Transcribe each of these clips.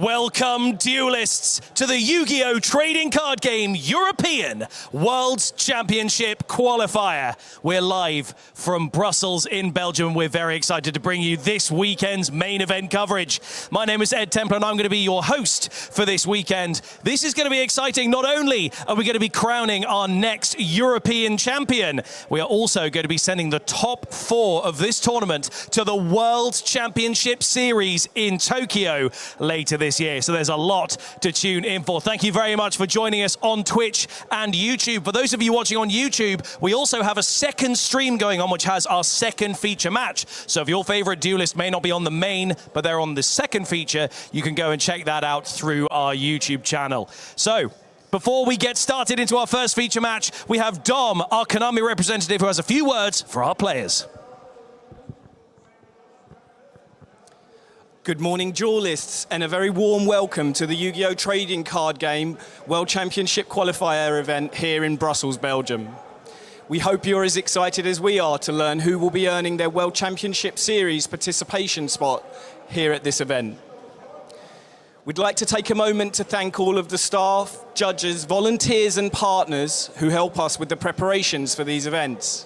Welcome, duelists, to the Yu-Gi-Oh! Trading Card Game European World Championship Qualifier. We're live from Brussels in Belgium. We're very excited to bring you this weekend's main event coverage. My name is Ed Templar and I'm going to be your host for this weekend. This is going to be exciting. Not only are we going to be crowning our next European champion, we are also going to be sending the top 4 of this tournament to the World Championship Series in Tokyo later this year. So there's a lot to tune in for. Thank you very much for joining us on Twitch and YouTube. For those of you watching on YouTube, we also have a second stream going on which has our second feature match. So if your favorite duelist may not be on the main, but they're on the second feature, you can go and check that out through our YouTube channel. So before we get started into our first feature match, we have Dom, our Konami representative, who has a few words for our players. Good morning, duelists, and a very warm welcome to the Yu-Gi-Oh! Trading Card Game World Championship Qualifier event here in Brussels, Belgium. We hope you're as excited as we are to learn who will be earning their World Championship Series participation spot here at this event. We'd like to take a moment to thank all of the staff, judges, volunteers and partners who help us with the preparations for these events.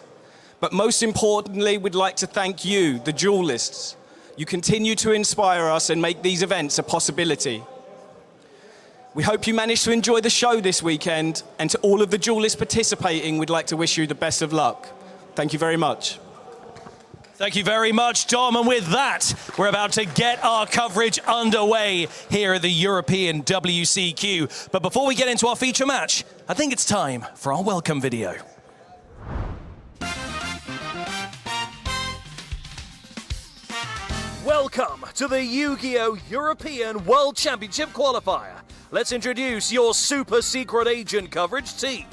But most importantly, we'd like to thank you, the duelists. You continue to inspire us and make these events a possibility. We hope you managed to enjoy the show this weekend, and to all of the duelists participating, we'd like to wish you the best of luck. Thank you very much. Thank you very much, Dom. And with that, we're about to get our coverage underway here at the European WCQ. But before we get into our feature match, I think it's time for our welcome video. Welcome to the Yu-Gi-Oh! European World Championship Qualifier. Let's introduce your super secret agent coverage team.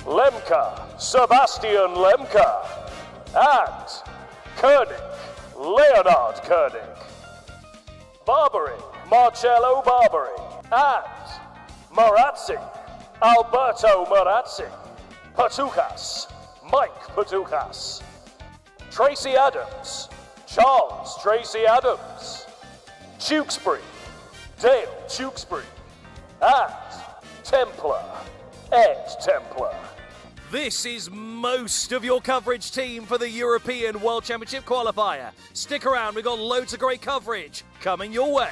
Lemka, Sebastian Lemka, and Koenig, Leonard Koenig. Barbary, Marcello Barbary, and Marazzi, Alberto Marazzi. Patukas, Mike Patukas. Tracy Adams, Charles Tracy Adams, Tewksbury, Dale Tewksbury, and Templar, Ed Templar. This is most of your coverage team for the European World Championship Qualifier. Stick around, we've got loads of great coverage coming your way.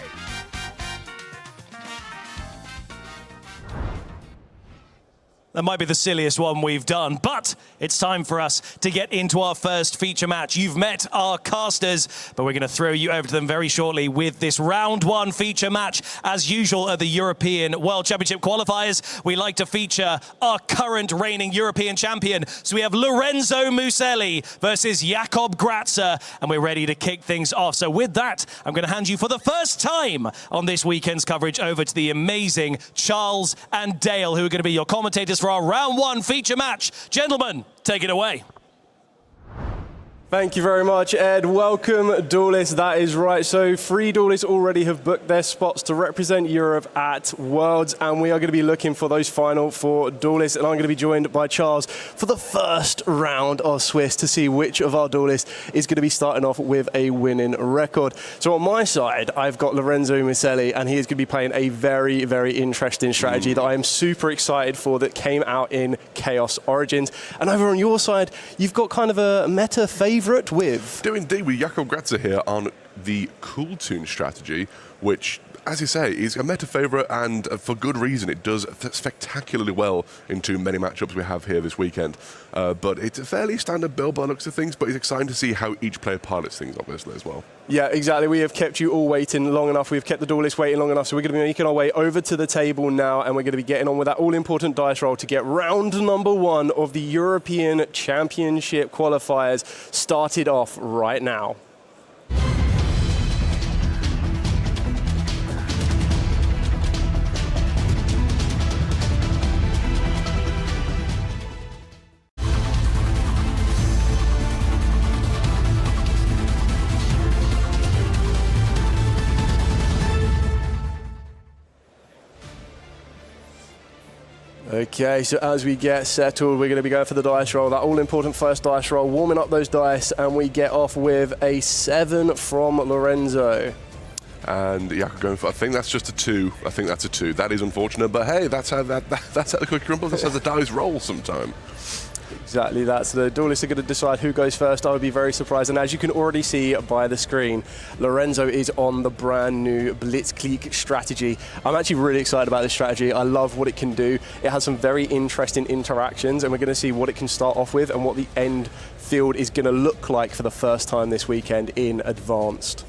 That might be the silliest one we've done, but it's time for us to get into our first feature match. You've met our casters, but we're going to throw you over to them very shortly with this round 1 feature match. As usual at the European World Championship Qualifiers, we like to feature our current reigning European champion. So we have Lorenzo Muselli versus Jakob Gratzer, and we're ready to kick things off. So with that, I'm going to hand you for the first time on this weekend's coverage over to the amazing Charles and Dale, who are going to be your commentators for our round 1 feature match. Gentlemen, take it away. Thank you very much, Ed. Welcome, duelists. That is right. So 3 duelists already have booked their spots to represent Europe at Worlds, and we are going to be looking for those final 4 duelists, and I'm going to be joined by Charles for the first round of Swiss to see which of our duelists is going to be starting off with a winning record. So on my side, I've got Lorenzo Muselli, and he is going to be playing a very, very interesting strategy that I am super excited for that came out in Chaos Origins. And over on your side, you've got kind of a meta favorite with? Do indeed, with Jakob Gratzer here on the Cool Tune strategy, which, as you say, is a meta favourite, and for good reason. It does spectacularly well into many matchups we have here this weekend. But it's a fairly standard build by the looks of things, but it's exciting to see how each player pilots things, obviously, as well. Yeah, exactly. We have kept you all waiting long enough. We've kept the duelists waiting long enough, so we're going to be making our way over to the table now, and we're going to be getting on with that all-important dice roll to get round number 1 of the European Championship Qualifiers started off right now. Okay, so as we get settled, we're going to be going for the dice roll, that all-important first dice roll, warming up those dice, and we get off with a 7 from Lorenzo. And Jakob going for, I think that's just a 2. I think that's a 2. That is unfortunate, but hey, that's how that's how the cookie crumbles. That's how the dice roll sometime. Exactly that. So the duelists are going to decide who goes first. I would be very surprised. And as you can already see by the screen, Lorenzo is on the brand new Blitzkrieg strategy. I'm actually really excited about this strategy. I love what it can do. It has some very interesting interactions, and we're going to see what it can start off with and what the end field is going to look like for the first time this weekend in Advanced.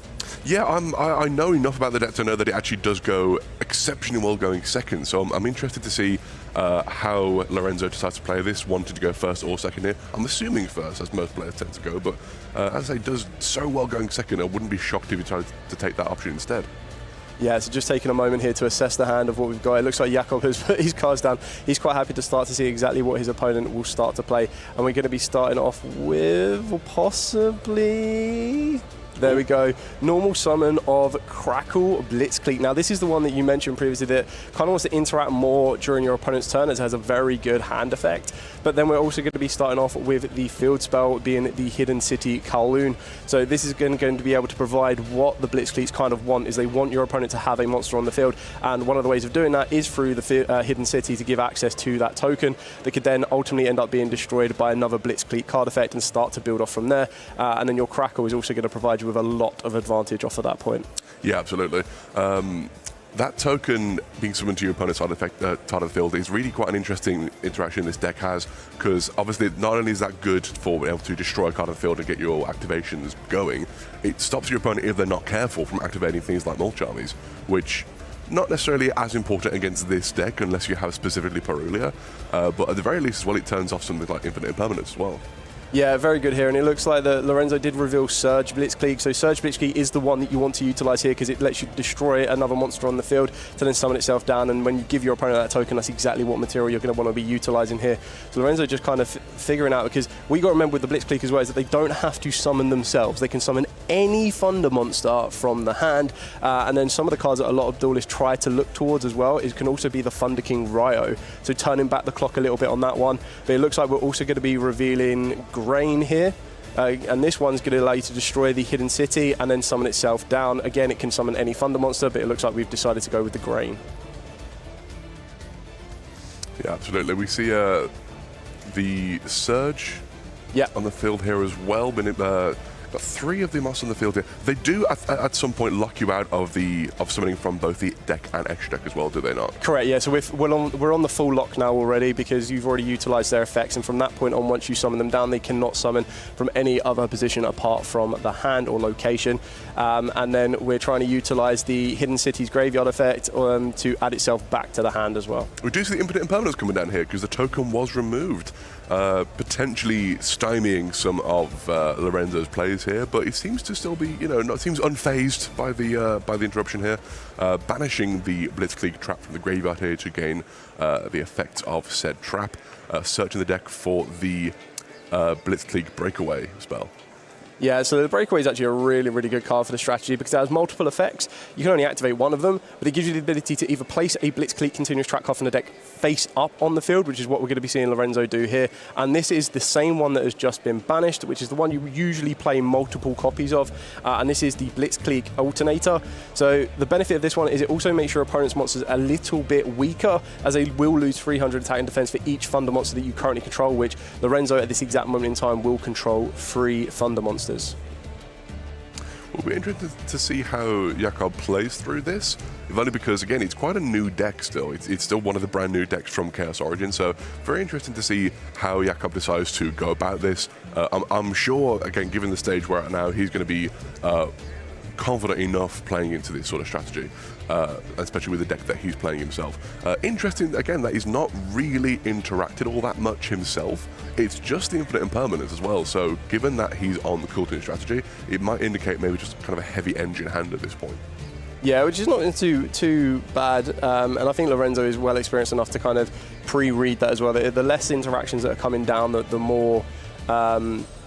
Yeah, I know enough about the deck to know that it actually does go exceptionally well going second, so I'm interested to see how Lorenzo decides to play this, wanting to go first or second here. I'm assuming first, as most players tend to go, but as I say, does so well going second, I wouldn't be shocked if he tried to take that option instead. Yeah, so just taking a moment here to assess the hand of what we've got. It looks like Jakob has put his cards down. He's quite happy to start to see exactly what his opponent will start to play. And we're going to be starting off with, or possibly... There we go. Normal summon of Crackle Blitzkrieg. Now, this is the one that you mentioned previously that kind of wants to interact more during your opponent's turn, as it has a very good hand effect. But then we're also going to be starting off with the field spell being the Hidden City Kowloon. So this is going to be able to provide what the Blitzkriegs kind of want, is they want your opponent to have a monster on the field. And one of the ways of doing that is through the Hidden City to give access to that token that could then ultimately end up being destroyed by another Blitzkrieg card effect and start to build off from there. And then your Crackle is also going to provide you with a lot of advantage off of that point. Yeah, absolutely. That token being summoned to your opponent's side of the field is really quite an interesting interaction this deck has, because obviously not only is that good for being able to destroy a card of the field and get your activations going, it stops your opponent, if they're not careful, from activating things like Mulch Armies, which not necessarily as important against this deck unless you have specifically Perulia, but at the very least as well it turns off something like Infinite Impermanence as well. Yeah, very good here, and it looks like that Lorenzo did reveal Surge Blitzkrieg. So Surge Blitzkrieg is the one that you want to utilize here because it lets you destroy another monster on the field to then summon itself down, and when you give your opponent that token, that's exactly what material you're going to want to be utilizing here. So Lorenzo just kind of figuring out, because what you got to remember with the Blitzkrieg as well is that they don't have to summon themselves. They can summon any Thunder monster from the hand, and then some of the cards that a lot of duelists try to look towards as well can also be the Thunder King Ryo. So turning back the clock a little bit on that one, but it looks like we're also going to be revealing Grain here. And this one's going to allow you to destroy the Hidden City and then summon itself down. Again, it can summon any Thunder monster, but it looks like we've decided to go with the Grain. Yeah, absolutely. We see the Surge on the field here as well. Got 3 of the monsters on the field here. They do at some point lock you out of summoning from both the deck and extra deck as well, do they not? Correct, yeah. So we're on the full lock now already, because you've already utilized their effects, and from that point on, once you summon them down, they cannot summon from any other position apart from the hand or location. And then we're trying to utilize the Hidden City's Graveyard effect to add itself back to the hand as well. We do see the Infinite Impermanence coming down here because the token was removed, potentially stymieing some of Lorenzo's plays here, but it seems to still be, seems unfazed by the interruption here, banishing the Blitzkrieg trap from the graveyard here to gain the effects of said trap, searching the deck for the Blitzkrieg breakaway spell. Yeah, so the breakaway is actually a really, really good card for the strategy because it has multiple effects. You can only activate one of them, but it gives you the ability to either place a Blitzkrieg continuous track card from the deck face up on the field, which is what we're going to be seeing Lorenzo do here. And this is the same one that has just been banished, which is the one you usually play multiple copies of. And this is the Blitzkrieg Alternator. So the benefit of this one is it also makes your opponent's monsters a little bit weaker, as they will lose 300 attack and defense for each Thunder monster that you currently control, which Lorenzo at this exact moment in time will control 3 Thunder monsters. We'll be interested to see how Jakob plays through this, if only because, again, it's quite a new deck still. It's still one of the brand new decks from Chaos Origin, so very interesting to see how Jakob decides to go about this. I'm sure, again, given the stage we're at now, he's going to be confident enough playing into this sort of strategy, especially with the deck that he's playing himself. Interesting, again, that he's not really interacted all that much himself. It's just the Infinite Impermanence as well, so given that he's on the Cool Toon strategy, it might indicate maybe just kind of a heavy engine hand at this point. Yeah, which is not too bad, and I think Lorenzo is well experienced enough to kind of pre-read that as well. The less interactions that are coming down, the more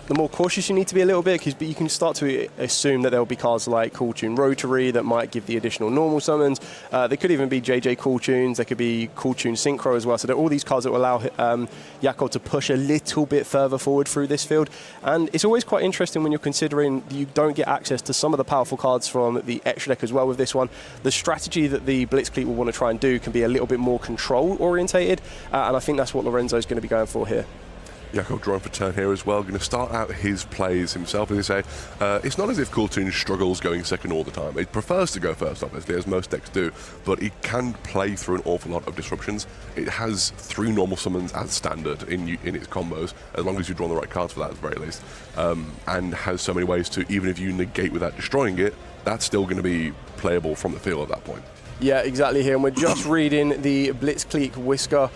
the more cautious you need to be a little bit, but you can start to assume that there will be cards like Cool Tune Rotary that might give the additional normal summons. There could even be JJ Cool Tunes. There could be Cool Tune Synchro as well. So there are all these cards that will allow Jakob to push a little bit further forward through this field. And it's always quite interesting when you're considering you don't get access to some of the powerful cards from the extra deck as well with this one. The strategy that the Blitzkrieg will want to try and do can be a little bit more control orientated. And I think that's what Lorenzo's going to be going for here. Jakob drawing for turn here as well, going to start out his plays himself. As they say, it's not as if Cool Tune struggles going second all the time. It prefers to go first, obviously, as most decks do, but it can play through an awful lot of disruptions. It has 3 normal summons as standard in its combos, as long as you draw the right cards for that at the very least, and has so many ways to, even if you negate without destroying it, that's still going to be playable from the field at that point. Yeah, exactly here. And we're just reading the Blitzkrieg Whisker.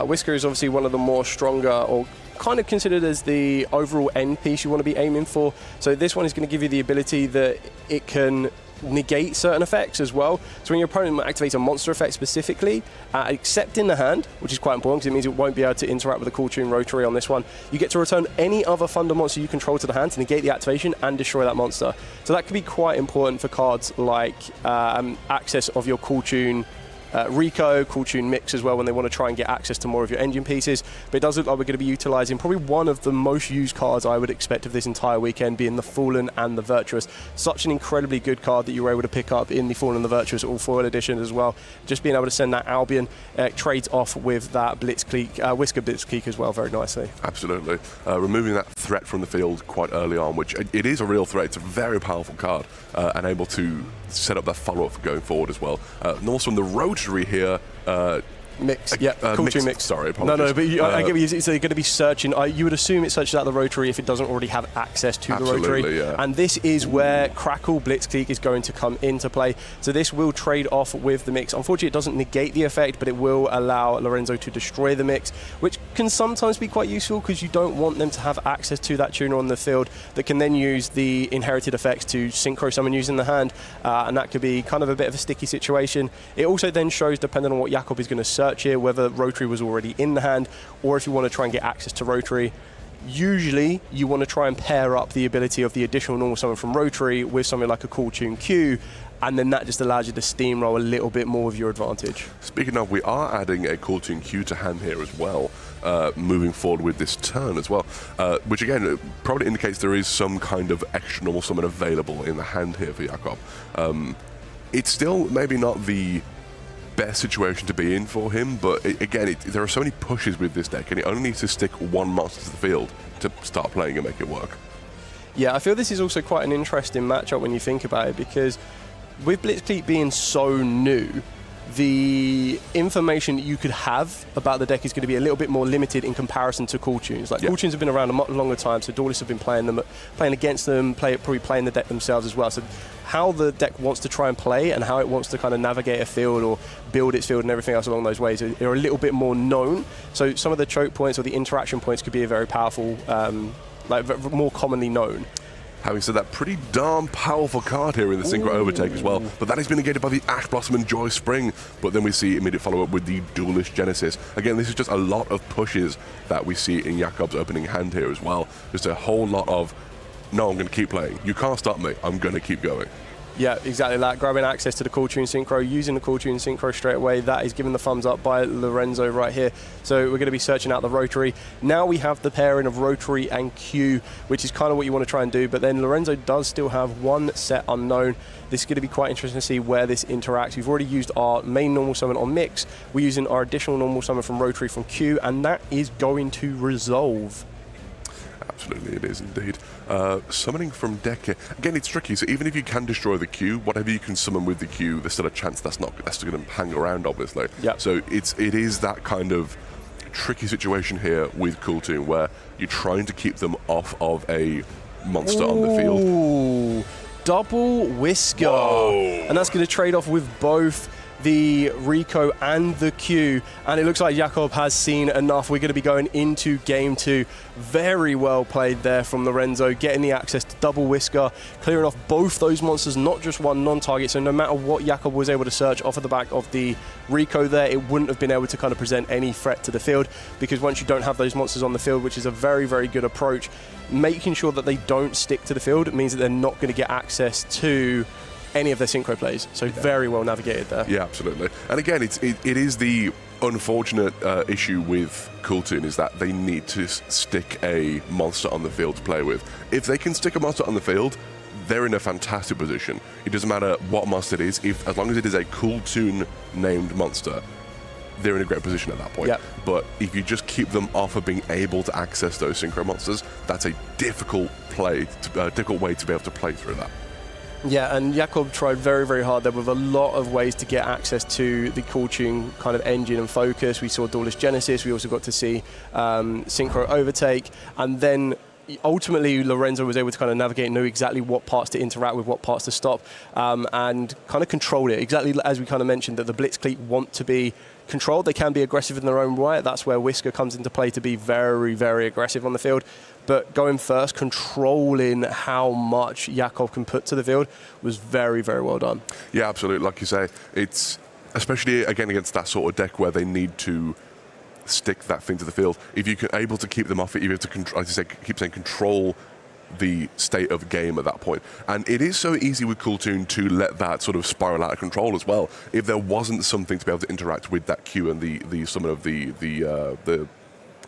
Whisker is obviously one of the more stronger, or kind of considered as the overall end piece you want to be aiming for. So this one is going to give you the ability that it can negate certain effects as well. So when your opponent activates a monster effect specifically, except in the hand, which is quite important because it means it won't be able to interact with the Cool Tune Rotary on this one, you get to return any other Thunder monster you control to the hand to negate the activation and destroy that monster. So that could be quite important for cards like access of your Cool Tune Rico, Cool Tune Mix as well, when they want to try and get access to more of your engine pieces. But it does look like we're going to be utilising probably one of the most used cards I would expect of this entire weekend, being the Fallen and the Virtuous. Such an incredibly good card that you were able to pick up in the Fallen and the Virtuous all foil edition as well. Just being able to send that Albion trades off with that Blitzkrieg, Whisker Blitzkrieg as well very nicely. Absolutely. Removing that threat from the field quite early on, which it is a real threat. It's a very powerful card, and able to set up that follow-up for going forward as well. And also in the Rotary here, Mix, yeah, Cool Tune Mix. Sorry, apologies. No, but I get what you're going to be searching. You would assume it searches out the Rotary if it doesn't already have access to the Rotary. Yeah. And this is where Crackle Blitzkrieg is going to come into play. So this will trade off with the Mix. Unfortunately, it doesn't negate the effect, but it will allow Lorenzo to destroy the Mix, which can sometimes be quite useful because you don't want them to have access to that tuner on the field that can then use the inherited effects to synchro summon using the hand. And that could be kind of a bit of a sticky situation. It also then shows, depending on what Jakob is going to search here, whether Rotary was already in the hand or if you want to try and get access to Rotary. Usually you want to try and pair up the ability of the additional normal summon from Rotary with something like a Cool Tune Q, and then that just allows you to steamroll a little bit more of your advantage. Speaking of, we are adding a Cool Tune Q to hand here as well, moving forward with this turn as well, which again probably indicates there is some kind of extra normal summon available in the hand here for Jakob. It's still maybe not the best situation to be in for him, but there are so many pushes with this deck, and it only needs to stick one monster to the field to start playing and make it work. Yeah, I feel this is also quite an interesting matchup when you think about it, because with Blitzkrieg being so new, the information that you could have about the deck is going to be a little bit more limited in comparison to Cool Tunes. Cool Tunes have been around a much longer time, so Duelists have been playing against them, probably playing the deck themselves as well. So how the deck wants to try and play and how it wants to kind of navigate a field or build its field and everything else along those ways are a little bit more known. So some of the choke points or the interaction points could be a very powerful, more commonly known. Having said that, pretty darn powerful card here in the Synchro Overtake as well. But that has been negated by the Ash Blossom and Joy Spring. But then we see immediate follow-up with the Duelist Genesis. Again, this is just a lot of pushes that we see in Jakob's opening hand here as well. Just a whole lot of, no, I'm going to keep playing. You can't stop me. I'm going to keep going. Yeah, exactly that. Grabbing access to the Cool Tune Synchro, using the Cool Tune Synchro straight away. That is given the thumbs up by Lorenzo right here. So we're going to be searching out the Rotary. Now we have the pairing of Rotary and Q, which is kind of what you want to try and do. But then Lorenzo does still have one set unknown. This is going to be quite interesting to see where this interacts. We've already used our main normal summon on Mix. We're using our additional normal summon from Rotary from Q, and that is going to resolve. Absolutely, it is indeed. Summoning from deck here. Again, it's tricky. So even if you can destroy the Q, whatever you can summon with the Q, there's still a chance that's still going to hang around, obviously. Yep. So it is that kind of tricky situation here with Cool Tune where you're trying to keep them off of a monster on the field. Double Whisker. Whoa. And that's going to trade off with both the Rico and the Q, and it looks like Jakob has seen enough. We're going to be going into game 2. Very well played there from Lorenzo, getting the access to double Whisker, clearing off both those monsters, not just one non-target. So no matter what Jakob was able to search off of the back of the Rico there, it wouldn't have been able to kind of present any threat to the field, because once you don't have those monsters on the field, which is a very, very good approach, making sure that they don't stick to the field, it means that they're not going to get access to any of their synchro plays. So very well navigated there. Yeah, absolutely. And again, it is the unfortunate issue with Cooltoon is that they need to stick a monster on the field to play with. If they can stick a monster on the field, they're in a fantastic position. It doesn't matter what monster it is, as long as it is a Cooltoon named monster, they're in a great position at that point. Yep. But if you just keep them off of being able to access those synchro monsters, that's a difficult way to be able to play through that. Yeah, and Jakob tried very, very hard there with a lot of ways to get access to the Cooltoon kind of engine and focus. We saw Duelist Genesis, we also got to see Synchro Overtake, and then ultimately Lorenzo was able to kind of navigate and know exactly what parts to interact with, what parts to stop, and kind of control it. Exactly as we kind of mentioned, that the Blitzkrieg want to be controlled. They can be aggressive in their own right. That's where Whisker comes into play to be very, very aggressive on the field. But going first, controlling how much Jakob can put to the field was very, very well done. Yeah, absolutely. Like you say, it's especially again against that sort of deck where they need to stick that thing to the field. If you're able to keep them off it, you're able to control, as you say, keep saying, control the state of the game at that point. And it is so easy with Cooltoon to let that sort of spiral out of control as well. If there wasn't something to be able to interact with that Q and the summon of the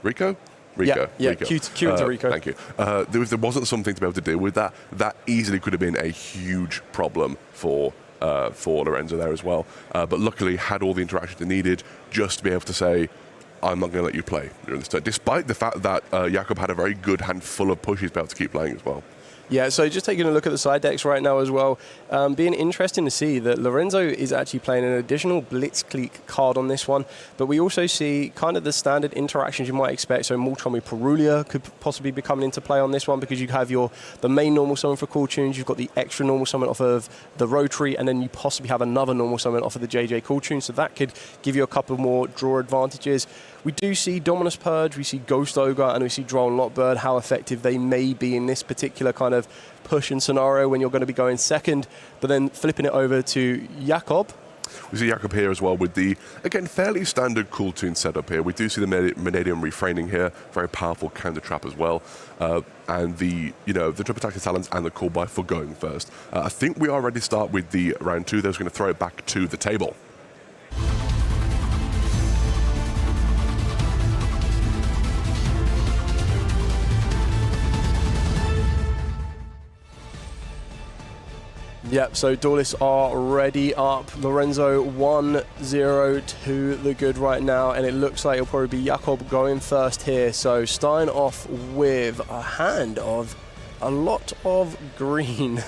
Rico? Rico. Yeah, Q into Rico. Thank you. If there wasn't something to be able to deal with that, that easily could have been a huge problem for Lorenzo there as well. But luckily had all the interactions they needed just to be able to say, I'm not going to let you play during this turn, despite the fact that Jakob had a very good handful of pushes to be able to keep playing as well. Yeah, so just taking a look at the side decks right now as well, being interesting to see that Lorenzo is actually playing an additional Blitzkrieg card on this one, but we also see kind of the standard interactions you might expect. So Mulchami Perulia could possibly be coming into play on this one, because you have the main normal summon for Cooltoons, you've got the extra normal summon off of the Rotary, and then you possibly have another normal summon off of the JJ Cooltoon, so that could give you a couple more draw advantages. We do see Dominus Purge, we see Ghost Ogre, and we see Droll and Lockbird, how effective they may be in this particular kind of push and scenario when you're going to be going second. But then flipping it over to Jakob. We see Jakob here as well with the, again, fairly standard Cooltoon setup here. We do see the Mannadium refraining here, very powerful counter trap as well. And the Triple Attack Talons and the Call By for going first. I think we are ready to start with the round 2. Those going to throw it back to the table. Yep, so Duelists are ready up. Lorenzo 1-0 to the good right now, and it looks like it'll probably be Jakob going first here. So starting off with a hand of a lot of green.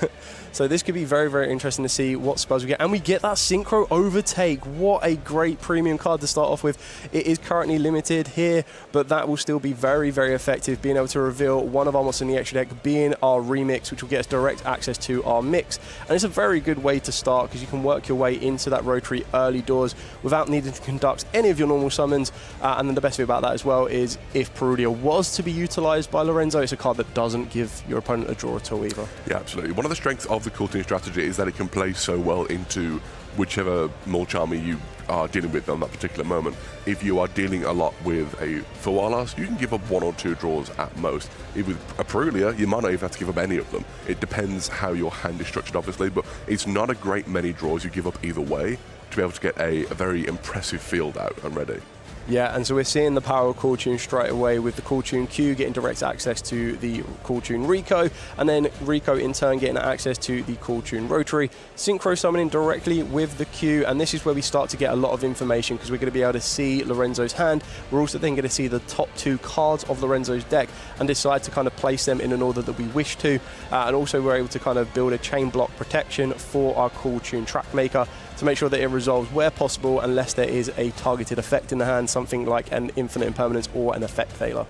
So this could be very, very interesting to see what spells we get. And we get that Synchro Overtake. What a great premium card to start off with. It is currently limited here, but that will still be very, very effective, being able to reveal one of our monsters in the extra deck being our remix, which will get us direct access to our mix. And it's a very good way to start, because you can work your way into that Rotary early doors without needing to conduct any of your normal summons. And then the best thing about that as well is if Perulia was to be utilized by Lorenzo, it's a card that doesn't give your opponent a draw at all either. Yeah, absolutely. One of the strengths of the Cooltoon strategy is that it can play so well into whichever Mulchami you are dealing with on that particular moment. If you are dealing a lot with a Fualas, you can give up 1 or 2 draws at most. If with a Perulia, you might not even have to give up any of them. It depends how your hand is structured, obviously, but it's not a great many draws you give up either way to be able to get a very impressive field out and ready. Yeah, and so we're seeing the power of Cooltoon straight away with the Cooltoon Q getting direct access to the Cooltoon Rico, and then Rico in turn getting access to the Cooltoon Rotary, synchro summoning directly with the Q, and this is where we start to get a lot of information, because we're going to be able to see Lorenzo's hand. We're also then going to see the top 2 cards of Lorenzo's deck and decide to kind of place them in an order that we wish to, and also we're able to kind of build a chain block protection for our Cooltoon Track Maker to make sure that it resolves where possible unless there is a targeted effect in the hand, something like an infinite impermanence or an effect failure.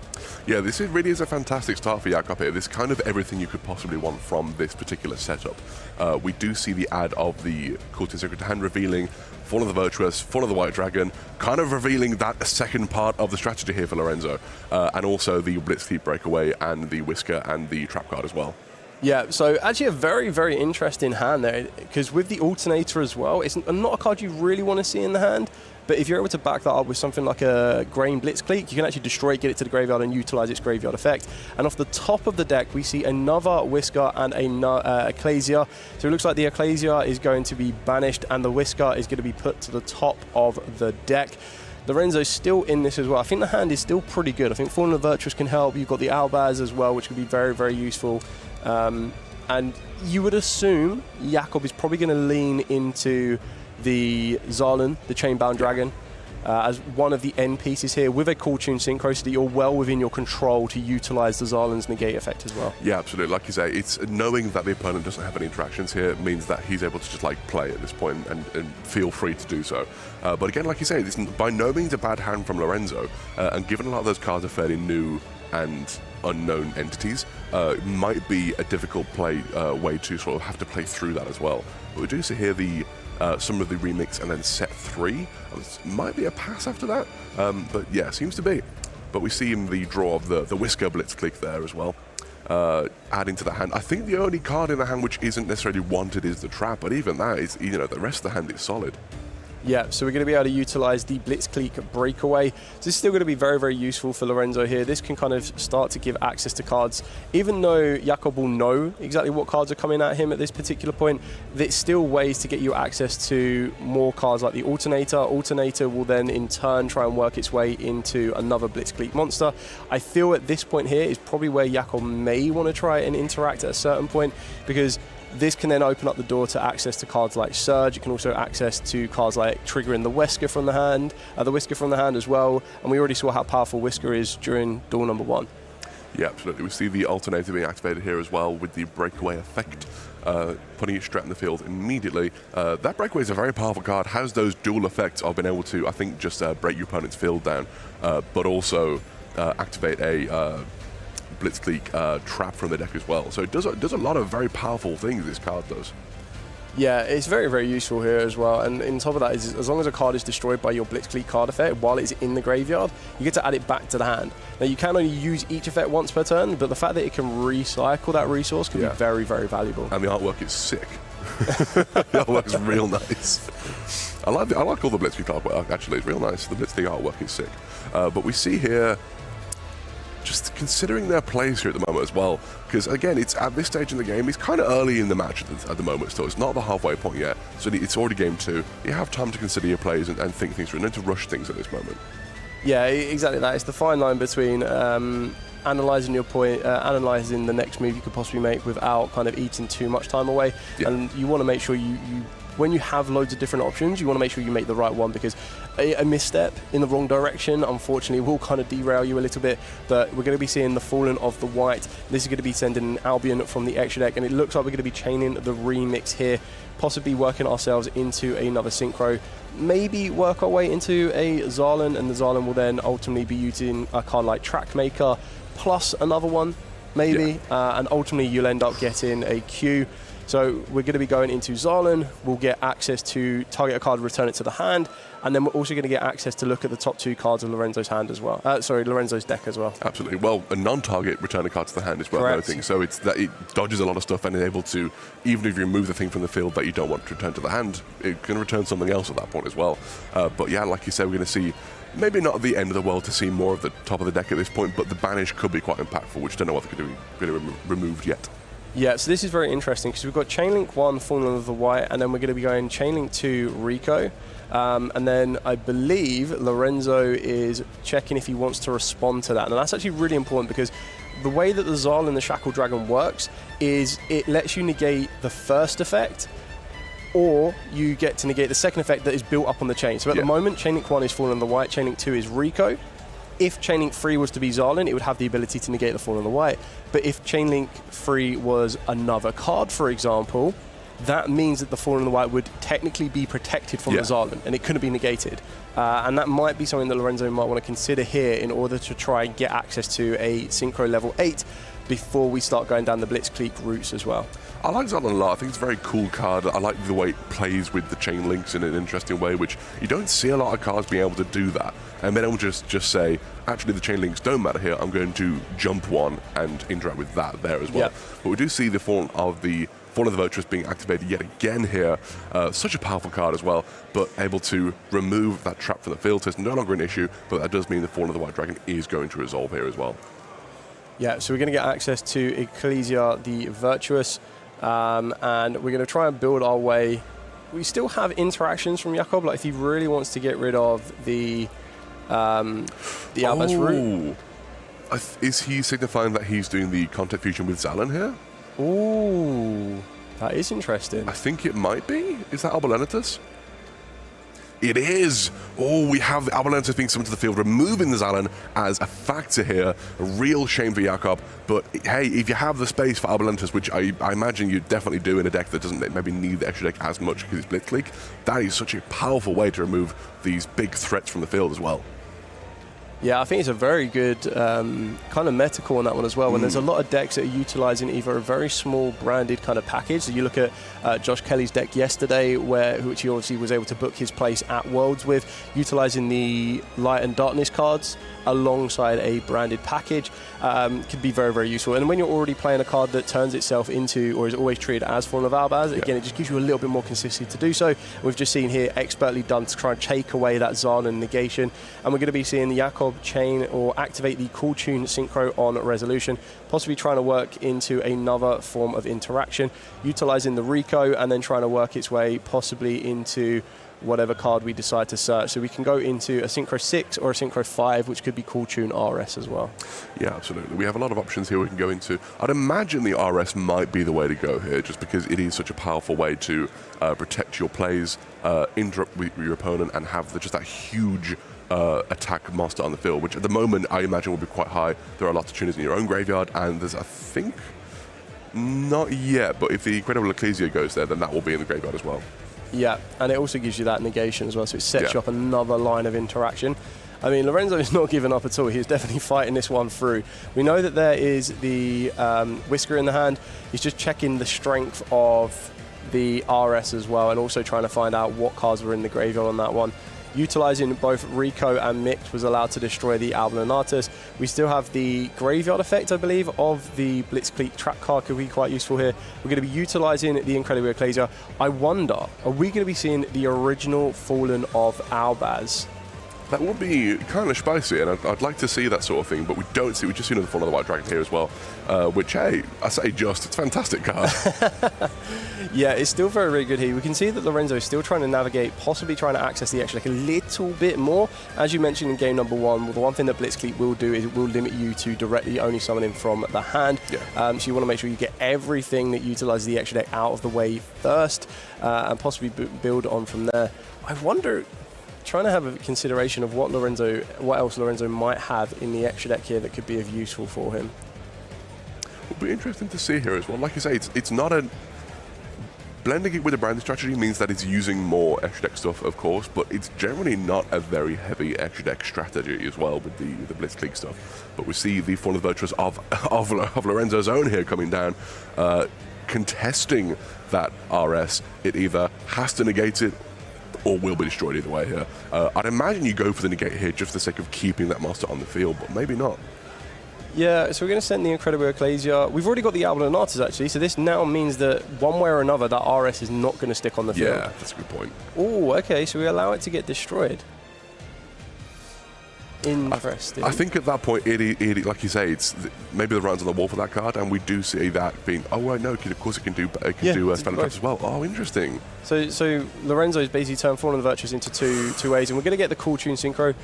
Yeah, this really is a fantastic start for Jakob here. This is kind of everything you could possibly want from this particular setup. We do see the ad of the Cool Toon Secret Hand revealing Fall of the Virtuous, Fall of the White Dragon, kind of revealing that second part of the strategy here for Lorenzo, and also the Blitzkrieg Breakaway and the Whisker and the Trap card as well. Yeah, so actually a very, very interesting hand there, because with the Alternator as well, it's not a card you really want to see in the hand, but if you're able to back that up with something like a Grain Blitzkrieg, you can actually destroy it, get it to the graveyard, and utilize its graveyard effect. And off the top of the deck, we see another Whisker and a Ecclesia. So it looks like the Ecclesia is going to be banished, and the Whisker is going to be put to the top of the deck. Lorenzo's still in this as well. I think the hand is still pretty good. I think Fallen of the Virtuous can help. You've got the Albaz as well, which can be very, very useful. And you would assume Jakob is probably going to lean into the Zarlan, the Chainbound Dragon, as one of the end pieces here with a Cool Toon Synchro, so that you're well within your control to utilize the Zarlan's negate effect as well. Yeah, absolutely. Like you say, it's knowing that the opponent doesn't have any interactions here means that he's able to just like play at this point and feel free to do so. But again, like you say, it's by no means a bad hand from Lorenzo, and given a lot of those cards are fairly new and unknown entities, it might be a difficult way to sort of have to play through that as well. But we do see here the some of the remix and then set 3. Might be a pass after that, but yeah, seems to be. But we see in the draw of the Whisker Blitzkrieg there as well, adding to the hand. I think the only card in the hand which isn't necessarily wanted is the Trap, but even that is, you know, the rest of the hand is solid. Yeah, so we're going to be able to utilize the Blitzkrieg Breakaway. So this is still going to be very, very useful for Lorenzo here. This can kind of start to give access to cards. Even though Jakob will know exactly what cards are coming at him at this particular point, there's still ways to get you access to more cards like the Alternator. Alternator will then in turn try and work its way into another Blitzkrieg monster. I feel at this point here is probably where Jakob may want to try and interact at a certain point, because this can then open up the door to access to cards like Surge. You can also access to cards like triggering the Whisker from the hand, as well. And we already saw how powerful Whisker is during duel number 1. Yeah, absolutely. We see the Alternator being activated here as well with the Breakaway effect, putting it straight in the field immediately. That Breakaway is a very powerful card, has those dual effects of being able to, I think, just break your opponent's field down, but also activate a Blitzkrieg Trap from the deck as well. So it does a lot of very powerful things, this card does. Yeah, it's very, very useful here as well. And on top of that, is as long as a card is destroyed by your Blitzkrieg card effect while it's in the graveyard, you get to add it back to the hand. Now, you can only use each effect once per turn, but the fact that it can recycle that resource can be very, very valuable. And the artwork is sick. The artwork is real nice. I like all the Blitzkrieg artwork, actually. It's real nice. The Blitzkrieg artwork is sick. But we see here, just considering their plays here at the moment as well, because again, it's at this stage in the game, it's kind of early in the match at the moment still. It's not the halfway point yet, so it's already game 2. You have time to consider your plays and think things through, and to rush things at this moment. Yeah, exactly that. It's the fine line between analysing your point, analysing the next move you could possibly make without kind of eating too much time away. Yeah. And you want to make sure you when you have loads of different options, you want to make sure you make the right one, because a misstep in the wrong direction, unfortunately, will kind of derail you a little bit. But we're going to be seeing the Fallen of the White. This is going to be sending an Albion from the extra deck, and it looks like we're going to be chaining the remix here, possibly working ourselves into another Synchro, maybe work our way into a Zarlan, and the Zarlan will then ultimately be using a card like Trackmaker plus another one, maybe, and ultimately you'll end up getting a Q. So we're going to be going into Zarlan, we'll get access to target a card, return it to the hand, and then we're also going to get access to look at the top 2 cards of Lorenzo's hand as well. Lorenzo's deck as well. Absolutely. Well, a non-target return a card to the hand is worth noting. So it's that it dodges a lot of stuff and is able to, even if you remove the thing from the field that you don't want to return to the hand, it can return something else at that point as well. But yeah, like you said, we're going to see, maybe not at the end of the world to see more of the top of the deck at this point, but the banish could be quite impactful, which I don't know what they're going to be removed yet. Yeah, so this is very interesting because we've got Chainlink 1, Fallen of the White, and then we're going to be going Chainlink 2, Rico. And then I believe Lorenzo is checking if he wants to respond to that. And that's actually really important because the way that the Zal and the Shackle Dragon works is it lets you negate the first effect, or you get to negate the second effect that is built up on the chain. So at the moment, Chainlink 1 is Fallen of the White, Chainlink 2 is Rico. If Chainlink 3 was to be Zarlan, it would have the ability to negate the Fallen of the White. But if Chainlink 3 was another card, for example, that means that the Fallen of the White would technically be protected from the Zarlan, and it couldn't be negated. And that might be something that Lorenzo might want to consider here in order to try and get access to a Synchro level 8 before we start going down the Blitzkrieg routes as well. I like Zarlan a lot. I think it's a very cool card. I like the way it plays with the chain links in an interesting way, which you don't see a lot of cards being able to do that. And then it will just say, actually, the chain links don't matter here. I'm going to jump one and interact with that there as well. Yep. But we do see the Fallen of the Virtuous being activated yet again here. Such a powerful card as well, but able to remove that trap from the field. So it's no longer an issue, but that does mean the Fallen of the White Dragon is going to resolve here as well. Yeah, so we're going to get access to Ecclesia the Virtuous, and we're going to try and build our way. We still have interactions from Jakob, like if he really wants to get rid of the Albus route. Is he signifying that he's doing the contact fusion with Zalin here? Ooh, that is interesting. I think it might be. Is that Albulenitus? It is. Oh, we have Albulenitus being summoned to the field, removing the Zalin as a factor here. A real shame for Jakob. But hey, if you have the space for Albulenitus, which I imagine you definitely do in a deck that doesn't maybe need the extra deck as much because it's Blitzkrieg, that is such a powerful way to remove these big threats from the field as well. Yeah, I think it's a very good kind of meta call on that one as well. When there's a lot of decks that are utilizing either a very small branded kind of package. So you look at Josh Kelly's deck yesterday, which he obviously was able to book his place at Worlds with, utilizing the Light and Darkness cards alongside a branded package could be very, very useful. And when you're already playing a card that turns itself into, or is always treated as Fallen of Albaz, again, it just gives you a little bit more consistency to do so. We've just seen here expertly done to try and take away that Zarlan negation. And we're going to be seeing the Jakob chain or activate the Cool Tune Synchro on Resolution, possibly trying to work into another form of interaction, utilizing the Rico and then trying to work its way possibly into whatever card we decide to search. So we can go into a Synchro 6 or a Synchro 5, which could be Cool Tune RS as well. Yeah, absolutely. We have a lot of options here we can go into. I'd imagine the RS might be the way to go here, just because it is such a powerful way to protect your plays, interrupt with your opponent, and have just that huge attack master on the field, which at the moment I imagine will be quite high. There are lots of tuners in your own graveyard, and there's, I think, not yet, but if the Incredible Ecclesia goes there, then that will be in the graveyard as well. Yeah, and it also gives you that negation as well, so it sets you up another line of interaction. I mean, Lorenzo is not giving up at all. He's definitely fighting this one through. We know that there is the Whisker in the hand. He's just checking the strength of the RS as well, and also trying to find out what cards were in the graveyard on that one. Utilizing both Rico and Mix was allowed to destroy the Albulenitus. We still have the graveyard effect, I believe, of the Blitzkrieg trap card could be quite useful here. We're going to be utilizing the Incredible Ecclesia. I wonder, are we going to be seeing the original Fallen of Albaz? That would be kind of spicy, and I'd like to see that sort of thing, but we don't see. We just see another Fallen of the White Dragon here as well, which, hey, I say it's a fantastic card. Yeah, it's still very, very good here. We can see that Lorenzo is still trying to navigate, possibly trying to access the extra deck a little bit more. As you mentioned in game number one, well, the one thing that Blitzkrieg will do is it will limit you to directly only summoning from the hand. Yeah. So you want to make sure you get everything that utilizes the extra deck out of the way first, and possibly build on from there. I wonder, trying to have a consideration of what else Lorenzo might have in the extra deck here that could be of useful for him. It'll be interesting to see here as well. Like I say, it's not a... Blending it with a branding strategy means that it's using more extra deck stuff, of course, but it's generally not a very heavy extra deck strategy as well with the Blitzkrieg stuff. But we see the Fallen Virtuous of Lorenzo's own here coming down, contesting that RS. It either has to negate it or will be destroyed either way here. I'd imagine you go for the negate here just for the sake of keeping that master on the field, but maybe not. Yeah, so we're going to send the Incredible Ecclesia. We've already got the Albulenitus actually, so this now means that one way or another, that RS is not going to stick on the field. Yeah, that's a good point. Oh, okay, so we allow it to get destroyed. Interesting. I think at that point, it like you say, it's maybe the writing's on the wall for that card, and we do see that being, oh, right, no, of course it can do spell traps as well. Oh, interesting. So Lorenzo's basically turned Fallen Virtuous into two ways, and we're going to get the Cool Tune Synchro.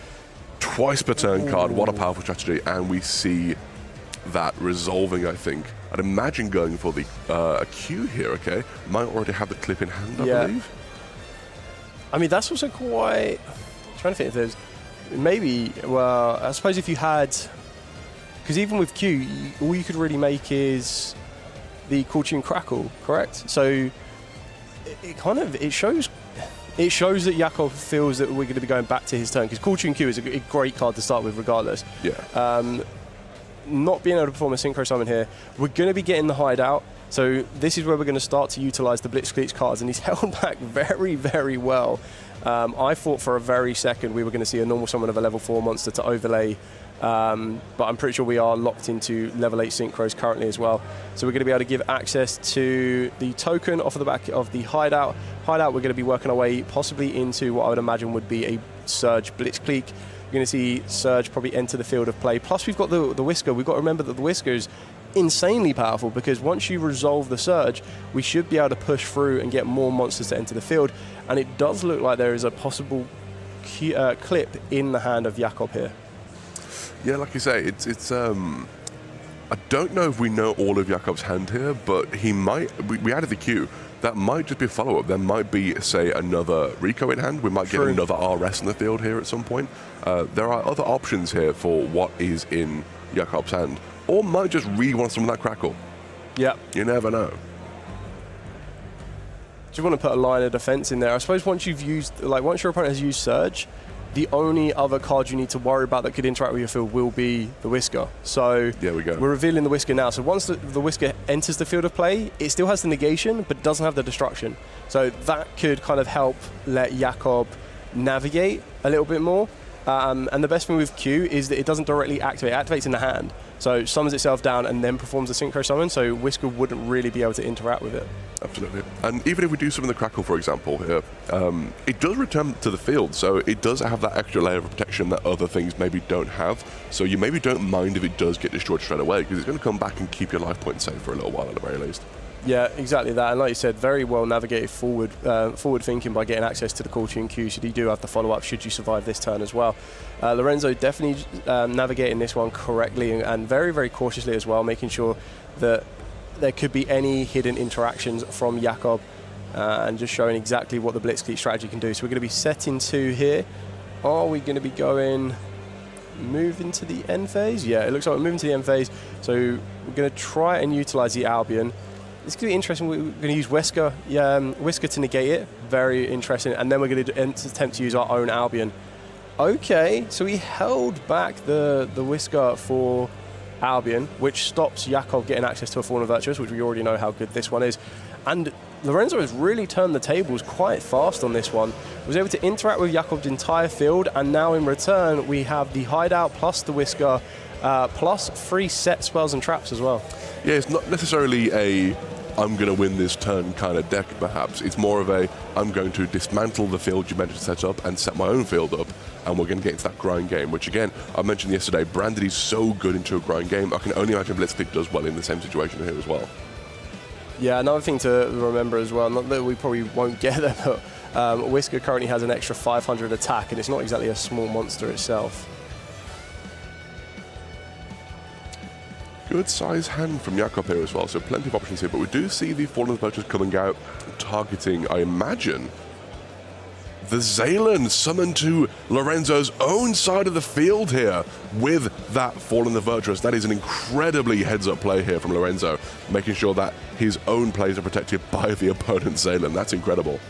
Twice per turn card, what a powerful strategy, and we see that resolving, I think. I'd imagine going for the a Q here, okay? Might already have the clip in hand, I believe. I mean, that's also quite... I'm trying to think if there's... Maybe, well, I suppose if you had... Because even with Q, all you could really make is the Cool Tune Crackle, correct? So it shows that Jakov feels that we're going to be going back to his turn, because Call Tune Q is a great card to start with regardless. Yeah. Not being able to perform a Synchro Summon here, we're going to be getting the Hideout, so this is where we're going to start to utilise the Blitzkrieg cards, and he's held back very, very well. I thought for a very second we were going to see a normal summon of a level 4 monster to overlay, but I'm pretty sure we are locked into level 8 Synchros currently as well. So we're going to be able to give access to the token off of the back of the Hideout. We're going to be working our way possibly into what I would imagine would be a Surge Blitzkrieg. You're going to see Surge probably enter the field of play. Plus we've got the Whisker. We've got to remember that the Whisker is insanely powerful, because once you resolve the Surge, we should be able to push through and get more monsters to enter the field. And it does look like there is a possible clip in the hand of Jakob here. Yeah, like you say, it's I don't know if we know all of Jakob's hand here, but he might. We added the queue. That might just be a follow-up. There might be, say, another Rico in hand. We might get another RS in the field here at some point. There are other options here for what is in Jakob's hand. Or might just really want some of that Crackle. Yeah. You never know. Do you want to put a line of defense in there? I suppose once your opponent has used Surge, the only other card you need to worry about that could interact with your field will be the Whisker. So there we go. We're revealing the Whisker now. So once the Whisker enters the field of play, it still has the negation, but doesn't have the destruction. So that could kind of help let Jakob navigate a little bit more. And the best thing with Q is that it doesn't directly activate. It activates in the hand. So summons itself down and then performs a Synchro Summon, so Whisker wouldn't really be able to interact with it. Absolutely. And even if we do summon the Crackle, for example, here, it does return to the field, so it does have that extra layer of protection that other things maybe don't have. So you maybe don't mind if it does get destroyed straight away, because it's going to come back and keep your life point safe for a little while at the very least. Yeah, exactly that. And like you said, very well navigated forward thinking by getting access to the Call Tune Q, should you do have the follow-up, should you survive this turn as well. Lorenzo definitely navigating this one correctly and very, very cautiously as well, making sure that there could be any hidden interactions from Jakob and just showing exactly what the Blitzkrieg strategy can do. So we're going to be setting 2 here. Are we going to be moving to the end phase? Yeah, it looks like we're moving to the end phase. So we're going to try and utilize the Albion. It's going to be interesting. We're going to use Whisker to negate it. Very interesting. And then we're going to attempt to use our own Albion. Okay, so he held back the Whisker for Albion, which stops Jakob getting access to a Fallen Virtuous, which we already know how good this one is. And Lorenzo has really turned the tables quite fast on this one. He was able to interact with Jakob's entire field, and now in return we have the Hideout plus the Whisker plus 3 set spells and traps as well. Yeah, it's not necessarily a I'm going to win this turn kind of deck, perhaps. It's more of a I'm going to dismantle the field you mentioned set up and set my own field up, and we're going to get into that grind game, which again, I mentioned yesterday, Branded is so good into a grind game. I can only imagine Blitzkrieg does well in the same situation here as well. Yeah, another thing to remember as well, not that we probably won't get there, but Whisker currently has an extra 500 attack, and it's not exactly a small monster itself. Good size hand from Jakob here as well, so plenty of options here, but we do see the Fallen Virtues coming out, targeting, I imagine, the Zaylan summoned to Lorenzo's own side of the field here with that Fallen the Virtuous. That is an incredibly heads-up play here from Lorenzo, making sure that his own plays are protected by the opponent's Zaylan. That's incredible.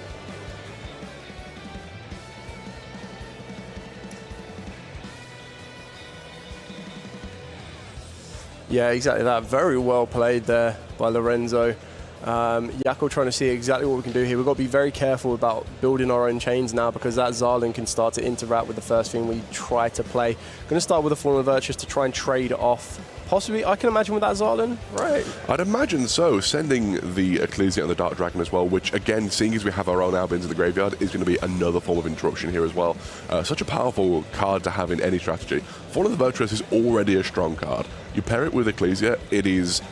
Yeah, exactly that. Very well played there by Lorenzo. Jakob trying to see exactly what we can do here. We've got to be very careful about building our own chains now, because that Zarlin can start to interact with the first thing we try to play. Going to start with the Fallen Virtuous to try and trade off. Possibly, I can imagine with that Zarlin, right? I'd imagine so. Sending the Ecclesia and the Dark Dragon as well, which again, seeing as we have our own Albions in the graveyard, is going to be another form of interruption here as well. Such a powerful card to have in any strategy. Fallen the Virtuous is already a strong card. You pair it with Ecclesia, it is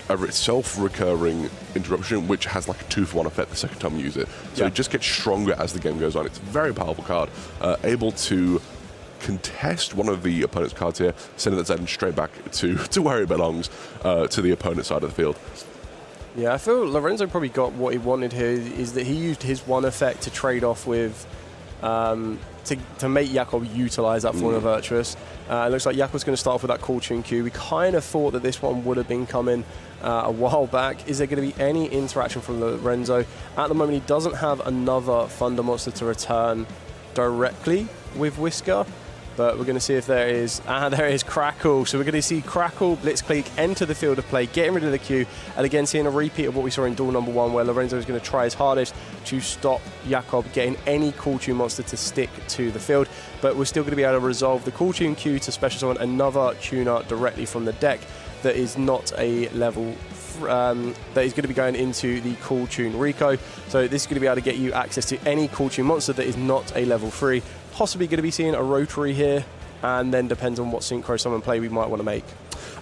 a self-recurring interruption, which has like a 2-for-1 effect the second time you use it. So it just gets stronger as the game goes on. It's a very powerful card, able to contest one of the opponent's cards here, sending that Zaylan straight back to where it belongs, to the opponent's side of the field. Yeah, I feel Lorenzo probably got what he wanted here, is that he used his one effect to trade off with to make Jakob utilise that Fauna Virtuous. It looks like Jakob's going to start off with that Call Tune Q. We kind of thought that this one would have been coming a while back. Is there going to be any interaction from Lorenzo? At the moment, he doesn't have another Thunder Monster to return directly with Whisker, but we're going to see if there is. There is Crackle. So we're going to see Crackle, Blitzcleek enter the field of play, getting rid of the Q, and again seeing a repeat of what we saw in duel number 1, where Lorenzo is going to try his hardest to stop Jakob getting any Call Tune monster to stick to the field. But we're still going to be able to resolve the Call Tune Q to special summon another tuner directly from the deck that is not a level that is going to be going into the Call Tune Rico. So this is going to be able to get you access to any Call Tune monster that is not a level 3. Possibly going to be seeing a Rotary here, and then depends on what Synchro Summon play we might want to make.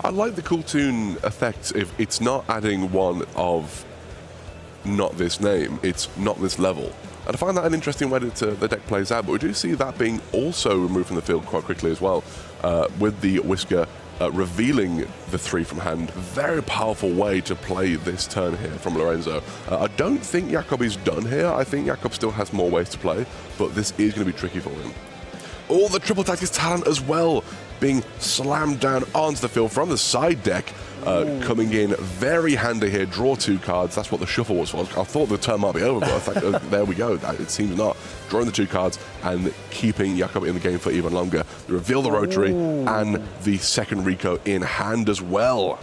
I like the Cool Tune effect if it's not adding one of not this name, it's not this level. And I find that an interesting way that the deck plays out, but we do see that being also removed from the field quite quickly as well, with the Whisker revealing the 3 from hand. Very powerful way to play this turn here from Lorenzo. I don't think Jakob is done here. I think Jakob still has more ways to play, but this is going to be tricky for him. All the Triple Tactics talent as well being slammed down onto the field from the side deck. Coming in very handy here, draw 2 cards. That's what the shuffle was for. I thought the turn might be over, but there we go. It seems not. Drawing the 2 cards and keeping Jakob in the game for even longer. They reveal the Rotary and the second Rico in hand as well.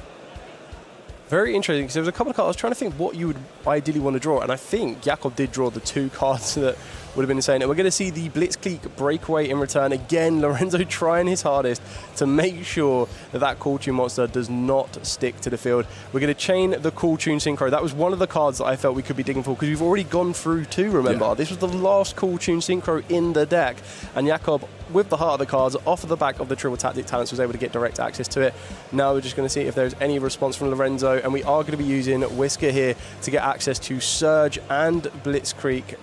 Very interesting, because there was a couple of cards. I was trying to think what you would ideally want to draw, and I think Jakob did draw the 2 cards that would have been insane. And we're going to see the Blitzcleek breakaway in return. Again, Lorenzo trying his hardest to make sure that that Call Tune monster does not stick to the field. We're going to chain the Call Tune Synchro. That was one of the cards that I felt we could be digging for, because we've already gone through 2, remember? Yeah. This was the last Call Tune Synchro in the deck. And Jakob, with the heart of the cards, off of the back of the Triple Tactic talents, was able to get direct access to it. Now we're just going to see if there's any response from Lorenzo, and we are going to be using Whisker here to get access to Surge and Blitzcreek,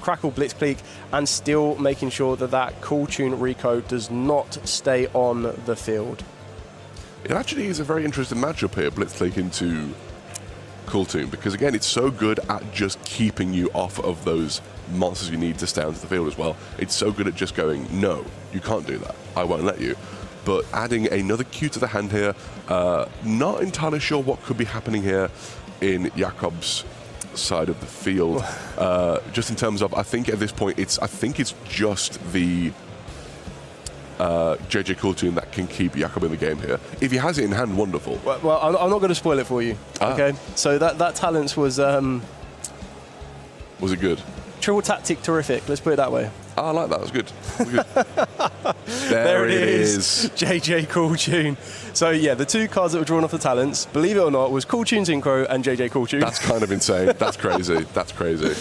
Crackle, Blitzcleek, and still making sure that that Call Tune Rico does not stay on the field. It actually is a very interesting matchup here, Blitzcleek into Call Tune, because again, it's so good at just keeping you off of those monsters you need to stay onto the field as well. It's so good at just going, no, you can't do that, I won't let you. But adding another Q to the hand here, not entirely sure what could be happening here in Jakob's side of the field. Just in terms of, I think at this point, it's just the JJ Call Tune that can keep Jakob in the game here. If he has it in hand, wonderful. Well, I'm not going to spoil it for you. Okay, so that talents was it good? Triple Tactic terrific, let's put it that way. I like that, that's good. There it is. JJ Call Tune. So yeah, the 2 cards that were drawn off the talents, believe it or not, was Call Tune Synchro and JJ Call Tune. That's kind of insane. That's crazy. That's crazy.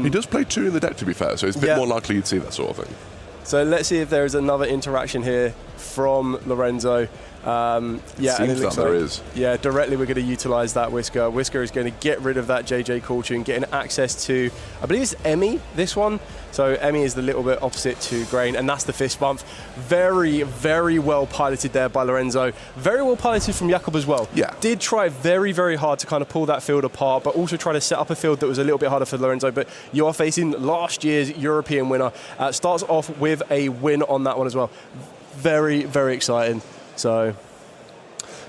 He does play 2 in the deck, to be fair, so it's a bit more likely you'd see that sort of thing. So let's see if there is another interaction here from Lorenzo. Yeah, seems that there is. Yeah, directly we're going to utilise that Whisker. Whisker is going to get rid of that JJ Call Tune, getting access to, I believe it's Emmy, this one. So Emmy is the little bit opposite to Grain, and that's the fist bump. Very, very well piloted there by Lorenzo. Very well piloted from Jakob as well. Yeah. Did try very, very hard to kind of pull that field apart, but also try to set up a field that was a little bit harder for Lorenzo. But you are facing last year's European winner. Starts off with a win on that one as well. Very, very exciting. So,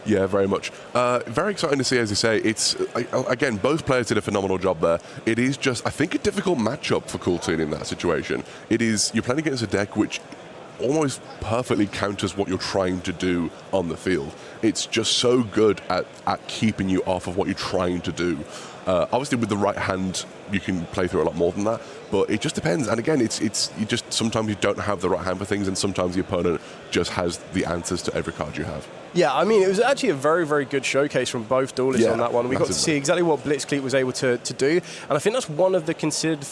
yeah, very much. Very exciting to see, as you say. It's, again, both players did a phenomenal job there. It is just, I think, a difficult matchup for Cool Tune in that situation. It is, you're playing against a deck which almost perfectly counters what you're trying to do on the field. It's just so good at keeping you off of what you're trying to do. Obviously, with the right hand, you can play through a lot more than that, but it just depends. And again, it's you just, sometimes you don't have the right hand for things, and sometimes the opponent just has the answers to every card you have. Yeah, I mean, it was actually a very, very good showcase from both duelists on that one. We got to see exactly what Blitzcleek was able to do, and I think that's one of the considered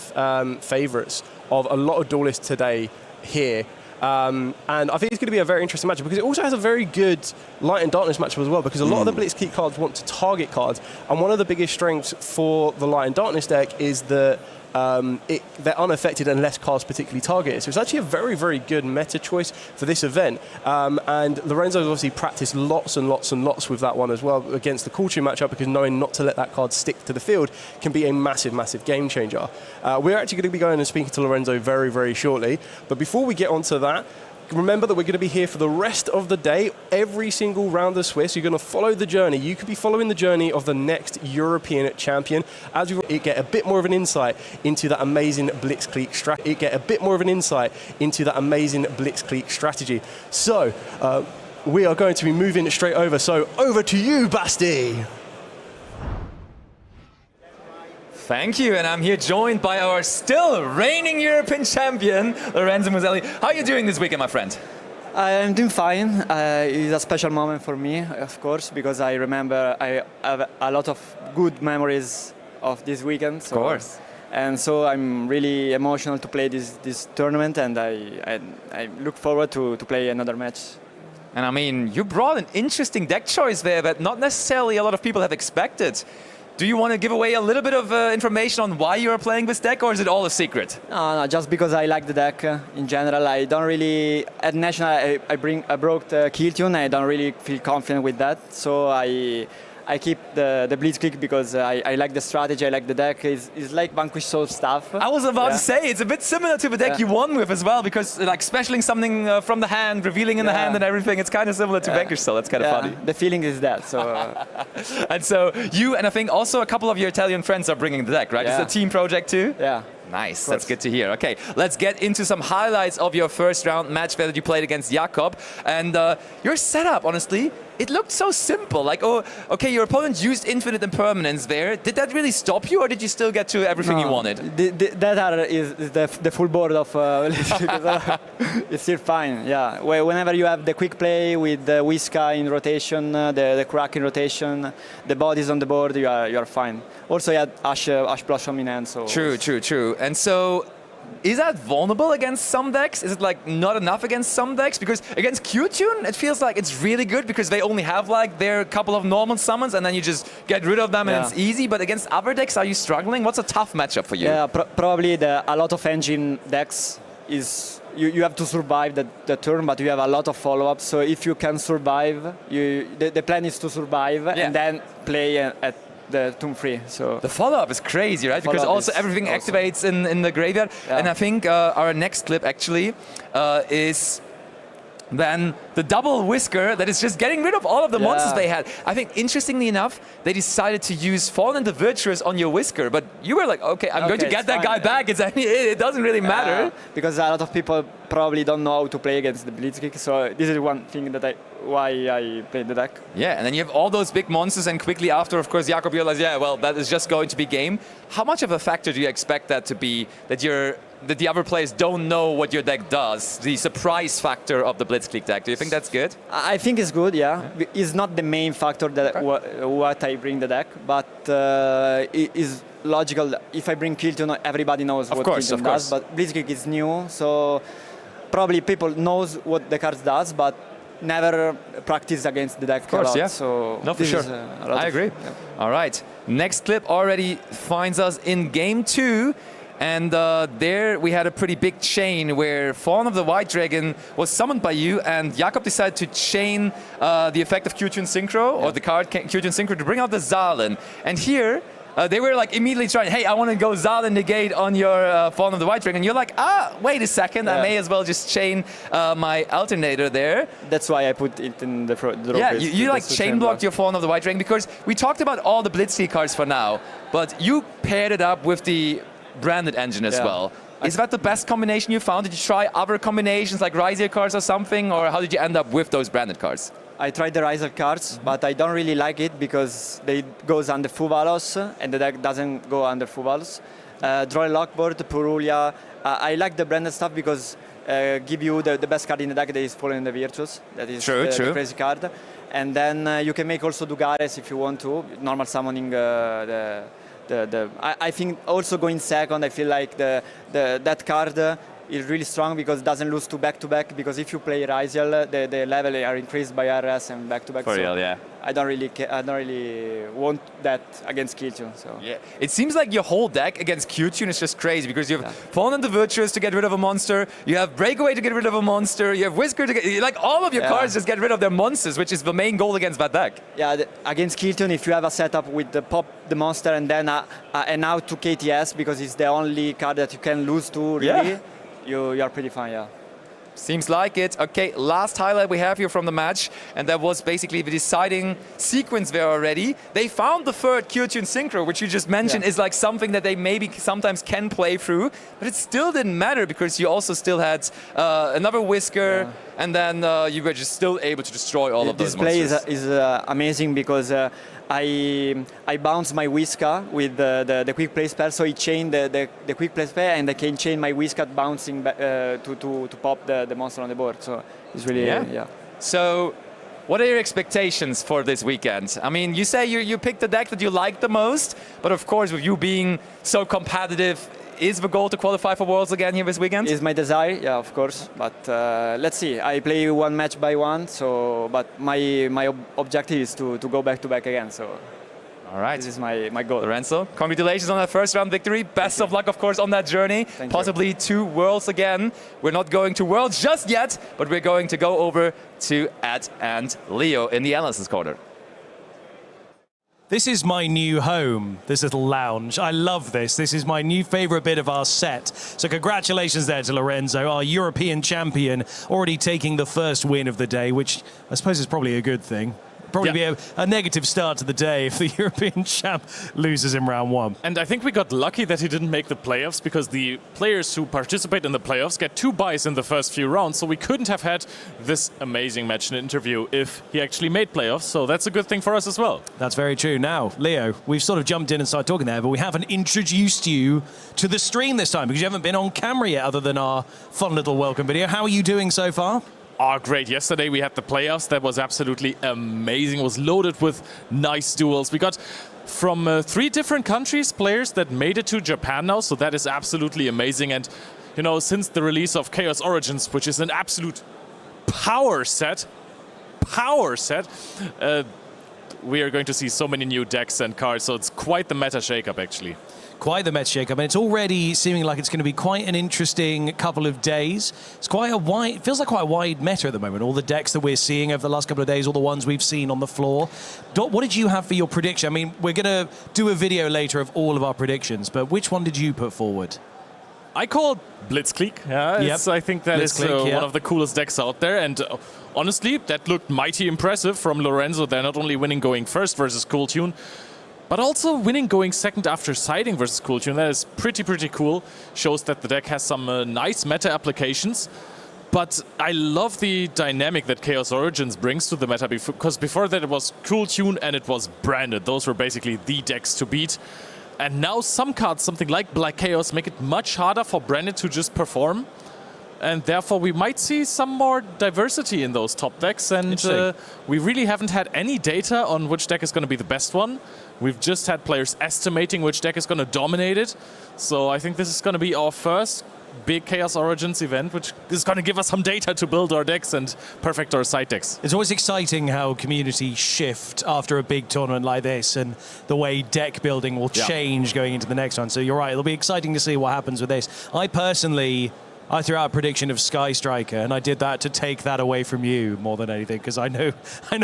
favourites of a lot of duelists today here. And I think it's going to be a very interesting matchup, because it also has a very good Light and Darkness matchup as well, because a lot of the Blitzcleek cards want to target cards, and one of the biggest strengths for the Light and Darkness deck is that they're unaffected unless cards particularly targeted. So it's actually a very, very good meta choice for this event. And Lorenzo's obviously practiced lots and lots and lots with that one as well against the Cooltune matchup, because knowing not to let that card stick to the field can be a massive, massive game changer. We're actually going to be going and speaking to Lorenzo very, very shortly. But before we get onto that, remember that we're going to be here for the rest of the day. Every single round of Swiss, you're going to follow the journey. You could be following the journey of the next European champion as we get a bit more of an insight into that amazing Blitzkrieg strategy. So we are going to be moving straight over. So over to you, Basti. Thank you, and I'm here joined by our still reigning European champion, Lorenzo Muselli. How are you doing this weekend, my friend? I'm doing fine. It's a special moment for me, of course, because I remember I have a lot of good memories of this weekend. So, of course. And so I'm really emotional to play this tournament, and I look forward to play another match. And I mean, you brought an interesting deck choice there that not necessarily a lot of people have expected. Do you want to give away a little bit of information on why you are playing this deck, or is it all a secret? No, just because I like the deck in general. I don't really, at National, I broke the kill tune. I don't really feel confident with that. So I keep the Blitzkrieg because I like the strategy, I like the deck. It's like Vanquish Soul stuff. I was about to say, it's a bit similar to the deck you won with as well, because like specialing something from the hand, revealing in the hand and everything, it's kind of similar to Vanquish Soul. That's kind of funny. The feeling is that. So. And so you, and I think also a couple of your Italian friends are bringing the deck, right? Yeah. It's a team project too? Yeah. Nice, that's good to hear. Okay, let's get into some highlights of your first round match that you played against Jakob. And your setup, honestly, it looked so simple. Like, oh, okay, your opponent used infinite impermanence there. Did that really stop you, or did you still get to everything you wanted? That is the full board of it's still fine, yeah. Whenever you have the quick play with the Whiska in rotation, the Crack in rotation, the bodies on the board, you are fine. Also, you had Ash Blossom in hand, so... True. And so, is that vulnerable against some decks? Is it like not enough against some decks? Because against Q-Tune, it feels like it's really good because they only have like their couple of normal summons and then you just get rid of them and it's easy. But against other decks, are you struggling? What's a tough matchup for you? Yeah, probably a lot of engine decks is you have to survive the turn, but you have a lot of follow-ups. So if you can survive, the plan is to survive and then play at the turn 3. So the follow-up is crazy, right? Because also everything activates in the graveyard. And I think our next clip actually is then the double Whisker that is just getting rid of all of the monsters they had. I think, interestingly enough, they decided to use Fallen into Virtuous on your Whisker, but you were like, okay, I'm going to get that guy back. It doesn't really matter. Because a lot of people probably don't know how to play against the Blitzkrieg, so this is one thing that why I played the deck. Yeah, and then you have all those big monsters, and quickly after, of course, Jakob realized, yeah, well, that is just going to be game. How much of a factor do you expect that to be, that the other players don't know what your deck does, the surprise factor of the Blitzkrieg deck? Do you think that's good? I think it's good, yeah. It's not the main factor that what I bring the deck, but it is logical. If I bring Kilton, everybody knows what Kilton does, but Blitzkrieg is new, so probably people knows what the card does, but never practice against the deck a lot. Yeah. So no, for sure. I agree. All right. Next clip already finds us in game 2. And there we had a pretty big chain where Fawn of the White Dragon was summoned by you, and Jakob decided to chain the effect of Q-Tune Synchro, or the card Q-Tune Synchro, to bring out the Zalen. And here, they were like immediately trying, hey, I want to go Zalen Negate on your Fawn of the White Dragon. You're like, wait a second, I may as well just chain my alternator there. That's why I put it in the draw. Yeah, you like chain blocked your Fawn of the White Dragon, because we talked about all the Blitzkrieg cards for now, but you paired it up with the branded engine as well. Is that the best combination you found? Did you try other combinations like Riser cards or something, or how did you end up with those branded cards? I tried the Riser cards, but I don't really like it because they goes under Fuvalos and the deck doesn't go under Fuvalos. Draw a Lockboard, Purulia. I like the branded stuff because give you the best card in the deck that is Fallen in the Virtuous. That is the crazy card. And then you can make also Dugares if you want to, normal summoning I think also going second, I feel like that card is really strong because it doesn't lose to back-to-back, because if you play Ryziel, the level are increased by RS and back-to-back. For real, yeah. I don't really want that against Kiltune. So Yeah, it seems like your whole deck against Q-Tune is just crazy because you have Fawn and the Virtuous to get rid of a monster, you have Breakaway to get rid of a monster, you have Whisker to get... Like, all of your cards just get rid of their monsters, which is the main goal against that deck. Yeah, against Kiltune, if you have a setup with the pop the monster and then and out to KTS because it's the only card that you can lose to, really, you are pretty fine, yeah. Seems like it. Okay, last highlight we have here from the match, and that was basically the deciding sequence there already. They found the third Q-Tune Synchro, which you just mentioned is like something that they maybe sometimes can play through, but it still didn't matter because you also still had another Whisker, and then you were just still able to destroy all of those monsters. This play is amazing because I bounced my Whisker with the quick play spell, so he chained the quick play spell, and I can chain my Whisker bouncing back, to pop the monster on the board. So it's really So, what are your expectations for this weekend? I mean, you say you picked the deck that you like the most, but of course, with you being so competitive, is the goal to qualify for Worlds again here this weekend? Is my desire, yeah, of course. But let's see. I play one match by one, so but my objective is to go back to back again. So. All right. This is my goal. Lorenzo, congratulations on that first round victory. Best of luck, of course, on that journey. Possibly to Worlds again. We're not going to Worlds just yet, but we're going to go over to Ed and Leo in the analysis corner. This is my new home, this little lounge. I love this. This is my new favorite bit of our set. So congratulations there to Lorenzo, our European champion, already taking the first win of the day, which I suppose is probably a good thing. Probably be a negative start to the day if the European champ loses in round one. And I think we got lucky that he didn't make the playoffs because the players who participate in the playoffs get 2 buys in the first few rounds, so we couldn't have had this amazing match and interview if he actually made playoffs, so that's a good thing for us as well. That's very true. Now, Leo, we've sort of jumped in and started talking there, but we haven't introduced you to the stream this time because you haven't been on camera yet other than our fun little welcome video. How are you doing so far? Oh, great. Yesterday we had the playoffs. That was absolutely amazing. It was loaded with nice duels. We got from 3 different countries players that made it to Japan now, so that is absolutely amazing. And, you know, since the release of Chaos Origins, which is an absolute power set, we are going to see so many new decks and cards, so it's quite the meta shakeup, actually. Quite the meta shake-up, and it's already seeming like it's going to be quite an interesting couple of days. It's quite a wide, it feels like quite a wide meta at the moment. All the decks that we're seeing over the last couple of days, all the ones we've seen on the floor. Dot, what did you have for your prediction? I mean, we're going to do a video later of all of our predictions, but which one did you put forward? I called Blitzkrieg. Yeah, I think that is one of the coolest decks out there, and honestly, that looked mighty impressive from Lorenzo. They're not only winning going first versus Cooltune, but also winning going second after siding versus Cooltune. That is pretty cool. Shows that the deck has some nice meta applications. But I love the dynamic that Chaos Origins brings to the meta, because before that it was Cooltune and it was Branded. Those were basically the decks to beat. And now some cards, something like Black Chaos, make it much harder for Branded to just perform. And therefore we might see some more diversity in those top decks. And we really haven't had any data on which deck is going to be the best one. We've just had players estimating which deck is going to dominate it. So I think this is going to be our first big Chaos Origins event, which is going to give us some data to build our decks and perfect our side decks. It's always exciting how community shift after a big tournament like this, and the way deck building will change going into the next one. So you're right, it'll be exciting to see what happens with this. I threw out a prediction of Sky Striker, and I did that to take that away from you more than anything, because I know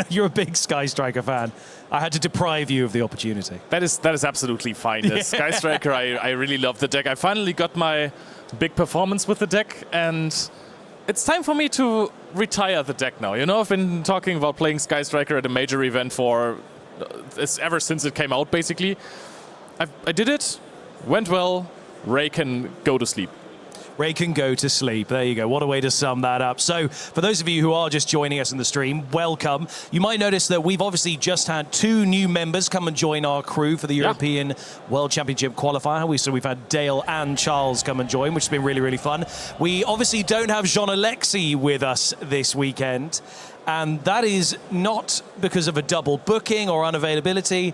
you're a big Sky Striker fan. I had to deprive you of the opportunity. That is absolutely fine. Sky Striker, I really love the deck. I finally got my big performance with the deck, and it's time for me to retire the deck now. You know, I've been talking about playing Sky Striker at a major event for ever since it came out, basically. I did it, went well. Ray can go to sleep. Ray can go to sleep. There you go. What a way to sum that up. So for those of you who are just joining us in the stream, welcome. You might notice that we've obviously just had 2 new members come and join our crew for the European World Championship qualifier. So we've had Dale and Charles come and join, which has been really fun. We obviously don't have Jean-Alexis with us this weekend, and that is not because of a double booking or unavailability.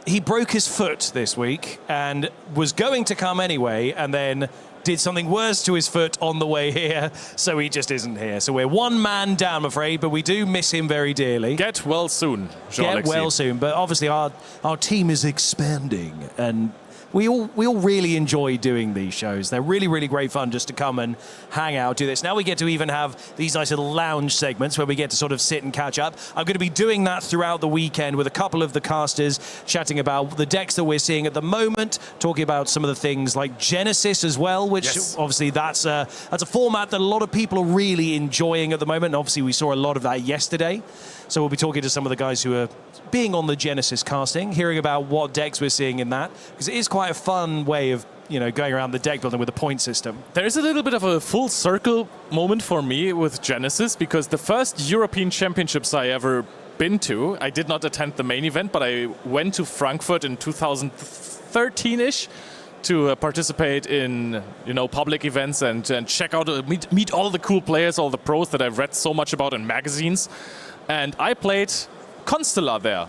he broke his foot this week and was going to come anyway, and then did something worse to his foot on the way here, so he just isn't here. So we're one man down, I'm afraid, but we do miss him very dearly. Get well soon, Get well soon. But obviously our team is expanding, and we all really enjoy doing these shows. They're really, really great fun just to come and hang out, do this. Now we get to even have these nice little lounge segments where we get to sort of sit and catch up. I'm going to be doing that throughout the weekend with a couple of the casters, chatting about the decks that we're seeing at the moment, talking about some of the things like Genesis as well, which obviously that's a format that a lot of people are really enjoying at the moment. And obviously we saw a lot of that yesterday. So we'll be talking to some of the guys who are being on the Genesis casting, hearing about what decks we're seeing in that, because it is quite a fun way of, you know, going around the deck building with the point system. There is a little bit of a full circle moment for me with Genesis, because the first European Championships I ever been to, I did not attend the main event, but I went to Frankfurt in 2013-ish to participate in, you know, public events and check out, meet all the cool players, all the pros that I've read so much about in magazines. And I played Constellar there.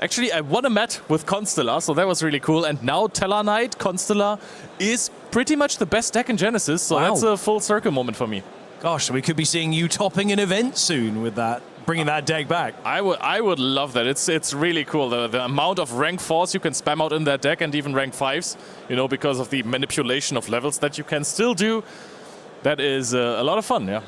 Actually, I won a match with Constellar, so that was really cool. And now Tellarknight, Constellar, is pretty much the best deck in Genesis, so that's a full circle moment for me. Gosh, we could be seeing you topping an event soon with that, bringing that deck back. I would love that. It's really cool. The amount of rank 4s you can spam out in that deck, and even rank 5s, you know, because of the manipulation of levels that you can still do. That is a lot of fun, yeah.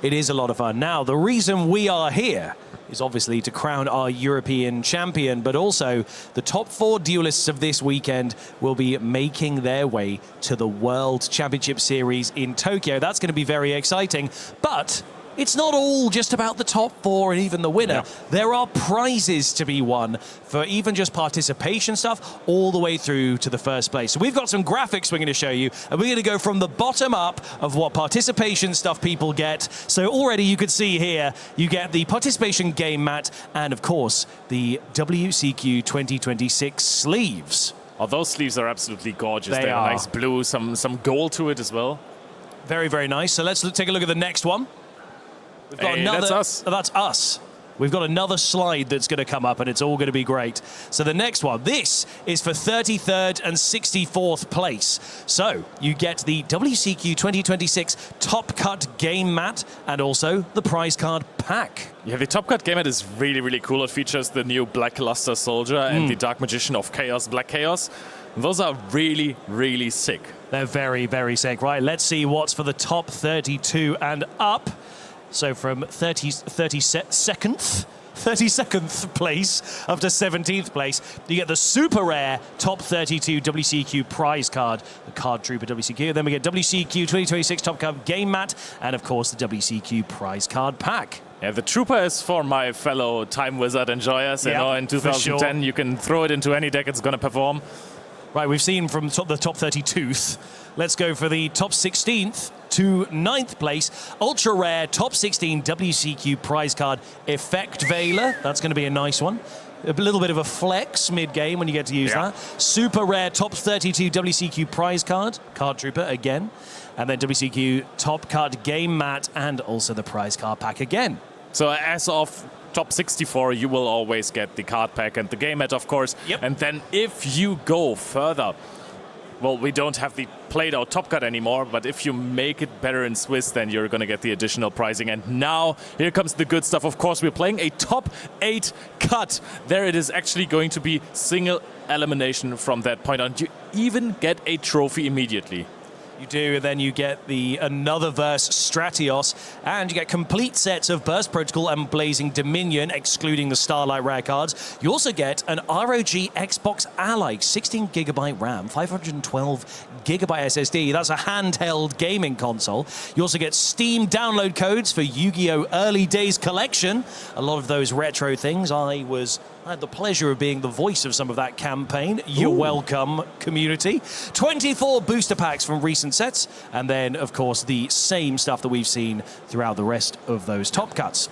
It is a lot of fun. Now, the reason we are here is obviously to crown our European champion, but also the top 4 duelists of this weekend will be making their way to the World Championship Series in Tokyo. That's going to be very exciting, but it's not all just about the top 4 and even the winner. Yeah. There are prizes to be won for even just participation stuff all the way through to the first place. So we've got some graphics we're going to show you, and we're going to go from the bottom up of what participation stuff people get. So already you could see here, you get the participation game mat and, of course, the WCQ 2026 sleeves. Oh, those sleeves are absolutely gorgeous. They are are nice blue, some gold to it as well. Very, very nice. So let's take a look at the next one. We've got another, that's us. That's us. We've got another slide that's going to come up, and it's all going to be great. So the next one, this is for 33rd and 64th place. So you get the WCQ 2026 Top Cut game mat and also the prize card pack. Yeah, the Top Cut game mat is really, really cool. It features the new Black Luster Soldier and the Dark Magician of Chaos, Black Chaos. Those are really, really sick. They're very, very sick. Right, let's see what's for the top 32 and up. So from 32nd place up to 17th place, you get the super rare top 32 WCQ prize card, the Card Trooper WCQ. Then we get WCQ 2026 Top Cut game mat, and of course the WCQ prize card pack. Yeah, the Trooper is for my fellow Time Wizard enjoyers. You know, in 2010, you can throw it into any deck, it's going to perform. Right, we've seen from the top 32th. Let's go for the top 16th to 9th place. Ultra rare top 16 WCQ prize card Effect Veiler. That's going to be a nice one. A little bit of a flex mid-game when you get to use that. Super rare top 32 WCQ prize card, Card Trooper again. And then WCQ top card game mat and also the prize card pack again. So as of top 64, you will always get the card pack and the game mat, of course. Yep. And then if you go further, well, we don't have the played out Top Cut anymore, but if you make it better in Swiss, then you're going to get the additional pricing. And now, here comes the good stuff. Of course, we're playing a top 8 cut. There it is actually going to be single elimination from that point on. You even get a trophy immediately. You do, and then you get the Another Verse Stratios, and you get complete sets of Burst Protocol and Blazing Dominion, excluding the Starlight rare cards. You also get an ROG Xbox Ally, 16GB RAM, 512GB SSD. That's a handheld gaming console. You also get Steam download codes for Yu-Gi-Oh! Early Days Collection. A lot of those retro things. I had the pleasure of being the voice of some of that campaign. You're welcome, community. 24 booster packs from recent sets, and then, of course, the same stuff that we've seen throughout the rest of those top cuts.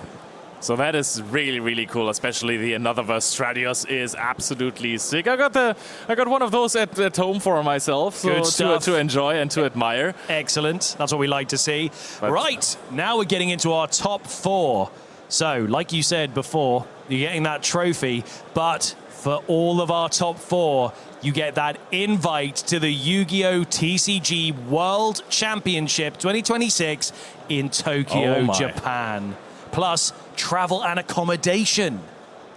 So that is really, really cool, especially the Another Verse Stratios is absolutely sick. I got one of those at home for myself, so to enjoy and to admire. Excellent. That's what we like to see. Right, now we're getting into our top 4. So, like you said before, you're getting that trophy, but for all of our top 4, you get that invite to the Yu-Gi-Oh! TCG World Championship 2026 in Tokyo, Japan. Plus, travel and accommodation.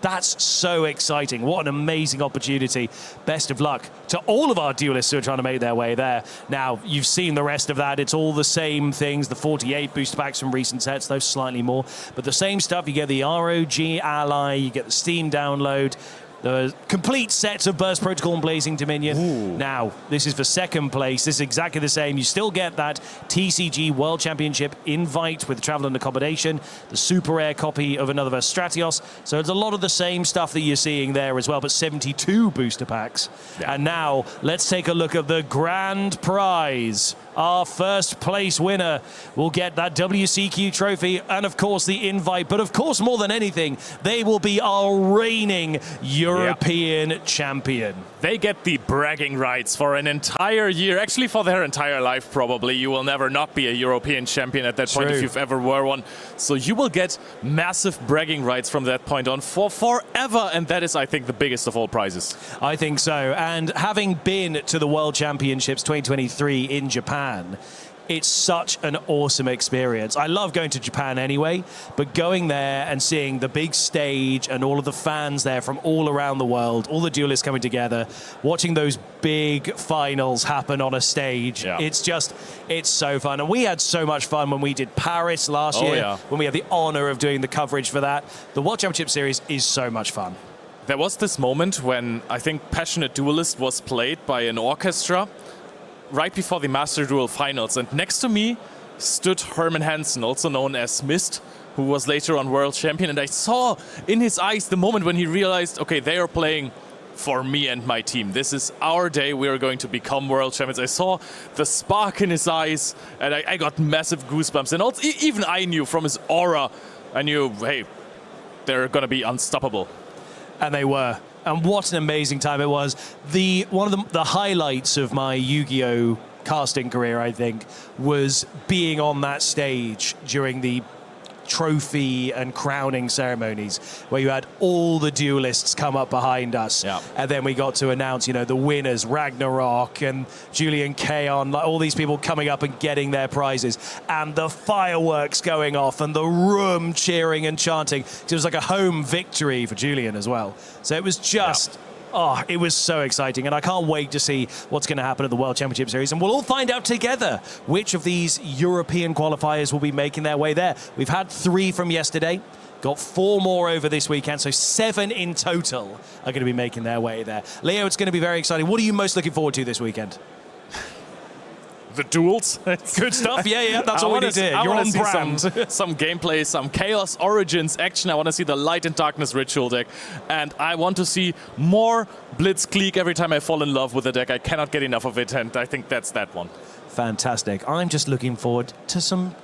That's so exciting. What an amazing opportunity. Best of luck to all of our duelists who are trying to make their way there. Now, you've seen the rest of that. It's all the same things, the 48 booster packs from recent sets, those slightly more. But the same stuff, you get the ROG Ally, you get the Steam download, the complete sets of Burst Protocol and Blazing Dominion. Ooh. Now, this is for second place. This is exactly the same. You still get that TCG World Championship invite with travel and accommodation, the super rare copy of Another Verse Stratios. So it's a lot of the same stuff that you're seeing there as well, but 72 booster packs. Yeah. And now, let's take a look at the grand prize. Our first place winner will get that WCQ trophy and, of course, the invite. But, of course, more than anything, they will be our reigning European champion. They get the bragging rights for an entire year, actually for their entire life probably. You will never not be a European champion at that point if you've ever were one. So you will get massive bragging rights from that point on for forever. And that is, I think, the biggest of all prizes. I think so. And having been to the World Championships 2023 in Japan, it's such an awesome experience. I love going to Japan anyway, but going there and seeing the big stage and all of the fans there from all around the world, all the duelists coming together, watching those big finals happen on a stage, it's so fun. And we had so much fun when we did Paris last year, when we had the honor of doing the coverage for that. The World Championship Series is so much fun. There was this moment when I think Passionate Duelist was played by an orchestra right before the Master Duel finals, and next to me stood Herman Hansen, also known as Mist, who was later on world champion, and I saw in his eyes the moment when he realized, okay, they are playing for me and my team. This is our day. We are going to become world champions. I saw the spark in his eyes, and I got massive goosebumps, and also, even I knew from his aura, I knew, hey, they're going to be unstoppable. And they were. And what an amazing time it was. One of the highlights of my Yu-Gi-Oh! Casting career, I think, was being on that stage during the trophy and crowning ceremonies, where you had all the duelists come up behind us. Yeah. And then we got to announce, the winners, Ragnarok and Julian Kaon, like all these people coming up and getting their prizes, and the fireworks going off and the room cheering and chanting. It was like a home victory for Julian as well. So it was just... Oh, it was so exciting, and I can't wait to see what's going to happen at the World Championship Series, and we'll all find out together which of these European qualifiers will be making their way there. We've had 3 from yesterday, got 4 more over this weekend, so 7 in total are going to be making their way there. Leo, it's going to be very exciting. What are you most looking forward to this weekend? The duels. Good stuff. Yeah, that's all we need to hear. You're on brand. Some gameplay, some Chaos Origins action. I want to see the Light and Darkness Ritual deck. And I want to see more Blitzkrieg every time I fall in love with the deck. I cannot get enough of it, and I think that's that one. Fantastic. I'm just looking forward to some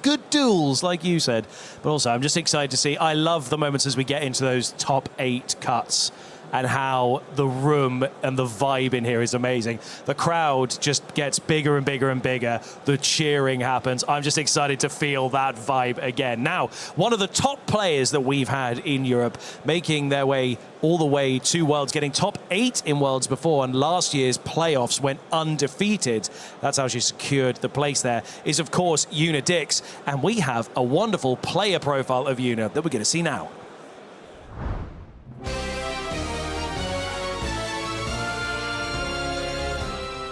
good duels, like you said. But also, I'm just excited to see. I love the moments as we get into those top 8 cuts, and how the room and the vibe in here is amazing. The crowd just gets bigger and bigger and bigger. The cheering happens. I'm just excited to feel that vibe again. Now, one of the top players that we've had in Europe, making their way all the way to Worlds, getting top 8 in Worlds before, and last year's playoffs went undefeated. That's how she secured the place there, is of course Yuna Dix. And we have a wonderful player profile of Yuna that we're going to see now.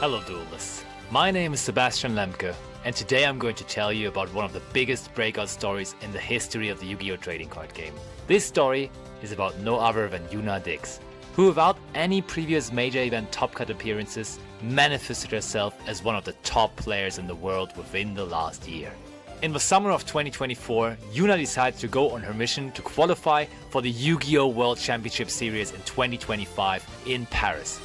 Hello duelists, my name is Sebastian Lemke, and today I'm going to tell you about one of the biggest breakout stories in the history of the Yu-Gi-Oh! Trading card game. This story is about no other than Yuna Dix, who without any previous major event top cut appearances manifested herself as one of the top players in the world within the last year. In the summer of 2024, Yuna decided to go on her mission to qualify for the Yu-Gi-Oh! World Championship Series in 2025 in Paris.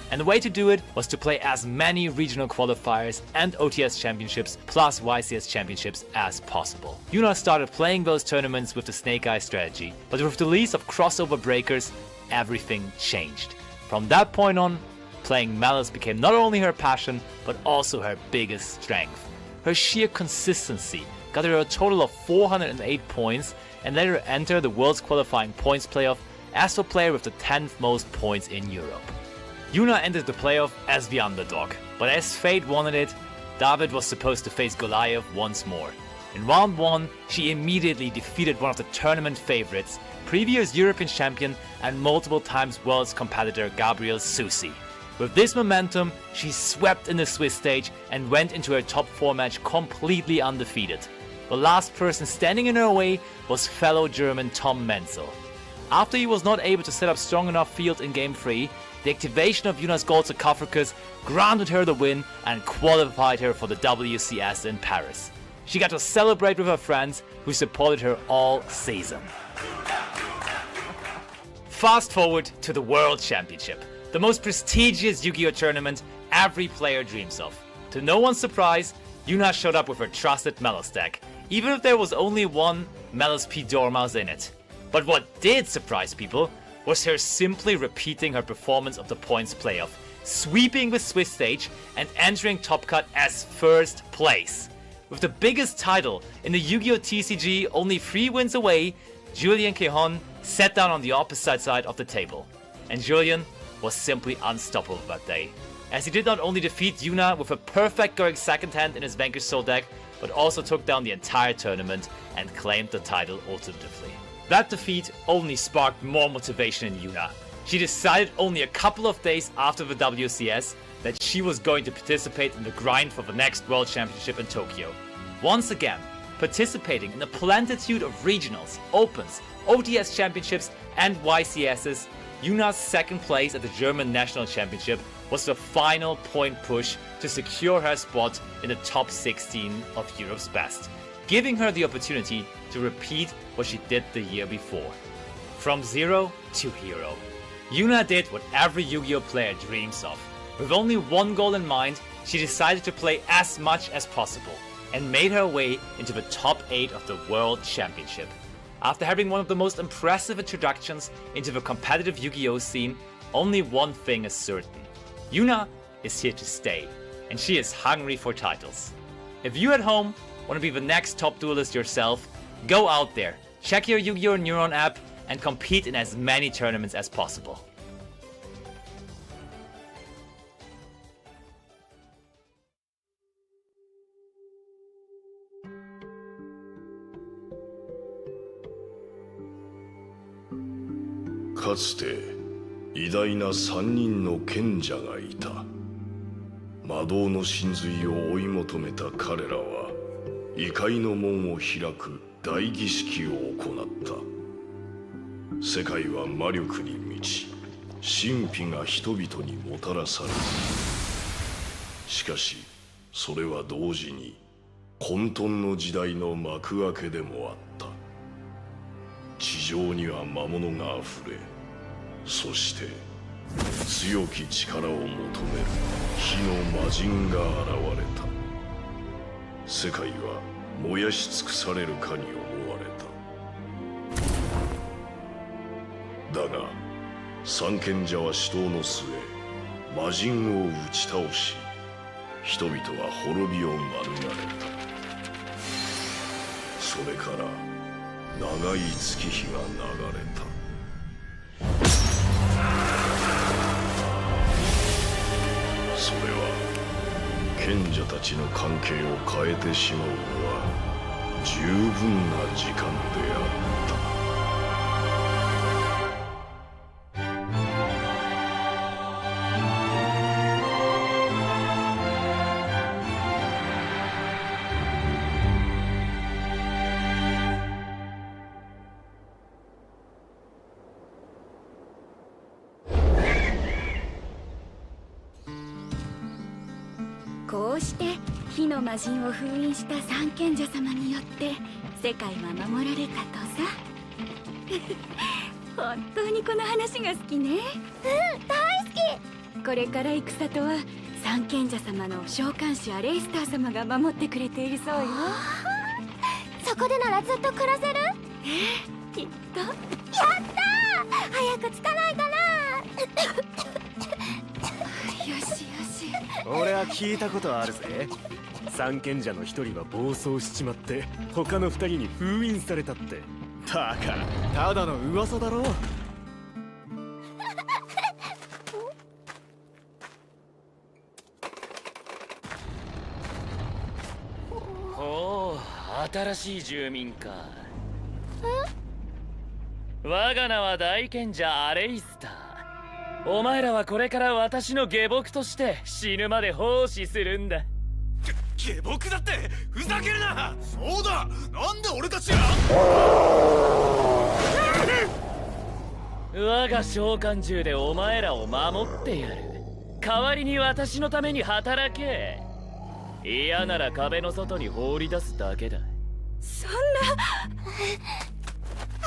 And the way to do it was to play as many regional qualifiers and OTS championships plus YCS championships as possible. Yuna started playing those tournaments with the Snake Eye strategy, but with the release of crossover breakers, everything changed. From that point on, playing Malice became not only her passion, but also her biggest strength. Her sheer consistency got her a total of 408 points and let her enter the world's qualifying points playoff as the player with the 10th most points in Europe. Yuna entered the playoff as the underdog, but as fate wanted it, David was supposed to face Goliath once more. In round 1, she immediately defeated one of the tournament favorites, previous European champion and multiple times world's competitor Gabriel Susi. With this momentum, she swept in the Swiss stage and went into her top 4 match completely undefeated. The last person standing in her way was fellow German Tom Menzel. After he was not able to set up strong enough field in Game 3, the activation of Yuna's gold sarcophagus granted her the win and qualified her for the WCS in Paris. She got to celebrate with her friends who supported her all season. Fast forward to the World Championship, the most prestigious Yu-Gi-Oh tournament every player dreams of. To no one's surprise, Yuna showed up with her trusted Melos deck, even if there was only one Melos P Dormouse in it. But what did surprise people was her simply repeating her performance of the points playoff, sweeping the Swiss stage and entering Top Cut as first place. With the biggest title in the Yu-Gi-Oh! TCG only 3 wins away, Julien Quejon sat down on the opposite side of the table. And Julien was simply unstoppable that day, as he did not only defeat Yuna with a perfect going second hand in his Vanquish Soul deck, but also took down the entire tournament and claimed the title ultimately. That defeat only sparked more motivation in Yuna. She decided only a couple of days after the WCS that she was going to participate in the grind for the next World Championship in Tokyo. Once again, participating in a plentitude of regionals, opens, OTS championships and YCSs, Yuna's second place at the German National Championship was the final point push to secure her spot in the top 16 of Europe's best, giving her the opportunity to repeat what she did the year before. From zero to hero. Yuna did what every Yu-Gi-Oh player dreams of. With only one goal in mind, she decided to play as much as possible and made her way into the top 8 of the World Championship. After having one of the most impressive introductions into the competitive Yu-Gi-Oh scene, only one thing is certain. Yuna is here to stay, and she is hungry for titles. If you at home want to be the next top duelist yourself, go out there, check your Yu-Gi-Oh! Neuron app, and compete in as many tournaments as possible.かつて偉大な3人の賢者がいた。魔導の神髄を追い求めた彼らは異界の門を開く大儀式を行った。世界は魔力に満ち、神秘が人々にもたらされる。しかしそれは同時に混沌の時代の幕開けでもあった。地上には魔物があふれ、そして強き力を求める火の魔人が現れた。世界は燃やし尽くされるかに思われた。だが三賢者は死闘の末魔人を打ち倒し、人々は滅びを免れた。それから長い月日が流れた。それは賢者たちの関係を変えてしまうのは十分な時間であった。こうして火の魔人を封印した三賢者様によって世界は守られたとさ。本当にこの話が好きね。うん、大好き。これから行く里は三賢者様の召喚師アレイスター様が守ってくれているそうよ。そこでならずっと暮らせる？きっと。やったー！早く着かないかな。よしよし。俺は聞いたことあるぜ。三賢者の一人は暴走しちまって他の二人に封印されたって。だからただの噂だろ。新しい住民か。我が名は大賢者アレイスター。お前らはこれから私の下僕として死ぬまで奉仕するんだ。下僕だってふざけるな。そうだ、なんで俺たちが我が召喚獣でお前らを守ってやる。代わりに私のために働け。嫌なら壁の外に放り出すだけだ。そんなあ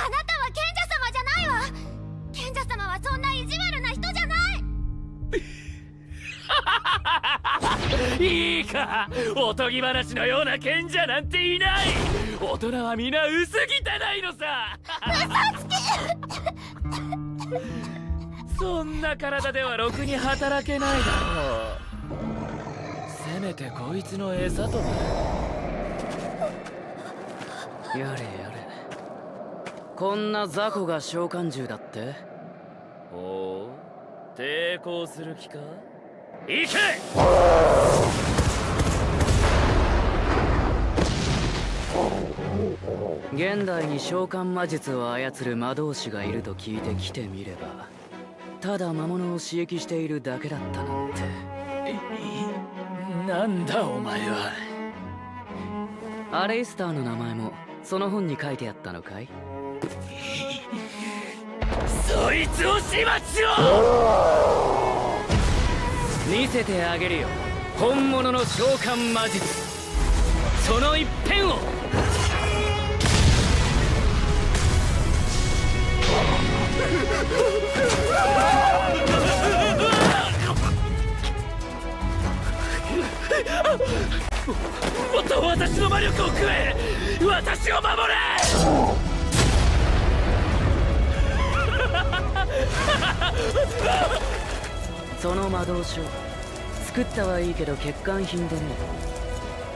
なたは賢者様じゃないわ。賢者様はそんな意地悪な人じゃないいいか、おとぎ話のような賢者なんていない。大人は皆薄汚いのさ。嘘つきそんな体ではろくに働けないだろう。せめてこいつの餌とな。やれやれ。こんな雑魚が召喚獣だって。ほう、抵抗する気か。行け。現代に召喚魔術を操る魔導士がいると聞いて来てみれば、ただ魔物を刺激しているだけだったなんて。なんだお前は。アレイスターの名前もその本に書いてあったのかい？そいつを始末しろ。見せてあげるよ、本物の召喚魔術。その一辺を。もっと私の魔力を食え。私を守れ。その魔導書作ったはいいけど欠陥品でね。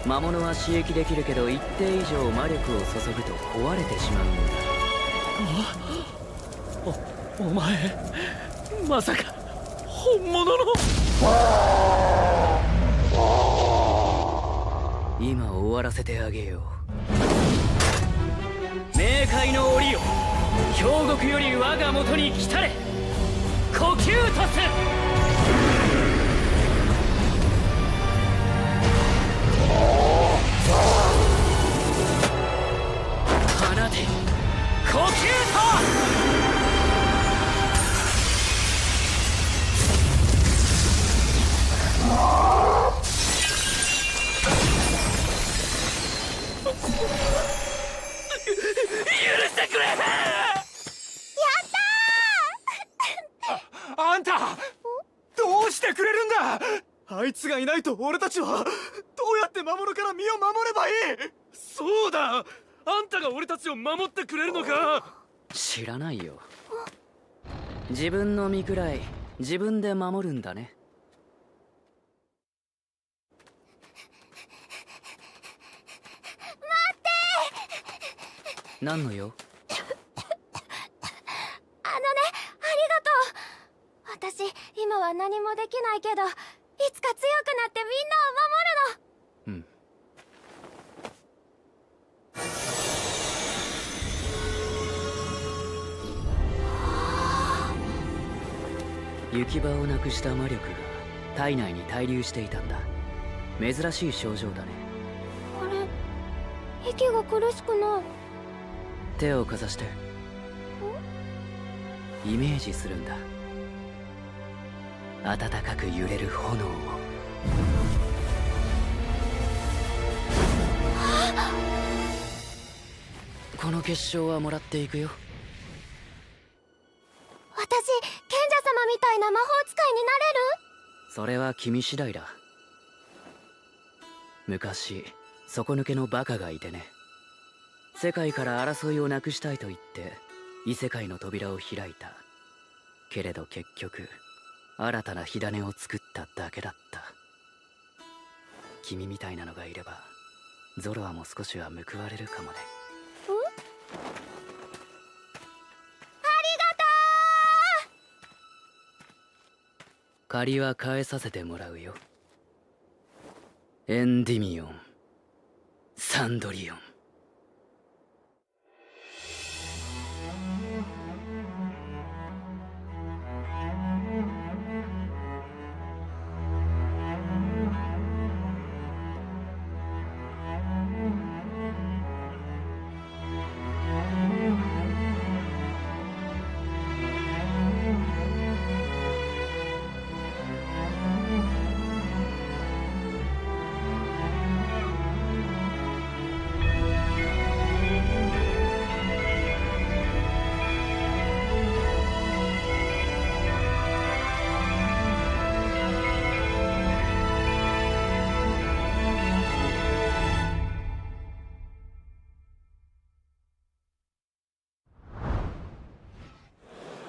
魔物は刺激できるけど一定以上魔力を注ぐと壊れてしまうんだ。お前まさか本物の。今終わらせてあげよう。冥界の檻よ、氷獄より我が元に来たれ。呼吸とす。放て呼吸と。許してくれ。あんたどうしてくれるんだ。あいつがいないと俺たちはどうやって魔物から身を守ればいい。そうだ、あんたが俺たちを守ってくれるのか。知らないよ。自分の身くらい自分で守るんだね。何のよ。ありがとう。私今は何もできないけど、いつか強くなってみんなを守るの。うん。行き場をなくした魔力が体内に滞留していたんだ。珍しい症状だね。あれ、息が苦しくない。手をかざして。イメージするんだ。暖かく揺れる炎を。この結晶はもらっていくよ。私、賢者様みたいな魔法使いになれる？それは君次第だ。昔底抜けのバカがいてね。世界から争いをなくしたいと言って異世界の扉を開いた。けれど結局新たな火種を作っただけだった。君みたいなのがいればゾロアも少しは報われるかもね。借りは返させてもらうよ。エンディミオン、サンドリオン。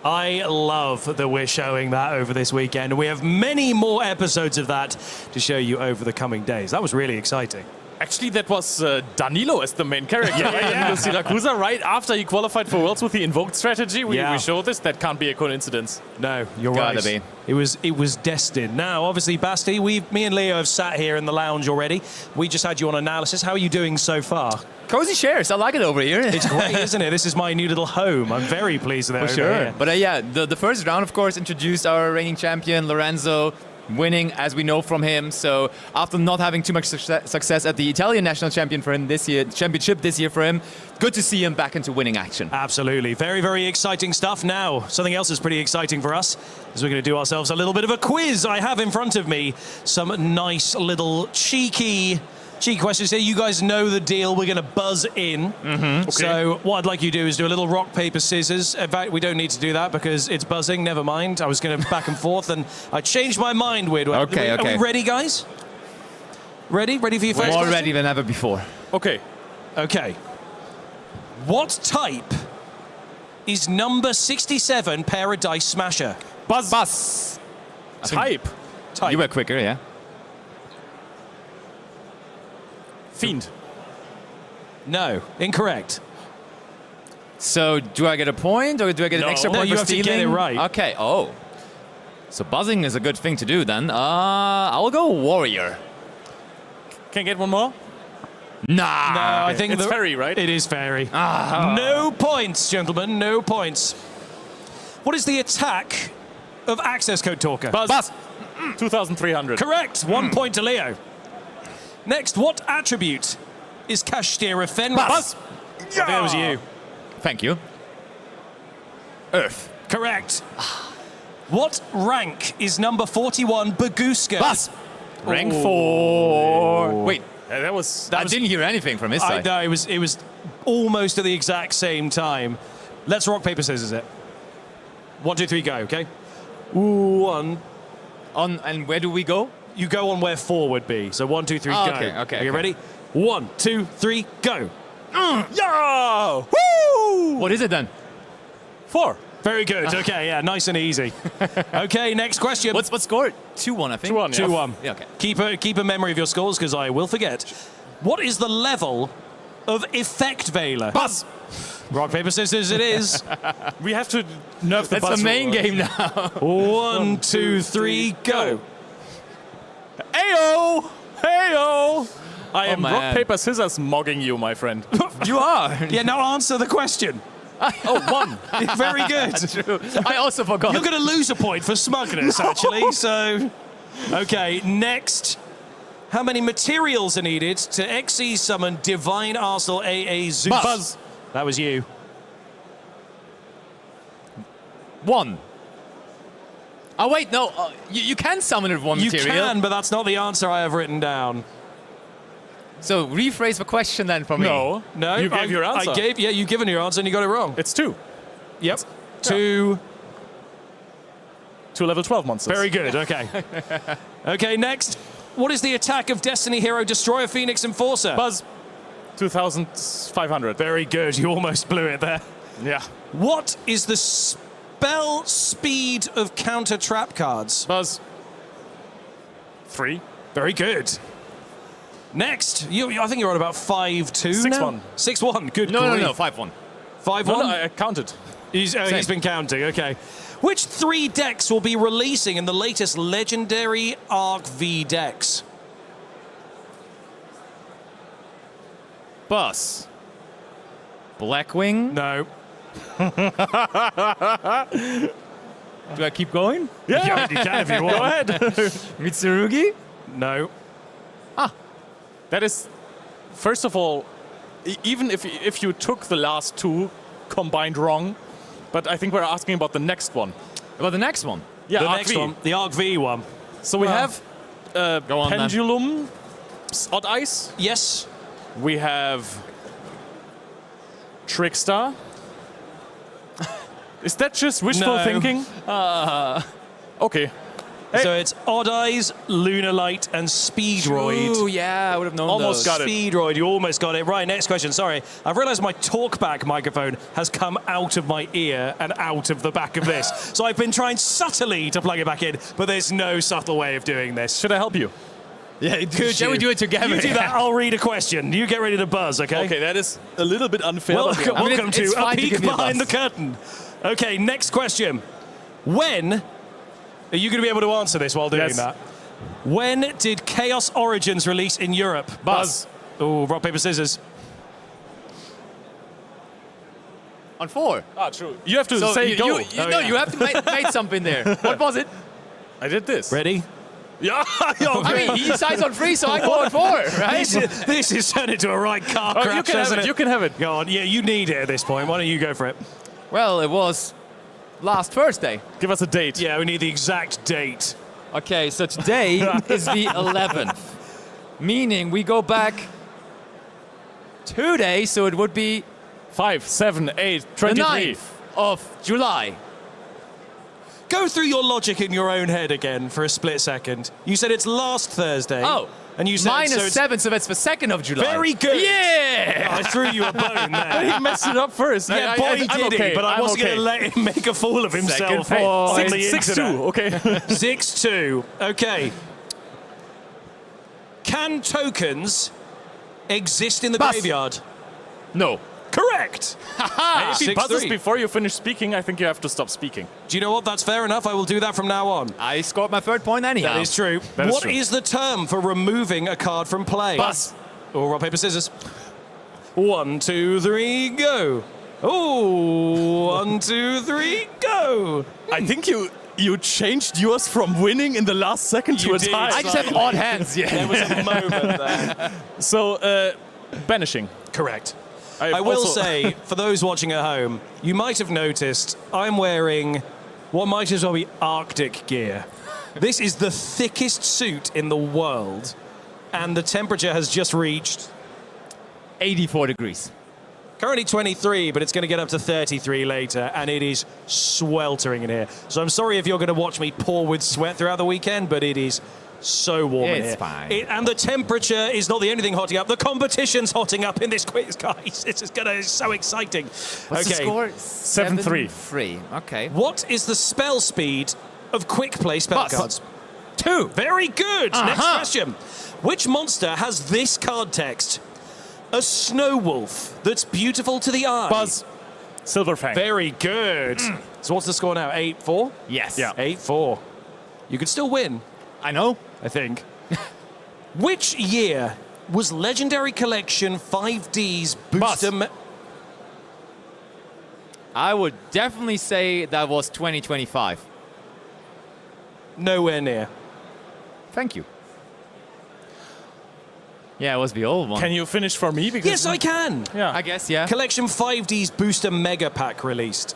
I love that we're showing that over this weekend. We have many more episodes of that to show you over the coming days. That was really exciting. Actually, that was Danilo as the main character, right? Danilo Siracusa, right after he qualified for Worlds with the invoked strategy. We showed this. That can't be a coincidence. No, you're right. Gotta be. It was destined. Now, obviously, Basti, me and Leo have sat here in the lounge already. We just had you on analysis. How are you doing so far? Cozy shares. I like it over here. It's great, isn't it? This is my new little home. I'm very pleased with it. For sure. But yeah, the first round, of course, introduced our reigning champion, Lorenzo, winning, as we know from him. So after not having too much success at the Italian national champion for him championship this year for him, good to see him back into winning action. Absolutely. Very, very exciting stuff. Now, something else is pretty exciting for us is we're going to do ourselves a little bit of a quiz. I have in front of me some nice little cheeky questions here. You guys know the deal. We're going to buzz in. Okay. So what I'd like you to do is do a little rock, paper, scissors. In fact, we don't need to do that because it's buzzing. Never mind. I was going to back and forth, and I changed my mind. Weird. Okay. Are we ready, guys? Ready? Ready for your first More question? ready than ever before. Okay. Okay. What type is number 67 Paradise Smasher? Buzz. Type. You were quicker, yeah. Fiend. No, incorrect. So do I get a point or do I get an extra point you for have stealing? to get it right. Okay. Oh. So buzzing is a good thing to do then. I'll go warrior. Can I get one more? Nah. No, I think it's fairy, right? It is fairy. No points, gentlemen. No points. What is the attack of Access Code Talker? Buzz. 2,300. Correct. 1 point to Leo. Next, what attribute is Kashtira Fenris? Buzz. I think that was you. Thank you. Earth. Correct. What rank is number 41 Baguska? Buzz. Rank 4. Wait. That was. I didn't hear anything from his side. No, it was almost at the exact same time. Let's rock, paper, scissors it. 1, 2, 3, go, okay? 1. And where do we go? You go on where 4 would be. So 1, 2, 3, go. Okay. Are you ready? 1, 2, 3, go. Yeah! Woo! What is it then? 4. Very good. Okay, yeah, nice and easy. Okay, next question. What's score? 2-1, I think. 2-1, yeah. 2-1. Yeah, okay. Keep a memory of your scores because I will forget. What is the level of Effect Veiler? Buzz. Rock, paper, scissors it is. We have to nerf the That's buzz the main rule. game now. 1, 2, 3, go. Ayo! Heyo! I am man. rock, paper, scissors mogging you, my friend. You are. Yeah, now answer the question. Oh, 1. Very good. True. I also forgot. You're going to lose a point for smugness, actually. So, okay, next. How many materials are needed to XC summon Divine Arsenal AA Zeus? Buzz. That was you. 1. Oh, wait, no. You can summon it with 1 You material. can, but that's not the answer I have written down. So rephrase the question then for me. No. No, You gave your answer. you've given your answer and you got it wrong. It's 2. Yep. 2. 2 level 12 monsters. Very good, okay. Okay, next. What is the attack of Destiny Hero Destroyer Phoenix Enforcer? Buzz. 2,500. Very good, you almost blew it there. Yeah. What is the spell speed of counter trap cards? Buzz. 3. Very good. Next, I think you're on about 5-2 now? 6-1. 6-1, good No, grief. 5-1. 5-1? No, I counted. He's been counting, okay. Which 3 decks will be releasing in the latest Legendary Arc V decks? Buzz. Blackwing. No. Do I keep going? Yeah, you can if you want. Go ahead. Mitsurugi? No. That is, first of all, even if you took the last 2 combined wrong, but I think we're asking about the next one. About the next one? Yeah, The Arc next V. one, the Arc V one. So we have Go on, then. Pendulum, Odd Ice. Yes. We have Trickstar. Is that just wishful No. thinking? Okay. So it's Odd Eyes, Lunarlight, and Speedroid. Ooh, yeah, I would have known Almost those. got it. Speedroid, you almost got it. Right, next question. Sorry. I've realized my talkback microphone has come out of my ear and out of the back of this. So I've been trying subtly to plug it back in, but there's no subtle way of doing this. Should I help you? Yeah, Shall we do it together? You do that, I'll read a question. You get ready to buzz, okay? Okay, that is a little bit unfair. Welcome, I mean, welcome it's to A fine to Peek give me a Behind the buzz. Curtain. Okay, next question. When, are you going to be able to answer this while doing Yes. that? When did Chaos Origins release in Europe? Buzz. Oh, rock, paper, scissors. On 4. Ah, true. You have to So say you, go. you, no, you have to make something there. What was it? I did this. Ready? Yeah. I mean, he decides on 3, so I go on 4, right? This is turned into a right car Oh, crash, you can have hasn't it. You can have it. Go on. Yeah, you need it at this point. Why don't you go for it? Well, it was last Thursday. Give us a date. Yeah, we need the exact date. Okay, so today is the 11th, meaning we go back 2 days, so it would be 5, 7, 8, the 23. 9th of July. Go through your logic in your own head again for a split second. You said it's last Thursday. Oh, and you said minus so it's 7, so that's the 2nd of July. very good. Yeah! I threw you a bone there. He messed it up first. Yeah, boy, I'm did okay. he, but I I'm wasn't okay. going to let him make a fool of himself Second. on Hey, the 6-2, internet. okay. 6-2. Okay. Can tokens exist in the Bus. graveyard? No. Correct. Hey, if he 6-3. buzzes before you finish speaking, I think you have to stop speaking. Do you know what? That's fair enough. I will do that from now on. I scored my 3rd point anyhow. That is true. That is What true. is the term for removing a card from play? Buzz. Or rock, paper, scissors. 1, 2, 3, go. Oh, 1, 2, 3, go. I think you changed yours from winning in the last second to You a did. tie. I just have odd hands, There yeah. was a moment there. So, banishing. Correct. I've I will also- say, for those watching at home, you might have noticed I'm wearing what might as well be Arctic gear. This is the thickest suit in the world, and the temperature has just reached 84 degrees. currently 23, but it's going to get up to 33 later, and it is sweltering in here. So I'm sorry if you're going to watch me pour with sweat throughout the weekend, but it is so warm in It's here. fine. And the temperature is not the only thing hotting up. The competition's hotting up in this quiz, guys. This is it's so exciting. What's the score? 7-3. 7-3. Okay. What is the spell speed of quick play spell Buzz. cards? 2. Very good. Next Uh-huh. question. Which monster has this card text? A snow wolf that's beautiful to the eye. Buzz. Silverfang. Very good. So what's the score now? 8-4? Yes. Yeah. 8-4. You could still win, I know. I think. Which year was Legendary Collection 5D's Booster... Buzz. I would definitely say that was 2025. Nowhere near. Thank you. Yeah, it was the old one. Can you finish for me? Because Yes, I can. Yeah. I guess, yeah. Collection 5D's Booster Mega Pack released.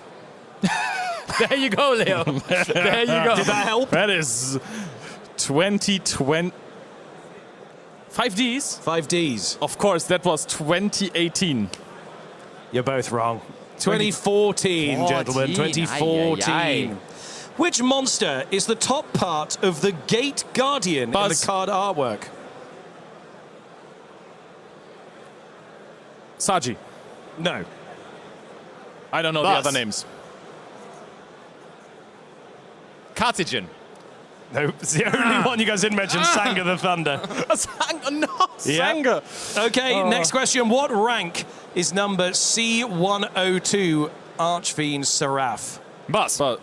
There you go, Leo. There you go. Did that help? That is 2020. 5Ds? 5Ds. Of course, that was 2018. You're both wrong. 2014, gentlemen. 2014. Aye, aye, aye. Which monster is the top part of the Gate Guardian Buzz. in the card artwork? Saji. No. I don't know Buzz. the other names. Cartigen. No, it's the only one you guys didn't mention, Sanga the Thunder. Sanga, no, Yeah. Sanga. Okay, next question. What rank is number C102 Archfiend Seraph? Buzz. But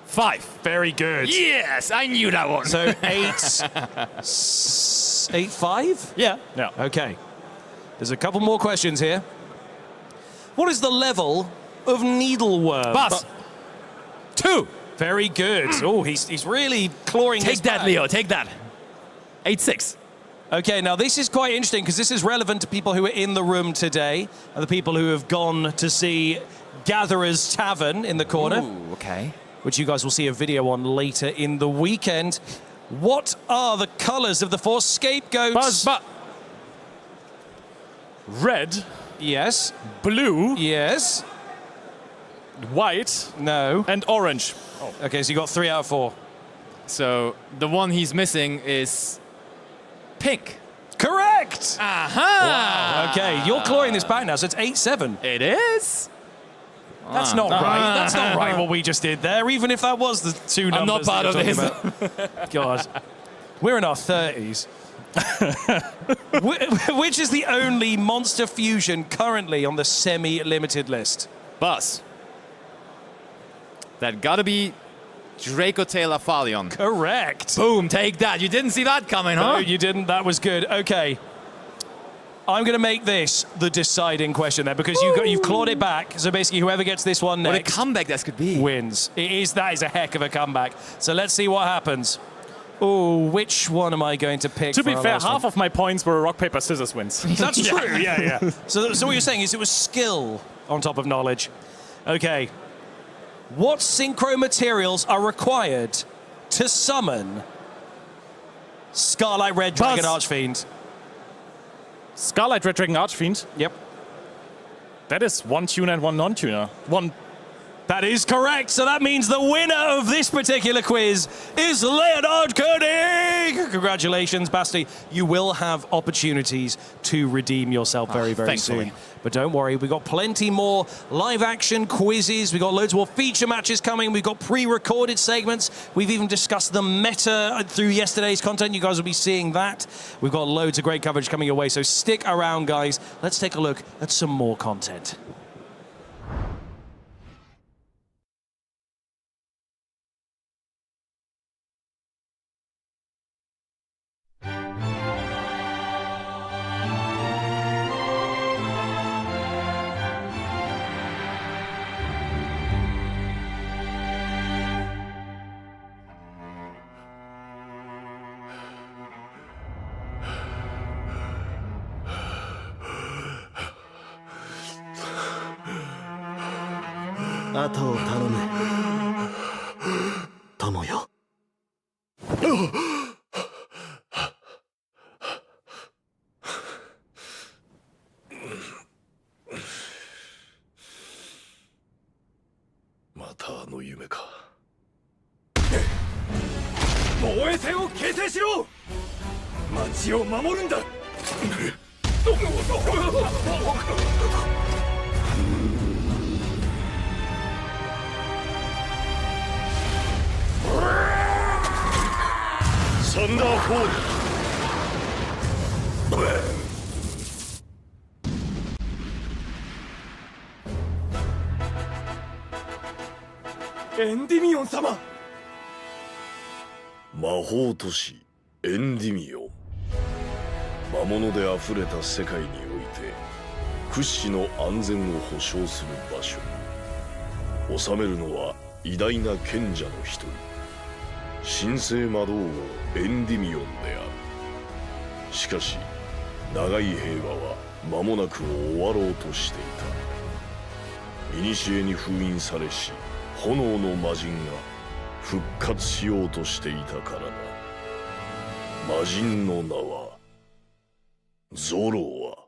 5. Very good. Yes, I knew that one. So 8-5? yeah. Yeah. Okay. There's a couple more questions here. What is the level of Needleworm? Buzz. 2. Very good. Oh, he's really clawing his Take that, back. Leo. Take that. 8-6. Okay, now this is quite interesting because this is relevant to people who are in the room today and the people who have gone to see Gatherer's Tavern in the corner, Ooh, okay. which you guys will see a video on later in the weekend. What are the colours of the 4 scapegoats? Buzz. But red, Yes. blue, Yes. white. No. And orange. Oh. Okay, so you got 3 out of 4. So the one he's missing is pink. Correct! Aha! Wow. Okay, you're clawing this back now, so it's 8-7. It is? That's not right. That's not right what we just did there, even if that was the two numbers. I'm not part of this. God. We're in our 30s. Which is the only Monster Fusion currently on the semi-limited list? Bus. That gotta be Dracotail Aphalion. Correct. Boom, take that. You didn't see that coming, huh? No, you didn't. That was good. Okay. I'm going to make this the deciding question there because you've clawed it back. So basically, whoever gets this one next, what a comeback that could be, wins. That is a heck of a comeback. So let's see what happens. Oh, which one am I going to pick? To be fair, half of my points were rock, paper, scissors wins. That's true. Yeah. So what you're saying is it was skill on top of knowledge. Okay. What synchro materials are required to summon Scarlet Red Dragon Archfiend? Scarlet Red Dragon Archfiend? Yep. That is one tuner and one non-tuner. That is correct. So that means the winner of this particular quiz is Leonard Koenig. Congratulations, Basti. You will have opportunities to redeem yourself very soon. But don't worry, we've got plenty more live action quizzes. We've got loads more feature matches coming. We've got pre-recorded segments. We've even discussed the meta through yesterday's content. You guys will be seeing that. We've got loads of great coverage coming your way. So stick around, guys. Let's take a look at some more content.魔法都市エンディミオン。魔物であふれた世界において屈指の安全を保障する場所。治めるのは偉大な賢者の一人、神聖魔導王エンディミオンである。しかし長い平和は間もなく終わろうとしていた。古に封印されし炎の魔人が復活しようとしていたからな。魔人の名はゾロア。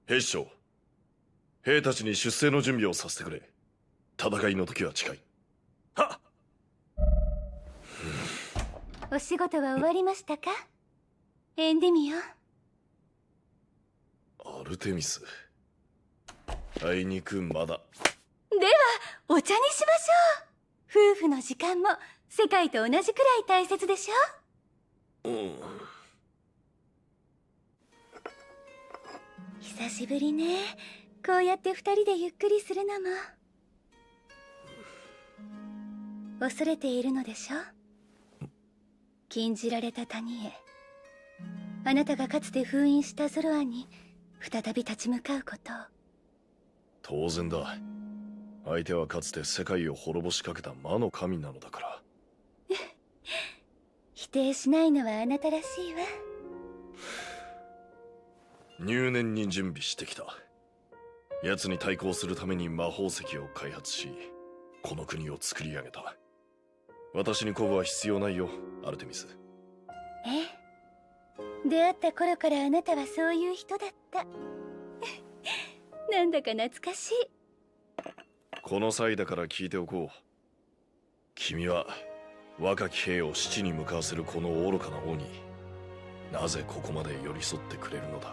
兵士長、兵たちに出征の準備をさせてくれ。戦いの時は近い。はっ。お仕事は終わりましたか、エンディミオン。アルテミス、あいにくまだ。ではお茶にしましょう。夫婦の時間も世界と同じくらい大切でしょ。久しぶりね。こうやって二人でゆっくりするのも。恐れているのでしょ。禁じられた谷へ。あなたがかつて封印したゾロアに再び立ち向かうことを。当然だ。相手はかつて世界を滅ぼしかけた魔の神なのだから。否定しないのはあなたらしいわ。入念に準備してきた。奴に対抗するために魔法石を開発し、この国を作り上げた。私に鼓舞は必要ないよ、アルテミス。ええ。出会った頃からあなたはそういう人だった。なんだか懐かしい。この際だから聞いておこう。君は若き兵を死地に向かわせるこの愚かな王になぜここまで寄り添ってくれるのだ。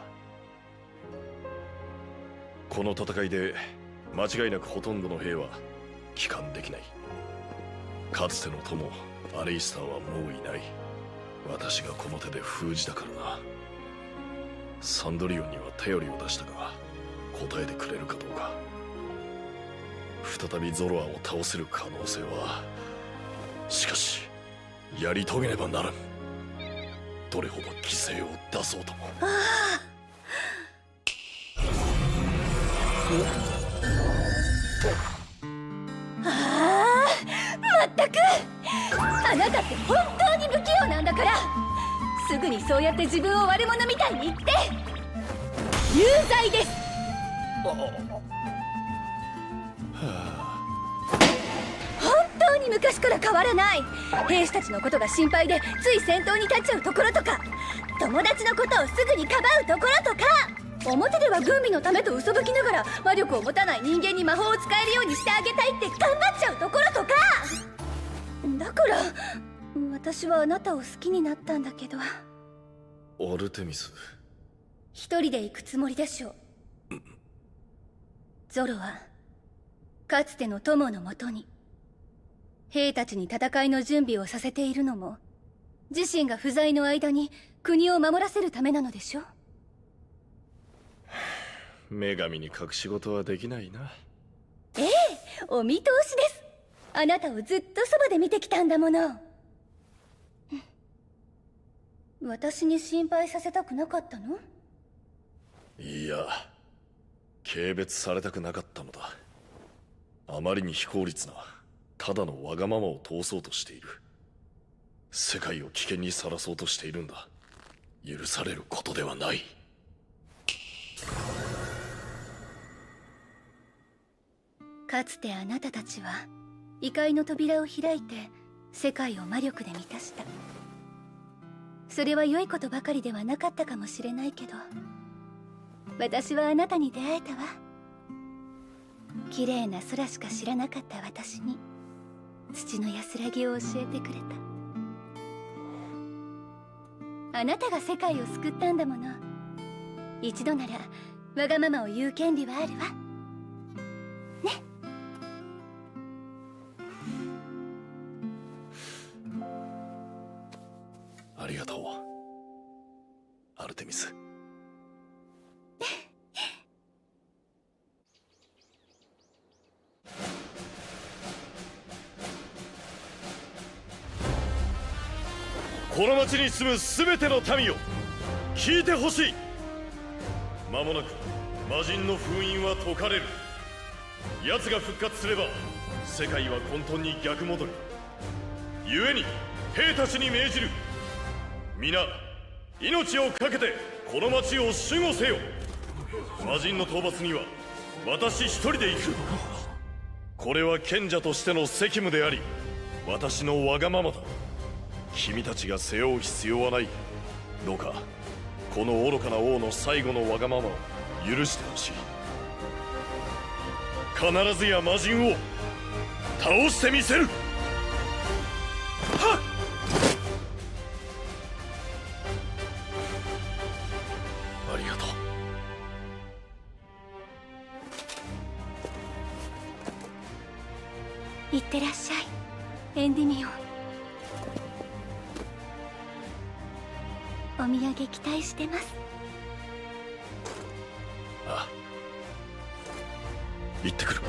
この戦いで間違いなくほとんどの兵は帰還できない。かつての友アレイスターはもういない。私がこの手で封じたからな。サンドリオンには頼りを出したが答えてくれるかどうか。再びゾロアを倒せる可能性は、しかしやり遂げねばならん。どれほど犠牲を出そうとも。まったくあなたって本当に不器用なんだから、すぐにそうやって自分を悪者みたいに言って有罪です。本当に昔から変わらない。兵士たちのことが心配でつい先頭に立っちゃうところとか、友達のことをすぐにかばうところとか、表では軍備のためと嘘吹きながら魔力を持たない人間に魔法を使えるようにしてあげたいって頑張っちゃうところとか。だから私はあなたを好きになったんだけど。アルテミス、一人で行くつもりでしょう。ゾロはかつての友のもとに兵たちに戦いの準備をさせているのも自身が不在の間に国を守らせるためなのでしょ。女神に隠し事はできないな。ええ、お見通しです。あなたをずっとそばで見てきたんだもの。私に心配させたくなかったの？いや、軽蔑されたくなかったのだ。あまりに非効率なただのわがままを通そうとしている。世界を危険にさらそうとしているんだ。許されることではない。かつてあなたたちは異界の扉を開いて世界を魔力で満たした。それは良いことばかりではなかったかもしれないけど、私はあなたに出会えたわ。綺麗な空しか知らなかった私に土の安らぎを教えてくれた。あなたが世界を救ったんだもの。一度ならわがままを言う権利はあるわね。ありがとう、アルテミス。この町に住む全ての民よ、聞いてほしい。間もなく魔人の封印は解かれる。奴が復活すれば世界は混沌に逆戻り。故に兵たちに命じる。皆命を懸けてこの町を守護せよ。魔人の討伐には私一人で行く。これは賢者としての責務であり、私のわがままだ。君たちが背負う必要はない。どうかこの愚かな王の最後のわがままを許してほしい。必ずや魔人を倒してみせる。はっ。ありがとう。いってらっしゃい、エンディミオン。お土産期待してます。ああ、行ってくる。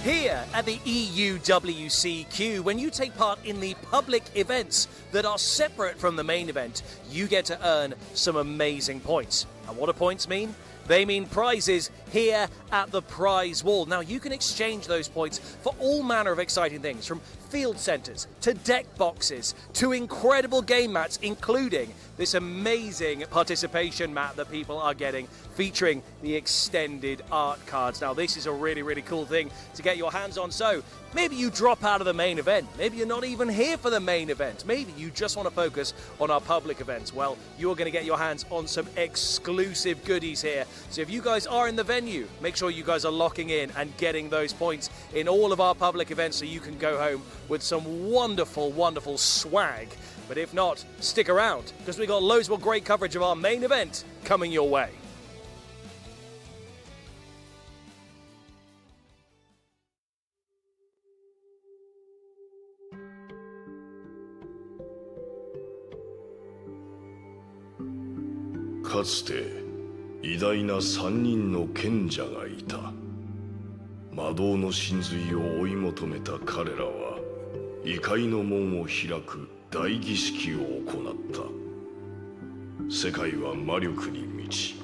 Here at the EUWCQ, when you take part in the public events that are separate from the main event, you get to earn some amazing points. And what do points mean? They mean prizes here at the prize wall. Now, you can exchange those points for all manner of exciting things, from field centres to deck boxes to incredible game mats, including this amazing participation mat that people are getting, featuring the extended art cards. Now, this is a really, really cool thing to get your hands on. So maybe you drop out of the main event. Maybe you're not even here for the main event. Maybe you just want to focus on our public events. Well, you're going to get your hands on some exclusive goodies here. So if you guys are in the venue, make sure you guys are locking in and getting those points in all of our public events so you can go home with some wonderful, wonderful swag. But if not, stick around, because we got loads more great coverage of our main event coming your way.かつて偉大な3人の賢者がいた。魔導の真髄を追い求めた彼らは異界の門を開く大儀式を行った。世界は魔力に満ち、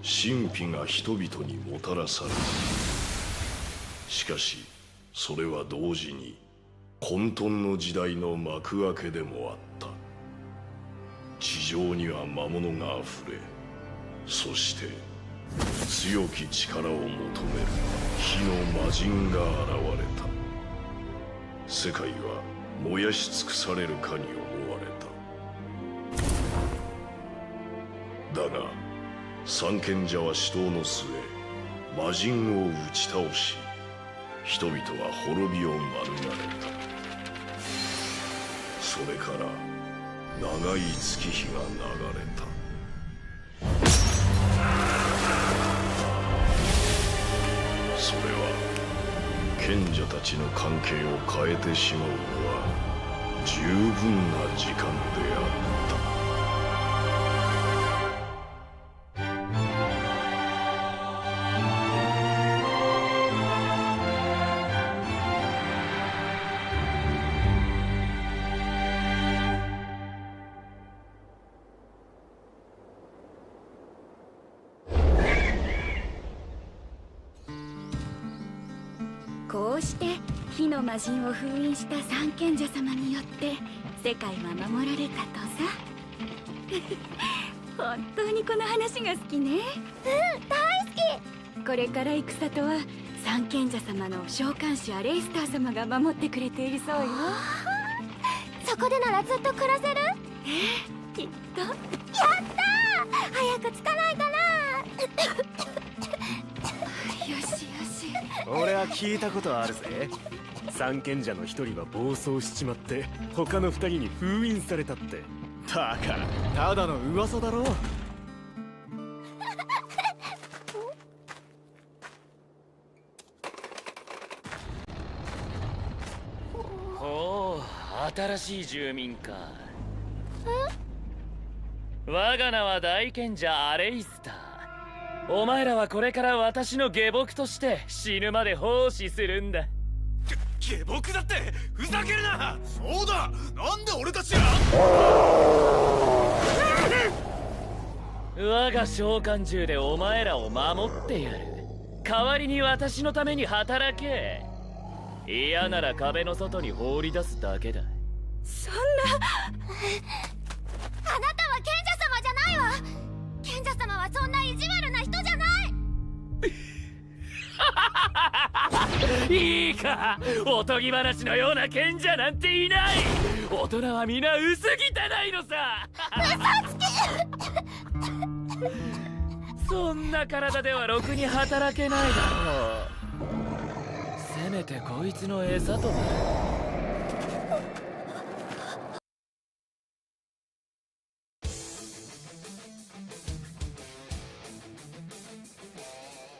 神秘が人々にもたらされた。しかしそれは同時に混沌の時代の幕開けでもあった。地上には魔物があふれ、そして強き力を求める火の魔人が現れた。世界は燃やし尽くされるかに思われた。だが三賢者は死闘の末魔人を打ち倒し、人々は滅びを免れた。それから長い月日が流れた。それは賢者たちの関係を変えてしまうのは十分な時間であった。こうして火の魔人を封印した三賢者様によって世界は守られたとさ。本当にこの話が好きね。大好き。これから行く里は三賢者様の召喚師アレイスター様が守ってくれているそうよ。そこでならずっと暮らせる？きっと。やったー！早く着かないかな。よしよし。俺は聞いたことあるぜ。三賢者の一人は暴走しちまって他の二人に封印されたって。だからただの噂だろ。おお、新しい住民か。我が名は大賢者アレイスター。お前らはこれから私の下僕として死ぬまで奉仕するんだ。下僕だってふざけるな。そうだ、なんで俺たちが。我が召喚獣でお前らを守ってやる。代わりに私のために働け。嫌なら壁の外に放り出すだけだ。そんな。あなたは賢者様じゃないわ。賢者様はそんな意地悪な人じゃない。いいか、おとぎ話のような賢者なんていない。大人は皆薄汚いのさ。嘘つき。そんな体ではろくに働けないだろう。せめてこいつの餌となる。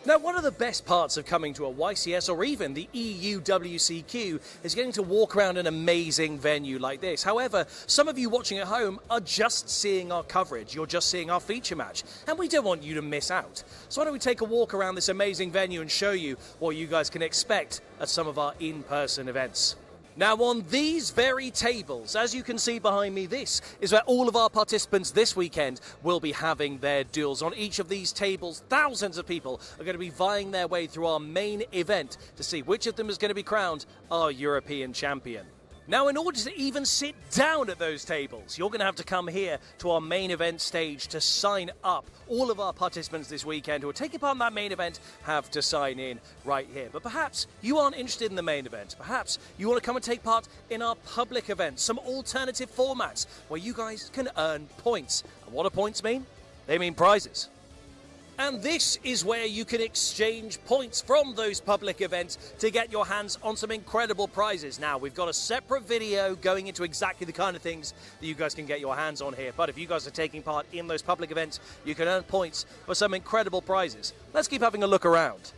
Now, one of the best parts of coming to a YCS or even the EU WCQ is getting to walk around an amazing venue like this. However, some of you watching at home are just seeing our coverage. You're just seeing our feature match, and we don't want you to miss out. So why don't we take a walk around this amazing venue and show you what you guys can expect at some of our in-person events. Now, on these very tables, as you can see behind me, this is where all of our participants this weekend will be having their duels. On each of these tables, thousands of people are going to be vying their way through our main event to see which of them is going to be crowned our European champion. Now, in order to even sit down at those tables, you're going to have to come here to our main event stage to sign up. All of our participants this weekend who are taking part in that main event have to sign in right here. But perhaps you aren't interested in the main event. Perhaps you want to come and take part in our public events, some alternative formats where you guys can earn points. And what do points mean? They mean prizes. And this is where you can exchange points from those public events to get your hands on some incredible prizes. Now, we've got a separate video going into exactly the kind of things that you guys can get your hands on here. But if you guys are taking part in those public events, you can earn points for some incredible prizes. Let's keep having a look around.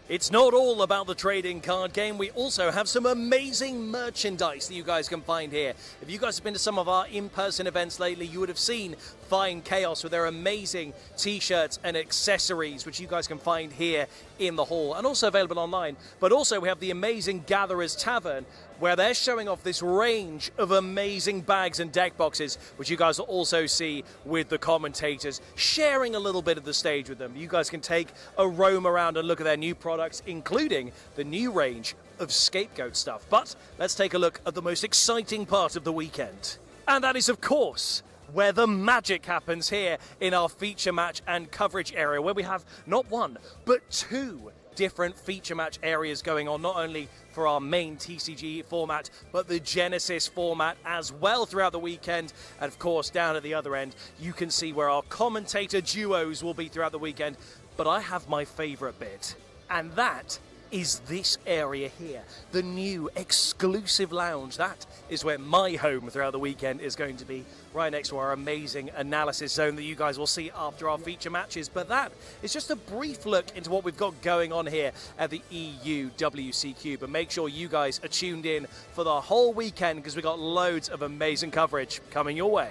It's not all about the trading card game. We also have some amazing merchandise that you guys can find here. If you guys have been to some of our in-person events lately, you would have seen Fine Chaos with their amazing t-shirts and accessories, which you guys can find here in the hall and also available online. But also we have the amazing Gatherers Tavern, where they're showing off this range of amazing bags and deck boxes, which you guys will also see with the commentators, sharing a little bit of the stage with them. You guys can take a roam around and look at their new products, including the new range of scapegoat stuff. But let's take a look at the most exciting part of the weekend. And that is, of course, where the magic happens here in our feature match and coverage area, where we have not one, but two different feature match areas going on, not only for our main TCG format, but the Genesis format as well throughout the weekend. And of course, down at the other end, you can see where our commentator duos will be throughout the weekend. But I have my favorite bit, and that is this area here, the new exclusive lounge. That is where my home throughout the weekend is going to be, right next to our amazing analysis zone that you guys will see after our feature matches. But that is just a brief look into what we've got going on here at the EU WCQ. But make sure you guys are tuned in for the whole weekend, because we've got loads of amazing coverage coming your way.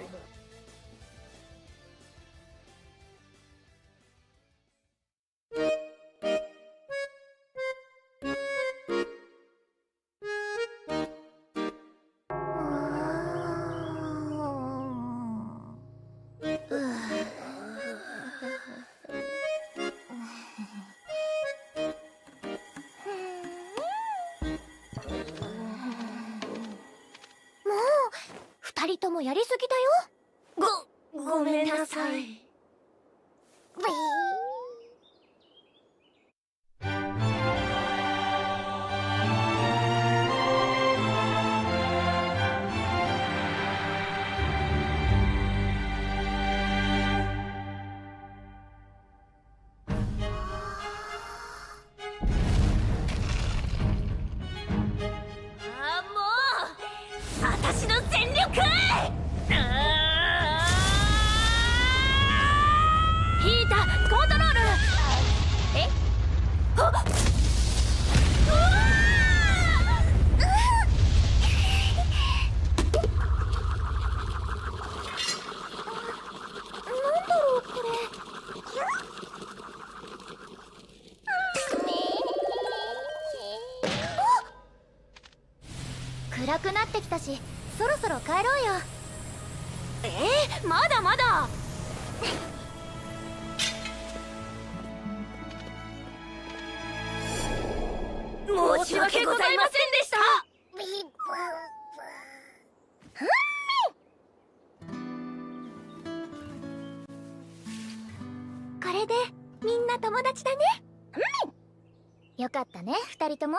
よかったね、二人とも。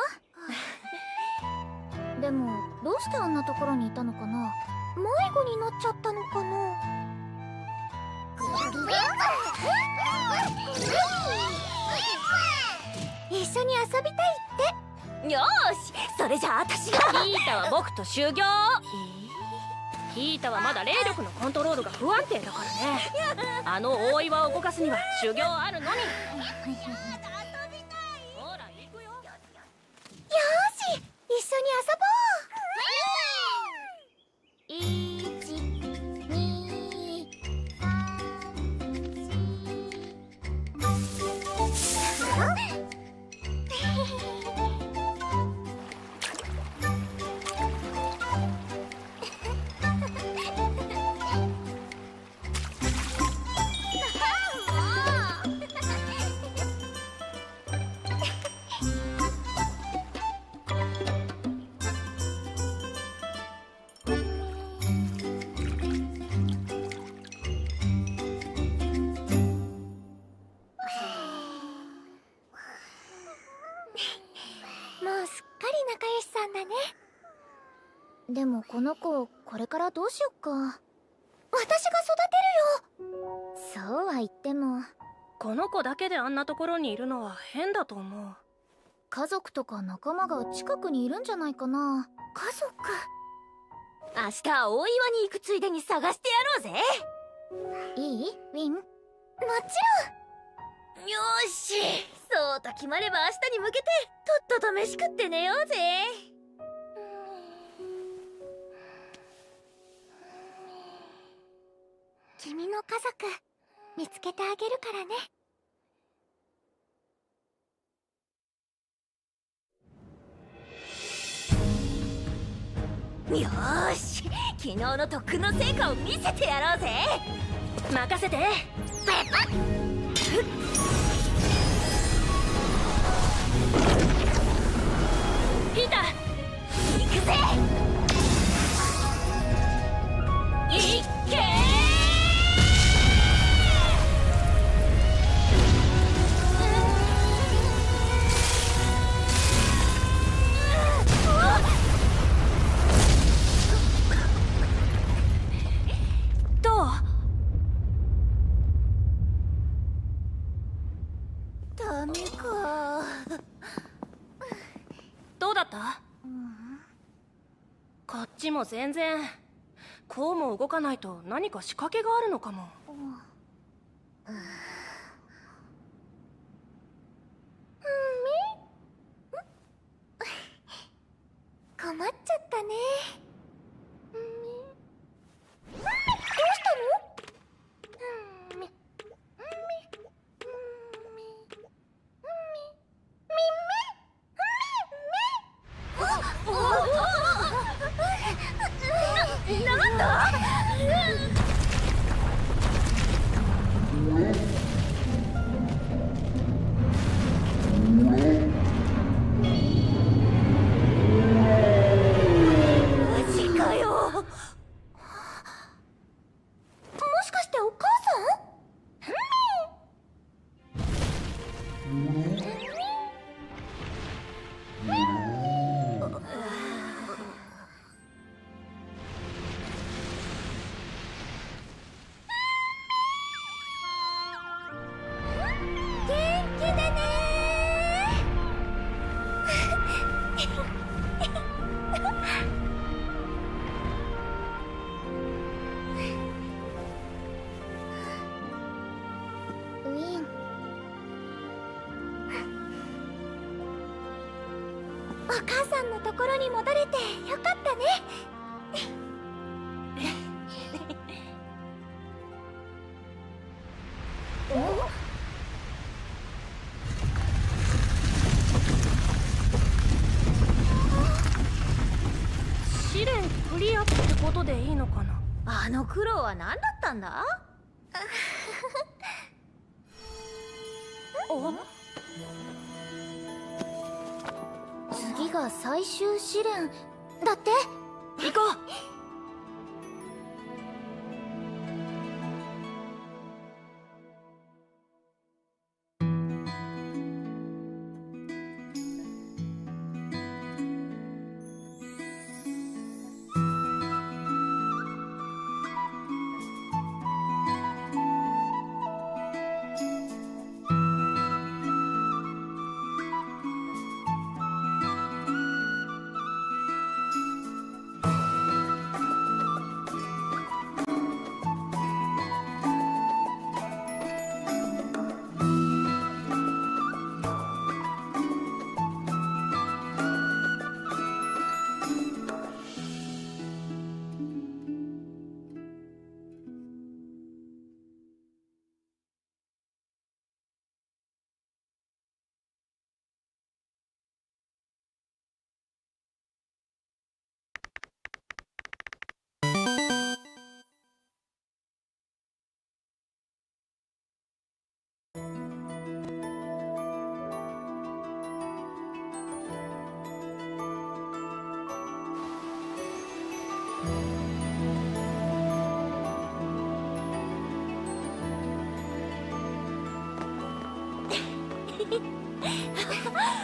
でもどうしてあんなところにいたのかな。迷子になっちゃったのかな。一緒に遊びたいって。よし、それじゃあ私が。ヒータは僕と修行。ヒータはまだ霊力のコントロールが不安定だからね。あの大岩を動かすには修行あるのに。でもこの子これからどうしよっか。私が育てるよ。そうは言ってもこの子だけであんなところにいるのは変だと思う。家族とか仲間が近くにいるんじゃないかな。家族。明日大岩に行くついでに探してやろうぜ。いい？ウィン？もちろん。よし、そうと決まれば明日に向けてとっとと飯食って寝ようぜ。君の家族見つけてあげるからね。よーし、昨日の特訓の成果を見せてやろうぜ。任せて。ペッパッ。ピーター、行くぜ。いっけー。ダメか。どうだった？こっちも全然。こうも動かないと何か仕掛けがあるのかも。困っちゃったね。どうしたの？なんだ？マジかよ。もしかしてお母さん？ウィン、お母さんのところに戻れてよかったね。試練クリアってことでいいのかな。あの苦労は何だったんだ？次が最終試練だって。行こう。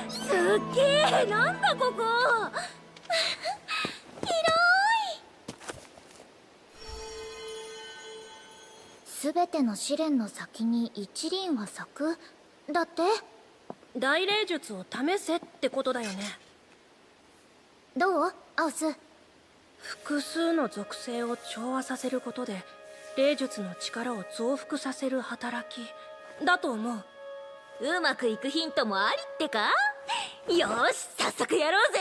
すっげえ、なんだここ。広い。全ての試練の先に一輪は咲くだって。大霊術を試せってことだよね。どうアウス？複数の属性を調和させることで霊術の力を増幅させる働きだと思う。うまくいくヒントもありってか？よーし、早速やろうぜ。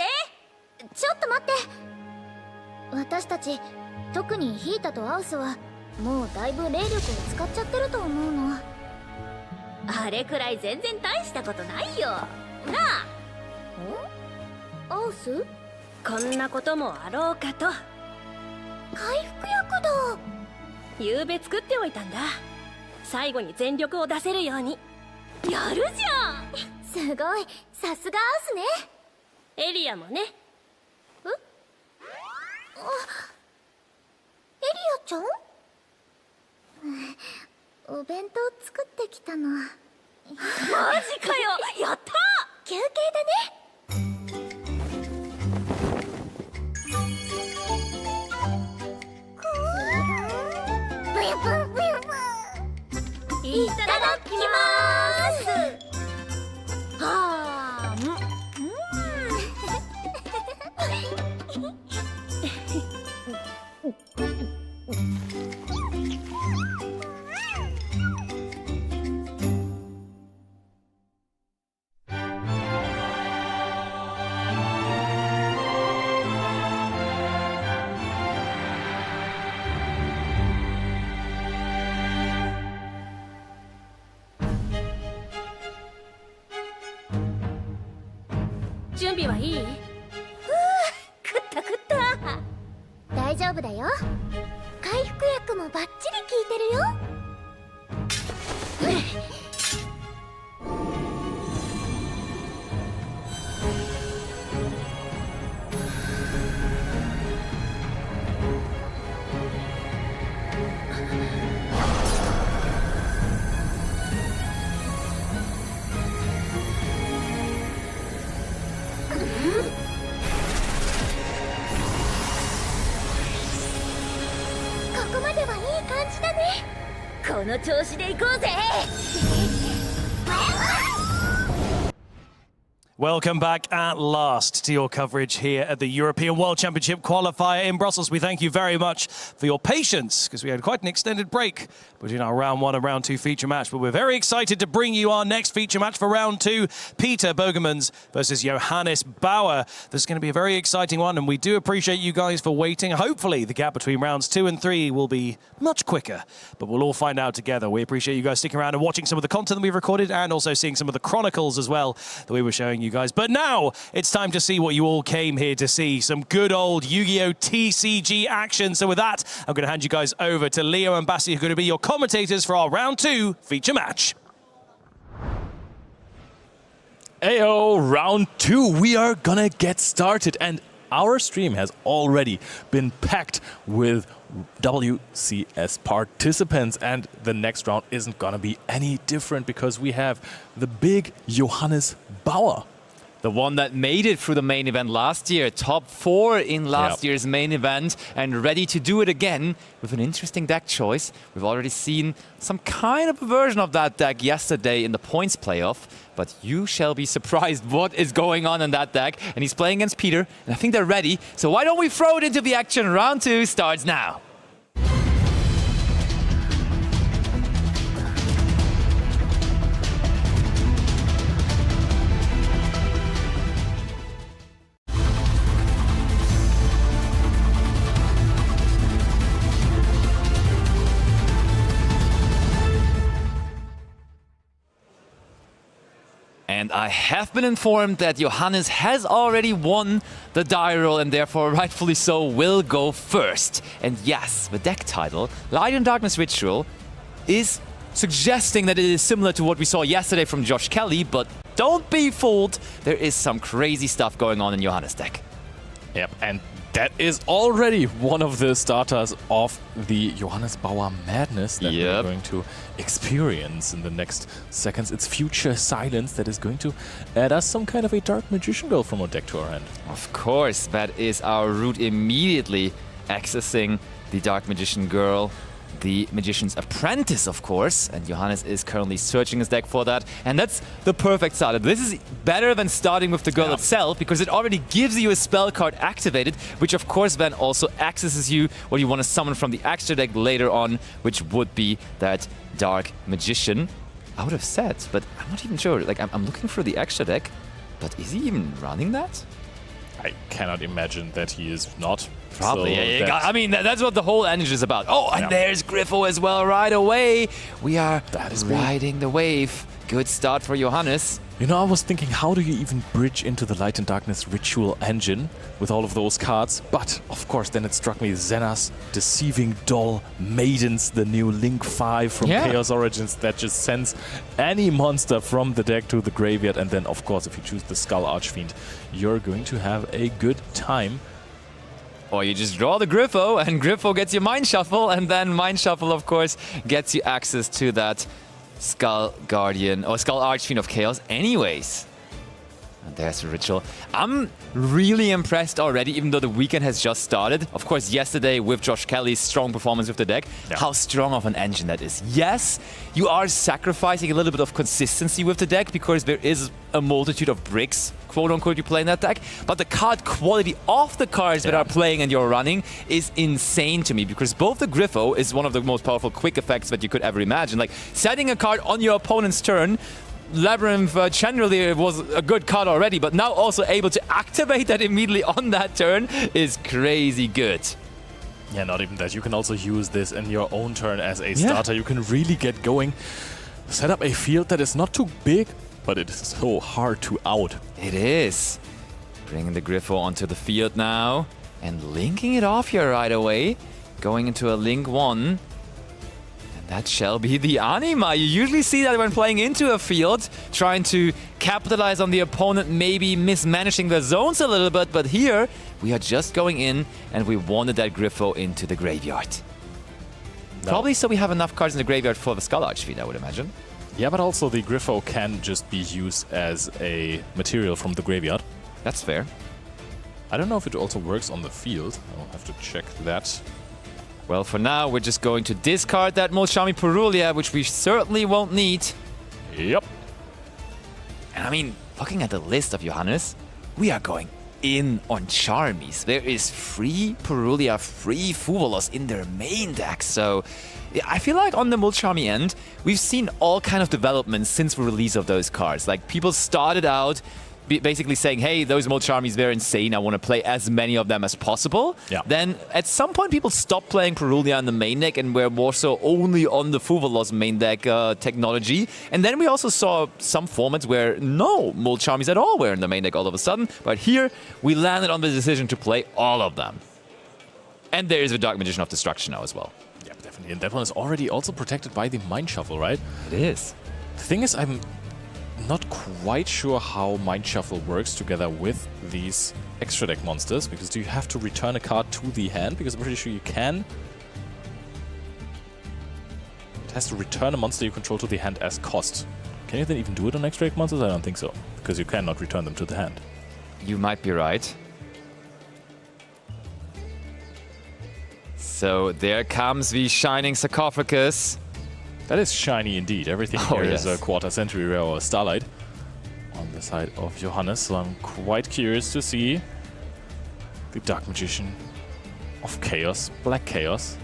ちょっと待って。私たち、特にヒータとアウスはもうだいぶ霊力を使っちゃってると思うの。あれくらい全然大したことないよなあ。アウス？こんなこともあろうかと。回復薬だ。ゆうべ作っておいたんだ。最後に全力を出せるように。やるじゃん。すごい、さすがアウスね。エリアもね。あ、エリアちゃん？お弁当作ってきたの。マジかよ、やった。休憩だね。いただきます。はあ、準備はいい？食った食った。大丈夫だよ。回復薬もバッチリ効いてるよ。ここまではいい感じだね。この調子で行こうぜ。Welcome back at last to your coverage here at the European World Championship Qualifier in Brussels. We thank you very much for your patience because we had quite an extended break between our round one and round two feature match. But we're very excited to bring you our next feature match for round two. Peter Bogermans versus Johannes Bauer. This is going to be a very exciting one, and we do appreciate you guys for waiting. Hopefully the gap between rounds 2 and 3 will be much quicker, but we'll all find out together. We appreciate you guys sticking around and watching some of the content that we've recorded and also seeing some of the chronicles as well that we were showing you guys. But now it's time to see what you all came here to see, some good old Yu-Gi-Oh! TCG action. So with that, I'm going to hand you guys over to Leo and Bassi, who are going to be your commentators for our round 2 feature match. Ayo, round 2, we are gonna get started, and our stream has already been packed with WCS participants, and the next round isn't gonna be any different because we have the big Johannes Bauer. The one that made it through the main event last year, top 4 in last year's main event, and ready to do it again with an interesting deck choice. We've already seen some kind of a version of that deck yesterday in the points playoff, but you shall be surprised what is going on in that deck. And he's playing against Peter, and I think they're ready. So why don't we throw it into the action? Round 2 starts now. And I have been informed that Johannes has already won the die roll and therefore rightfully so will go first. And yes, the deck title, Light and Darkness Ritual, is suggesting that it is similar to what we saw yesterday from Josh Kelly, but don't be fooled, there is some crazy stuff going on in Johannes' deck. Yep, and that is already one of the starters of the Johannes Bauer madness that we're going to experience in the next seconds. It's Future Silence that is going to add us some kind of a Dark Magician girl from our deck to our hand. Of course, that is our route immediately accessing the Dark Magician girl. the Magician's Apprentice, of course, and Johannes is currently searching his deck for that, and that's the perfect start. This is better than starting with the girl itself, because it already gives you a spell card activated, which of course then also accesses you what you want to summon from the extra deck later on, which would be that Dark Magician. I would have said, but I'm not even sure. Like, I'm looking for the extra deck, but is he even running that? I cannot imagine that he is not. Probably. So Yeah, I mean, that's what the whole engine is about. Oh, and there's Griffo as well right away. We are riding the wave. Good start for Johannes. You know, I was thinking, how do you even bridge into the Light and Darkness ritual engine with all of those cards? But, of course, then it struck me, Xena's Deceiving Doll Maidens, the new Link 5 from Chaos Origins that just sends any monster from the deck to the graveyard. And then, of course, if you choose the Skull Archfiend, you're going to have a good time. Or you just draw the Griffo, and Griffo gets you Mind Shuffle, and then Mind Shuffle, of course, gets you access to that Skull Guardian or Skull Archfiend of Chaos anyways. And there's the ritual. I'm really impressed already, even though the weekend has just started. Of course, yesterday with Josh Kelly's strong performance with the deck, how strong of an engine that is. Yes, you are sacrificing a little bit of consistency with the deck because there is a multitude of bricks, quote-unquote, you play in that deck. But the card quality of the cards that are playing and you're running is insane to me, because both the Griffo is one of the most powerful quick effects that you could ever imagine. Like, setting a card on your opponent's turn. Labyrinth generally was a good card already, but now also able to activate that immediately on that turn is crazy good. Yeah, not even that. You can also use this in your own turn as a starter. You can really get going. Set up a field that is not too big, but it is so hard to out. It is. Bringing the Griffo onto the field now and linking it off here right away. Going into a Link 1. That shall be the Anima. You usually see that when playing into a field, trying to capitalize on the opponent, maybe mismanaging the zones a little bit, but here we are just going in and we wanted that Griffo into the graveyard. Probably so we have enough cards in the graveyard for the Skull Archfiend, I would imagine. Yeah, but also the Griffo can just be used as a material from the graveyard. That's fair. I don't know if it also works on the field. I'll have to check that. Well, for now, we're just going to discard that Mulchami Purulia, which we certainly won't need. Yep. And I mean, looking at the list of Johannes, we are going in on Charmies. There is free Purulia, free Fuvolos in their main deck. So I feel like on the Mulchami end, we've seen all kind of developments since the release of those cards. Like, people started out basically saying, hey, those Mulchamis, they're insane. I want to play as many of them as possible. Yeah. Then at some point, people stopped playing Purulia in the main deck and were more so only on the Fuvolos main deck technology. And then we also saw some formats where no Mulchamis at all were in the main deck all of a sudden. But here, we landed on the decision to play all of them. And there is a Dark Magician of Destruction now as well. Yeah, definitely. And that one is already also protected by the Mind Shuffle, right? It is. The thing is, I'm not quite sure how Mind Shuffle works together with these extra deck monsters, because do you have to return a card to the hand? Because I'm pretty sure you can. It has to return a monster you control to the hand as cost. Can you then even do it on extra deck monsters? I don't think so, because you cannot return them to the hand. You might be right. So there comes the Shining Sarcophagus. That is shiny indeed. Everything here is a quarter century rare or Starlight on the side of Johannes. So I'm quite curious to see the Dark Magician of Chaos, Black Chaos.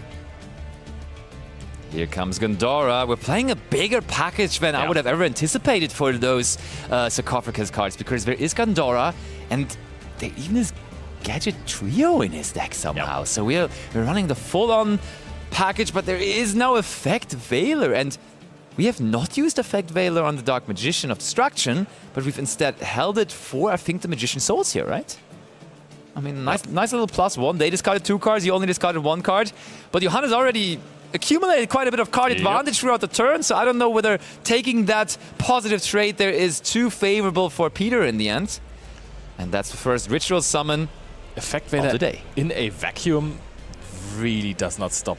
Here comes Gondora. We're playing a bigger package than I would have ever anticipated for those Sarcophagus cards, because there is Gondora and there even is Gadget Trio in his deck somehow. So we're running the full-on package, but there is no Effect Veiler, and we have not used Effect Veiler on the Dark Magician of Destruction, but we've instead held it for, I think, the Magician's Souls here, right? I mean, nice little +1. They discarded 2 cards, you only discarded 1 card, but Johannes already accumulated quite a bit of card advantage throughout the turn, so I don't know whether taking that positive trade there is too favorable for Peter in the end. And that's the first Ritual Summon Effect Veiler of the day. In a vacuum really does not stop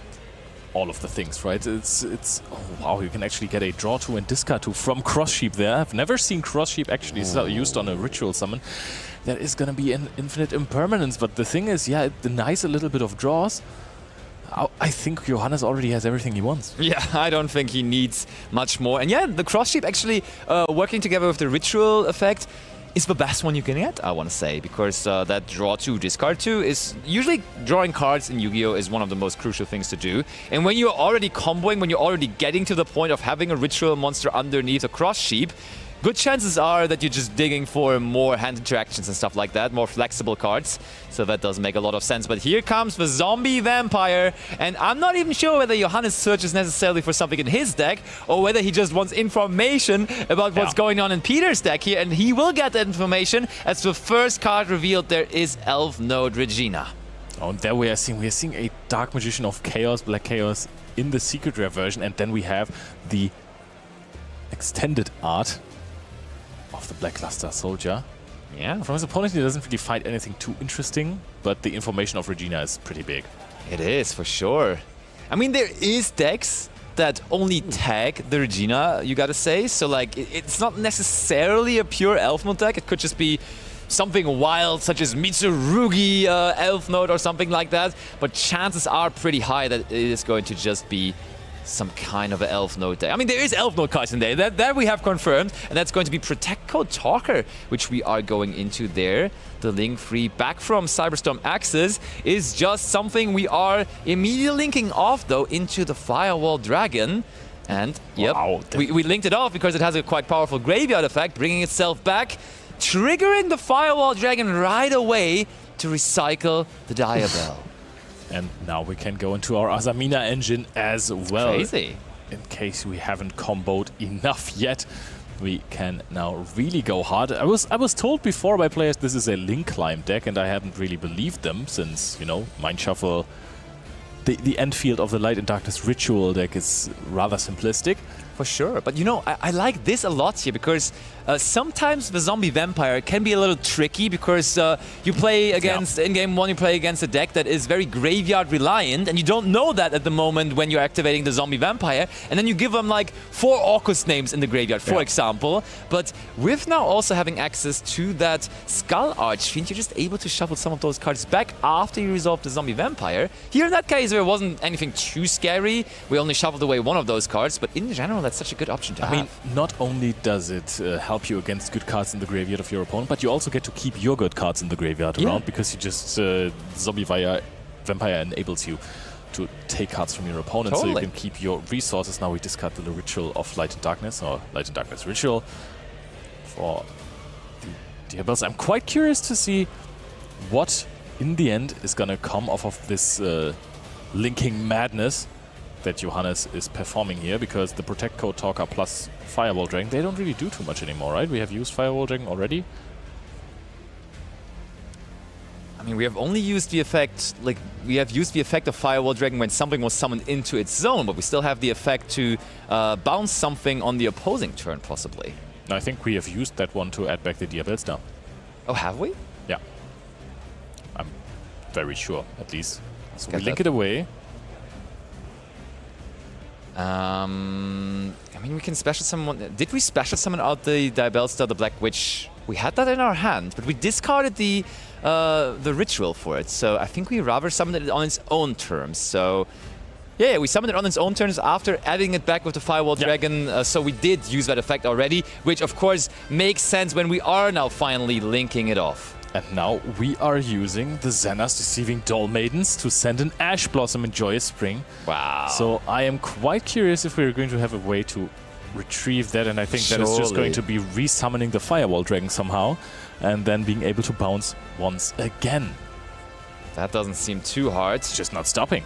all of the things, right? It's oh wow, you can actually get a draw 2 and discard 2 from Cross Sheep there. I've never seen Cross Sheep actually used on a ritual summon. That is going to be an infinite impermanence, but the thing is, yeah, it denies a little bit of draws. I think Johannes already has everything he wants. Yeah, I don't think he needs much more. And yeah, the cross shape actually working together with the ritual effect is the best one you can get, I want to say, because that draw 2, discard 2 is usually drawing cards in Yu-Gi-Oh! Is one of the most crucial things to do. And when you're already comboing, when you're already getting to the point of having a ritual monster underneath a cross sheep, good chances are that you're just digging for more hand interactions and stuff like that, more flexible cards. So that does make a lot of sense. But here comes the Zombie Vampire, and I'm not even sure whether Johannes searches necessarily for something in his deck, or whether he just wants information about what's going on in Peter's deck here, and he will get that information as the first card revealed there is Elf Node Regina. Oh, and there we are seeing a Dark Magician of Chaos, Black Chaos in the Secret Rare version, and then we have the extended art of the Blackluster Soldier. Yeah. From his opponent, he doesn't really fight anything too interesting, but the information of Regina is pretty big. It is, for sure. I mean, there is decks that only tag the Regina, you gotta say. So, like, it's not necessarily a pure Elf Mode deck. It could just be something wild, such as Mitsurugi Elf Mode or something like that. But chances are pretty high that it is going to just be some kind of an Elf Node deck. I mean, there is Elf Node cards in there. That we have confirmed. And that's going to be Protect Code Talker, which we are going into there. The link free back from Cyberstorm Axis is just something we are immediately linking off, though, into the Firewall Dragon. And, yep, we linked it off because it has a quite powerful graveyard effect, bringing itself back, triggering the Firewall Dragon right away to recycle the Diabell. And now we can go into our Azamina engine as well. Crazy. In case we haven't comboed enough yet, we can now really go hard. I was told before by players this is a Link Climb deck, and I hadn't really believed them since, you know, Mind Shuffle, the end field of the Light and Darkness Ritual deck is rather simplistic. For sure. But, you know, I like this a lot here because sometimes the Zombie Vampire can be a little tricky because you play against, in game 1, you play against a deck that is very graveyard reliant, and you don't know that at the moment when you're activating the Zombie Vampire, and then you give them like 4 Orcus names in the graveyard, for example. But with now also having access to that Skull Archfiend, you're just able to shuffle some of those cards back after you resolve the Zombie Vampire. Here in that case, there wasn't anything too scary. We only shuffled away one of those cards, but in general, that's such a good option to have. I mean, not only does it help you against good cards in the graveyard of your opponent, but you also get to keep your good cards in the graveyard around because you just Zombie Vampire enables you to take cards from your opponent, so you can keep your resources. Now we discard the Ritual of Light and Darkness, or Light and Darkness Ritual for the Diabells. I'm quite curious to see what in the end is going to come off of this linking madness that Johannes is performing here, because the Protect Code Talker plus Firewall Dragon, they don't really do too much anymore, right? We have used Firewall Dragon already. I mean, we have only used the effect, like, we have used the effect of Firewall Dragon when something was summoned into its zone, but we still have the effect to bounce something on the opposing turn, possibly. I think we have used that one to add back the Diabells now. Oh, have we? Yeah. I'm very sure, at least. So we link it away. I mean, we can special summon. Did we special summon out the Diabellstar, the Black Witch? We had that in our hand, but we discarded the ritual for it. So I think we rather summoned it on its own terms. So yeah, we summoned it on its own terms after adding it back with the Firewall Dragon. So we did use that effect already, which of course makes sense when we are now finally linking it off. And now we are using the Xana's Deceiving Doll Maidens to send an Ash Blossom in Joyous Spring. Wow. So I am quite curious if we're going to have a way to retrieve that, and I think that is just going to be resummoning the Firewall Dragon somehow, and then being able to bounce once again. That doesn't seem too hard. It's just not stopping.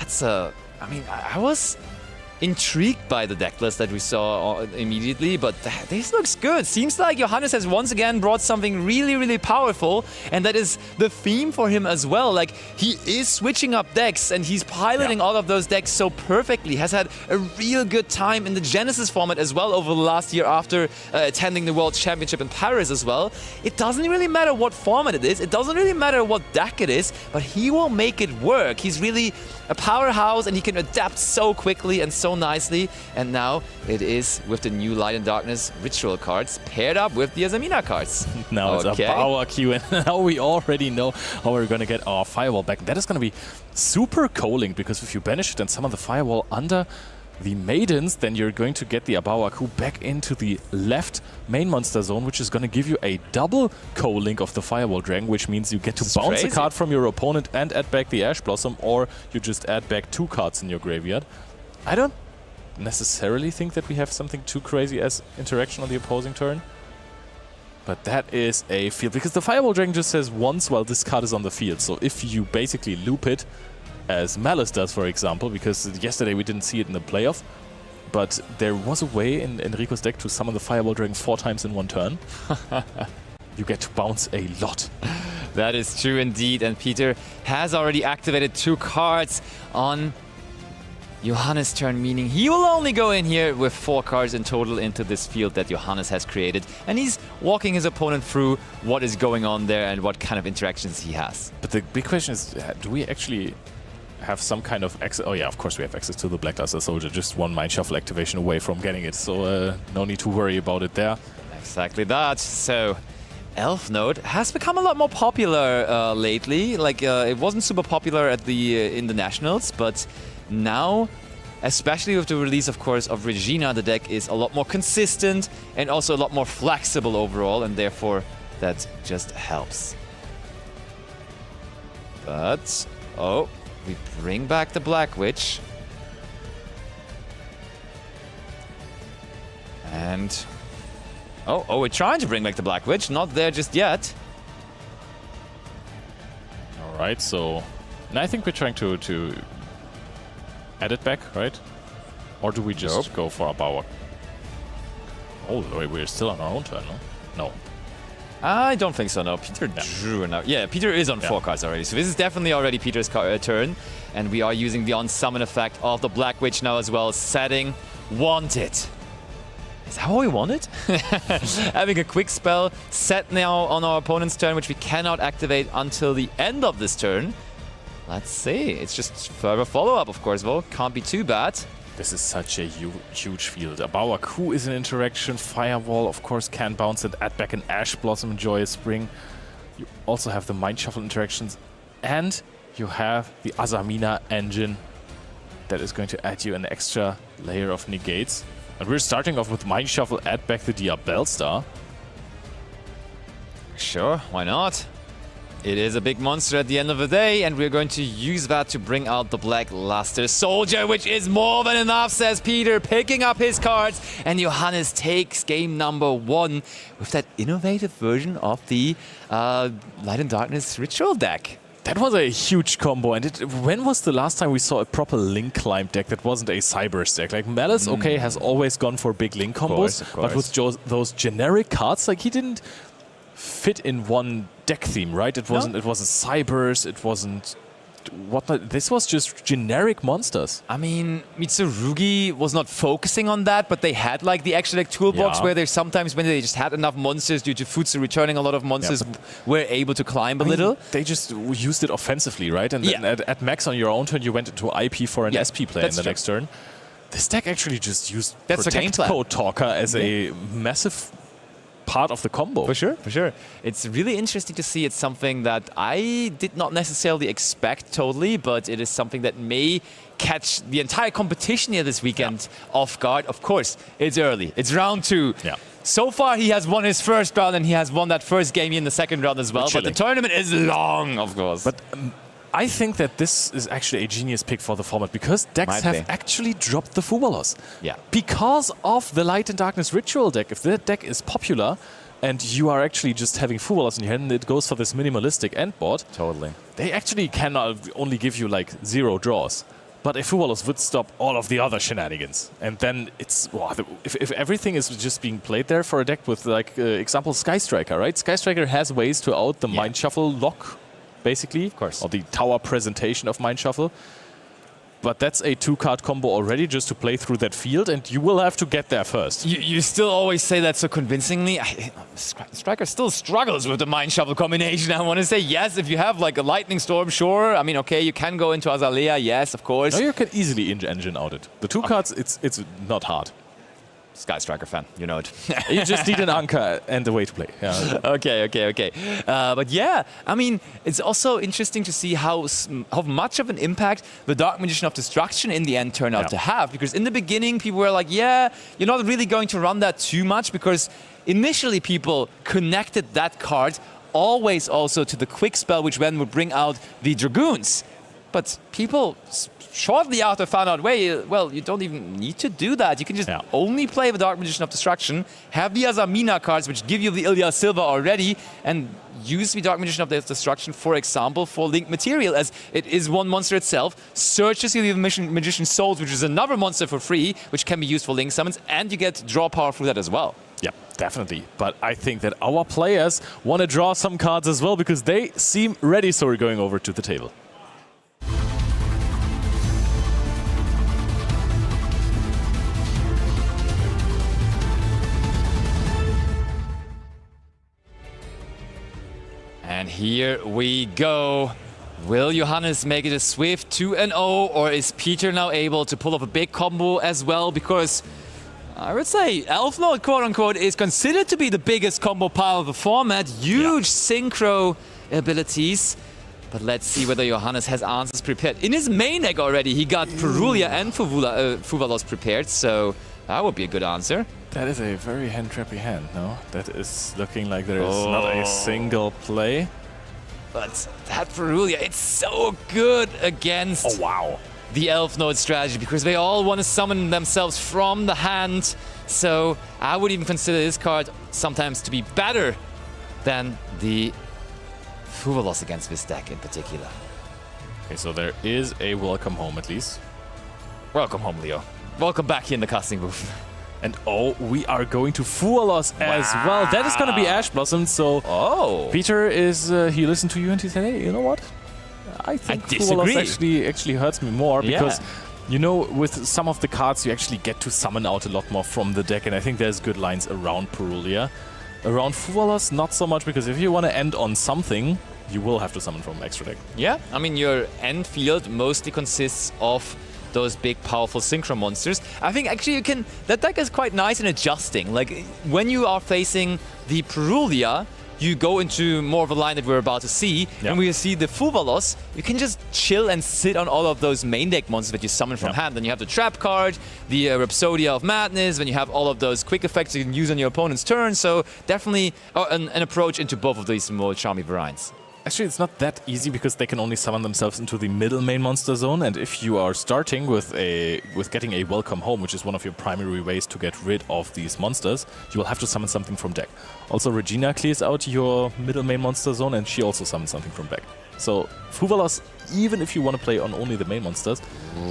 That's I mean, I was intrigued by the deck list that we saw immediately, but this looks good. Seems like Johannes has once again brought something really, really powerful, and that is the theme for him as well. Like, he is switching up decks, and he's piloting all of those decks so perfectly. Has had a real good time in the Genesis format as well over the last year after attending the World Championship in Paris as well. It doesn't really matter what format it is. It doesn't really matter what deck it is, but he will make it work. He's really a powerhouse, and he can adapt so quickly and so nicely. And now it is with the new Light and Darkness ritual cards paired up with the Azamina cards. Now it's a power queue, and now we already know how we're going to get our Firewall back. That is going to be super co-linked, because if you banish it and summon the Firewall under the Maidens, then you're going to get the Abawaku back into the left main monster zone, which is going to give you a double co-link of the Firewall Dragon, which means you get to bounce a card from your opponent and add back the Ash Blossom, or you just add back 2 cards in your graveyard. I don't necessarily think that we have something too crazy as interaction on the opposing turn, but that is a field, because the Firewall Dragon just says once while this card is on the field. So if you basically loop it, as Malice does, for example, because yesterday we didn't see it in the playoff, but there was a way in Enrico's deck to summon the Firewall Dragon 4 times in one turn. You get to bounce a lot. That is true indeed, and Peter has already activated 2 cards on Johannes' turn, meaning he will only go in here with 4 cards in total into this field that Johannes has created, and he's walking his opponent through what is going on there and what kind of interactions he has. But the big question is, do we actually have some kind of access? Oh yeah, of course we have access to the Black Duster Soldier, just 1 Mind Shuffle activation away from getting it, so no need to worry about it there. Exactly that. So Elf Node has become a lot more popular lately. Like it wasn't super popular at the in the Nationals, but now, especially with the release, of course, of Regina, the deck is a lot more consistent and also a lot more flexible overall, and therefore that just helps. But oh, we bring back the Black Witch. And oh, we're trying to bring back the Black Witch. Not there just yet. All right, so and I think we're trying to add it back, right? Or do we just go for a power? Oh, wait, we're still on our own turn, no? No. I don't think so, no. Peter drew now. Yeah, Peter is on 4 cards already. So this is definitely already Peter's turn. And we are using the on-summon effect of the Black Witch now as well, setting Wanted. Is that what we wanted? Having a quick spell set now on our opponent's turn, which we cannot activate until the end of this turn. Let's see. It's just further follow-up, of course, though. Can't be too bad. This is such a huge field. Abawaku is an interaction. Firewall, of course, can bounce and add back an Ash Blossom and Joyous Spring. You also have the Mind Shuffle interactions. And you have the Azamina engine that is going to add you an extra layer of negates. And we're starting off with Mind Shuffle, add back the Diabell Star. Sure, why not? It is a big monster at the end of the day, and we're going to use that to bring out the Black Luster Soldier, which is more than enough, says Peter, picking up his cards. And Johannes takes game number 1 with that innovative version of the Light and Darkness Ritual deck. That was a huge combo, and when was the last time we saw a proper Link Climb deck that wasn't a Cyberse deck? Like Malice, okay, has always gone for big Link combos, of course. but with those generic cards, like he didn't fit in one deck theme, right? It wasn't. No. It wasn't Cyberse. It wasn't whatnot. This was just generic monsters. I mean, Mitsurugi was not focusing on that, but they had like the extra deck toolbox where they sometimes, when they just had enough monsters due to Futsu returning a lot of monsters, were able to climb a little. They just used it offensively, right? And then at max on your own turn, you went into IP for an SP play in the next turn. This deck actually just used Protect Code Talker as a massive part of the combo. For sure, for sure. It's really interesting to see. It's something that I did not necessarily expect totally, but it is something that may catch the entire competition here this weekend off guard. Of course, it's early. It's round 2. Yeah. So far, he has won his first round, and he has won that first game in the second round as well. But the tournament is long, of course. But I think that this is actually a genius pick for the format, because decks have actually dropped the Fubalos. Yeah. Because of the Light and Darkness Ritual deck. If that deck is popular and you are actually just having Fubalos in your hand and it goes for this minimalistic end board, they actually can only give you like 0 draws. But a Fubalos would stop all of the other shenanigans. And then it's, if everything is just being played there for a deck with, like, example, Sky Striker, right? Sky Striker has ways to out the Mind Shuffle lock, basically, of course, or the tower presentation of Mind Shuffle. but that's a 2-card combo already just to play through that field, and you will have to get there first. You still always say that so convincingly. Striker still struggles with the Mind Shuffle combination. I want to say yes, if you have like a Lightning Storm, sure. I mean, okay, you can go into Azalea, yes, of course. No, you can easily engine out it. The 2 cards, it's not hard. Sky Striker fan, you know it. You just need an anchor and a way to play. Yeah. Okay. But yeah, I mean, it's also interesting to see how much of an impact the Dark Magician of Destruction in the end turned out to have. Because in the beginning, people were like, yeah, you're not really going to run that too much, because initially people connected that card always also to the quick spell, which then would bring out the Dragoons. But people shortly after found out, well, you don't even need to do that. You can just only play the Dark Magician of Destruction, have the Azamina cards, which give you the Ilya Silva already, and use the Dark Magician of Destruction, for example, for Link Material, as it is one monster itself, searches the Magician's Souls, which is another monster for free, which can be used for Link summons, and you get draw power through that as well. Yeah, definitely. But I think that our players want to draw some cards as well, because they seem ready, so we're going over to the table. And here we go. Will Johannes make it a swift 2-0, or is Peter now able to pull off a big combo as well? Because I would say Elf Lord, quote-unquote, is considered to be the biggest combo power of the format. Huge synchro abilities. But let's see whether Johannes has answers prepared. In his main deck already, he got Perulia and Fuvalos prepared, so that would be a good answer. That is a very hand-trappy hand, no? That is looking like there is not a single play. But that Perulia, it's so good against the Elf Node strategy, because they all want to summon themselves from the hand. So I would even consider this card sometimes to be better than the Fuvalos against this deck in particular. Okay, so there is a welcome home at least. Welcome home, Leo. Welcome back here in the casting booth. And we are going to Fuvalos as well. That is going to be Ash Blossom. So Peter he listened to you and he said, hey, you know what? I think Fuvalos actually hurts me more because, you know, with some of the cards you actually get to summon out a lot more from the deck. And I think there's good lines around Perulia. Around Fuvalos, not so much, because if you want to end on something, you will have to summon from extra deck. Yeah, I mean, your end field mostly consists of those big, powerful synchro monsters. I think actually that deck is quite nice in adjusting. Like, when you are facing the Perulia, you go into more of a line that we're about to see. And when you see the Fuvalos, you can just chill and sit on all of those main deck monsters that you summon from hand. Then you have the Trap card, the Rhapsodia of Madness, then you have all of those quick effects you can use on your opponent's turn. So definitely an approach into both of these more charming variants. Actually, it's not that easy because they can only summon themselves into the middle main monster zone, and if you are starting with getting a welcome home, which is one of your primary ways to get rid of these monsters, you will have to summon something from deck. Also, Regina clears out your middle main monster zone, and she also summons something from deck. So Fuvalos, even if you want to play on only the main monsters,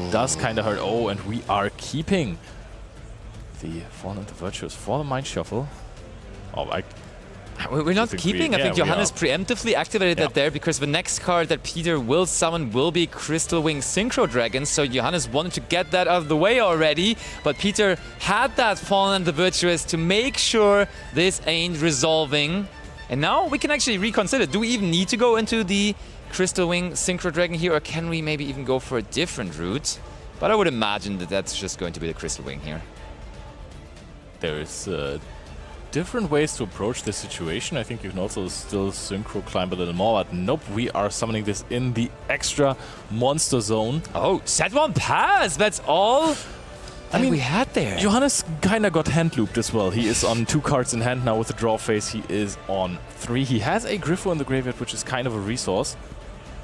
does kind of hurt. Oh, and we are keeping the Fallen and the Virtuous for the Mind Shuffle. Oh, we're not keeping. I think Johannes preemptively activated that there because the next card that Peter will summon will be Crystal Wing Synchro Dragon. So Johannes wanted to get that out of the way already. But Peter had that Fallen and the Virtuous to make sure this ain't resolving. And now we can actually reconsider. Do we even need to go into the Crystal Wing Synchro Dragon here? Or can we maybe even go for a different route? But I would imagine that that's just going to be the Crystal Wing here. There's different ways to approach this situation. I think you can also still synchro climb a little more, but nope, we are summoning this in the extra monster zone. Oh, set one pass! That's all we had there. Johannes kind of got hand looped as well. He is on 2 cards in hand now with the draw phase. He is on 3. He has a Griffo in the graveyard, which is kind of a resource.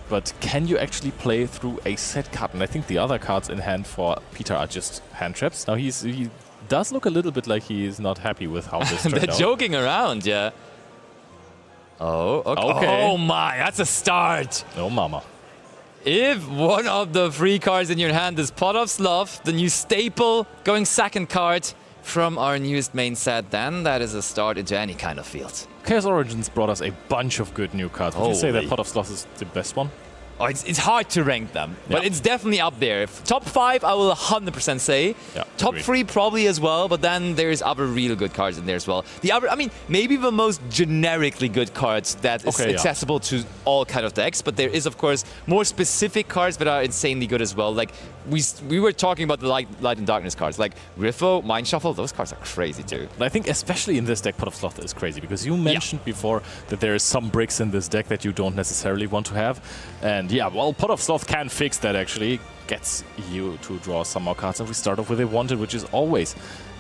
But can you actually play through a set card? And I think the other cards in hand for Peter are just hand traps. Now he does look a little bit like he is not happy with how this turned out. They're joking around, yeah. Oh, okay. Oh my, that's a start. Oh mama. If one of the 3 cards in your hand is Pot of Sloth, the new staple going second card from our newest main set, then that is a start into any kind of field. Chaos Origins brought us a bunch of good new cards. Would you say that Pot of Sloth is the best one? Oh, it's hard to rank them, but it's definitely up there. Top 5, I will 100% say. Yeah, Top agreed. 3 probably as well, but then there's other real good cards in there as well. The other, I mean, maybe the most generically good cards that is accessible to all kind of decks, but there is, of course, more specific cards that are insanely good as well. Like, we were talking about the Light and Darkness cards, like Griffo, Mind Shuffle, those cards are crazy too. I think especially in this deck, Pot of Sloth is crazy, because you mentioned before that there is some bricks in this deck that you don't necessarily want to have. And yeah, well, Pot of Sloth can fix that actually. Gets you to draw some more cards, and we start off with a Wanted, which is always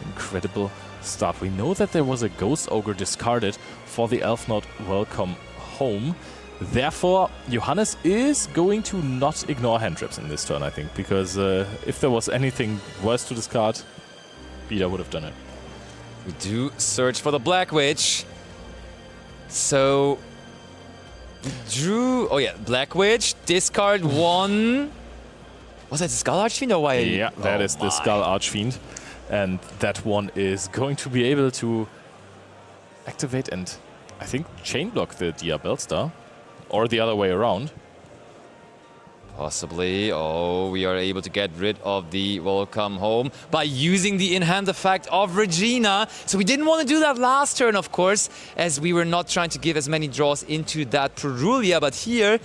incredible start. We know that there was a Ghost Ogre discarded for the Elf Node Welcome Home. Therefore, Johannes is going to not ignore hand traps in this turn, I think, because if there was anything worse to discard, Peter would have done it. We do search for the Black Witch. So, we drew... Oh yeah, Black Witch, discard 1... Was that the Skull Archfiend or why? Yeah, that is the Skull Archfiend. And that one is going to be able to activate and, I think, chain block the Dia Bellstar. Or the other way around. Possibly. Oh, we are able to get rid of the Welcome Home by using the in-hand effect of Regina. So we didn't want to do that last turn, of course, as we were not trying to give as many draws into that Perulia. But here,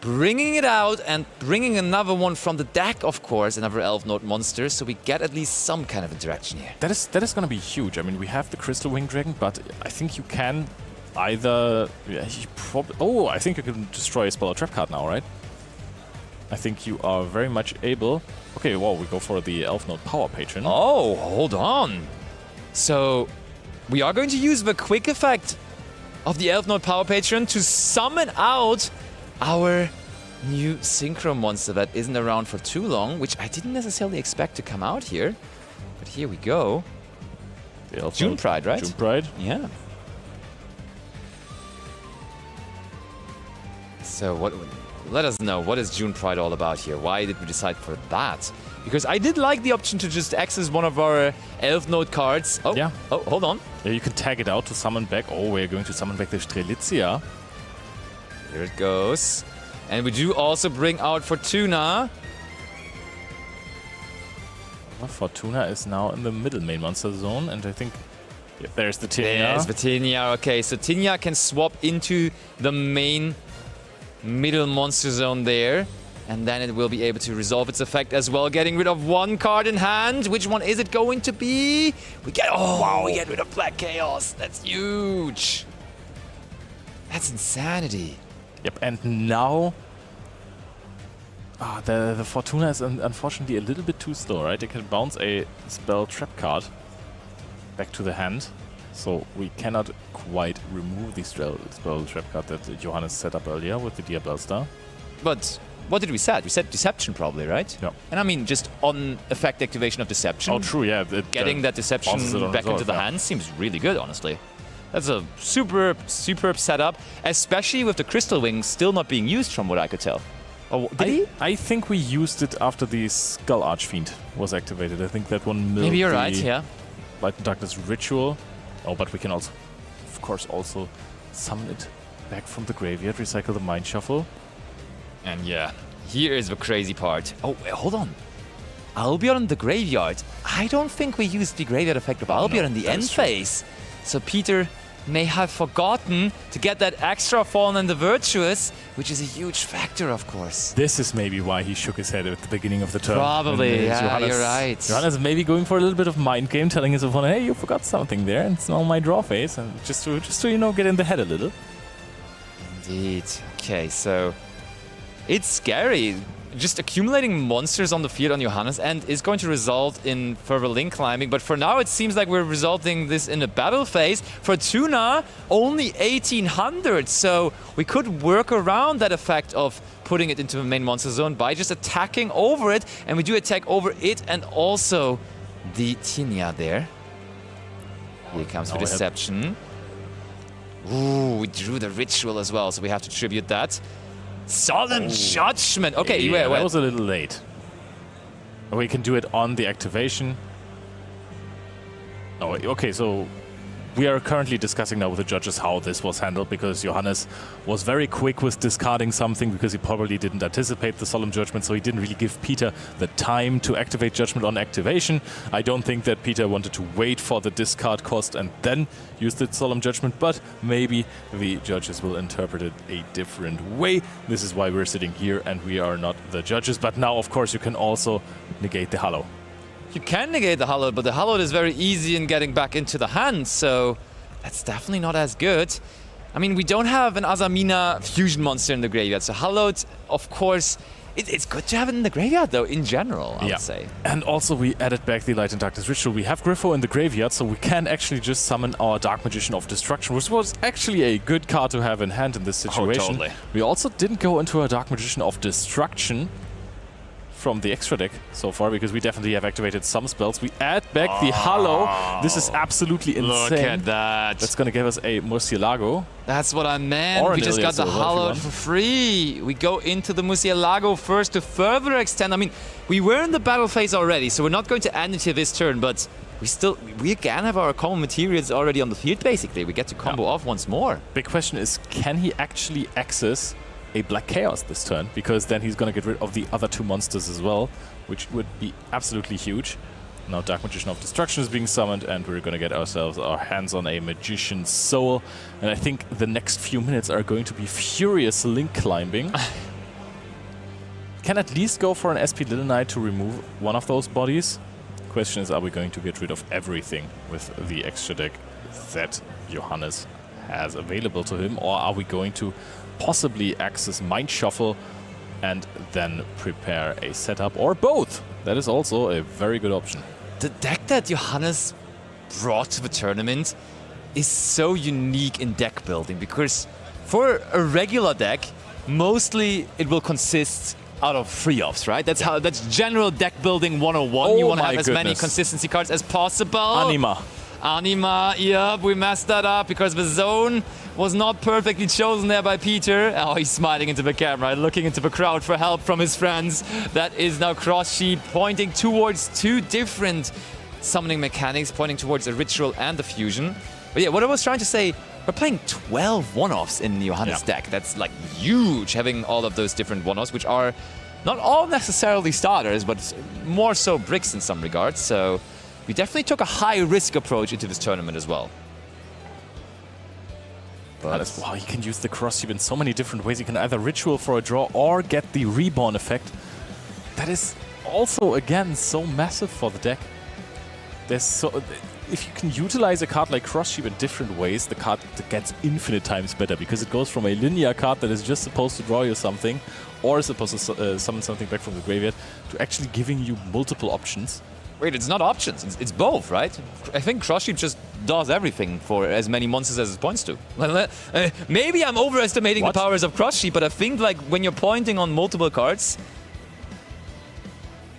bringing it out and bringing another one from the deck, of course, another Elf Node monster, so we get at least some kind of interaction here. That is going to be huge. I mean, we have the Crystal Wing Dragon, but I think you can either... Oh, I think you can destroy a spell or trap card now, right? I think you are very much able... Okay, well, we go for the Elf Node Power Patron. Oh, hold on. So, we are going to use the quick effect of the Elf Node Power Patron to summon out our new Synchro monster that isn't around for too long, which I didn't necessarily expect to come out here. But here we go. June Pride, right? June Pride. Yeah. So let us know, what is June Pride all about here? Why did we decide for that? Because I did like the option to just access one of our Elf Node cards. Oh, yeah. Oh, hold on. Yeah, you can tag it out to summon back. Oh, we're going to summon back the Strelitzia. Here it goes. And we do also bring out Fortuna. Well, Fortuna is now in the middle main monster zone, and I think there's the Tinia. There's the Tinia. Okay, so Tinia can swap into the main middle monster zone there, and then it will be able to resolve its effect as well, getting rid of one card in hand. Which one is it going to be? We get we get rid of Black Chaos. That's huge. That's insanity. Yep, and now the Fortuna is unfortunately a little bit too slow, right? It can bounce a spell trap card back to the hand, so we cannot quite remove the spell trap card that Johannes set up earlier with the Dia Bellstar. But what did we set? We set Deception probably, right? Yeah. And I mean, just on effect activation of Deception. Oh, true, yeah. Getting that Deception back into the hand seems really good, honestly. That's a superb setup, especially with the Crystal Wings still not being used from what I could tell. Oh, I think we used it after the Skull Archfiend was activated. I think that one maybe you're right, yeah. Light and Darkness Ritual. Oh, but we can also, of course, also summon it back from the graveyard, recycle the Mind Shuffle. And yeah, here is the crazy part. Oh, wait, hold on. Albion in the graveyard. I don't think we used the graveyard effect of Albion in the end phase. So Peter may have forgotten to get that extra Fallen and the Virtuous, which is a huge factor, of course. This is maybe why he shook his head at the beginning of the turn. Probably, yeah, you're right. Johannes maybe going for a little bit of mind game, telling his opponent, hey, you forgot something there, and it's now my draw phase, and just to you know, get in the head a little. Indeed. Okay, so it's scary. Just accumulating monsters on the field on Johannes' end is going to result in further link climbing, but for now it seems like we're resulting this in a battle phase. Fortuna, only 1800, so we could work around that effect of putting it into the main monster zone by just attacking over it, and we do attack over it and also the Tinia there. Here comes the Deception. Ooh, we drew the Ritual as well, so we have to tribute that. Solemn Judgment. Okay, yeah, that was a little late. We can do it on the activation. Oh, okay, so we are currently discussing now with the judges how this was handled, because Johannes was very quick with discarding something because he probably didn't anticipate the Solemn Judgment, so he didn't really give Peter the time to activate Judgment on activation. I don't think that Peter wanted to wait for the discard cost and then use the Solemn Judgment, but maybe the judges will interpret it a different way. This is why we're sitting here and we are not the judges. But now, of course, you can also negate the Hallow. You can negate the Hallowed, but the Hallowed is very easy in getting back into the hand, so that's definitely not as good. I mean, we don't have an Azamina fusion monster in the graveyard, so Hallowed, of course, it's good to have it in the graveyard, though, in general, I would say. And also, we added back the Light and Darkness Ritual. We have Griffo in the graveyard, so we can actually just summon our Dark Magician of Destruction, which was actually a good card to have in hand in this situation. Oh, totally. We also didn't go into a Dark Magician of Destruction from the extra deck so far, because we definitely have activated some spells. We add back the Hallow. This is absolutely insane. Look at that. That's going to give us a Murcielago. That's what I meant. We just got the Hallowed for free. We go into the Murcielago first to further extend. I mean, we were in the battle phase already, so we're not going to end into this turn, but we again have our common materials already on the field, basically. We get to combo off once more. Big question is, can he actually access a Black Chaos this turn? Because then he's going to get rid of the other 2 monsters as well, which would be absolutely huge. Now Dark Magician of Destruction is being summoned, and we're going to get ourselves our hands on a Magician's Soul. And I think the next few minutes are going to be furious link climbing. Can at least go for an SP Little Knight to remove one of those bodies. Question is, are we going to get rid of everything with the extra deck that Johannes has available to him, or are we going to possibly access Mind Shuffle and then prepare a setup, or both? That is also a very good option. The deck that Johannes brought to the tournament is so unique in deck building, because for a regular deck, mostly it will consist out of 3-offs, right? That's general deck building 101. Oh, you want to have as many consistency cards as possible. Anima, yep, we messed that up because the zone was not perfectly chosen there by Peter. Oh, he's smiling into the camera, looking into the crowd for help from his friends. That is now Cross Sheep pointing towards 2 different summoning mechanics, pointing towards the Ritual and the Fusion. But yeah, what I was trying to say, we're playing 12 one-offs in Johannes' deck. That's like huge, having all of those different one-offs, which are not all necessarily starters, but more so bricks in some regards. So we definitely took a high-risk approach into this tournament as well. Wow, you can use the Cross Sheep in so many different ways. You can either Ritual for a draw or get the Reborn effect. That is also, again, so massive for the deck. If you can utilize a card like Cross Sheep in different ways, the card gets infinite times better, because it goes from a linear card that is just supposed to draw you something, or is supposed to summon something back from the graveyard, to actually giving you multiple options. Wait, it's not options, it's both, right? I think Cross Sheep just does everything for as many monsters as it points to. Maybe I'm overestimating the powers of Cross Sheep, but I think like when you're pointing on multiple cards,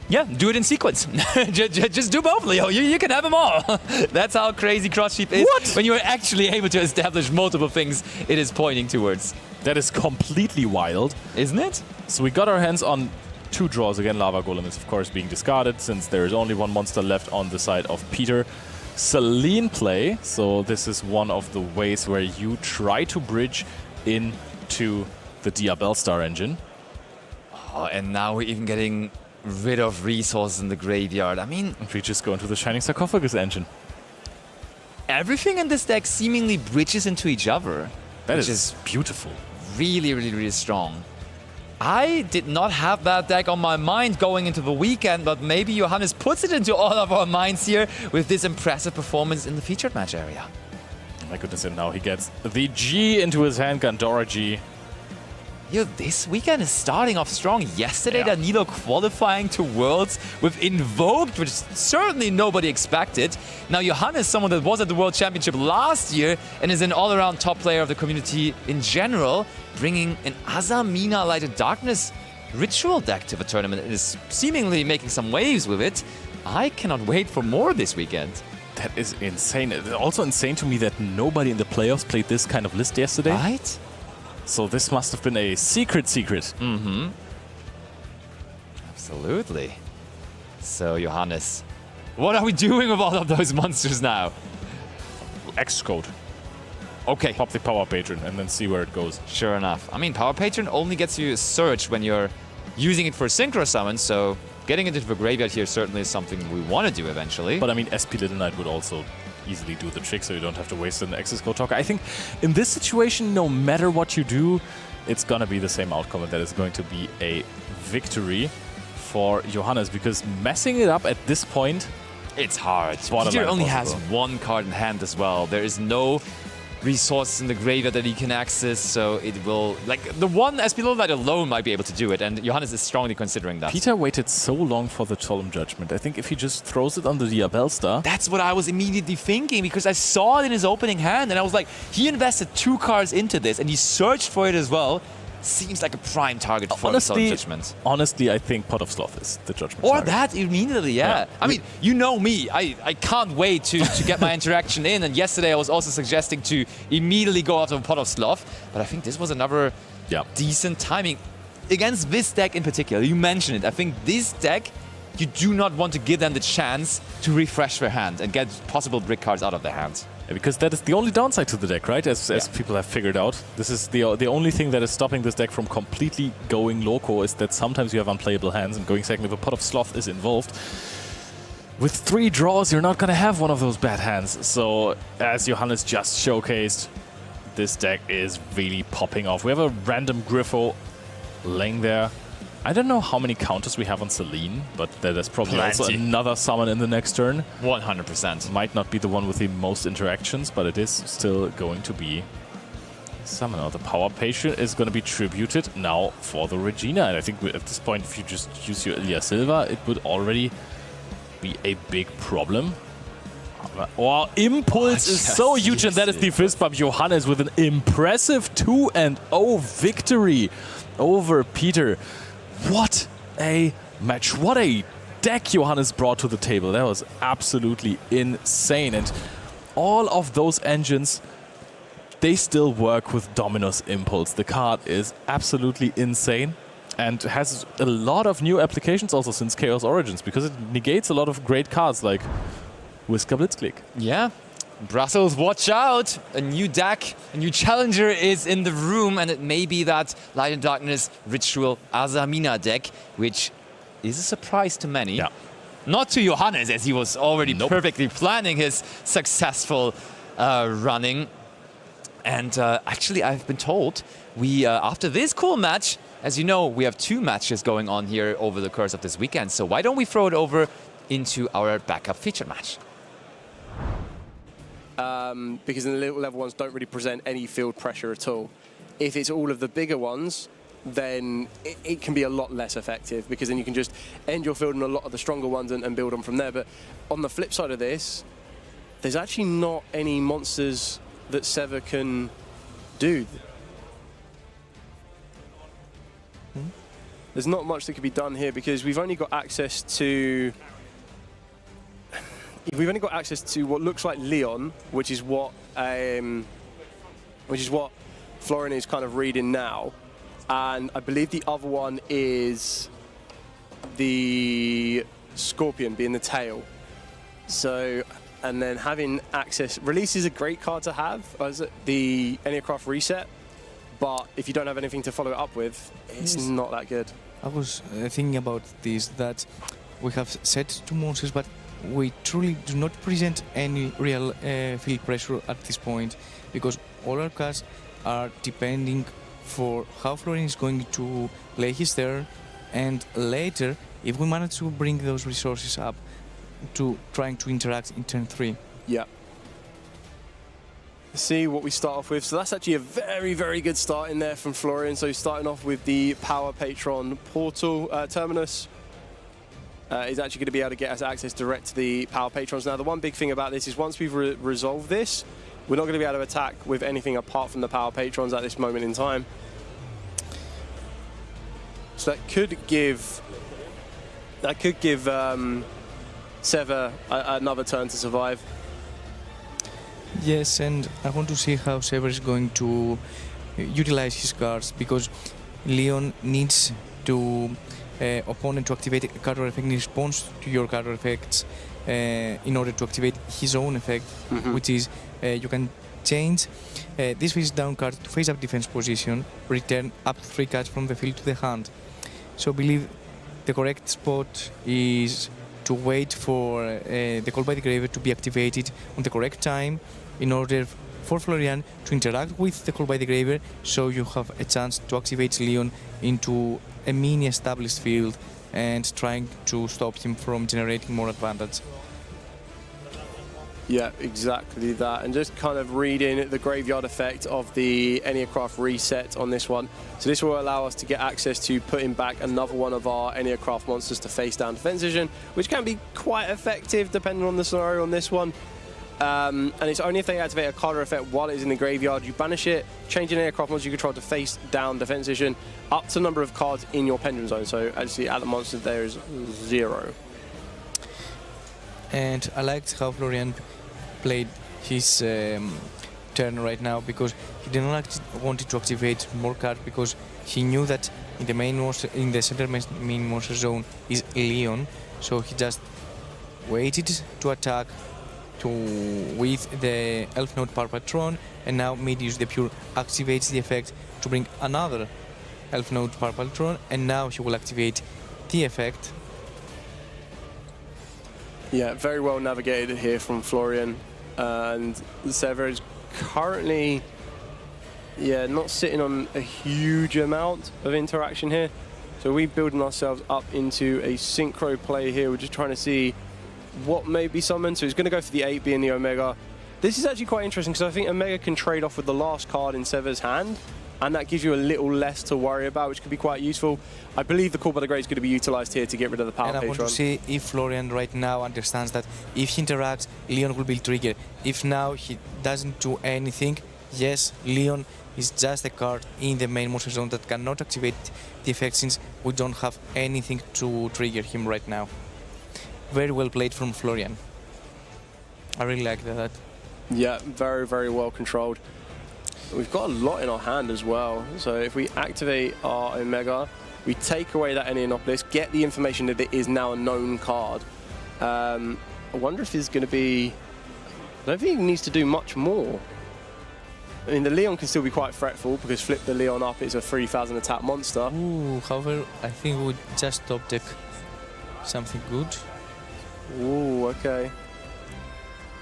yeah, do it in sequence. just do both, Leo. You can have them all. That's how crazy Cross Sheep is. What? When you're actually able to establish multiple things it is pointing towards. That is completely wild. Isn't it? So we got our hands on 2 draws. Again, Lava Golem is, of course, being discarded, since there is only 1 monster left on the side of Peter. Selene play. So this is one of the ways where you try to bridge into the Diabellstar engine. Oh, and now we're even getting rid of resources in the graveyard. I mean, if we just go into the Shining Sarcophagus engine. Everything in this deck seemingly bridges into each other. That is beautiful. Really, really, really strong. I did not have that deck on my mind going into the weekend, but maybe Johannes puts it into all of our minds here with this impressive performance in the featured match area. Oh my goodness, and now he gets the G into his hand, Gandora G. This weekend is starting off strong. Yesterday, Danilo qualifying to Worlds with Invoked, which certainly nobody expected. Now, Johannes, someone that was at the World Championship last year and is an all-around top player of the community in general, bringing an Azamina Light and Darkness Ritual deck to the tournament and is seemingly making some waves with it. I cannot wait for more this weekend. That is insane. It's also insane to me that nobody in the playoffs played this kind of list yesterday. Right? So this must have been a secret. Mm-hmm. Absolutely. So, Johannes, what are we doing with all of those monsters now? X code. Okay. Pop the Power Patron and then see where it goes. Sure enough. I mean, Power Patron only gets you a surge when you're using it for Synchro Summon, so getting it into the graveyard here certainly is something we want to do eventually. But I mean, SP Little Knight would also easily do the trick, so you don't have to waste an Access Code talker. I think in this situation, no matter what you do, it's going to be the same outcome, and that is going to be a victory for Johannes, because messing it up at this point, it's hard. Peter only has one card in hand as well. There is no resources in the graveyard that he can access, so it will, like, the one SP Little Knight alone might be able to do it, and Johannes is strongly considering that. Peter waited so long for the Solemn Judgment. I think if he just throws it on the Diabellstar... That's what I was immediately thinking, because I saw it in his opening hand, and I was like, he invested 2 cards into this, and he searched for it as well. Seems like a prime target for the Solemn Judgment. Honestly, I think Pot of Sloth is the Judgment Or target. that immediately, yeah. I mean, you know me. I can't wait to get my interaction in. And yesterday I was also suggesting to immediately go after Pot of Sloth. But I think this was another decent timing. Against this deck in particular, you mentioned it. I think this deck, you do not want to give them the chance to refresh their hand and get possible brick cards out of their hands. Yeah, because that is the only downside to the deck, right? As people have figured out. This is the only thing that is stopping this deck from completely going loco, is that sometimes you have unplayable hands, and going second if a Pot of Sloth is involved. With 3 draws, you're not going to have one of those bad hands. So, as Johannes just showcased, this deck is really popping off. We have a random Griffo laying there. I don't know how many counters we have on Celine, but there's probably also another summon in the next turn. 100%. Might not be the one with the most interactions, but it is still going to be Summoner. The Power Patron is going to be tributed now for the Regina. And I think at this point, if you just use your Ilya Silva, it would already be a big problem. Wow, Impulse is so huge, and that is the fist bump. Johannes with an impressive 2-0 victory over Peter. What a match. What a deck Johannes brought to the table. That was absolutely insane. And all of those engines, they still work with Dominus Impulse. The card is absolutely insane and has a lot of new applications also since Chaos Origins, because it negates a lot of great cards like Whisker Blitzkrieg. Yeah. Brussels, watch out! A new deck, a new challenger is in the room, and it may be that Light and Darkness Ritual Azamina deck, which is a surprise to many. Yeah. Not to Johannes, as he was already perfectly planning his successful running. And actually, I've been told, we after this cool match, as you know, we have 2 matches going on here over the course of this weekend. So why don't we throw it over into our backup featured match? Because the little level ones don't really present any field pressure at all. If it's all of the bigger ones, then it can be a lot less effective, because then you can just end your field on a lot of the stronger ones and build on from there. But on the flip side of this, there's actually not any monsters that Seva can do. There's not much that can be done here, because we've only got access to... We've only got access to what looks like Leon, which is what Florian is kind of reading now, and I believe the other one is the Scorpion, being the tail. So, and then having access, Release is a great card to have, as the Enneacraft Reset, but if you don't have anything to follow it up with, it's not that good. I was thinking about this, that we have set 2 monsters, but we truly do not present any real field pressure at this point, because all our cards are depending for how Florian is going to play his turn, and later, if we manage to bring those resources up to trying to interact in turn 3. Yeah. Let's see what we start off with. So that's actually a very, very good start in there from Florian. So starting off with the Power Patron Portal Terminus. Is actually going to be able to get us access direct to the Power Patrons. Now, the one big thing about this is once we've resolved this, we're not going to be able to attack with anything apart from the Power Patrons at this moment in time. So that could give Seva another turn to survive. Yes, and I want to see how Seva is going to utilize his cards, because Leon needs to opponent to activate a card or effect in response to your card or effects in order to activate his own effect, which is you can change this face down card to face up defense position, return up to 3 cards from the field to the hand. So I believe the correct spot is to wait for the Call by the Grave to be activated on the correct time in order for Florian to interact with the Call by the Grave, so you have a chance to activate Leon into a mini established field and trying to stop him from generating more advantage. Yeah, exactly that. And just kind of reading the graveyard effect of the Enneacraft reset on this one. So this will allow us to get access to putting back another one of our Enneacraft monsters to face down defense vision, which can be quite effective depending on the scenario on this one. And it's only if they activate a card or effect while it is in the graveyard, you banish it, change an Enneacraft monster you control to face down defense vision, up to the number of cards in your pendulum zone. So actually at the monster there is 0. And I liked how Florian played his turn right now, because he did not want to activate more cards, because he knew that in the main monster, in the center main monster zone is Leon, so he just waited to attack with the Elf Note Power Patron, and now mid-use the Pure activates the effect to bring another Elf Note Power Patron, and now he will activate the effect. Yeah, very well navigated here from Florian, and Sever is currently not sitting on a huge amount of interaction here, so we're building ourselves up into a synchro play here. We're just trying to see what may be summoned. So he's going to go for the 8 being the Omega. This is actually quite interesting, because I think Omega can trade off with the last card in Sever's hand, and that gives you a little less to worry about, which could be quite useful. I believe the Call by the Grave is going to be utilized here to get rid of the Power Patron. And I want to see if Florian right now understands that if he interacts, Leon will be triggered. If now he doesn't do anything, yes, Leon is just a card in the main monster zone that cannot activate the effect, since we don't have anything to trigger him right now. Very well played from Florian. I really like that. Yeah, very, very well controlled. We've got a lot in our hand as well. So if we activate our Omega, we take away that Enneanopolis, get the information that it is now a known card. I wonder if there's going to be... I don't think he needs to do much more. I mean, the Leon can still be quite fretful, because flip the Leon up, it's a 3000 attack monster. Ooh, however, I think we would just top deck something good. Ooh, okay.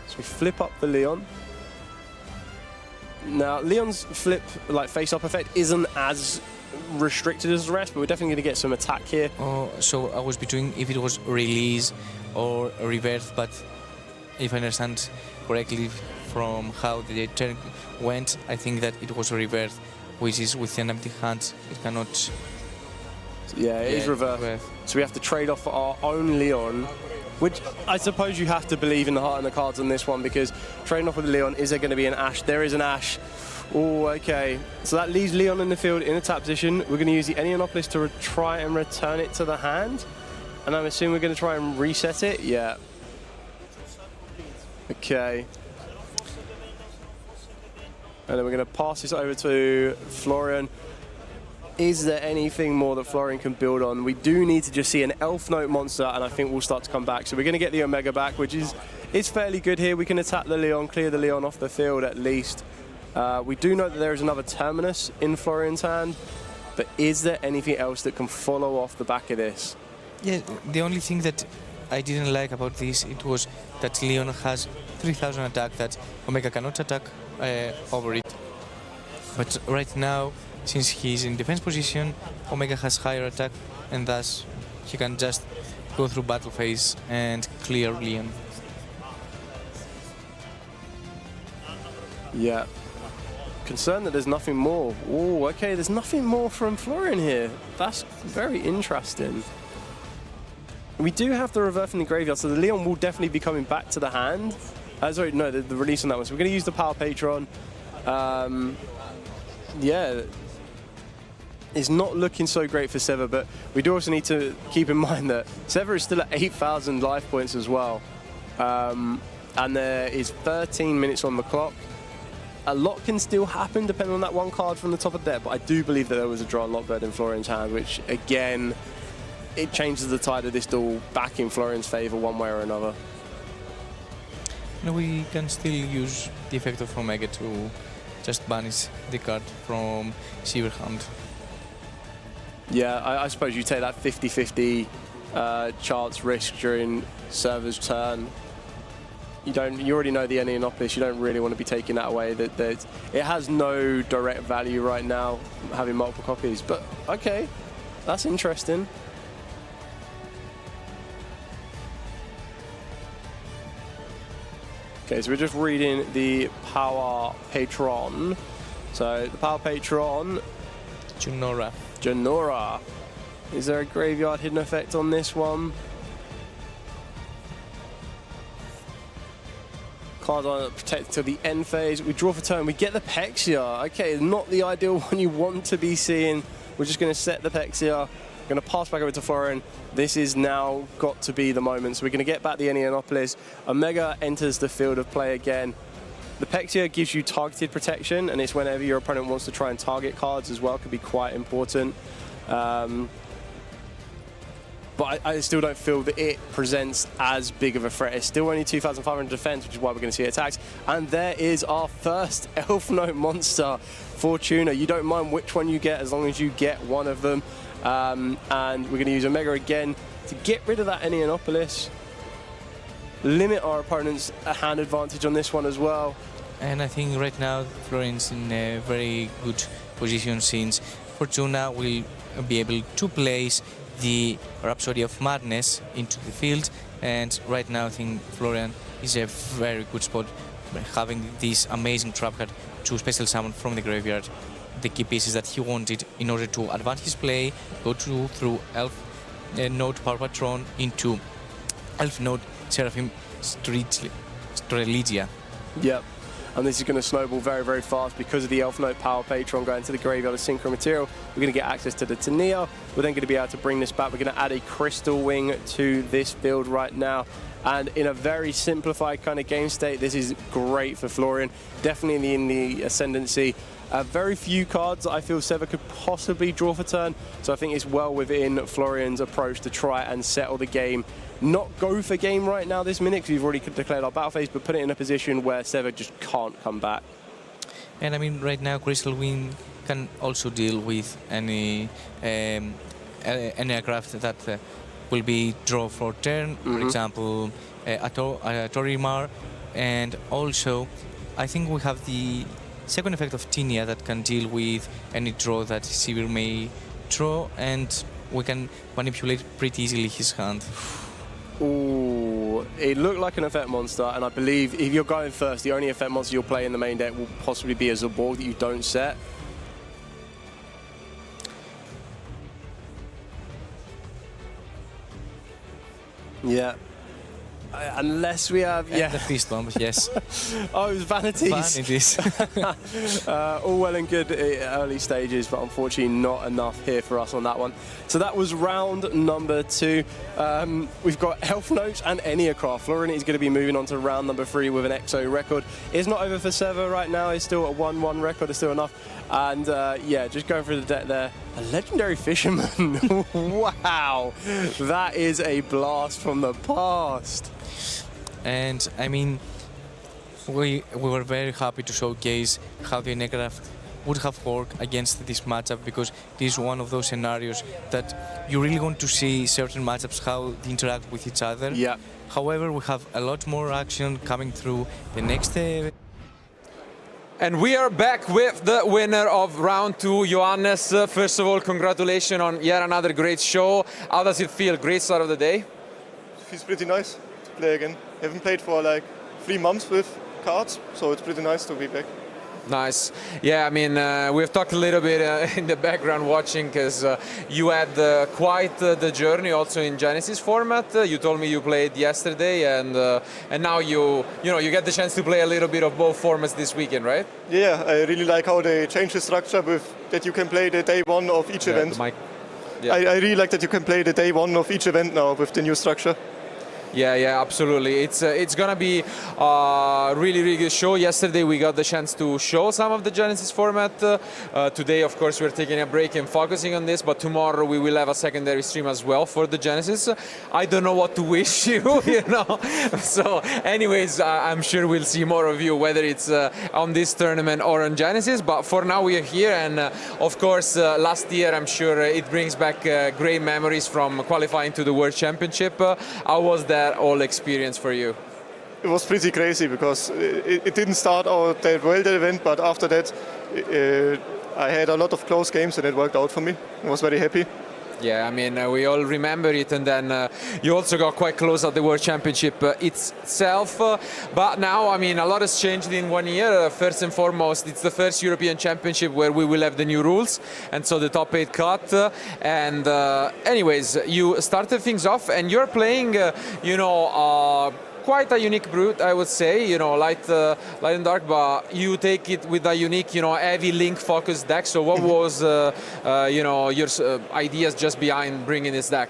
So we flip up the Leon. Now, Leon's flip, like face-up effect, isn't as restricted as the rest, but we're definitely going to get some attack here. Oh, so I was between if it was release or reverse, but if I understand correctly from how the turn went, I think that it was reverse, which is with an empty hand, it cannot... Yeah, it is reverse. So we have to trade off our own Leon, which I suppose you have to believe in the heart and the cards on this one, because trading off with Leon, is there going to be an Ash? There is an Ash. Oh, okay. So that leaves Leon in the field in attack position. We're going to use the Enneanopolis to try and return it to the hand. And I'm assuming we're going to try and reset it. Yeah. Okay. And then we're going to pass this over to Florian. Is there anything more that Florian can build on? We do need to just see an Elf Note monster, and I think we'll start to come back. So we're going to get the Omega back, which is fairly good here. We can attack the Leon, clear the Leon off the field at least. We do know that there is another Terminus in Florian's hand, but is there anything else that can follow off the back of this? Yeah, the only thing that I didn't like about this, it was that Leon has 3000 attack that Omega cannot attack over it. But right now, since he's in defense position, Omega has higher attack, and thus he can just go through battle phase and clear Leon. Yeah. Concerned that there's nothing more. Oh, okay, there's nothing more from Florian here. That's very interesting. We do have the reverse in the graveyard, so the Leon will definitely be coming back to the hand. Sorry, no, the release on that one. So we're going to use the Power Patron. Yeah. It's not looking so great for Sever, but we do also need to keep in mind that Sever is still at 8,000 life points as well. And there is 13 minutes on the clock. A lot can still happen depending on that one card from the top of the deck, but I do believe that there was a draw Lockbird in Florian's hand, which again, it changes the tide of this duel back in Florian's favour one way or another. And we can still use the effect of Omega to just banish the card from Seaver's hand. Yeah, I suppose you take that 50-50 chance risk during server's turn. You already know the Enneanopolis, you don't really want to be taking that away. It has no direct value right now, having multiple copies, but okay, that's interesting. Okay, so we're just reading the Power Patron. So the Power Patron, Janora. Is there a graveyard hidden effect on this one? Cards are protected till the end phase. We draw for turn. We get the Pexia. Okay, not the ideal one you want to be seeing. We're just going to set the Pexia. We're going to pass back over to Florian. This is now got to be the moment. So we're going to get back the Enneanopolis. Omega enters the field of play again. The Pexia gives you targeted protection, and it's whenever your opponent wants to try and target cards as well. Could be quite important. But I still don't feel that it presents as big of a threat. It's still only 2,500 defense, which is why we're going to see attacks. And there is our first Elf Note monster, Fortuna. You don't mind which one you get as long as you get one of them. And we're going to use Omega again to get rid of that Enneanopolis. Limit our opponent's hand advantage on this one as well. And I think right now Florian's in a very good position, since Fortuna will be able to place the Rhapsody of Madness into the field, and right now I think Florian is a very good spot, having this amazing trap card to special summon from the graveyard the key pieces that he wanted in order to advance his play, go through Elf Note Power Patron into Elf Note Seraphim Streligia. Yep. And this is going to snowball very, very fast because of the Elf Note Power Patron going to the graveyard of Synchro Material. We're going to get access to the Tania. We're then going to be able to bring this back. We're going to add a Crystal Wing to this field right now. And in a very simplified kind of game state, this is great for Florian. Definitely in the Ascendancy. Very few cards that I feel Sever could possibly draw for turn. So I think it's well within Florian's approach to try and settle the game. Not go for game right now this minute, because we've already declared our battle phase, but put it in a position where Sever just can't come back. And I mean, right now Crystal Wing can also deal with any aircraft that will be draw for turn, for example, Torimar, and also I think we have the second effect of Tinia that can deal with any draw that Sivir may draw, and we can manipulate pretty easily his hand. Ooh, it looked like an effect monster, and I believe if you're going first, the only effect monster you'll play in the main deck will possibly be a Zaborg that you don't set. Yeah. Unless we have, the Fist Bomb, yes. Oh, it was Vanities. Vanities. All well and good early stages, but unfortunately not enough here for us on that one. So that was round number 2. We've got Elf Notes and Enneacraft. Florian is going to be moving on to round number 3 with an EXO record. It's not over for Sever right now. It's still a 1-1 record. It's still enough. And yeah, just going through the deck there. A Legendary Fisherman. Wow. That is a blast from the past. And I mean, we were very happy to showcase how the Enneacraft would have worked against this matchup, because this is one of those scenarios that you really want to see certain matchups how they interact with each other. Yeah. However, we have a lot more action coming through the next. And we are back with the winner of round 2, Johannes. First of all, congratulations on yet another great show. How does it feel? Great start of the day? Feels pretty nice to play again. I haven't played for like 3 months with cards, so it's pretty nice to be back. Nice. Yeah, I mean, we've talked a little bit in the background watching, because you had quite the journey also in Genesis format. You told me you played yesterday, and now you get the chance to play a little bit of both formats this weekend, right? Yeah, I really like how they changed the structure with that you can play the day 1 of each event. Yeah. I really like that you can play the day 1 of each event now with the new structure. Yeah, absolutely. It's gonna be a really good show. Yesterday we got the chance to show some of the Genesis format. Today, of course, we're taking a break and focusing on this, but tomorrow we will have a secondary stream as well for the Genesis. I don't know what to wish you, you know. So, anyways, I'm sure we'll see more of you, whether it's on this tournament or on Genesis. But for now, we are here, and of course, last year I'm sure it brings back great memories from qualifying to the World Championship. How was that whole experience for you? It was pretty crazy because it didn't start out that well, the event, but after that I had a lot of close games and it worked out for me. I was very happy. Yeah, I mean, we all remember it, and then you also got quite close at the World Championship itself. But now, I mean, a lot has changed in 1 year. First and foremost, it's the first European Championship where we will have the new rules, and so the top 8 cut. And anyways, you started things off, and you're playing, quite a unique brute, I would say, light and dark, but you take it with a unique, heavy link focused deck. So what was, your ideas just behind bringing this deck?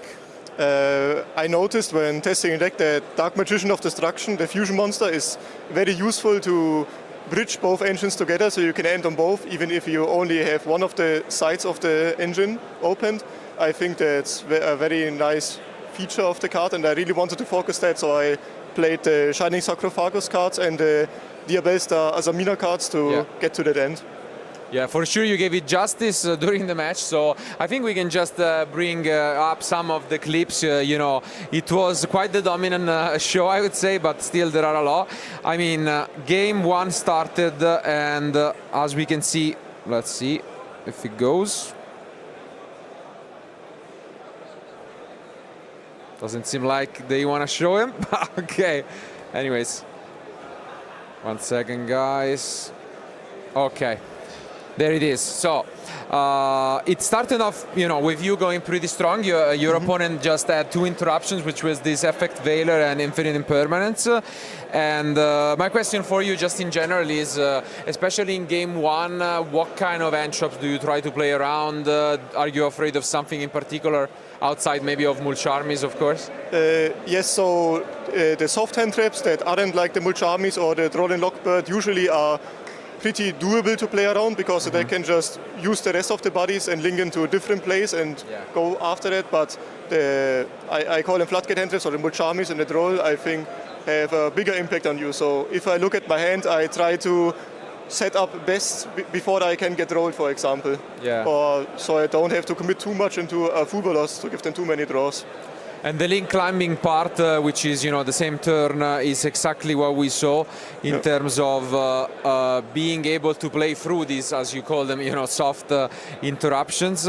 I noticed when testing a deck that Dark Magician of Destruction, the fusion monster, is very useful to bridge both engines together, so you can end on both, even if you only have one of the sides of the engine opened. I think that's a very nice feature of the card, and I really wanted to focus that, so I played the Shining Sarcophagus cards and the Diabellstar Azamina cards to get to that end. Yeah, for sure you gave it justice during the match, so I think we can just bring up some of the clips. It was quite the dominant show, I would say, but still there are a lot. I mean, game 1 started, and as we can see, let's see if it goes. Doesn't seem like they want to show him. Okay. Anyways. 1 second, guys. Okay. There it is. So, it started off, with you going pretty strong. Your opponent just had 2 interruptions, which was this Effect Veiler and Infinite Impermanence. And my question for you, just in general, is, especially in game 1, what kind of hand traps do you try to play around? Are you afraid of something in particular? Outside maybe of Mulcharmies, of course? Yes, so the soft hand traps that aren't like the Mulcharmies or the Troll and Lockbird usually are pretty doable to play around, because they can just use the rest of the bodies and link into a different place and go after that. But I call them Floodgate hand traps, or the Mulcharmies and the Troll, I think have a bigger impact on you. So if I look at my hand, I try to set up best before I can get rolled, for example. Yeah. Or so I don't have to commit too much into a Fubalos to give them too many draws. And the link climbing part, which is the same turn, is exactly what we saw in terms of being able to play through these, as you call them, soft interruptions.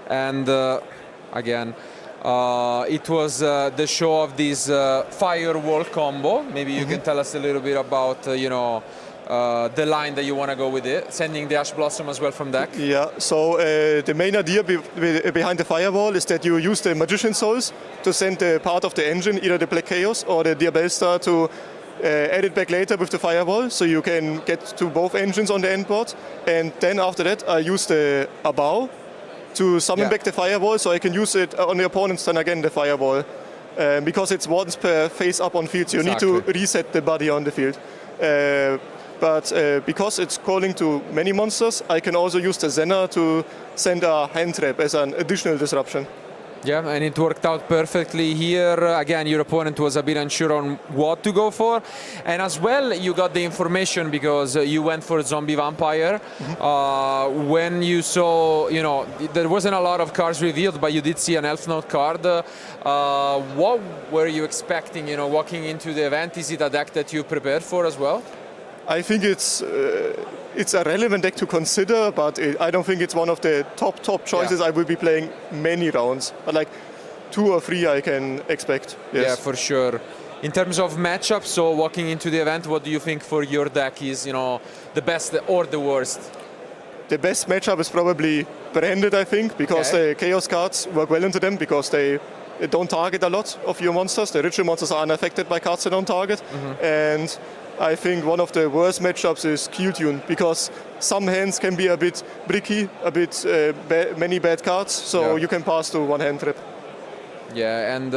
And again, it was the show of this firewall combo. Maybe you can tell us a little bit about the line that you want to go with it, sending the Ash Blossom as well from deck. Yeah, so the main idea behind the Firewall is that you use the Magician Souls to send the part of the engine, either the Black Chaos or the Diabellstar, to add it back later with the Firewall, so you can get to both engines on the end board. And then after that I use the Abao to summon back the Firewall, so I can use it on the opponent's turn again, the Firewall. Because it's once per face up on field, so you need to reset the body on the field. But because it's calling to many monsters, I can also use the Zena to send a hand trap as an additional disruption. Yeah, and it worked out perfectly here. Again, your opponent was a bit unsure on what to go for. And as well, you got the information because you went for Zombie Vampire. When you saw, there wasn't a lot of cards revealed, but you did see an Elf Note card. What were you expecting, walking into the event? Is it a deck that you prepared for as well? I think it's a relevant deck to consider, but I don't think it's one of the top choices. I will be playing many rounds, but like 2 or 3 I can expect. Yes. Yeah, for sure. In terms of matchups, so walking into the event, what do you think for your deck is, the best or the worst? The best matchup is probably Branded, I think, because the Chaos cards work well into them, because they don't target a lot of your monsters. The ritual monsters are unaffected by cards they don't target. And I think one of the worst matchups is Q-Tune, because some hands can be a bit bricky, a bit many bad cards, so you can pass to one hand trap. Yeah, and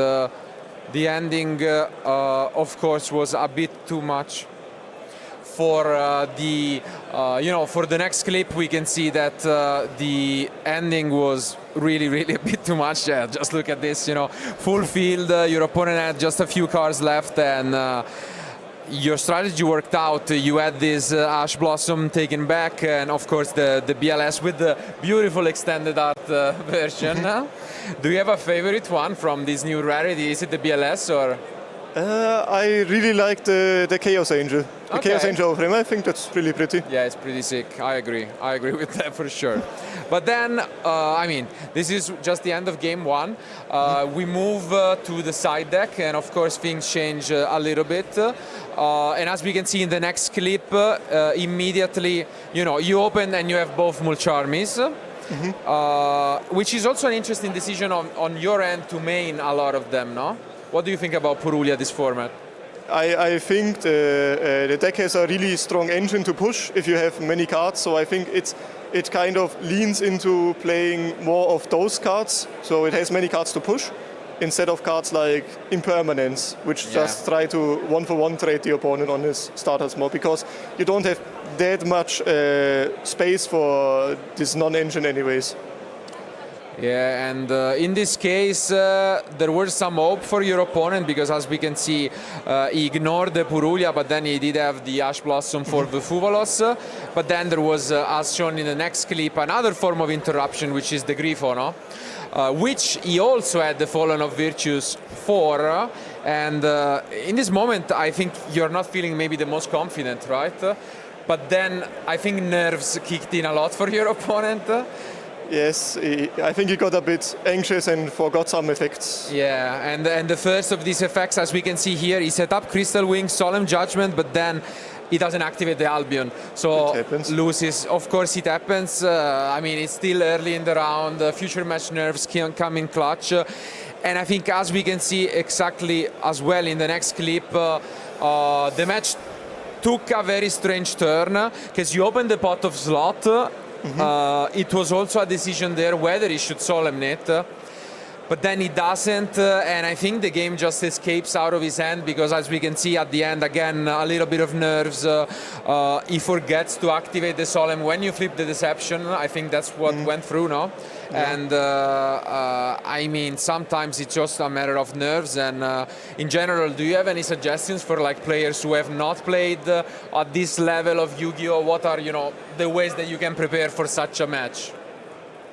the ending, of course, was a bit too much. For for the next clip, we can see that the ending was really a bit too much. Yeah, just look at this, full field. Your opponent had just a few cars left, and your strategy worked out. You had this Ash Blossom taken back, and of course the BLS with the beautiful extended art version. Do you have a favorite one from this new rarity? Is it the BLS or? I really like the Chaos Angel. The Chaos Angel of Rim, I think that's really pretty. Yeah, it's pretty sick. I agree with that for sure. But then, this is just the end of game one. We move to the side deck, and of course things change a little bit. And as we can see in the next clip, immediately, you open and you have both Mulcharmies. Which is also an interesting decision on your end to main a lot of them, no? What do you think about Purulia, this format? I think the deck has a really strong engine to push if you have many cards, so I think it kind of leans into playing more of those cards, so it has many cards to push, instead of cards like Impermanence, which just try to one-for-one trade the opponent on his starters more, because you don't have that much space for this non-engine anyways. Yeah, and in this case, there was some hope for your opponent, because as we can see, he ignored the Purulia, but then he did have the Ash Blossom for the Fuvalos. But then there was, as shown in the next clip, another form of interruption, which is the Grifo, no? Which he also had the Fallen of Virtues for. And in this moment, I think you're not feeling maybe the most confident, right? But then I think nerves kicked in a lot for your opponent. Yes, I think he got a bit anxious and forgot some effects. Yeah, and the first of these effects, as we can see here, he set up Crystal Wing, Solemn Judgment, but then he doesn't activate the Albion. So loses. Of course it happens. It's still early in the round. Future match nerves can come in clutch. And I think, as we can see exactly as well in the next clip, the match took a very strange turn, because you open the pot of slot. It was also a decision there whether he should Solemnate, but then he doesn't, and I think the game just escapes out of his hand, because as we can see at the end, again, a little bit of nerves. He forgets to activate the Solemn when you flip the Deception. I think that's what went through, no? And sometimes it's just a matter of nerves. And in general, do you have any suggestions for players who have not played at this level of Yu-Gi-Oh? What are the ways that you can prepare for such a match?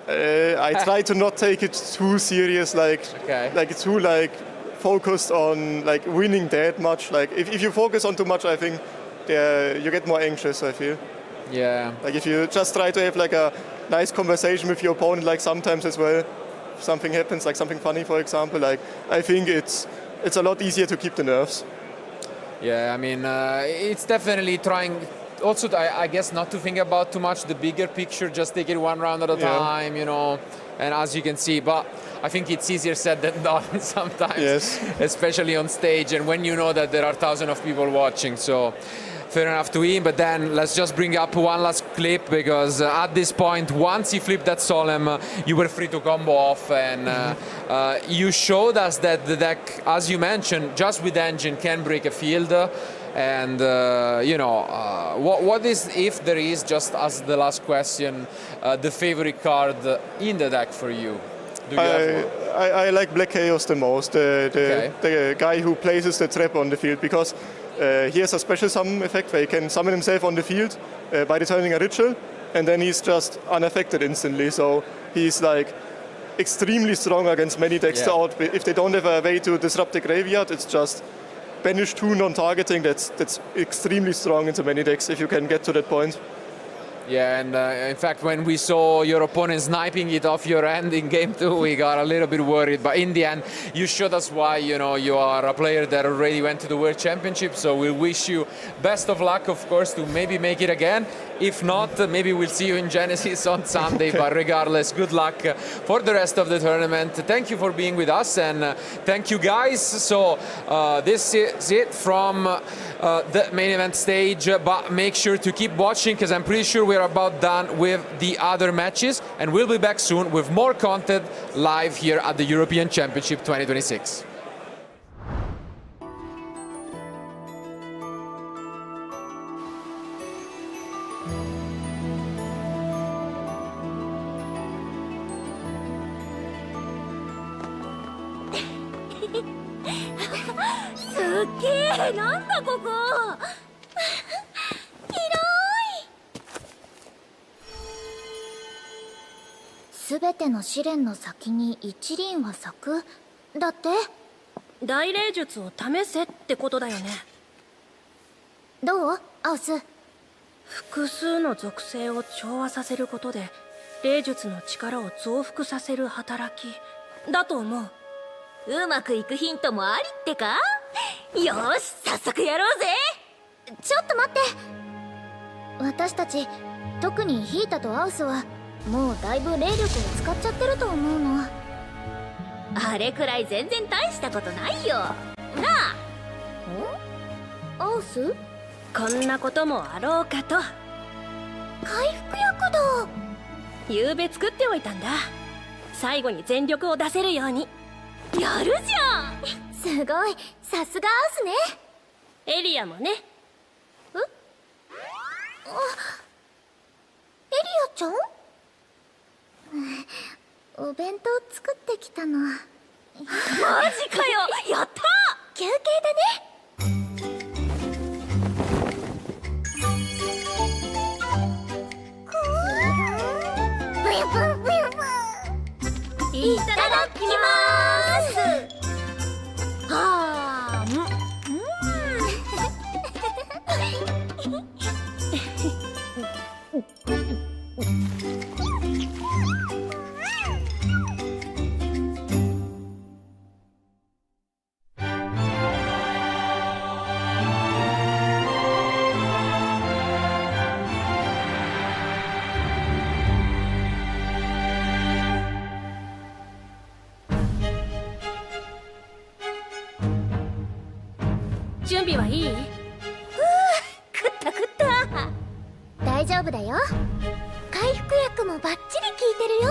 I try to not take it too serious, too focused on winning that much. If you focus on too much, I think you get more anxious, I feel. Yeah. If you just try to have a nice conversation with your opponent, sometimes as well, if something happens, something funny, for example, I think it's a lot easier to keep the nerves. Yeah, it's definitely trying. Also, I guess not to think about too much the bigger picture, just take it one round at a time, and as you can see, but I think it's easier said than done sometimes, especially on stage, and when you know that there are thousands of people watching, so fair enough to him. But then let's just bring up one last clip, because at this point, once he flipped that Solemn, you were free to combo off, and you showed us that the deck, as you mentioned, just with engine can break a field. And what is, if there is, just as the last question, the favorite card in the deck for you? Do you have one? I like Black Chaos the most, the guy who places the trap on the field, because he has a special summon effect where he can summon himself on the field by returning a ritual, and then he's just unaffected instantly. So he's extremely strong against many decks out. If they don't have a way to disrupt the graveyard, it's just banish 2 non-targeting. That's extremely strong into many decks if you can get to that point. Yeah, and in fact, when we saw your opponent sniping it off your end in game 2, we got a little bit worried. But in the end, you showed us why you are a player that already went to the World Championship. So we wish you best of luck, of course, to maybe make it again. If not, maybe we'll see you in Genesis on Sunday. But regardless, good luck for the rest of the tournament. Thank you for being with us, and thank you, guys. So this is it from the main event stage. But make sure to keep watching, because I'm pretty sure we're about done with the other matches, and we'll be back soon with more content live here at the European Championship 2026. すっげえ、なんだここ。広い。すべての試練の先に一輪は咲くだって。大霊術を試せってことだよね。どうアウス？複数の属性を調和させることで霊術の力を増幅させる働きだと思う。うまくいくヒントもありってか。よーし、早速やろうぜ。ちょっと待って。私たち、特にヒータとアウスはもうだいぶ霊力を使っちゃってると思うの。あれくらい全然大したことないよなあ。アウス？こんなこともあろうかと。回復薬だ。ゆうべ作っておいたんだ。最後に全力を出せるように。やるじゃん。すごい、さすがアウスね。エリアもね。エリアちゃん？お弁当作ってきたの。マジかよ、やった。休憩だね。いただきます。はあ、準備はいい？食った食った。大丈夫だよ。回復薬もバッチリ効いてるよ。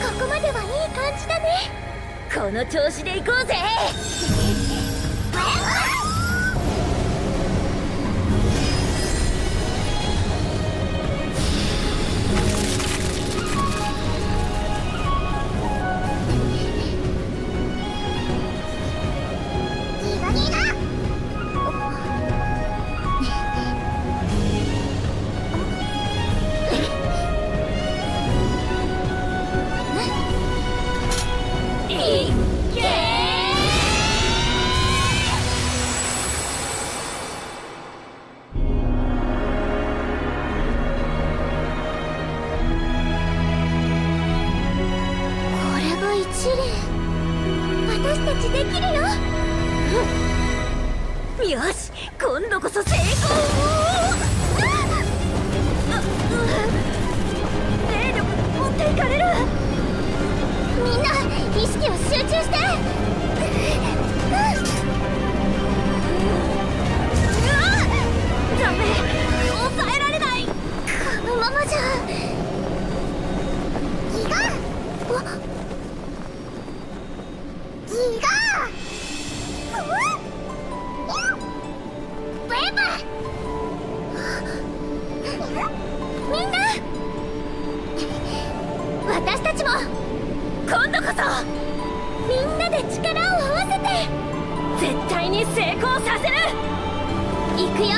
ここまではいい感じだね。この調子で行こうぜ。私たちできるよ。よし、今度こそ成功。霊力持っていかれる。みんな意識を集中して。ダメ、抑えられない。このままじゃ。ギガギガみんな私たちも今度こそみんなで力を合わせて絶対に成功させる。いくよ、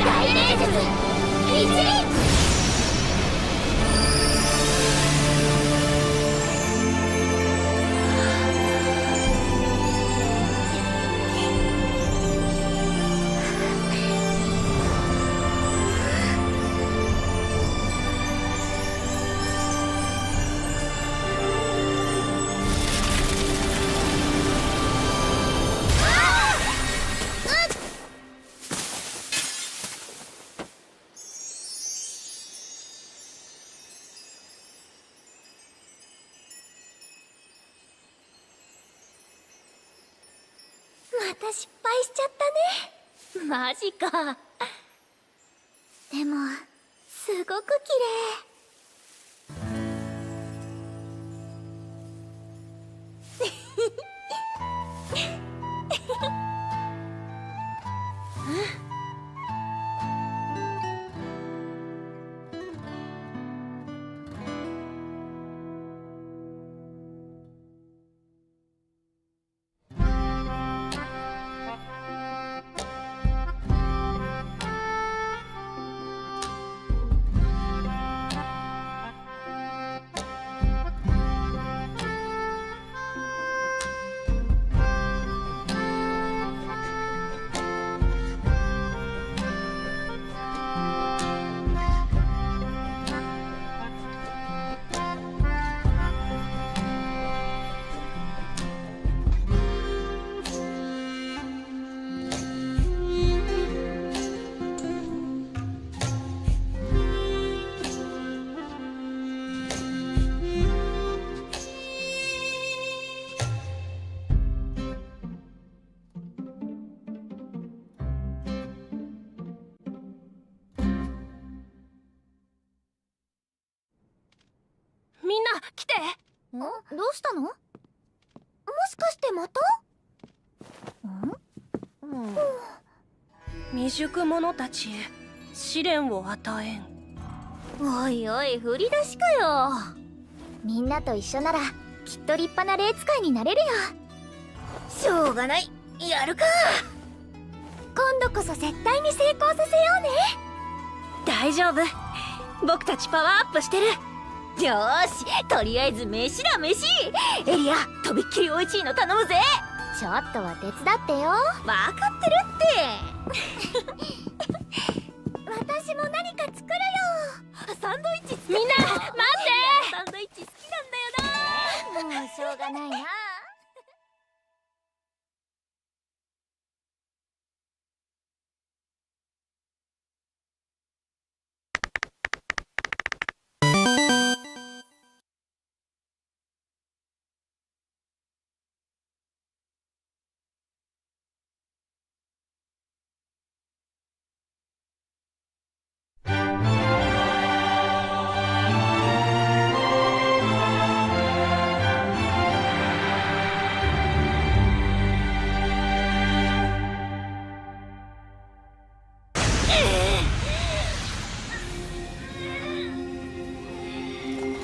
大霊術一輪。また失敗しちゃったね。マジか。でもすごく綺麗。みんな来て。どうしたの？もしかしてまた？未熟者たちへ試練を与えん。おいおい、振り出しかよ。みんなと一緒ならきっと立派な霊使いになれるよ。しょうがない、やるか。今度こそ絶対に成功させようね。大丈夫、僕たちパワーアップしてる。よーし、とりあえず飯だ飯。エリア、とびっきりおいしいの頼むぜ。ちょっとは手伝ってよ。わかってるって。私も何か作るよ。サンドイッチ作るよ。みんな待って。サンドイッチ好きなんだよな。もうしょうがないな。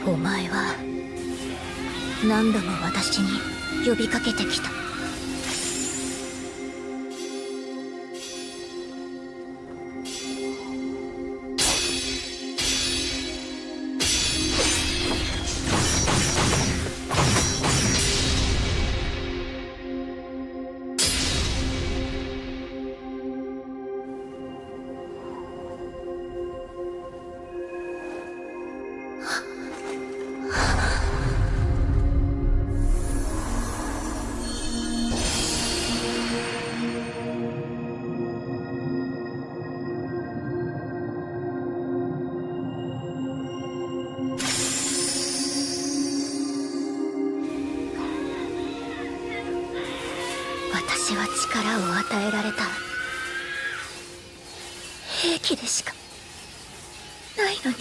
お前は何度も私に呼びかけてきた。私は力を与えられた兵器でしかないのに。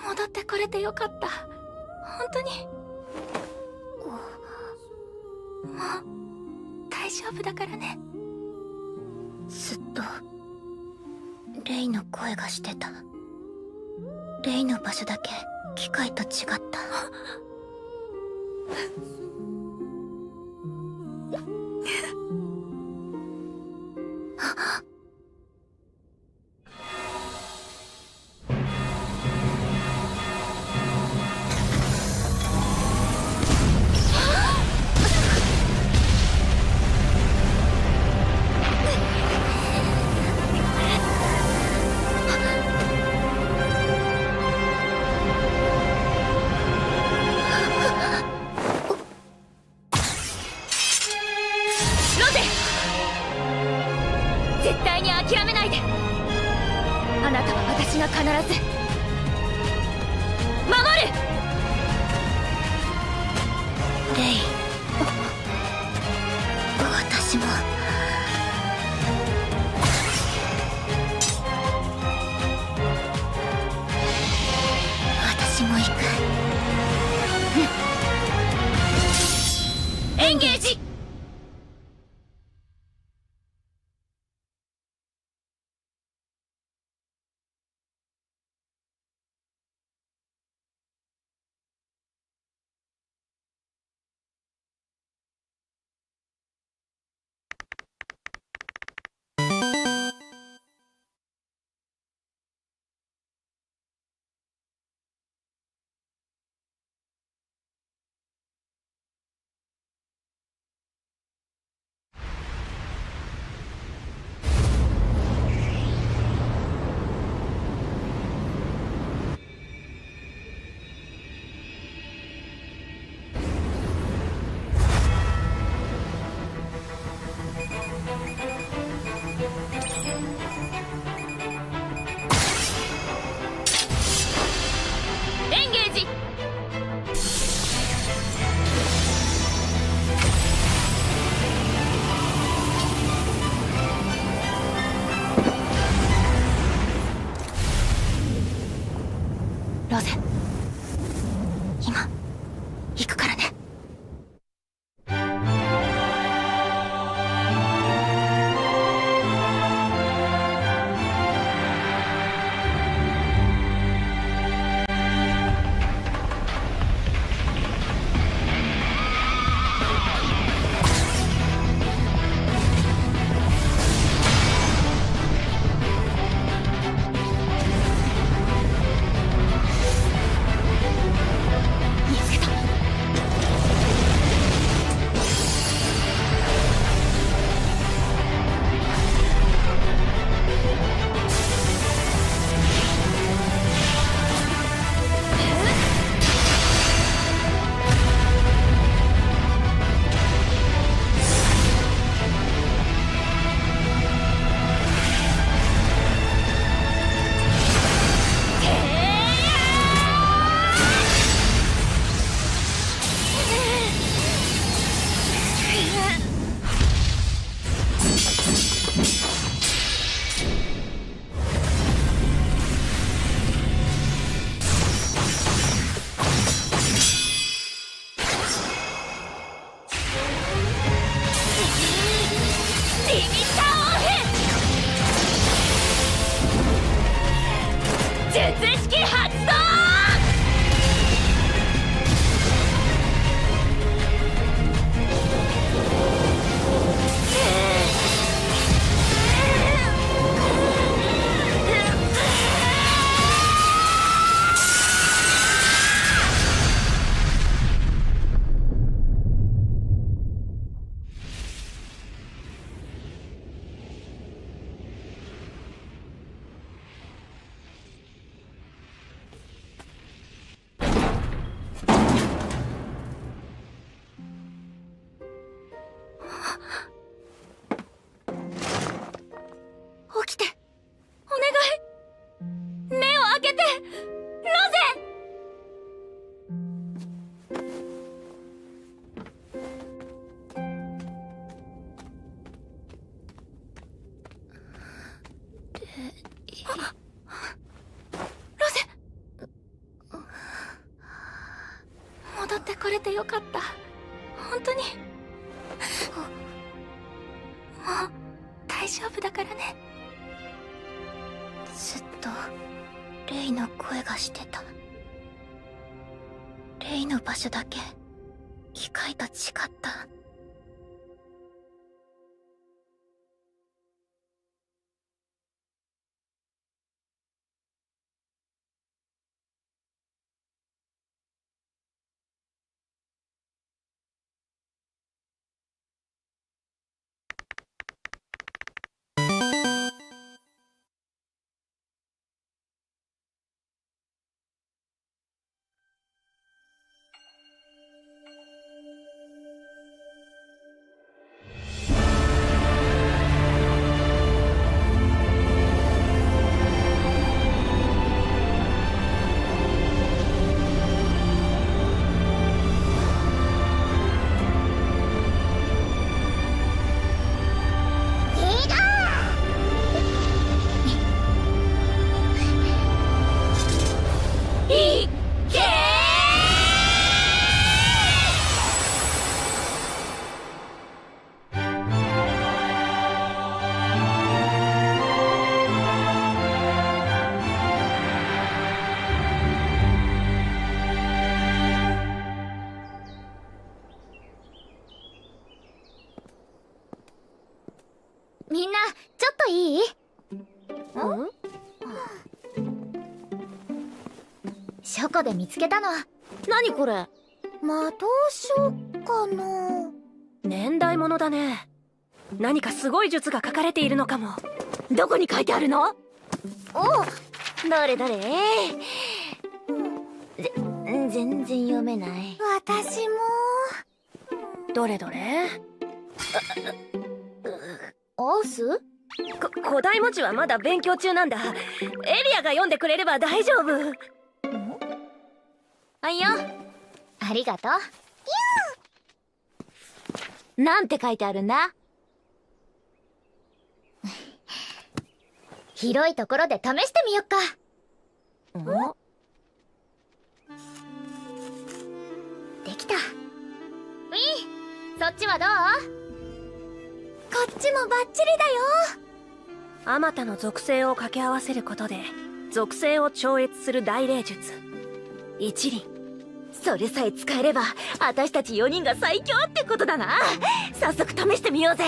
戻ってこれてよかった。本当に。もう大丈夫だからね。ずっとレイの声がしてた。レイの場所だけ機械と違った。絶対に諦めないで。あなたは私が必ず守る。レイ、私も。私も行く。エンゲージ。ロゼ、今行くからね。術式発動。起きて、お願い。目を開けて、ロゼ。ロゼ。戻ってこれてよかった。本当に。もう大丈夫だからね。ずっとレイの声がしてた。レイの場所だけ機械と違った。みんなちょっといい？書庫で見つけたの。何これ？魔導書かな。年代物だね。何かすごい術が書かれているのかも。どこに書いてあるの？おう、どれどれ。全然読めない。私も。どれどれ？オウス？古代文字はまだ勉強中なんだ。エリアが読んでくれれば大丈夫。あいよ。ありがとう。なんて書いてあるんだ？広いところで試してみよっか。できた。ウィン、そっちはどう？こっちもバッチリだよ。あまたの属性を掛け合わせることで属性を超越する大霊術一輪。それさえ使えれば私たち4人が最強ってことだな。早速試してみようぜ。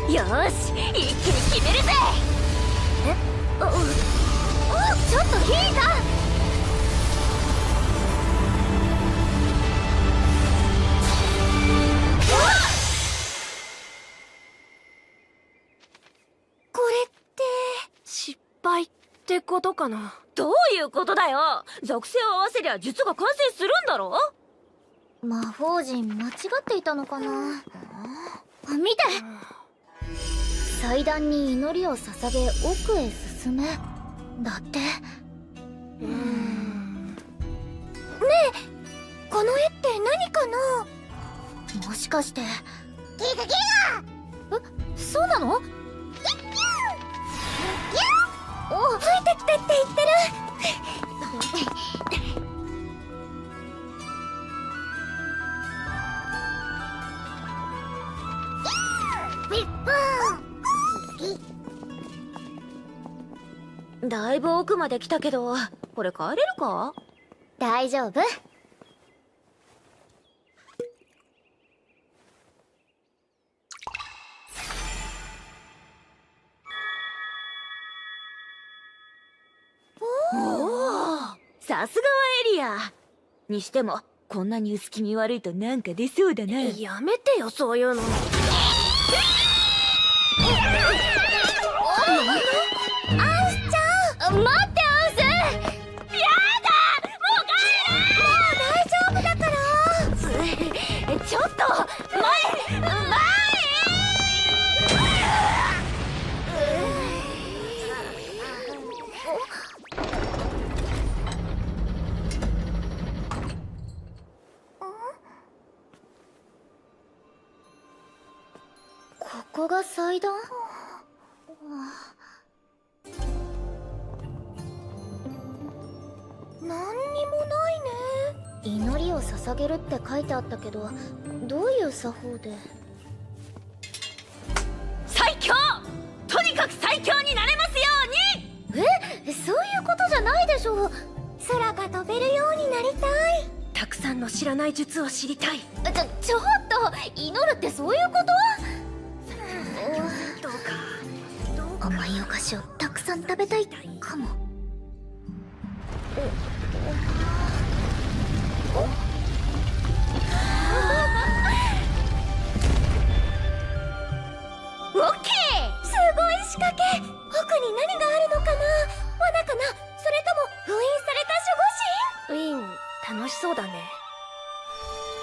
よし、一気に決めるぜ。ちょっと引いた。これって失敗ってことかな。どういうことだよ。属性を合わせりゃ術が完成するんだろ。魔法陣間違っていたのかな。見て、祭壇に祈りを捧げ奥へ進めだって。ねえ、この絵って何かな。もしかしてギガギガ。そうなの？お、ついてきてって言ってる。だいぶ奥まで来たけど、これ帰れるか？大丈夫。さすがはエリアにしても、こんなに薄気味悪いとなんか出そうだな。やめてよ、そういうの。アウスちゃん、待って、アウス。やだ、もう帰れ。もう大丈夫だから。ちょっと前。ここが祭壇？何にもないね。祈りを捧げるって書いてあったけど、どういう作法で？最強！とにかく最強になれますように！そういうことじゃないでしょ。空が飛べるようになりたい。たくさんの知らない術を知りたい。ちょっと、祈るってそういうこと？どうか甘いお菓子をたくさん食べたいかも。オッケー！すごい仕掛け。奥に何があるのかな。罠かな、それとも封印された守護ウィン、楽しそうだね。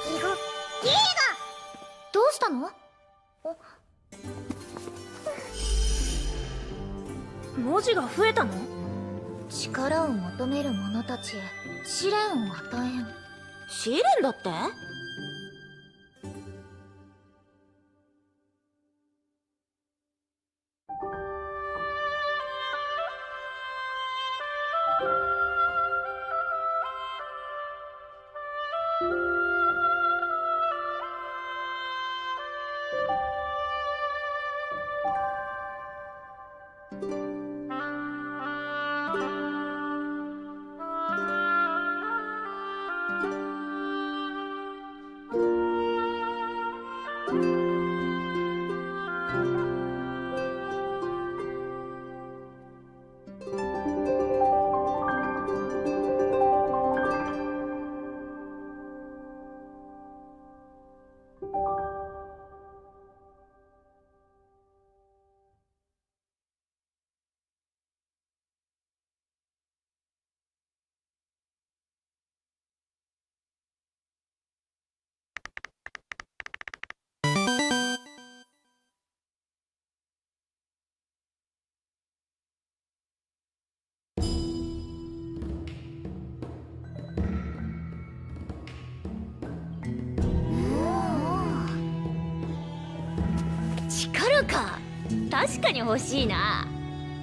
神？ギガどうしたの？文字が増えたの？力を求める者たちへ試練を与えん。試練だって？力か。確かに欲しいな。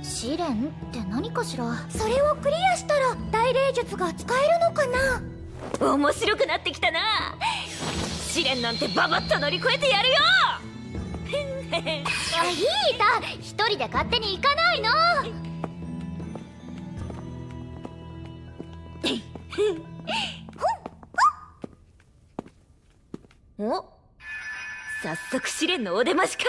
試練って何かしら。それをクリアしたら大霊術が使えるのかな。面白くなってきたな。試練なんてババッと乗り越えてやるよ。ヒータ、一人で勝手に行かないの。お、早速試練のお出ましか。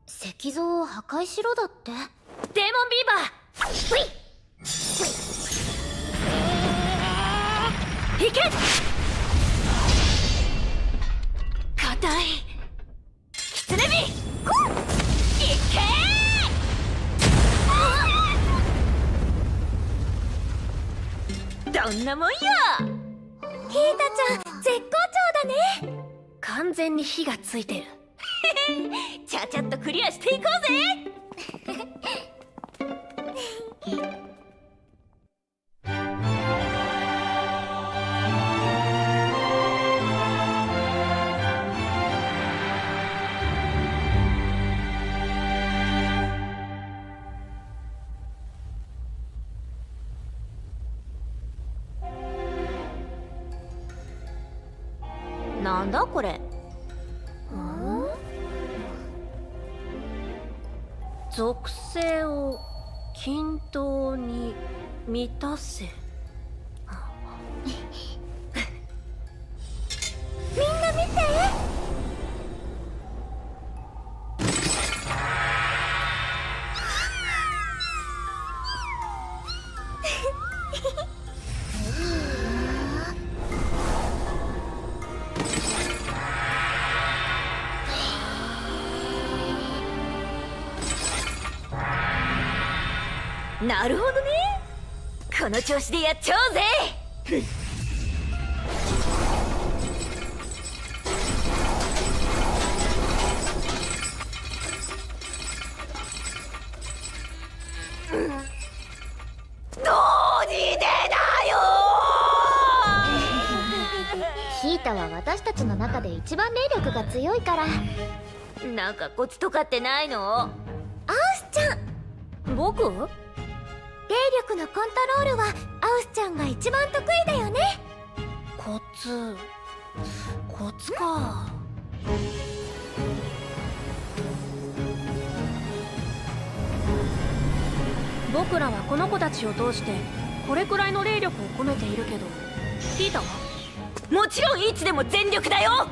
石像を破壊しろだって。デーモンビーバー、いけ。硬いキツネビ、いけ。どんなもんよ。ヒータちゃん絶好調だね。完全に火がついてる。ちゃちゃっとクリアしていこうぜ。なんだこれ。属性を均等に満たせ。みんな見て。なるほどね。この調子でやっちゃおうぜ。どうにでだよ。ヒータは私たちの中で一番霊力が強いから。なんかコツとかってないの？アウスちゃん。僕？霊力のコントロールはアウスちゃんが一番得意だよね。コツか。僕らはこの子たちを通してこれくらいの霊力を込めているけど、ヒータは？もちろんいつでも全力だよ。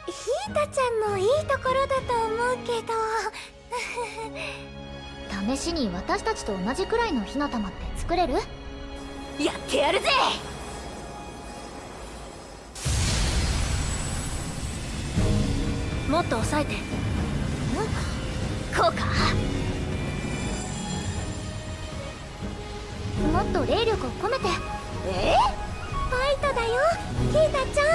ヒータちゃんのいいところだと思うけど。試しに私たちと同じくらいの火の玉って作れる？やってやるぜ。もっと抑えて。こうか。もっと霊力を込めて。ファイトだよ、ヒータちゃん。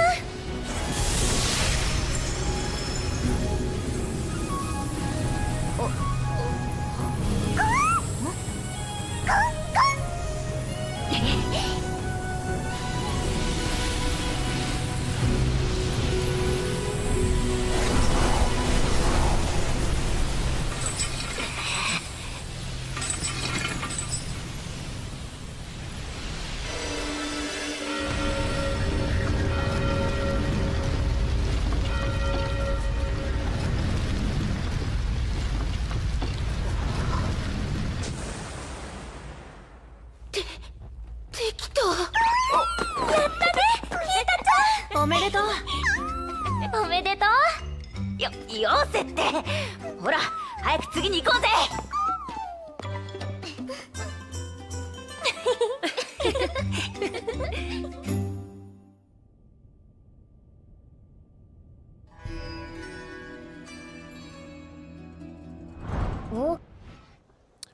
よせって。ほら早く次に行こうぜ。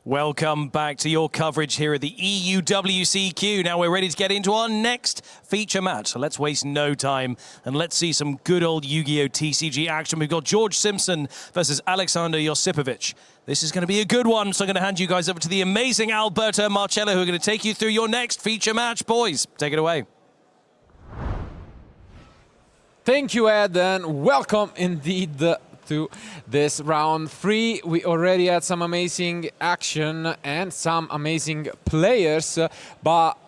Welcome back to your coverage here at the EUWCQ. Now we're ready to get into our next feature match. So let's waste no time and let's see some good old Yu-Gi-Oh! TCG action. We've got George Simpson versus Alexander Josipovic. This is going to be a good one, so I'm going to hand you guys over to the amazing Alberto and Marcello, who are going to take you through your next feature match. Boys, take it away. Thank you, Ed, and welcome indeed to this round 3. We already had some amazing action and some amazing players, but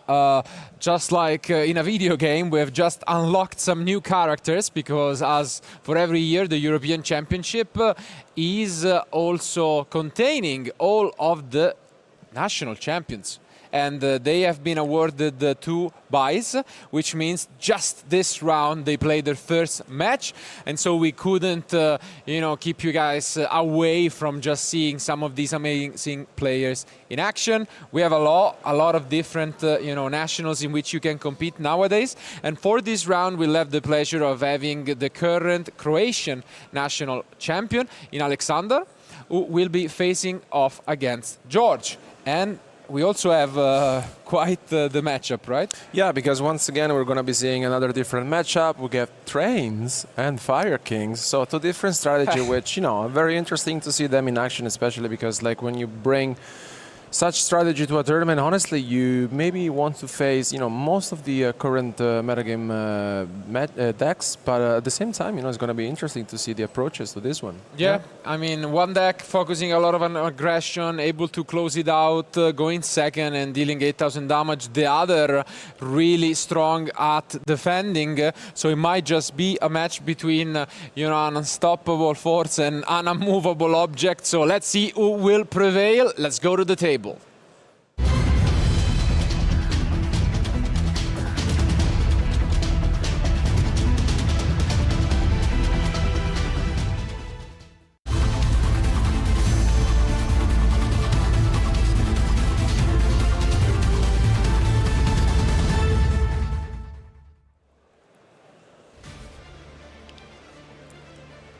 just like in a video game, we have just unlocked some new characters, because as for every year, the European Championship is also containing all of the national champions. And they have been awarded 2 buys, which means just this round they played their first match, and so we couldn't, keep you guys away from just seeing some of these amazing players in action. We have a lot of different, nationals in which you can compete nowadays, and for this round we'll have the pleasure of having the current Croatian national champion in Alexander, who will be facing off against George. And we also have quite the matchup, right? Yeah, because once again we're going to be seeing another different matchup. We get Trains and Fire Kings, so 2 different strategy, which, very interesting to see them in action, especially because like when you bring such strategy to a tournament, honestly, you maybe want to face, most of the current metagame decks, but at the same time, it's going to be interesting to see the approaches to this one. Yeah, I mean, one deck focusing a lot on aggression, able to close it out, going second and dealing 8,000 damage. The other really strong at defending, so it might just be a match between, an unstoppable force and an unmovable object. So let's see who will prevail. Let's go to the table.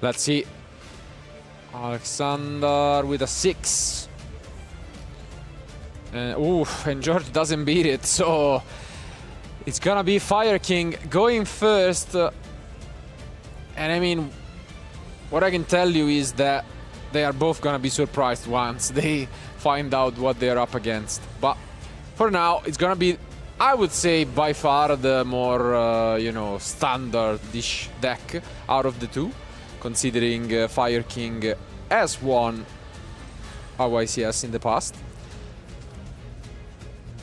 Let's see. Alexander with a 6. And George doesn't beat it, so it's gonna be Fire King going first. And I mean, what I can tell you is that they are both gonna be surprised once they find out what they're up against. But for now, it's gonna be, I would say, by far the more, standard-ish deck out of the 2, considering Fire King has won a YCS in the past.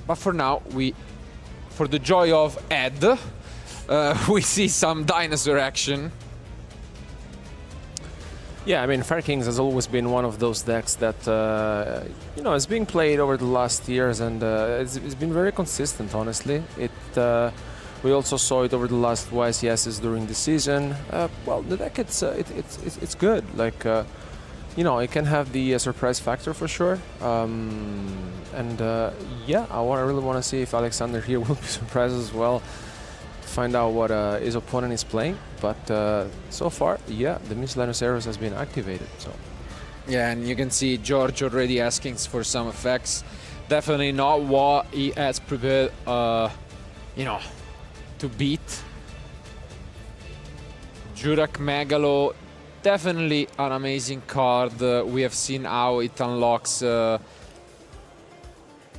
But for now, for the joy of Ed, we see some dinosaur action. Yeah, I mean, Fire Kings has always been one of those decks that, is being played over the last years, and it's been very consistent, honestly. We also saw it over the last YCSs during the season. Well, the deck, it's good. Like, it can have the surprise factor for sure. Yeah, I really want to see if Alexander here will be surprised as well, to find out what his opponent is playing. But so far, yeah, the Miscellaneous Arrows has been activated. So yeah, and you can see George already asking for some effects. Definitely not what he has prepared, to beat. Jurak Megalo, definitely an amazing card. We have seen how it unlocks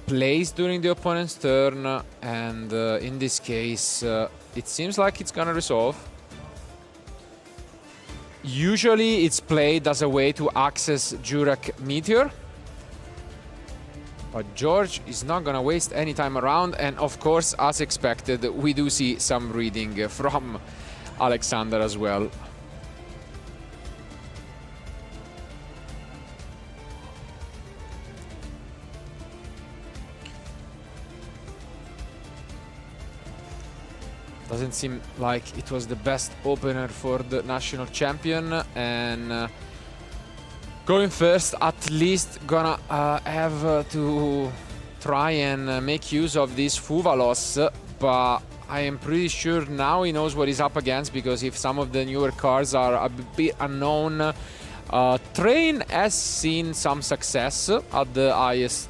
plays during the opponent's turn, and in this case, it seems like it's gonna resolve. Usually it's played as a way to access Jurak Meteor, but George is not gonna waste any time around, and of course, as expected, we do see some reading from Alexander as well. Doesn't seem like it was the best opener for the national champion, and going first at least gonna have to try and make use of this Fuvalos, but I am pretty sure now he knows what he's up against, because if some of the newer cars are a bit unknown, Train has seen some success at the highest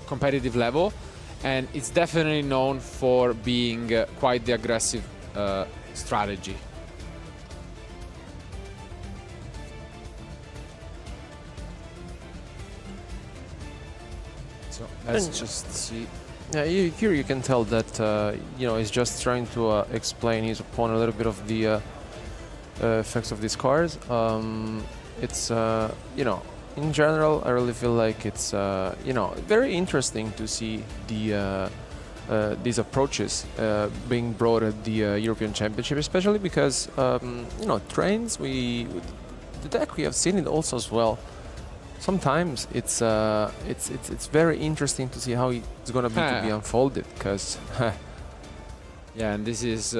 competitive level, and it's definitely known for being quite the aggressive strategy. So let's just see. Yeah, here you can tell that you know, he's just trying to explain his opponent a little bit of the effects of these cars. It's you know, in general, I really feel like it's you know, very interesting to see the these approaches being brought at the European Championship, especially because you know, trains, the deck we have seen it also as well. Sometimes it's very interesting to see how it's gonna be to be unfolded, because yeah, and this is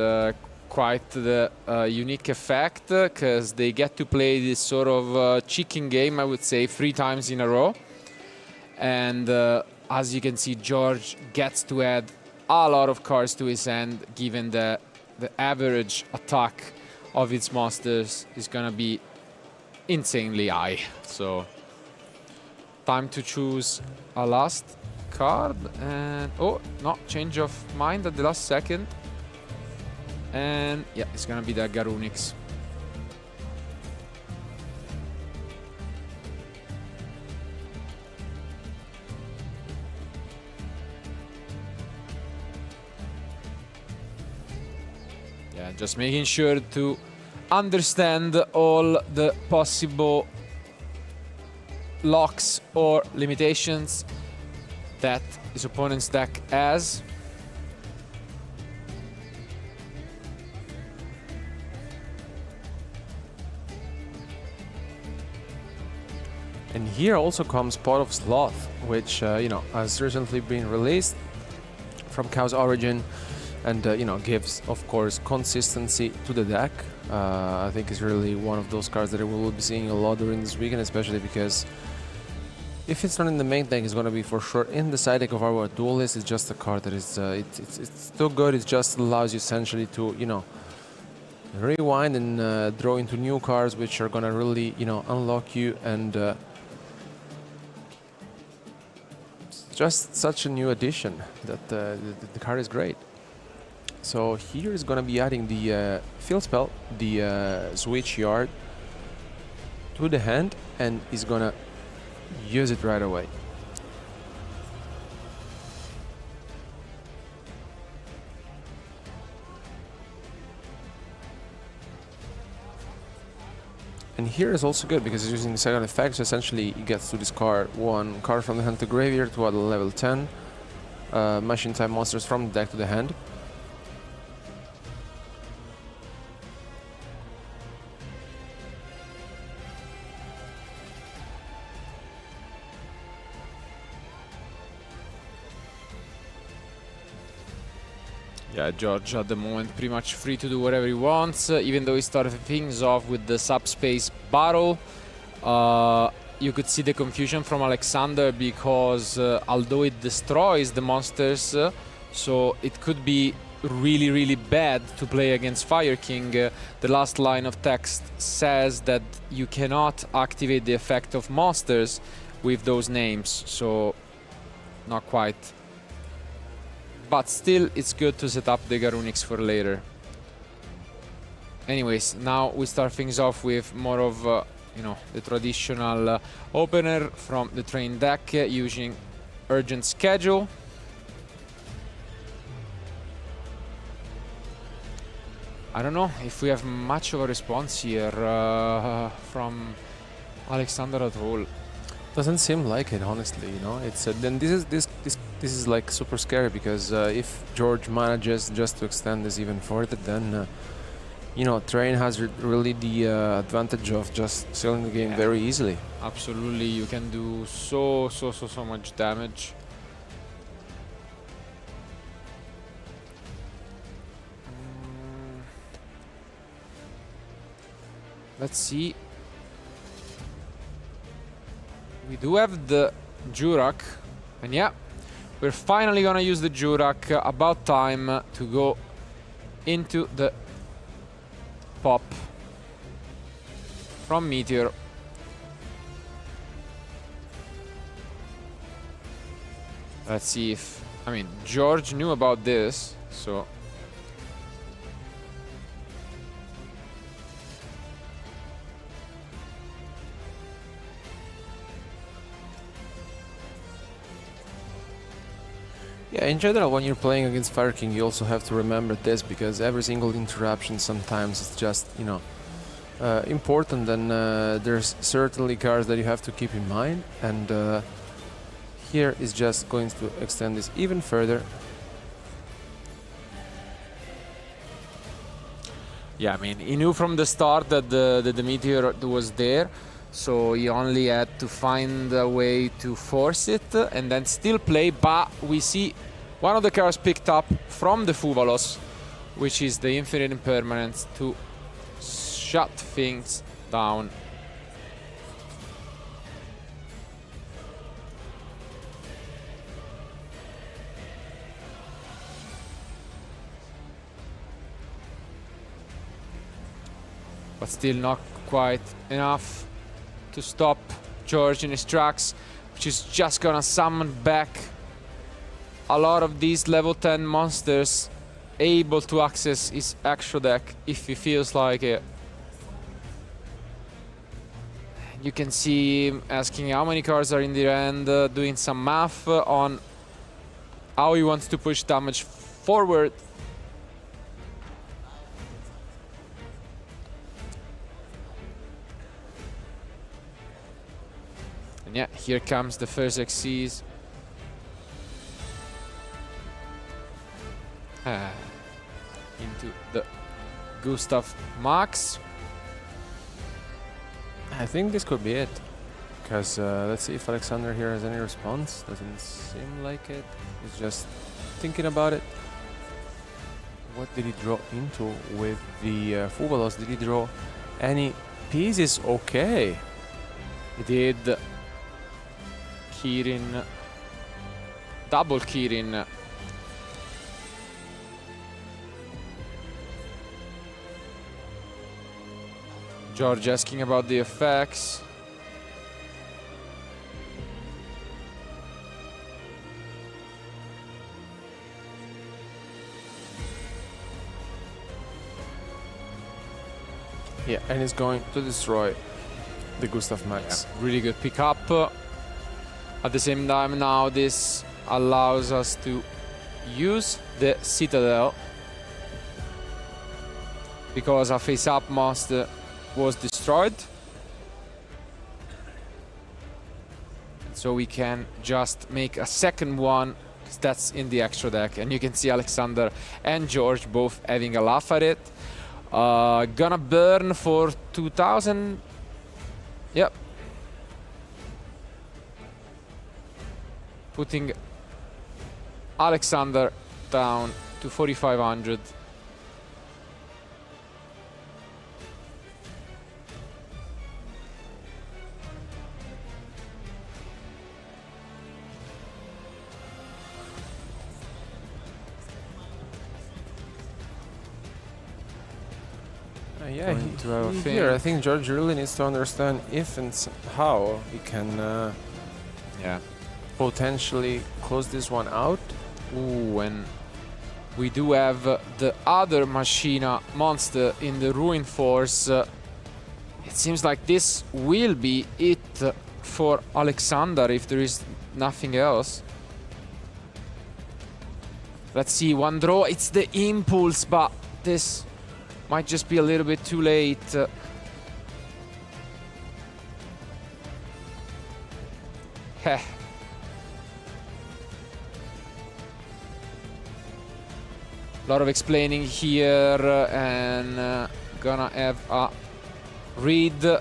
quite the unique effect, because they get to play this sort of chicken game, I would say, 3 times in a row. And as you can see, George gets to add a lot of cards to his hand, given the average attack of its monsters is gonna be insanely high. So time to choose a last card, and oh no, change of mind at the last second. And yeah, it's gonna be the Garunix. Yeah, just making sure to understand all the possible locks or limitations that his opponent's deck has. And here also comes Pot of Sloth, which you know, has recently been released from Chaos Origin, and you know, gives, of course, consistency to the deck. I think it's really one of those cards that we will be seeing a lot during this weekend, especially because if it's not in the main deck, it's going to be for sure in the side deck of our Duelist. It's just a card that is it's too good. It just allows you essentially to, you know, rewind and draw into new cards, which are going to really, you know, unlock you, and just such a new addition that the card is great. So here is going to be adding the field spell, the switch yard, to the hand, and is going to use it right away. And here is also good because it's using the second effect, so essentially he gets to discard 1 card from the hand to graveyard to add a level 10 machine type monsters from the deck to the hand. Yeah, George at the moment pretty much free to do whatever he wants, even though he started things off with the subspace battle. You could see the confusion from Alexander because although it destroys the monsters, so it could be really, really bad to play against Fire King. The last line of text says that you cannot activate the effect of monsters with those names, so not quite. But still, it's good to set up the Garunix for later. Anyways, now we start things off with more of, you know, the traditional opener from the train deck using Urgent Schedule. I don't know if we have much of a response here from Alexander at all. Doesn't seem like it, honestly. You know, it's then this is like super scary because if George manages just to extend this even further, then you know, Train has really the advantage of just sealing the game very easily. Absolutely, you can do so much damage. Let's see. We do have the Jurak. And yeah, we're finally gonna use the Jurak. About time to go into the pop from Meteor. Let's see if... I mean, George knew about this, so... Yeah, in general, when you're playing against Fire King, you also have to remember this, because every single interruption sometimes is just, you know, important, and there's certainly cards that you have to keep in mind, and here is just going to extend this even further. Yeah, I mean, he knew from the start that the Meteor was there, so he only had to find a way to force it and then still play, but we see one of the cards picked up from the Fuvalos, which is the Infinite Impermanence, to shut things down. But still not quite enough to stop George in his tracks, which is just gonna summon back a lot of these level 10 monsters, able to access his extra deck if he feels like it. You can see him asking how many cards are in the end, doing some math on how he wants to push damage forward. And yeah, here comes the first Xyz. Into the Gustav Max. I think this could be it, because let's see if Alexander here has any response. Doesn't seem like it. He's just thinking about it. What did he draw into with the Fuvalos? Did he draw any pieces? Okay. He did. Kirin. Double Kirin. George asking about the effects. Yeah, and he's going to destroy the Gustav Max. Yeah, really good pickup. At the same time now this allows us to use the Citadel, because our face-up monster was destroyed. So we can just make a second one, because that's in the extra deck. And you can see Alexander and George both having a laugh at it. Gonna burn for 2000. Yep. Putting Alexander down to 4,500. Yeah, here I think George really needs to understand if and how he can potentially close this one out. Ooh, and we do have the other Machina monster in the Ruin Force. It seems like this will be it for Alexander if there is nothing else. Let's see, one draw. It's the Impulse, but this might just be a little bit too late. Heh. A lot of explaining here, and gonna have a read.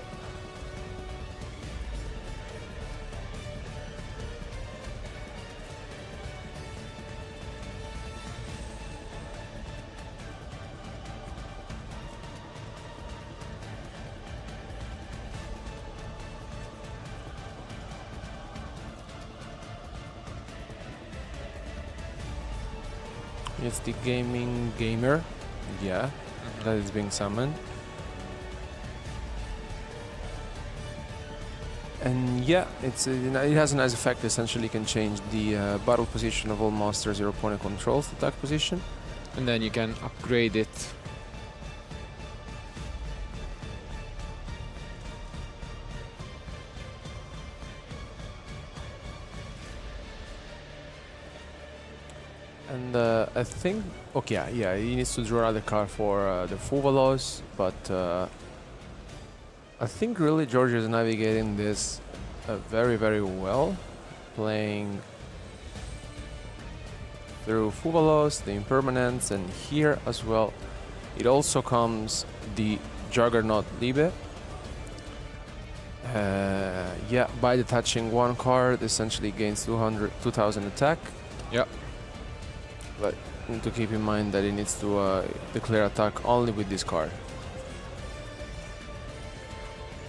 It's the gaming gamer. Yeah, that is being summoned. And yeah, it has a nice effect. Essentially, you can change the battle position of all monsters your opponent controls, the attack position. And then you can upgrade it. And I think, okay, yeah, he needs to draw another card for the Fuvalos, but I think really Georgia is navigating this very, very well, playing through Fuvalos, the Impermanence, and here as well, it also comes the Juggernaut Liebe. Yeah, by detaching one card, essentially gains 2000 attack. Yeah. But you need to keep in mind that it needs to declare attack only with this card.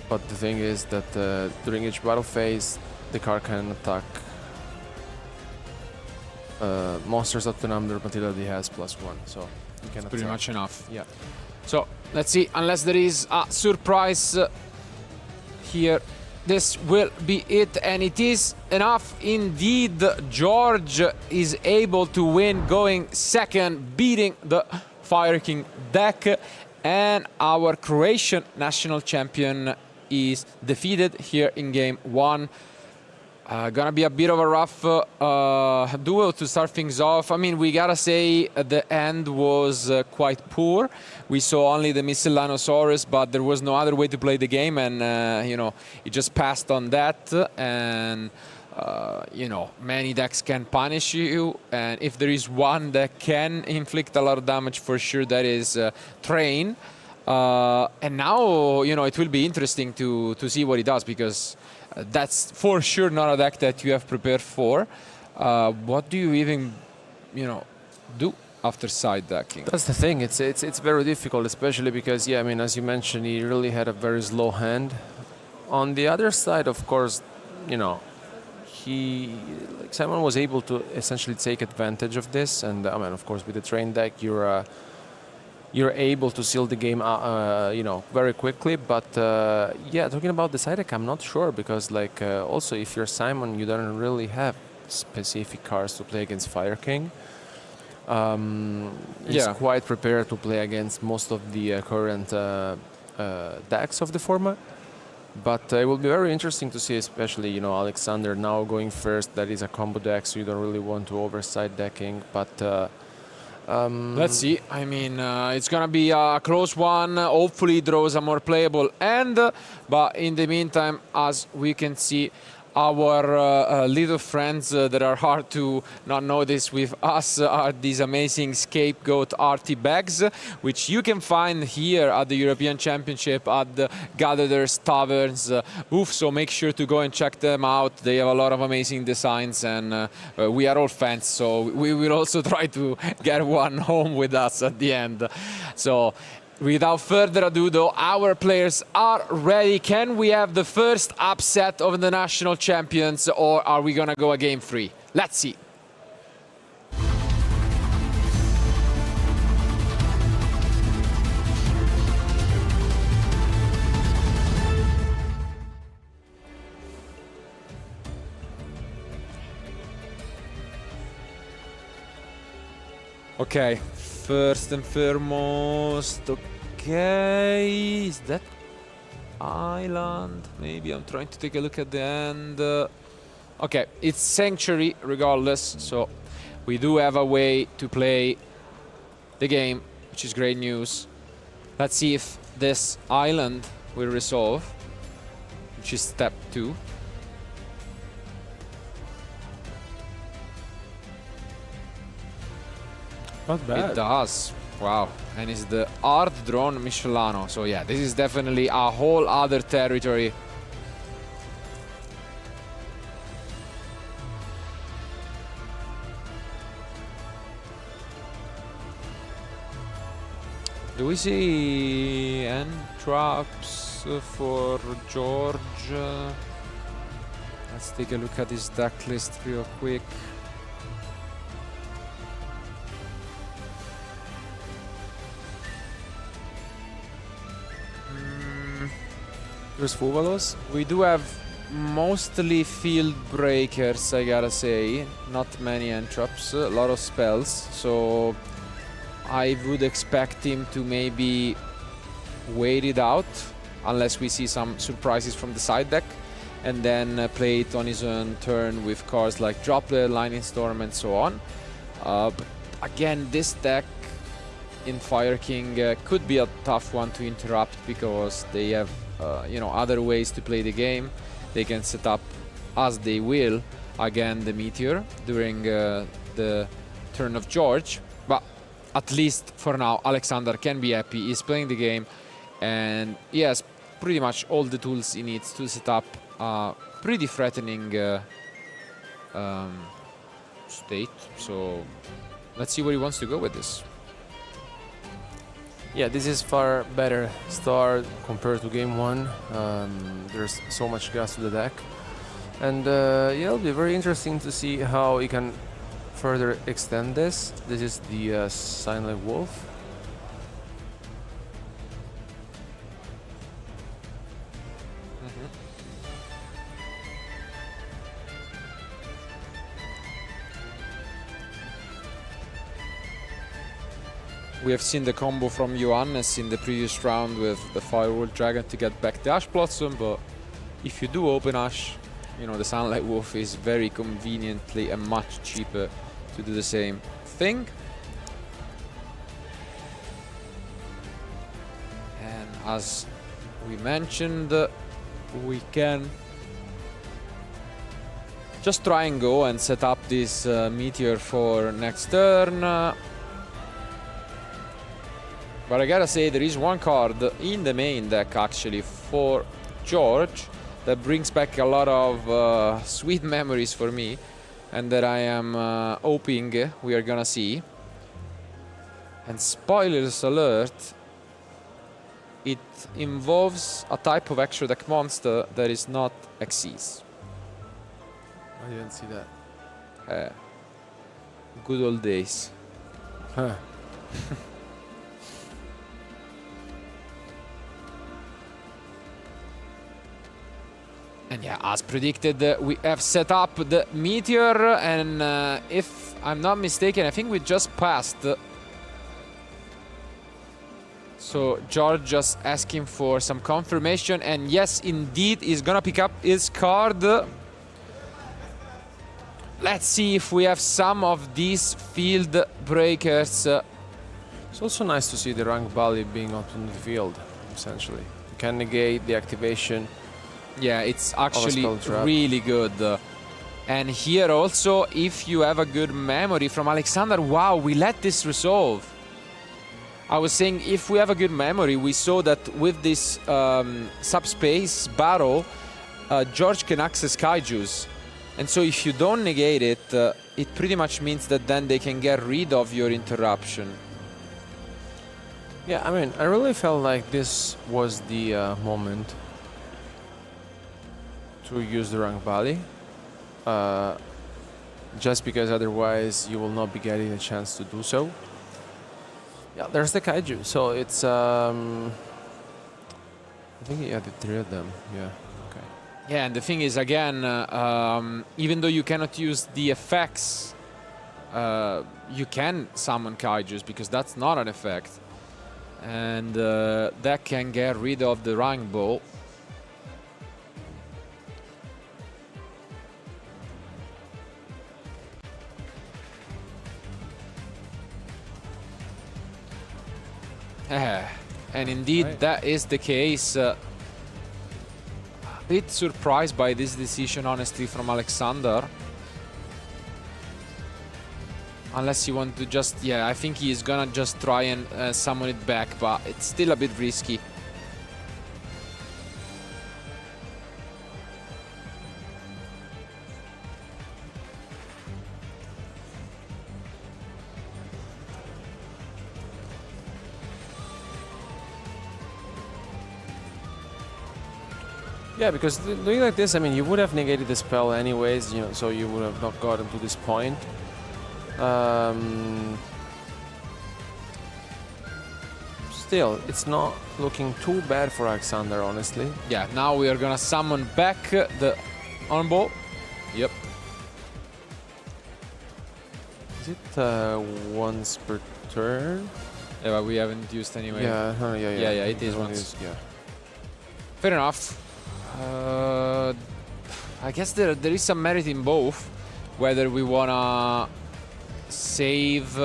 But the thing is that during each battle phase, the card can attack monsters up to number material he has +1, so you can pretty much enough. Yeah. So let's see, unless there is a surprise here, this will be it, and it is enough indeed. George is able to win, going second, beating the Fire King deck, and our Croatian national champion is defeated here in game 1. Gonna be a bit of a rough duel to start things off. I mean, we gotta say the end was quite poor. We saw only the Miscellaneosaurus, but there was no other way to play the game, and you know, it just passed on that. And you know, many decks can punish you, and if there is one that can inflict a lot of damage, for sure, that is Train. And now, you know, it will be interesting to see what he does, because that's for sure not a deck that you have prepared for. What do you even, you know, do after side decking? That's the thing. It's very difficult, especially because, yeah, I mean, as you mentioned, he really had a very slow hand. On the other side, of course, you know, Simon was able to essentially take advantage of this, and I mean, of course, with the Train deck, you're able to seal the game, you know, very quickly. But yeah, talking about the side deck, I'm not sure, because like also if you're Simon, you don't really have specific cards to play against Fire King. He's quite prepared to play against most of the current decks of the format. But it will be very interesting to see, especially, you know, Alexander now going first. That is a combo deck, so you don't really want to overside decking. But let's see. I mean, it's gonna be a close one. Hopefully, it draws a more playable end. But in the meantime, as we can see, our little friends that are hard to not notice with us are these amazing Scapegoat RT bags, which you can find here at the European Championship at the Gatherers Taverns booth. So make sure to go and check them out. They have a lot of amazing designs, and we are all fans, so we will also try to get one home with us at the end. So without further ado, though, our players are ready. Can we have the first upset of the national champions, or are we gonna go a game 3? Let's see. Okay, first and foremost, okay, is that island? Maybe I'm trying to take a look at the end. Okay, it's Sanctuary regardless, so we do have a way to play the game, which is great news. Let's see if this island will resolve, which is step 2. Not bad. It does. Wow. And it's the Art Drone Michelano. So yeah, this is definitely a whole other territory. Do we see end traps for George? Let's take a look at his deck list real quick. There's Fuvalos. We do have mostly field breakers, I gotta say. Not many entrops, a lot of spells. So I would expect him to maybe wait it out, unless we see some surprises from the side deck, and then play it on his own turn with cards like Droplet, Lightning Storm, and so on. But again, this deck in Fire King could be a tough one to interrupt, because they have other ways to play the game. They can set up as they will again the Meteor during the turn of George, but at least for now Alexander can be happy. He's playing the game and he has pretty much all the tools he needs to set up a pretty threatening state. So let's see where he wants to go with this. Yeah, this is far better start compared to game 1. There's so much gas to the deck. And yeah, it'll be very interesting to see how he can further extend this. This is the Silent Wolf. We have seen the combo from Johannes in the previous round with the Firewall Dragon to get back the Ash Blossom, but if you do open Ash, the Sunlight Wolf is very conveniently and much cheaper to do the same thing. And as we mentioned, we can just try and go and set up this Meteor for next turn. But I gotta say, there is one card in the main deck actually for George that brings back a lot of sweet memories for me, and that I am hoping we are gonna see. And spoilers alert, it involves a type of extra deck monster that is not Xyz. I didn't see that. Good old days. Huh. And yeah, as predicted, we have set up the Meteor, and if I'm not mistaken, I think we just passed. So George just asking for some confirmation, and yes, indeed, he's gonna pick up his card. Let's see if we have some of these field breakers. It's also nice to see the rank Bali being out on the field, essentially. You can negate the activation. Yeah, it's actually really good. And here also, if you have a good memory from Alexander, wow, we let this resolve. I was saying, if we have a good memory, we saw that with this subspace battle, George can access Kaijus. And so if you don't negate it, it pretty much means that then they can get rid of your interruption. Yeah, I mean, I really felt like this was the moment to use the rank Bali, just because otherwise you will not be getting a chance to do so. Yeah, there's the Kaiju, so it's I think he added 3 of them. Yeah, okay. Yeah, and the thing is, again, even though you cannot use the effects, you can summon Kaijus, because that's not an effect, and that can get rid of the rank ball. And indeed, that is the case. A bit surprised by this decision, honestly, from Alexander. Unless you want to just... Yeah, I think he's gonna just try and summon it back, but it's still a bit risky. Yeah, because doing like this, I mean, you would have negated the spell anyways, so you would have not gotten to this point. still, it's not looking too bad for Alexander, honestly. Yeah, now we are gonna summon back the on-ball. Yep. Is it once per turn? Yeah, but we haven't used anyway. Yeah, it is once. Yeah. Fair enough. I guess there is some merit in both. Whether we wanna save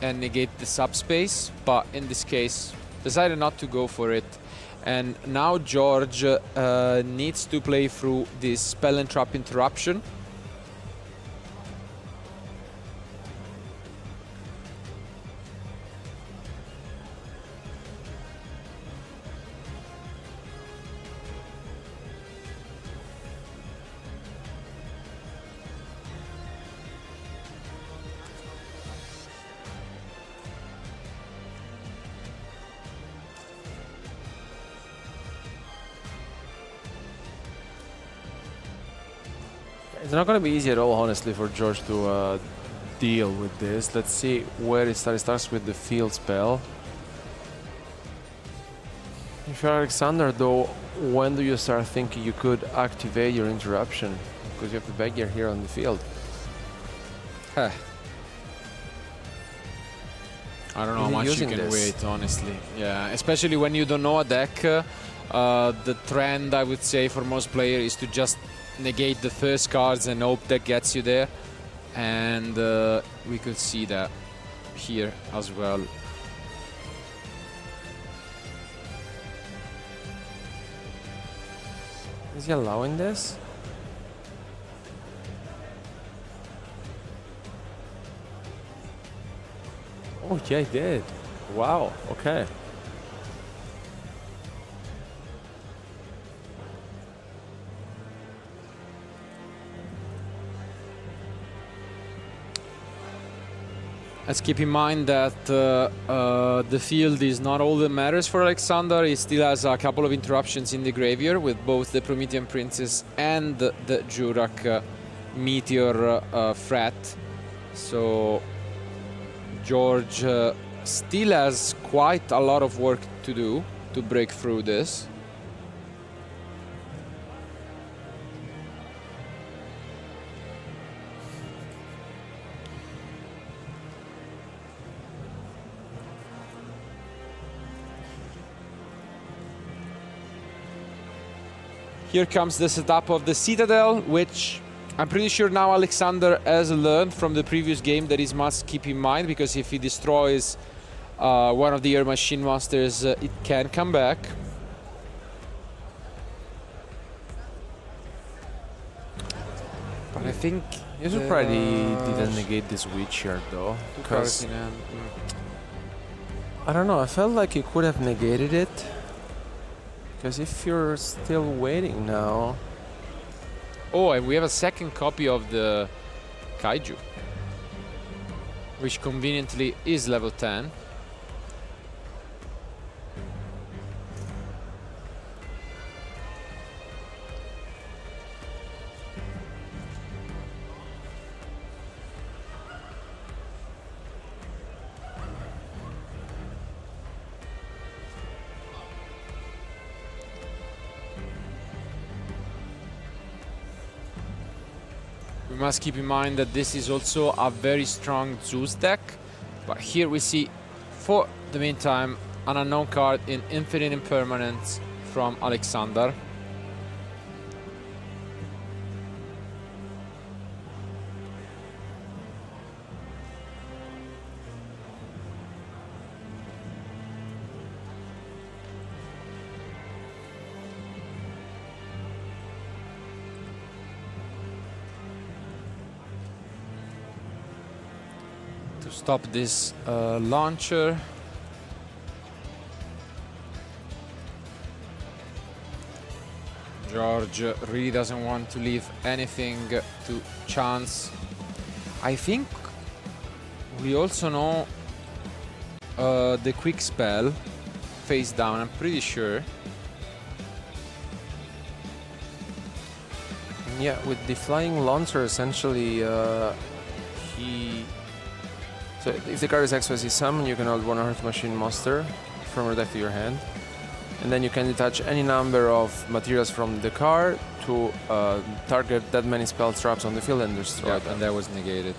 and negate the subspace, but in this case, decided not to go for it. And now George needs to play through this spell and trap interruption. It's not going to be easy at all, honestly, for George to deal with this. Let's see where it starts. It starts with the field spell. If you're Alexander, though, when do you start thinking you could activate your interruption? Because you have the Begier here on the field. I don't know how much you can wait, honestly. Yeah, especially when you don't know a deck. The trend, I would say, for most players is to just negate the first cards and hope that gets you there. And we could see that here as well. Is he allowing this? Oh, yeah, he did. Wow, okay. Let's keep in mind that the field is not all that matters for Alexander. He still has a couple of interruptions in the graveyard with both the Promethean Princess and the Jurak Meteor threat. So George still has quite a lot of work to do to break through this. Here comes the setup of the Citadel, which I'm pretty sure now Alexander has learned from the previous game that he must keep in mind, because if he destroys one of the Air Machine monsters, it can come back. But I think you should probably didn't negate this Witch here, though. Because I don't know, I felt like you could have negated it. Because if you're still waiting now... Oh, and we have a second copy of the Kaiju, which conveniently is level 10. We must keep in mind that this is also a very strong Zeus deck, but here we see, for the meantime, an unknown card in Infinite Impermanence from Alexander. Stop this launcher. George really doesn't want to leave anything to chance. I think we also know the quick spell face down, I'm pretty sure. Yeah, with the flying launcher, essentially, So if the card is XYZ summon, you can hold one Earth Machine monster. If from your deck to your hand. And then you can detach any number of materials from the card to target that many spell traps on the field and destroy them. And that was negated.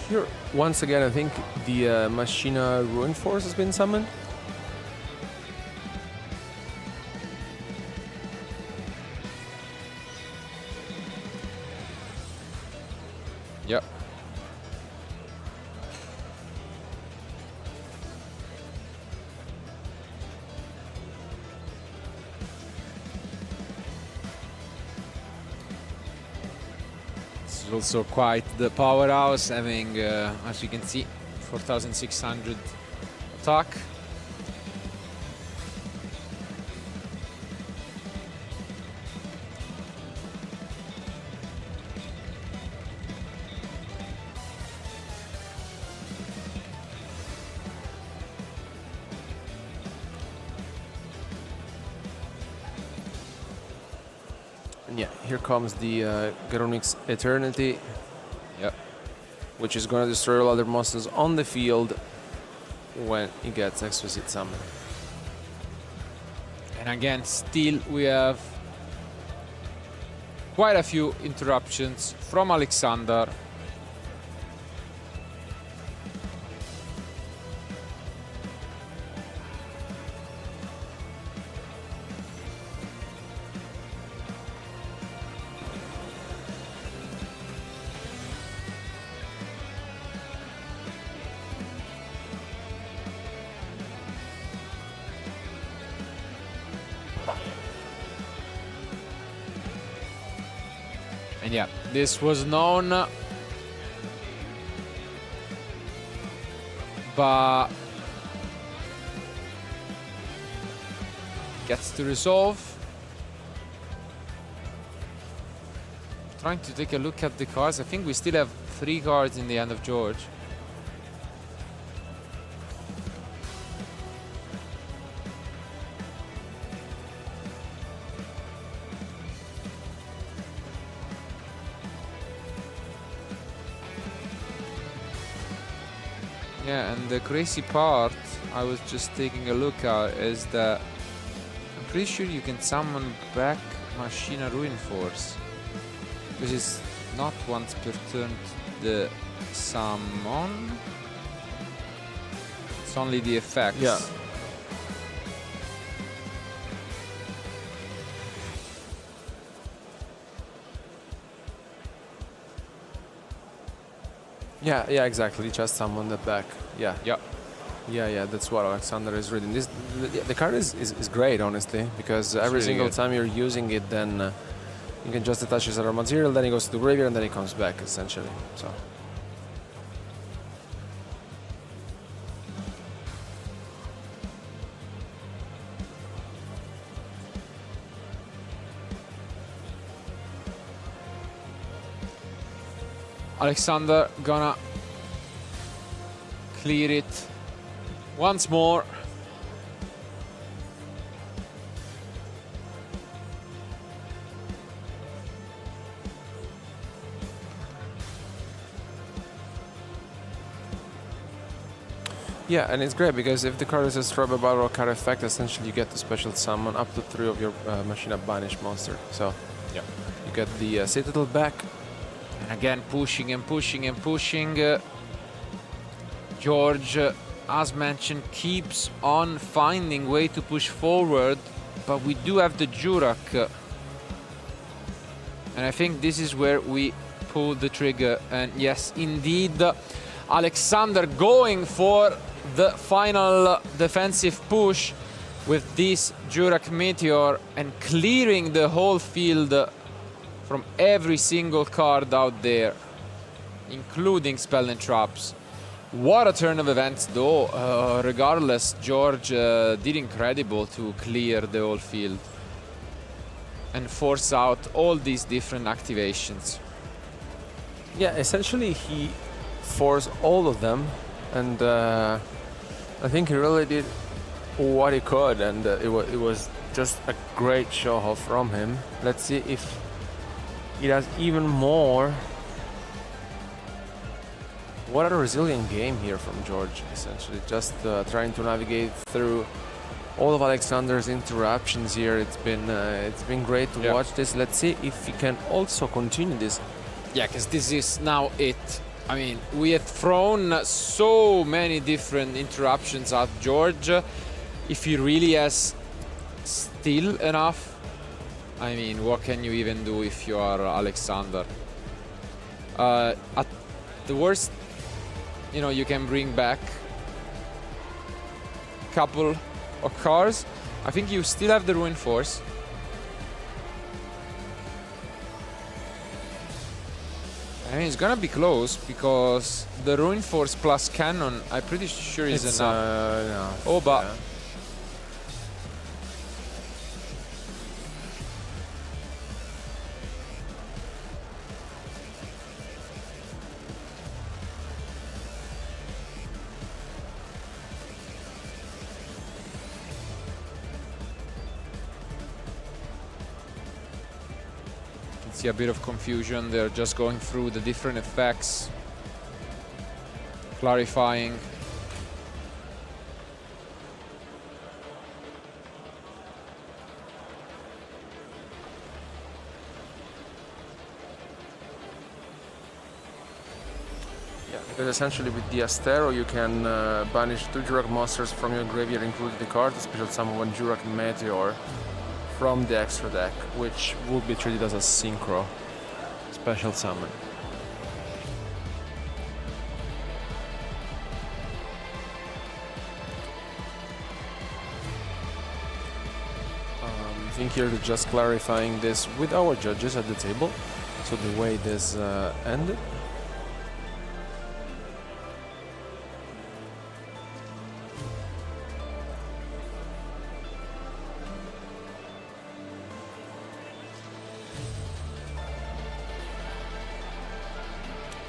Here, once again, I think the Machina Ruin Force has been summoned. Yep. This is also quite the powerhouse, having, as you can see, 4,600 attack. And yeah, here comes the Garonix Eternity. Yep. Which is going to destroy all other monsters on the field when it gets Exquisite Summon. And again, still we have quite a few interruptions from Alexander. And yeah, this was known, but gets to resolve. Trying to take a look at the cards. I think we still have 3 cards in the hand of George. Yeah, and the crazy part I was just taking a look at is that I'm pretty sure you can summon back Machina Ruin Force, because it's not once per turn the summon, it's only the effects. Yeah. Yeah, exactly. Just summon that back. Yeah. Yeah, that's what Alexander is reading. The card is great, honestly, because every really single good. time you're using it, then you can just attach his other material, then he goes to the graveyard, and then he comes back, essentially. So. Alexander gonna clear it once more. Yeah, and it's great because if the card is a Straba Battle card effect, essentially you get the special summon up to 3 of your Machina banished monster. So yeah, you get the Citadel back. And again, pushing and pushing and pushing. George, as mentioned, keeps on finding way to push forward, but we do have the Jurak. And I think this is where we pull the trigger. And yes, indeed, Alexander going for the final defensive push with this Jurak Meteor and clearing the whole field from every single card out there, including spell and traps. What a turn of events, though. Regardless, George did incredible to clear the whole field and force out all these different activations. Yeah, essentially he forced all of them, and I think he really did what he could, and it was just a great show off from him. Let's see if he does even more. What a resilient game here from George, essentially. Just trying to navigate through all of Alexander's interruptions here. It's been great to watch this. Let's see if he can also continue this. Yeah, because this is now it. I mean, we have thrown so many different interruptions at George. If he really has still enough, I mean, what can you even do if you are Alexander? At the worst, you know, you can bring back a couple of cars. I think you still have the Ruin Force. I mean, it's gonna be close because the Ruin Force plus Cannon, I'm pretty sure is enough. Oh, but... Yeah. A bit of confusion. They're just going through the different effects, clarifying. Yeah, because essentially with the Astero you can banish 2 Jurak monsters from your graveyard, including the card, a special summon 1 Jurak Meteor from the extra deck, which would be treated as a synchro special summon. I think here they're just clarifying this with our judges at the table, so the way this ended.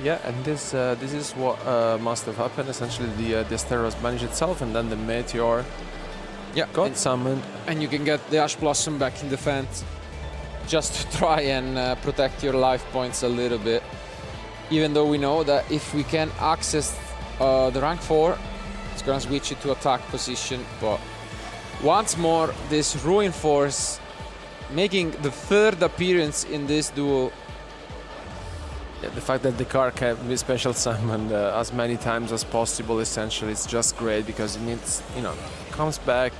Yeah, and this is what must have happened. Essentially, the Asteros banished itself, and then the Meteor got summoned. And you can get the Ash Blossom back in defense, just to try and protect your life points a little bit. Even though we know that if we can access the rank 4, it's gonna switch it to attack position. But once more, this Ruin Force making the 3rd appearance in this duel. The fact that the card can be special summoned as many times as possible, essentially, it's just great because it needs, you know, comes back,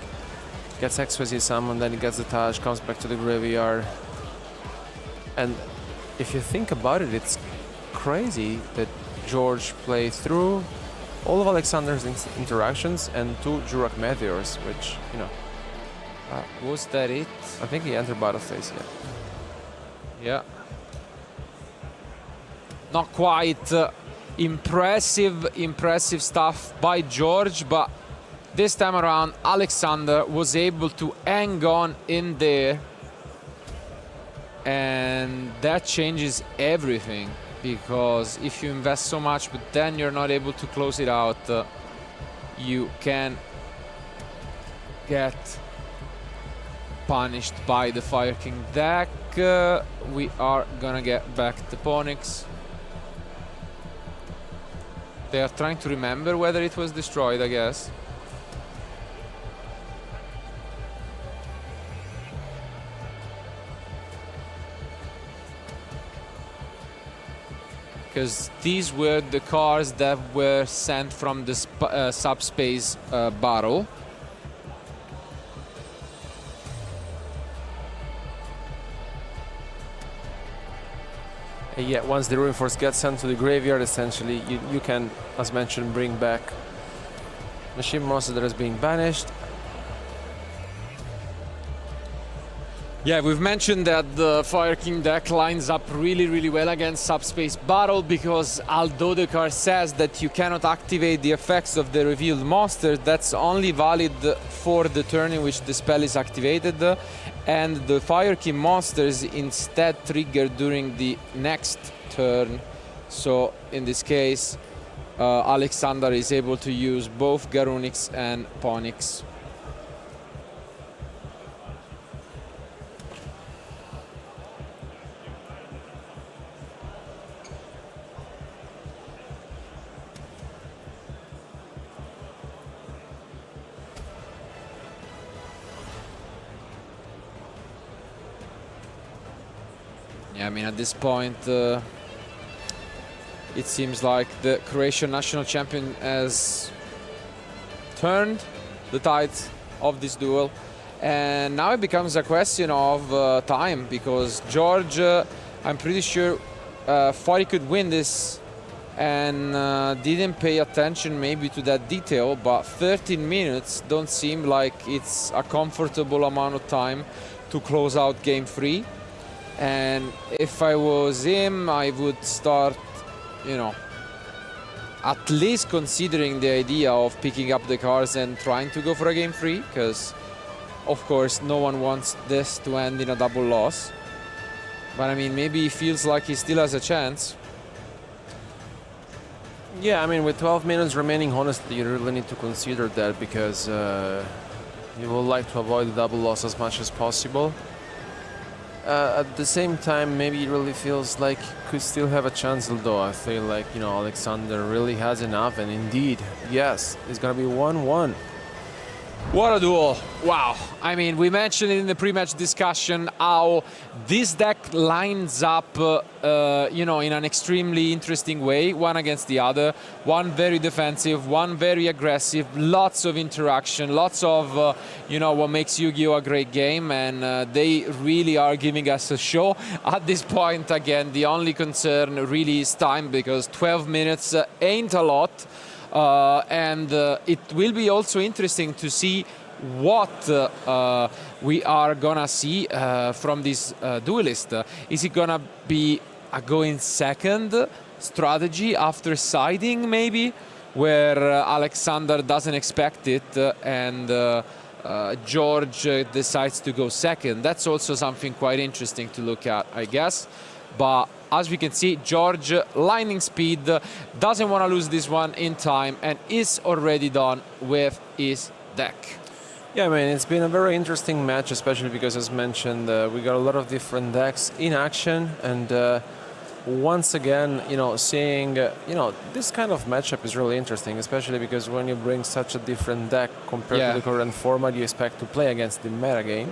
gets XYZ summoned, then it gets the touch, comes back to the graveyard. And if you think about it, it's crazy that George played through all of Alexander's interactions and 2 Jurak Meteors, which, you know. Was that it? I think he entered battle phase, Yeah. Not quite impressive stuff by George, but this time around Alexander was able to hang on in there, and that changes everything, because if you invest so much but then you're not able to close it out, you can get punished by the Fire King deck. We are gonna get back the Ponix. They are trying to remember whether it was destroyed, I guess. Because these were the cards that were sent from the subspace battle. Yeah, once the Ruin Force gets sent to the graveyard, essentially, you can, as mentioned, bring back machine monster that is being banished. Yeah, we've mentioned that the Fire King deck lines up really well against Subspace Battle, because although the card says that you cannot activate the effects of the revealed monster, that's only valid for the turn in which the spell is activated, and the Fire King monsters instead trigger during the next turn. So in this case, Alexander is able to use both Garunix and Ponix. Yeah, I mean, at this point, it seems like the Croatian national champion has turned the tide of this duel. And now it becomes a question of time, because George, I'm pretty sure, thought he could win this and didn't pay attention maybe to that detail, but 13 minutes don't seem like it's a comfortable amount of time to close out game 3. And if I was him, I would start, you know, at least considering the idea of picking up the cards and trying to go for a game 3, because of course no one wants this to end in a double loss. But I mean, maybe he feels like he still has a chance. Yeah, I mean, with 12 minutes remaining, honestly, you really need to consider that, because you would like to avoid the double loss as much as possible. At the same time, maybe it really feels like could still have a chance, although I feel like, you know, Alexander really has enough, and indeed, yes, it's gonna be 1-1. What a duel. Wow. I mean, we mentioned in the pre-match discussion how this deck lines up, you know, in an extremely interesting way, one against the other. One very defensive, one very aggressive, lots of interaction, lots of, you know, what makes Yu-Gi-Oh! A great game, and they really are giving us a show. At this point, again, the only concern really is time, because 12 minutes ain't a lot. And it will be also interesting to see what we are gonna see from this duelist. Is it gonna be a going second strategy after siding, maybe, where Alexander doesn't expect it and George decides to go second? That's also something quite interesting to look at, I guess. But as we can see, George, lightning speed, doesn't want to lose this one in time and is already done with his deck. Yeah, I mean, it's been a very interesting match, especially because, as mentioned, we got a lot of different decks in action. And once again, you know, seeing, you know, this kind of matchup is really interesting, especially because when you bring such a different deck compared to the current format you expect to play against the metagame.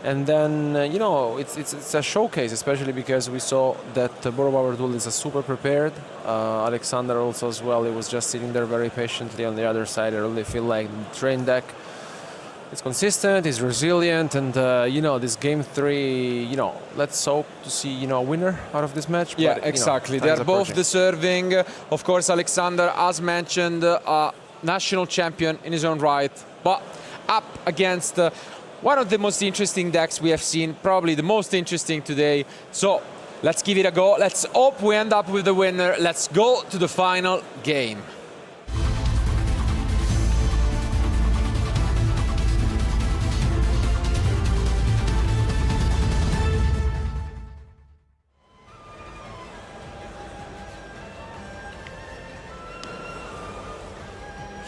And then, you know, it's a showcase, especially because we saw that Borobower Duel is a super prepared. Alexander also as well, he was just sitting there very patiently. On the other side, I really feel like the train deck is consistent, is resilient, and, you know, this game 3, you know, let's hope to see, you know, a winner out of this match. Yeah, but, exactly. You know, They're both deserving. Of course, Alexander, as mentioned, national champion in his own right, but up against one of the most interesting decks we have seen, probably the most interesting today. So let's give it a go. Let's hope we end up with the winner. Let's go to the final game.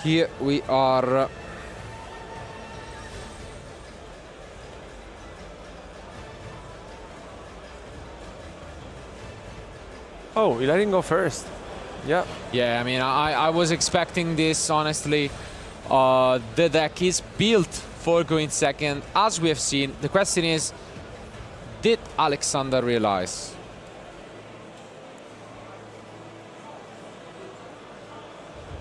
Here we are. Oh, you're letting go first. Yeah. Yeah, I mean, I was expecting this, honestly. The deck is built for going second, as we have seen. The question is, did Alexander realize?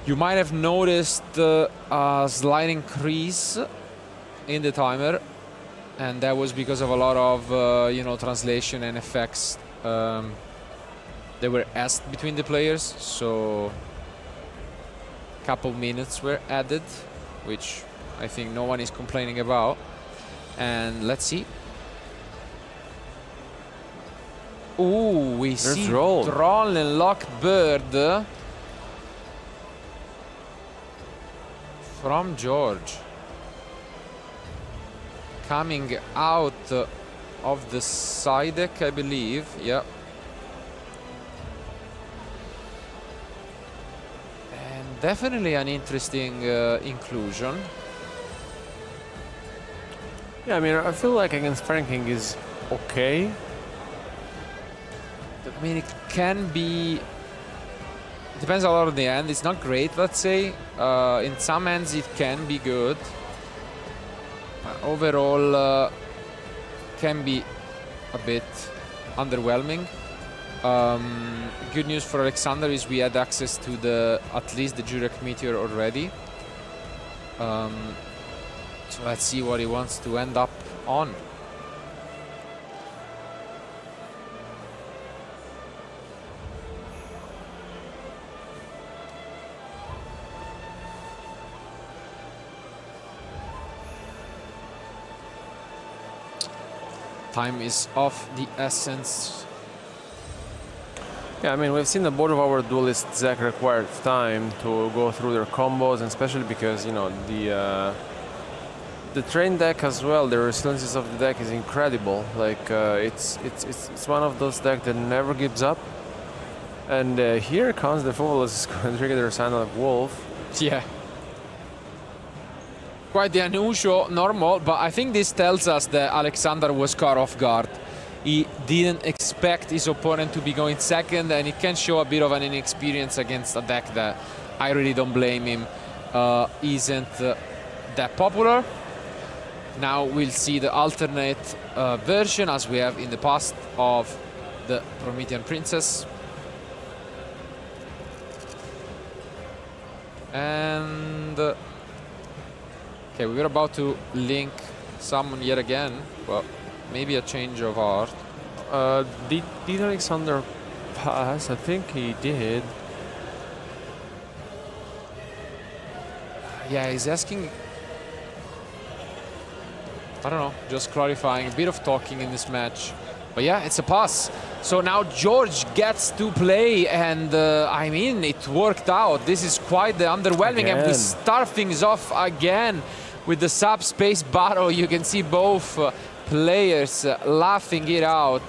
You might have noticed a slight increase in the timer, and that was because of a lot of, you know, translation and effects. They were asked between the players, so a couple minutes were added, which I think no one is complaining about. And let's see. Ooh, we see Troll and Lockbird from George. Coming out of the side deck, I believe. Yeah. Definitely an interesting inclusion. Yeah, I mean, I feel like against Franking is okay. I mean, it can be... It depends a lot on the end. It's not great, let's say. In some ends, it can be good. Overall, can be a bit underwhelming. Good news for Alexander is we had access to at least the Jurek Meteor already. So let's see what he wants to end up on. Time is of the essence. Yeah, I mean, we've seen that both of our duelists, Zach, required time to go through their combos, and especially because, you know, the train deck as well, the resilience of the deck is incredible. Like, it's one of those decks that never gives up. And here comes the Footballers going to trigger their Sandal Wolf. Yeah. Quite the unusual, normal, but I think this tells us that Alexander was caught off guard. He didn't expect his opponent to be going second, and it can show a bit of an inexperience against a deck that I really don't blame him isn't that popular. Now we'll see the alternate version, as we have in the past, of the Promethean Princess. And okay, we were about to link summon yet again. Well, maybe a change of art. Did Alexander pass? I think he did. Yeah, he's asking. I don't know, just clarifying, a bit of talking in this match. But yeah, it's a pass. So now George gets to play, and I mean, it worked out. This is quite the underwhelming, and we start things off again with the subspace battle. You can see both players laughing it out.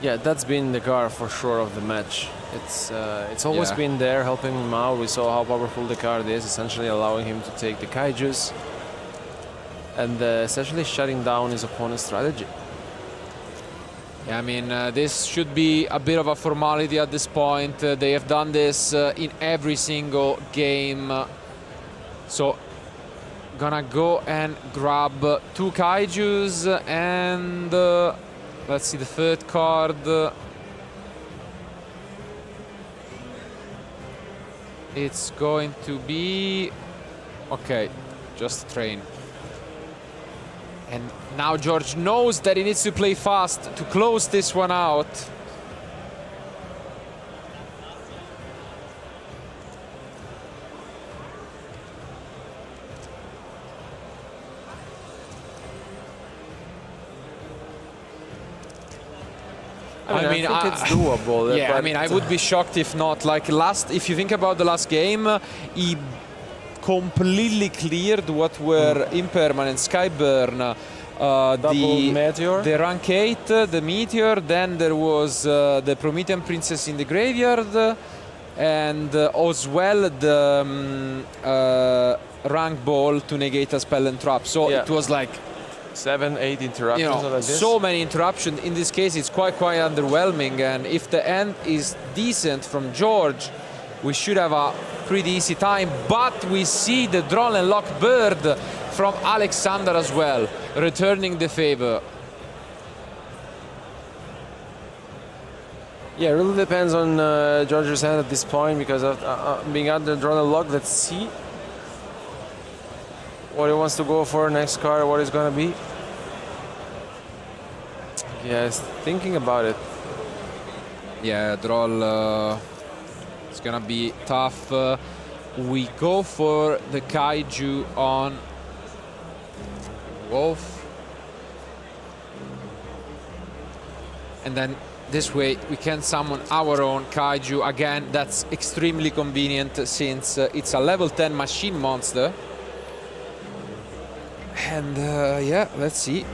Yeah, that's been the card for sure of the match. It's always been there, helping him out. We saw how powerful the card is, essentially allowing him to take the Kaijus and essentially shutting down his opponent's strategy. Yeah, I mean, this should be a bit of a formality at this point. They have done this in every single game. So, gonna go and grab 2 Kaijus, and let's see the third card. It's going to be... okay, just train. And now George knows that he needs to play fast to close this one out. I mean, I think it's doable. Yeah, I mean, I would be shocked if not. Like if you think about the last game, he completely cleared what were Impermanent, Skyburn, the rank 8, the Meteor, then there was the Promethean Princess in the graveyard, and as well the rank ball to negate a spell and trap. So it was like 7-8 interruptions, like this. So many interruptions. In this case, it's quite underwhelming, and if the end is decent from George, we should have a pretty easy time. But we see the drawn and locked bird from Alexander as well, returning the favor. Yeah, it really depends on George's hand at this point, because of being under drawn and locked. Let's see what he wants to go for next card, what it's gonna be. Yes, thinking about it. Yeah, draw. It's gonna be tough. We go for the Kaiju on Wolf, and then this way we can summon our own Kaiju again. That's extremely convenient since it's a level 10 machine monster. And yeah, let's see.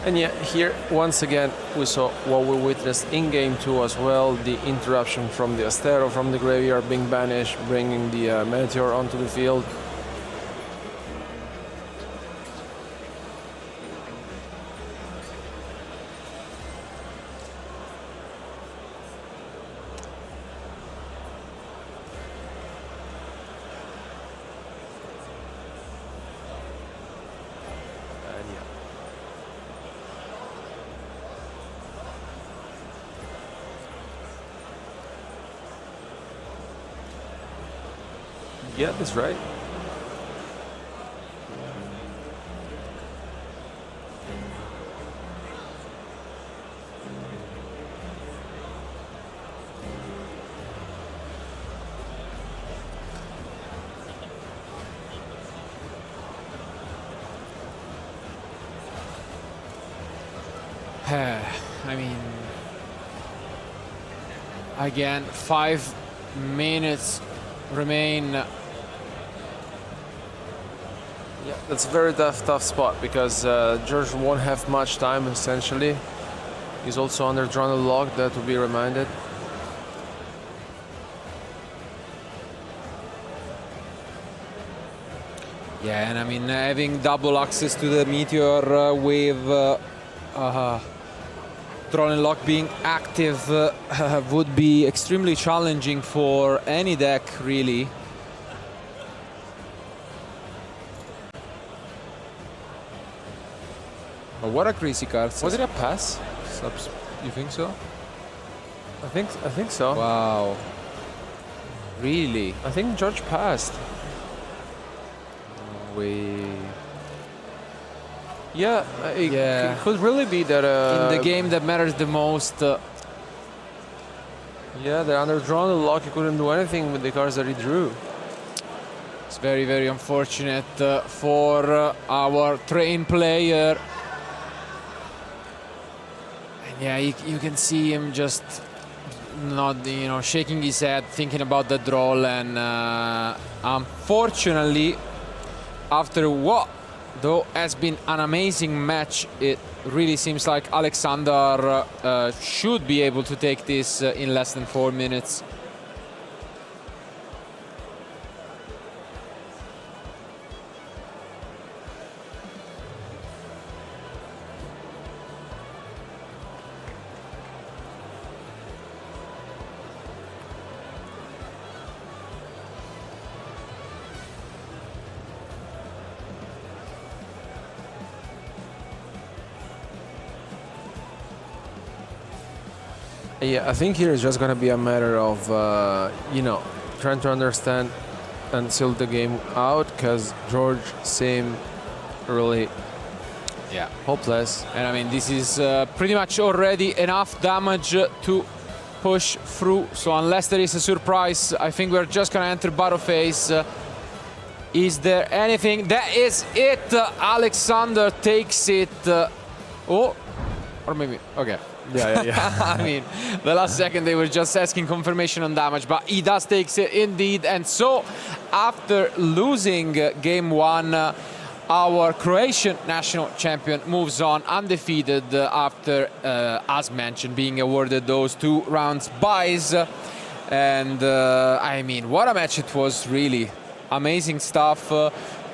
And yeah, here once again we saw what we witnessed in game 2 as well, the interruption from the Astero from the graveyard being banished, bringing the Meteor onto the field. Yeah, that's right. I mean, again, 5 minutes remain. Yeah, that's a very tough spot because George won't have much time essentially. He's also under drone lock, that will be reminded. Yeah, and I mean, having double access to the Meteor with drone and lock being active would be extremely challenging for any deck, really. Oh, what a crazy card. Was it a pass? You think so? I think so. Wow. Really? I think George passed. Yeah, it could really be that in the game that matters the most. Yeah, they're under drone lock. He couldn't do anything with the cards that he drew. It's very, very unfortunate for our train player. And yeah, you can see him just not, shaking his head, thinking about the draw. And unfortunately, after what though has been an amazing match, it really seems like Alexander should be able to take this in less than 4 minutes. Yeah, I think here it's just going to be a matter of, trying to understand and seal the game out, because George seemed really hopeless. And I mean, this is pretty much already enough damage to push through. So unless there is a surprise, I think we're just going to enter battle phase. Is there anything? That is it. Alexander takes it. Or maybe, okay. Yeah. I mean, the last second they were just asking confirmation on damage, but he does take it indeed. And so, after losing game 1, our Croatian national champion moves on undefeated after, as mentioned, being awarded those 2 rounds buys. And I mean, what a match it was, really. Amazing stuff.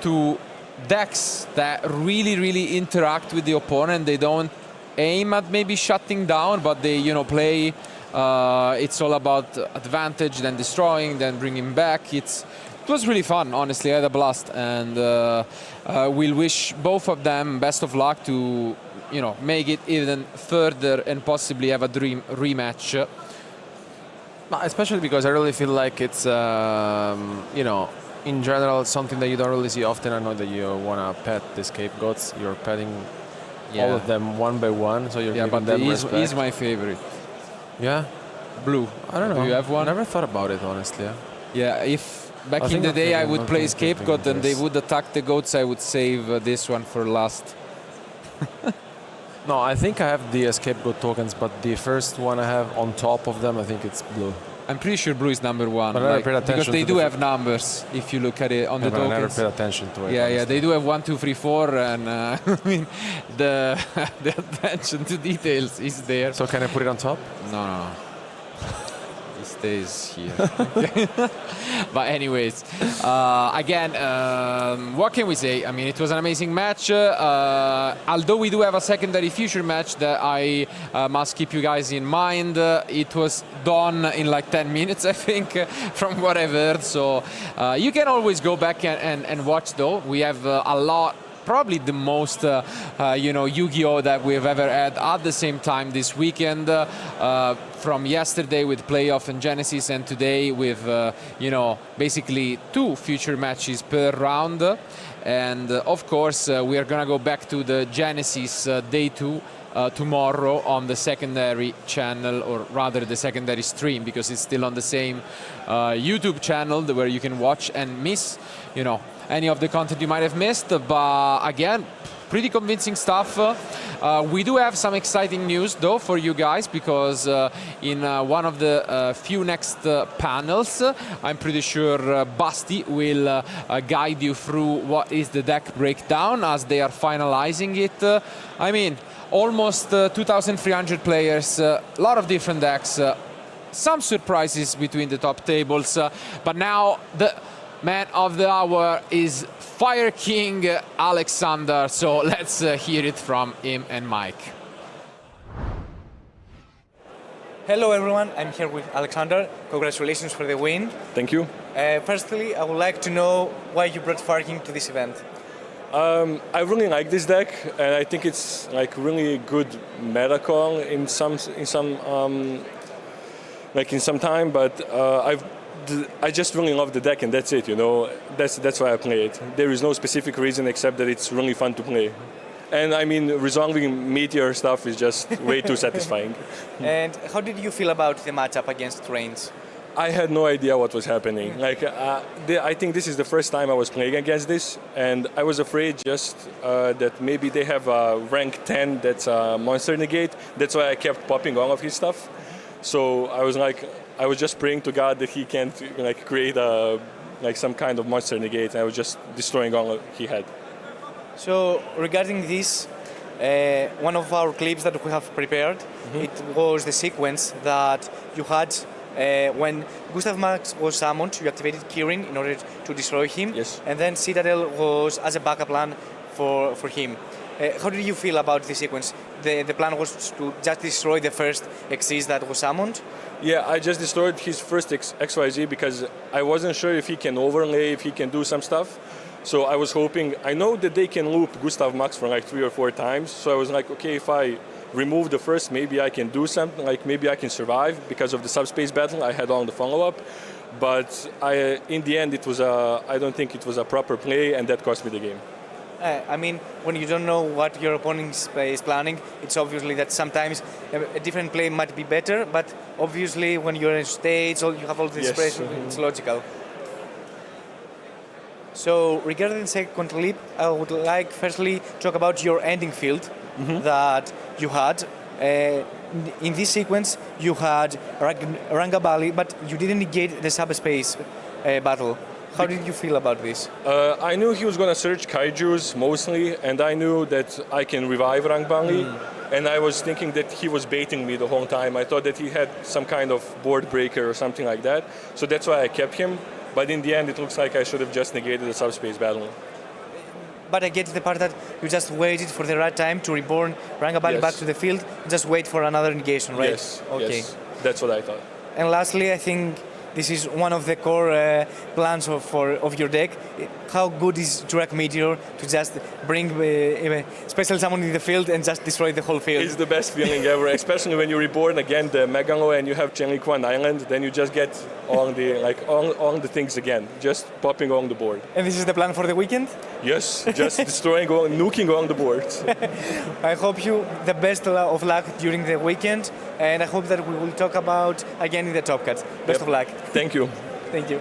To decks that really, really interact with the opponent. They don't aim at maybe shutting down, but they play. It's all about advantage, then destroying, then bringing back. It was really fun, honestly. I had a blast, and we'll wish both of them best of luck to make it even further and possibly have a dream rematch. Especially because I really feel like it's in general something that you don't really see often. I know that you want to pet the scapegoats. You're petting all of them one by one, so you're giving them respect. He's my favorite. Yeah? Blue. I don't know. Do you have one? I never thought about it, honestly. Yeah, if back in the day I would play scapegoat and they would attack the goats, I would save this one for last. No, I think I have the scapegoat tokens, but the first one I have on top of them, I think it's blue. I'm pretty sure blue is number 1. But I never paid attention because they to do have numbers if you look at it on the but I never tokens. paid attention to it. Yeah, they do have 1, 2, 3, 4, and I mean the attention to details is there. So can I put it on top? No. It stays here. But anyways, again, what can we say? I mean, it was an amazing match. Although we do have a secondary future match that I must keep you guys in mind. It was done in like 10 minutes, I think, from what I've heard. So you can always go back and watch, though. We have a lot. Probably the most, Yu-Gi-Oh! That we've ever had at the same time this weekend. From yesterday with Playoff and Genesis, and today with, basically 2 future matches per round. And of course, we are gonna go back to the Genesis Day 2 tomorrow on the secondary channel, or rather the secondary stream, because it's still on the same YouTube channel where you can watch and miss, any of the content you might have missed. But again, pretty convincing stuff. We do have some exciting news though for you guys, because in one of the few next panels, I'm pretty sure Basti will guide you through what is the deck breakdown as they are finalizing it. I mean, almost 2,300 players, a lot of different decks, some surprises between the top tables, but now the man of the hour is Fire King Alexander, so let's hear it from him and Mike. Hello everyone, I'm here with Alexander. Congratulations for the win. Thank you. Firstly, I would like to know why you brought Fire King to this event. I really like this deck, and I think it's like really good meta call in some time. But I just really love the deck, and that's it. That's why I play it. There is no specific reason except that it's really fun to play. And I mean, resolving Meteor stuff is just way too satisfying. And how did you feel about the matchup against Reigns? I had no idea what was happening. I think this is the first time I was playing against this, and I was afraid just that maybe they have a rank 10 that's a monster negate. That's why I kept popping all of his stuff. So I was just praying to God that he can't create some kind of monster negate, and I was just destroying all he had. So regarding this, one of our clips that we have prepared, it was the sequence that you had when Gustav Max was summoned. You activated Kirin in order to destroy him, and then Citadel was as a backup plan for him. How did you feel about the sequence? The plan was to just destroy the first Xyz that was summoned? Yeah, I just destroyed his first XYZ because I wasn't sure if he can overlay, if he can do some stuff. So I was hoping, I know that they can loop Gustav Max for like 3 or 4 times. So I was like, okay, if I remove the first, maybe I can do something, maybe I can survive. Because of the subspace battle, I had on the follow-up. But in the end, I don't think it was a proper play, and that cost me the game. I mean, when you don't know what your opponent is planning, it's obviously that sometimes a different play might be better, but obviously when you're in states, you have all this pressure, it's logical. So regarding the second clip, I would like firstly to talk about your ending field that you had. In this sequence, you had Rangabali, but you didn't negate the subspace battle. How did you feel about this? I knew he was going to search Kaijus mostly, and I knew that I can revive Rangbali. And I was thinking that he was baiting me the whole time. I thought that he had some kind of board breaker or something like that. So that's why I kept him. But in the end, it looks like I should have just negated the subspace battle. But I get the part that you just waited for the right time to reborn Rangabali back to the field, just wait for another negation, right? Yes, okay. Yes, that's what I thought. And lastly, I think this is one of the core plans of your deck. How good is Drag Meteor to just bring special summon in the field and just destroy the whole field? It's the best feeling ever, especially when you reborn again the Megalo and you have Chenliquan Island, then you just get all the things again, just popping on the board. And this is the plan for the weekend? Yes, just destroying, nuking on the board. I hope you the best of luck during the weekend, and I hope that we will talk about again in the Top Cut. Best of luck. Thank you. Thank you.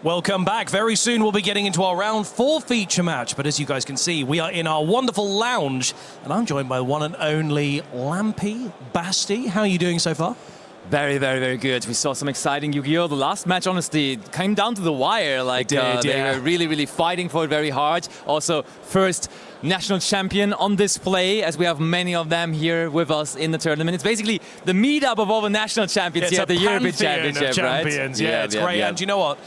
Welcome back. Very soon we'll be getting into our round 4 feature match. But as you guys can see, we are in our wonderful lounge. And I'm joined by the one and only Lampy. Basti, how are you doing so far? Very, very, very good. We saw some exciting Yu-Gi-Oh! The last match, honestly, came down to the wire. Like they were really, really fighting for it very hard. Also, first national champion on display, as we have many of them here with us in the tournament. It's basically the meetup of all the national champions here at the European Championship, champions. right? Yeah, it's great. And you know what?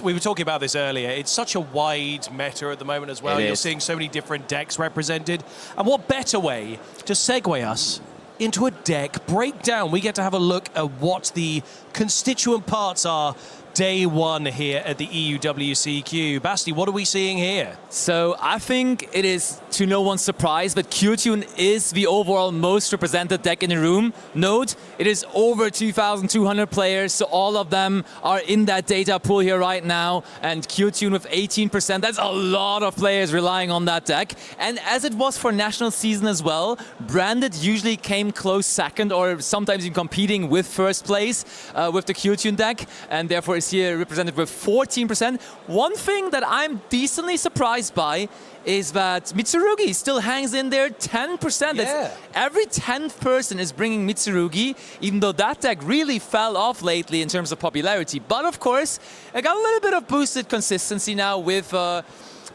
We were talking about this earlier. It's such a wide meta at the moment as well. You're seeing so many different decks represented. And what better way to segue us into a deck breakdown? We get to have a look at what the constituent parts are day one here at the EUWCQ. Basti, what are we seeing here? So I think it is to no one's surprise that Q-Tune is the overall most represented deck in the room. Note, it is over 2,200 players, so all of them are in that data pool here right now. And Q-Tune with 18%, that's a lot of players relying on that deck. And as it was for national season as well, Branded usually came close second or sometimes even competing with first place with the Q-Tune deck, and therefore is here represented with 14%. One thing that I'm decently surprised by is that Mitsurugi still hangs in there 10%. Yeah. Every 10th person is bringing Mitsurugi, even though that deck really fell off lately in terms of popularity. But of course, it got a little bit of boosted consistency now with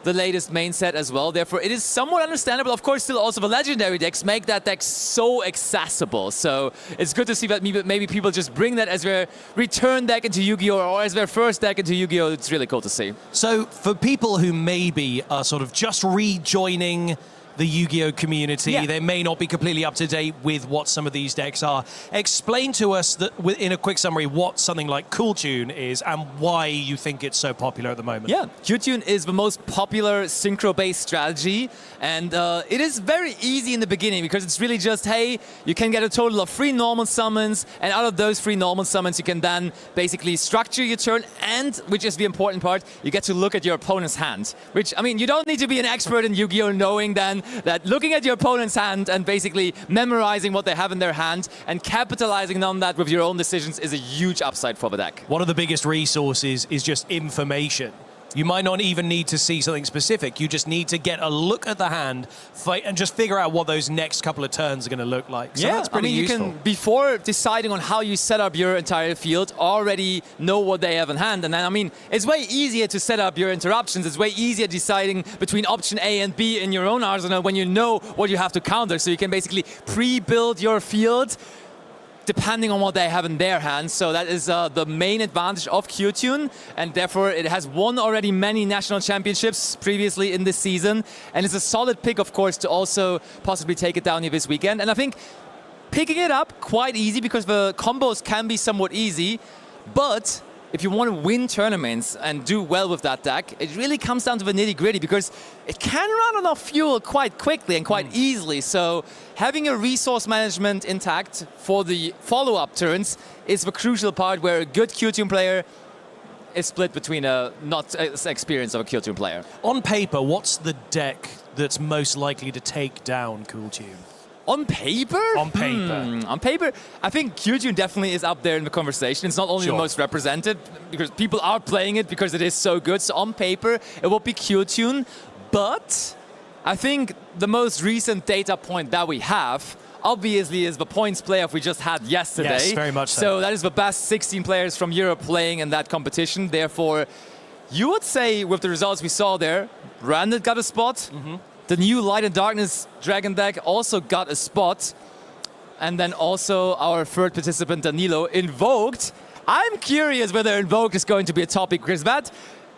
the latest main set as well. Therefore, it is somewhat understandable. Of course, still also the legendary decks make that deck so accessible. So it's good to see that maybe people just bring that as their return deck into Yu-Gi-Oh! Or as their first deck into Yu-Gi-Oh! It's really cool to see. So for people who maybe are sort of just rejoining the Yu-Gi-Oh! Community, they may not be completely up to date with what some of these decks are. Explain to us, that, in a quick summary, what something like Q-Tune is and why you think it's so popular at the moment. Yeah, Q-Tune is the most popular synchro-based strategy, and it is very easy in the beginning because it's really just, hey, you can get a total of 3 normal summons, and out of those 3 normal summons, you can then basically structure your turn, and, which is the important part, you get to look at your opponent's hand. Which, I mean, you don't need to be an expert in Yu-Gi-Oh! Knowing then that looking at your opponent's hand and basically memorizing what they have in their hand and capitalizing on that with your own decisions is a huge upside for the deck. One of the biggest resources is just information. You might not even need to see something specific. You just need to get a look at the hand and just figure out what those next couple of turns are going to look like. So that's pretty useful. You can, before deciding on how you set up your entire field, already know what they have in hand. And then, I mean, it's way easier to set up your interruptions. It's way easier deciding between option A and B in your own arsenal when you know what you have to counter. So you can basically pre-build your field depending on what they have in their hands. So that is the main advantage of Q-Tune, and therefore it has won already many national championships previously in this season, and it's a solid pick, of course, to also possibly take it down here this weekend. And I think picking it up quite easy because the combos can be somewhat easy, but if you want to win tournaments and do well with that deck, it really comes down to the nitty-gritty because it can run on off fuel quite quickly and quite easily. So having a resource management intact for the follow-up turns is the crucial part where a good Q-Tune player is split between a not experience of a Q-Tune player. On paper, what's the deck that's most likely to take down Q-Tune? On paper? On paper. On paper, I think Q-Tune definitely is up there in the conversation. It's not only the most represented, because people are playing it because it is so good. So on paper, it will be Q-Tune. But I think the most recent data point that we have, obviously, is the points playoff we just had yesterday. Yes, very much so. So that is the best 16 players from Europe playing in that competition. Therefore, you would say with the results we saw there, Branded got a spot. The new Light and Darkness Dragon deck also got a spot. And then also our third participant, Danilo, Invoked. I'm curious whether Invoked is going to be a topic, because that,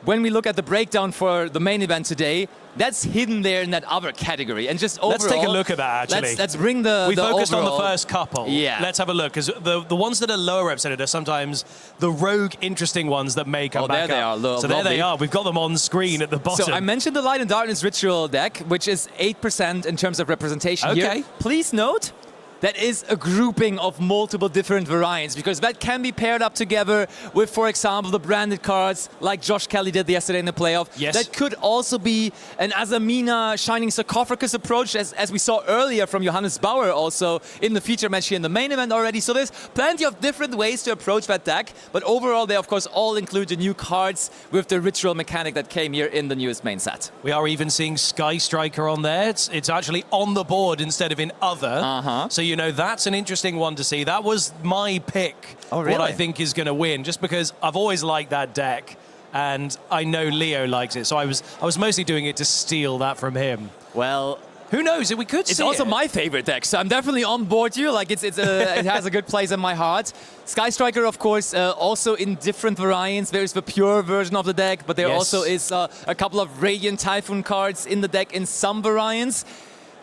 when we look at the breakdown for the main event today, that's hidden there in that other category. And just overall, let's take a look at that, actually. Let's bring the We focused overall on the first couple. Yeah. Let's have a look, because the ones that are lower represented are sometimes the rogue, interesting ones that may come back there up. they are. So there they are. We've got them on screen at the bottom. So I mentioned the Light and Darkness Ritual deck, which is 8% in terms of representation here. Please note, that is a grouping of multiple different variants, because that can be paired up together with, for example, the branded cards like Josh Kelly did yesterday in the playoff. Yes. That could also be an Azamina Shining Sarcophagus approach, as we saw earlier from Johannes Bauer also in the feature match here in the main event already. So there's plenty of different ways to approach that deck, but overall they of course all include the new cards with the ritual mechanic that came here in the newest main set. We are even seeing Sky Striker on there. It's actually on the board instead of in other. So, you know, that's an interesting one to see. That was my pick, what I think is going to win, just because I've always liked that deck, and I know Leo likes it. So I was mostly doing it to steal that from him. Well, who knows? We could see It's also my favorite deck, so I'm definitely on board you. Like, it has a good place in my heart. Sky Striker, of course, also in different variants. There's the pure version of the deck, but there also is a couple of Radiant Typhoon cards in the deck in some variants.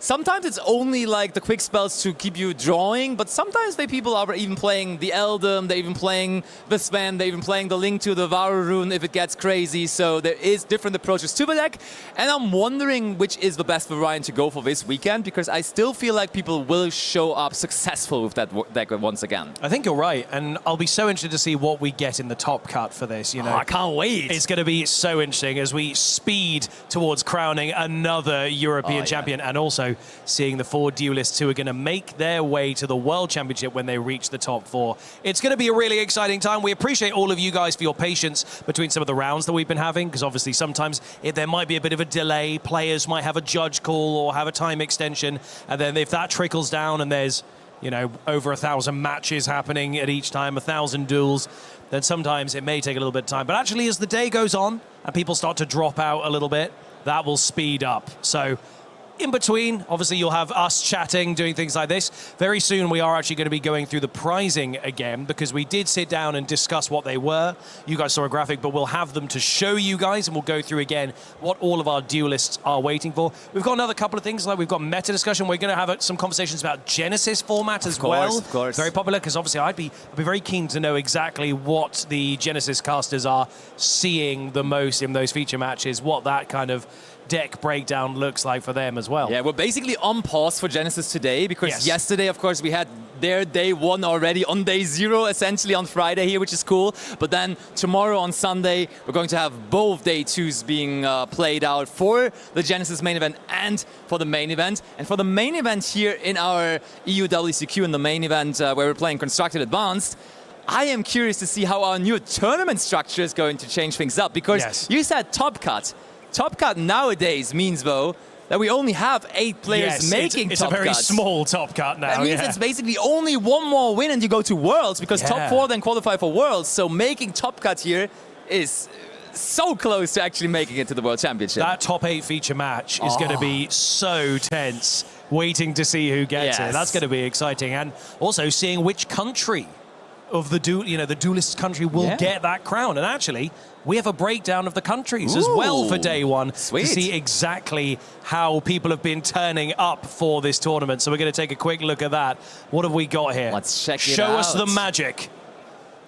Sometimes it's only like the quick spells to keep you drawing, but sometimes people are even playing the Eldum, they're even playing the Sven, they're even playing the Link to the Varu Rune if it gets crazy. So there is different approaches to the deck, and I'm wondering which is the best variant to go for this weekend, because I still feel like people will show up successful with that deck once again. I think you're right, and I'll be so interested to see what we get in the top cut for this. You know, I can't wait. It's going to be so interesting as we speed towards crowning another European champion, and also seeing the 4 duelists who are going to make their way to the World Championship when they reach the top 4. It's going to be a really exciting time. We appreciate all of you guys for your patience between some of the rounds that we've been having, because obviously sometimes there might be a bit of a delay. Players might have a judge call or have a time extension, and then if that trickles down and there's, you know, over 1,000 matches happening at each time, 1,000 duels, then sometimes it may take a little bit of time. But actually, as the day goes on and people start to drop out a little bit, that will speed up. So in between, obviously, you'll have us chatting, doing things like this. Very soon, we are actually going to be going through the prizing again, because we did sit down and discuss what they were. You guys saw a graphic, but we'll have them to show you guys, and we'll go through again what all of our duelists are waiting for. We've got another couple of things, like we've got meta discussion. We're going to have some conversations about Genesis format as well. Of course. Very popular, because obviously I'd be very keen to know exactly what the Genesis casters are seeing the most in those feature matches, what that kind of deck breakdown looks like for them as well. Yeah, we're basically on pause for Genesis today, because yesterday, of course, we had their day 1 already on day 0, essentially on Friday here, which is cool. But then tomorrow on Sunday, we're going to have both day 2s being played out for the Genesis main event and for the main event. And for the main event here in our EU WCQ, in the main event where we're playing Constructed Advanced, I am curious to see how our new tournament structure is going to change things up, because you said top cut. Top cut nowadays means, though, that we only have 8 players making it's top a very cuts. small top cut now. That means it's basically only one more win and you go to Worlds, because top 4 then qualify for Worlds. So making top cut here is so close to actually making it to the World Championship. That top 8 feature match is going to be so tense, waiting to see who gets it. That's going to be exciting. And also seeing which country of the duelist country will get that crown. And actually, we have a breakdown of the countries as well for day 1 to see exactly how people have been turning up for this tournament. So we're going to take a quick look at that. What have we got here? Let's check it out. Show us the magic.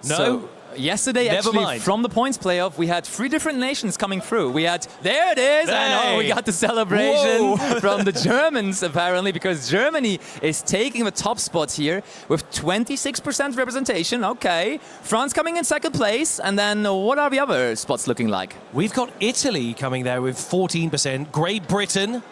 No? So, yesterday, actually, from the points playoff, we had 3 different nations coming through. We had, there it is, I know, we got the celebration from the Germans, apparently, because Germany is taking the top spot here with 26% representation. Okay. France coming in 2nd place, and then what are the other spots looking like? We've got Italy coming there with 14%, Great Britain,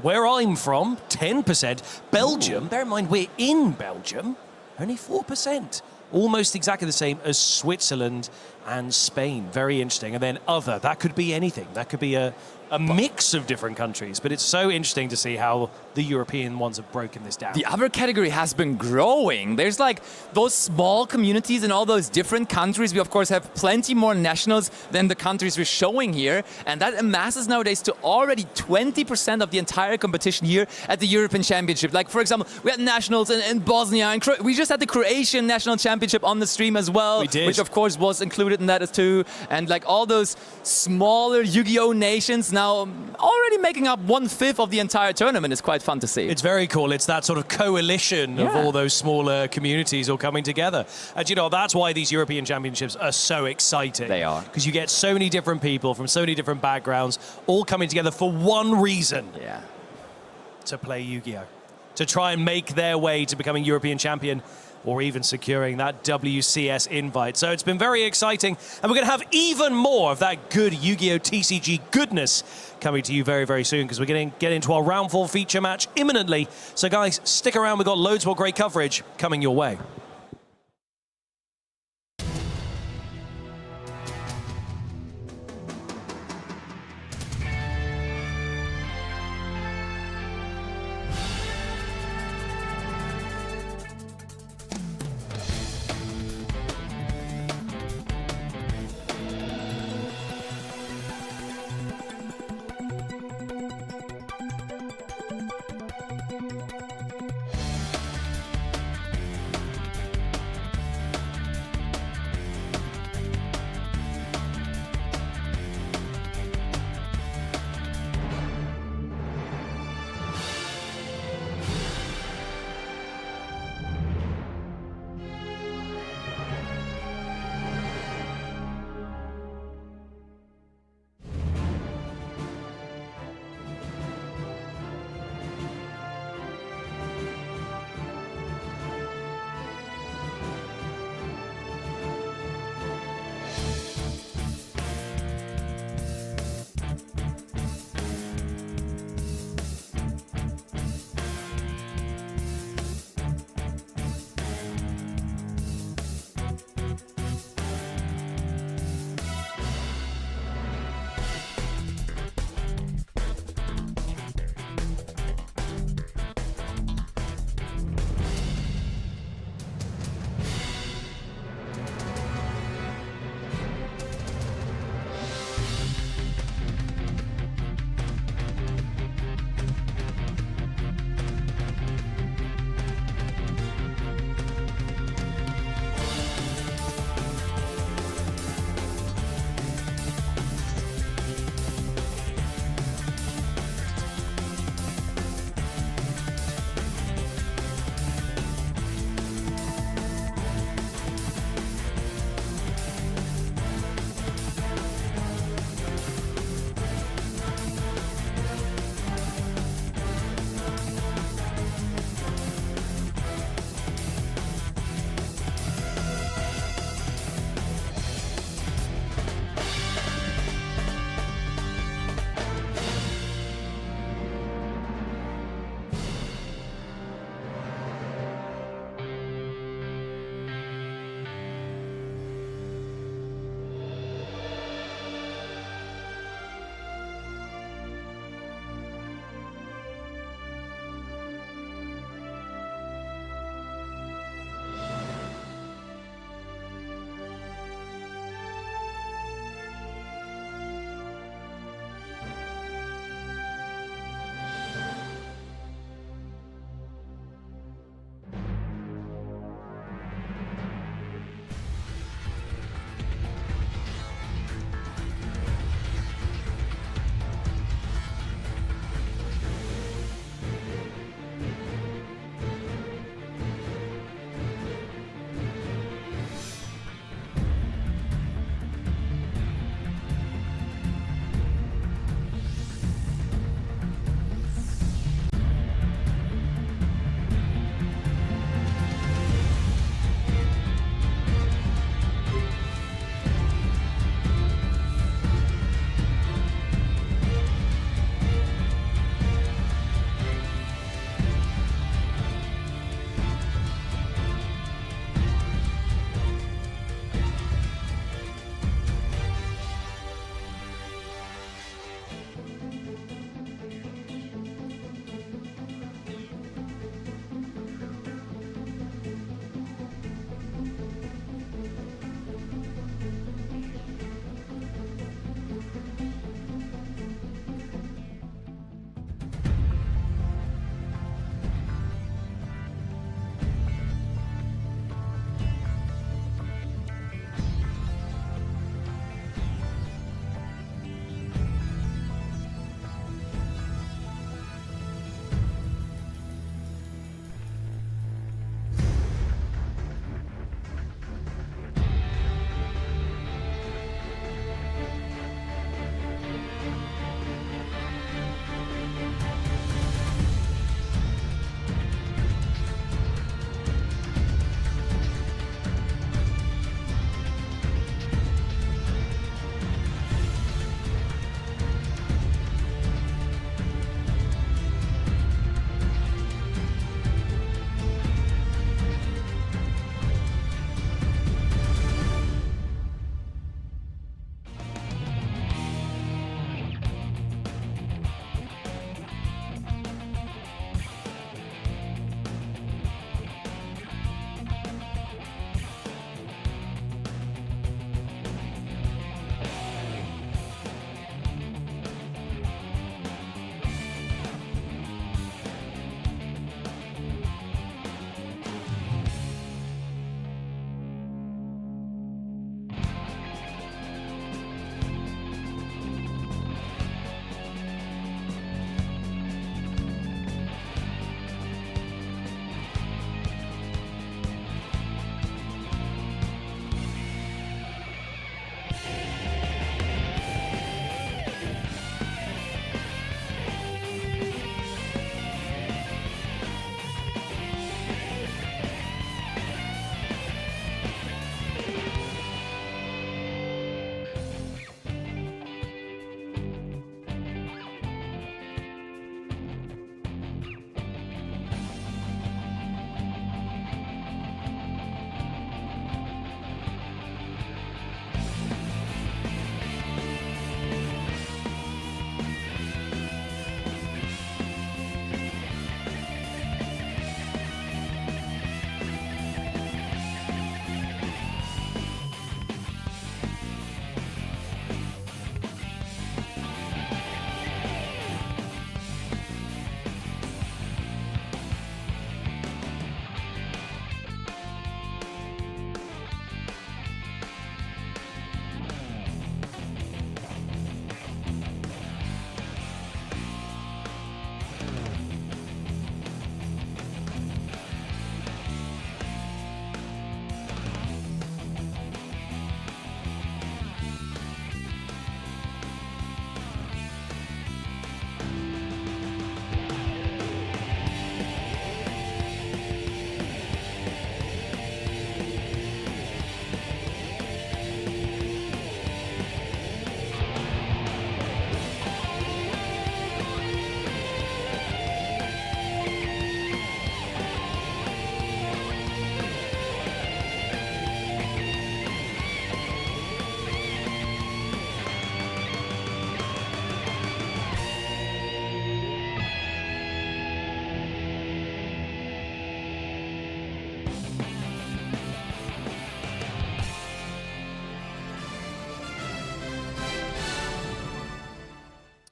where I'm from, 10%, Belgium, bear in mind we're in Belgium, only 4%. Almost exactly the same as Switzerland and Spain. Very interesting. And then other, that could be anything. That could be a mix of different countries. But it's so interesting to see how the European ones have broken this down. The other category has been growing. There's like those small communities in all those different countries. We, of course, have plenty more nationals than the countries we're showing here. And that amasses nowadays to already 20% of the entire competition here at the European Championship. Like, for example, we had nationals in Bosnia. And we just had the Croatian National Championship on the stream as well. We did. Which, of course, was included in that as too. And like all those smaller Yu-Gi-Oh! Nations now already making up 1/5 of the entire tournament. Is quite fun to see. It's very cool. It's that sort of coalition of all those smaller communities all coming together. And you know, that's why these European Championships are so exciting. They are. Because you get so many different people from so many different backgrounds all coming together for one reason. Yeah. To play Yu-Gi-Oh! to try and make their way to becoming European champion or even securing that WCS invite. So it's been very exciting, and we're going to have even more of that good Yu-Gi-Oh! TCG goodness coming to you very, very soon, because we're going to get into our round 4 feature match imminently. So guys, stick around, we've got loads more great coverage coming your way.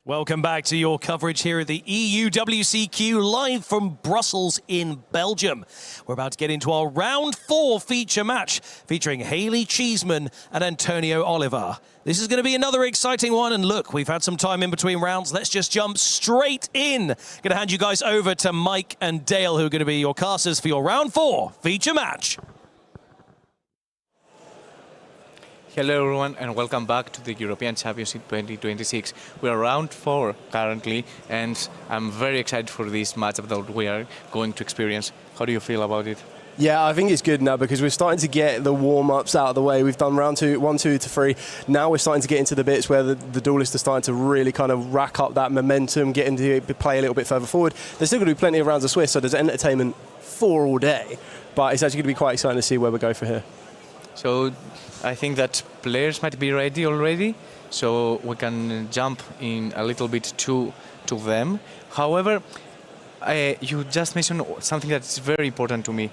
Welcome back to your coverage here at the EUWCQ, live from Brussels in Belgium. We're about to get into our round 4 feature match featuring Hayley Cheeseman and Antonio Oliva. This is going to be another exciting one, and look, we've had some time in between rounds. Let's just jump straight in. Going to hand you guys over to Mike and Dale, who are going to be your casters for your round 4 feature match. Hello everyone and welcome back to the European Championship 2026. We are round 4 currently and I'm very excited for this matchup that we are going to experience. How do you feel about it? Yeah, I think it's good now because we're starting to get the warm-ups out of the way. We've done round 1, 2 to 3. Now we're starting to get into the bits where the duelists are starting to really kind of rack up that momentum, get into play a little bit further forward. There's still going to be plenty of rounds of Swiss, so there's entertainment for all day. But it's actually going to be quite exciting to see where we go from here. So I think that players might be ready already, so we can jump in a little bit to them. However, you just mentioned something that's very important to me,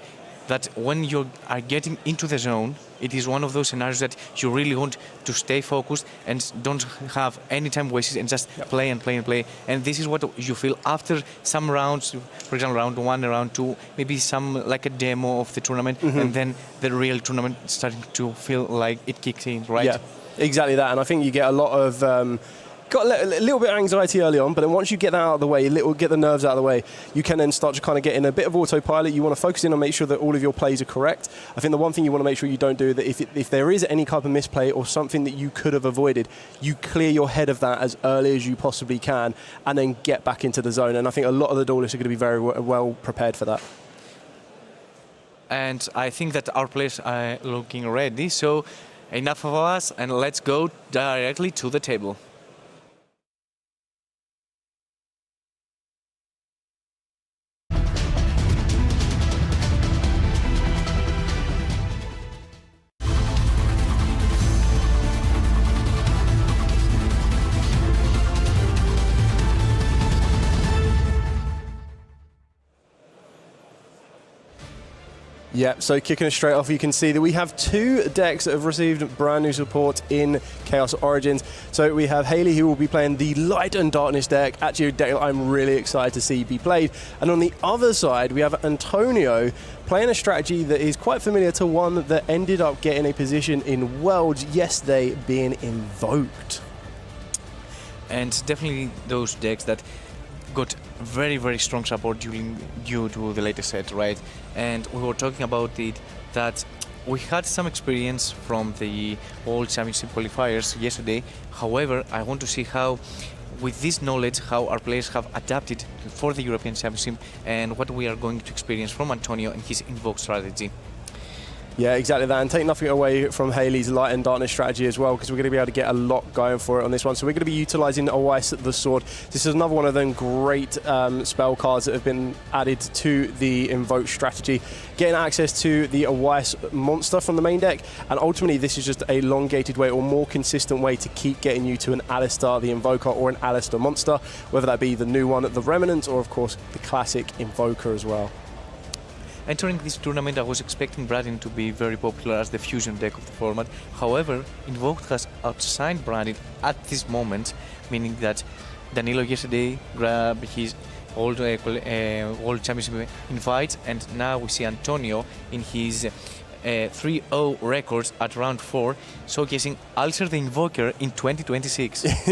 that when you are getting into the zone, it is one of those scenarios that you really want to stay focused and don't have any time wasted and just play and play and play. And this is what you feel after some rounds, for example, round 1 and round 2, maybe some like a demo of the tournament, and then the real tournament starting to feel like it kicks in, right? Yeah, exactly that. And I think you get a lot of... got a little bit of anxiety early on, but then once you get that out of the way, get the nerves out of the way, you can then start to kind of get in a bit of autopilot. You want to focus in on make sure that all of your plays are correct. I think the one thing you want to make sure you don't do, that if there is any type of misplay or something that you could have avoided, you clear your head of that as early as you possibly can and then get back into the zone. And I think a lot of the duelists are going to be very well prepared for that. And I think that our players are looking ready, so enough of us and let's go directly to the table. Yeah, so kicking us straight off, you can see that we have 2 decks that have received brand new support in Chaos Origins. So we have Hayley, who will be playing the Light and Darkness deck, actually a deck that I'm really excited to see be played. And on the other side, we have Antonio playing a strategy that is quite familiar to one that ended up getting a position in Worlds yesterday, being invoked. And definitely those decks that got very, very strong support due to the latest set, right? And we were talking about it, that we had some experience from the World Championship qualifiers yesterday. However, I want to see how, with this knowledge, how our players have adapted for the European Championship and what we are going to experience from Antonio and his invoke strategy. Yeah, exactly that. And take nothing away from Hayley's Light and Darkness strategy as well, because we're going to be able to get a lot going for it on this one. So we're going to be utilising Awais the Sword. This is another one of them great spell cards that have been added to the Invoke strategy. Getting access to the Awais monster from the main deck, and ultimately this is just a elongated way or more consistent way to keep getting you to an Alistar the Invoker or an Alistar monster, whether that be the new one, the Remnant, or of course the classic Invoker as well. Entering this tournament, I was expecting Brandon to be very popular as the fusion deck of the format. However, Invoked has outshined Brandon at this moment, meaning that Danilo yesterday grabbed his World Championship invite, and now we see Antonio in his 3-0 records at round 4, showcasing Alistair the Invoker in 2026.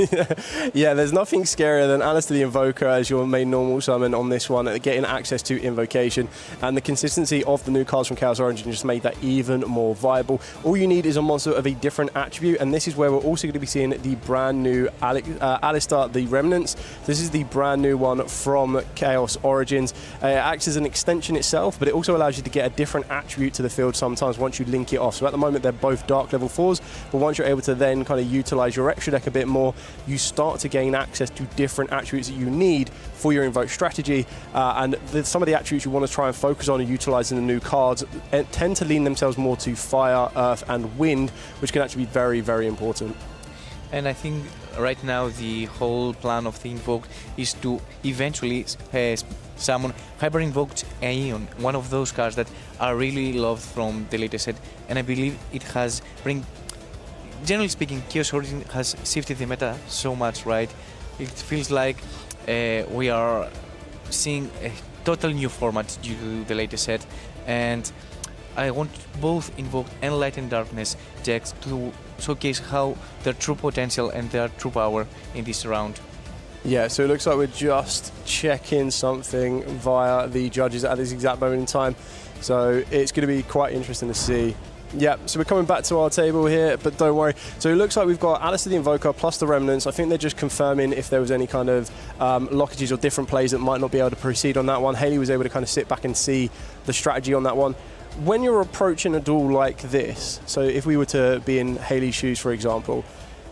Yeah, there's nothing scarier than Alistair the Invoker as your main normal summon on this one, getting access to Invocation, and the consistency of the new cards from Chaos Origin just made that even more viable. All you need is a monster of a different attribute, and this is where we're also going to be seeing the brand new Alistar the Remnants. This is the brand new one from Chaos Origins. It acts as an extension itself, but it also allows you to get a different attribute to the field sometimes once you link it off. So at the moment they're both dark level 4s, but once you're able to then kind of utilize your extra deck a bit more, you start to gain access to different attributes that you need for your invoke strategy, and some of the attributes you want to try and focus on and utilizing the new cards tend to lean themselves more to fire, earth and wind, which can actually be very, very important. And I think right now the whole plan of the Invoked is to eventually summon Hyper Invoked Aeon, one of those cards that are really loved from the latest set, and I believe it has generally speaking, Chaos Origin has shifted the meta so much, right? it feels like we are seeing a total new format due to the latest set, and I want both Invoked and Light and Darkness decks to showcase how their true potential and their true power in this round. Yeah, so it looks like we're just checking something via the judges at this exact moment in time. So it's going to be quite interesting to see. Yeah, so we're coming back to our table here, but don't worry. So it looks like we've got Alistair the Invoker plus the Remnants. I think they're just confirming if there was any kind of blockages or different plays that might not be able to proceed on that one. Haley was able to kind of sit back and see the strategy on that one. When you're approaching a duel like this, so if we were to be in Haley's shoes, for example,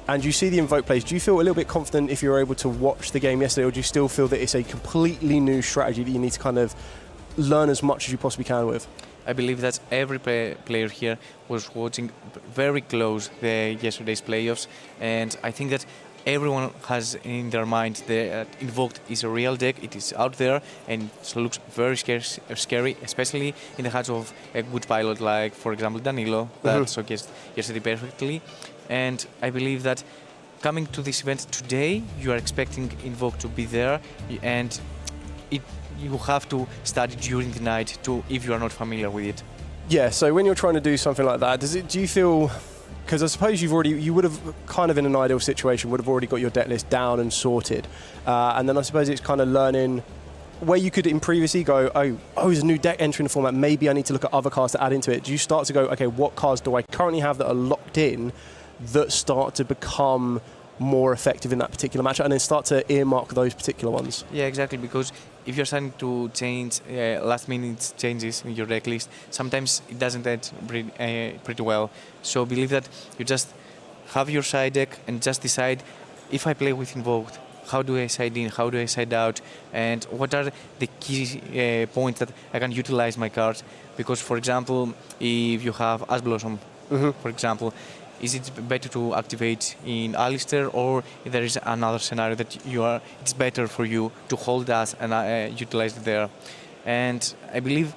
and you see the Invoke plays, do you feel a little bit confident if you were able to watch the game yesterday, or do you still feel that it's a completely new strategy that you need to kind of learn as much as you possibly can with? I believe that every player here was watching very close yesterday's playoffs, and I think that everyone has in their mind that Invoked is a real deck. It is out there and it looks very scary, especially in the hands of a good pilot like, for example, Danilo, that showcased yesterday perfectly. And I believe that coming to this event today, you are expecting Invoked to be there, and you have to study during the night too if you are not familiar with it. Yeah, so when you're trying to do something like that, do you feel... Because I suppose you would have kind of in an ideal situation would have already got your deck list down and sorted, and then I suppose it's kind of learning where you could in previously go, oh, there's a new deck entering the format, maybe I need to look at other cards to add into it. Do you start to go, okay, what cards do I currently have that are locked in that start to become more effective in that particular matchup, and then start to earmark those particular ones? Yeah, exactly, because if you're starting to change last-minute changes in your deck list, sometimes it doesn't end pretty well. So believe that you just have your side deck and just decide, if I play with Invoked, how do I side in, how do I side out, and what are the key points that I can utilize my cards. Because, for example, if you have Ash Blossom, for example, is it better to activate in Alistair, or if there is another scenario that it's better for you to hold us and utilize it there? And I believe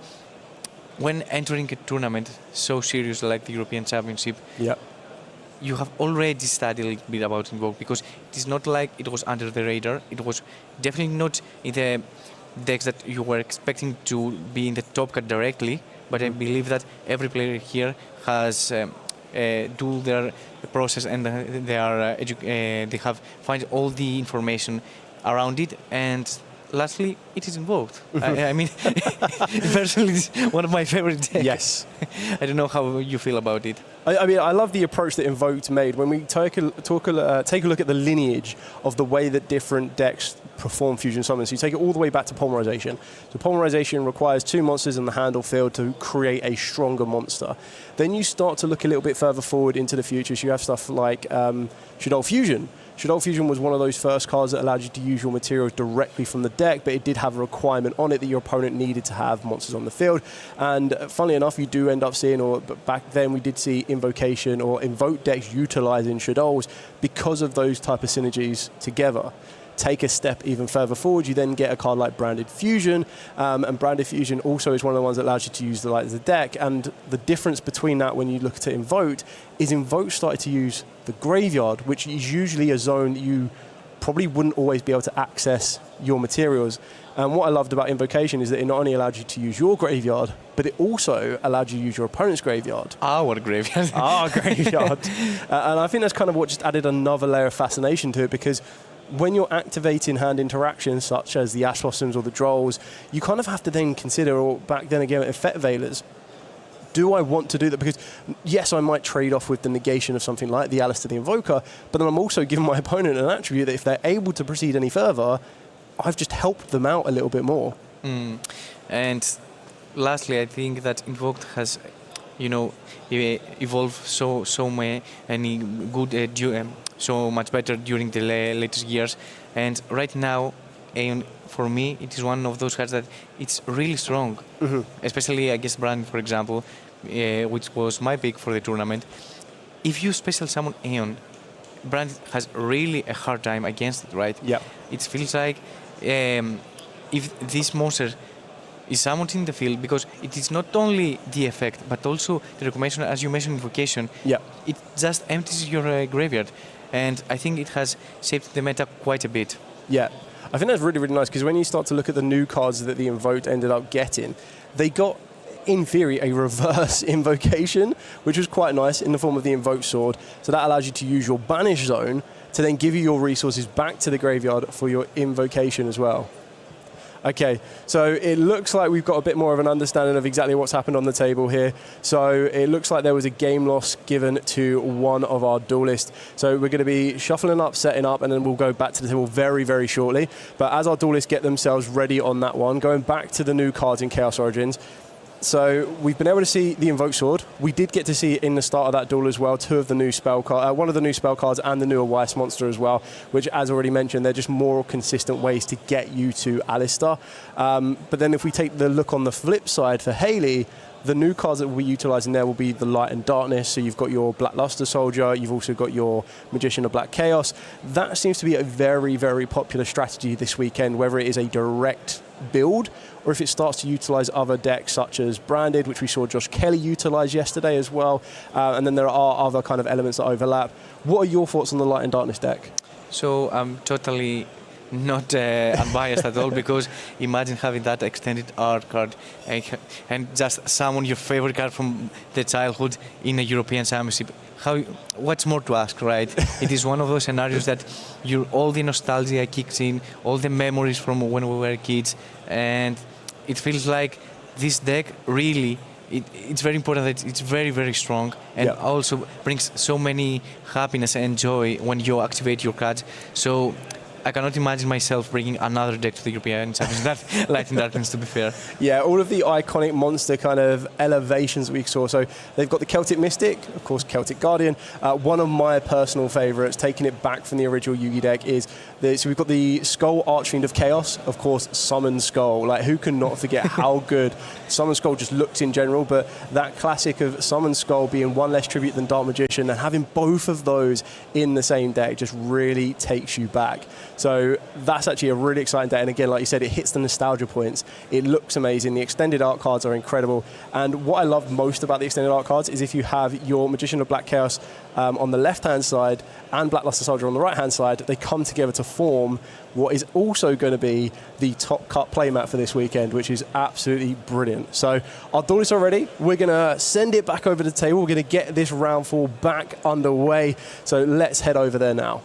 when entering a tournament so serious like the European Championship, you have already studied a little bit about Invoke, because it is not like it was under the radar. It was definitely not in the decks that you were expecting to be in the top cut directly, but I believe that every player here has do their process, and they have find all the information around it. And lastly, it is Invoked. I mean, personally, it's one of my favorite decks. Yes. I don't know how you feel about it. I mean, I love the approach that Invoked made. When we take a look at the lineage of the way that different decks perform fusion summons, so you take it all the way back to Polymerization. So Polymerization requires 2 monsters in the handle field to create a stronger monster. Then you start to look a little bit further forward into the future. So you have stuff like Shaddoll Fusion. Shaddoll Fusion was one of those first cards that allowed you to use your materials directly from the deck, but it did have a requirement on it that your opponent needed to have monsters on the field. And funnily enough, you do end up seeing, or back then we did see Invocation or Invoke decks utilizing Shaddolls because of those type of synergies together. Take a step even further forward, you then get a card like Branded Fusion, and Branded Fusion also is one of the ones that allows you to use the deck. And the difference between that when you look at Invoked is Invoked started to use the graveyard, which is usually a zone that you probably wouldn't always be able to access your materials. And what I loved about Invocation is that it not only allowed you to use your graveyard, but it also allowed you to use your opponent's graveyard. Our graveyard. Our graveyard. And I think that's kind of what just added another layer of fascination to it, because when you're activating hand interactions such as the Ash Blossoms or the Drolls, you kind of have to then consider, or back then again, Effect Veilers, do I want to do that? Because yes, I might trade off with the negation of something like the Alistair the Invoker, but then I'm also giving my opponent an attribute that if they're able to proceed any further, I've just helped them out a little bit more. And lastly, I think that Invoked has, evolved so many good, so much better during the latest years. And right now, Aeon, for me, it is one of those cards that it's really strong, especially against Brand, for example, which was my pick for the tournament. If you special summon Aeon, Brand has really a hard time against it, right? Yeah. It feels like if this monster is summoned in the field, because it is not only the effect, but also the recommendation, as you mentioned, Invocation, it just empties your graveyard. and I think it has shaped the meta quite a bit. Yeah, I think that's really, really nice, because when you start to look at the new cards that the Invoked ended up getting, they got, in theory, a reverse invocation, which was quite nice in the form of the Invoked Sword. So that allows you to use your Banish Zone to then give you your resources back to the graveyard for your invocation as well. Okay, so it looks like we've got a bit more of an understanding of exactly what's happened on the table here. So it looks like there was a game loss given to one of our duelists. So we're going to be shuffling up, setting up, and then we'll go back to the table very, very shortly. But as our duelists get themselves ready on that one, going back to the new cards in Chaos Origins, so we've been able to see the Invoked Sword. We did get to see in the start of that duel as well one of the new spell cards and the newer Weiss monster as well, which, as already mentioned, they're just more consistent ways to get you to Alistar. But then if we take the look on the flip side for Hayley, the new cards that we'll be utilising there will be the Light and Darkness. So you've got your Black Luster Soldier, you've also got your Magician of Black Chaos. That seems to be a very, very popular strategy this weekend, whether it is a direct build or if it starts to utilise other decks such as Branded, which we saw Josh Kelly utilise yesterday as well. And then there are other kind of elements that overlap. What are your thoughts on the Light and Darkness deck? So I'm totally not unbiased at all, because imagine having that extended art card and just summon your favorite card from the childhood in a European Championship. What's more to ask, right? It is one of those scenarios that all the nostalgia kicks in, all the memories from when we were kids, and it feels like this deck really, it's very important that it's very, very strong, and also brings so many happiness and joy when you activate your cards. So I cannot imagine myself bringing another deck to the European Championships. That Light and Darkness, to be fair. Yeah, all of the iconic monster kind of elevations we saw. So they've got the Celtic Mystic, of course, Celtic Guardian. One of my personal favourites, taking it back from the original Yugi deck, is so we've got the Skull Archfiend of Chaos, of course, Summon Skull. Like, who can not forget how good Summon Skull just looks in general? But that classic of Summon Skull being one less tribute than Dark Magician, and having both of those in the same deck just really takes you back. So that's actually a really exciting deck. And again, like you said, it hits the nostalgia points. It looks amazing. The extended art cards are incredible. And what I love most about the extended art cards is if you have your Magician of Black Chaos on the left-hand side and Black Luster Soldier on the right-hand side, they come together to form what is also going to be the top cut playmat for this weekend, which is absolutely brilliant. So our duelists are ready. We're going to send it back over to the table. We're going to get this round 4 back underway. So let's head over there now.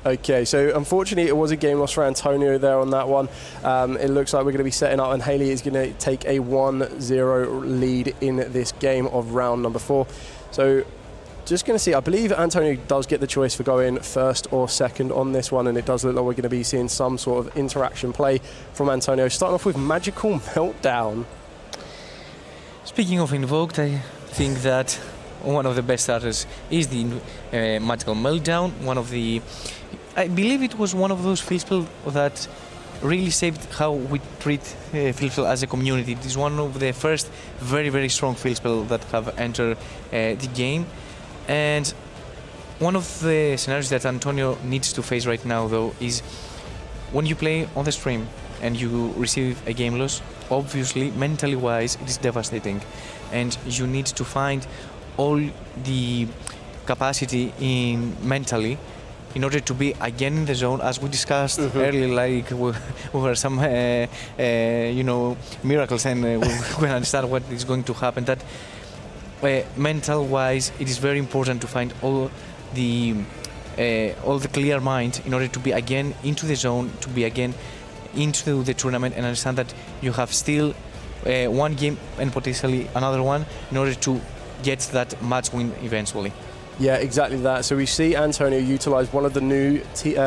Okay, so unfortunately it was a game loss for Antonio there on that one. It looks like we're going to be setting up, and Hayley is going to take a 1-0 lead in this game of round number 4. So just going to see, I believe Antonio does get the choice for going first or second on this one, and it does look like we're going to be seeing some sort of interaction play from Antonio. Starting off with Magical Meltdown. Speaking of Invoked, I think that one of the best starters is the Magical Meltdown. I believe it was one of those field that really shaped how we treat field spell as a community. It is one of the first very, very strong field spell that have entered the game. And one of the scenarios that Antonio needs to face right now, though, is when you play on the stream and you receive a game loss, obviously, mentally wise, it is devastating. And you need to find all the capacity mentally in order to be again in the zone, as we discussed earlier, like we were some miracles, and we understand what is going to happen. That mental wise, it is very important to find all the clear mind in order to be again into the zone, to be again into the tournament, and understand that you have still one game and potentially another one in order to get that match win eventually. Yeah, exactly that. So we see Antonio utilise one of the new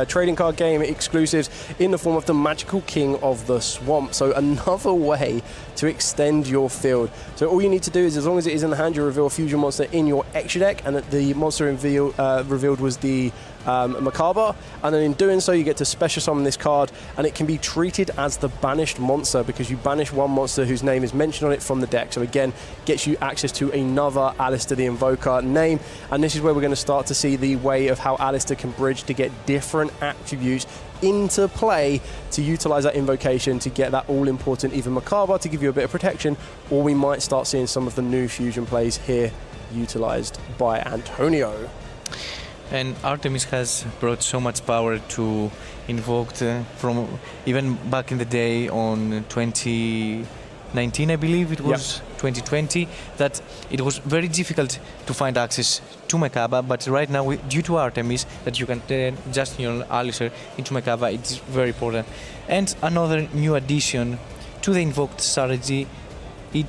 trading card game exclusives in the form of the Magical King of the Swamp. So another way to extend your field. So all you need to do is, as long as it is in the hand, you reveal a fusion monster in your extra deck, and the monster revealed was the Makaba, and then in doing so you get to special summon this card, and it can be treated as the banished monster because you banish one monster whose name is mentioned on it from the deck. So again, gets you access to another Alistair the Invoker name, and this is where we're going to start to see the way of how Alistair can bridge to get different attributes into play to utilize that invocation to get that all-important either Makaba to give you a bit of protection, or we might start seeing some of the new fusion plays here utilized by Antonio. And Artemis has brought so much power to Invoked from even back in the day on 2019, I believe it was, 2020, that it was very difficult to find access to Makaba, but right now, due to Artemis, that you can turn just your Alistair into Makaba, it's very important. And another new addition to the Invoked strategy, it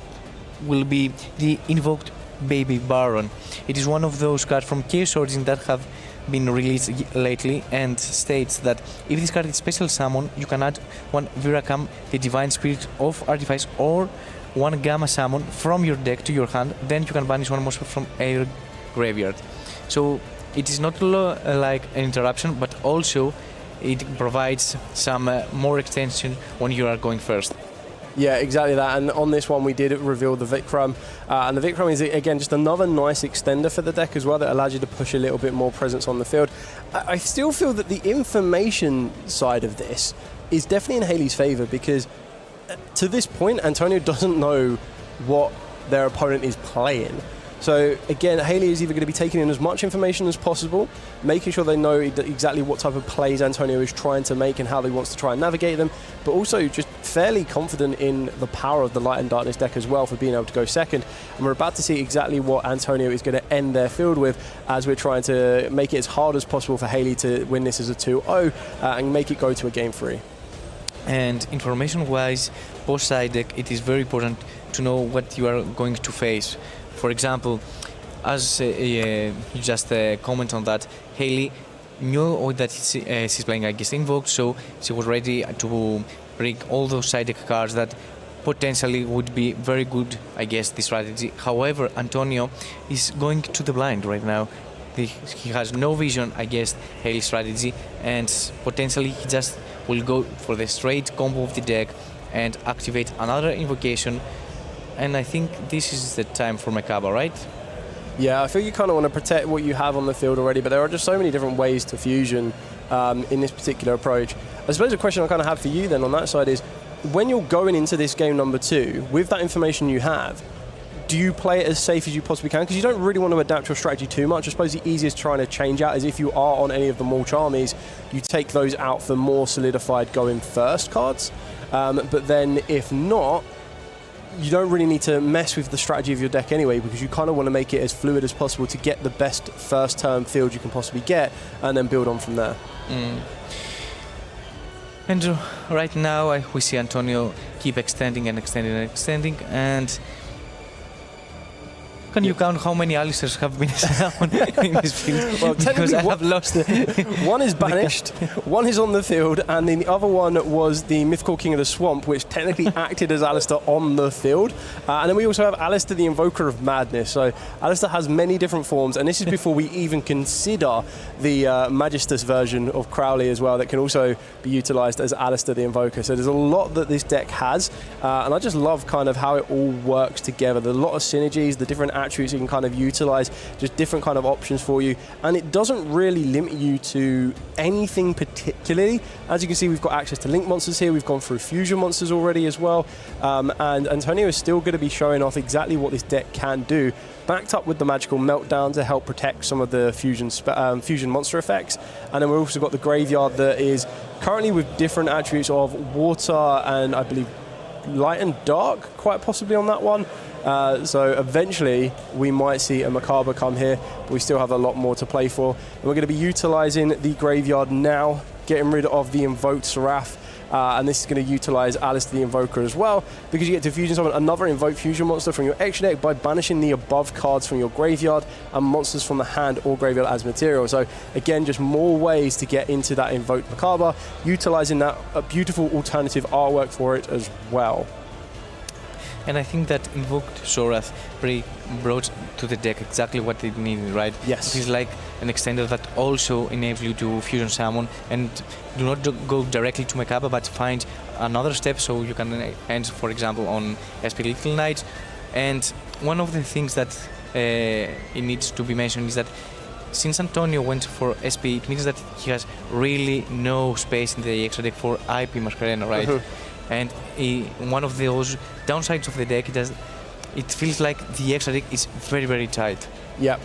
will be the Invoked Baby Baron. It is one of those cards from Chaos Origin that have been released lately and states that if this card is special summon, you can add one Virakam, the Divine Spirit of Artifice, or one Gamma summon from your deck to your hand, then you can banish one monster from your graveyard. So it is not like an interruption, but also it provides some more extension when you are going first. Yeah, exactly that. And on this one, we did reveal the Vikram. And the Vikram is, again, just another nice extender for the deck as well that allows you to push a little bit more presence on the field. I still feel that the information side of this is definitely in Haley's favour because to this point, Antonio doesn't know what their opponent is playing. So again, Haley is either going to be taking in as much information as possible, making sure they know exactly what type of plays Antonio is trying to make and how he wants to try and navigate them, but also just fairly confident in the power of the Light and Darkness deck as well for being able to go second. And we're about to see exactly what Antonio is going to end their field with as we're trying to make it as hard as possible for Haley to win this as a 2-0 and make it go to a game 3. And information-wise, post-side deck, it is very important to know what you are going to face. For example, as you just comment on that, Haley knew that she's playing against Invoked, so she was ready to bring all those side deck cards that potentially would be very good against this strategy. However, Antonio is going to the blind right now. He has no vision against Haley's strategy, and potentially he just will go for the straight combo of the deck and activate another invocation. And I think this is the time for Makaba, right? Yeah, I feel you kind of want to protect what you have on the field already, but there are just so many different ways to fusion in this particular approach. I suppose the question I kind of have for you then on that side is, when you're going into this game number 2, with that information you have, do you play it as safe as you possibly can? Because you don't really want to adapt your strategy too much. I suppose the easiest trying to change out is if you are on any of the Mulch armies, you take those out for more solidified going first cards. But then if not, you don't really need to mess with the strategy of your deck anyway, because you kind of want to make it as fluid as possible to get the best first turn field you can possibly get and then build on from there. And right now we see Antonio keep extending and extending and extending, and can you count how many Alistairs have been summoned in this field? Well, because I have lost one is banished, one is on the field, and then the other one was the Mythical King of the Swamp, which technically acted as Alistair on the field. And then we also have Alistair the Invoker of Madness. So Alistair has many different forms, and this is before we even consider the Magistus version of Crowley as well that can also be utilized as Alistair the Invoker. So there's a lot that this deck has, and I just love kind of how it all works together. There's a lot of synergies, the different attributes you can kind of utilize, just different kind of options for you, and it doesn't really limit you to anything particularly. As you can see, we've got access to link monsters here, we've gone through fusion monsters already as well, and Antonio is still going to be showing off exactly what this deck can do, backed up with the Magical Meltdown to help protect some of the fusion monster effects. And then we've also got the graveyard that is currently with different attributes of water and I believe light and dark, quite possibly on that one. So eventually we might see a Makaba come here, but we still have a lot more to play for. And we're going to be utilizing the graveyard now, getting rid of the invoked Seraph, and this is going to utilize Alistair the Invoker as well, because you get to fusion summon another invoked fusion monster from your extra deck by banishing the above cards from your graveyard and monsters from the hand or graveyard as material. So again, just more ways to get into that invoked Makaba, utilizing that beautiful alternative artwork for it as well. And I think that Invoked Sorath brought to the deck exactly what it needed, right? Yes. It is like an extender that also enables you to fusion summon and do not go directly to Mekaba, but find another step so you can end, for example, on SP Little Knight. And one of the things that it needs to be mentioned is that since Antonio went for SP, it means that he has really no space in the extra deck for IP Masquerena, right? And one of those downsides of the deck, it feels like the extra deck is very, very tight. Yeah.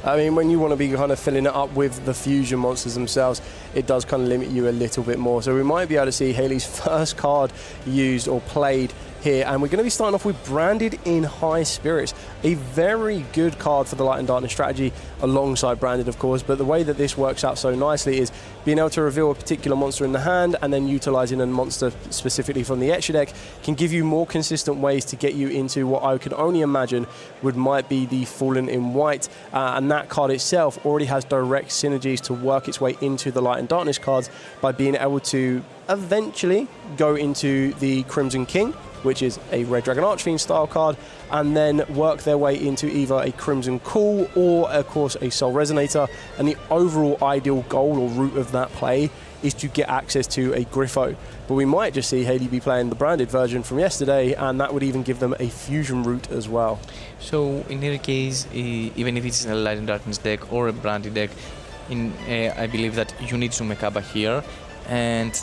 I mean, when you want to be kind of filling it up with the fusion monsters themselves, it does kind of limit you a little bit more. So we might be able to see Haley's first card used or played here, and we're going to be starting off with Branded in High Spirits, a very good card for the Light and Darkness strategy alongside Branded, of course. But the way that this works out so nicely is being able to reveal a particular monster in the hand and then utilizing a monster specifically from the extra deck can give you more consistent ways to get you into what I could only imagine might be the Fallen in White, and that card itself already has direct synergies to work its way into the Light and Darkness cards by being able to eventually go into the Crimson King, which is a Red Dragon Archfiend style card, and then work their way into either a Crimson Call or, of course, a Soul Resonator. And the overall ideal goal or route of that play is to get access to a Griffo. But we might just see Haley be playing the Branded version from yesterday, and that would even give them a fusion route as well. So in any case, even if it's a Light and Darkness deck or a Branded deck, I believe that you need to Mekaba here. And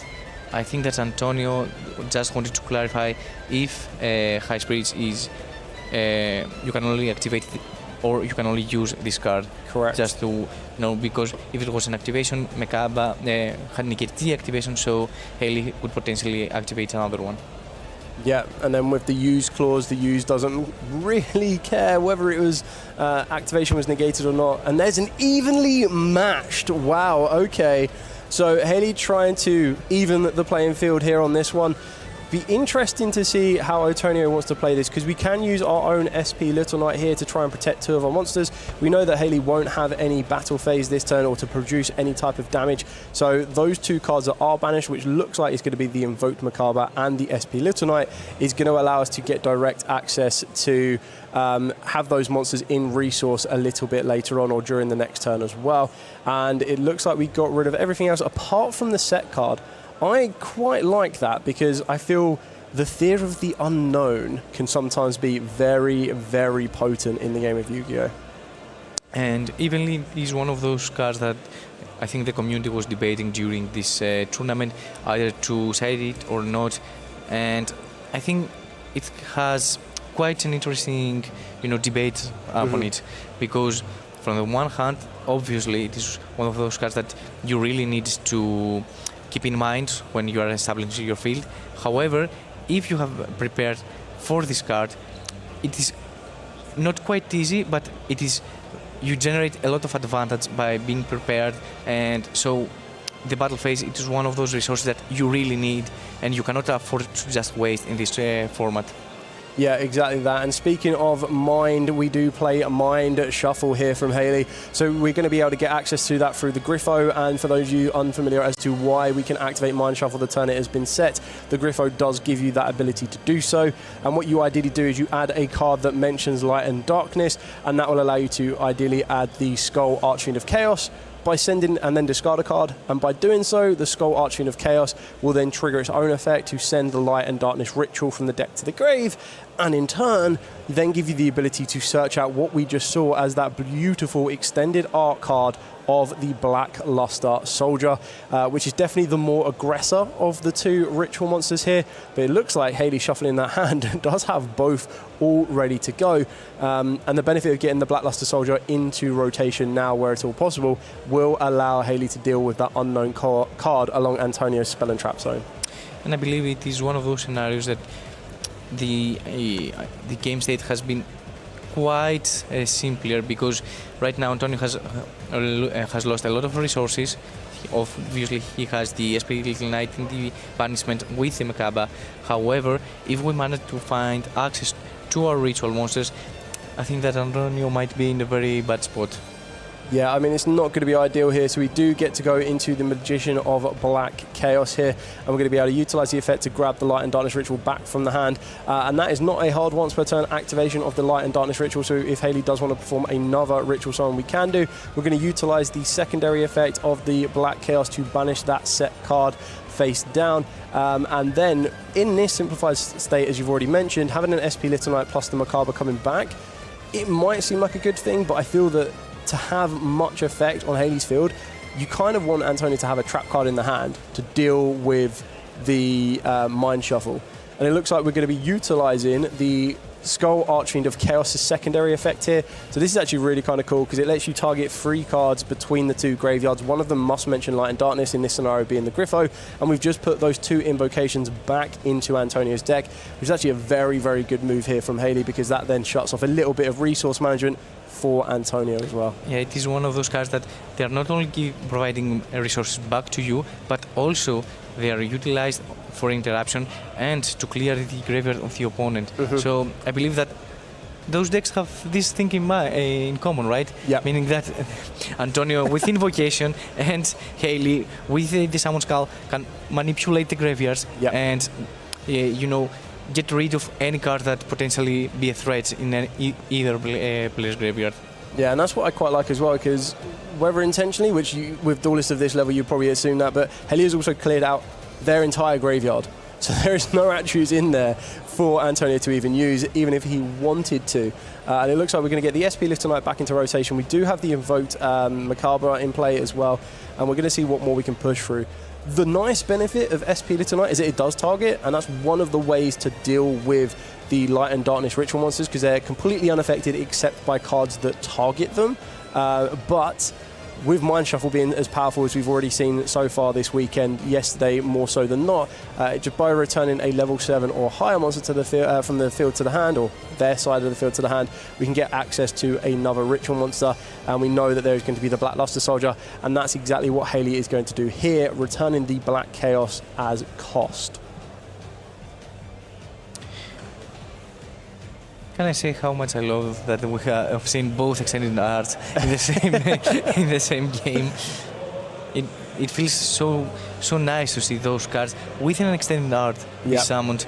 I think that Antonio just wanted to clarify if High Spirits is you can only activate or you can only use this card. Correct. Just to know, because if it was an activation, Mekaba had negated the activation, so Haley would potentially activate another one. Yeah, and then with the use clause, the use doesn't really care whether it was activation was negated or not. And there's an evenly matched. Wow, okay. So Haley trying to even the playing field here on this one. Be interesting to see how Antonio wants to play this, because we can use our own SP Little Knight here to try and protect two of our monsters. We know that Haley won't have any battle phase this turn or to produce any type of damage. So those two cards that are banished, which looks like it's going to be the Invoked Mekaba and the SP Little Knight, is going to allow us to get direct access to have those monsters in resource a little bit later on or during the next turn as well. And it looks like we got rid of everything else apart from the set card. I quite like that, because I feel the fear of the unknown can sometimes be very, very potent in the game of Yu-Gi-Oh! And Evenly is one of those cards that I think the community was debating during this tournament, either to side it or not. And I think it has quite an interesting, debate on it, because from the one hand, obviously, it is one of those cards that you really need to keep in mind when you are establishing your field. However, if you have prepared for this card, it is not quite easy, but you generate a lot of advantage by being prepared, and so the battle phase, it is one of those resources that you really need and you cannot afford to just waste in this format. Yeah, exactly that. And speaking of Mind, we do play a Mind Shuffle here from Haley. So we're going to be able to get access to that through the Griffo. And for those of you unfamiliar as to why we can activate Mind Shuffle the turn it has been set, the Griffo does give you that ability to do so. And what you ideally do is you add a card that mentions Light and Darkness, and that will allow you to ideally add the Skull Archfiend of Chaos by sending and then discard a card, and by doing so, the Skull Archfiend of Chaos will then trigger its own effect to send the Light and Darkness ritual from the deck to the grave, and in turn, then give you the ability to search out what we just saw as that beautiful extended art card of the Black Luster Soldier, which is definitely the more aggressor of the two ritual monsters here. But it looks like Haley shuffling that hand does have both all ready to go. And the benefit of getting the Black Luster Soldier into rotation now where it's all possible will allow Haley to deal with that unknown card along Antonio's Spell and Trap Zone. And I believe it is one of those scenarios that the game state has been quite simpler, because right now Antonio has lost a lot of resources. Obviously, he has the SP Little Knight in the banishment with the Mekaba. However, if we manage to find access to our ritual monsters, I think that Antonio might be in a very bad spot. Yeah, I mean, it's not going to be ideal here, so we do get to go into the Magician of Black Chaos here, and we're going to be able to utilize the effect to grab the Light and Darkness Ritual back from the hand, and that is not a hard once per turn activation of the Light and Darkness Ritual, so if Hayley does want to perform another Ritual Summon, we can do. We're going to utilize the secondary effect of the Black Chaos to banish that set card face down, and then in this simplified state, as you've already mentioned, having an SP Little Knight plus the Macabre coming back, it might seem like a good thing, but I feel that to have much effect on Hayley's field, you kind of want Antonio to have a trap card in the hand to deal with the Mind Shuffle. And it looks like we're going to be utilizing the Skull Archfiend of Chaos' secondary effect here. So this is actually really kind of cool because it lets you target 3 cards between the 2 graveyards. One of them must mention Light and Darkness, in this scenario being the Griffo, and we've just put those 2 invocations back into Antonio's deck, which is actually a very, very good move here from Hayley because that then shuts off a little bit of resource management for Antonio as well. Yeah, it is one of those cards that they are not only providing resources back to you, but also they are utilized for interruption and to clear the graveyard of the opponent. So I believe that those decks have this thing in common, right? Yeah. Meaning that Antonio with Invocation and Hayley with the Summon Skull can manipulate the graveyards and, you know, get rid of any card that potentially be a threat in either player's graveyard. Yeah, and that's what I quite like as well, because whether intentionally, which you, with duelists of this level, you probably assume that, but Hayley has also cleared out their entire graveyard. So there is no attributes in there for Antonio to even use, even if he wanted to. And it looks like we're going to get the SP Little Knight back into rotation. We do have the invoked Macabre in play as well, and we're going to see what more we can push through. The nice benefit of SP Little Knight is that it does target, and that's one of the ways to deal with the Light and Darkness Ritual monsters, because they're completely unaffected except by cards that target them. But with Mind Shuffle being as powerful as we've already seen so far this weekend, yesterday more so than not, just by returning a level 7 or higher monster to the field, from the field to the hand, or their side of the field to the hand, we can get access to another ritual monster, and we know that there's going to be the Black Luster Soldier, and that's exactly what Hayley is going to do here, returning the Black Chaos as cost. Can I say how much I love that we have seen both extended arts in the same in the same game? It feels so nice to see those cards with an extended art be summoned.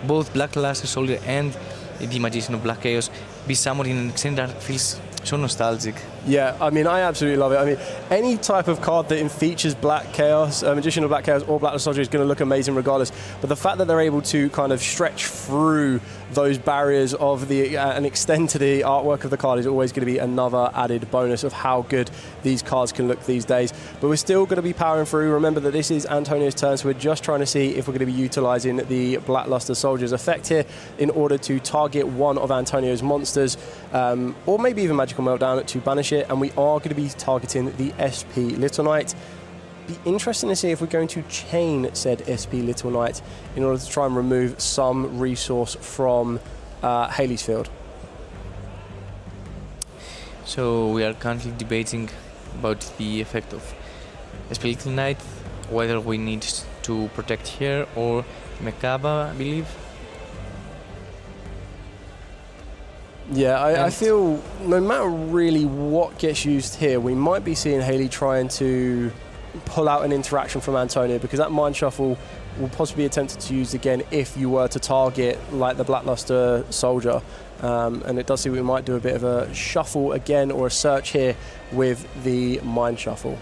Both Black Luster Soldier and the Magician of Black Chaos be summoned in an extended art feels so nostalgic. Yeah, I mean, I absolutely love it. I mean, any type of card that features Black Chaos, Magician of Black Chaos or Black Luster Soldier is going to look amazing regardless. But the fact that they're able to kind of stretch through those barriers of the and extend to the artwork of the card is always going to be another added bonus of how good these cards can look these days. But we're still going to be powering through. Remember that this is Antonio's turn, so we're just trying to see if we're going to be utilizing the Black Luster Soldier's effect here in order to target one of Antonio's monsters, or maybe even Magical Meltdown to banish it, and we are going to be targeting the SP Little Knight. Be interesting to see if we're going to chain said SP Little Knight in order to try and remove some resource from Hayley's field. So we are currently debating about the effect of SP Little Knight, whether we need to protect here or Macabre, I believe. Yeah, I feel no matter really what gets used here, we might be seeing Hayley trying to pull out an interaction from Antonio, because that Mind Shuffle will possibly be attempted to use again if you were to target like the Black Luster Soldier. And it does seem we might do a bit of a shuffle again, or a search here with the Mind Shuffle.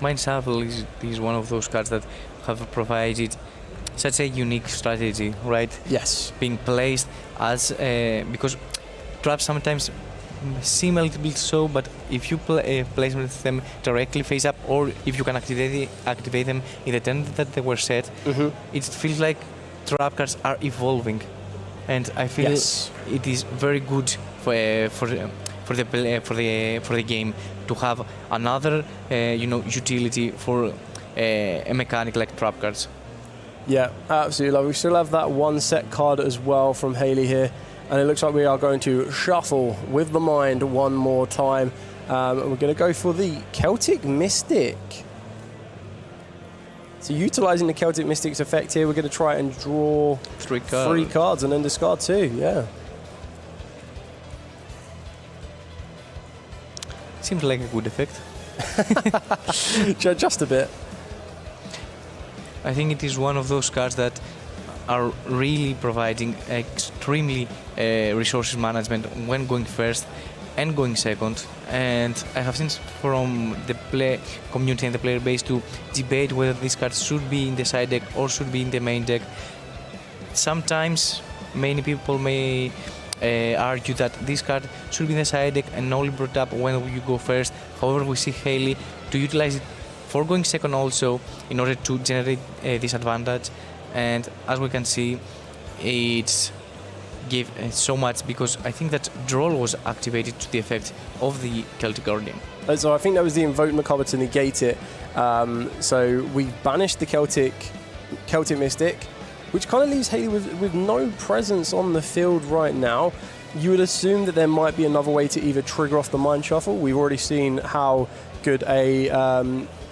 Mind Shuffle is one of those cards that have provided such a unique strategy, right? Yes. Being placed as because traps sometimes seem a little bit so, but if you place them directly face up, or if you can activate them in the turn that they were set, it feels like trap cards are evolving, and I feel it is very good for the game to have another utility for a mechanic like trap cards. Yeah, absolutely. We still have that one set card as well from Hayley here, and it looks like we are going to shuffle with the Mind one more time. And we're going to go for the Celtic Mystic. So utilising the Celtic Mystic's effect here, we're going to try and draw 3 cards and then discard 2, yeah. seems like a good effect. Just a bit. I think it is one of those cards that are really providing extremely resources management when going first and going second. And I have seen from the play community and the player base to debate whether these cards should be in the side deck or should be in the main deck. Sometimes many people may argue that this card should be in the side deck and only brought up when you go first. However, we see Hayley to utilize it for going second also in order to generate this advantage. And as we can see, it's give so much because I think that Droll was activated to the effect of the Celtic Guardian. So I think that was the Invoke Macabre to negate it. So we banished the Celtic Mystic, which kind of leaves Hayley with no presence on the field right now. You would assume that there might be another way to either trigger off the Mind Shuffle. We've already seen how good a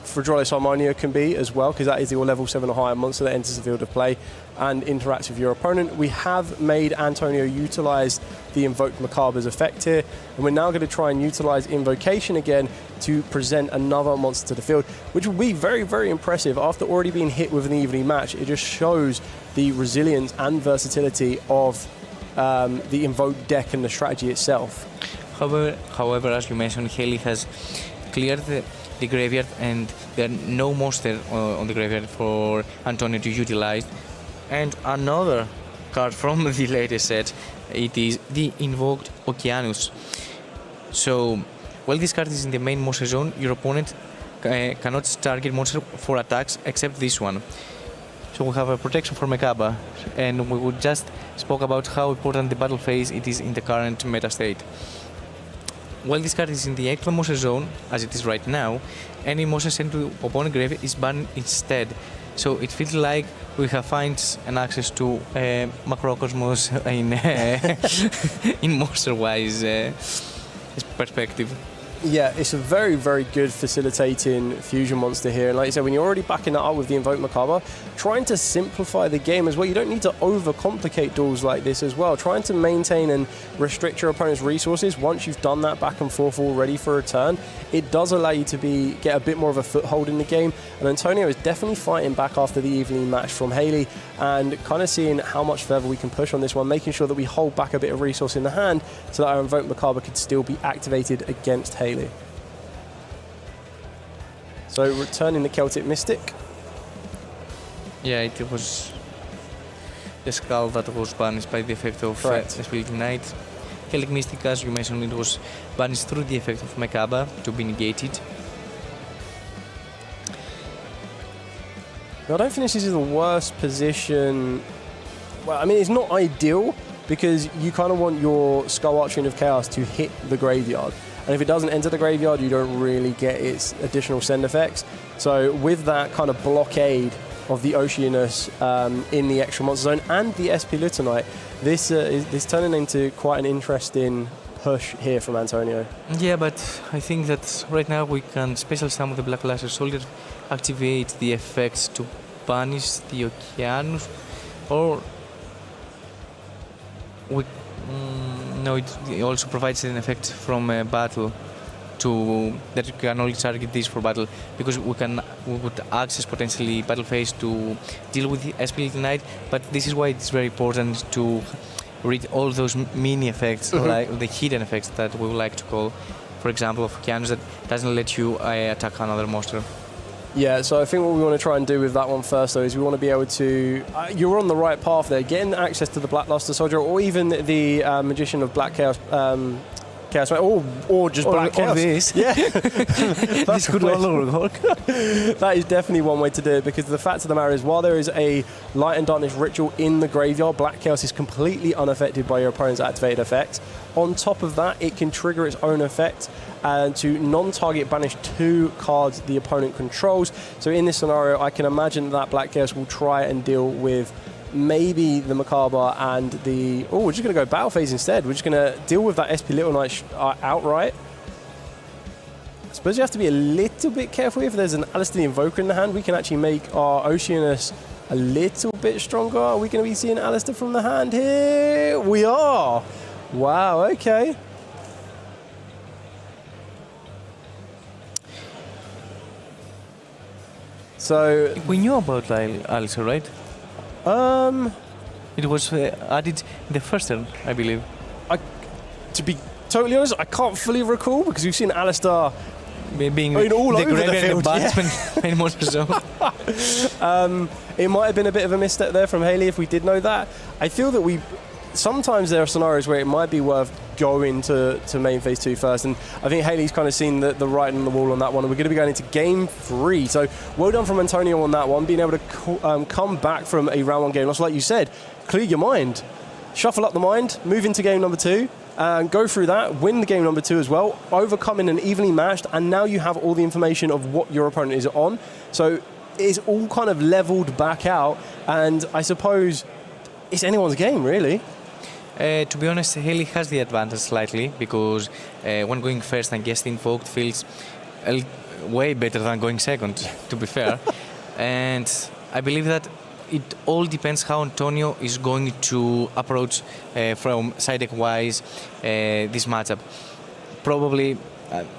Fredrolis Harmonia can be as well, because that is your level 7 or higher monster that enters the field of play and interacts with your opponent. We have made Antonio utilize the Invoke Macabre's effect here, and we're now going to try and utilize Invocation again to present another monster to the field, which will be very, very impressive. After already being hit with an evening match, it just shows the resilience and versatility of the Invoke deck and the strategy itself. However, as you mentioned, Hayley has cleared the graveyard and there are no monster on the graveyard for Antonio to utilize. And another card from the latest set, it is the Invoked Okeanos. So, while this card is in the main monster zone, your opponent cannot target monster for attacks except this one. So we have a protection for Mekaba, and we would just spoke about how important the battle phase it is in the current meta state. While this card is in the actual monster zone, as it is right now, any monster sent to opponent grave is banned instead. So it feels like we have finds and access to Macrocosmos in monster-wise perspective. Yeah, it's a very, very good facilitating fusion monster here. And like you said, when you're already backing that up with the Invoke Macabre, trying to simplify the game as well. You don't need to overcomplicate duels like this as well. Trying to maintain and restrict your opponent's resources once you've done that back and forth already for a turn, it does allow you to get a bit more of a foothold in the game. And Antonio is definitely fighting back after the evening match from Hayley and kind of seeing how much further we can push on this one, making sure that we hold back a bit of resource in the hand so that our Invoke Macabre could still be activated against Hayley. So returning the Celtic Mystic. Yeah, it was the skull that was banished by the effect of Spirit Knight. Celtic Mystic, as you mentioned, it was banished through the effect of Mekaba to be negated. Now, I don't think this is the worst position. Well, I mean, it's not ideal because you kind of want your Skull Archfiend of Chaos to hit the graveyard. And if it doesn't enter the graveyard, you don't really get its additional send effects. So with that kind of blockade of the Oceanus in the extra monster zone and the SP Lutonite, this is turning into quite an interesting push here from Antonio. Yeah, but I think that right now we can special summon the Black Laser Soldier, activate the effects to banish the Okeanos, or we no, it also provides an effect from battle that you can only target this for battle, because we would access potentially battle phase to deal with the SP Knight, but this is why it's very important to read all those mini effects, like the hidden effects that we would like to call, for example, of Okeanos that doesn't let you attack another monster. Yeah, so I think what we want to try and do with that one first, though, is we want to be able to... you're on the right path there, getting access to the Black Luster Soldier, or even the Magician of Black Chaos, or just Black Chaos. This. Yeah. This could all work. That is definitely one way to do it, because the fact of the matter is, while there is a Light and Darkness ritual in the graveyard, Black Chaos is completely unaffected by your opponent's activated effects. On top of that, it can trigger its own effect and to non-target banish 2 cards the opponent controls. So in this scenario, I can imagine that Black Chaos will try and deal with maybe the Macabre and the... Oh, we're just going to go Battle Phase instead. We're just going to deal with that SP Little Knight outright. I suppose you have to be a little bit careful if there's an Alistair the Invoker in the hand. We can actually make our Oceanus a little bit stronger. Are we going to be seeing Alistair from the hand here? We are. Wow, okay. So we knew about Alistair, right? It was added in the first turn, I believe. To be totally honest, I can't fully recall because we've seen Alistair being all the over the field. many months ago. It might have been a bit of a misstep there from Haley if we did know that. I feel that sometimes there are scenarios where it might be worth going to main phase 2 first, and I think Haley's kind of seen the writing on the wall on that one, and we're going to be going into game 3. So well done from Antonio on that one, being able to come back from a round 1 game loss. Like you said, clear your mind, shuffle up the mind, move into game number 2, and go through that, win the game number 2 as well, overcoming an evenly matched, and now you have all the information of what your opponent is on. So it's all kind of leveled back out, and I suppose it's anyone's game, really. To be honest, Haley has the advantage slightly because when going first and guest invoked feels way better than going second, to be fair. And I believe that it all depends how Antonio is going to approach from side deck wise this matchup.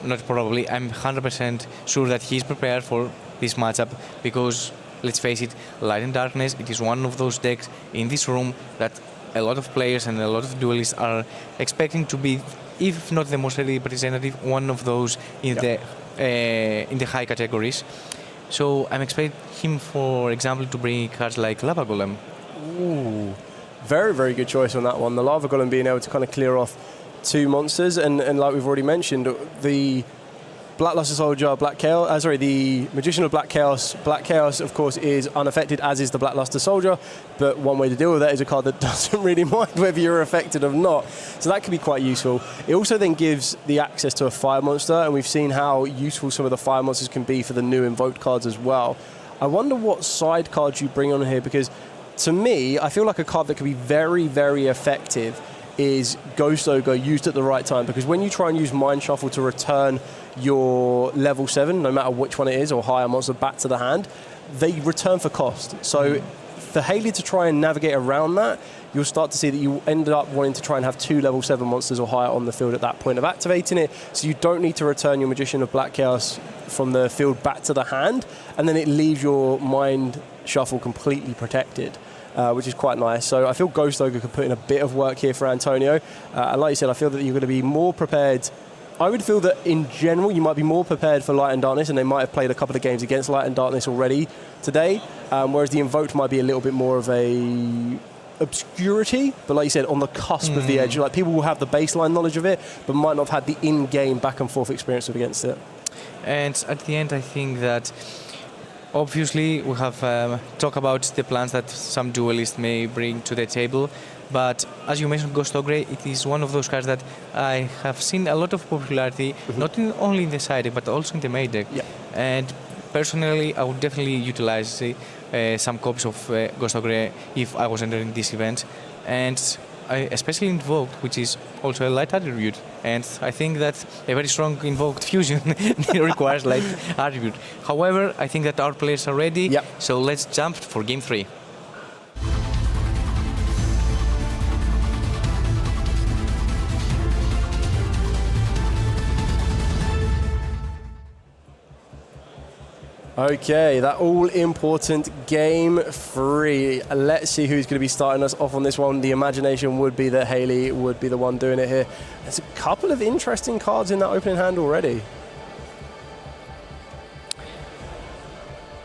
Not probably, I'm 100% sure that he's prepared for this matchup because, let's face it, Light and Darkness, it is one of those decks in this room that a lot of players and a lot of duelists are expecting to be, if not the most representative, one of those in the high categories. So I'm expecting him, for example, to bring cards like Lava Golem. Ooh, very, very good choice on that one. The Lava Golem being able to kind of clear off 2 monsters, and like we've already mentioned, the Black Luster Soldier, the Magician of Black Chaos. Black Chaos, of course, is unaffected, as is the Black Luster Soldier, but one way to deal with that is a card that doesn't really mind whether you're affected or not. So that can be quite useful. It also then gives the access to a fire monster, and we've seen how useful some of the fire monsters can be for the new invoked cards as well. I wonder what side cards you bring on here, because to me, I feel like a card that could be very, very effective is Ghost Ogre used at the right time, because when you try and use Mind Shuffle to return your level 7, no matter which one it is, or higher monster back to the hand, they return for cost. So for Haley to try and navigate around that, you'll start to see that you ended up wanting to try and have 2 level 7 monsters or higher on the field at that point of activating it, so you don't need to return your Magician of Black Chaos from the field back to the hand, and then it leaves your Mind Shuffle completely protected. Which is quite nice. So I feel Ghost Ogre could put in a bit of work here for Antonio. And like you said, I feel that you're going to be more prepared. I would feel that in general, you might be more prepared for Light and Darkness, and they might have played a couple of games against Light and Darkness already today, whereas the Invoked might be a little bit more of a obscurity, but like you said, on the cusp of the edge. Like, people will have the baseline knowledge of it, but might not have had the in-game back and forth experience against it. And at the end, I think that obviously, we have talked about the plans that some duelists may bring to the table, but as you mentioned, Ghost Ogre, it is one of those cards that I have seen a lot of popularity, not only in the side deck, but also in the main deck. Yeah. And personally, I would definitely utilize some copies of Ghost Ogre if I was entering this event. And I especially Invoked, which is also a light attribute. And I think that a very strong Invoked fusion requires light attribute. However, I think that our players are ready, so let's jump for game 3. Okay, that all-important game 3. Let's see who's going to be starting us off on this one. The imagination would be that Haley would be the one doing it here. There's a couple of interesting cards in that opening hand already.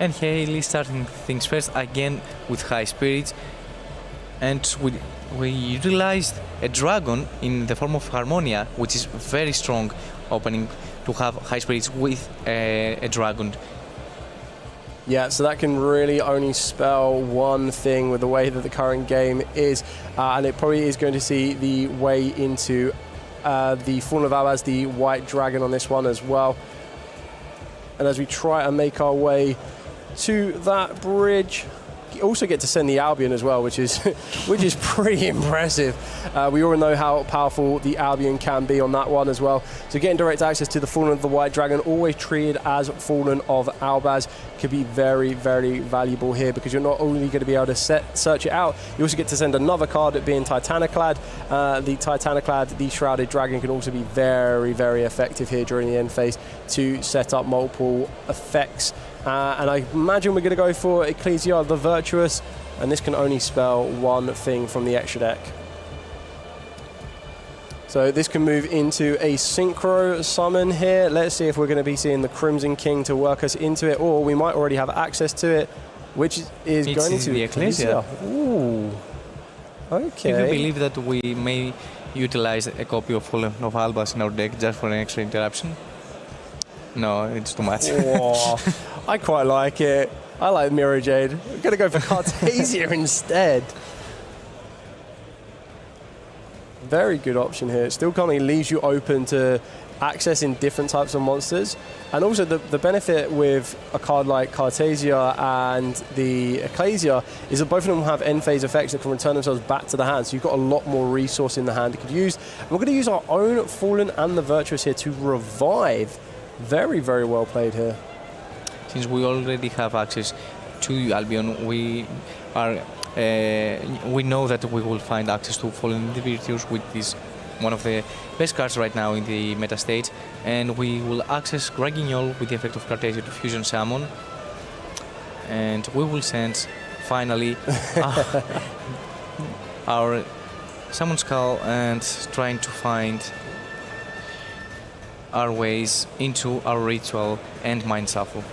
And Haley starting things first, again with High Spirits. And we utilized a dragon in the form of Harmonia, which is very strong opening to have High Spirits with a dragon. Yeah, so that can really only spell one thing with the way that the current game is, and it probably is going to see the way into the Fallen of Albaz, the white dragon on this one as well. And as we try and make our way to that bridge, you also get to send the Albion as well, which is pretty impressive. We all know how powerful the Albion can be on that one as well. So getting direct access to the Fallen of the White Dragon, always treated as Fallen of Albaz, could be very, very valuable here, because you're not only going to be able to search it out, you also get to send another card, it being Titaniclad. The Titaniclad, the Shrouded Dragon, can also be very, very effective here during the end phase to set up multiple effects And I imagine we're going to go for Ecclesia the Virtuous, and this can only spell one thing from the extra deck. So this can move into a Synchro Summon here. Let's see if we're going to be seeing the Crimson King to work us into it, or we might already have access to it, which is going to the Ecclesia. Ooh. Okay. Do you believe that we may utilize a copy of Fallen of Albas in our deck just for an extra interruption? No, it's too much. Oh, I quite like it. I like Mirror Jade. I'm going to go for Cartasia instead. Very good option here. It still kind of leaves you open to accessing different types of monsters. And also the benefit with a card like Cartasia and the Ecclesia is that both of them have end phase effects that can return themselves back to the hand. So you've got a lot more resource in the hand you could use. And we're going to use our own Fallen and the Virtuous here to revive. Very, very well played here. Since we already have access to Albion, we know that we will find access to Fallen Individuals, which is one of the best cards right now in the meta state, and we will access Gragignol with the effect of Cartasia to Fusion Summon, and we will send finally our Summon Skull and trying to find our ways into our ritual and Mind Shuffle.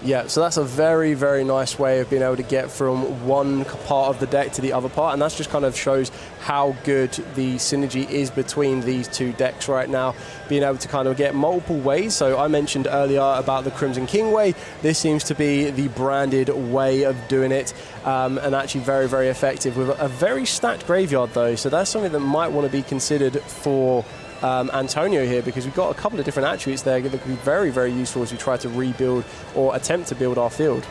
Yeah, so that's a very, very nice way of being able to get from one part of the deck to the other part, and that just kind of shows how good the synergy is between these two decks right now, being able to kind of get multiple ways. So I mentioned earlier about the Crimson King way. This seems to be the branded way of doing it, and actually very, very effective with a very stacked graveyard though, so that's something that might want to be considered for Antonio here, because we've got a couple of different attributes there that could be very, very useful as we try to rebuild or attempt to build our field.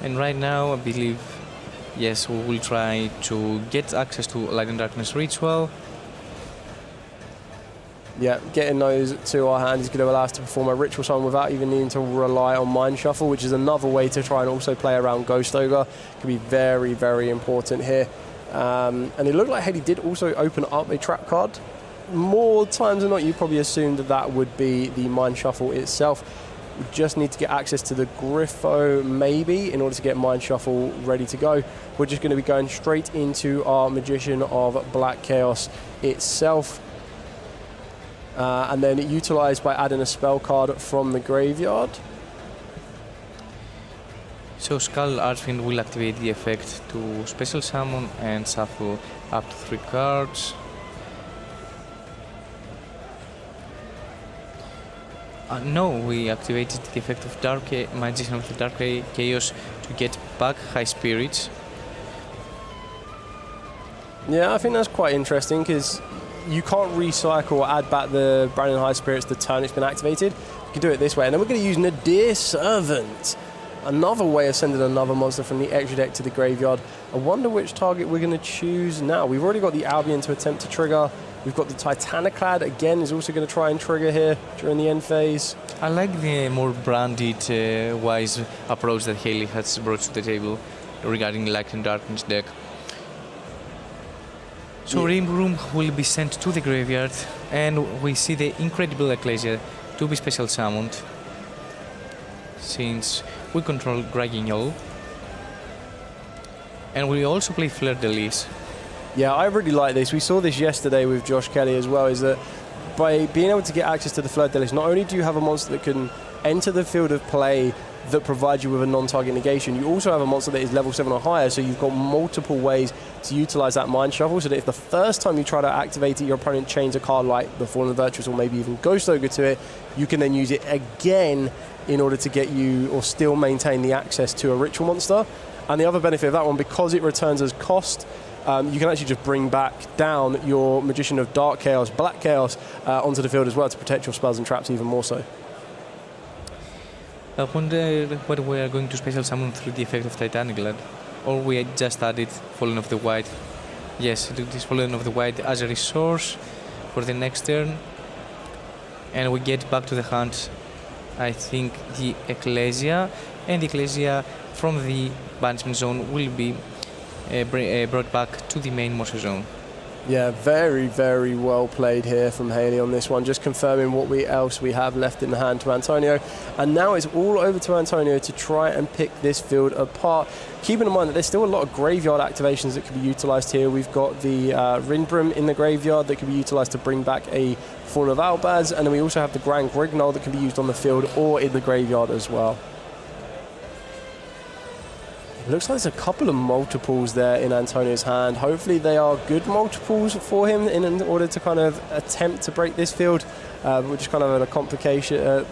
And right now, I believe, yes, we will try to get access to Light and Darkness Ritual. Yeah, getting those to our hand is going to allow us to perform a Ritual Summon without even needing to rely on Mind Shuffle, which is another way to try and also play around Ghost Ogre. Could be very, very important here. And it looked like Haley did also open up a trap card. More times than not, you probably assumed that that would be the Mind Shuffle itself. We just need to get access to the Griffo, maybe, in order to get Mind Shuffle ready to go. We're just going to be going straight into our Magician of Black Chaos itself. And then utilized by adding a spell card from the graveyard. So Skull Archfiend will activate the effect to special summon and shuffle up to 3 cards. No, we activated the effect of Magician of the Dark Chaos to get back High Spirits. Yeah, I think that's quite interesting because you can't recycle or add back the Branding High Spirits the turn it's been activated. You can do it this way, and then we're going to use Nadir Servant. Another way of sending another monster from the extra deck to the graveyard. I wonder which target we're going to choose now. We've already got the Albion to attempt to trigger. We've got the Titaniclad, again, is also going to try and trigger here during the end phase. I like the more branded, wise approach that Haley has brought to the table regarding Light and Darkness deck. So Rim Room will be sent to the graveyard, and we see the incredible Ecclesia to be special summoned, since we control Gragignol. And we also play Fleur de Lis. Yeah, I really like this. We saw this yesterday with Josh Kelly as well, is that by being able to get access to the Fleur de Lis, not only do you have a monster that can enter the field of play that provides you with a non-target negation, you also have a monster that is level 7 or higher, so you've got multiple ways to utilize that Mind Shuffle, so that if the first time you try to activate it, your opponent chains a card like the Fallen Virtuous or maybe even Ghost Ogre to it, you can then use it again in order to get you or still maintain the access to a ritual monster. And the other benefit of that one, because it returns as cost, you can actually just bring back down your Magician of Dark Chaos, Black Chaos, onto the field as well to protect your spells and traps even more so. I wonder what we are going to special summon through the effect of Titaniclad, or we just added Fallen of the White. Yes, it is Fallen of the White as a resource for the next turn, and we get back to the hand, I think, the Ecclesia, and the Ecclesia from the banishment zone will be brought back to the main monster zone. Yeah, very, very well played here from Haley on this one. Just confirming what else we have left in the hand to Antonio. And now it's all over to Antonio to try and pick this field apart. Keeping in mind that there's still a lot of graveyard activations that can be utilised here. We've got the Rindbrum in the graveyard that can be utilised to bring back a Fawn of Albaz. And then we also have the Grand Grignol that can be used on the field or in the graveyard as well. It looks like there's a couple of multiples there in Antonio's hand. Hopefully they are good multiples for him in order to kind of attempt to break this field. We're just kind of in a complication,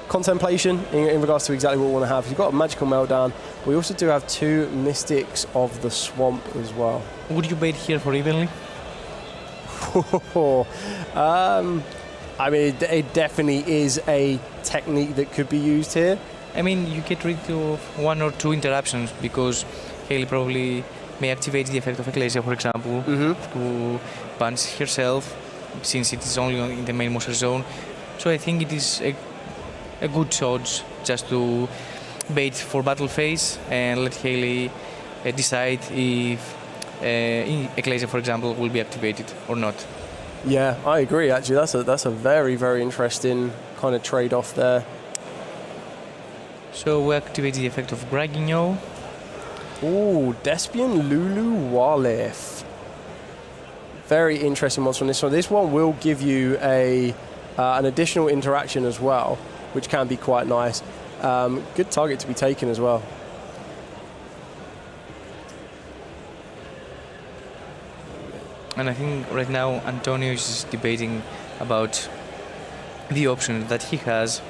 contemplation in regards to exactly what we want to have. We've got a Magical Meltdown. We also do have 2 Mystics of the Swamp as well. Would you bait here for evenly? I mean, it definitely is a technique that could be used here. I mean, you get rid of 1 or 2 interruptions because Haley probably may activate the effect of Ecclesia, for example, to punch herself, since it is only in the main monster zone. So I think it is a good choice just to bait for battle phase and let Haley decide if Ecclesia, for example, will be activated or not. Yeah, I agree. Actually, that's a very, very interesting kind of trade-off there. So we activate the effect of Gragigno. Ooh, Despian Lulu Walef. Very interesting monster on this one. This one will give you an additional interaction as well, which can be quite nice. Good target to be taken as well. And I think right now Antonio is debating about the option that he has.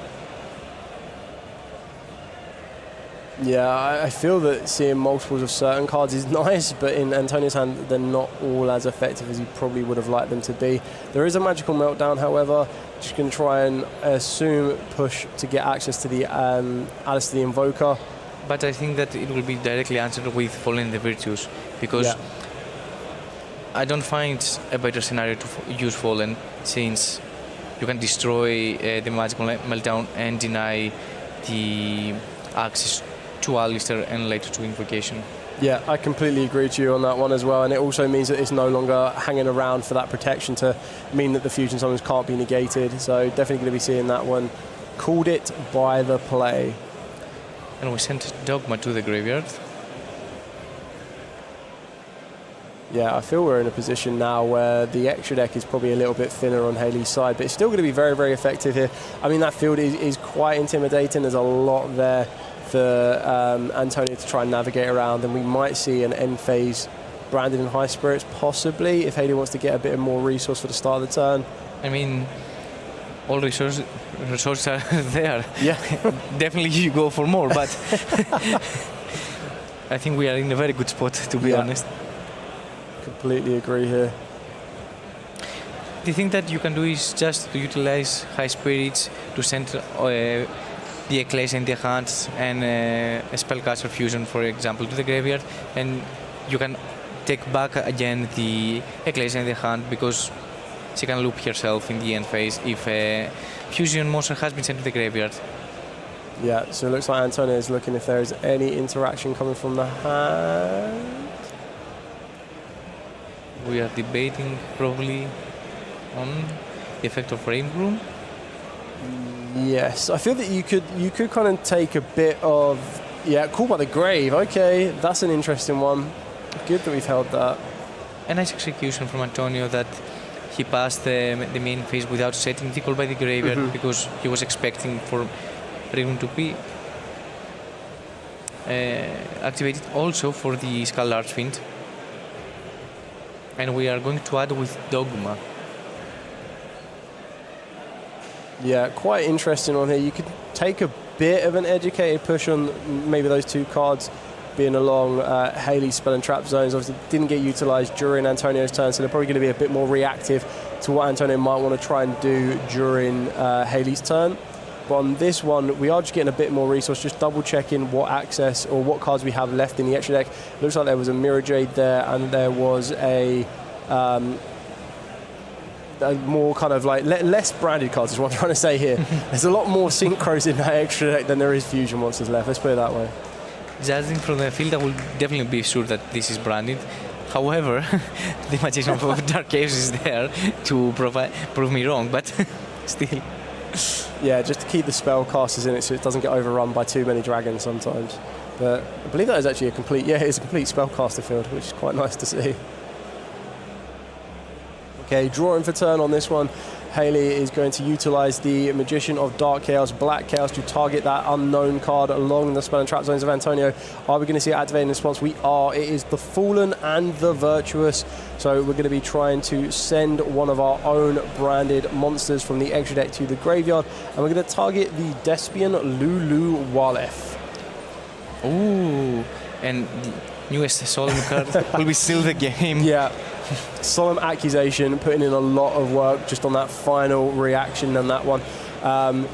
Yeah, I feel that seeing multiples of certain cards is nice, but in Antonio's hand, they're not all as effective as he probably would have liked them to be. There is a Magical Meltdown, however. Just going to try and assume push to get access to the Alice the Invoker. But I think that it will be directly answered with Fallen the Virtues, because I don't find a better scenario to use Fallen, since you can destroy the Magical Meltdown and deny the access to Alistair and later to Invocation. Yeah, I completely agree to you on that one as well, and it also means that it's no longer hanging around for that protection to mean that the fusion summons can't be negated, so definitely going to be seeing that one. Called it by the play. And we sent Dogma to the graveyard. Yeah, I feel we're in a position now where the extra deck is probably a little bit thinner on Haley's side, but it's still going to be very, very effective here. I mean, that field is quite intimidating. There's a lot there for Antonio to try and navigate around, and we might see an end phase branded in High Spirits, possibly, if Haley wants to get a bit more resource for the start of the turn. I mean, all resources are there. Yeah. Definitely you go for more, but I think we are in a very good spot, to be honest. Completely agree here. The thing that you can do is just to utilize High Spirits to send the Ecclesia in the hands and a Spellcaster Fusion, for example, to the graveyard, and you can take back again the Ecclesia in the hand because she can loop herself in the end phase if a Fusion monster has been sent to the graveyard. Yeah, so it looks like Antonio is looking if there is any interaction coming from the hand. We are debating probably on the effect of Rainbroom. Yes, I feel that you could kind of take a bit of Call by the Grave. Okay, that's an interesting one. Good that we've held that. A nice execution from Antonio that he passed the main phase without setting the Call by the Graveyard because he was expecting for Rainbroom to be activated also for the Skull Archfiend. And we are going to add with Dogma. Yeah, quite interesting on here. You could take a bit of an educated push on maybe those 2 cards being along Haley's Spell and Trap zones. Obviously didn't get utilised during Antonio's turn, so they're probably going to be a bit more reactive to what Antonio might want to try and do during Haley's turn. But on this one, we are just getting a bit more resource, just double checking what access or what cards we have left in the extra deck. Looks like there was a Mirror Jade there, and there was a more kind of like less branded cards is what I'm trying to say here. There's a lot more synchros in that extra deck than there is fusion monsters left, let's put it that way. Judging from the field, I will definitely be sure that this is branded. However, the Magician of Dark Chaos is there to prove me wrong, but still. Yeah, just to keep the spellcasters in it so it doesn't get overrun by too many dragons sometimes. But I believe that is actually it's a complete spellcaster field, which is quite nice to see. Okay, drawing for turn on this one. Haley is going to utilize the Magician of Dark Chaos, Black Chaos, to target that unknown card along the spell and trap zones of Antonio. Are we going to see it activated in response? We are. It is the Fallen and the Virtuous. So we're going to be trying to send one of our own branded monsters from the extra deck to the graveyard. And we're going to target the Despian Lulu Walef. Ooh, and the newest Solemn card will be still the game. Yeah. Solemn Accusation, putting in a lot of work just on that final reaction and that one.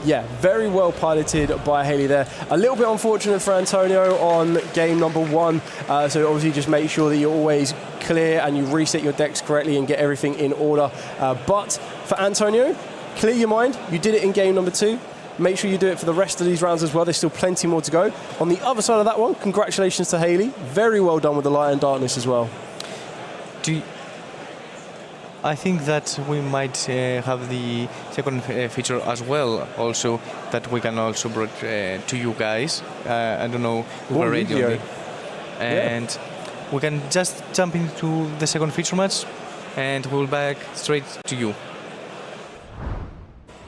Yeah, very well piloted by Haley there. A little bit unfortunate for Antonio on game number 1. So obviously just make sure that you're always clear and you reset your decks correctly and get everything in order. But for Antonio, clear your mind. You did it in game number 2. Make sure you do it for the rest of these rounds as well. There's still plenty more to go. On the other side of that one, congratulations to Haley. Very well done with the Light and Darkness as well. I think that we might have the second feature as well, also, that we can also bring to you guys. I don't know, over radio. And we can just jump into the second feature match, and we'll back straight to you.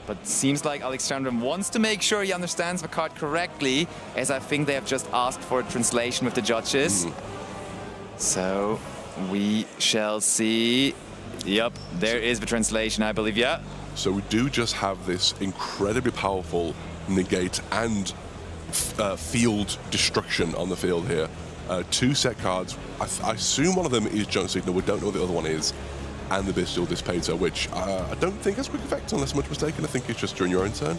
But seems like Alexander wants to make sure he understands the card correctly, as I think they have just asked for a translation with the judges. So we shall see. Yep, there is the translation, I believe, yeah. So we do just have this incredibly powerful negate and field destruction on the field here. 2 set cards. I assume one of them is Junk Signal. We don't know what the other one is. And the Bestial Dissipator, which I don't think has quick effect unless I'm much mistaken. I think it's just during your own turn.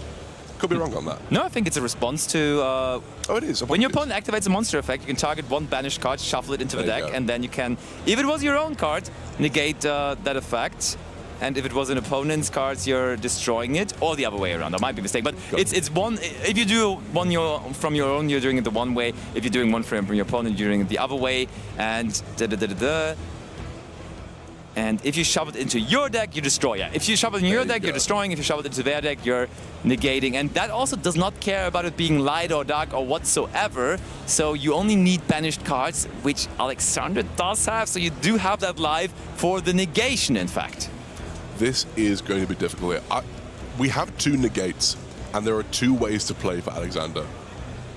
Could be wrong on that. No, I think it's a response to... oh, it is. When your opponent activates a monster effect, you can target one banished card, shuffle it into the deck, and then you can, if it was your own card, negate that effect. And if it was an opponent's card, you're destroying it, or the other way around. That might be a mistake, but it's one. If you do one from your own, you're doing it the one way. If you're doing one from your opponent, you're doing it the other way. And And if you shove it into your deck, you destroy it. If you shove it in your deck, you're destroying. If you shove it into their deck, you're negating. And that also does not care about it being light or dark or whatsoever. So you only need banished cards, which Alexander does have. So you do have that live for the negation, in fact. This is going to be difficult here. We have 2 negates, and there are 2 ways to play for Alexander.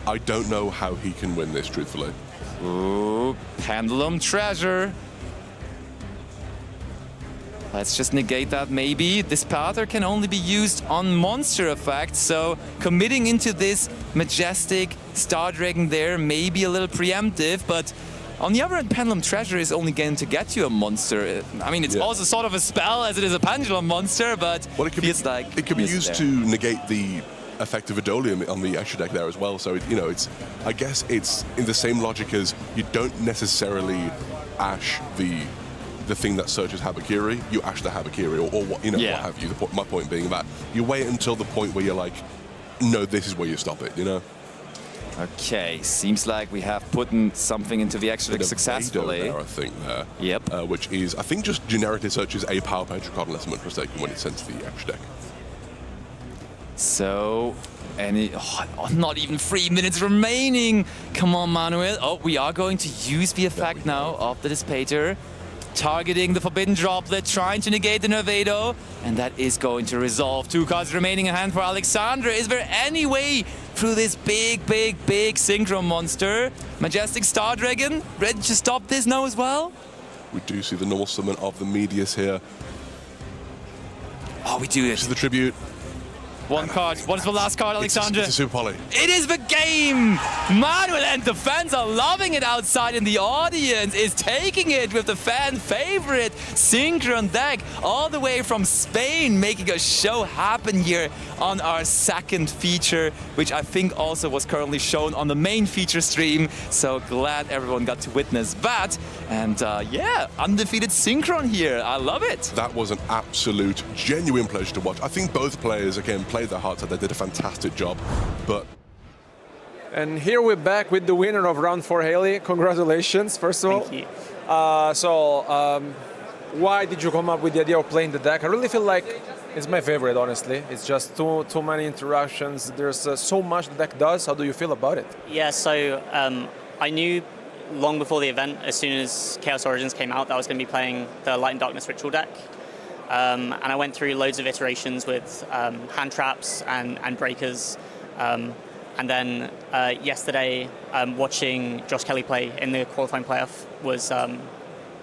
I don't know how he can win this, truthfully. Ooh, Pendulum Treasure. Let's just negate that maybe. This Dissipator can only be used on monster effects, so committing into this majestic Star Dragon there may be a little preemptive, but on the other hand, Pendulum Treasure is only going to get you a monster. I mean, it's also sort of a spell as it is a pendulum monster, but it feels like it can be used to negate the effect of Idolium on the extra deck there as well. So, you know, I guess it's in the same logic as you don't necessarily ash the thing that searches Habakiri, you ash the Habakiri, or what, you know, what have you. My point being that you wait until the point where you're like, no, this is where you stop it, you know? Okay, seems like we have put something into the extra deck successfully. There, I think, there. Yep. Which is, I think, just generically searches a power pantry card, unless I'm not mistaken, when it's sent to the extra deck. So, not even 3 minutes remaining. Come on, Manuel. Oh, we are going to use the effect now of the Dissipator. Targeting the Forbidden Droplet, trying to negate the Nervado, and that is going to resolve. 2 cards remaining in hand for Alexander. Is there any way through this big Synchro monster? Majestic Star Dragon, ready to stop this now as well? We do see the normal summon of the Medius here. Oh, we do it. This is the tribute. 1 card. What is the last card, Alexander? It's a Super Poly. It is the game! Manuel and the fans are loving it outside, and the audience is taking it with the fan favorite Synchron deck all the way from Spain, making a show happen here on our second feature, which I think also was currently shown on the main feature stream. So glad everyone got to witness that. And yeah, undefeated Synchron here. I love it. That was an absolute, genuine pleasure to watch. I think both players, again, played their hearts out. They did a fantastic job. And here we're back with the winner of round 4, Haley. Congratulations, first of all. Thank you. Why did you come up with the idea of playing the deck? I really feel like it's my favorite, honestly. It's just too many interactions. There's so much the deck does. How do you feel about it? Yeah, so I knew long before the event, as soon as Chaos Origins came out, that I was going to be playing the Light and Darkness Ritual deck. And I went through loads of iterations with hand traps and breakers. And then yesterday, watching Josh Kelly play in the qualifying playoff was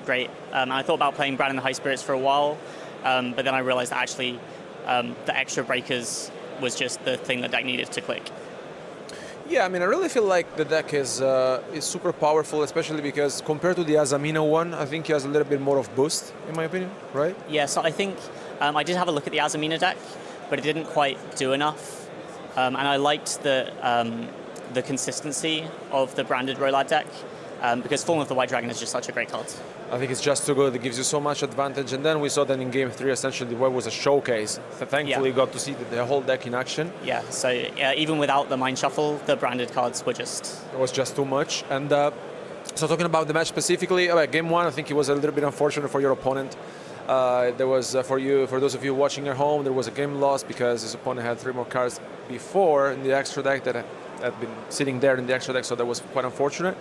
great. And I thought about playing Brandon the High Spirits for a while, but then I realized that actually the extra breakers was just the thing the deck needed to click. Yeah, I mean, I really feel like the deck is super powerful, especially because compared to the Azamina one, I think he has a little bit more of boost, in my opinion, right? Yeah, so I think I did have a look at the Azamina deck, but it didn't quite do enough. And I liked the consistency of the branded Rolad deck, because Fallen of the White Dragon is just such a great card. I think it's just too good. It gives you so much advantage. And then we saw that in Game 3, essentially, what was a showcase. Thankfully, got to see the whole deck in action. Yeah, so even without the Mind Shuffle, the branded cards were just... It was just too much. And so talking about the match specifically, Game 1, I think it was a little bit unfortunate for your opponent. There was, for those of you watching at home, there was a game loss because his opponent had 3 more cards before in the extra deck that had been sitting there in the extra deck, so that was quite unfortunate.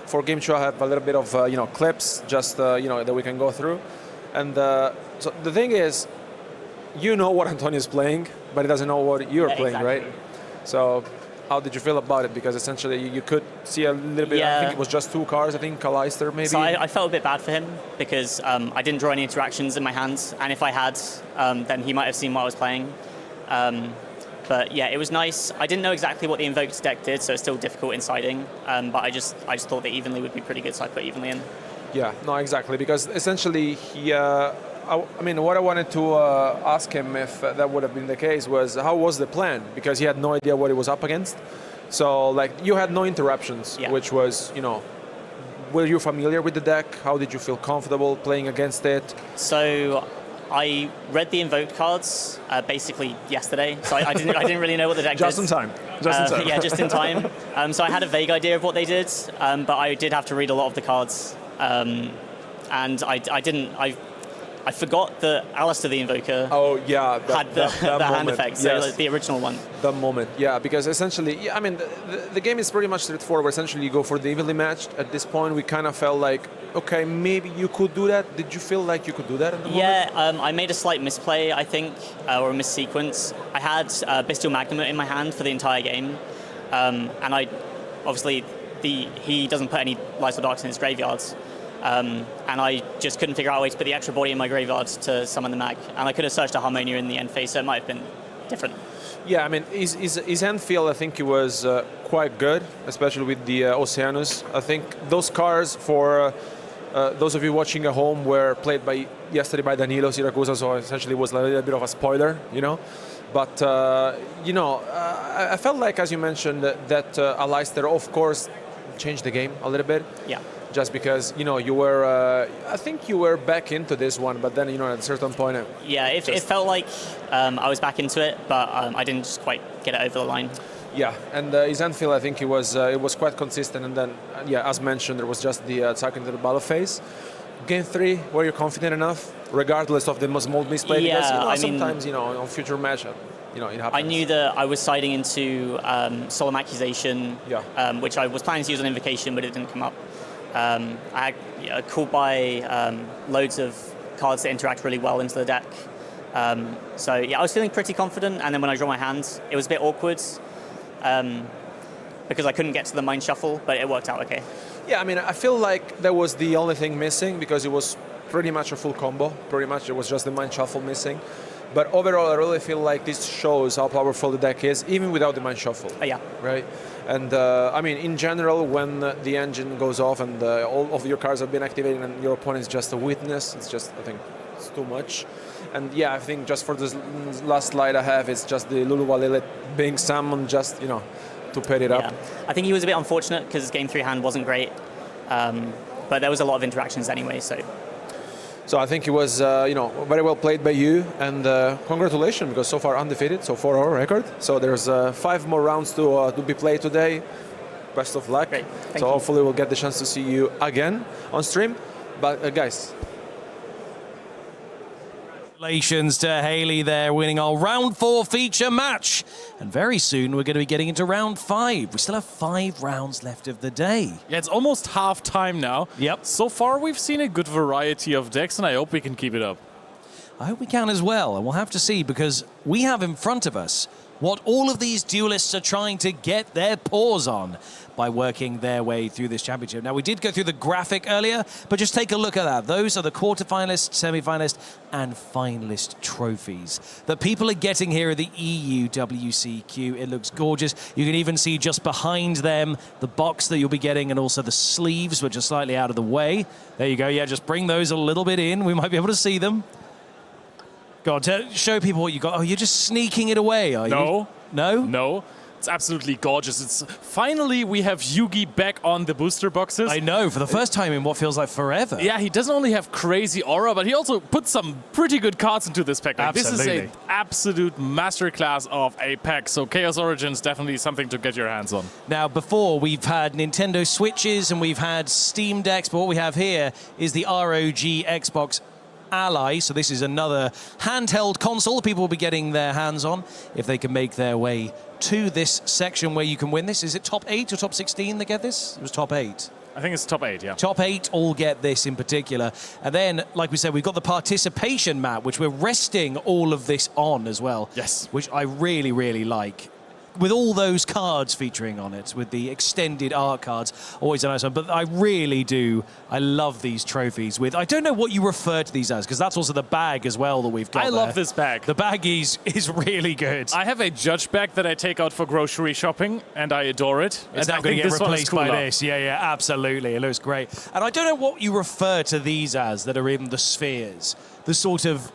For Game 2, I have a little bit of clips just that we can go through. And so the thing is, you know what Antonio is playing, but he doesn't know what you're playing, exactly. right? So how did you feel about it? Because essentially you could see a little bit, I think it was just 2 cards, I think Kallister maybe. So I felt a bit bad for him because I didn't draw any interactions in my hands, and if I had, then he might have seen what I was playing. But yeah, it was nice. I didn't know exactly what the Invoked deck did, so it's still difficult in siding. But I just thought that Evenly would be pretty good, so I put Evenly in. Yeah, no, exactly. Because essentially, he, I mean, what I wanted to ask him, if that would have been the case, was how was the plan? Because he had no idea what he was up against. So, like, you had no interruptions, which was, were you familiar with the deck? How did you feel comfortable playing against it? So I read the Invoked cards basically yesterday, so I didn't really know what the deck did. Just in time. Yeah, just in time. So I had a vague idea of what they did, but I did have to read a lot of the cards, and I forgot that Alistair the Invoker had the hand effect, so yes. the original one. The moment, yeah, because essentially, I mean, the game is pretty much straightforward. Essentially, you go for the evenly matched. At this point, we kind of felt like, okay, maybe you could do that. Did you feel like you could do that at the moment? I made a slight misplay, I think, or a missequence. I had Bestial Magnum in my hand for the entire game, and I obviously he doesn't put any Lights or Darks in his graveyards. And I just couldn't figure out a way to put the extra body in my graveyard to summon the mag. And I could have searched a Harmonia in the end phase, so it might have been different. Yeah, I mean, his hand feel, I think it was quite good, especially with the Oceanus. I think those cards, for those of you watching at home, were played yesterday by Danilo Siracusa, so essentially it was a little bit of a spoiler, But, I felt like, as you mentioned, that Alistair, of course, changed the game a little bit. Yeah. Just because, you were, I think you were back into this one, but then, at a certain point... It felt like I was back into it, but I didn't just quite get it over the line. Yeah, and his end feel, I think it was quite consistent, and then, as mentioned, there was just the attack into the battle phase. Game 3, were you confident enough, regardless of the small misplay? Because, sometimes, on future matchup, it happens. I knew that I was siding into Solemn Accusation, which I was planning to use on Invocation, but it didn't come up. I had called by loads of cards that interact really well into the deck. So I was feeling pretty confident, and then when I draw my hands, it was a bit awkward because I couldn't get to the Mind Shuffle, but it worked out okay. Yeah, I mean, I feel like that was the only thing missing because it was pretty much a full combo. Pretty much, it was just the Mind Shuffle missing. But overall, I really feel like this shows how powerful the deck is, even without the Mind Shuffle. Yeah. Right? And, in general, when the engine goes off and all of your cards have been activated and your opponent is just a witness, it's just, I think, it's too much. And, I think just for this last slide I have, it's just the Luluwa Lilith being summoned just, to pair it up. I think he was a bit unfortunate because Game 3 hand wasn't great. But there was a lot of interactions anyway, So I think it was, very well played by you, and congratulations, because so far undefeated, so 4-hour record. So there's 5 more rounds to be played today. Best of luck. Great. Hopefully we'll get the chance to see you again on stream. But guys. Congratulations to Haley there, winning our round 4 feature match. And very soon we're going to be getting into round 5. We still have 5 rounds left of the day. Yeah, it's almost half time now. Yep. So far we've seen a good variety of decks, and I hope we can keep it up. I hope we can as well, and we'll have to see, because we have in front of us what all of these duelists are trying to get their paws on by working their way through this championship. Now, we did go through the graphic earlier, but just take a look at that. Those are the quarterfinalist, semi-finalist, and finalist trophies that people are getting here at the EU WCQ. It looks gorgeous. You can even see just behind them the box that you'll be getting, and also the sleeves, which are slightly out of the way. There you go. Yeah, just bring those a little bit in. We might be able to see them. God, show people what you got. Oh, you're just sneaking it away, are you? No? No. It's absolutely gorgeous. It's finally we have Yugi back on the booster boxes. I know, for the first time in what feels like forever. Yeah, he doesn't only have crazy aura, but he also put some pretty good cards into this pack. Like, this is an absolute masterclass of a pack, so Chaos Origins definitely something to get your hands on. Now, before, we've had Nintendo Switches and we've had Steam Decks, but what we have here is the ROG Xbox Ally. So this is another handheld console people will be getting their hands on if they can make their way to this section where you can win this. Is it top 8 or top 16 that get this? It was top 8. I think it's top 8, yeah. Top 8 all get this in particular. And then, like we said, we've got the participation map, which we're resting all of this on as well. Yes. Which I really, really like. With all those cards featuring on it, with the extended art cards, always a nice one. But I really do, I love these trophies with, I don't know what you refer to these as, because that's also the bag as well that we've got. I love this bag. The bag is really good. I have a judge bag that I take out for grocery shopping, and I adore it. It's now going to get replaced by this. Yeah, absolutely. It looks great. And I don't know what you refer to these as that are in the spheres. The sort of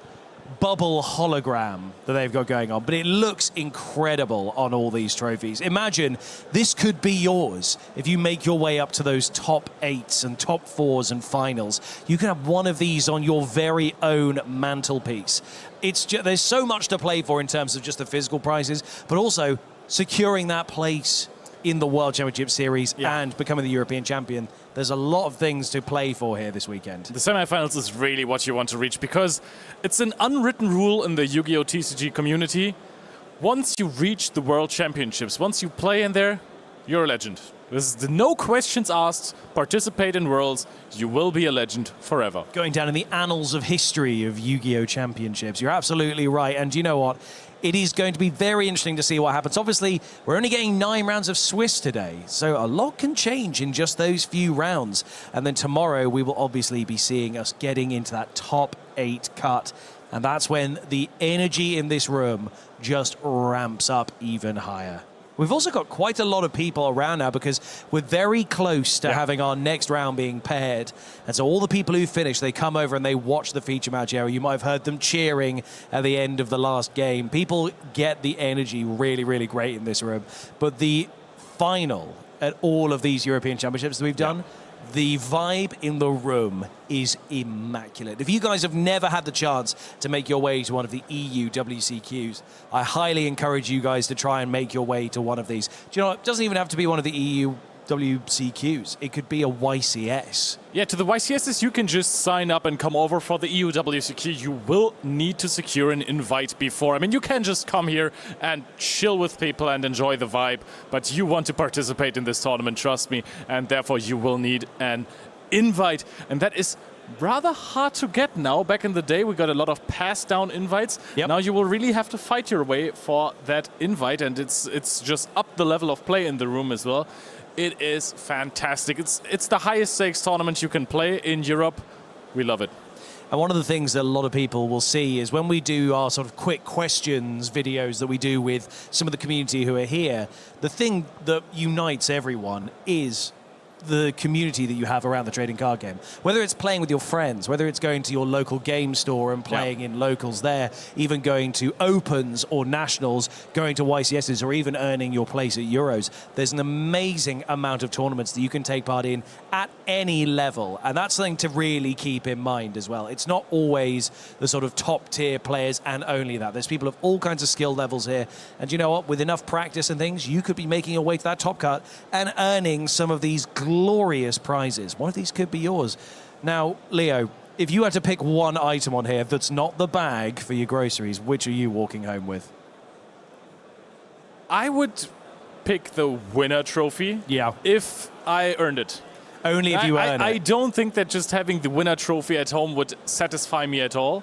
bubble hologram that they've got going on, but it looks incredible on all these trophies. Imagine this could be yours if you make your way up to those top 8s and top 4s and finals. You can have one of these on your very own mantelpiece. There's so much to play for in terms of just the physical prizes, but also securing that place in the World Championship Series and becoming the European champion. There's a lot of things to play for here this weekend. The semifinals is really what you want to reach, because it's an unwritten rule in the Yu-Gi-Oh! TCG community. Once you reach the World Championships, once you play in there, you're a legend. There's no questions asked. Participate in Worlds, you will be a legend forever. Going down in the annals of history of Yu-Gi-Oh! Championships. You're absolutely right. And you know what? It is going to be very interesting to see what happens. Obviously, we're only getting 9 rounds of Swiss today, so a lot can change in just those few rounds. And then tomorrow, we will obviously be seeing us getting into that top 8 cut. And that's when the energy in this room just ramps up even higher. We've also got quite a lot of people around now because we're very close to having our next round being paired. And so all the people who finish, they come over and they watch the feature match area. You might have heard them cheering at the end of the last game. People get the energy really, really great in this room. But the final at all of these European Championships that we've done, the vibe in the room is immaculate. If you guys have never had the chance to make your way to one of the EU WCQs, I highly encourage you guys to try and make your way to one of these. Do you know what? It doesn't even have to be one of the EU WCQs. It could be a YCS. Yeah, to the YCSs, you can just sign up and come over. For the EU WCQ. You will need to secure an invite before. I mean, you can just come here and chill with people and enjoy the vibe, but you want to participate in this tournament, trust me, and therefore you will need an invite. And that is rather hard to get now. Back in the day, we got a lot of pass-down invites. Now you will really have to fight your way for that invite, and it's just up the level of play in the room as well. It is fantastic. It's the highest stakes tournament you can play in Europe. We love it. And one of the things that a lot of people will see is when we do our sort of quick questions videos that we do with some of the community who are here, the thing that unites everyone is the community that you have around the trading card game. Whether it's playing with your friends, whether it's going to your local game store and playing in locals there, even going to Opens or Nationals, going to YCSs, or even earning your place at Euros, there's an amazing amount of tournaments that you can take part in at any level. And that's something to really keep in mind as well. It's not always the sort of top tier players and only that. There's people of all kinds of skill levels here. And you know what? With enough practice and things, you could be making your way to that top cut and earning some of these glorious prizes. One of these could be yours. Now, Leo, if you had to pick one item on here that's not the bag for your groceries, which are you walking home with? I would pick the winner trophy. Yeah. If I earned it. Only if you earn it. I don't think that just having the winner trophy at home would satisfy me at all.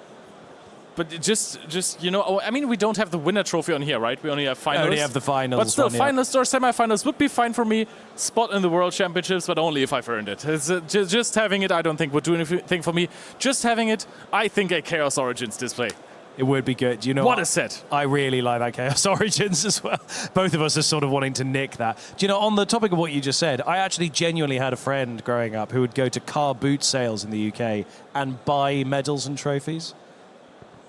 But just you know, I mean, we don't have the winner trophy on here, right? We only have finalists. Only have the finals. But still, one, finalists or semifinals would be fine for me. Spot in the World Championships, but only if I've earned it. It's, just having it, I don't think would do anything for me. Just having it, I think a Chaos Origins display. It would be good. You know what a set. I really like that Chaos Origins as well. Both of us are sort of wanting to nick that. Do you know, on the topic of what you just said, I actually genuinely had a friend growing up who would go to car boot sales in the UK and buy medals and trophies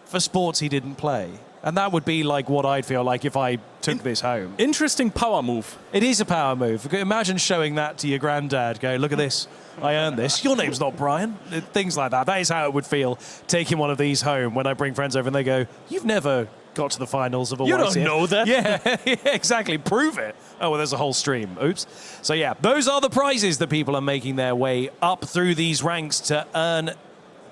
for sports he didn't play. And that would be like what I'd feel like if I took this home. Interesting power move. It is a power move. Imagine showing that to your granddad. Go, look at this. I earned this. Your name's not Brian. Things like that. That is how it would feel taking one of these home when I bring friends over and they go, you've never got to the finals of a You YCF. don't know that. Yeah, exactly. Prove it. Oh, well, there's a whole stream. Oops. So, yeah, those are the prizes that people are making their way up through these ranks to earn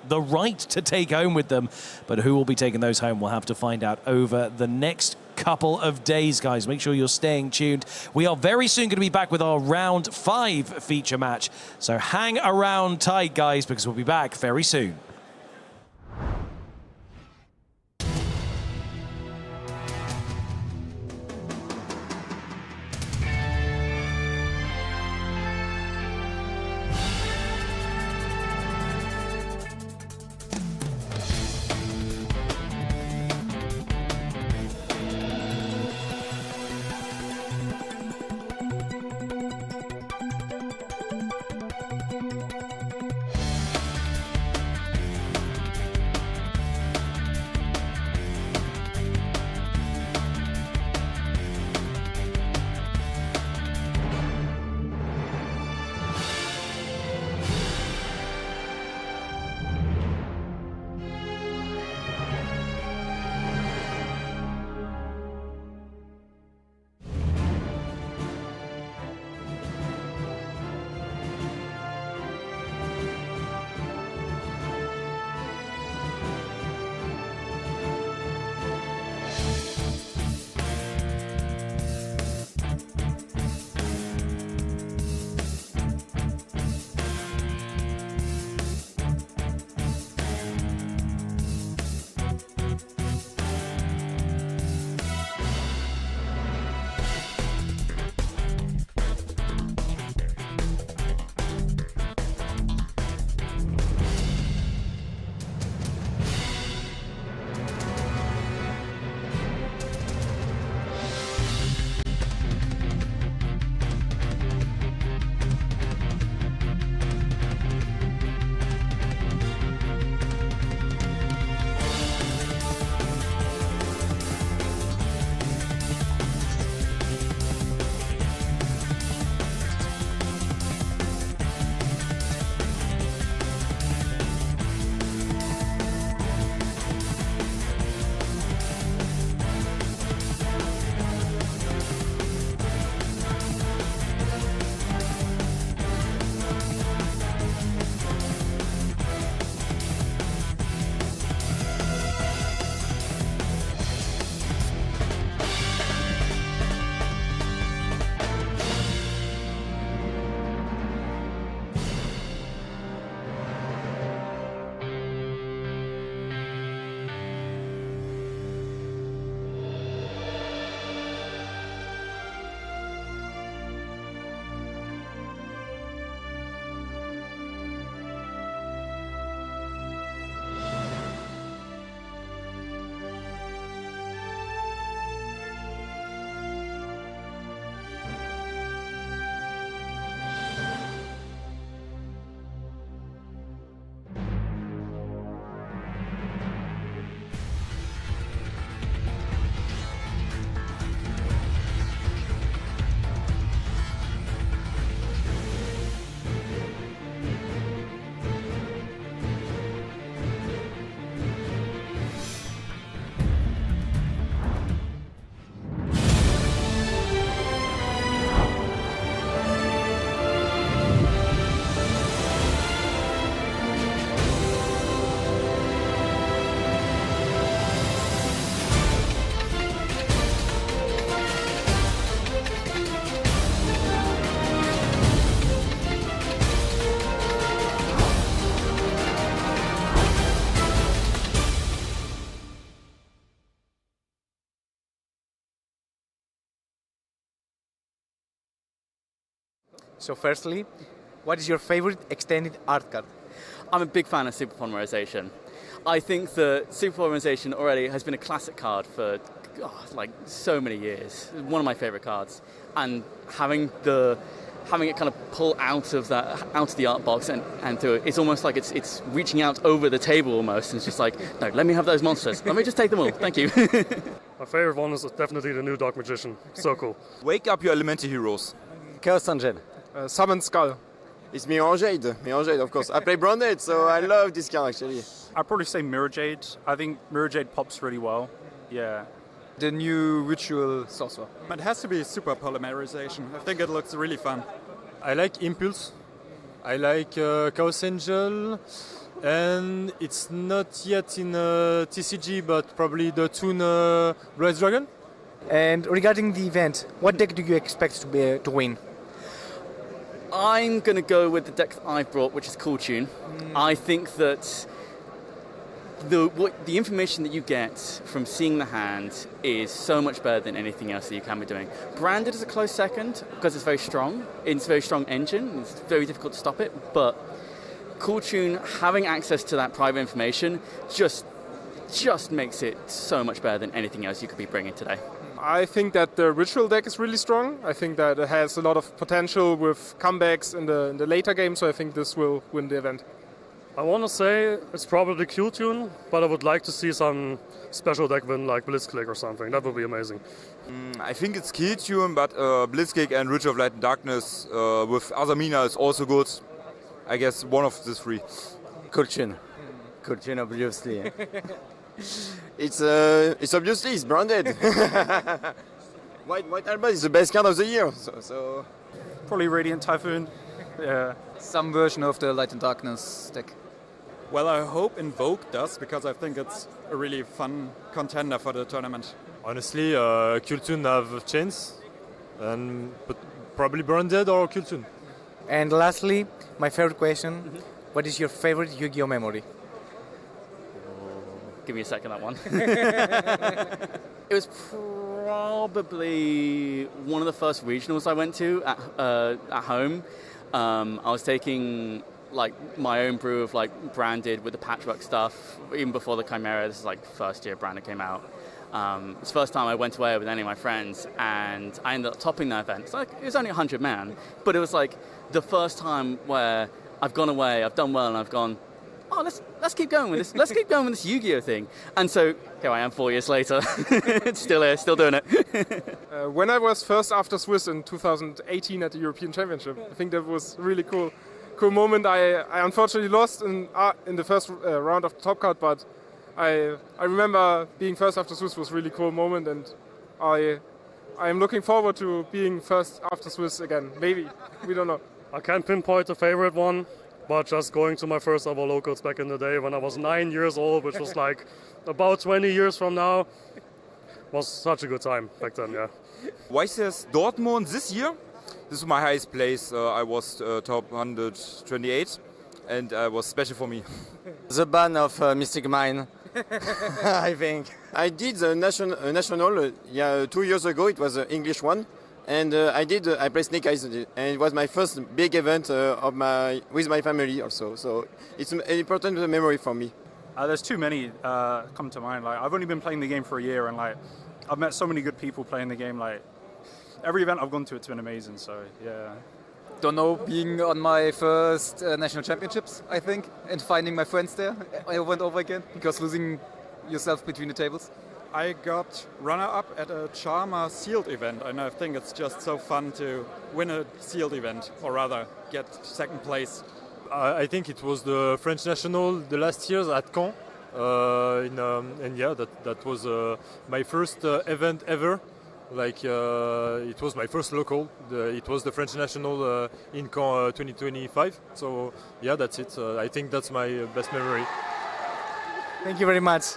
the right to take home with them. But who will be taking those home, we'll have to find out over the next couple of days, guys. Make sure you're staying tuned. We are very soon going to be back with our round 5 feature match. So hang around tight, guys, because we'll be back very soon. So firstly, what is your favorite extended art card? I'm a big fan of Super Polymerization. I think that Super Polymerization already has been a classic card for like so many years. One of my favorite cards, and having it kind of pull out of the art box and through it, it's almost like it's reaching out over the table almost, and it's just like, no, let me have those monsters. Let me just take them all. Thank you. My favorite one is definitely the new Dark Magician. So cool. Wake up your elemental heroes. Chaos Angel. Summon Skull. It's Mirror Jade, of course. I play Branded, so I love this card actually. I'd probably say Mirror Jade. I think Mirror Jade pops really well. Yeah. The new ritual sorcerer. It has to be Super Polymerization. I think it looks really fun. I like Impulse. I like Chaos Angel. And it's not yet in TCG, but probably the Toon Rise Dragon. And regarding the event, what deck do you expect to win? I'm going to go with the deck that I've brought, which is Cool Tune. I think that the information that you get from seeing the hand is so much better than anything else that you can be doing. Branded is a close second because it's very strong. It's a very strong engine. It's very difficult to stop it. But Cool Tune, having access to that private information, just makes it so much better than anything else you could be bringing today. I think that the Ritual deck is really strong. I think that it has a lot of potential with comebacks in the later game, so I think this will win the event. I want to say it's probably Q-Tune, but I would like to see some special deck win like Blitzkrieg or something. That would be amazing. I think it's Q-Tune, but Blitzkrieg and Ritual of Light and Darkness with Azamina is also good. I guess one of the three. Cool Tune, obviously. It's obviously it's Branded. White Alba is the best card of the year. So probably Radiant Typhoon. Yeah. Some version of the Light and Darkness deck. Well, I hope Invoke does, because I think it's a really fun contender for the tournament. Honestly, Kultun have a chance, but probably Branded or Kultun. And lastly, my favorite question: what is your favorite Yu-Gi-Oh memory? Give me a second, that one. It was probably one of the first regionals I went to at home. I was taking like my own brew of like Branded with the patchwork stuff even before the Chimera. This is like first year Branded came out. It's the first time I went away with any of my friends, and I ended up topping that event. It's like it was only 100 man, but it was like the first time where I've gone away, I've done well, and I've gone, oh, let's keep going with this. Let's keep going with this Yu-Gi-Oh thing. And so here I am 4 years later, still here, still doing it. When I was first after Swiss in 2018 at the European Championship, I think that was a really cool moment. I unfortunately lost in the first round of the top card, but I remember being first after Swiss was a really cool moment, and I am looking forward to being first after Swiss again. Maybe, we don't know. I can't pinpoint a favorite one, but just going to my first ever locals back in the day when I was 9 years old, which was like about 20 years from now, was such a good time back then, yeah. Why says Dortmund this year? This is my highest place. I was top 128, and it was special for me. The ban of Mystic Mine, I think. I did the national 2 years ago. It was an English one. And I played Snake Eyes, and it was my first big event with my family also. So it's an important memory for me. There's too many come to mind. Like I've only been playing the game for a year, and like I've met so many good people playing the game. Like every event I've gone to, it's been amazing. So yeah. Don't know, being on my first national championships, I think, and finding my friends there over and over again, because losing yourself between the tables. I got runner-up at a Charma sealed event, and I think it's just so fun to win a sealed event, or rather, get second place. I think it was the French national the last years at Caen, and yeah, that was my first event ever. Like it was my first local. It was the French national in Caen 2025. So yeah, that's it. I think that's my best memory. Thank you very much.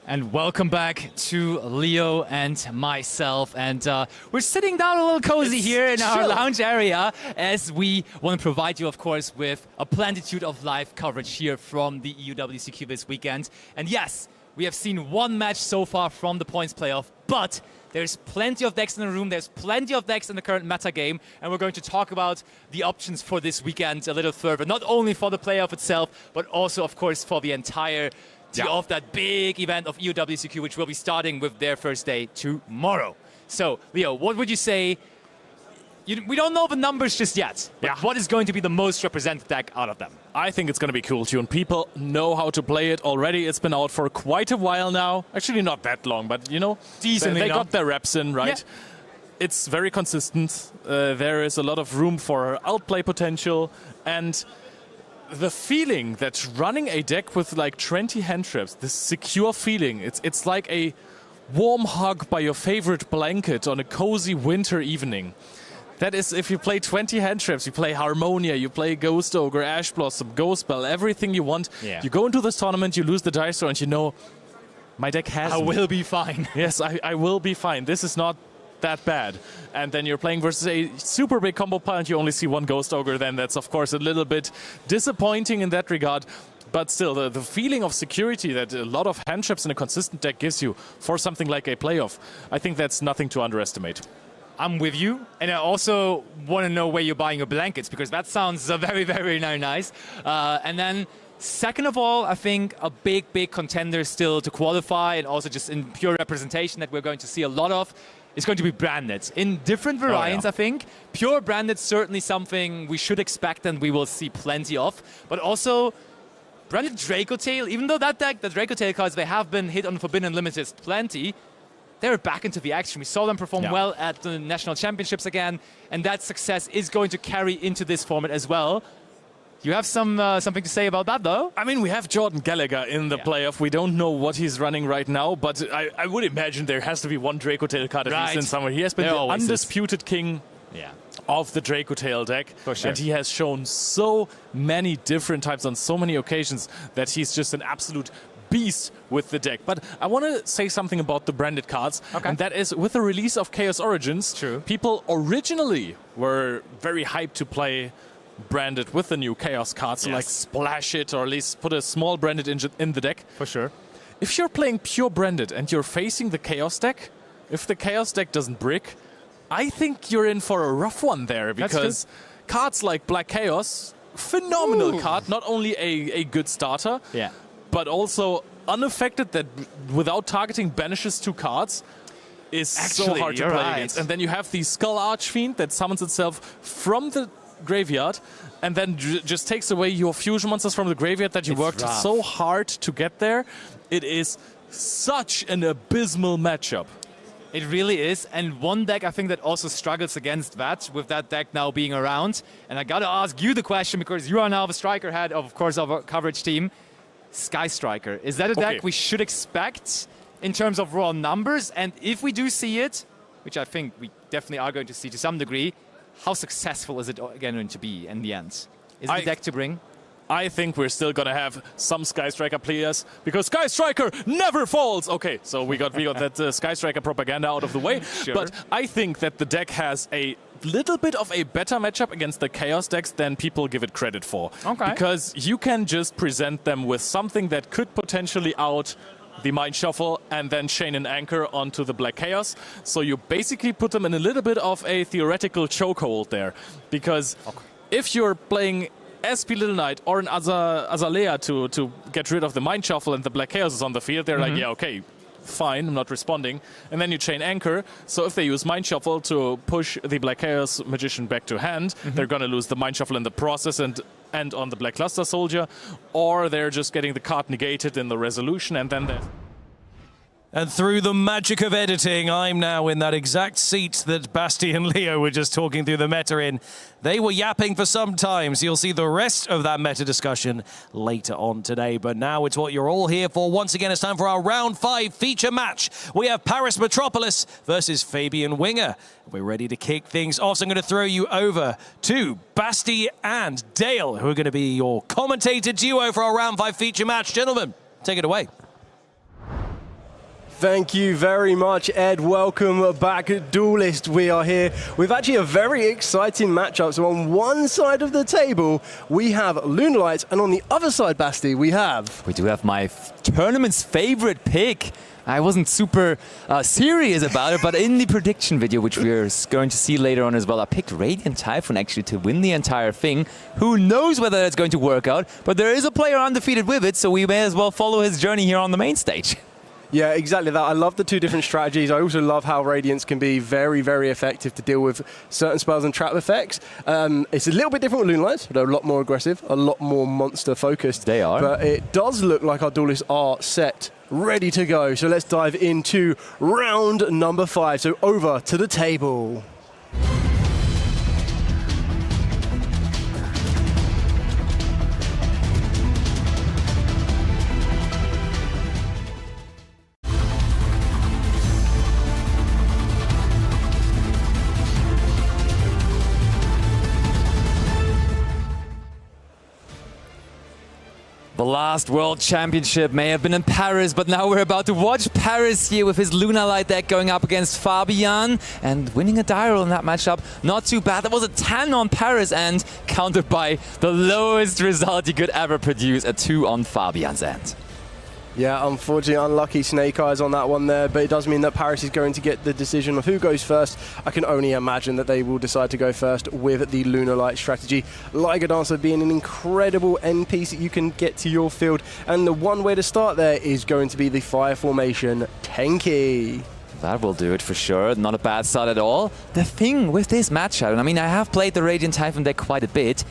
And welcome back to Leo and myself. And we're sitting down a little cozy here in our lounge area as we want to provide you, of course, with a plenitude of live coverage here from the EUWCQ this weekend. And yes, we have seen one match so far from the points playoff, but there's plenty of decks in the room, there's plenty of decks in the current meta game, and we're going to talk about the options for this weekend a little further, not only for the playoff itself, but also, of course, for the entire of that big event of EUWCQ, which will be starting with their first day tomorrow. So, Leo, what would you say? We don't know the numbers just yet, but what is going to be the most represented deck out of them? I think it's going to be Cool Tune. People know how to play it already. It's been out for quite a while now. Actually, not that long, but, you know, decently they got their reps in, right? Yeah. It's very consistent. There is a lot of room for outplay potential, and the feeling that running a deck with like 20 hand traps, this secure feeling, it's like a warm hug by your favorite blanket on a cozy winter evening. That is, if you play 20 hand traps, you play Harmonia, you play Ghost Ogre, Ash Blossom, Ghost Bell, everything you want. Yeah. You go into this tournament, you lose the dice roll, and you know, my deck has I will be fine. Yes, I will be fine. This is not that bad. And then you're playing versus a super big combo pile and you only see one Ghost Ogre, then that's of course a little bit disappointing in that regard. But still, the feeling of security that a lot of hand traps in a consistent deck gives you for something like a playoff, I think that's nothing to underestimate. I'm with you, and I also want to know where you're buying your blankets, because that sounds very, very nice. And then second of all, I think a big contender still to qualify, and also just in pure representation that we're going to see a lot of, is going to be branded in different variants. I think pure branded certainly something we should expect and we will see plenty of, but also branded Draco Tail. Even though that deck, the Draco Tail cards, they have been hit on Forbidden Unlimited plenty, they're back into the action. We saw them perform well at the national championships again, and that success is going to carry into this format as well. You have something to say about that, though? I mean, we have Jordan Gallagher in the playoff. We don't know what he's running right now, but I would imagine there has to be one Draco Tail card at least in somewhere. He has been the undisputed king of the Draco Tail deck, and he has shown so many different types on so many occasions that he's just an absolute beast with the deck. But I want to say something about the branded cards, and that is with the release of Chaos Origins, people originally were very hyped to play branded with the new Chaos cards, so like splash it or at least put a small branded in the deck. For sure. If you're playing pure branded and you're facing the Chaos deck, if the Chaos deck doesn't brick, I think you're in for a rough one there, because cards like Black Chaos, phenomenal card, not only a good starter, but also unaffected that without targeting banishes 2 cards is so hard to play against. And then you have the Skull Archfiend that summons itself from the graveyard and then just takes away your fusion monsters from the graveyard that you worked so hard to get there. It is such an abysmal matchup. It really is, and one deck I think that also struggles against that, with that deck now being around. And I gotta ask you the question, because you are now the striker head of course, of our coverage team. Sky Striker, is that a deck we should expect in terms of raw numbers? And if we do see it, which I think we definitely are going to see to some degree, how successful is it again going to be in the end? Is it a deck to bring? I think we're still going to have some Sky Striker players, because Sky Striker never falls. Okay, so we got that Sky Striker propaganda out of the way. But I think that the deck has a little bit of a better matchup against the Chaos decks than people give it credit for. Because you can just present them with something that could potentially out the Mind Shuffle and then chain an anchor onto the Black Chaos. So you basically put them in a little bit of a theoretical chokehold there. Because if you're playing SP Little Knight or an Azalea to get rid of the Mind Shuffle and the Black Chaos is on the field, they're like, yeah, okay, fine, I'm not responding. And then you chain anchor. So if they use Mind Shuffle to push the Black Chaos Magician back to hand, they're going to lose the Mind Shuffle in the process and on the Black Luster Soldier, or they're just getting the card negated in the resolution, and then they're... And through the magic of editing, I'm now in that exact seat that Basti and Leo were just talking through the meta in. They were yapping for some time, so you'll see the rest of that meta discussion later on today. But now it's what you're all here for. Once again, it's time for our round 5 feature match. We have Paris Metropolis versus Fabian Winger. We're ready to kick things off, so I'm going to throw you over to Basti and Dale, who are going to be your commentator duo for our round 5 feature match. Gentlemen, take it away. Thank you very much, Ed. Welcome back, Duelist. We are here with actually a very exciting matchup. So on one side of the table, we have Lunalight, and on the other side, Basti, we do have my tournament's favorite pick. I wasn't super serious about it, but in the prediction video, which we're going to see later on as well, I picked Radiant Typhoon actually to win the entire thing. Who knows whether that's going to work out, but there is a player undefeated with it, so we may as well follow his journey here on the main stage. Yeah, exactly that. I love the two different strategies. I also love how Radiance can be very, very effective to deal with certain spells and trap effects. It's a little bit different with Lunalight. They're a lot more aggressive, a lot more monster focused. They are. But it does look like our Duelists are set, ready to go. So let's dive into round number 5. So over to the table. The last World Championship may have been in Paris, but now we're about to watch Paris here with his Lunalight deck going up against Fabian and winning a die roll in that matchup. Not too bad. That was a 10 on Paris and countered by the lowest result he could ever produce, a 2 on Fabian's end. Yeah, unfortunately, unlucky Snake Eyes on that one there, but it does mean that Paris is going to get the decision of who goes first. I can only imagine that they will decide to go first with the Lunalight strategy. Liger Dancer being an incredible end piece that you can get to your field, and the one way to start there is going to be the Fire Formation Tenki. That will do it for sure. Not a bad start at all. The thing with this matchup, and I mean, I have played the Radiant Typhoon deck quite a bit.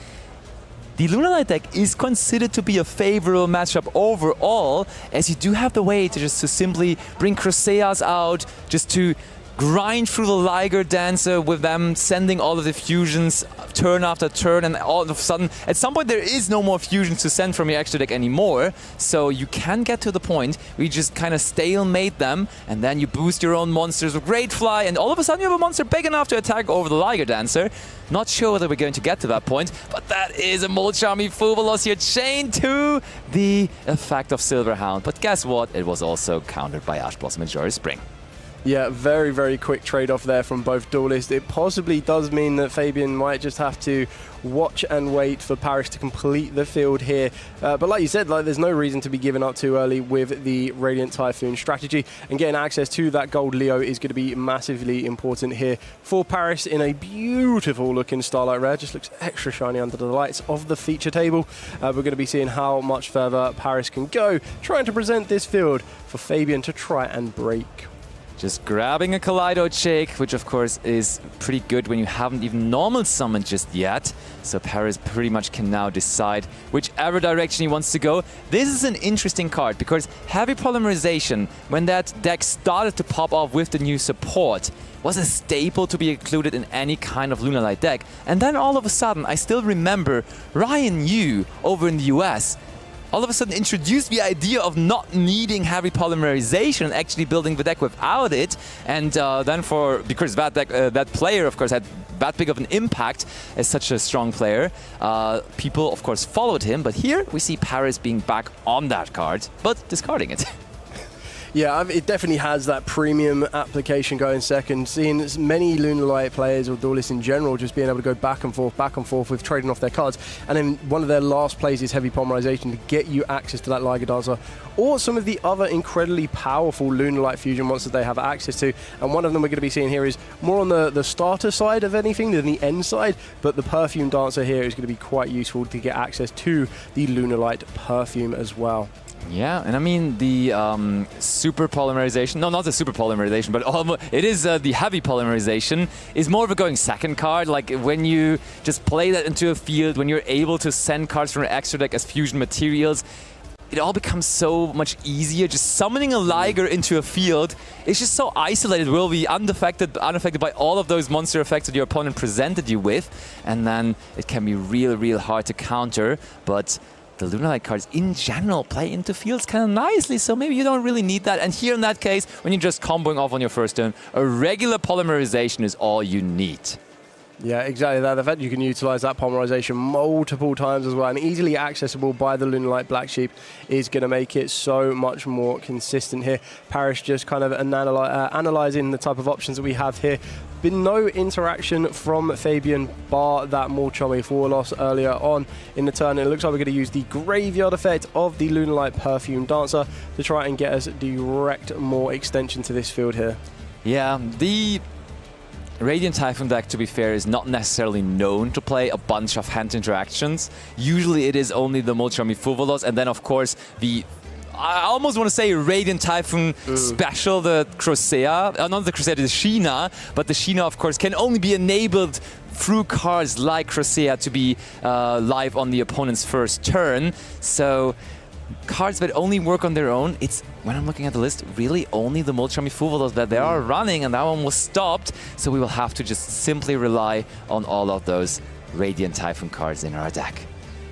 The Lunalight deck is considered to be a favorable matchup overall, as you do have the way to just simply bring Crusaders out, just to grind through the Liger Dancer with them sending all of the fusions turn after turn, and all of a sudden, at some point there is no more fusions to send from your extra deck anymore, so you can get to the point where you just kind of stalemate them, and then you boost your own monsters with Great Fly, and all of a sudden you have a monster big enough to attack over the Liger Dancer. Not sure whether we're going to get to that point, but that is a Molchami Fuvalos here, chained to the effect of Silverhound. But guess what? It was also countered by Ash Blossom and Jory Spring. Yeah, very, very quick trade-off there from both Duelists. It possibly does mean that Fabian might just have to watch and wait for Paris to complete the field here. But like you said, there's no reason to be giving up too early with the Radiant Typhoon strategy. And getting access to that gold Leo is going to be massively important here for Paris in a beautiful looking Starlight Rare. Just looks extra shiny under the lights of the feature table. We're going to be seeing how much further Paris can go, trying to present this field for Fabian to try and break. Just grabbing a Kaleido Chick, which of course is pretty good when you haven't even normal summoned just yet. So Paris pretty much can now decide whichever direction he wants to go. This is an interesting card because Heavy Polymerization, when that deck started to pop off with the new support, was a staple to be included in any kind of Lunalight deck. And then all of a sudden, I still remember Ryan Yu over in the US all of a sudden introduced the idea of not needing Heavy Polymerization and actually building the deck without it. And then because that deck, that player, of course, had that big of an impact as such a strong player, people, of course, followed him. But here we see Paris being back on that card, but discarding it. Yeah, it definitely has that premium application going second. Seeing as many Lunalight players or Duelists in general just being able to go back and forth with trading off their cards. And then one of their last plays is Heavy Polymerization to get you access to that Liger Dancer or some of the other incredibly powerful Lunalight fusion monsters they have access to. And one of them we're going to be seeing here is more on the starter side of anything than the end side. But the Perfume Dancer here is going to be quite useful to get access to the Lunalight Perfume as well. Yeah, and I mean the super polymerization, no, not the super polymerization, but almost, it is the heavy polymerization, is more of a going second card. Like when you just play that into a field, when you're able to send cards from your extra deck as fusion materials, it all becomes so much easier. Just summoning a Liger into a field is just so isolated, will be unaffected by all of those monster effects that your opponent presented you with, and then it can be real hard to counter. But the Lunalight cards in general play into fields kind of nicely, so maybe you don't really need that. And here in that case, when you're just comboing off on your first turn, a regular polymerization is all you need. Yeah, exactly that. The fact you can utilize that polymerization multiple times as well and easily accessible by the Lunalight Black Sheep is going to make it so much more consistent here. Paris just kind of analyzing the type of options that we have here. Been no interaction from Fabian bar that Molchami 4 loss earlier on in the turn. It looks like we're going to use the Graveyard effect of the Lunalight Perfume Dancer to try and get us direct more extension to this field here. Yeah, the Radiant Typhoon deck, to be fair, is not necessarily known to play a bunch of hand interactions. Usually it is only the Molchami Fuvolos, and then of course the I almost want to say Radiant Typhoon special, the Crocea, not the Crocea, the Sheena, but the Sheena of course can only be enabled through cards like Crocea to be live on the opponent's first turn. So cards that only work on their own, it's, when I'm looking at the list, really only the Molchami Fuvolos that they are running, and that one was stopped. So we will have to just simply rely on all of those Radiant Typhoon cards in our deck.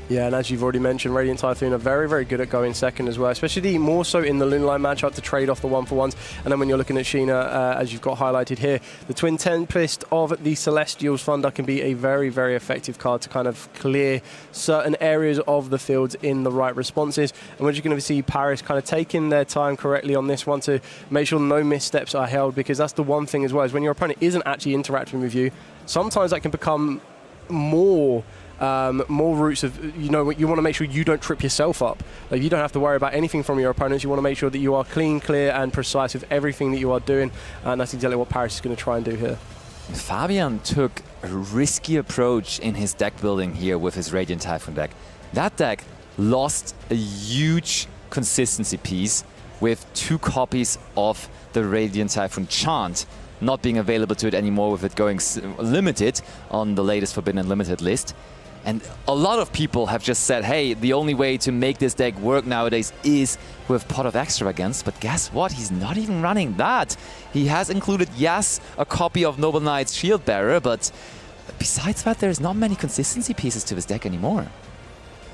Yeah, and as you've already mentioned, Radiant Typhoon are very, very good at going second as well, especially more so in the Lunalight matchup to trade off the 1-for-1s. And then when you're looking at Sheena, as you've got highlighted here, the Twin Tempest of the Celestials Thunder can be a very, very effective card to kind of clear certain areas of the fields in the right responses. And we're just going to see Paris kind of taking their time correctly on this one to make sure no missteps are held, because that's the one thing as well, is when your opponent isn't actually interacting with you, sometimes that can become more routes of, you know, you want to make sure you don't trip yourself up. Like, you don't have to worry about anything from your opponents. You want to make sure that you are clean, clear and precise with everything that you are doing, and that's exactly what Paris is going to try and do here. Fabian took a risky approach in his deck building here with his Radiant Typhoon deck. That deck lost a huge consistency piece with 2 copies of the Radiant Typhoon Chant not being available to it anymore, with it going limited on the latest Forbidden Unlimited list. And a lot of people have just said, hey, the only way to make this deck work nowadays is with Pot of Extravagance. But guess what? He's not even running that. He has included, yes, a copy of Noble Knight's Shield Bearer, but besides that, there's not many consistency pieces to his deck anymore.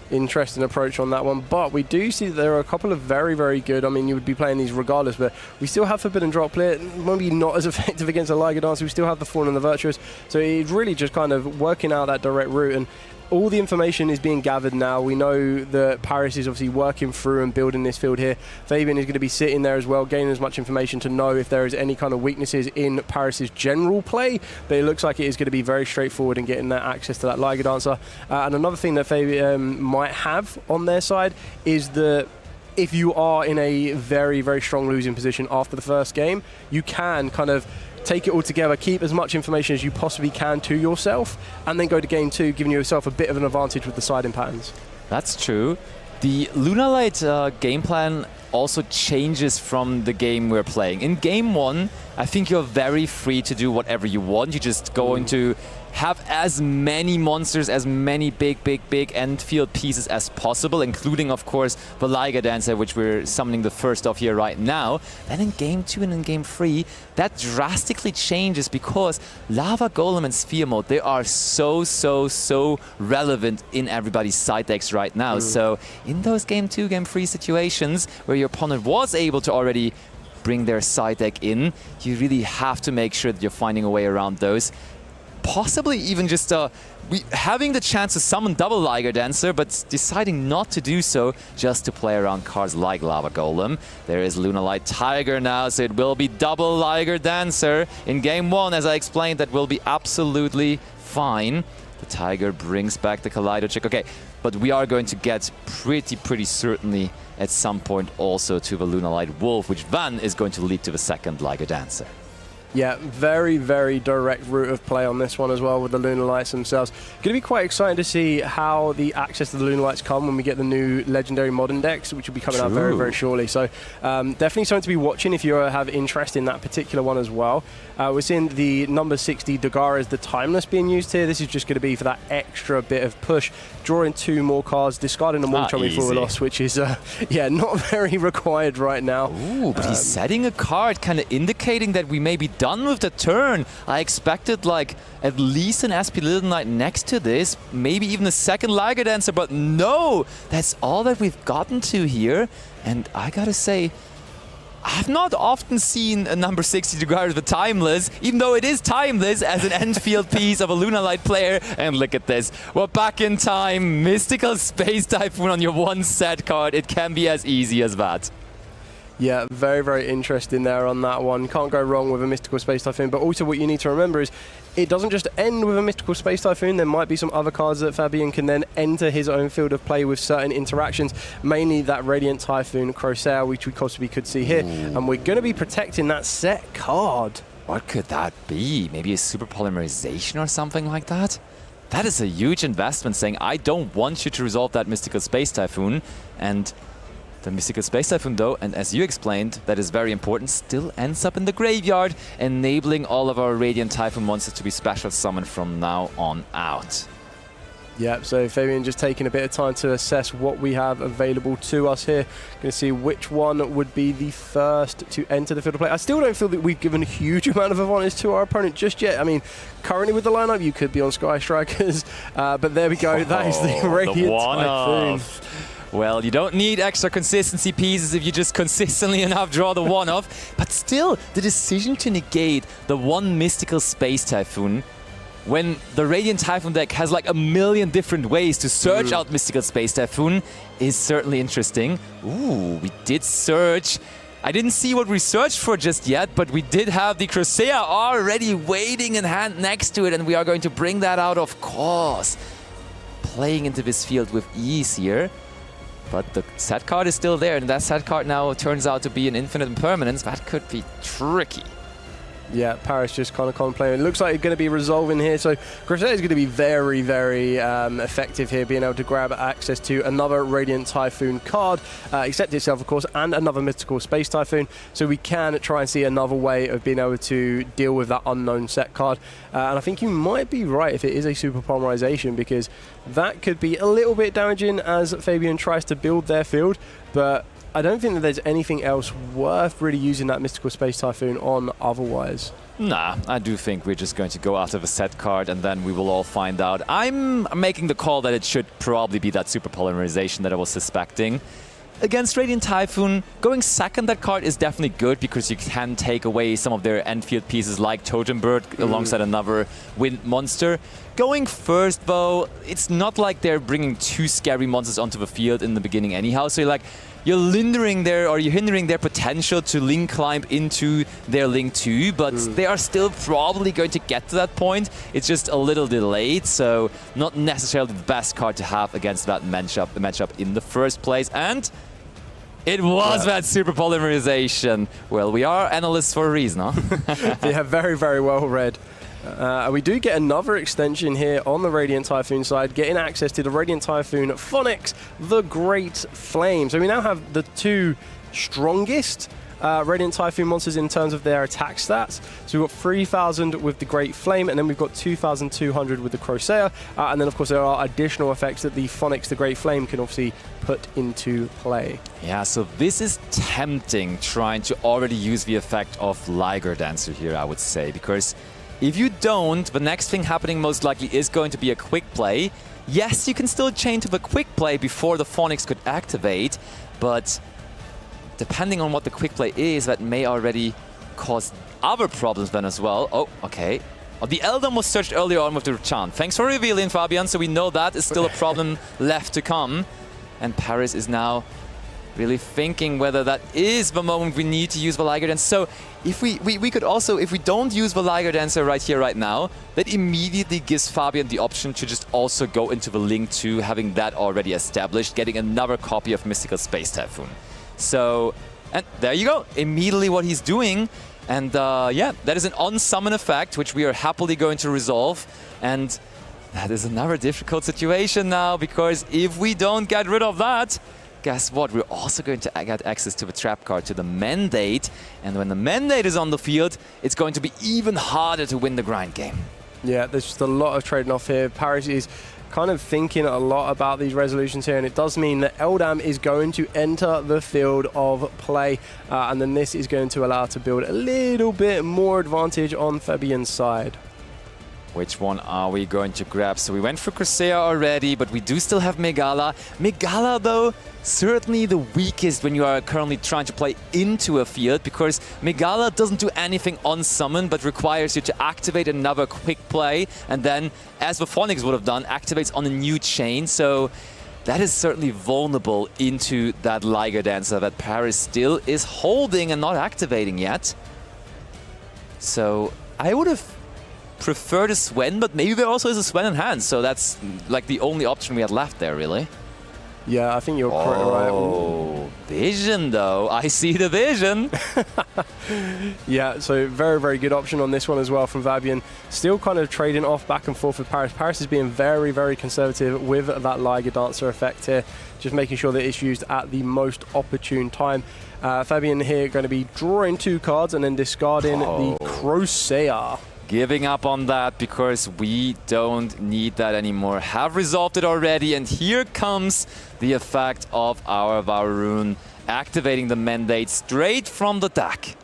Interesting approach on that one, but we do see that there are a couple of very, very good, I mean, you would be playing these regardless, but we still have Forbidden Drop Clear, maybe not as effective against a Liger Dancer. We still have the Fawn and the Virtuous, so it's really just kind of working out that direct route, and all the information is being gathered now. We know that Paris is obviously working through and building this field here. Fabian is going to be sitting there as well, gaining as much information to know if there is any kind of weaknesses in Paris's general play, but it looks like it is going to be very straightforward in getting that access to that Liger Dancer. And another thing that Fabian might have on their side is that if you are in a very, very strong losing position after the first game, you can kind of take it all together, keep as much information as you possibly can to yourself, and then go to game 2, giving yourself a bit of an advantage with the siding patterns. That's true. The Lunalight game plan also changes from the game we're playing. In game 1, I think you're very free to do whatever you want. You're just going to have as many monsters, as many big end field pieces as possible, including, of course, the Liger Dancer, which we're summoning the first of here right now. Then in game 2 and in game 3, that drastically changes, because Lava Golem and Sphere Mode, they are so relevant in everybody's side decks right now. So in those game 2, game 3 situations where your opponent was able to already bring their side deck in, you really have to make sure that you're finding a way around those. Possibly even just having the chance to summon double Liger Dancer, but deciding not to do so, just to play around cards like Lava Golem. There is Lunalight Tiger now, so it will be double Liger Dancer. In game 1, as I explained, that will be absolutely fine. The Tiger brings back the Kaleido Chick. Okay, but we are going to get pretty certainly at some point also to the Lunalight Wolf, which then is going to lead to the second Liger Dancer. Yeah, very, very direct route of play on this one as well with the Lunalights themselves. Going to be quite exciting to see how the access to the Lunalights come when we get the new Legendary Modern decks, which will be coming out very, very shortly. So definitely something to be watching if you have interest in that particular one as well. We're seeing the number 60 Dagara's the Timeless being used here. This is just going to be for that extra bit of push, drawing 2 more cards, discarding the Molchami Fuvolos, which is yeah, not very required right now. Ooh, but he's setting a card, kind of indicating that we may be done with the turn. I expected like at least an SP Little Knight next to this, maybe even a second Liger Dancer, but no, that's all that we've gotten to here. And I gotta say, I've not often seen a number 62 card with Timeless, even though it is timeless as an end field piece of a Lunalight player. And look at this. We're back in time. Mystical Space Typhoon on your one set card. It can be as easy as that. Yeah, very, very interesting there on that one. Can't go wrong with a Mystical Space Typhoon, but also what you need to remember is it doesn't just end with a Mystical Space Typhoon. There might be some other cards that Fabian can then enter his own field of play with certain interactions, mainly that Radiant Typhoon Crossair, which we possibly could see here. Ooh. And we're going to be protecting that set card. What could that be? Maybe a Super Polymerization or something like that? That is a huge investment, saying, I don't want you to resolve that Mystical Space Typhoon. And the Mystical Space Typhoon, though, and as you explained, that is very important, still ends up in the graveyard, enabling all of our Radiant Typhoon monsters to be special summoned from now on out. Yep, so Fabian just taking a bit of time to assess what we have available to us here. Going to see which one would be the first to enter the field of play. I still don't feel that we've given a huge amount of advantage to our opponent just yet. I mean, currently with the lineup, you could be on Sky Strikers, but there we go. That is the Radiant Typhoon. Well, you don't need extra consistency pieces if you just consistently enough draw the one-off. But still, the decision to negate the one Mystical Space Typhoon when the Radiant Typhoon deck has like a million different ways to search out Mystical Space Typhoon is certainly interesting. Ooh, we did search. I didn't see what we searched for just yet, but we did have the Crossair already waiting in hand next to it, and we are going to bring that out, of course. Playing into this field with ease here. But the set card is still there, and that set card now turns out to be an infinite impermanence. That could be tricky. Yeah, Paris just kind of contemplating. It looks like it's going to be resolving here. So Crossair is going to be very, very effective here, being able to grab access to another Radiant Typhoon card, except itself, of course, and another Mystical Space Typhoon. So we can try and see another way of being able to deal with that unknown set card. And I think you might be right if it is a Super Polymerization, because that could be a little bit damaging as Fabian tries to build their field. But I don't think that there's anything else worth really using that Mystical Space Typhoon on otherwise. Nah, I do think we're just going to go after the set card and then we will all find out. I'm making the call that it should probably be that Super Polymerization that I was suspecting. Against Radiant Typhoon, going second that card is definitely good because you can take away some of their end field pieces like Totem Bird alongside another wind monster. Going first, though, it's not like they're bringing two scary monsters onto the field in the beginning anyhow, so you're hindering their potential to link climb into their link 2, but they are still probably going to get to that point. It's just a little delayed, so not necessarily the best card to have against that matchup in the first place. And it was that Super Polymerization. Well, we are analysts for a reason, huh? Yeah, very, very well read. We do get another extension here on the Radiant Typhoon side, getting access to the Radiant Typhoon Phonics, the Great Flame. So we now have the two strongest Radiant Typhoon monsters in terms of their attack stats. So we've got 3,000 with the Great Flame, and then we've got 2,200 with the Crossair. And then, of course, there are additional effects that the Phonics, the Great Flame, can obviously put into play. Yeah, so this is tempting, trying to already use the effect of Liger Dancer here, I would say, because if you don't, the next thing happening most likely is going to be a quick play. Yes, you can still chain to the quick play before the Phonics could activate, but depending on what the quick play is, that may already cause other problems then as well. Oh, okay. Oh, the Eldon was searched earlier on with the Chant. Thanks for revealing, Fabian, so we know that is still a problem left to come. And Paris is now really thinking whether that is the moment we need to use the Liger Dancer. So if we could also, if we don't use the Liger Dancer right here, right now, that immediately gives Fabian the option to just also go into the Link 2, having that already established, getting another copy of Mystical Space Typhoon. So, and there you go, immediately what he's doing. And yeah, that is an on-summon effect, which we are happily going to resolve. And that is another difficult situation now, because if we don't get rid of that, guess what? We're also going to get access to the trap card, to the Mandate. And when the Mandate is on the field, it's going to be even harder to win the grind game. Yeah, there's just a lot of trading off here. Paris is kind of thinking a lot about these resolutions here, and it does mean that Eldam is going to enter the field of play, and then this is going to allow to build a little bit more advantage on Fabian's side. Which one are we going to grab? So we went for Corsair already, but we do still have Megala. Megala, though, certainly the weakest when you are currently trying to play into a field, because Megala doesn't do anything on summon, but requires you to activate another quick play, and then, as the Phonics would have done, activates on a new chain. So that is certainly vulnerable into that Liger Dancer that Paris still is holding and not activating yet. So I would have preferred a Sven, but maybe there also is a Sven in hand, so that's like the only option we had left there, really. Yeah, I think you're pretty right. Oh, vision though. I see the vision. Yeah, so very, very good option on this one as well from Fabian. Still kind of trading off back and forth with Paris. Paris is being very, very conservative with that Liger Dancer effect here, just making sure that it's used at the most opportune time. Fabian here going to be drawing 2 cards and then discarding the Corsair. Giving up on that because we don't need that anymore. Have resolved it already, and here comes the effect of our Varun activating the mandate straight from the deck.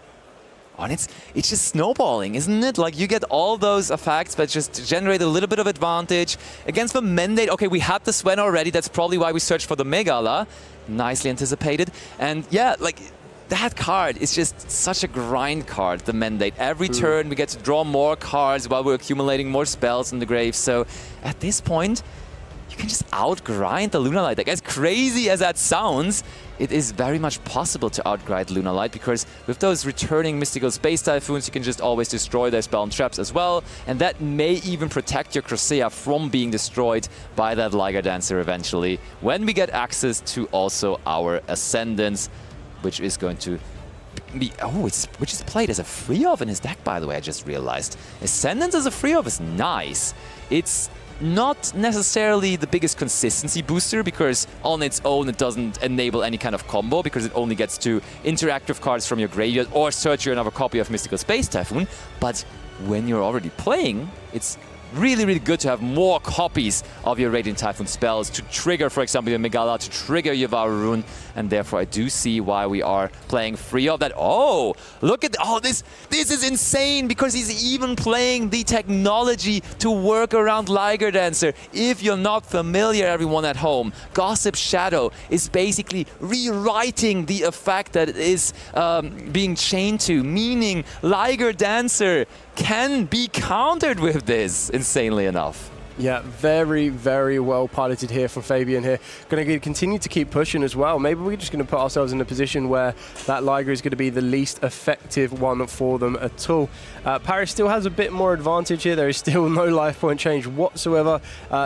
Oh, and it's just snowballing, isn't it? Like, you get all those effects that just generate a little bit of advantage. Against the mandate, okay, we had the Sven already. That's probably why we searched for the Megala. Nicely anticipated. And yeah, like, that card is just such a grind card, the Mandate. Every turn we get to draw more cards while we're accumulating more spells in the grave. So at this point, you can just outgrind the Lunalight deck. As crazy as that sounds, it is very much possible to outgrind Lunalight, because with those returning Mystical Space Typhoons, you can just always destroy their spell and traps as well. And that may even protect your Corsair from being destroyed by that Liger Dancer eventually, when we get access to also our Ascendants, which is going to be... Oh, which is played as a free of in his deck, by the way, I just realized. Ascendance as a free of is nice. It's not necessarily the biggest consistency booster, because on its own it doesn't enable any kind of combo, because it only gets to interact with cards from your graveyard or search another copy of Mystical Space Typhoon. But when you're already playing, it's really, really good to have more copies of your Radiant Typhoon spells to trigger, for example, your Megala, to trigger your Varun, and therefore I do see why we are playing free of that. Oh, look at... Oh, this is insane, because he's even playing the technology to work around Liger Dancer. If you're not familiar, everyone at home, Gossip Shadow is basically rewriting the effect that it is being chained to, meaning Liger Dancer can be countered with this, insanely enough. Yeah, very, very well piloted here from Fabian here. Going to continue to keep pushing as well. Maybe we're just going to put ourselves in a position where that Liger is going to be the least effective one for them at all. Paris still has a bit more advantage here. There is still no life point change whatsoever.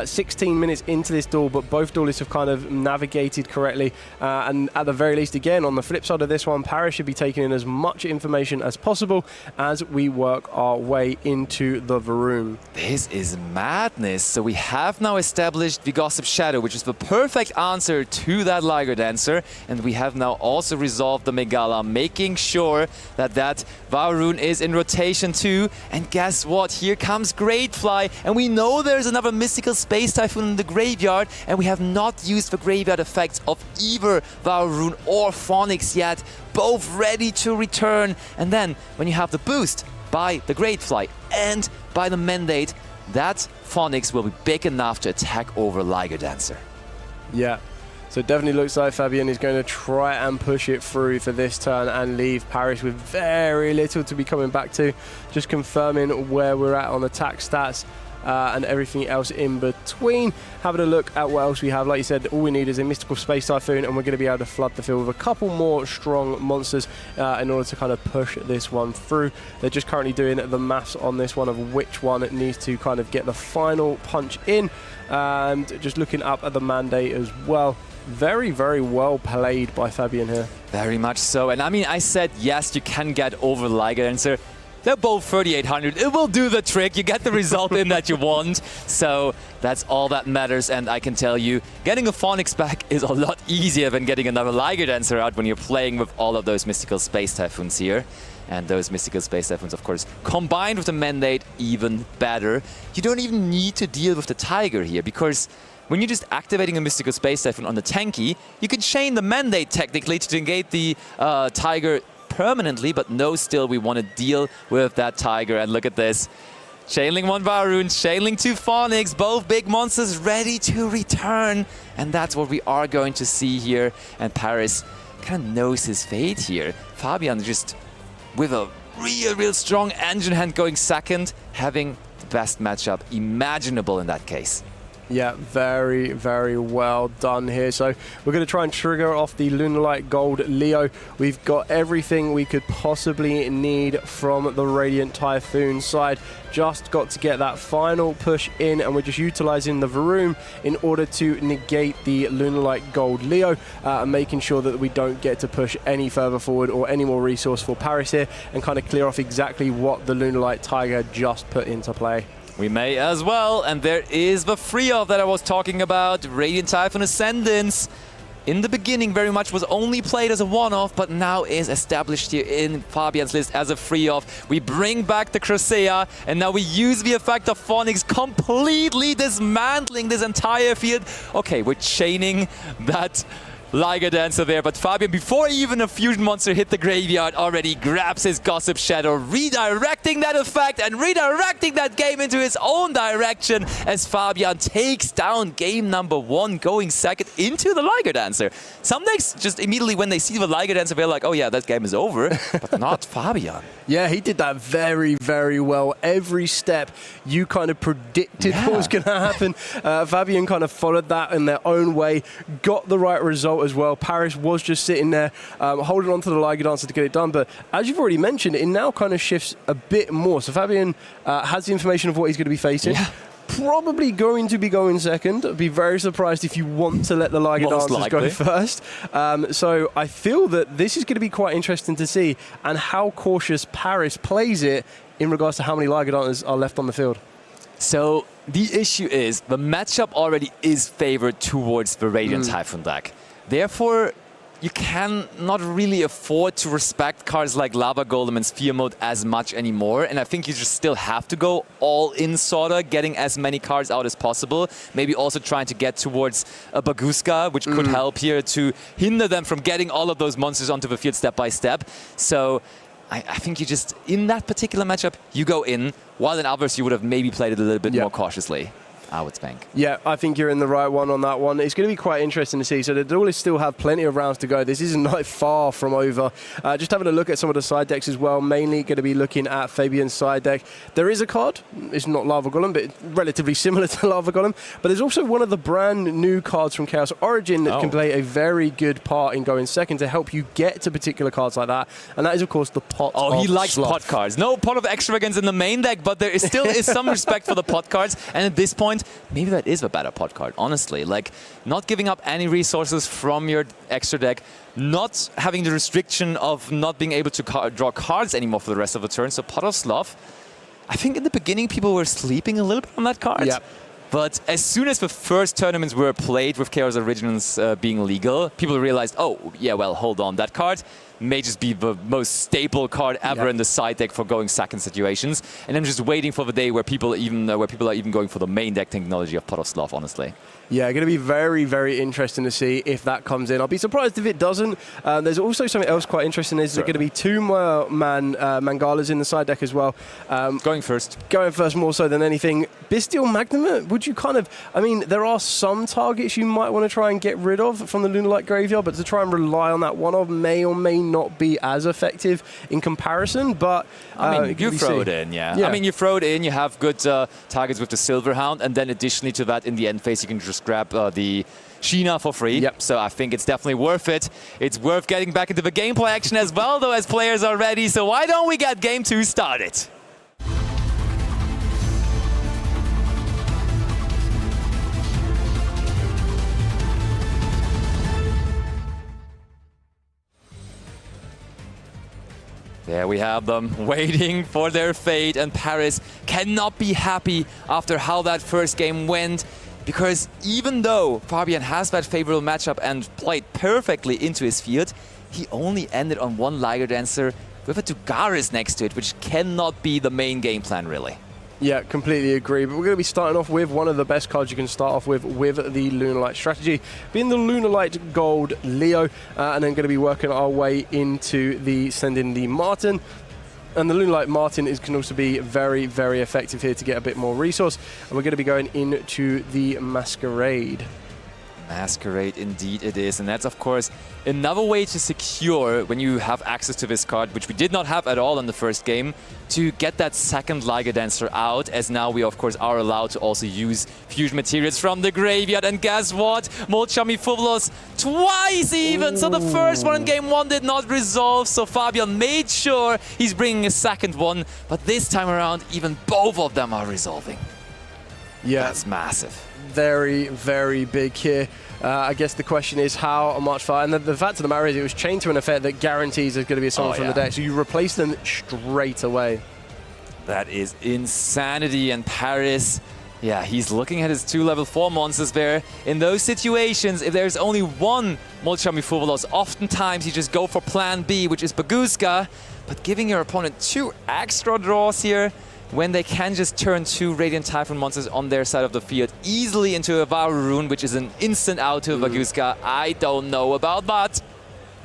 16 minutes into this duel, but both duelists have kind of navigated correctly. And at the very least, again, on the flip side of this one, Paris should be taking in as much information as possible as we work our way into the Varun. This is madness. So we have now established the Gossip Shadow, which is the perfect answer to that Liger Dancer. And we have now also resolved the Megala, making sure that that Varun is in rotation too. And guess what? Here comes Great Fly. And we know there's another Mystical Space Typhoon in the graveyard. And we have not used the graveyard effects of either Varun or Phonics yet. Both ready to return. And then when you have the boost by the Great Fly and by the Mandate, that Phonics will be big enough to attack over Liger Dancer. Yeah, so it definitely looks like Fabian is going to try and push it through for this turn and leave Paris with very little to be coming back to. Just confirming where we're at on attack stats and everything else in between. Having a look at what else we have. Like you said, all we need is a Mystical Space Typhoon, and we're going to be able to flood the field with a couple more strong monsters in order to kind of push this one through. They're just currently doing the maths on this one of which one it needs to kind of get the final punch in, and just looking up at the Mandate as well. Very, very well played by Fabian here. Very much so. And I mean, I said, yes, you can get over Liger Dancer. They're both 3,800. It will do the trick. You get the result in that you want. So that's all that matters. And I can tell you, getting a Phonics back is a lot easier than getting another Liger Dancer out when you're playing with all of those Mystical Space Typhoons here. And those Mystical Space Typhoons, of course, combined with the Mandate, even better. You don't even need to deal with the Tiger here, because when you're just activating a Mystical Space Typhoon on the tanky, you can chain the Mandate technically to negate the Tiger permanently, but no, still we want to deal with that Tiger. And look at this. Chainlink 1 Varun, Chainlink 2 Phonix, both big monsters ready to return. And that's what we are going to see here. And Paris kind of knows his fate here. Fabian just with a real strong engine hand going second, having the best matchup imaginable in that case. Yeah, very, very well done here. So we're going to try and trigger off the Lunalight Gold Leo. We've got everything we could possibly need from the Radiant Typhoon side. Just got to get that final push in, and we're just utilizing the Varun in order to negate the Lunalight Gold Leo, and making sure that we don't get to push any further forward or any more resource for Paris here, and kind of clear off exactly what the Lunalight Tiger just put into play. We may as well, and there is the free-off that I was talking about, Radiant Typhoon Ascendance. In the beginning, very much was only played as a one-off, but now is established here in Fabian's list as a free-off. We bring back the Crusea, and now we use the effect of Phonix, completely dismantling this entire field. Okay, we're chaining that Liger Dancer there, but Fabian, before even a fusion monster hit the graveyard, already grabs his Gossip Shadow, redirecting that effect and redirecting that game into his own direction as Fabian takes down game number 1, going second into the Liger Dancer. Some decks just immediately when they see the Liger Dancer, they're like, oh yeah, that game is over, but not Fabian. Yeah, he did that very, very well. Every step you kind of predicted what was going to happen. Fabian kind of followed that in their own way, got the right result as well. Paris was just sitting there holding on to the Liger Dancer to get it done, but as you've already mentioned, it now kind of shifts a bit more. So Fabian has the information of what he's going to be facing. Yeah. Probably going to be going second. I'd be very surprised if you want to let the Liger Dancers go first. So I feel that this is going to be quite interesting to see, and how cautious Paris plays it in regards to how many Liger Dancers are left on the field. So the issue is the matchup already is favored towards the Radiant Typhoon deck. Therefore, you can not really afford to respect cards like Lava Golem and Sphere Mode as much anymore. And I think you just still have to go all in, sorta, getting as many cards out as possible. Maybe also trying to get towards a Baguska, which could help here to hinder them from getting all of those monsters onto the field step by step. So I think you just, in that particular matchup, you go in, while in others you would have maybe played it a little bit more cautiously, I would think. Yeah, I think you're in the right one on that one. It's going to be quite interesting to see. So the duelists still have plenty of rounds to go. This isn't like far from over. Just having a look at some of the side decks as well. Mainly going to be looking at Fabian's side deck. There is a card. It's not Lava Golem, but relatively similar to Lava Golem. But there's also one of the brand new cards from Chaos Origin that can play a very good part in going second to help you get to particular cards like that. And that is, of course, the Pot of he likes Sloth. pot cards. No Pot of Extravagance in the main deck, but there is still is some respect for the pot cards. And at this point, maybe that is a better pot card, honestly. Like, not giving up any resources from your extra deck, not having the restriction of not being able to draw cards anymore for the rest of the turn. So Pot of Sloth, I think in the beginning people were sleeping a little bit on that card. Yep. But as soon as the first tournaments were played with Chaos Originals being legal, people realized, oh, yeah, well, hold on, that card may just be the most staple card ever in the side deck for going second situations. And I'm just waiting for the day where people are even going for the main deck technology of Pot of Sloth, honestly. Yeah, going to be very, very interesting to see if that comes in. I'll be surprised if it doesn't. There's also something else quite interesting. There's going to be 2 more Mangalas in the side deck as well. Going first. Going first more so than anything. Bestial Magnum, would you kind of... I mean, there are some targets you might want to try and get rid of from the Lunalight Graveyard, but to try and rely on that one-off may or may not be as effective in comparison, but... I mean, you throw it in, yeah. I mean, you throw it in, you have good targets with the Silverhound, and then additionally to that, in the end phase, you can just grab the Sheena for free. Yep. So I think it's definitely worth it. It's worth getting back into the gameplay action as well, though, as players are ready. So why don't we get Game 2 started? There we have them, waiting for their fate, and Paris cannot be happy after how that first game went, because even though Fabian has that favorable matchup and played perfectly into his field, he only ended on 1 Liger Dancer with a Tugaris next to it, which cannot be the main game plan, really. Yeah, completely agree. But we're going to be starting off with one of the best cards you can start off with the Lunalight strategy, being the Lunalight Gold Leo, and then going to be working our way into sending the Martin. And the Lunalight Martin can also be very, very effective here to get a bit more resource. And we're going to be going into the Masquerade. Masquerade, indeed it is. And that's, of course, another way to secure, when you have access to this card, which we did not have at all in the first game, to get that second Liger Dancer out, as now we, of course, are allowed to also use fusion materials from the graveyard. And guess what? Molchami Fuvolos twice even! So the first one in game 1 did not resolve, so Fabian made sure he's bringing a second one. But this time around, even both of them are resolving. Yeah. That's massive. Very, very big here. I guess the question is how much fire. And the fact of the matter is it was chained to an effect that guarantees there's going to be a summon from the deck. So you replace them straight away. That is insanity. And Paris, yeah, he's looking at his 2 level 4 monsters there. In those situations, if there's only one Molchami Fuvolos, oftentimes you just go for plan B, which is Baguska. But giving your opponent 2 extra draws here, when they can just turn 2 Radiant Typhoon monsters on their side of the field easily into a Varu Rune, which is an instant out to Baguska. I don't know about that.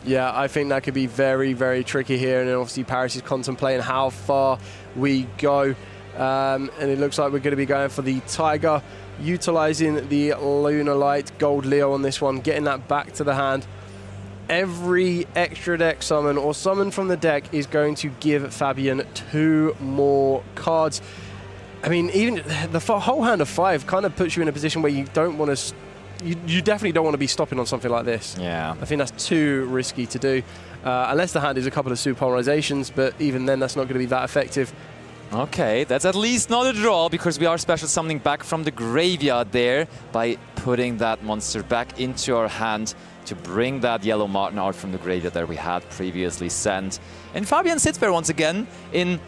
Yeah, I think that could be very, very tricky here. And then obviously Paris is contemplating how far we go. And it looks like we're going to be going for the Tiger, utilizing the Lunalight Gold Leo on this one, getting that back to the hand. Every extra deck summon or summon from the deck is going to give Fabian 2 more cards. I mean, even the whole hand of 5 kind of puts you in a position where you don't want to... You definitely don't want to be stopping on something like this. Yeah. I think that's too risky to do. Unless the hand is a couple of Supolarizations, but even then that's not going to be that effective. Okay, that's at least not a draw, because we are special summoning back from the graveyard there by putting that monster back into our hand to bring that yellow Martin out from the graveyard that we had previously sent. And Fabian sits there once again in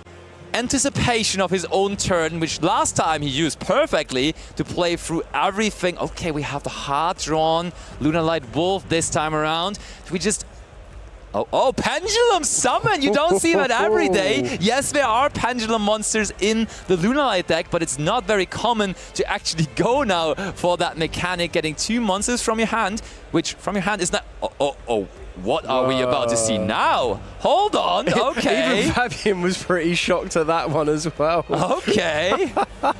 anticipation of his own turn, which last time he used perfectly to play through everything. Okay, we have the hard-drawn Lunalight Wolf this time around. We just... Oh, Pendulum Summon! You don't see that every day. Yes, there are Pendulum monsters in the Lunalight deck, but it's not very common to actually go now for that mechanic, getting 2 monsters from your hand, which from your hand is not... What are we about to see now? Hold on, okay. Even Fabian was pretty shocked at that one as well. Okay.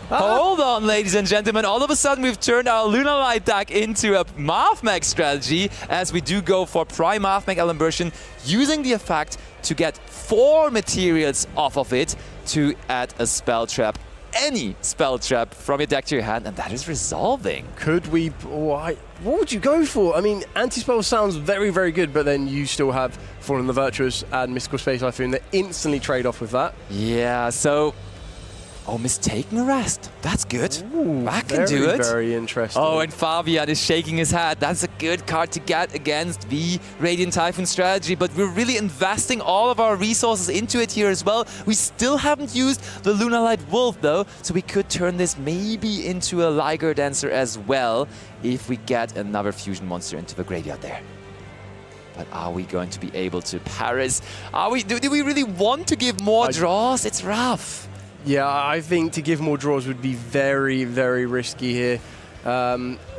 Hold on, ladies and gentlemen. All of a sudden, we've turned our Lunalight deck into a Mathmech strategy, as we do go for Prime Mathmech Elimbursion, using the effect to get 4 materials off of it to add a spell trap. Any spell trap from your deck to your hand, and that is resolving. Could we... What would you go for? I mean, Anti-Spell sounds very, very good, but then you still have Fallen the Virtuous and Mystical Space Typhoon that instantly trade off with that. Yeah, so... Oh, Mistaken Arrest. That's good. Ooh, I can do it. Very interesting. Oh, and Fabian is shaking his head. That's a good card to get against the Radiant Typhoon strategy, but we're really investing all of our resources into it here as well. We still haven't used the Lunalight Wolf, though, so we could turn this maybe into a Liger Dancer as well if we get another fusion monster into the graveyard there. But are we going to be able to? Paris, do we really want to give more draws? It's rough. Yeah, I think to give more draws would be very, very risky here.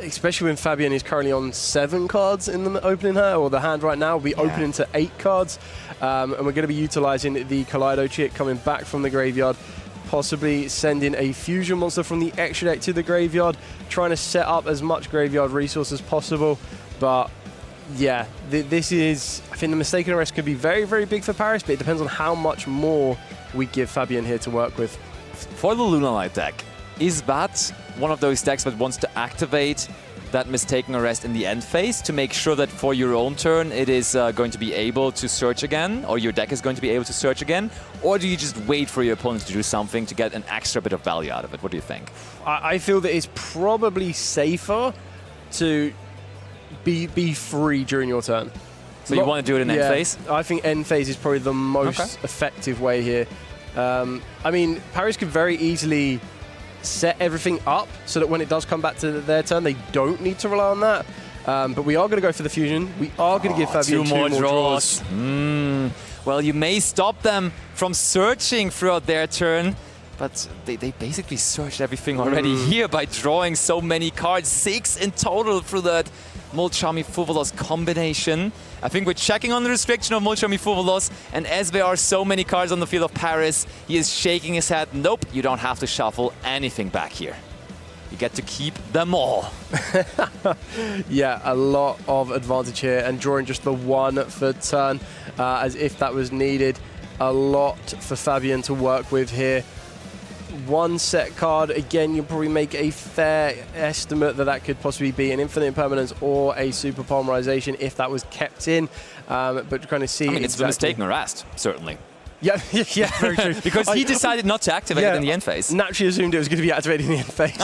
Especially when Fabian is currently on 7 cards in the opening hand, or the hand right now will be opening to 8 cards. And we're going to be utilizing the Kaleido Chit coming back from the graveyard, possibly sending a fusion monster from the extra deck to the graveyard, trying to set up as much graveyard resource as possible. But yeah, this is... I think the Mistaken Arrest could be very, very big for Paris, but it depends on how much more we give Fabian here to work with. For the Lunalight deck, is that one of those decks that wants to activate that Mistaken Arrest in the end phase to make sure that for your own turn it is going to be able to search again, or your deck is going to be able to search again? Or do you just wait for your opponent to do something to get an extra bit of value out of it? What do you think? I feel that it's probably safer to be free during your turn. So you want to do it in end phase? I think end phase is probably the most effective way here. I mean, Paris could very easily set everything up so that when it does come back to their turn, they don't need to rely on that. But we are going to go for the fusion. We are going to give Fabian 2 more draws. Well, you may stop them from searching throughout their turn, but they basically searched everything already here by drawing so many cards. 6 in total through that Molchami Fuvolos combination. I think we're checking on the restriction of Molchami Fuvolos, and as there are so many cards on the field of Paris, he is shaking his head. Nope, you don't have to shuffle anything back here. You get to keep them all. Yeah, a lot of advantage here, and drawing just the one for turn, as if that was needed. A lot for Fabian to work with here. One set card, again, you'll probably make a fair estimate that that could possibly be an infinite impermanence or a super polymerization if that was kept in, but kind of see. I mean, it's a mistaken arrest, certainly. Yeah, yeah, very true. Because he decided not to activate it in the end phase. Naturally assumed it was going to be activated in the end phase.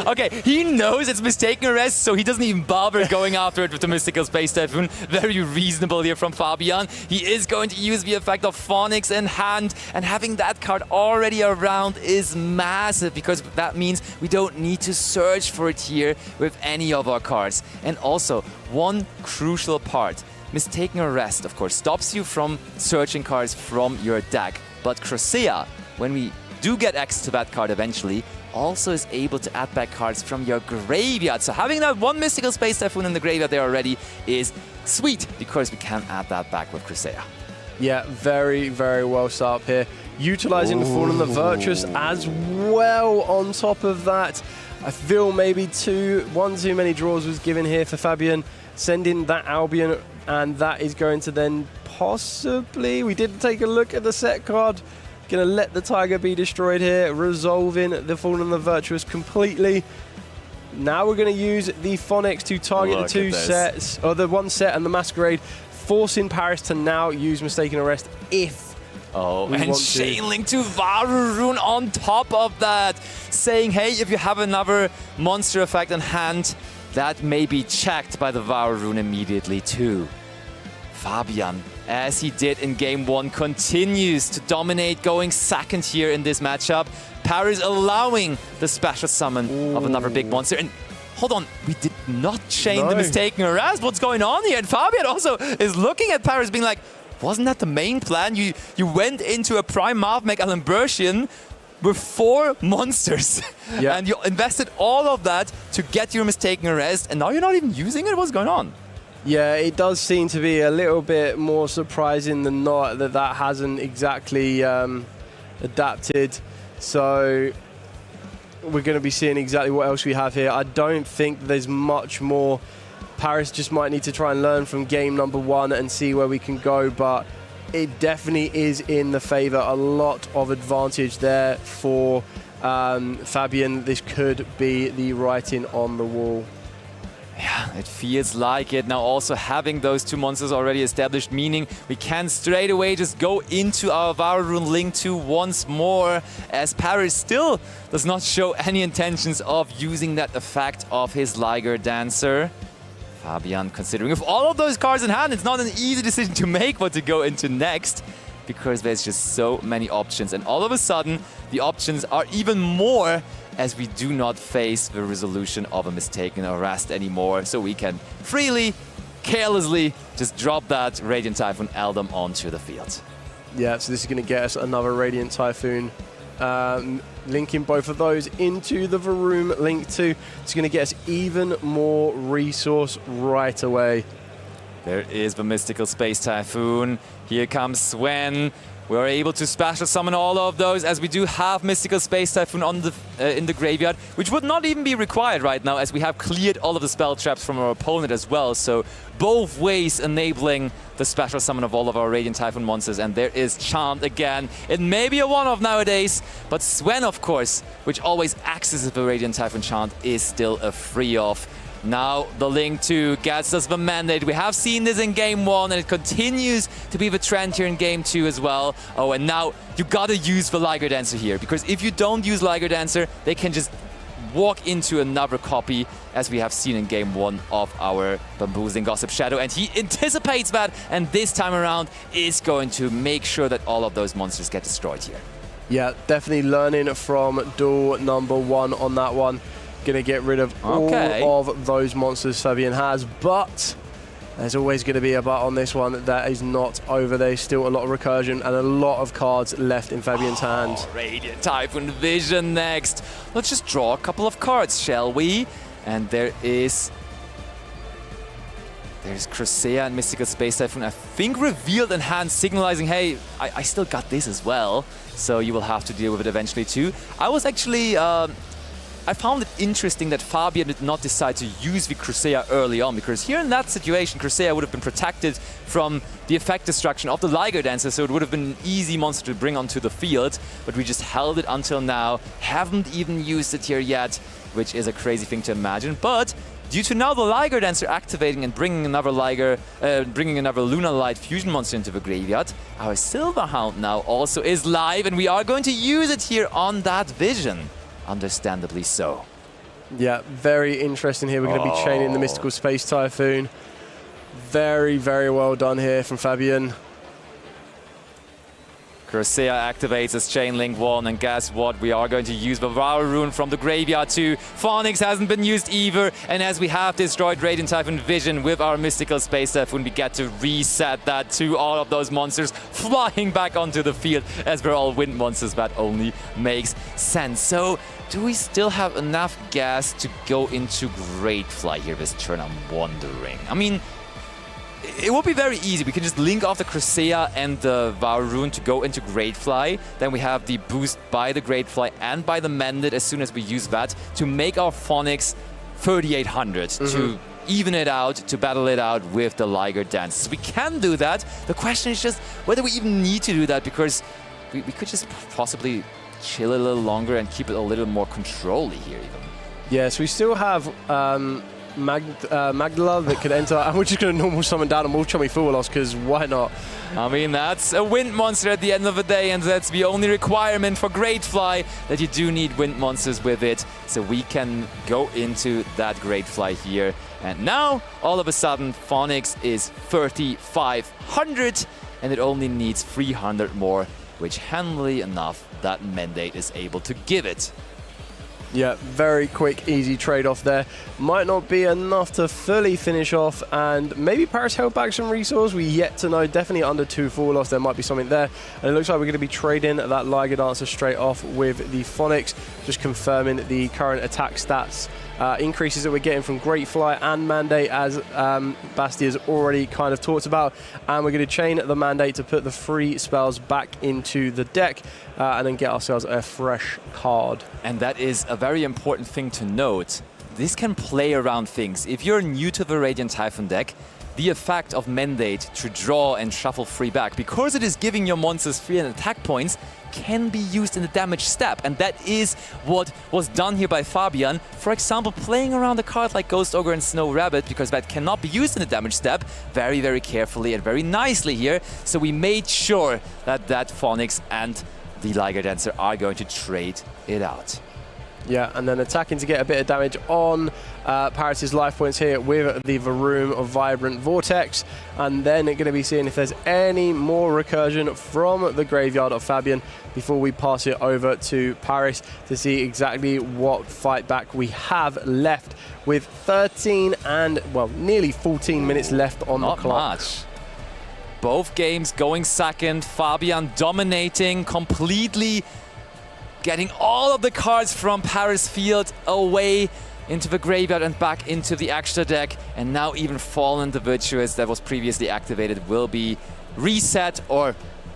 Okay, he knows it's mistaken arrest, so he doesn't even bother going after it with the Mystical Space Typhoon. Very reasonable here from Fabian. He is going to use the effect of Phonics in hand, and having that card already around is massive, because that means we don't need to search for it here with any of our cards. And also, one crucial part. Mistaken Arrest, of course, stops you from searching cards from your deck. But Crocea, when we do get access to that card eventually, also is able to add back cards from your graveyard. So having that one Mystical Space Typhoon in the graveyard there already is sweet, because we can add that back with Crocea. Yeah, very, very well set up here. Utilizing the Fallen the Virtuous as well on top of that. I feel maybe one too many draws was given here for Fabian. Sending that Albion, and that is going to then possibly, we did take a look at the set card, going to let the Tiger be destroyed here, resolving the Fallen the Virtuous completely. Now we're going to use the Phonics to target the two sets, or the one set and the Masquerade, forcing Paris to now use Mistaken Arrest if and Chainlink to Varurun on top of that, saying, hey, if you have another monster effect in hand, that may be checked by the Varurun immediately too. Fabian, as he did in Game 1, continues to dominate, going second here in this matchup. Paris allowing the special summon of another big monster. And hold on, we did not chain the Mistaken Arrest. What's going on here? And Fabian also is looking at Paris being like, wasn't that the main plan? You went into a Prime Mathmech Alambertian with 4 monsters. Yeah. And you invested all of that to get your Mistaken Arrest, and now you're not even using it? What's going on? Yeah, it does seem to be a little bit more surprising than not that hasn't exactly adapted. So we're going to be seeing exactly what else we have here. I don't think there's much more. Paris just might need to try and learn from game number 1 and see where we can go, but it definitely is in the favor. A lot of advantage there for Fabian. This could be the writing on the wall. Yeah, it feels like it. Now also having those 2 monsters already established, meaning we can straight away just go into our Varurun Link 2 once more, as Paris still does not show any intentions of using that effect of his Liger Dancer. Fabian, considering with all of those cards in hand, it's not an easy decision to make what to go into next, because there's just so many options. And all of a sudden, the options are even more, as we do not face the resolution of a Mistaken Arrest anymore. So we can freely, carelessly, just drop that Radiant Typhoon Eldom onto the field. Yeah, so this is going to get us another Radiant Typhoon. Linking both of those into the Varoom Link 2. It's going to get us even more resource right away. There is the Mystical Space Typhoon. Here comes Sven. We are able to special summon all of those, as we do have Mystical Space Typhoon on the in the graveyard, which would not even be required right now, as we have cleared all of the spell traps from our opponent as well. So both ways enabling the special summon of all of our Radiant Typhoon monsters. And there is Chant again. It may be a one-off nowadays, but Sven, of course, which always accesses the Radiant Typhoon Chant, is still a free-off. Now the Link 2 gets us the mandate. We have seen this in Game 1, and it continues to be the trend here in Game 2 as well. Oh, and now you gotta use the Liger Dancer here, because if you don't use Liger Dancer, they can just walk into another copy, as we have seen in Game 1 of our Bamboozling Gossip Shadow. And he anticipates that, and this time around is going to make sure that all of those monsters get destroyed here. Yeah, definitely learning from duel number 1 on that one. Going to get rid of all of those monsters Fabian has, but there's always going to be a but on this one. That is not over. There's still a lot of recursion and a lot of cards left in Fabian's hand. Radiant Typhoon Vision next. Let's just draw a couple of cards, shall we? And there is There's Crusea and Mystical Space Typhoon, I think revealed in hand, signalizing, hey, I still got this as well. So you will have to deal with it eventually too. I was actually, I found it interesting that Fabian did not decide to use the Crusea early on, because here in that situation, Crusea would have been protected from the effect destruction of the Liger Dancer, so it would have been an easy monster to bring onto the field, but we just held it until now, haven't even used it here yet, which is a crazy thing to imagine, but due to now the Liger Dancer activating and bringing another Lunar Light fusion monster into the graveyard, our Silver Hound now also is live, and we are going to use it here on that vision. Understandably so. Yeah, very interesting here. We're going to be chaining the Mystical Space Typhoon. Very, very well done here from Fabian. Crusea activates as Chain Link 1, and guess what? We are going to use the Devour Rune from the graveyard too. Phoenix hasn't been used either, and as we have destroyed Radiant Typhoon Vision with our Mystical Space Typhoon, we get to reset that to all of those monsters flying back onto the field, as we're all wind monsters. That only makes sense. So, do we still have enough gas to go into Great Fly here this turn? I'm wondering. I mean, it would be very easy. We can just link off the Crusea and the Devour Rune to go into Great Fly. Then we have the boost by the Great Fly and by the Mended as soon as we use that to make our Phoenix 3800 to even it out, to battle it out with the Liger Dance. So we can do that. The question is just whether we even need to do that, because we could just possibly chill a little longer and keep it a little more control-y here even. Yes, we still have Magdala that could enter, and we're just going to normal summon down a Mulchummy Foolos, because why not? I mean, that's a wind monster at the end of the day, and that's the only requirement for Great Fly, that you do need wind monsters with it. So we can go into that Great Fly here. And now, all of a sudden, Phoenix is 3,500, and it only needs 300 more, which handily enough, that Mandate is able to give it. Yeah, very quick, easy trade-off there. Might not be enough to fully finish off, and maybe Paris held back some resource. We yet to know. Definitely under 2 full loss, there might be something there. And it looks like we're going to be trading that Liger Dancer straight off with the Phoenix, just confirming the current attack stats. Increases that we're getting from Great Fly and Mandate, as Basti has already kind of talked about. And we're going to chain the Mandate to put the free spells back into the deck and then get ourselves a fresh card. And that is a very important thing to note. This can play around things. If you're new to the Radiant Typhoon deck, the effect of Mandate to draw and shuffle free back, because it is giving your monsters free and attack points, can be used in the damage step, and that is what was done here by Fabian. For example, playing around a card like Ghost Ogre and Snow Rabbit, because that cannot be used in the damage step, very, very carefully and very nicely here. So we made sure that that Phoenix and the Liger Dancer are going to trade it out. Yeah, and then attacking to get a bit of damage on Paris' life points here with the Varoom of Vibrant Vortex. And then going to be seeing if there's any more recursion from the graveyard of Fabian before we pass it over to Paris to see exactly what fight back we have left, with 13 and, well, nearly 14 minutes left on the clock. Not much. Both games going second. Fabian dominating completely, getting all of the cards from Paris Field away into the graveyard and back into the extra deck. And now even Fallen the Virtuous that was previously activated will be reset, or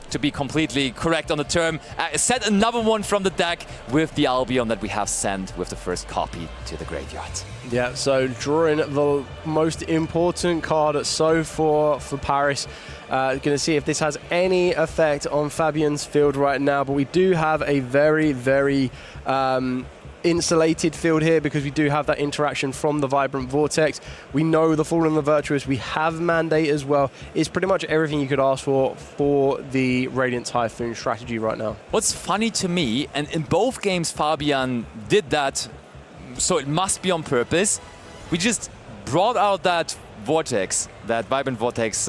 to be completely correct on the term, set another one from the deck with the Albion that we have sent with the first copy to the graveyard. Yeah, so drawing the most important card so far for Paris. Going to see if this has any effect on Fabian's field right now, but we do have a very, very insulated field here, because we do have that interaction from the Vibrant Vortex. We know the Fallen the Virtuous, we have Mandate as well. It's pretty much everything you could ask for the Radiant Typhoon strategy right now. What's funny to me, and in both games Fabian did that, so it must be on purpose. We just brought out that Vortex, that Vibrant Vortex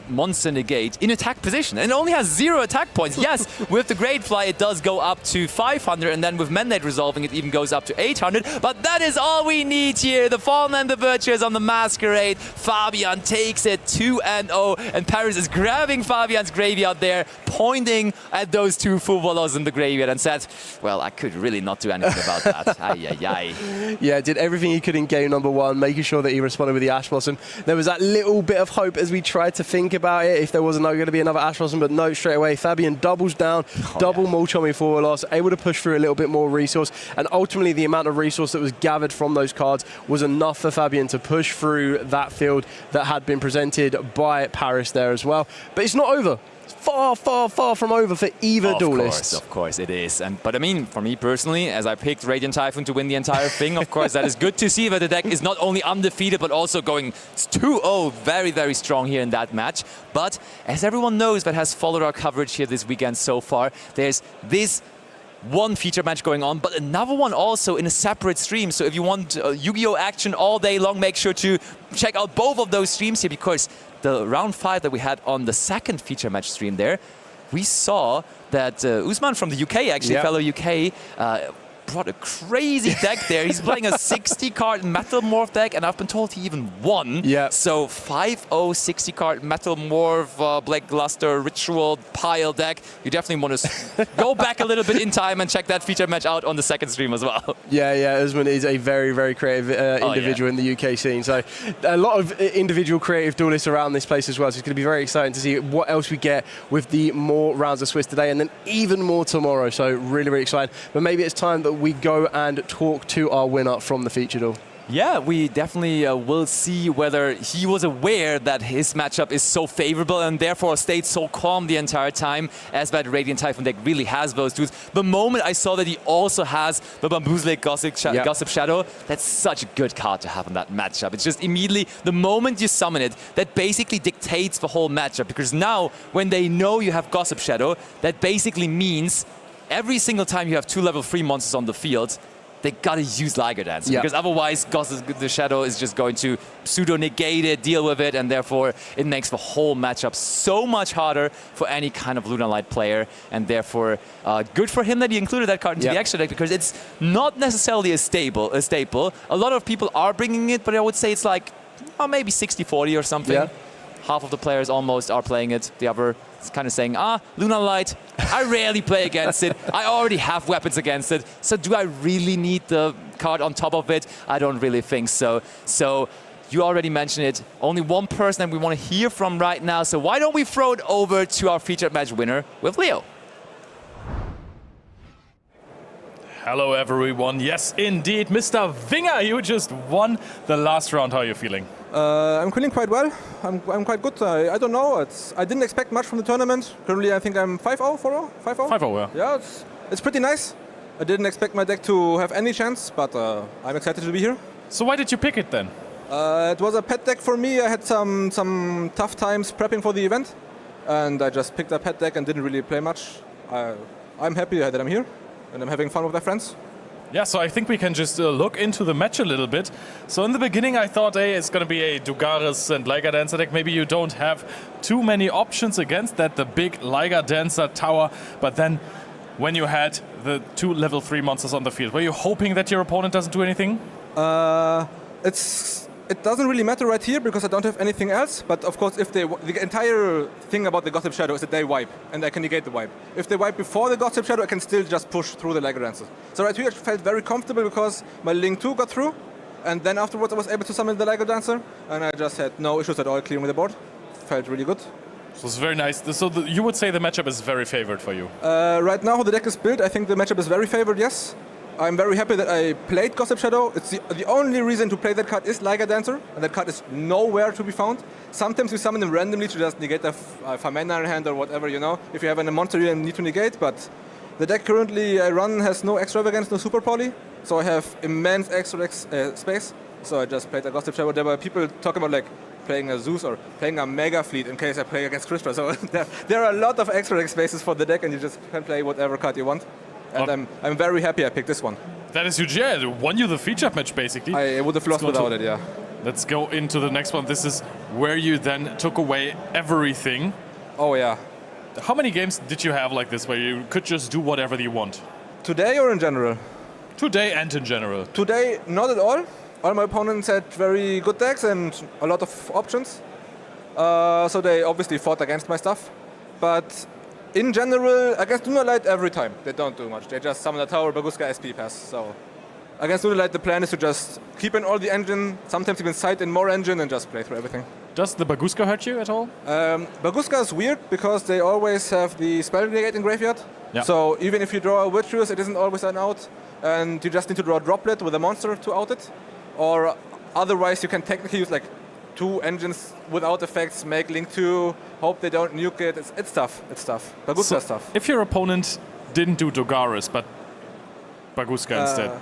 Monster Negate in attack position, and it only has 0 attack points. Yes, with the Great Fly it does go up to 500, and then with Mandate resolving it even goes up to 800, but that is all we need here. The Fallen and the Virtuous on the Masquerade. Fabian takes it 2-0, and Paris is grabbing Fabian's graveyard there, pointing at those 2 Fuvolos in the graveyard and said, well, I could really not do anything about that. Ay, ay, ay. Yeah, did everything he could in game number 1, making sure that he responded with the Ash Blossom. There was that little bit of hope as we tried to think about it, if there wasn't going to be another Ash Blossom, but no, straight away, Fabian doubles down, double mulch on me forward loss, able to push through a little bit more resource, and ultimately the amount of resource that was gathered from those cards was enough for Fabian to push through that field that had been presented by Paris there as well. But it's not over. It's far, far, far from over for either duelist. Of course it is. But I mean, for me personally, as I picked Radiant Typhoon to win the entire thing, of course, that is good to see that the deck is not only undefeated, but also going 2-0 very, very strong here in that match. But as everyone knows that has followed our coverage here this weekend so far, there's this one feature match going on, but another one also in a separate stream. So if you want Yu-Gi-Oh! Action all day long, make sure to check out both of those streams here, because the round 5 that we had on the second feature match stream there, we saw that Usman from the UK, actually, fellow UK, brought a crazy deck there. He's playing a 60-card Metalmorph deck, and I've been told he even won. Yeah. So 5-0 60-card Metalmorph, Black Luster, Ritual pile deck. You definitely want to go back a little bit in time and check that feature match out on the second stream as well. Yeah, Usman is a very, very creative individual in the UK scene. So a lot of individual creative duelists around this place as well. So it's going to be very exciting to see what else we get with the more rounds of Swiss today, and then even more tomorrow. So really, really exciting. But maybe it's time that we go and talk to our winner from the feature duel. Yeah, we definitely will see whether he was aware that his matchup is so favorable and therefore stayed so calm the entire time, as that Radiant Typhoon deck really has those dudes. The moment I saw that he also has the Bamboozle Gossip Shadow, that's such a good card to have in that matchup. It's just immediately, the moment you summon it, that basically dictates the whole matchup, because now when they know you have Gossip Shadow, that basically means every single time you have 2 level 3 monsters on the field, they gotta use Liger Dancer, because otherwise the Shadow is just going to pseudo-negate it, deal with it, and therefore it makes the whole matchup so much harder for any kind of Lunar Light player, and therefore good for him that he included that card into the extra deck, because it's not necessarily a staple. A lot of people are bringing it, but I would say it's like maybe 60-40 or something. Yeah. Half of the players almost are playing it. The other is kind of saying, Lunar Light, I rarely play against it. I already have weapons against it. So do I really need the card on top of it? I don't really think so. So you already mentioned it. Only one person that we want to hear from right now. So why don't we throw it over to our featured match winner with Leo. Hello, everyone. Yes, indeed. Mr. Winger, you just won the last round. How are you feeling? I'm feeling quite well. I'm quite good. I don't know. I didn't expect much from the tournament. Currently, I think I'm 5-0, 4-0, 5-0. 5-0, yeah. It's pretty nice. I didn't expect my deck to have any chance, but I'm excited to be here. So why did you pick it then? It was a pet deck for me. I had some tough times prepping for the event, and I just picked a pet deck and didn't really play much. I'm happy that I'm here, and I'm having fun with my friends. Yeah, so I think we can just look into the match a little bit. So in the beginning, I thought, hey, it's going to be a Dugaris and Liger Dancer deck. Maybe you don't have too many options against that, the big Liger Dancer tower. But then when you had the 2 level 3 monsters on the field, were you hoping that your opponent doesn't do anything? It doesn't really matter right here because I don't have anything else. But of course, if the entire thing about the Gossip Shadow is that they wipe, and I can negate the wipe. If they wipe before the Gossip Shadow, I can still just push through the Liger Dancer. So right here, I felt very comfortable because my Link 2 got through, and then afterwards I was able to summon the Liger Dancer, and I just had no issues at all clearing the board. Felt really good. So it's very nice. So you would say the matchup is very favored for you? Right now, how the deck is built, I think the matchup is very favored, yes. I'm very happy that I played Gossip Shadow. It's the only reason to play that card is Liger Dancer, and that card is nowhere to be found. Sometimes you summon them randomly to just negate a Famena hand or whatever, you know, if you have a monster you need to negate, but the deck currently I run has no extravagance, no super poly, so I have immense extra space, so I just played a Gossip Shadow. There were people talking about like playing a Zeus or playing a Mega Fleet in case I play against Krishna, so there are a lot of extra spaces for the deck, and you just can play whatever card you want. And I'm very happy I picked this one. That is huge. Yeah, it won you the feature match, basically. I would have lost without it, yeah. Let's go into the next one. This is where you then took away everything. Oh yeah. How many games did you have like this where you could just do whatever you want? Today or in general? Today and in general. Today, not at all. All my opponents had very good decks and a lot of options. So they obviously fought against my stuff. But in general, against Lunalight every time, they don't do much. They just summon a tower, Baguska, SP pass. So against Lunalight, the plan is to just keep in all the engine, sometimes even sight in more engine, and just play through everything. Does the Baguska hurt you at all? Baguska is weird because they always have the spell negate in graveyard. Yeah. So even if you draw a Virtuous, it isn't always an out. And you just need to draw a Droplet with a monster to out it. Or otherwise, you can technically use like 2 engines without effects, make Link 2, hope they don't nuke it. It's tough. It's tough. Baguska is tough. If your opponent didn't do Dogaris, but Baguska instead?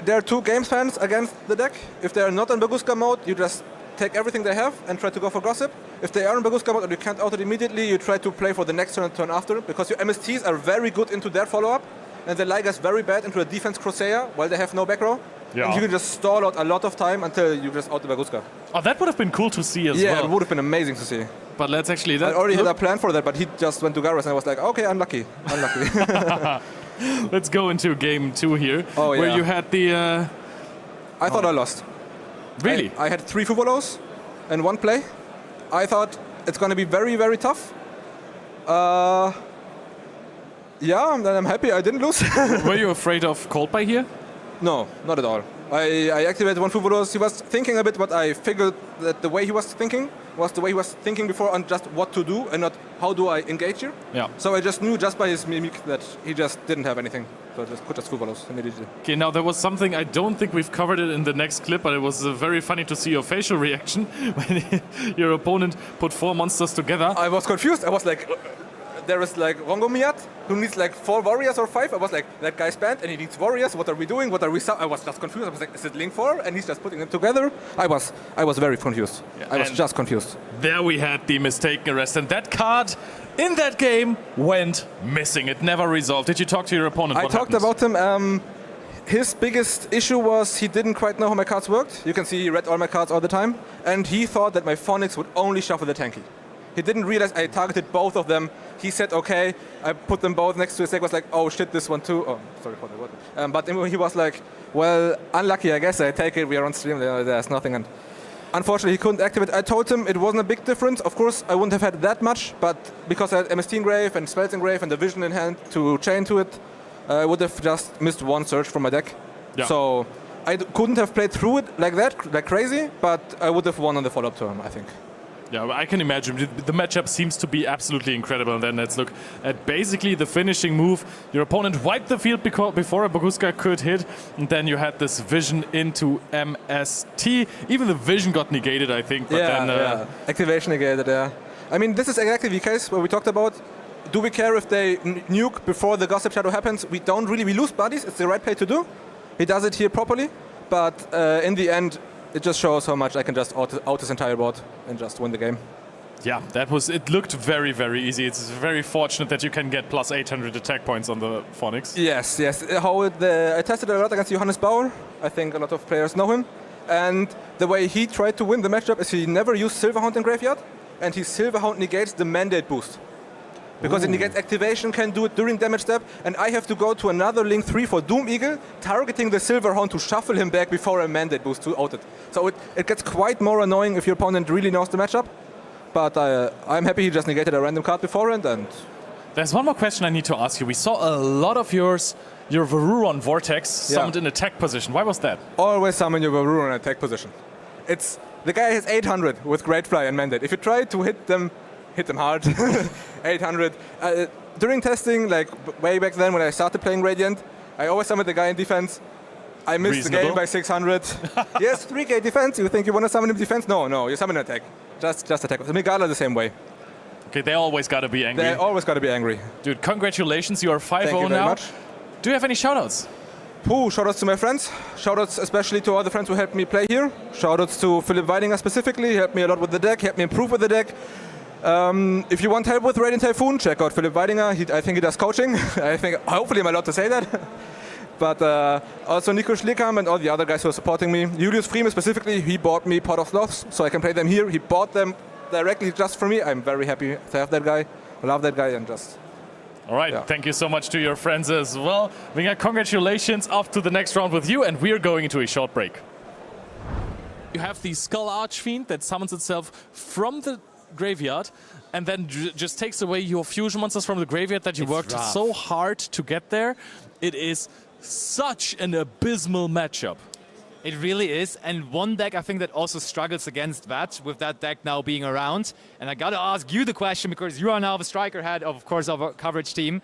There are 2 game plans against the deck. If they are not in Baguska mode, you just take everything they have and try to go for Gossip. If they are in Baguska mode and you can't out it immediately, you try to play for the next turn and turn after, because your MSTs are very good into their follow-up, and the Ligas very bad into a defense Crusade while they have no back row. Yeah. And you can just stall out a lot of time until you just out the Baguska. Oh, that would have been cool to see as well. Yeah, it would have been amazing to see. But let's actually... I already had a plan for that, but he just went to Garrus and I was like, okay, unlucky. Let's go into game 2 here, where you had the... I thought I lost. Really? I had 3 Fuvolos in one play. I thought it's going to be very, very tough. Yeah, and I'm happy I didn't lose. Were you afraid of Cold Buy here? No, not at all. I activated 1 Fuvolos. He was thinking a bit, but I figured that the way he was thinking was the way he was thinking before on just what to do and not how do I engage here. Yeah. So I just knew just by his mimic that he just didn't have anything. So I just could just Fuvolos immediately. Okay, now there was something, I don't think we've covered it in the next clip, but it was very funny to see your facial reaction when your opponent put 4 monsters together. I was confused. I was like... There is like Rongomiat, who needs like 4 warriors or 5. I was like, that guy's banned and he needs warriors. What are we doing? What are we? I was just confused. I was like, is it Link 4? And he's just putting them together. I was very confused. Yeah, I was just confused. There we had the mistaken arrest, and that card in that game went missing. It never resolved. Did you talk to your opponent? I talked about him. His biggest issue was he didn't quite know how my cards worked. You can see he read all my cards all the time, and he thought that my Phonics would only shuffle the tanky. He didn't realize I targeted both of them. He said, okay. I put them both next to his deck. Was like, oh shit, this one too. Oh, sorry for the word. But he was like, well, unlucky, I guess. I take it. We are on stream. There's nothing. And unfortunately, he couldn't activate. I told him it wasn't a big difference. Of course, I wouldn't have had that much, but because I had MST Engrave and Spells Engrave and the Vision in hand to chain to it, I would have just missed 1 search from my deck. Yeah. So I couldn't have played through it like that, like crazy, but I would have won on the follow-up turn, I think. Yeah, I can imagine. The matchup seems to be absolutely incredible. And then let's look at basically the finishing move. Your opponent wiped the field before a Baguska could hit, and then you had this Vision into MST. Even the Vision got negated, I think. But yeah. Activation negated, yeah. I mean, this is exactly the case where we talked about, do we care if they nuke before the Gossip Shadow happens? We don't really. We lose bodies. It's the right play to do. He does it here properly. But in the end, it just shows how much I can just out this entire board and just win the game. Yeah, it looked very, very easy. It's very fortunate that you can get plus 800 attack points on the Phonics. Yes. I tested a lot against Johannes Bauer. I think a lot of players know him. And the way he tried to win the matchup is he never used Silverhound in Graveyard, and his Silverhound negates the Mandate boost. Because it negates activation, can do it during damage step, and I have to go to another Link 3 for Doom Eagle, targeting the Silverhound to shuffle him back before a Mandate boost to out it. So it gets quite more annoying if your opponent really knows the matchup, but I'm happy he just negated a random card beforehand. And there's one more question I need to ask you. We saw a lot of your Varuron Vortex summoned in attack position. Why was that? Always summon your Varuron in attack position. The guy has 800 with Great Fly and Mandate. If you try to hit them hard. 800. During testing, like way back then when I started playing Radiant, I always summoned the guy in defense. I missed the game by 600. Yes, 3k defense. You think you want to summon him defense? No, you summon attack. Just attack. Megala the same way. Okay, they always got to be angry. They always got to be angry. Dude, congratulations. You are 5-0 now. Thank you very much. Do you have any shoutouts? Shoutouts to my friends. Shoutouts especially to all the friends who helped me play here. Shoutouts to Philipp Weidinger specifically. He helped me a lot with the deck. Helped me improve with the deck. If you want help with Radiant Typhoon, check out Philipp Weidinger. I think he does coaching. Hopefully I'm allowed to say that. But also Nico Schlickam and all the other guys who are supporting me. Julius Frieme specifically, he bought me Pot of Sloths, so I can play them here. He bought them directly just for me. I'm very happy to have that guy. I love that guy and just... All right, Thank you so much to your friends as well. Winger, congratulations off to the next round with you, and we're going into a short break. You have the Skull Archfiend that summons itself from the graveyard and then just takes away your fusion monsters from the graveyard that you worked so hard to get there. It is such an abysmal matchup. It really is, and one deck I think that also struggles against that, with that deck now being around. And I gotta ask you the question, because you are now the striker head of course, of our coverage team.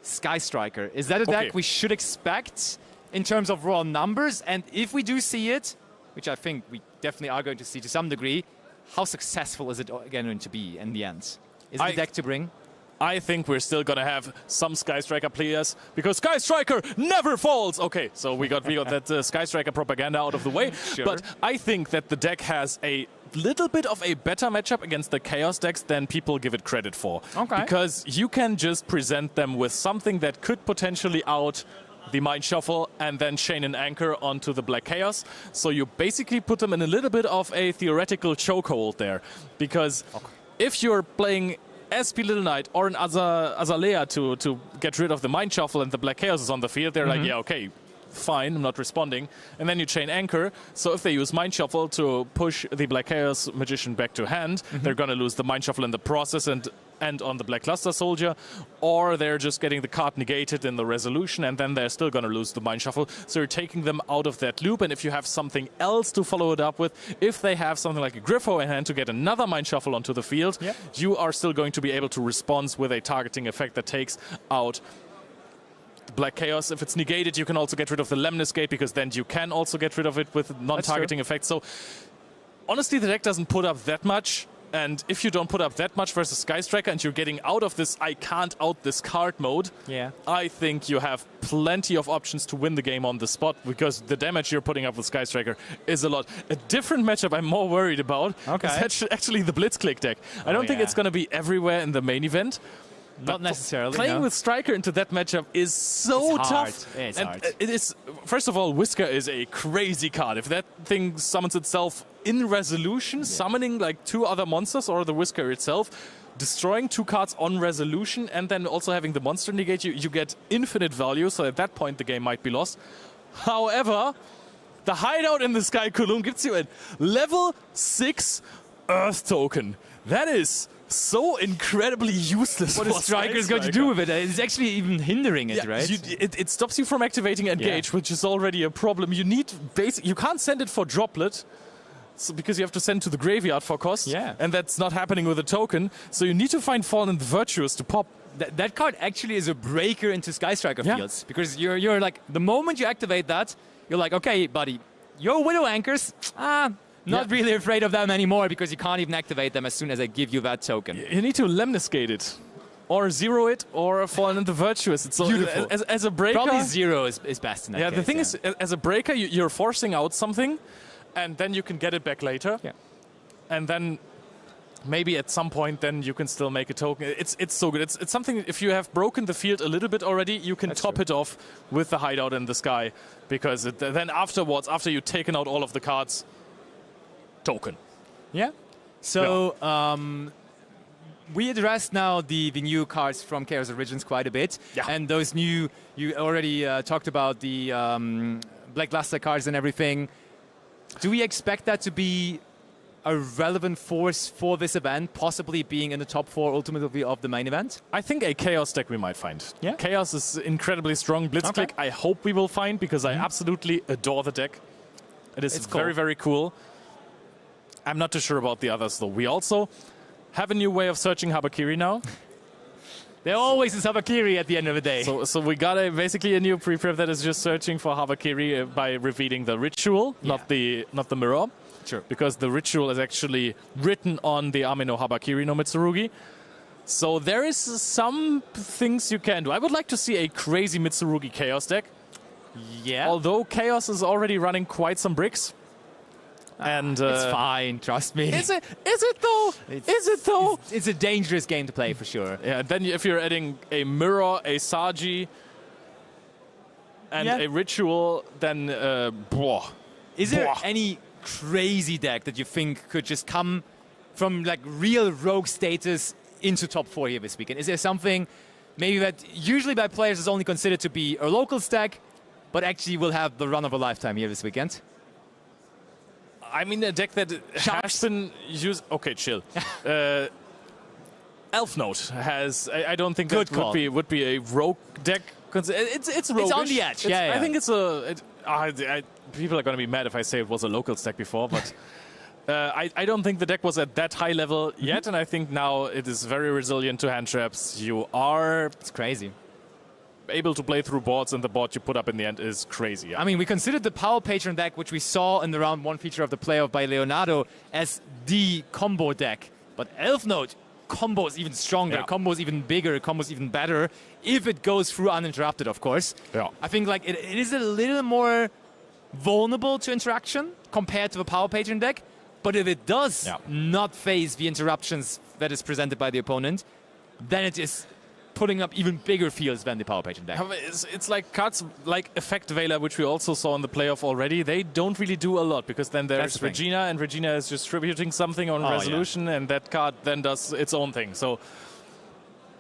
Sky Striker, is that a deck we should expect in terms of raw numbers? And if we do see it, which I think we definitely are going to see to some degree, how successful is it going to be in the end? Is it a deck to bring? I think we're still going to have some Sky Striker players, because Sky Striker never falls. Okay, so we got that Sky Striker propaganda out of the way. Sure. But I think that the deck has a little bit of a better matchup against the Chaos decks than people give it credit for. Okay. Because you can just present them with something that could potentially out the Mind Shuffle and then chain an anchor onto the Black Chaos. So you basically put them in a little bit of a theoretical chokehold there. Because if you're playing SP Little Knight or an Azalea to get rid of the Mind Shuffle and the Black Chaos is on the field, they're like, yeah, okay, fine, I'm not responding. And then you chain Anchor, so if they use Mind Shuffle to push the Black Chaos Magician back to hand, they're going to lose the Mind Shuffle in the process and on the Black Luster Soldier, or they're just getting the card negated in the resolution, and then they're still going to lose the Mind Shuffle. So you're taking them out of that loop, and if you have something else to follow it up with, if they have something like a Griffo in hand to get another Mind Shuffle onto the field, you are still going to be able to respond with a targeting effect that takes out Black Chaos. If it's negated, you can also get rid of the Lemnis Gate, because then you can also get rid of it with non-targeting effects. So honestly, the deck doesn't put up that much. And if you don't put up that much versus Sky Striker and you're getting out of this I can't out this card mode, I think you have plenty of options to win the game on the spot, because the damage you're putting up with Sky Striker is a lot. A different matchup I'm more worried about is actually the Blitzclick deck. I don't think it's going to be everywhere in the main event. Not necessarily. Playing with Striker into that matchup is so tough. It's and hard. It is, first of all, Whisker is a crazy card. If that thing summons itself in resolution, summoning like 2 other monsters or the Whisker itself, destroying 2 cards on resolution, and then also having the monster negate, you get infinite value. So at that point, the game might be lost. However, the hideout in the Sky Column gives you a level 6 Earth token. That is so incredibly useless. What a Striker is going to do with it? It's actually even hindering it, right? It stops you from activating Engage, which is already a problem. You need you can't send it for Droplet, because you have to send to the graveyard for cost, and that's not happening with a token. So you need to find Fallen Virtuous to pop. That card actually is a breaker into Sky Striker fields, because you're like, the moment you activate that, you're like, okay, buddy, your Widow Anchors, not really afraid of them anymore, because you can't even activate them as soon as I give you that token. You need to Lemniscate it, or zero it, or fall into Virtuous. It's beautiful. As a breaker, probably zero is best in that case. The thing is, as a breaker, you're forcing out something, and then you can get it back later. And then maybe at some point, then you can still make a token. It's so good. It's something, if you have broken the field a little bit already, you can top it off with the hideout in the sky, because then afterwards, after you've taken out all of the cards, token. So we addressed now the new cards from Chaos Origins quite a bit, and those new, you already talked about the Black Luster cards and everything. Do we expect that to be a relevant force for this event, possibly being in the top 4 ultimately of the main event? I think a Chaos deck we might find. Chaos is incredibly strong. Blitzkrieg, I hope we will find, because I absolutely adore the deck. It's very, very cool. I'm not too sure about the others, though. We also have a new way of searching Habakiri now. There always is Habakiri at the end of the day. So we got basically a new pre-prep that is just searching for Habakiri by revealing the ritual, not the mirror. Sure. Because the ritual is actually written on the Amino Habakiri no Mitsurugi. So there is some things you can do. I would like to see a crazy Mitsurugi Chaos deck. Although Chaos is already running quite some bricks. And it's fine, trust me. Is it though? Is it though? It's a dangerous game to play for sure. Yeah, then if you're adding a mirror, a Saji, and a ritual, then Is there any crazy deck that you think could just come from like real rogue status into top 4 here this weekend? Is there something maybe that usually by players is only considered to be a local stack, but actually will have the run of a lifetime here this weekend? I mean, a deck that has been used. Okay, chill. Elf Note has. I don't think that would be a rogue deck. It's roguish. It's on the edge. I think it's a. People are going to be mad if I say it was a local stack before, but I don't think the deck was at that high level yet, and I think now it is very resilient to hand traps. It's crazy. Able to play through boards, and the board you put up in the end is crazy. I mean, we considered the Power Patron deck, which we saw in the round 1 feature of the playoff by Leonardo, as the combo deck. But Elf Note combo is even stronger, combo is even bigger, combo is even better, if it goes through uninterrupted, of course. Yeah. I think like it is a little more vulnerable to interaction compared to the Power Patron deck, but if it does not face the interruptions that is presented by the opponent, then it is putting up even bigger fields than the Power Patron deck. It's like cards like Effect Veiler, which we also saw in the playoff already. They don't really do a lot, because then there's Regina, and Regina is distributing something on resolution, and that card then does its own thing. So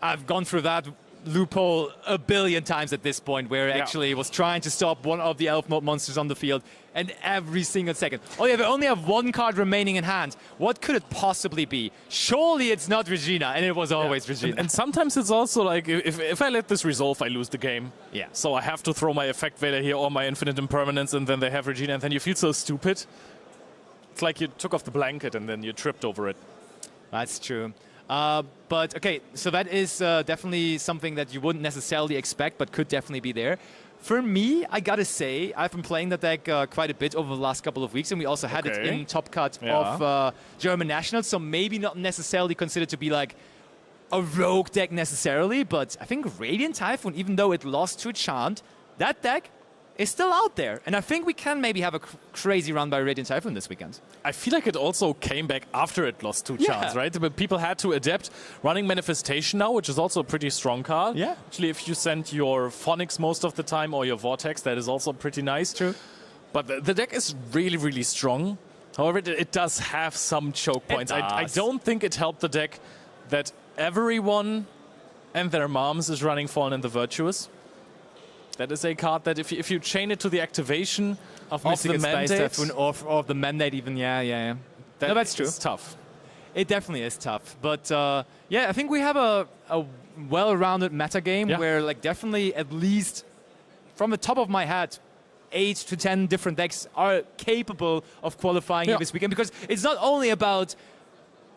I've gone through that loophole a billion times at this point, where actually was trying to stop one of the Elf Note monsters on the field, and every single second. Oh yeah, they only have 1 card remaining in hand. What could it possibly be? Surely it's not Regina, and it was always Regina. And sometimes it's also like, if I let this resolve, I lose the game. Yeah. So I have to throw my Effect Veiler here or my Infinite Impermanence, and then they have Regina, and then you feel so stupid. It's like you took off the blanket and then you tripped over it. That's true. But okay, so that is definitely something that you wouldn't necessarily expect, but could definitely be there. For me, I gotta say, I've been playing that deck quite a bit over the last couple of weeks, and we also had it in top cut of German Nationals, so maybe not necessarily considered to be like a rogue deck necessarily, but I think Radiant Typhoon, even though it lost to Chant, that deck is still out there. And I think we can maybe have a crazy run by Radiant Typhoon this weekend. I feel like it also came back after it lost 2 Chants, right? But people had to adapt. Running Manifestation now, which is also a pretty strong card. Yeah. Actually, if you send your Phonics most of the time, or your Vortex, that is also pretty nice. True. But the deck is really, really strong. However, it does have some choke points. I don't think it helped the deck that everyone and their moms is running Fallen and the Virtuous. That is a card that if you chain it to the activation of the mandate, or the mandate even, yeah. No, that's true. It's tough. It definitely is tough. But yeah, I think we have a well-rounded meta game where like definitely at least from the top of my head, 8 to 10 different decks are capable of qualifying here this weekend, because it's not only about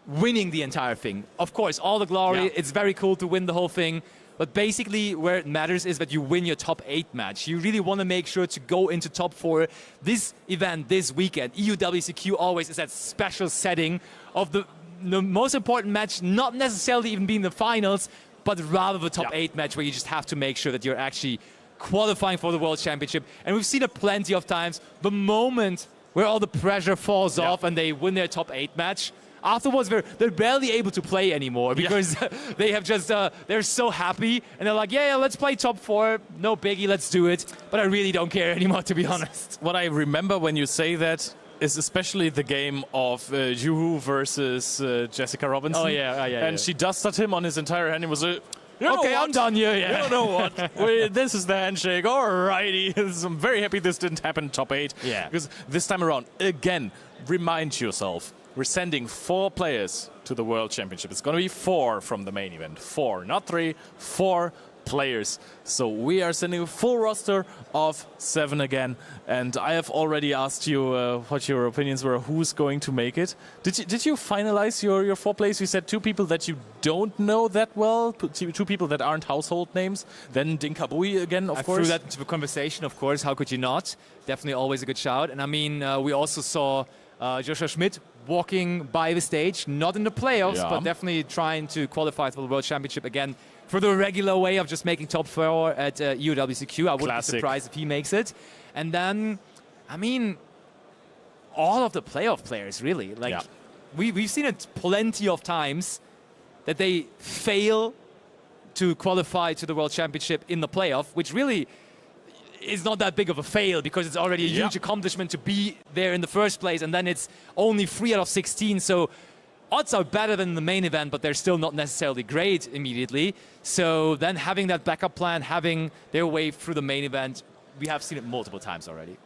winning the entire thing. Of course, all the glory, it's very cool to win the whole thing. But basically, where it matters is that you win your top 8 match. You really want to make sure to go into top 4. This event, this weekend, EUWCQ always is that special setting of the most important match, not necessarily even being the finals, but rather the top 8 match, where you just have to make sure that you're actually qualifying for the World Championship. And we've seen it plenty of times. The moment where all the pressure falls off and they win their top 8 match, afterwards, they're barely able to play anymore, because they have just, they're so happy, and they're like, yeah, let's play top 4, no biggie, let's do it. But I really don't care anymore, to be honest. What I remember when you say that is especially the game of Juhu versus Jessica Robinson. Oh, yeah. And she dusted him on his entire hand. It was a... Okay, I'm done here, yeah. You know what? This is the handshake. Alrighty. I'm very happy this didn't happen in top 8. Yeah. Because this time around, again, remind yourself, we're sending 4 players to the World Championship. It's going to be 4 from the main event. 4, not 3, 4 players. So we are sending a full roster of 7 again. And I have already asked you what your opinions were, who's going to make it. Did you finalize your 4 players? You said 2 people that you don't know that well, 2 people that aren't household names. Then Dinkabui again, of course. I threw that into the conversation, of course. How could you not? Definitely always a good shout. And I mean, we also saw Joshua Schmidt walking by the stage, not in the playoffs, but definitely trying to qualify for the World Championship again for the regular way of just making top 4 at EUWCQ. I wouldn't be surprised if he makes it. And then, I mean, all of the playoff players, really. Like, we've seen it plenty of times that they fail to qualify to the World Championship in the playoff, which really is not that big of a fail because it's already a huge accomplishment to be there in the first place, and then it's only 3 out of 16. So odds are better than the main event, but they're still not necessarily great immediately. So then having that backup plan, having their way through the main event, we have seen it multiple times already.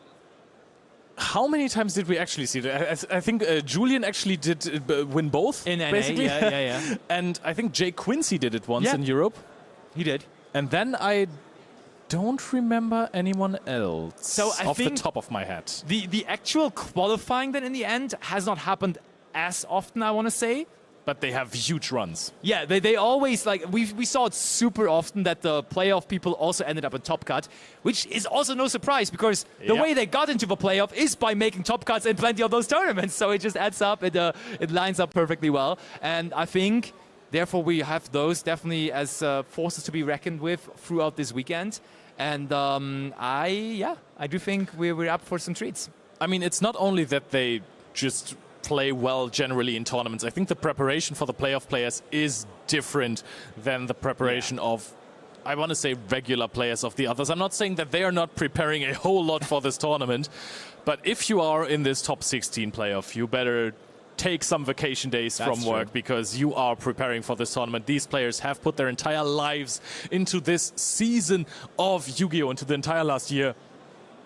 How many times did we actually see it? I think Julian actually did win both. In NA, basically. yeah. And I think Jay Quincy did it once in Europe. He did. And then I don't remember anyone else So I off the think top of my head. The actual qualifying then in the end has not happened as often, I want to say. But they have huge runs. Yeah, they always, like, we saw it super often that the playoff people also ended up in top cut, which is also no surprise because the way they got into the playoff is by making top cuts in plenty of those tournaments. So it just adds up, it lines up perfectly well. And I think, therefore, we have those definitely as forces to be reckoned with throughout this weekend. And I do think we're up for some treats. I mean, it's not only that they just play well generally in tournaments. I think the preparation for the playoff players is different than the preparation of, I want to say, regular players of the others. I'm not saying that they are not preparing a whole lot for this tournament, but if you are in this top 16 playoff, you better take some vacation days from work because you are preparing for this tournament. These players have put their entire lives into this season of Yu-Gi-Oh! Into the entire last year,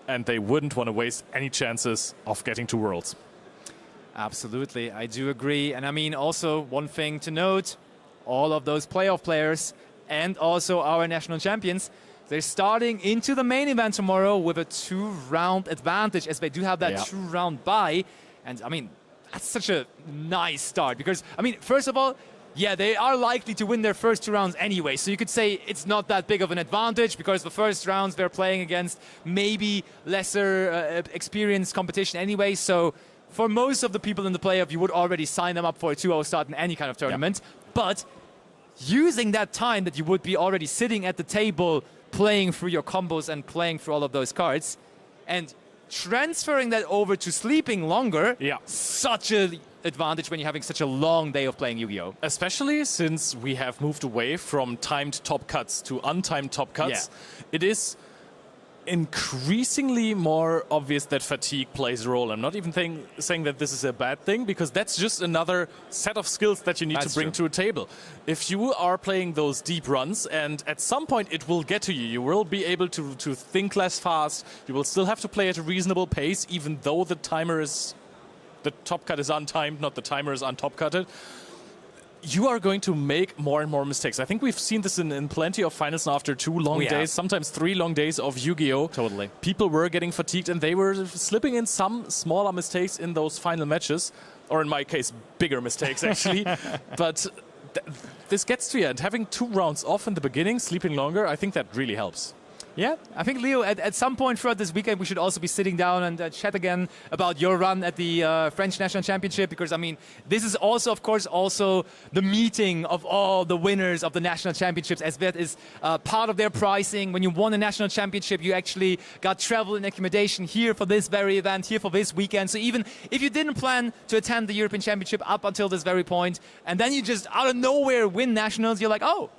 and they wouldn't want to waste any chances of getting to Worlds. Absolutely, I do agree. And I mean, also one thing to note, all of those playoff players and also our national champions, they're starting into the main event tomorrow with a 2-round advantage as they do have that 2-round bye. And I mean, that's such a nice start because, I mean, first of all, yeah, they are likely to win their first 2 rounds anyway. So you could say it's not that big of an advantage because the first rounds they're playing against maybe lesser experienced competition anyway. So for most of the people in the playoff, you would already sign them up for a 2-0 start in any kind of tournament. But using that time that you would be already sitting at the table playing through your combos and playing through all of those cards and transferring that over to sleeping longer, such an advantage when you're having such a long day of playing Yu-Gi-Oh! Especially since we have moved away from timed top cuts to untimed top cuts. It is increasingly more obvious that fatigue plays a role. I'm not even saying that this is a bad thing because that's just another set of skills that you need to bring to a table. If you are playing those deep runs and at some point it will get to you, you will be able to think less fast, you will still have to play at a reasonable pace even though the top cut is untimed, not the timer is untop cutted. You are going to make more and more mistakes. I think we've seen this in plenty of finals now after 2 long days, sometimes 3 long days of Yu-Gi-Oh! Totally. People were getting fatigued and they were slipping in some smaller mistakes in those final matches, or in my case, bigger mistakes actually. But this gets to you, and having 2 rounds off in the beginning, sleeping longer, I think that really helps. Yeah, I think, Leo, at some point throughout this weekend, we should also be sitting down and chat again about your run at the French National Championship, because, I mean, this is also, of course, also the meeting of all the winners of the National Championships, as that is part of their pricing. When you won a National Championship, you actually got travel and accommodation here for this very event, here for this weekend. So even if you didn't plan to attend the European Championship up until this very point, and then you just out of nowhere win Nationals, you're like, oh,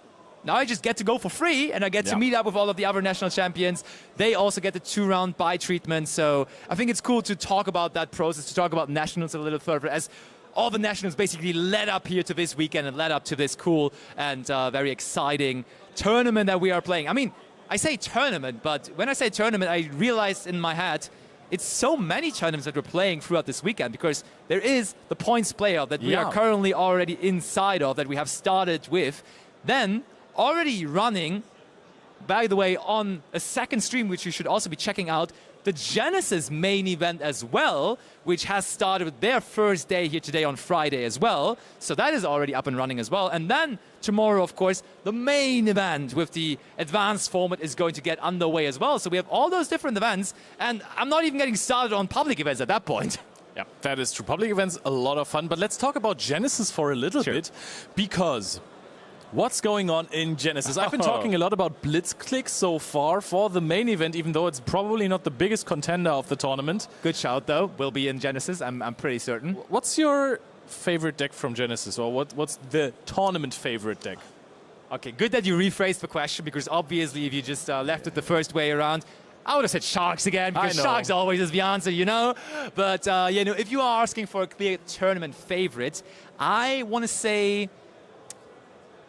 now I just get to go for free, and I get to meet up with all of the other national champions. They also get the 2-round bye treatment. So I think it's cool to talk about that process, to talk about nationals a little further, as all the nationals basically led up here to this weekend and led up to this cool and very exciting tournament that we are playing. I mean, I say tournament, but when I say tournament, I realized in my head it's so many tournaments that we're playing throughout this weekend, because there is the points playoff that we are currently already inside of, that we have started with. Then already running, by the way, on a second stream, which you should also be checking out, the Genesis main event as well, which has started with their first day here today on Friday as well. So that is already up and running as well. And then tomorrow, of course, the main event with the advanced format is going to get underway as well. So we have all those different events, and I'm not even getting started on public events at that point. Yeah, that is true. Public events, a lot of fun. But let's talk about Genesis for a little bit, because what's going on in Genesis? I've been talking a lot about Blitzkrieg so far for the main event, even though it's probably not the biggest contender of the tournament. Good shout, though. Will be in Genesis, I'm pretty certain. What's your favorite deck from Genesis, or what's the tournament favorite deck? Okay, good that you rephrased the question, because obviously if you just left it the first way around, I would have said Sharks again, because Sharks always is the answer, you know. But, if you are asking for a clear tournament favorite, I want to say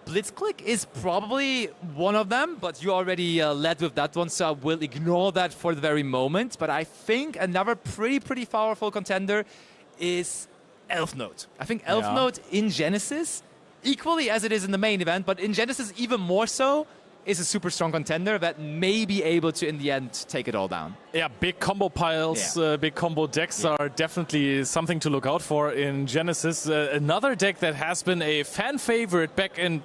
Blitzkrieg is probably one of them, but you already led with that one, so I will ignore that for the very moment. But I think another pretty powerful contender is Elf Note. I think Elf Note in Genesis, equally as it is in the main event, but in Genesis even more so, is a super strong contender that may be able to, in the end, take it all down. Yeah, big combo piles, big combo decks are definitely something to look out for in Genesis. Another deck that has been a fan favorite back in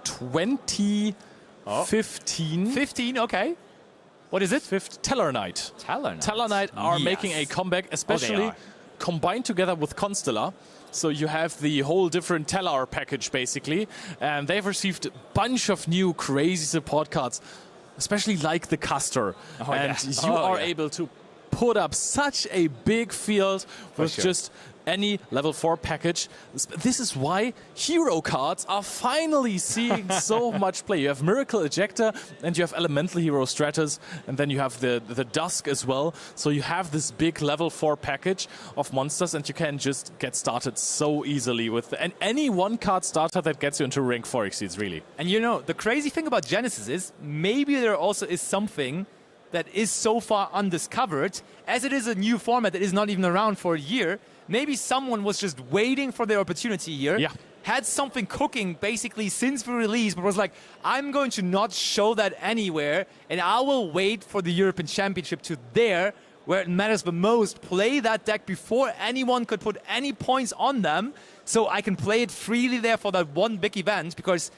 2015. 15, okay. What is it? Tellarknight. Tellarknight are making a comeback, especially combined together with Constellar. So you have the whole different Tellar package, basically. And they've received a bunch of new crazy support cards, especially like the Castor. You are able to put up such a big field with just any level 4 package. This is why hero cards are finally seeing so much play. You have Miracle Ejector and you have Elemental Hero Stratus, and then you have the Dusk as well. So you have this big level 4 package of monsters, and you can just get started so easily with any one card starter that gets you into rank 4 exceeds, really. And the crazy thing about Genesis is maybe there also is something that is so far undiscovered, as it is a new format that is not even around for a year. Maybe someone was just waiting for their opportunity here, had something cooking basically since the release, but was like, I'm going to not show that anywhere, and I will wait for the European Championship to there, where it matters the most, play that deck before anyone could put any points on them, so I can play it freely there for that one big event, because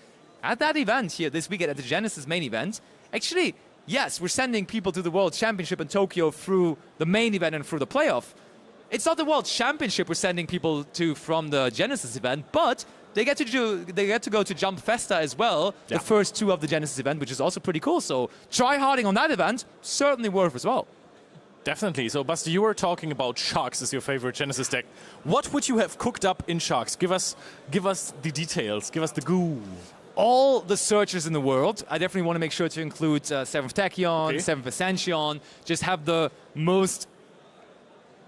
at that event here this weekend, at the Genesis main event, actually, yes, we're sending people to the World Championship in Tokyo through the main event and through the playoff. It's not the World Championship we're sending people to from the Genesis event, but they get to go to Jump Festa as well, the first 2 of the Genesis event, which is also pretty cool. So try-harding on that event, certainly worth as well. Definitely. So, Basti, you were talking about Sharks as your favorite Genesis deck. What would you have cooked up in Sharks? Give us the details. Give us the goo. All the searchers in the world. I definitely want to make sure to include 7th Tachyon, 7th Ascension, just have the most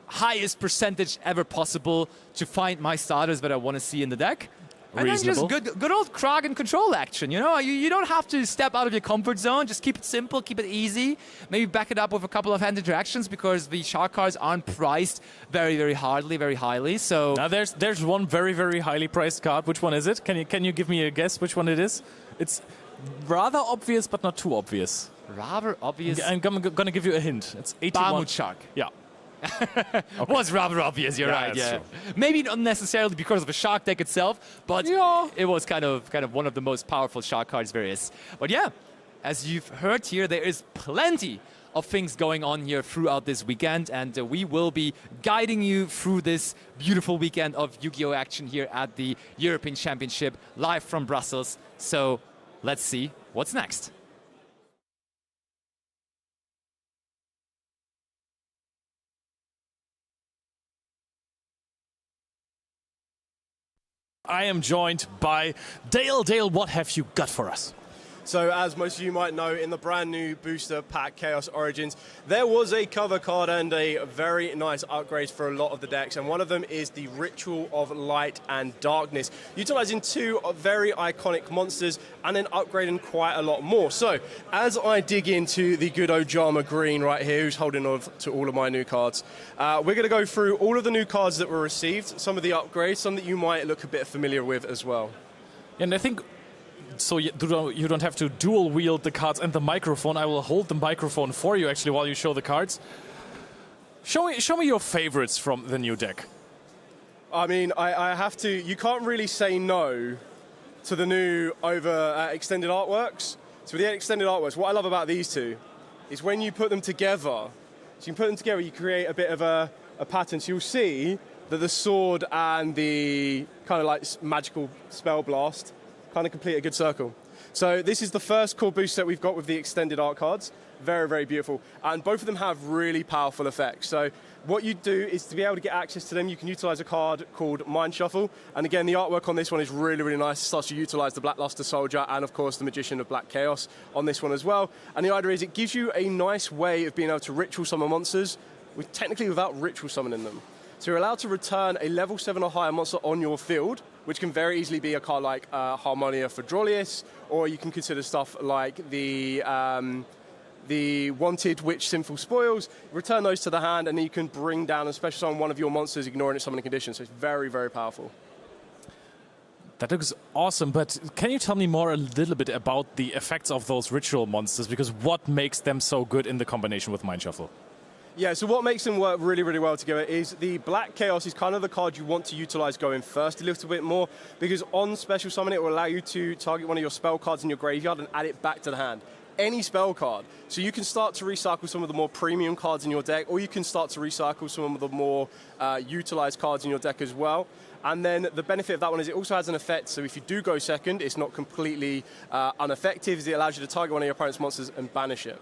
highest percentage ever possible to find my starters that I want to see in the deck. And then just good old Kraken control action, you know? You don't have to step out of your comfort zone. Just keep it simple, keep it easy. Maybe back it up with a couple of hand interactions, because the Shark cards aren't priced very highly. So now there's one very highly priced card. Which one is it? Can you give me a guess which one it is? It's rather obvious, but not too obvious. Rather obvious? I'm going to give you a hint. It's 81. Bahamut Shark. Yeah. Was rather obvious, you're right. Yeah, maybe not necessarily because of the Shark deck itself, but it was kind of one of the most powerful Shark cards there is. But yeah, as you've heard here, there is plenty of things going on here throughout this weekend, and we will be guiding you through this beautiful weekend of Yu-Gi-Oh! Action here at the European Championship, live from Brussels. So let's see what's next. I am joined by Dale. Dale, what have you got for us? So, as most of you might know, in the brand new booster pack Chaos Origins, there was a cover card and a very nice upgrade for a lot of the decks, and one of them is the Ritual of Light and Darkness, utilizing 2 very iconic monsters and then upgrading quite a lot more. So, as I dig into the good Ojama Green right here, who's holding on to all of my new cards, we're going to go through all of the new cards that were received, some of the upgrades, some that you might look a bit familiar with as well. And I think, so you don't have to dual wield the cards and the microphone. I will hold the microphone for you actually while you show the cards. Show me your favorites from the new deck. I mean, I have to. You can't really say no to the new extended artworks. So with the extended artworks, what I love about these two is when you put them together. So you can put them together, you create a bit of a pattern. So you'll see that the sword and the kind of like magical spell blast kind of complete a good circle. So this is the first core boost set we've got with the extended art cards. Very, very beautiful. And both of them have really powerful effects. So what you do is to be able to get access to them, you can utilize a card called Mind Shuffle. And again, the artwork on this one is really, really nice. It starts to utilize the Black Luster Soldier and, of course, the Magician of Black Chaos on this one as well. And the idea is it gives you a nice way of being able to ritual summon monsters, technically without ritual summoning them. So you're allowed to return a level 7 or higher monster on your field, which can very easily be a card like Harmonia for Drolius, or you can consider stuff like the Wanted Witch Sinful Spoils, return those to the hand, and then you can bring down and special summon one of your monsters, ignoring its summoning condition. So it's very, very powerful. That looks awesome, but can you tell me more a little bit about the effects of those ritual monsters? Because what makes them so good in the combination with Mind Shuffle? Yeah, so what makes them work really, really well together is the Black Chaos is kind of the card you want to utilize going first a little bit more, because on special summon it will allow you to target one of your spell cards in your graveyard and add it back to the hand. Any spell card. So you can start to recycle some of the more premium cards in your deck, or you can start to recycle some of the more utilized cards in your deck as well. And then the benefit of that one is it also has an effect, so if you do go second, it's not completely ineffective, as it allows you to target one of your opponent's monsters and banish it.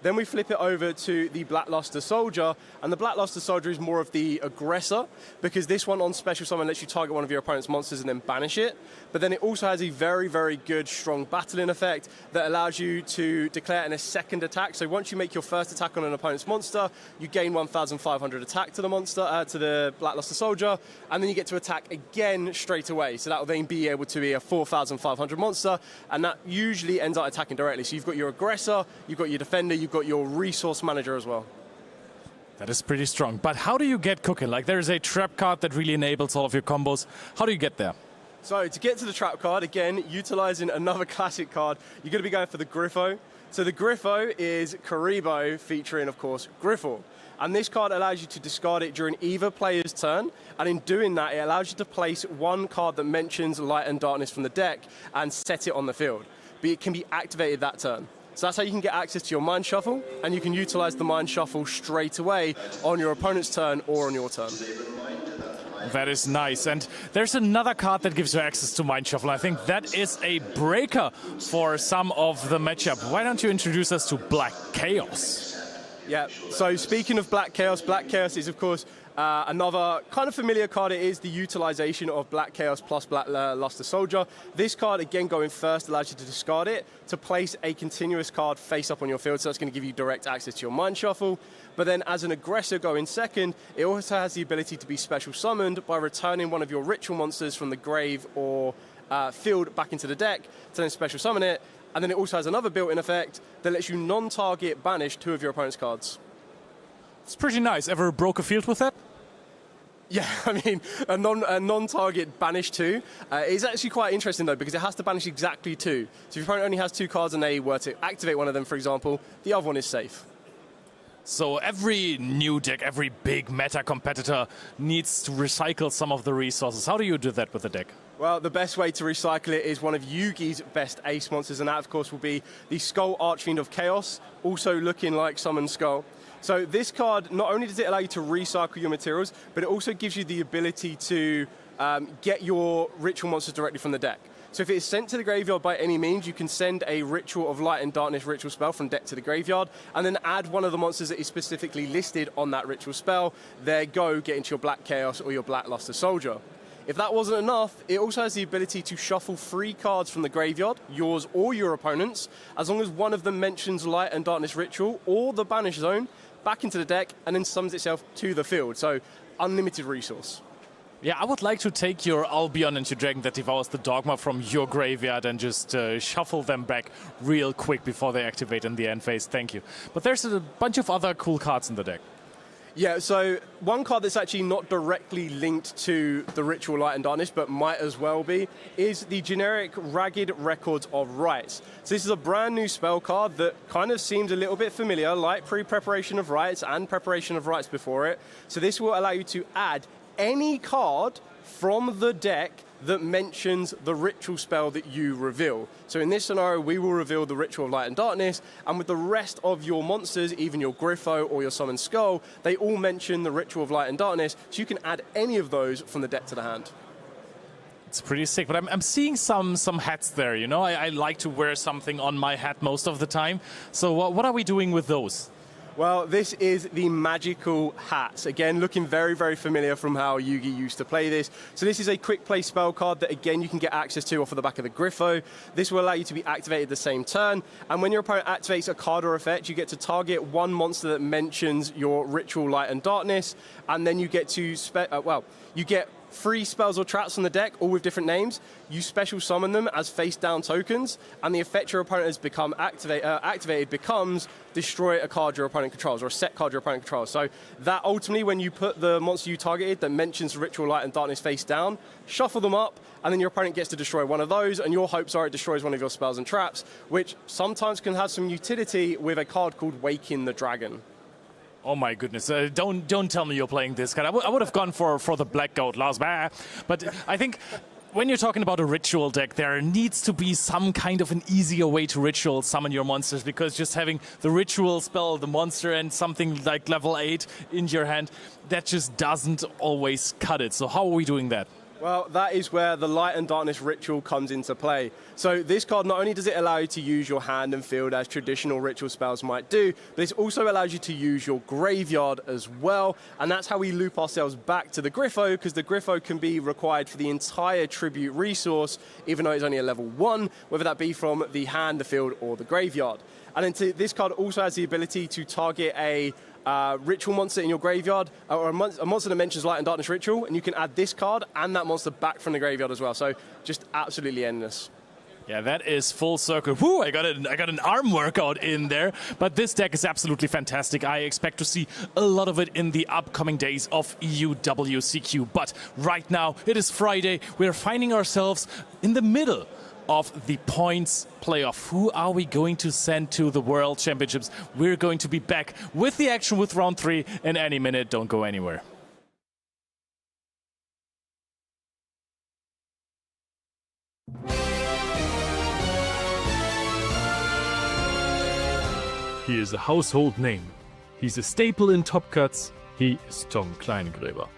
Then we flip it over to the Black Luster Soldier, and the Black Luster Soldier is more of the aggressor, because this one on special summon lets you target one of your opponent's monsters and then banish it. But then it also has a very, very good strong battling effect that allows you to declare in a second attack. So once you make your first attack on an opponent's monster, you gain 1,500 attack to the monster, to the Black Luster Soldier, and then you get to attack again straight away. So that will then be able to be a 4,500 monster, and that usually ends up attacking directly. So you've got your aggressor, you've got your defender, you've got your resource manager as well. That is pretty strong. But how do you get cooking? Like, there's a trap card that really enables all of your combos. How do you get there? So to get to the trap card, again, utilizing another classic card, you're going to be going for the Griffo. So the Griffo is Karibo featuring, of course, Griffle. And this card allows you to discard it during either player's turn. And in doing that, it allows you to place one card that mentions Light and Darkness from the deck and set it on the field. But it can be activated that turn. So that's how you can get access to your Mind Shuffle, and you can utilize the Mind Shuffle straight away on your opponent's turn or on your turn. That is nice. And there's another card that gives you access to Mind Shuffle. I think that is a breaker for some of the matchup. Why don't you introduce us to Black Chaos? Yeah, so speaking of Black Chaos is, of course, another kind of familiar card. It is the utilization of Black Chaos plus Black Luster Soldier. This card, again, going first, allows you to discard it to place a continuous card face up on your field, so that's going to give you direct access to your Mind Shuffle. But then as an aggressor going second, it also has the ability to be special summoned by returning one of your ritual monsters from the grave or field back into the deck to then special summon it. And then it also has another built-in effect that lets you non-target banish 2 of your opponent's cards. It's pretty nice. Ever broke a field with that? Yeah, I mean, a non-target banish 2 is actually quite interesting, though, because it has to banish exactly 2. So if your opponent only has 2 cards and they were to activate one of them, for example, the other one is safe. So every new deck, every big meta competitor needs to recycle some of the resources. How do you do that with the deck? Well, the best way to recycle it is one of Yugi's best ace monsters, and that, of course, will be the Skull Archfiend of Chaos, also looking like Summon Skull. So this card, not only does it allow you to recycle your materials, but it also gives you the ability to get your ritual monsters directly from the deck. So if it is sent to the graveyard by any means, you can send a Ritual of Light and Darkness ritual spell from deck to the graveyard, and then add one of the monsters that is specifically listed on that ritual spell. There go, get into your Black Chaos or your Black Luster Soldier. If that wasn't enough, it also has the ability to shuffle 3 cards from the graveyard, yours or your opponent's, as long as one of them mentions Light and Darkness Ritual or the Banish Zone, back into the deck, and then summons itself to the field. So, unlimited resource. Yeah, I would like to take your Albion and your Dragon that devours the Dogma from your graveyard and just shuffle them back real quick before they activate in the end phase. Thank you. But there's a bunch of other cool cards in the deck. Yeah, so one card that's actually not directly linked to the Ritual Light and Darkness, but might as well be, is the generic Ragged Records of Rites. So this is a brand new spell card that kind of seems a little bit familiar, like pre-preparation of rites and preparation of rites before it. So this will allow you to add any card from the deck that mentions the ritual spell that you reveal. So in this scenario, we will reveal the Ritual of Light and Darkness, and with the rest of your monsters, even your Griffo or your Summon Skull, they all mention the Ritual of Light and Darkness, so you can add any of those from the deck to the hand. It's pretty sick, but I'm seeing some hats there, you know? I like to wear something on my hat most of the time. So what are we doing with those? Well, this is the magical hats. Again, looking very, very familiar from how Yugi used to play this. So this is a quick play spell card that, again, you can get access to off of the back of the Griffo. This will allow you to be activated the same turn. And when your opponent activates a card or effect, you get to target one monster that mentions your Ritual Light and Darkness. And then you get to, you get 3 spells or traps on the deck, all with different names. You special summon them as face-down tokens, and the effect your opponent has become activated becomes destroy a card your opponent controls, or a set card your opponent controls. So that ultimately, when you put the monster you targeted that mentions Ritual Light and Darkness face down, shuffle them up, and then your opponent gets to destroy one of those, and your hopes are it destroys one of your spells and traps, which sometimes can have some utility with a card called Waking the Dragon. Oh my goodness! Don't tell me you're playing this card. I would have gone for the Black Goat last, but I think when you're talking about a ritual deck, there needs to be some kind of an easier way to ritual summon your monsters, because just having the ritual spell, the monster, and something like level 8 in your hand, that just doesn't always cut it. So how are we doing that? Well, that is where the Light and Darkness Ritual comes into play. So this card, not only does it allow you to use your hand and field as traditional ritual spells might do, but it also allows you to use your graveyard as well. And that's how we loop ourselves back to the Griffo, because the Griffo can be required for the entire tribute resource, even though it's only a level 1, whether that be from the hand, the field, or the graveyard. And then this card also has the ability to target a ritual monster in your graveyard, or a monster that mentions Light and Darkness Ritual, and you can add this card and that monster back from the graveyard as well. So just absolutely endless. Yeah, that is full circle. Woo, I got an arm workout in there. But this deck is absolutely fantastic. I expect to see a lot of it in the upcoming days of EUWCQ. But right now, it is Friday. We're finding ourselves in the middle of the points playoff. Who are we going to send to the World Championships? We're going to be back with the action with round 3 in any minute. Don't go anywhere. He is a household name. He's a staple in Top Cuts. He is Tom Kleingräber.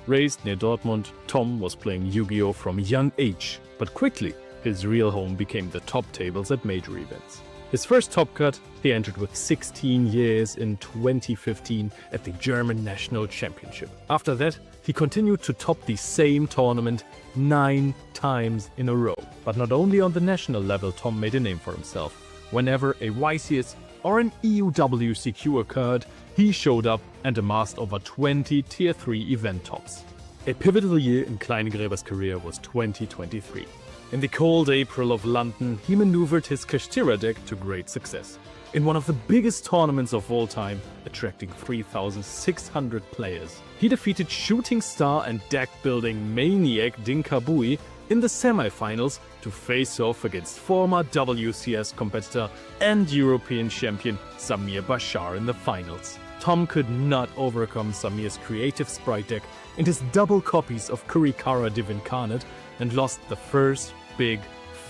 Raised near Dortmund, Tom was playing Yu-Gi-Oh! From a young age, but quickly his real home became the top tables at major events. His first Top Cut he entered with 16 years in 2015 at the German National Championship. After that, he continued to top the same tournament 9 times in a row. But not only on the national level Tom made a name for himself. Whenever a YCS or an EUWCQ occurred, he showed up and amassed over 20 Tier 3 event tops. A pivotal year in Kleingräber's career was 2023. In the cold April of London, he maneuvered his Kashtira deck to great success. In one of the biggest tournaments of all time, attracting 3,600 players. He defeated shooting star and deck-building maniac Dinkabui in the semi-finals to face off against former WCS competitor and European champion Samir Bashar in the finals. Tom could not overcome Samir's creative sprite deck and his double copies of Kurikara Divincarnate and lost the first big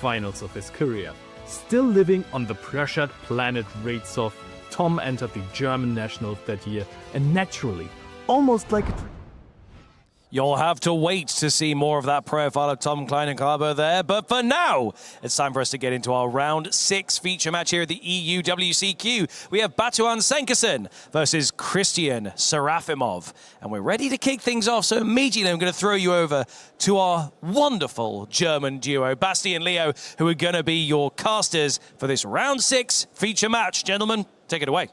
finals of his career. Still living on the pressured planet Radzov, Tom entered the German nationals that year and naturally, almost like a dream. You'll have to wait to see more of that profile of Tom Kleingräber there. But for now, it's time for us to get into our round 6 feature match here at the EUWCQ. We have Batuan Senkerson versus Christian Serafimov. And we're ready to kick things off. So immediately I'm going to throw you over to our wonderful German duo, Basti and Leo, who are going to be your casters for this round 6 feature match. Gentlemen, take it away.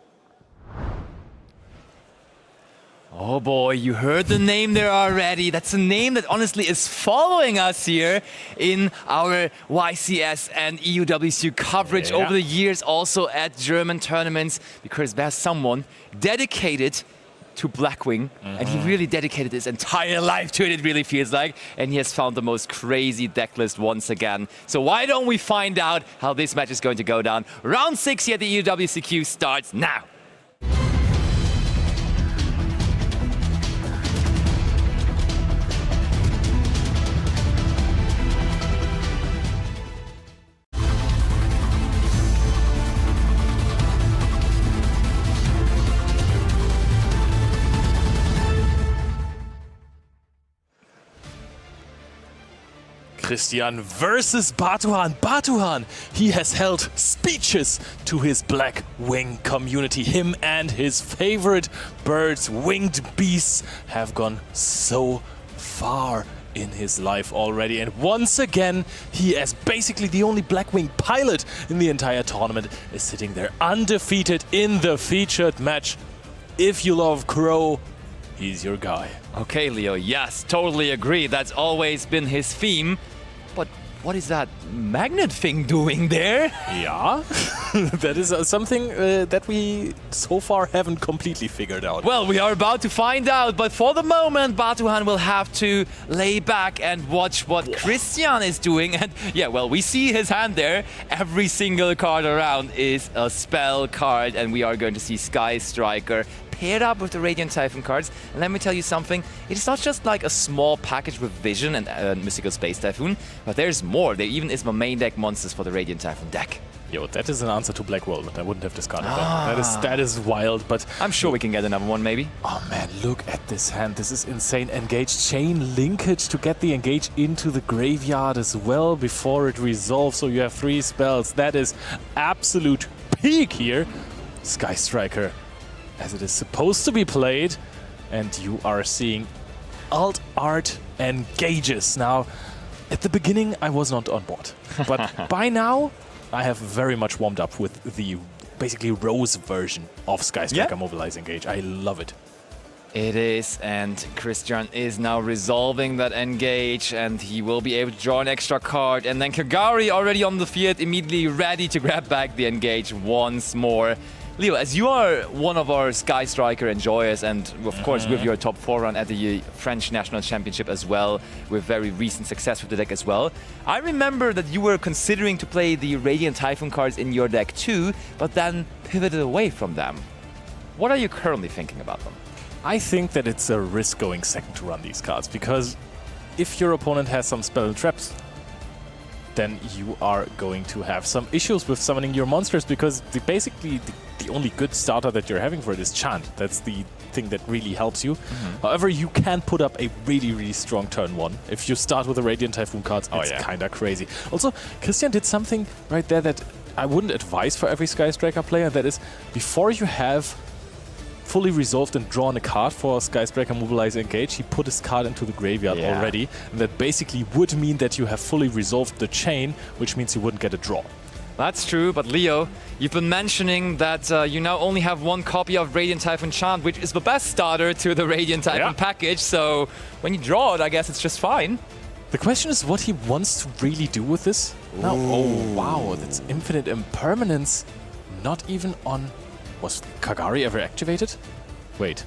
Oh boy, you heard the name there already. That's a name that honestly is following us here in our YCS and EUWCQ coverage over the years, also at German tournaments, because there's someone dedicated to Blackwing, and he really dedicated his entire life to it, it really feels like, and he has found the most crazy deck list once again. So why don't we find out how this match is going to go down? Round 6 here at the EUWCQ starts now. Christian versus Batuhan. Batuhan, he has held speeches to his Black Wing community. Him and his favorite birds, winged beasts, have gone so far in his life already. And once again, he, as basically the only Blackwing pilot in the entire tournament, is sitting there undefeated in the featured match. If you love Crow, he's your guy. Okay, Leo, yes, totally agree. That's always been his theme. But what is that magnet thing doing there? Yeah, that is something that we so far haven't completely figured out. Well, we are about to find out, but for the moment, Batuhan will have to lay back and watch what Christian is doing. And yeah, well, we see his hand there. Every single card around is a spell card, and we are going to see Sky Striker paired up with the Radiant Typhoon cards. And let me tell you something, it's not just like a small package with Vision and Mystical Space Typhoon, but there's more. There even is my main deck monsters for the Radiant Typhoon deck. Yo, that is an answer to Black Whirlwind. I wouldn't have discarded that. That is wild, but I'm sure we can get another one, maybe. Oh man, look at this hand. This is insane. Engage, chain linkage to get the engage into the graveyard as well before it resolves. So you have 3 spells. That is absolute peak here. Sky Striker, as it is supposed to be played, and you are seeing alt art engages. Now, at the beginning, I was not on board, but by now, I have very much warmed up with the basically Rose version of Sky Striker Mobilize Engage. I love it. It is, and Christian is now resolving that engage, and he will be able to draw an extra card. And then Kagari already on the field, immediately ready to grab back the engage once more. Leo, as you are one of our Sky Striker enjoyers, and of course with your top 4 run at the French National Championship as well, with very recent success with the deck as well, I remember that you were considering to play the Radiant Typhoon cards in your deck too, but then pivoted away from them. What are you currently thinking about them? I think that it's a risk going second to run these cards, because if your opponent has some spell and traps, then you are going to have some issues with summoning your monsters, because basically the only good starter that you're having for it is Chant. That's the thing that really helps you. However, you can put up a really, really strong turn 1. If you start with the Radiant Typhoon cards, it's kind of crazy. Also, Christian did something right there that I wouldn't advise for every Sky Striker player. That is, before you have fully resolved and drawn a card for Sky Striker Mobilize Engage, he put his card into the graveyard already. And that basically would mean that you have fully resolved the chain, which means you wouldn't get a draw. That's true, but Leo, you've been mentioning that you now only have 1 copy of Radiant Typhoon Chant, which is the best starter to the Radiant Typhoon package, so when you draw it, I guess it's just fine. The question is what he wants to really do with this. Now, oh wow, that's infinite impermanence. Not even on... Was Kagari ever activated? Wait.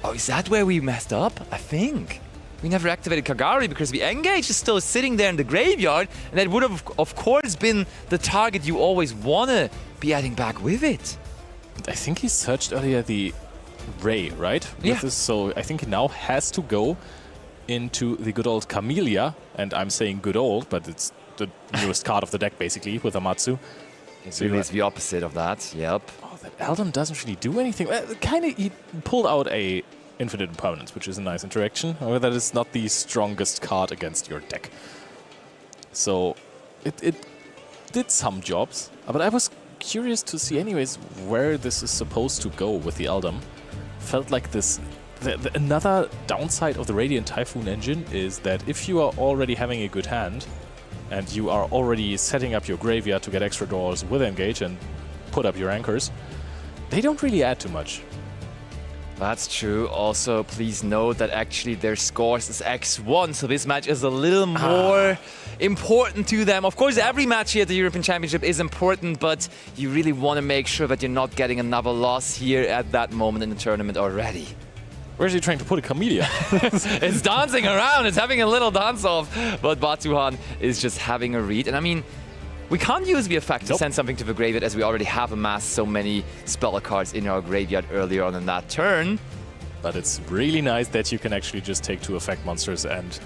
Oh, is that where we messed up? I think. We never activated Kagari because the engage is still sitting there in the graveyard, and that would have, of course, been the target you always want to be adding back with it. I think he searched earlier the Ray, right? Yeah. So I think he now has to go into the good old Camellia, and I'm saying good old, but it's the newest card of the deck, basically, with Amatsu. It really is the opposite of that, yep. Oh, that Eldon doesn't really do anything. Kind of, he pulled out a Infinite Impermanence, which is a nice interaction. However, that is not the strongest card against your deck. So, it did some jobs. But I was curious to see anyways where this is supposed to go with the Eldam. Felt like this... another downside of the Radiant Typhoon engine is that if you are already having a good hand, and you are already setting up your graveyard to get extra draws with Engage and put up your anchors, they don't really add too much. That's true. Also, please note that actually their scores is X1, so this match is a little more important to them. Of course, every match here at the European Championship is important, but you really want to make sure that you're not getting another loss here at that moment in the tournament already. Where's he trying to put a Camellia? It's dancing around, it's having a little dance-off, but Batuhan is just having a read. And I mean, we can't use the effect to send something to the graveyard, as we already have amassed so many spell cards in our graveyard earlier on in that turn. But it's really nice that you can actually just take 2 effect monsters and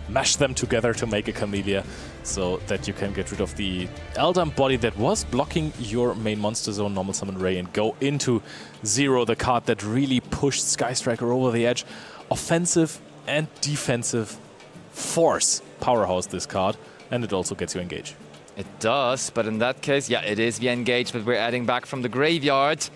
mash them together to make a Camellia, so that you can get rid of the Eldam body that was blocking your main monster zone, Normal Summon Ray, and go into 0, the card that really pushed Sky Striker over the edge. Offensive and defensive force powerhouse this card, and it also gets you engaged. It does, but in that case, yeah, it is the engage, but we're adding back from the graveyard,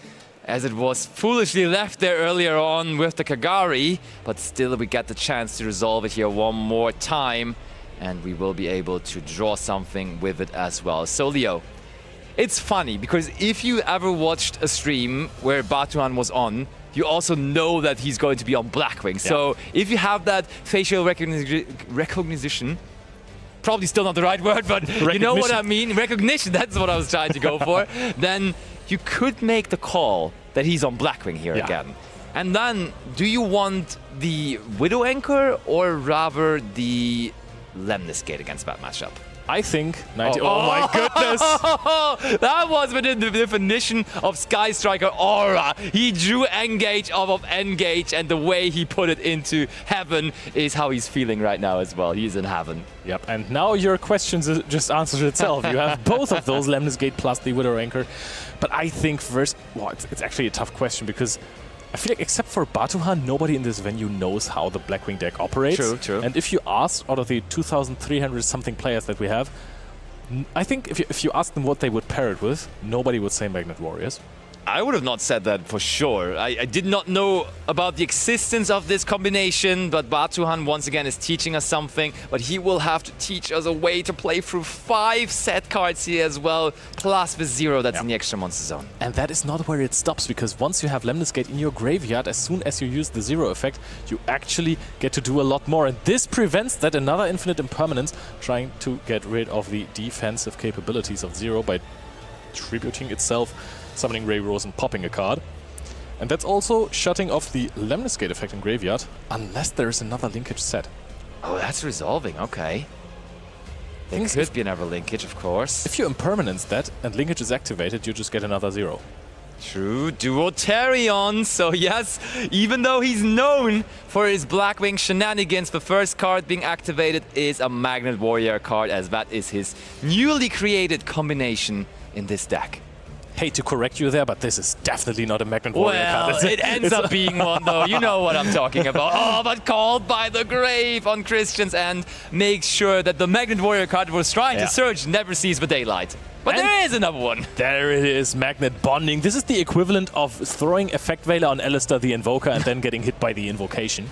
as it was foolishly left there earlier on with the Kagari, but still we get the chance to resolve it here one more time, and we will be able to draw something with it as well. So Leo, it's funny, because if you ever watched a stream where Batuhan was on, you also know that he's going to be on Blackwing. Yeah. So if you have that facial recognition, probably still not the right word, but you know what I mean, recognition, that's what I was trying to go for, then you could make the call that he's on Blackwing here again. And then, do you want the Widow Anchor or rather the Lemnis Gate against that matchup? I think 90. Oh my goodness! That was within the definition of Sky Striker aura. He drew engage off of engage, and the way he put it into heaven is how he's feeling right now as well. He's in heaven. Yep, and now your question just answers itself. You have both of those, Lemnis Gate plus the Widow Anchor. But I think first, well, it's actually a tough question because I feel like except for Batuhan, nobody in this venue knows how the Blackwing deck operates. True, true. And if you ask out of the 2,300 something players that we have, I think if you ask them what they would pair it with, nobody would say Magnet Warriors. I would have not said that for sure. I did not know about the existence of this combination, but Batuhan once again is teaching us something, but he will have to teach us a way to play through 5 set cards here as well, plus the 0 that's in the extra monster zone. And that is not where it stops, because once you have Lemnis Gate in your graveyard, as soon as you use the 0 effect, you actually get to do a lot more. And this prevents that another Infinite Impermanence trying to get rid of the defensive capabilities of 0 by tributing itself, summoning Ray Rose and popping a card. And that's also shutting off the Lemnis Gate effect in graveyard, unless there's another linkage set. Oh, that's resolving, okay. There could be another linkage, of course. If you impermanence that and linkage is activated, you just get another 0. True, Duotarion. So yes, even though he's known for his Blackwing shenanigans, the first card being activated is a Magnet Warrior card, as that is his newly created combination in this deck. Hate to correct you there, but this is definitely not a Magnet Warrior card. Well, it ends up being one, though. You know what I'm talking about. Oh, but called by the grave on Christian's end makes sure that the Magnet Warrior card was trying to search never sees the daylight. But there is another one. There it is, Magnet Bonding. This is the equivalent of throwing Effect Veiler on Alistair the Invoker and then getting hit by the invocation.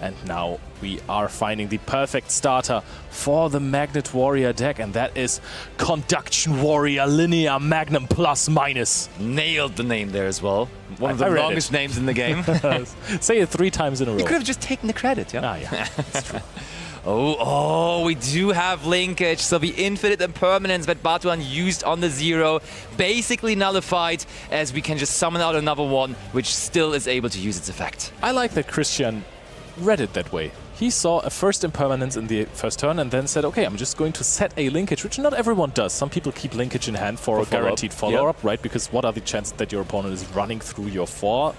And now we are finding the perfect starter for the Magnet Warrior deck, and that is Conduction Warrior Linear Magnum Plus Minus. Nailed the name there as well. One of the longest names in the game. Say it 3 times in a row. You could have just taken the credit, yeah? Ah, yeah, that's true. Oh, we do have linkage. So the Infinite Impermanence that Batuhan used on the 0 basically nullified, as we can just summon out another one, which still is able to use its effect. I like that Christian read it that way. He saw a first impermanence in the first turn and then said, okay, I'm just going to set a linkage, which not everyone does. Some people keep linkage in hand for a guaranteed follow-up, right? Because what are the chances that your opponent is running through your 4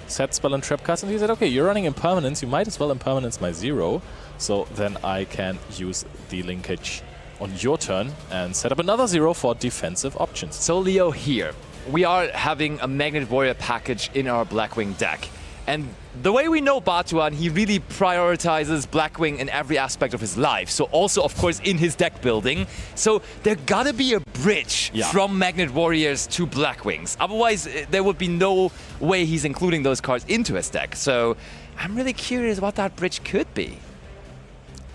set spell and trap cards? And he said, okay, you're running impermanence, you might as well impermanence my 0, so then I can use the linkage on your turn and set up another 0 for defensive options. So Leo, here, we are having a Magnet Warrior package in our Blackwing deck. And the way we know Batuhan, he really prioritizes Blackwing in every aspect of his life. So also, of course, in his deck building. So there gotta be a bridge from Magnet Warriors to Blackwings. Otherwise, there would be no way he's including those cards into his deck. So I'm really curious what that bridge could be.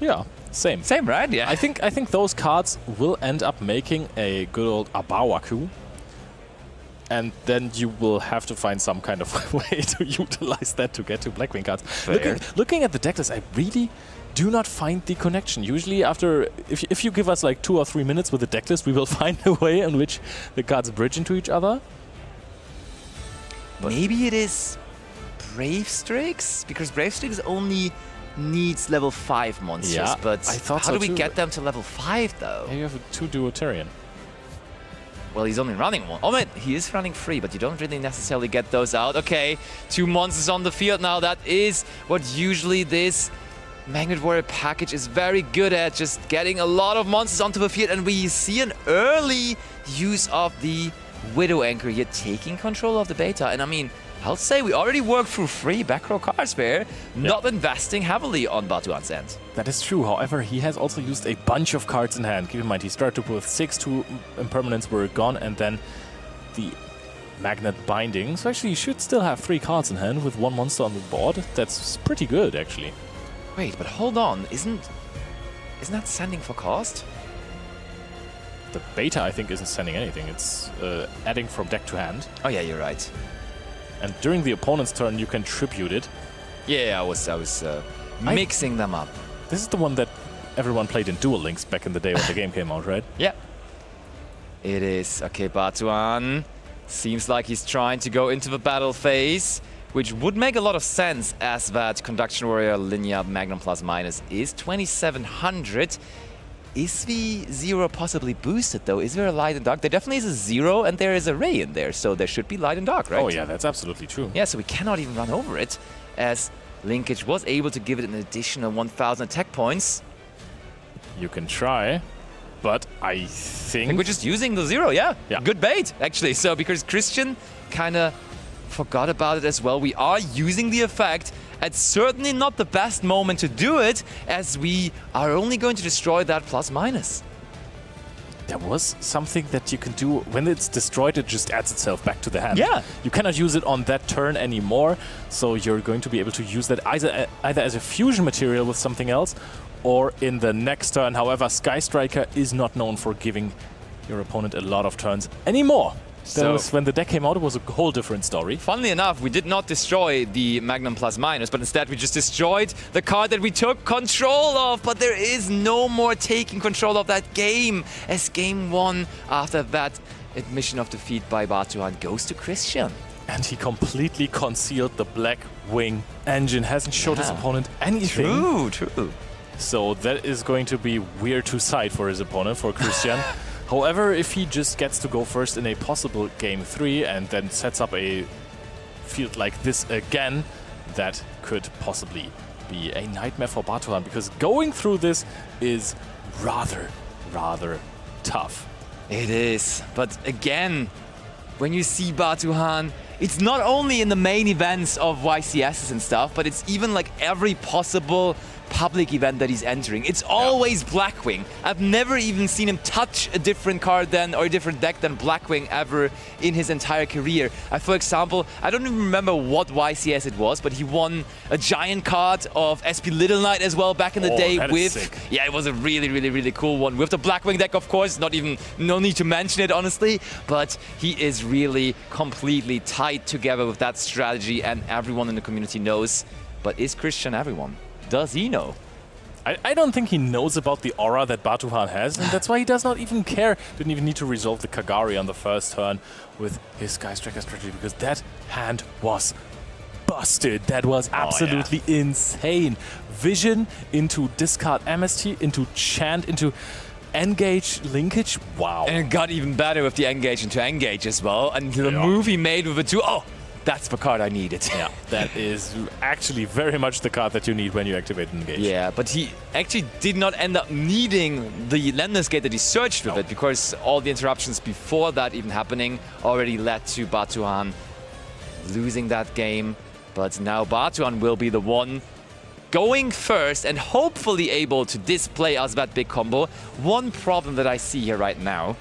Yeah, same. Same, right? Yeah. I think those cards will end up making a good old Abawaku. And then you will have to find some kind of way to utilize that to get to Blackwing cards. Looking at the deck list, I really do not find the connection. Usually after, if you give us like 2 or 3 minutes with the deck list, we will find a way in which the cards bridge into each other. But maybe it is Brave Strix? Because Brave Strix only needs level 5 monsters, but I thought how do we get them to level 5 though? Yeah, you have a 2 Duotarian. Well, he's only running 1. Oh, man, he is running 3, but you don't really necessarily get those out. Okay, 2 monsters on the field now. That is what usually this Magnet Warrior package is very good at, just getting a lot of monsters onto the field. And we see an early use of the Widow Anchor here, taking control of the beta. And I mean, I'll say we already worked through 3 back row cards there, not investing heavily on Batuhan's end. That is true. However, he has also used a bunch of cards in hand. Keep in mind, he started with 6, 2 impermanents were gone, and then the magnet binding. So actually, you should still have 3 cards in hand with 1 monster on the board. That's pretty good, actually. Wait, but hold on. Isn't that sending for cost? The beta, I think, isn't sending anything. It's adding from deck to hand. Oh yeah, you're right. And during the opponent's turn, you can tribute it. Yeah, I was mixing them up. This is the one that everyone played in Duel Links back in the day when the game came out, right? Yeah. It is. Okay, Batuhan seems like he's trying to go into the battle phase, which would make a lot of sense as that Conduction Warrior Linear Magnum Plus Minus is 2700. Is the 0 possibly boosted though? Is there a light and dark? There definitely is a 0 and there is a ray in there, so there should be light and dark, right? Oh yeah, that's absolutely true. Yeah, so we cannot even run over it, as Linkage was able to give it an additional 1000 attack points. You can try, but I think we're just using the 0, yeah. Good bait, actually. So because Christian kind of forgot about it as well, we are using the effect. It's certainly not the best moment to do it, as we are only going to destroy that plus minus. There was something that you can do when it's destroyed, it just adds itself back to the hand. Yeah. You cannot use it on that turn anymore, so you're going to be able to use that either as a fusion material with something else, or in the next turn. However, Sky Striker is not known for giving your opponent a lot of turns anymore. So when the deck came out, it was a whole different story. Funnily enough, we did not destroy the Magnum Plus Minus, but instead we just destroyed the card that we took control of. But there is no more taking control of that game, as game 1, after that admission of defeat by Batuhan, goes to Christian. And he completely concealed the Black Wing engine, hasn't showed his opponent anything. True. So that is going to be weird to sight for his opponent, for Christian. However, if he just gets to go first in a possible game 3 and then sets up a field like this again, that could possibly be a nightmare for Batuhan, because going through this is rather tough. It is, but again, when you see Batuhan, it's not only in the main events of YCSs and stuff, but it's even like every possible public event that he's entering. It's always Blackwing. I've never even seen him touch a different card or a different deck than Blackwing ever in his entire career. For example, I don't even remember what YCS it was, but he won a giant card of SP Little Knight as well back in the day with... Sick. Yeah, it was a really cool one. With the Blackwing deck, of course, no need to mention it, honestly, but he is really completely tied together with that strategy, and everyone in the community knows. But is Christian everyone? Does he know? I don't think he knows about the aura that Batuhan has, and that's why he does not even care. Didn't even need to resolve the Kagari on the first turn with his Sky Striker strategy, because that hand was busted. That was absolutely insane. Vision into discard Amnesty, into Chant, into Engage Linkage. Wow. And it got even better with the Engage into Engage as well. And the move he made with the 2... Oh! That's the card I needed. Yeah, that is actually very much the card that you need when you activate Engage. Yeah, but he actually did not end up needing the Landless Gate that he searched with it, because all the interruptions before that even happening already led to Batuhan losing that game. But now Batuhan will be the one going first and hopefully able to display us that big combo. One problem that I see here right now,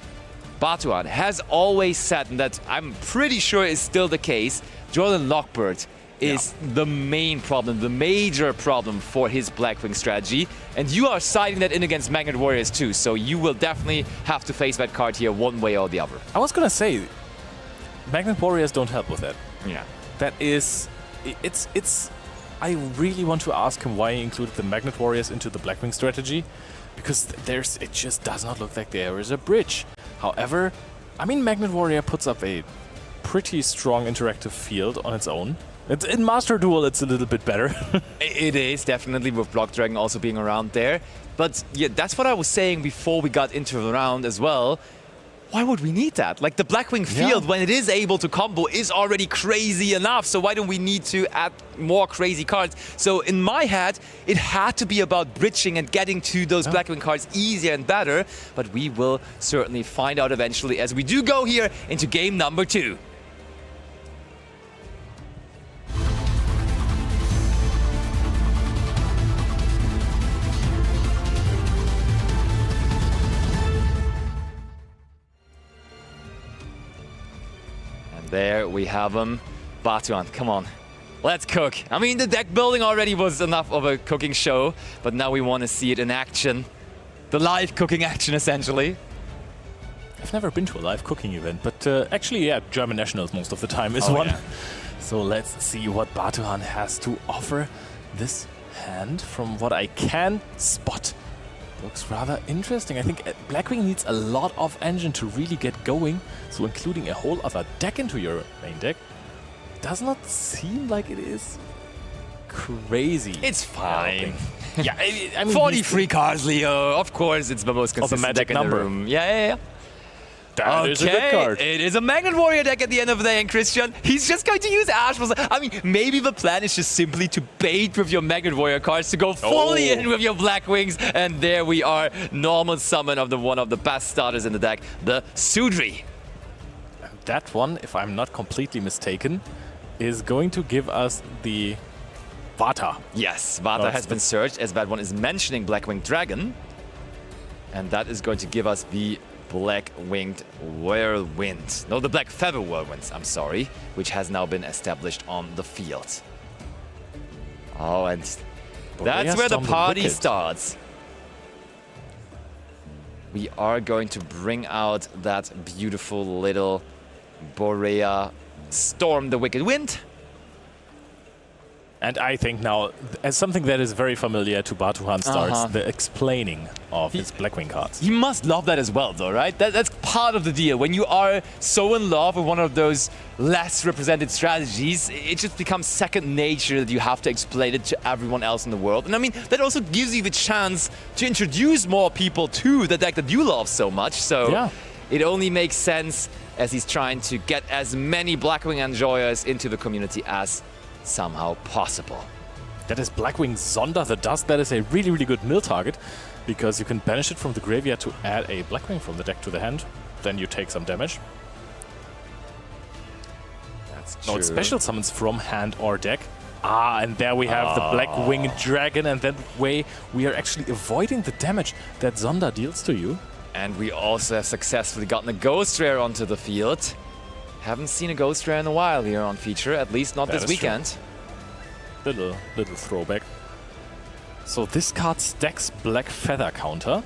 Batuhan has always said, and that I'm pretty sure is still the case, Jordan Lockbird is the main problem, the major problem for his Blackwing strategy. And you are siding that in against Magnet Warriors too, so you will definitely have to face that card here one way or the other. I was gonna say, Magnet Warriors don't help with that. Yeah. That is, it's. I really want to ask him why he included the Magnet Warriors into the Blackwing strategy, because it just does not look like there is a bridge. However, I mean, Magnet Warrior puts up a pretty strong interactive field on its own. In Master Duel, it's a little bit better. It is, definitely, with Block Dragon also being around there. But yeah, that's what I was saying before we got into the round as well. Why would we need that? Like, the Blackwing field, when it is able to combo, is already crazy enough. So why don't we need to add more crazy cards? So in my head, it had to be about bridging and getting to those Blackwing cards easier and better. But we will certainly find out eventually as we do go here into game number 2. we have him. Batuhan, come on. Let's cook. I mean, the deck building already was enough of a cooking show, but now we want to see it in action. The live cooking action, essentially. I've never been to a live cooking event, but actually, yeah, German Nationals most of the time is one. Yeah. So let's see what Batuhan has to offer. This hand, from what I can spot, looks rather interesting. I think Blackwing needs a lot of engine to really get going, so including a whole other deck into your main deck does not seem like it is crazy. It's fine. Yeah, I mean, 43 cards, Leo. Of course, it's the most consistent deck in the room. Yeah. That is a good card. It is a Magnet Warrior deck at the end of the day, and Christian, he's just going to use Ash. I mean, maybe the plan is just simply to bait with your Magnet Warrior cards, to go fully in with your Blackwings, and there we are. Normal summon of one of the best starters in the deck, the Sudri. That one, if I'm not completely mistaken, is going to give us the Vata. Yes, Vata has been searched, as that one is mentioning Blackwing Dragon, and that is going to give us the Black-Winged Whirlwind. No, the Black Feather Whirlwind, I'm sorry, which has now been established on the field. Oh, and that's where the party starts. We are going to bring out that beautiful little Borea Storm the Wicked Wind. And I think now, as something that is very familiar to Batuhan starts, the explaining of his Blackwing cards. You must love that as well, though, right? That's part of the deal. When you are so in love with one of those less represented strategies, it just becomes second nature that you have to explain it to everyone else in the world. And I mean, that also gives you the chance to introduce more people to the deck that you love so much. So it only makes sense as he's trying to get as many Blackwing enjoyers into the community as somehow possible. That is Blackwing Zonder the Dust. That is a really, really good mill target, because you can banish it from the graveyard to add a Blackwing from the deck to the hand. Then you take some damage. That's true. No, it special summons from hand or deck. And there we have the Blackwing Dragon, and that way we are actually avoiding the damage that Zonder deals to you. And we also have successfully gotten a Ghost Rare onto the field. Haven't seen a Ghost Rare in a while here on feature, at least not this weekend. Little throwback. So this card stacks Black Feather counter.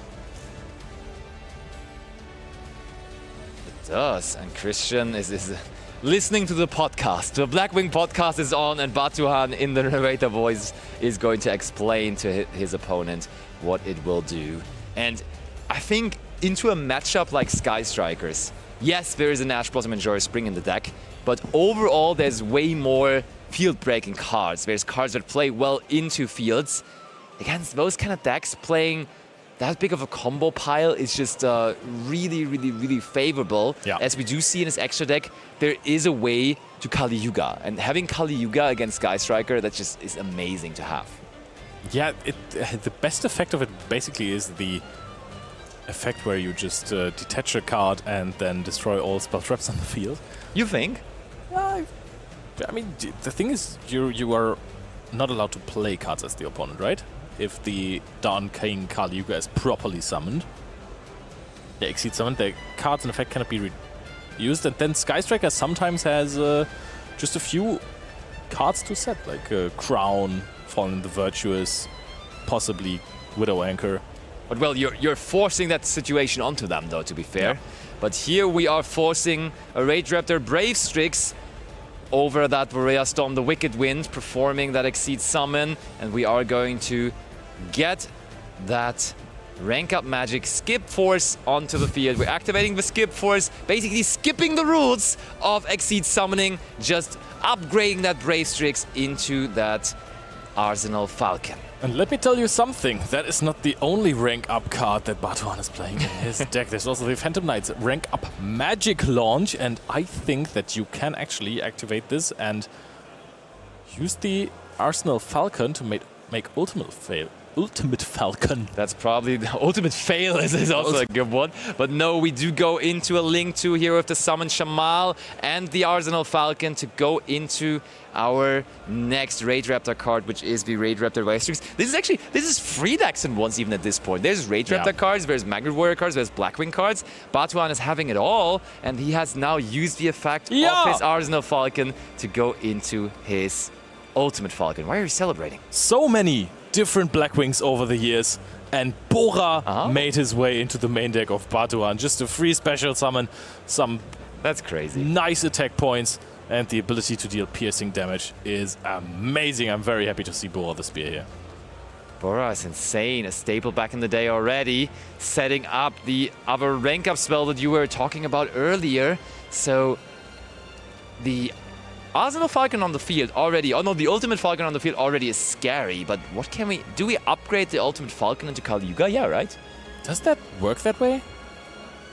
It does, and Christian is listening to the podcast. The Blackwing podcast is on, and Batuhan in the narrator voice is going to explain to his opponent what it will do. And I think into a matchup like Sky Strikers, yes, there is an Ash Blossom Enjoyer Spring in the deck, but overall there's way more field-breaking cards. There's cards that play well into fields. Against those kind of decks, playing that big of a combo pile is just really, really, really favorable. Yeah. As we do see in his extra deck, there is a way to Kali Yuga. And having Kali Yuga against Sky Striker, that just is amazing to have. Yeah, the best effect of it basically is the effect where you just detach a card and then destroy all spell traps on the field. You think? I mean, the thing is, you are not allowed to play cards as the opponent, right? If the Dawn King Kali Yuga is properly summoned. Yeah, Exceed summoned, the cards in effect cannot be used, and then Sky Striker sometimes has just a few cards to set, like Crown, Fallen the Virtuous, possibly Widow Anchor. But well, you're forcing that situation onto them, though, to be fair. Yeah. But here we are forcing a Rage Raptor Brave Strix over that Borea Storm, the Wicked Wind, performing that Exceed summon, and we are going to get that rank up magic Skip Force onto the field. We're activating the Skip Force, basically skipping the rules of Exceed summoning, just upgrading that Brave Strix into that Arsenal Falcon. And let me tell you something, that is not the only rank up card that Batuhan is playing in his deck. There's also the Phantom Knight's rank up magic launch, and I think that you can actually activate this and use the Arsenal Falcon to make ultimate Ultimate Falcon. That's probably the ultimate fail is also a good one. But no, we do go into a Link 2 here with the Summon Shamal and the Arsenal Falcon to go into our next Rage Raptor card, which is the Rage Raptor Vistrix. This is 3 decks in once even at this point. There's Rage Raptor cards, there's Magnet Warrior cards, there's Blackwing cards. Batuan is having it all, and he has now used the effect of his Arsenal Falcon to go into his Ultimate Falcon. Why are you celebrating? So many different Blackwings over the years, and Bora made his way into the main deck of Batuan. Just a free special summon, some that's crazy nice attack points, and the ability to deal piercing damage is amazing. I'm very happy to see Bora the Spear here. Bora is insane, a staple back in the day already, setting up the other rank up spell that you were talking about earlier. So the Arsenal Falcon on the field already, the Ultimate Falcon on the field already is scary, but what can we, do we upgrade the Ultimate Falcon into Kali Yuga? Yeah, right? Does that work that way?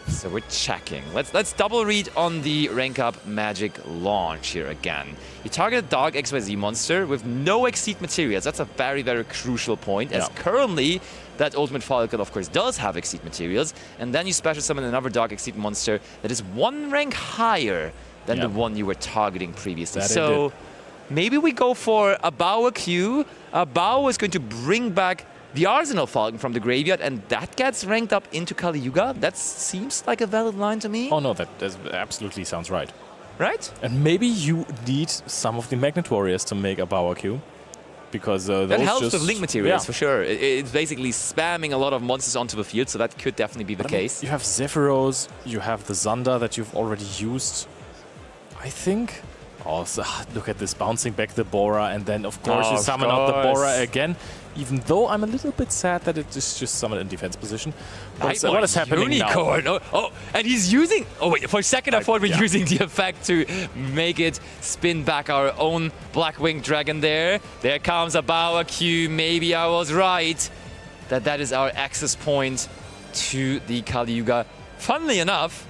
So we're checking. Let's double read on the rank up magic launch here again. You target a Dark XYZ monster with no Exceed materials. That's a very, very crucial point, as currently that Ultimate Falcon, of course, does have Exceed materials, and then you special summon another Dark Exceed monster that is 1 rank higher than the one you were targeting previously. So maybe we go for a Bao Q. A Bao is going to bring back the Arsenal Falcon from the graveyard, and that gets ranked up into Kali Yuga. That seems like a valid line to me. Oh no, that absolutely sounds right. Right? And maybe you need some of the Magnet Warriors to make a Bao Q. Because that helps with Link materials, for sure. It's basically spamming a lot of monsters onto the field, so that could definitely be the case. You have Zephyros, you have the Xander that you've already used, I think. Also, look at this, bouncing back the Bora, and then of course you summon up the Bora again. Even though I'm a little bit sad that it is just summoned in defense position. What is happening Unicorn. now? Oh, and he's using... Oh wait, for a second I thought we're using the effect to make it spin back our own Blackwing Dragon there. There comes a Bao Q. Maybe I was right that is our access point to the Kali Yuga. Funnily enough,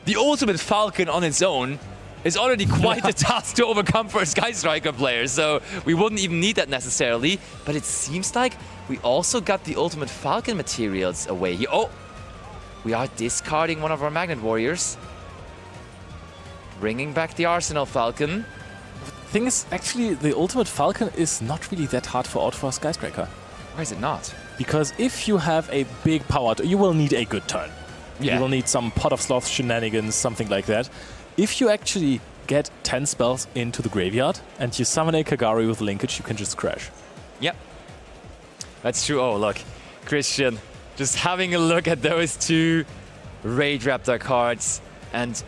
the Ultimate Falcon on its own is already quite a task to overcome for a Sky Striker player, so we wouldn't even need that necessarily. But it seems like we also got the Ultimate Falcon materials away here. Oh, we are discarding one of our Magnet Warriors. Bringing back the Arsenal Falcon. The thing is, actually, the Ultimate Falcon is not really that hard for a Sky Striker. Why is it not? Because if you have a big power, you will need a good turn. You will need some Pot of Sloth shenanigans, something like that. If you actually get 10 spells into the graveyard and you summon a Kagari with linkage, you can just crash. Yep. That's true. Oh, look. Christian, just having a look at those 2 Rage Raptor cards. And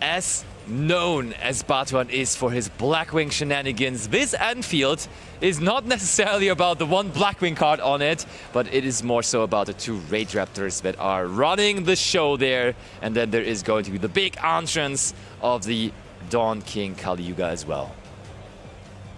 as known as Batuan is for his Blackwing shenanigans, this Anfield is not necessarily about the 1 Blackwing card on it, but it is more so about the 2 Rage Raptors that are running the show there. And then there is going to be the big entrance of the Dawn King Kali Yuga as well.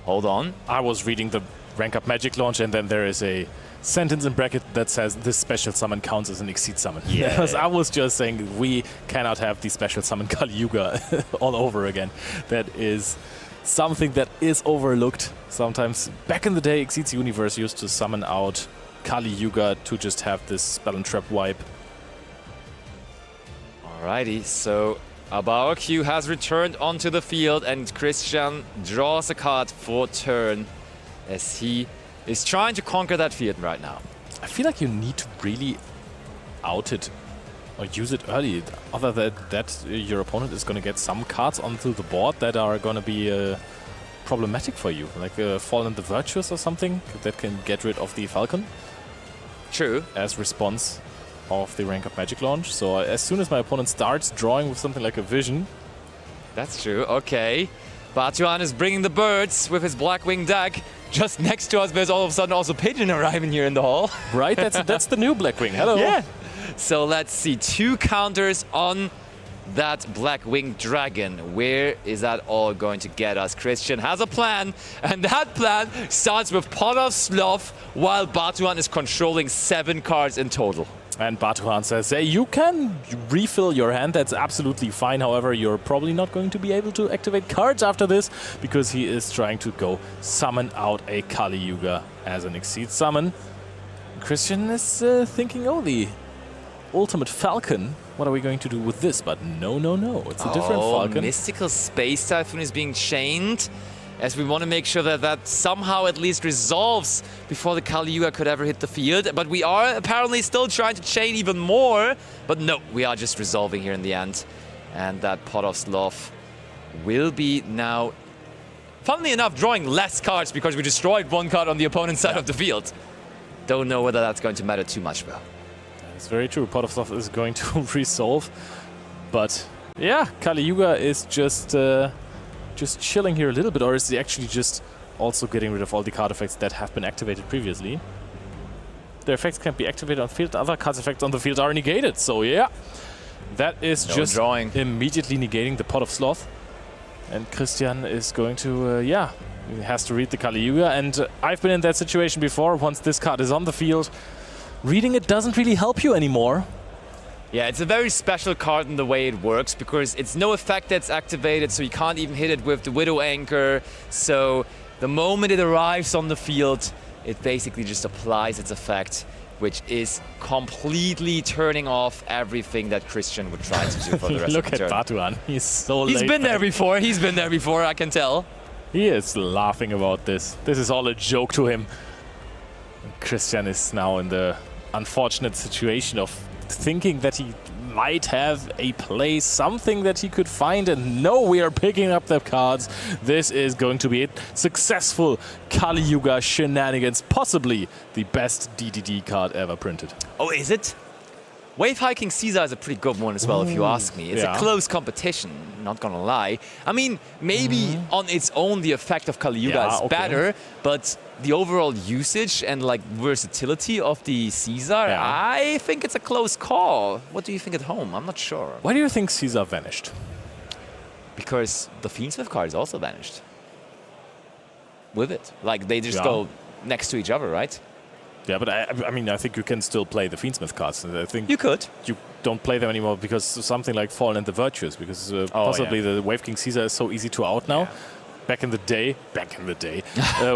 Hold on. I was reading the rank up magic launch, and then there is a sentence in bracket that says this special summon counts as an Exceed summon. Yeah. Because I was just saying we cannot have the special summon Kali Yuga all over again. That is something that is overlooked sometimes. Back in the day, Exceed's Universe used to summon out Kali Yuga to just have this spell and trap wipe. Alrighty, so a Bao Q has returned onto the field, and Christian draws a card for turn as he is trying to conquer that field right now. I feel like you need to really out it or use it early. Other than that, your opponent is going to get some cards onto the board that are going to be problematic for you, like Fallen the Virtuous or something that can get rid of the Falcon. True. As response of the rank up magic launch. So as soon as my opponent starts drawing with something like a Vision. That's true. Okay. Batuan is bringing the birds with his Blackwing deck. Just next to us, there's all of a sudden also Pigeon arriving here in the hall. Right, that's the new Blackwing. Hello. Yeah. So let's see, 2 counters on that Blackwing Dragon. Where is that all going to get us? Christian has a plan, and that plan starts with Pot of Sloth, while Batuan is controlling 7 cards in total. And Batuhan says, hey, you can refill your hand, that's absolutely fine. However, you're probably not going to be able to activate cards after this, because he is trying to go summon out a Kali Yuga as an Exceed summon. Christian is thinking, oh, the ultimate Falcon. What are we going to do with this? But no, it's a different Falcon. Mystical Space Typhoon is being chained, as we want to make sure that that somehow at least resolves before the Kali Yuga could ever hit the field. But we are apparently still trying to chain even more. But no, we are just resolving here in the end. And that Pot of Sloth will be now, funnily enough, drawing less cards because we destroyed one card on the opponent's side of the field. Don't know whether that's going to matter too much, though. That's very true. Pot of Sloth is going to resolve. But yeah, Kali Yuga is just chilling here a little bit, or is he actually just also getting rid of all the card effects that have been activated previously? The effects can be activated on field, other card effects on the field are negated, so yeah. That is just drawing. Immediately negating the Pot of Sloth. And Christian is going to, he has to read the Kali Yuga, and I've been in that situation before. Once this card is on the field, reading it doesn't really help you anymore. Yeah, it's a very special card in the way it works, because it's no effect that's activated, so you can't even hit it with the Widow Anchor. So the moment it arrives on the field, it basically just applies its effect, which is completely turning off everything that Christian would try to do for the rest Look of the turn. at Batuhan, he's so He's laid been back. there before, I can tell. He is laughing about this. This is all a joke to him. Christian is now in the unfortunate situation of thinking that he might have a play, something that he could find, and no, we are picking up the cards. This is going to be it. Successful Kali Yuga shenanigans, possibly the best DDD card ever printed. Oh, is it? Wave Hiking Caesar is a pretty good one as well, if you ask me. It's a close competition, not gonna lie. I mean, maybe on its own the effect of Kali Yuga is better, but the overall usage and like versatility of the Caesar, I think it's a close call. What do you think at home? I'm not sure. Why do you think Caesar vanished? Because the Fiendsmith cards also vanished. With it. Like, they just go next to each other, right? Yeah, but I mean, I think you can still play the Fiendsmith cards. I think you could. You don't play them anymore because something like Fallen and the Virtuous, because possibly the Wave King Caesar is so easy to out now. Back in the day,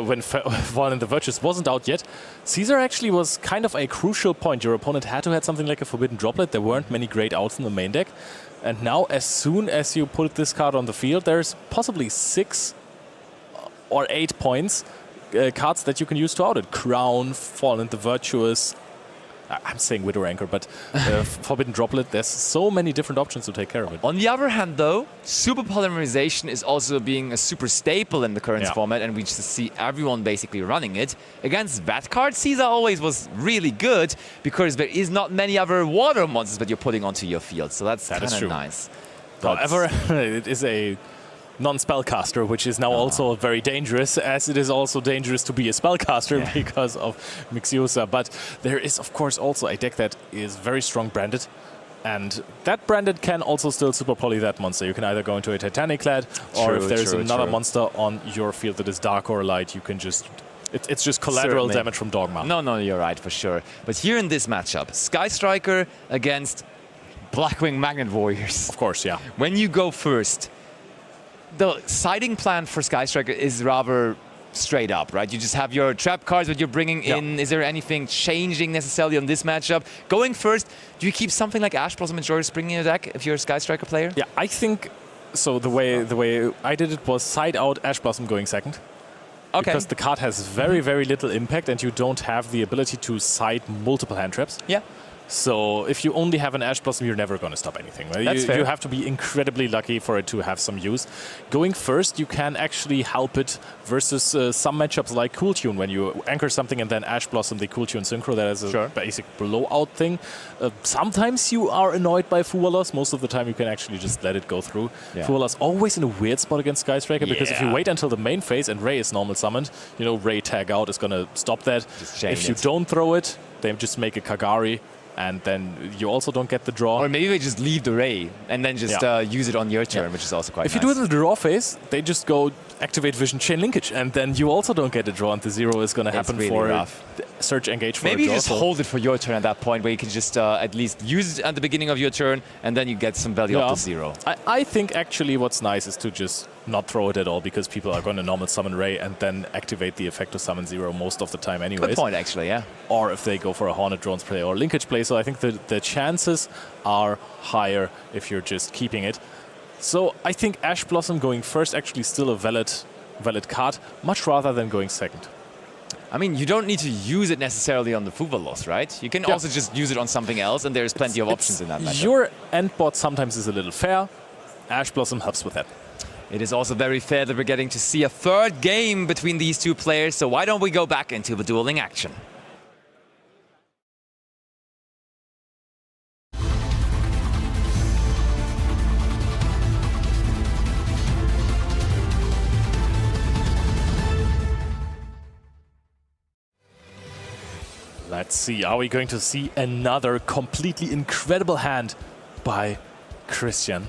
when Fallen and the Virtuous wasn't out yet, Caesar actually was kind of a crucial point. Your opponent had to have something like a Forbidden Droplet. There weren't many great outs in the main deck. And now, as soon as you put this card on the field, there's possibly 6 or 8 points. Cards that you can use to out it. Crown, Fallen the Virtuous. I'm saying Widow Anchor, but Forbidden Droplet. There's so many different options to take care of it. On the other hand, though, Super Polymerization is also being a super staple in the current format, and we just see everyone basically running it. Against that card, Caesar always was really good, because there is not many other water monsters that you're putting onto your field, so that's kind of nice. However, it is a non-spellcaster, which is now also very dangerous, as it is also dangerous to be a spellcaster because of Mixiosa. But there is, of course, also a deck that is very strong branded, and that branded can also still super poly that monster. You can either go into a Titaniclad, or if there's another monster on your field that is dark or light, you can just... It's just collateral damage from Dogma. No, you're right, for sure. But here in this matchup, Sky Striker against Blackwing Magnet Warriors. Of course, yeah. When you go first, the siding plan for Sky Striker is rather straight up, right? You just have your trap cards that you're bringing in. Is there anything changing necessarily on this matchup? Going first, do you keep something like Ash Blossom and Joy Spring in your deck if you're a Sky Striker player? Yeah, I think so. The way I did it was side out Ash Blossom going second. Okay. Because the card has very, very little impact, and you don't have the ability to side multiple hand traps. Yeah. So if you only have an Ash Blossom, you're never going to stop anything. Right? That's fair. You have to be incredibly lucky for it to have some use. Going first, you can actually help it versus some matchups like Cool Tune, when you anchor something and then Ash Blossom the Cool Tune Synchro. That is a basic blowout thing. Sometimes you are annoyed by Fuwalos. Most of the time, you can actually just let it go through. Yeah. Fuwalos always in a weird spot against Sky Striker, because if you wait until the main phase and Ray is normal summoned, you know, Ray tag out is going to stop that. If you don't throw it, they just make a Kagari, and then you also don't get the draw. Or maybe they just leave the Ray and then just use it on your turn, which is also quite nice. If you do it in the draw phase, they just go activate Vision Chain Linkage, and then you also don't get a draw, and the 0 is going to happen really for rough. Search Engage for Maybe a you draw. just hold it for your turn at that point, where you can just at least use it at the beginning of your turn, and then you get some value off the 0. I think actually what's nice is to just not throw it at all, because people are going to normal summon Ray and then activate the effect to summon 0 most of the time anyways. Good point, actually, yeah. Or if they go for a Hornet Drones play or Linkage play. So I think the chances are higher if you're just keeping it. So I think Ash Blossom going first actually still a valid card, much rather than going second. I mean, you don't need to use it necessarily on the Fuva loss, right? You can also just use it on something else, and there's plenty of options in that matchup. Your end board sometimes is a little fair. Ash Blossom helps with that. It is also very fair that we're getting to see a third game between these two players, so why don't we go back into the dueling action? Let's see, are we going to see another completely incredible hand by Christian?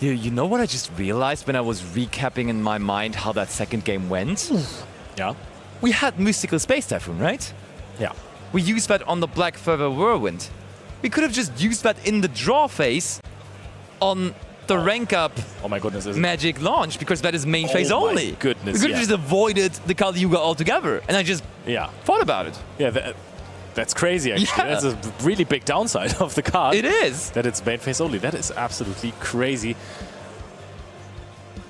You know what I just realized when I was recapping in my mind how that second game went? Yeah. We had Mystical Space Typhoon, right? Yeah. We used that on the Black Feather Whirlwind. We could have just used that in the draw phase on the rank up Magic launch, because that is main phase only. My goodness, we could have just avoided the Kali Yuga altogether, and I just thought about it. Yeah, that's crazy actually. Yeah. That's a really big downside of the card. It is. That it's main phase only. That is absolutely crazy.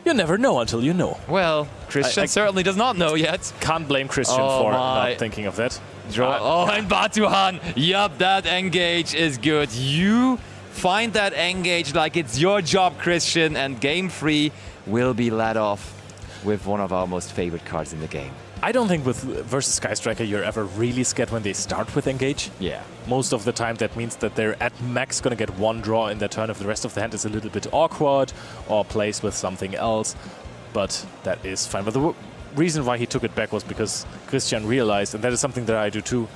You never know until you know. Well, Christian certainly does not know yet. Can't blame Christian for not thinking of that. Draw. And Batuhan. Yup, that engage is good. You find that engage like it's your job, Christian, and game 3 will be led off with one of our most favorite cards in the game. I don't think with versus Sky Striker you're ever really scared when they start with engage. Yeah. Most of the time that means that they're at max going to get one draw in their turn if the rest of the hand is a little bit awkward or plays with something else. But that is fine. But the reason why he took it back was because Christian realized, and that is something that I do too,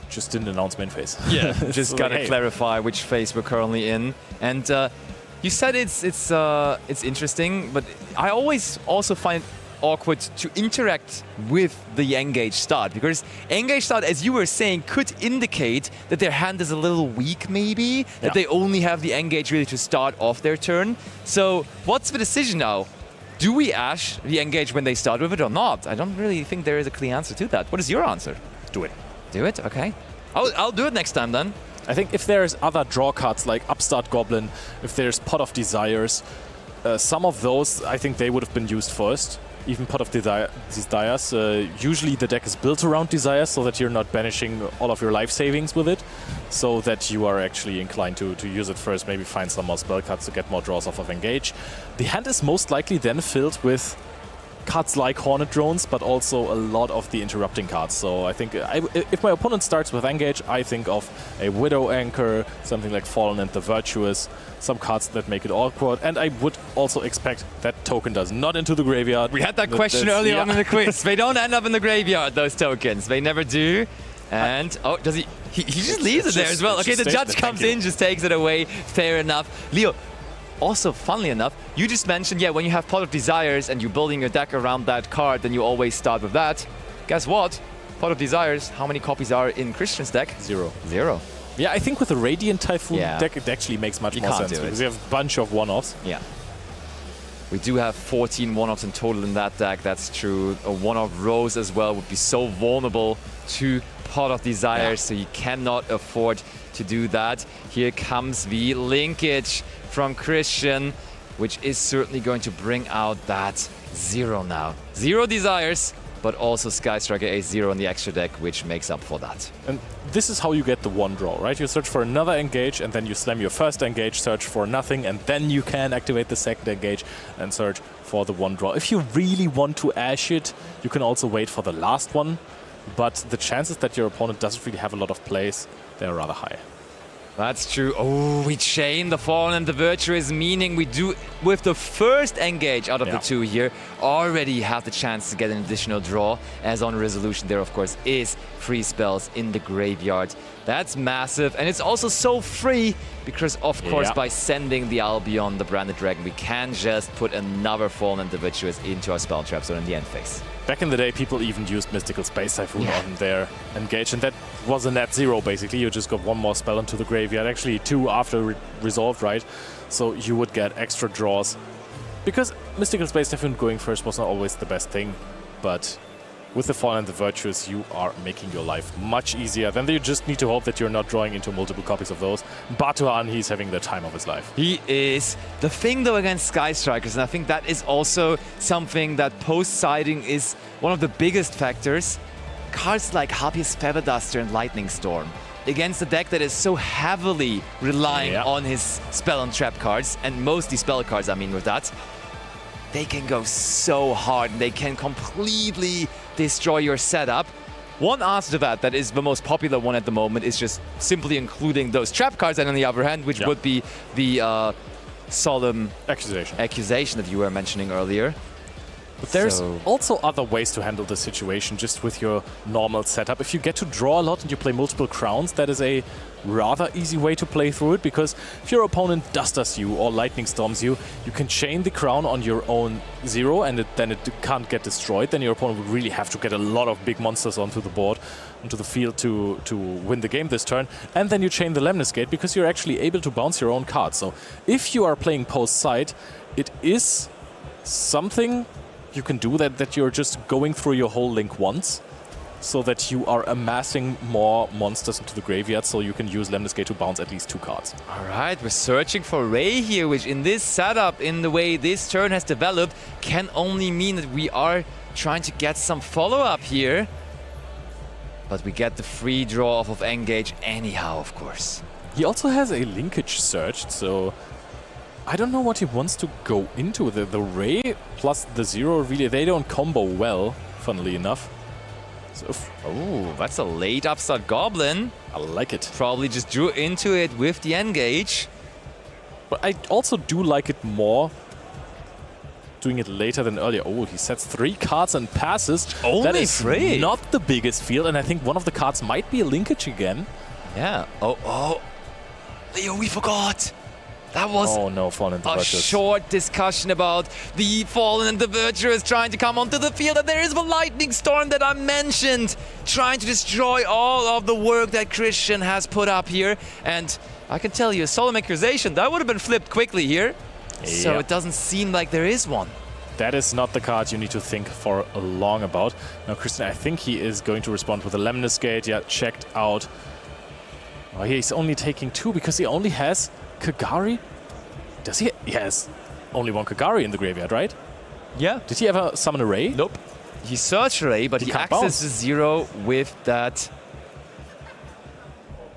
just didn't announce main phase. Yeah, just gotta clarify which phase we're currently in. And you said it's interesting, but I always also find awkward to interact with the engage start, because engage start, as you were saying, could indicate that their hand is a little weak, maybe that they only have the engage really to start off their turn. So what's the decision now? Do we Ash the engage when they start with it or not? I don't really think there is a clear answer to that. What is your answer? Do it. Do it? Okay. I'll do it next time then. I think if there's other draw cards like Upstart Goblin, if there's Pot of Desires, some of those I think they would have been used first. Even Pot of Desires. Usually the deck is built around Desires so that you're not banishing all of your life savings with it, so that you are actually inclined to use it first, maybe find some more spell cards to get more draws off of Engage. The hand is most likely then filled with cards like Hornet Drones, but also a lot of the interrupting cards. So I think if my opponent starts with Engage, I think of a Widow Anchor, something like Fallen and the Virtuous, some cards that make it awkward, and I would also expect that token does not into the graveyard. We had that question earlier on in the quiz. They don't end up in the graveyard, those tokens. They never do. And, does he? He just leaves it there as well. Okay, the judge comes in, just takes it away. Fair enough. Leo, also, funnily enough, you just mentioned, when you have Pot of Desires and you're building your deck around that card, then you always start with that. Guess what? Pot of Desires, how many copies are in Christian's deck? 0. 0. Yeah, I think with a Radiant Typhoon deck, it actually makes much more sense because you have a bunch of one-offs. Yeah. We do have 14 one-offs in total in that deck, that's true. A one-off Rose as well would be so vulnerable to Pot of Desires, so you cannot afford to do that. Here comes the linkage from Christian, which is certainly going to bring out that 0 now. 0 Desires, but also Sky Striker Ace-0 in the extra deck, which makes up for that. And this is how you get the one draw, right? You search for another engage, and then you slam your first engage, search for nothing, and then you can activate the second engage and search for the one draw. If you really want to Ash it, you can also wait for the last one, but the chances that your opponent doesn't really have a lot of plays, they're rather high. That's true. Oh, we chain the Fallen and the Virtuous, meaning we do, with the first engage out of the two here, already have the chance to get an additional draw, as on Resolution there, of course, is free spells in the graveyard That's massive. And it's also so free because, of course, by sending the Albion, the Branded Dragon, we can just put another Fallen Individuals into our spell trap zone in the end phase. Back in the day, people even used Mystical Space Typhoon on their engage, and that was a net zero, basically. You just got one more spell into the graveyard, actually 2 after resolved, right? So you would get extra draws. Because Mystical Space Typhoon going first was not always the best thing, but with the Fallen and the Virtuous, you are making your life much easier. Then you just need to hope that you're not drawing into multiple copies of those. Batuhan, he's having the time of his life. He is. The thing, though, against Sky Strikers, and I think that is also something that post-siding is one of the biggest factors, cards like Harpy's Feather Duster and Lightning Storm, against a deck that is so heavily relying on his spell and trap cards, and mostly spell cards, I mean, with that, they can go so hard and they can completely destroy your setup. One answer to that is the most popular one at the moment, is just simply including those trap cards, and on the other hand, which would be the Solemn Accusation that you were mentioning earlier. But there's also other ways to handle the situation just with your normal setup. If you get to draw a lot and you play multiple crowns, that is a rather easy way to play through it, because if your opponent dusters you or lightning storms you, you can chain the crown on your own 0 and then it can't get destroyed. Then your opponent would really have to get a lot of big monsters onto the board, onto the field to win the game this turn. And then you chain the Lemnis Gate because you're actually able to bounce your own cards. So if you are playing post-side, it is something you can do that you're just going through your whole link once, so that you are amassing more monsters into the graveyard, so you can use Lemnis Gate to bounce at least 2 cards. All right, we're searching for Ray here, which in this setup, in the way this turn has developed, can only mean that we are trying to get some follow-up here. But we get the free draw off of Engage anyhow, of course. He also has a linkage searched, so I don't know what he wants to go into. The Ray plus the 0, really, they don't combo well, funnily enough. So oh, that's a late Upstart Goblin. I like it. Probably just drew into it with the Engage. But I also do like it more doing it later than earlier. Oh, he sets 3 cards and passes. Only that is 3? Not the biggest field, and I think one of the cards might be a linkage again. Yeah. Oh. Leo, we forgot. That was a short discussion about the Fallen and the Virtuous trying to come onto the field, and there is the Lightning Storm that I mentioned, trying to destroy all of the work that Christian has put up here. And I can tell you, a Solemn Accusation, that would have been flipped quickly here. So it doesn't seem like there is one. That is not the card you need to think for long about. Now, Christian, I think he is going to respond with a Lemnis Gate. Yeah, checked out. Oh, he's only taking 2 because he only has Kagari? Does he? He has only 1 Kagari in the graveyard, right? Yeah. Did he ever summon a Ray? Nope. He searched Ray, but he accesses 0 with that.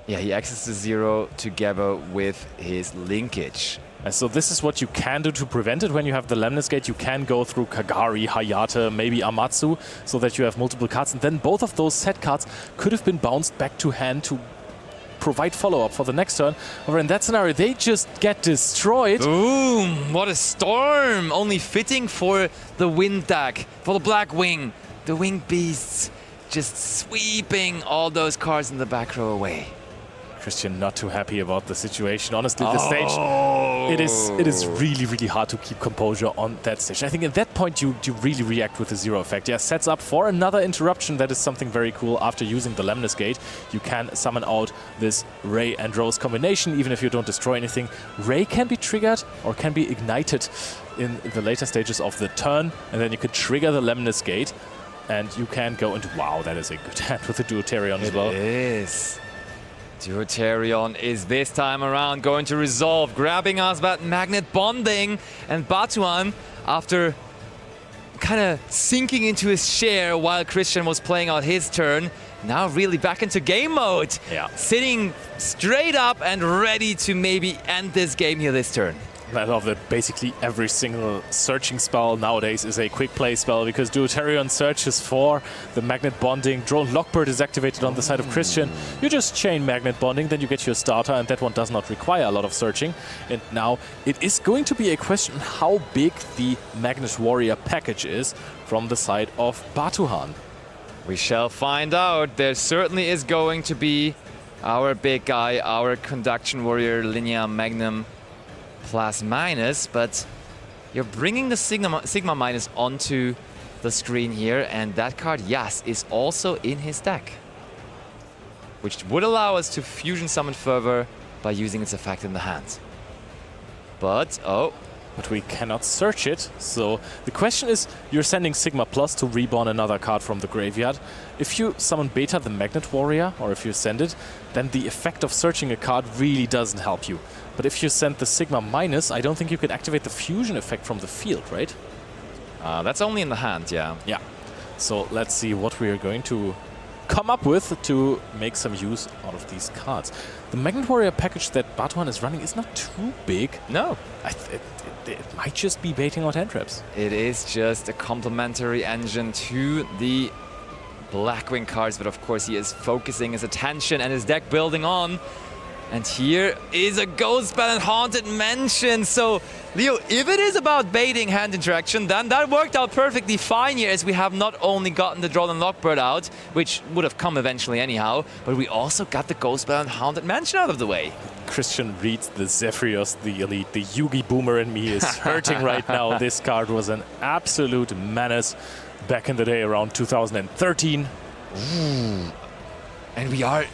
Yeah, he accesses 0 together with his linkage. And so this is what you can do to prevent it. When you have the Lemnis Gate, you can go through Kagari, Hayate, maybe Amatsu, so that you have multiple cards. And then both of those set cards could have been bounced back to hand to provide follow-up for the next turn. However, in that scenario, they just get destroyed. Boom! What a storm! Only fitting for the wind deck, for the Black Wing. The Winged Beasts just sweeping all those cards in the back row away. Christian not too happy about the situation. Honestly, this stage, it is really, really hard to keep composure on that stage. I think at that point, you really react with the 0 effect. Yeah, sets up for another interruption. That is something very cool. After using the Lemnis Gate, you can summon out this Ray and Rose combination, even if you don't destroy anything. Ray can be triggered or can be ignited in the later stages of the turn, and then you can trigger the Lemnis Gate, and you can go into... Wow, that is a good hand with the Deuterion as well. It is. Deuterion is this time around going to resolve, grabbing us that magnet bonding, and Batuhan, after kind of sinking into his chair while Christian was playing out his turn, now really back into game mode. Yeah. Sitting straight up and ready to maybe end this game here this turn. I love that basically every single searching spell nowadays is a quick play spell, because Deuterion searches for the magnet bonding. Drone Lockbird is activated on the side of Christian. You just chain magnet bonding, then you get your starter, and that one does not require a lot of searching. And now it is going to be a question how big the Magnet Warrior package is from the side of Batuhan. We shall find out. There certainly is going to be our big guy, our Conduction Warrior, Linea Magnum plus minus, but you're bringing the Sigma minus onto the screen here, and that card, yes, is also in his deck, which would allow us to fusion summon further by using its effect in the hand. But, But we cannot search it, so the question is, you're sending Sigma Plus to reborn another card from the graveyard. If you summon Beta, the Magnet Warrior, or if you send it, then the effect of searching a card really doesn't help you. But if you send the Sigma Minus, I don't think you can activate the fusion effect from the field, right? That's only in the hand, yeah. Yeah. So let's see what we are going to come up with to make some use out of these cards. The Magnet Warrior package that Batuhan is running is not too big. No. It might just be baiting out hand traps. It is just a complementary engine to the Blackwing cards, but of course he is focusing his attention and his deck building on. And here is a Ghost Spell and Haunted Mansion. So, Leo, if it is about baiting hand interaction, then that worked out perfectly fine here, as we have not only gotten the Droll and Lockbird out, which would have come eventually anyhow, but we also got the Ghost Spell and Haunted Mansion out of the way. Christian reads the Zephyros, the Elite. The Yugi Boomer in me is hurting right now. This card was an absolute menace back in the day around 2013. Ooh. And we're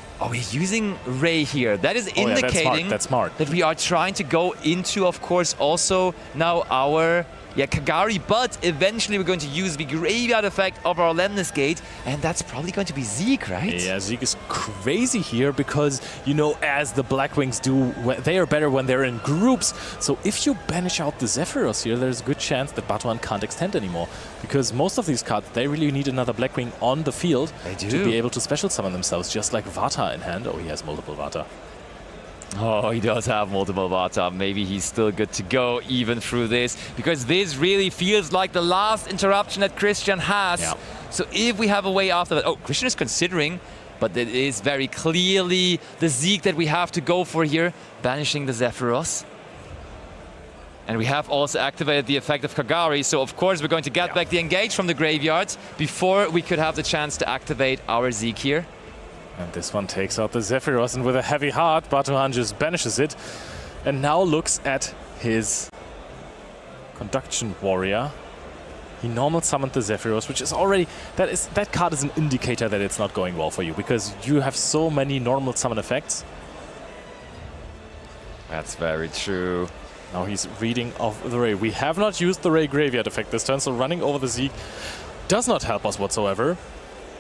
using Ray here. That is indicating that's smart. that we are trying to go into, of course, also now our Kagari, but eventually we're going to use the graveyard effect of our Lemnis Gate, and that's probably going to be Zeke, right? Yeah, Zeke is crazy here because, you know, as the Blackwings do, they are better when they're in groups. So if you banish out the Zephyros here, there's a good chance that Batuhan can't extend anymore, because most of these cards, they really need another Blackwing on the field to be able to special summon themselves, just like Vata in hand. Oh, he has multiple Vata. Oh, he does have multiple Vata. Maybe he's still good to go even through this, because this really feels like the last interruption that Christian has. Yeah. So if we have a way after that... Oh, Christian is considering, but it is very clearly the Zeke that we have to go for here, banishing the Zephyros. And we have also activated the effect of Kagari, so of course we're going to get back the engage from the graveyard before we could have the chance to activate our Zeke here. And this one takes out the Zephyros, and with a heavy heart, Batuhan just banishes it. And now looks at his Conduction Warrior. He normal summoned the Zephyros, which is already... That card is an indicator that it's not going well for you, because you have so many normal summon effects. That's very true. Now he's reading of the Ray. We have not used the Ray Graveyard effect this turn, so running over the Zeke does not help us whatsoever.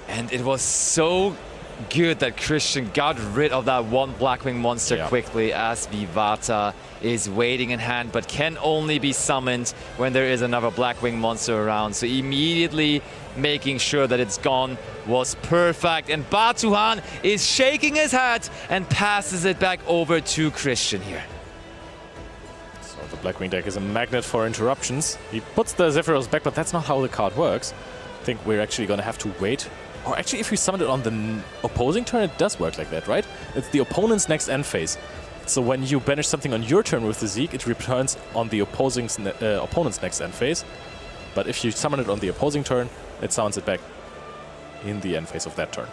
And it was so good that Christian got rid of that one Blackwing monster quickly, as Vivata is waiting in hand, but can only be summoned when there is another Blackwing monster around. So immediately making sure that it's gone was perfect. And Batuhan is shaking his head and passes it back over to Christian here. So the Blackwing deck is a magnet for interruptions. He puts the Zephyros back, but that's not how the card works. I think we're actually going to have to wait. Or actually, if we summon it on the opposing turn, it does work like that, right? It's the opponent's next end phase. So when you banish something on your turn with the Zeke, it returns on the opponent's next end phase. But if you summon it on the opposing turn, it summons it back in the end phase of that turn.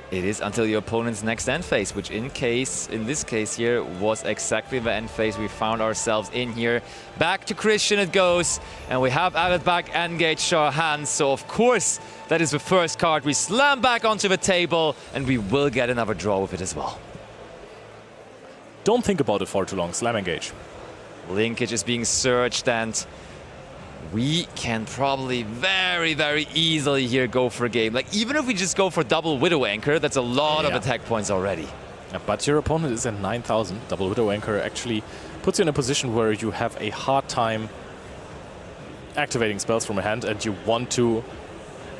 It is until your opponent's next end phase, which in this case here was exactly the end phase we found ourselves in here. Back to Christian it goes, and we have added back Engage to our hands. So of course, that is the first card we slam back onto the table, and we will get another draw with it as well. Don't think about it for too long. Slam Engage. Linkage is being searched, and we can probably very, very easily here go for a game. Like, even if we just go for double Widow Anchor, that's a lot of attack points already. Yeah, but your opponent is at 9,000. Double Widow Anchor actually puts you in a position where you have a hard time activating spells from a hand, and you want to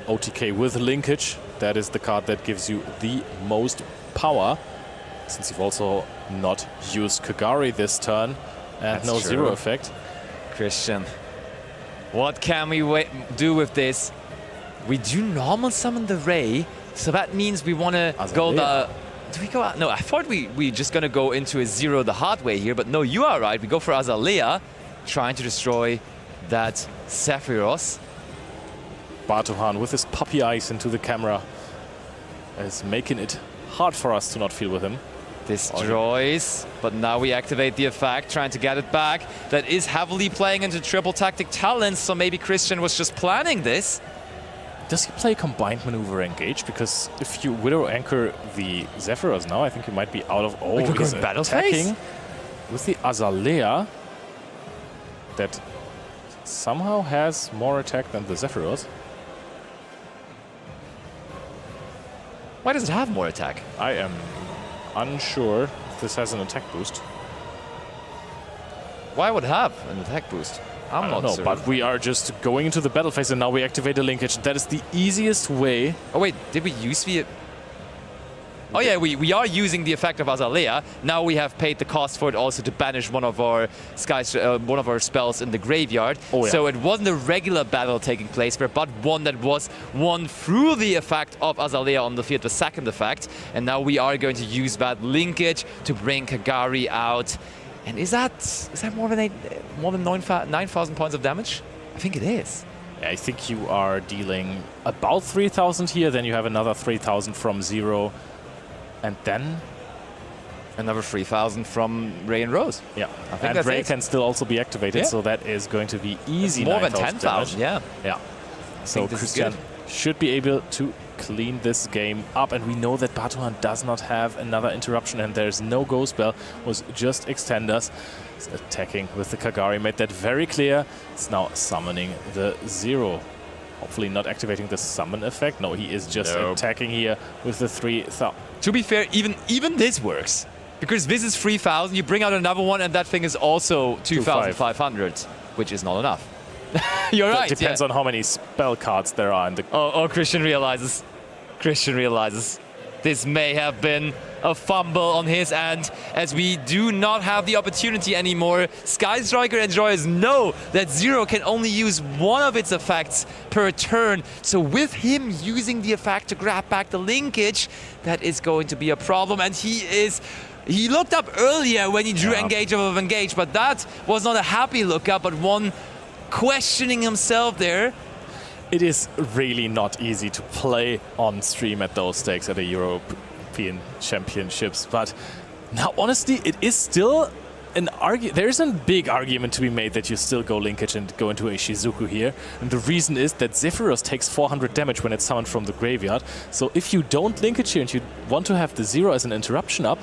OTK with Linkage. That is the card that gives you the most power, since you've also not used Kagari this turn, and That's no true. zero effect. Christian, what can we do with this? We do normal summon the Ray, so that means we want to go the... Do we go out? No, I thought we just going to go into a zero the hard way here, but no, you are right. We go for Azalea, trying to destroy that Zephyros. Batuhan with his puppy eyes into the camera is making it hard for us to not feel with him. Destroys, but now we activate the effect, trying to get it back. That is heavily playing into triple tactic talents, so maybe Christian was just planning this. Does he play combined maneuver engage? Because if you Widow Anchor the Zephyros now, I think you might be out of... Oh, he's attacking with the Azalea that somehow has more attack than the Zephyros. Why does it have more attack? I am unsure if this has an attack boost. Why would it have an attack boost? I don't know, but we are just going into the battle phase and now we activate the linkage. That is the easiest way. Oh wait, did we use the... Oh yeah, we are using the effect of Azalea. Now we have paid the cost for it also to banish one of our spells in the graveyard. Oh, yeah. So it wasn't a regular battle taking place there, but one that was won through the effect of Azalea on the field, the second effect. And now we are going to use that linkage to bring Kagari out. And is that more than 9,000 points of damage? I think it is. I think you are dealing about 3,000 here, then you have another 3,000 from Zero. And then another 3,000 from Ray and Rose. Yeah, I think and that's Ray it. can still also be activated, Yeah. so that is going to be easy. More than 10,000, yeah. Yeah. So this is Christian good. should be able to clean this game up, and we know that Batuhan does not have another interruption, and there's no go spell. Was just Extenders. He's attacking with the Kagari, made that very clear. It's now summoning the Zero. Hopefully not activating the summon effect. No, he is just attacking here with the 3,000. To be fair, even this works. Because this is 3,000, you bring out another one, and that thing is also 2,500, which is not enough. You're right. It depends on how many spell cards there are in the... Oh, Christian realizes. Christian realizes. This may have been a fumble on his end, as we do not have the opportunity anymore. Sky Striker and Joyous know that Zero can only use one of its effects per turn. So with him using the effect to grab back the linkage, that is going to be a problem. And he looked up earlier when he drew Engage off of Engage, but that was not a happy look up, but one questioning himself there. It is really not easy to play on stream at those stakes at the European Championships. But now, honestly, it is still an argument. There is a big argument to be made that you still go linkage and go into a Shizuku here. And the reason is that Zephyros takes 400 damage when it's summoned from the graveyard. So if you don't linkage here and you want to have the Zero as an interruption up,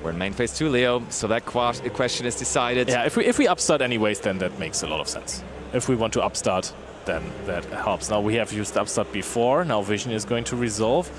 we're in main phase 2, Leo, so that question is decided. Yeah, if we upstart anyways, then that makes a lot of sense. If we want to upstart, then that helps. Now we have used upstart before, now Vision is going to resolve,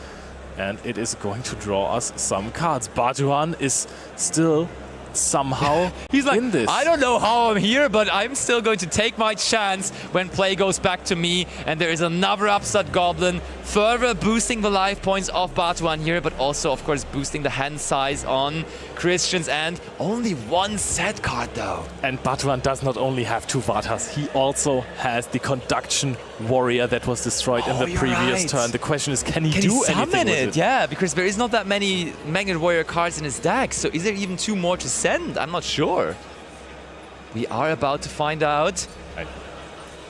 and it is going to draw us some cards. Batuhan is still somehow He's like, in this. I don't know how I'm here, but I'm still going to take my chance when play goes back to me. And there is another upstart Goblin, further boosting the life points of Batuhan here, but also, of course, boosting the hand size on Christian's end. Only one set card, though. And Batuhan does not only have 2 Vatas, he also has the Conduction Warrior that was destroyed in the previous turn. The question is, can he do anything with it? Yeah, because there is not that many Magnet Warrior cards in his deck, so is there even 2 more to send? I'm not sure. We are about to find out. I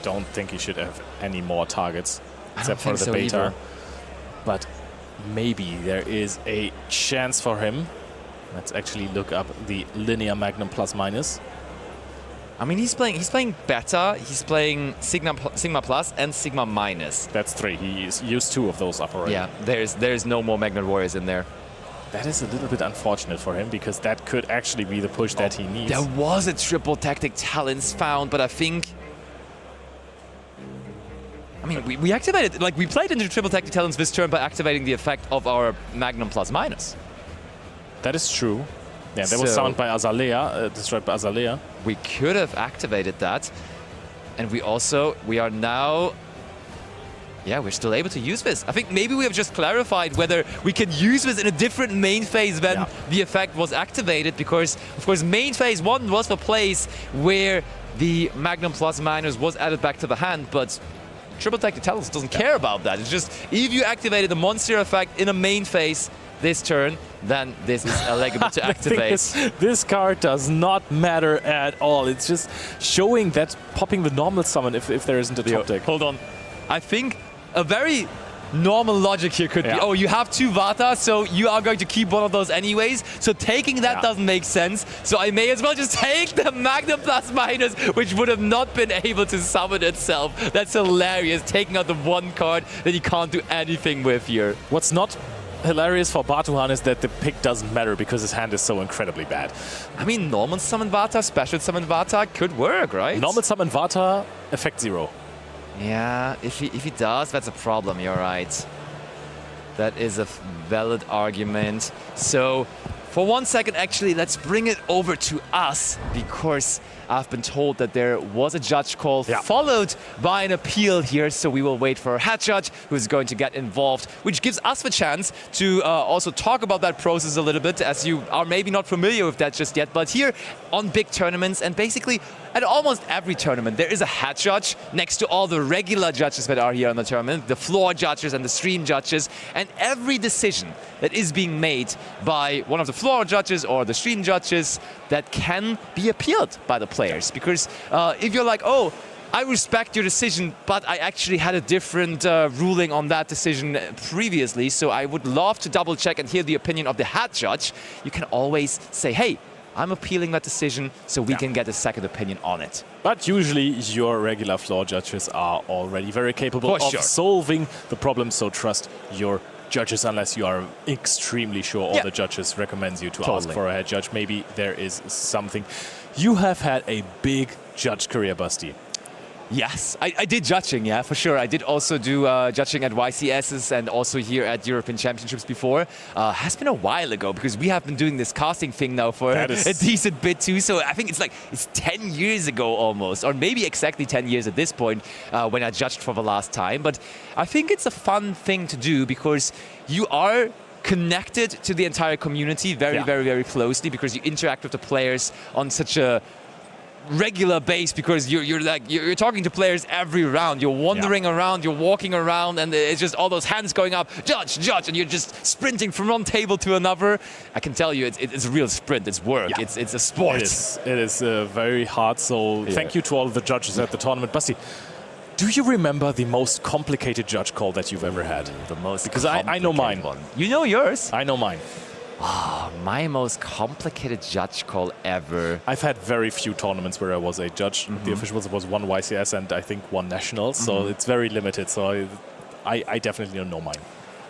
don't think he should have any more targets, except for the so beta. either. But maybe there is a chance for him. Let's actually look up the linear Magnum plus minus. I mean, he's playing Beta, he's playing Sigma Plus and Sigma Minus. That's 3. He's used 2 of those up already. Yeah, there's no more Magnet Warriors in there. That is a little bit unfortunate for him, because that could actually be the push that he needs. There was a triple tactic talents found, but I think... I mean, we activated, like, we played into triple tactic talents this turn by activating the effect of our Magnum plus minus. That is true. Yeah, that was summoned by Azalea, destroyed by Azalea. We could have activated that. And we are now... Yeah, we're still able to use this. I think maybe we have just clarified whether we can use this in a different main phase when the effect was activated, because, of course, main phase 1 was the place where the Magnum plus minus was added back to the hand, but Triple Tactic Talents doesn't care about that. It's just, if you activated the monster effect in a main phase this turn, then this is eligible to activate. This card does not matter at all. It's just showing that popping the normal summon if there isn't a top deck. Hold on. I think a very normal logic here could be, oh, you have 2 Vata, so you are going to keep one of those anyways. So taking that doesn't make sense. So I may as well just take the Magnum Plus Minus, which would have not been able to summon itself. That's hilarious, taking out the 1 card that you can't do anything with here. What's not hilarious for Batuhan is that the pick doesn't matter because his hand is so incredibly bad. I mean, normal summon Vata, special summon Vata could work, right? Normal summon Vata, effect 0. Yeah, if he does, that's a problem, you're right. That is a valid argument. So, for 1 second, actually, let's bring it over to us, because I've been told that there was a judge call followed by an appeal here, so we will wait for a head judge who's going to get involved, which gives us the chance to also talk about that process a little bit, as you are maybe not familiar with that just yet. But here on big tournaments, and basically at almost every tournament, there is a head judge next to all the regular judges that are here on the tournament, the floor judges and the stream judges, and every decision that is being made by one of the floor judges or the stream judges that can be appealed by the players. Because if you're like, oh, I respect your decision, but I actually had a different ruling on that decision previously, so I would love to double check and hear the opinion of the head judge, you can always say, hey, I'm appealing that decision, so we can get a second opinion on it. But usually your regular floor judges are already very capable of solving the problem, so trust your judges unless you are extremely sure all the judges recommends you to ask for a head judge. Maybe there is something. You have had a big judge career, Basti. Yes, I did judging, yeah, for sure. I did also do judging at YCSs and also here at European Championships before. Has been a while ago, because we have been doing this casting thing now for a decent bit too. So I think it's 10 years ago almost, or maybe exactly 10 years at this point when I judged for the last time. But I think it's a fun thing to do, because you are connected to the entire community very, very closely, because you interact with the players on such a regular base, because you're talking to players every round. You're wandering around, you're walking around, and it's just all those hands going up, judge, judge, and you're just sprinting from one table to another. I can tell you, it's a real sprint. It's work. It's a sport. It is very hard. So thank you to all of the judges at the tournament. Basti, do you remember the most complicated judge call that you've ever had? The most Because I know mine. One. You know yours? I know mine. Oh, my most complicated judge call ever. I've had very few tournaments where I was a judge. The official was 1 YCS and I think 1 national, so it's very limited. So I definitely don't know mine.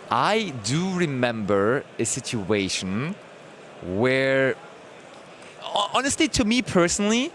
I do remember a situation where, honestly, to me personally,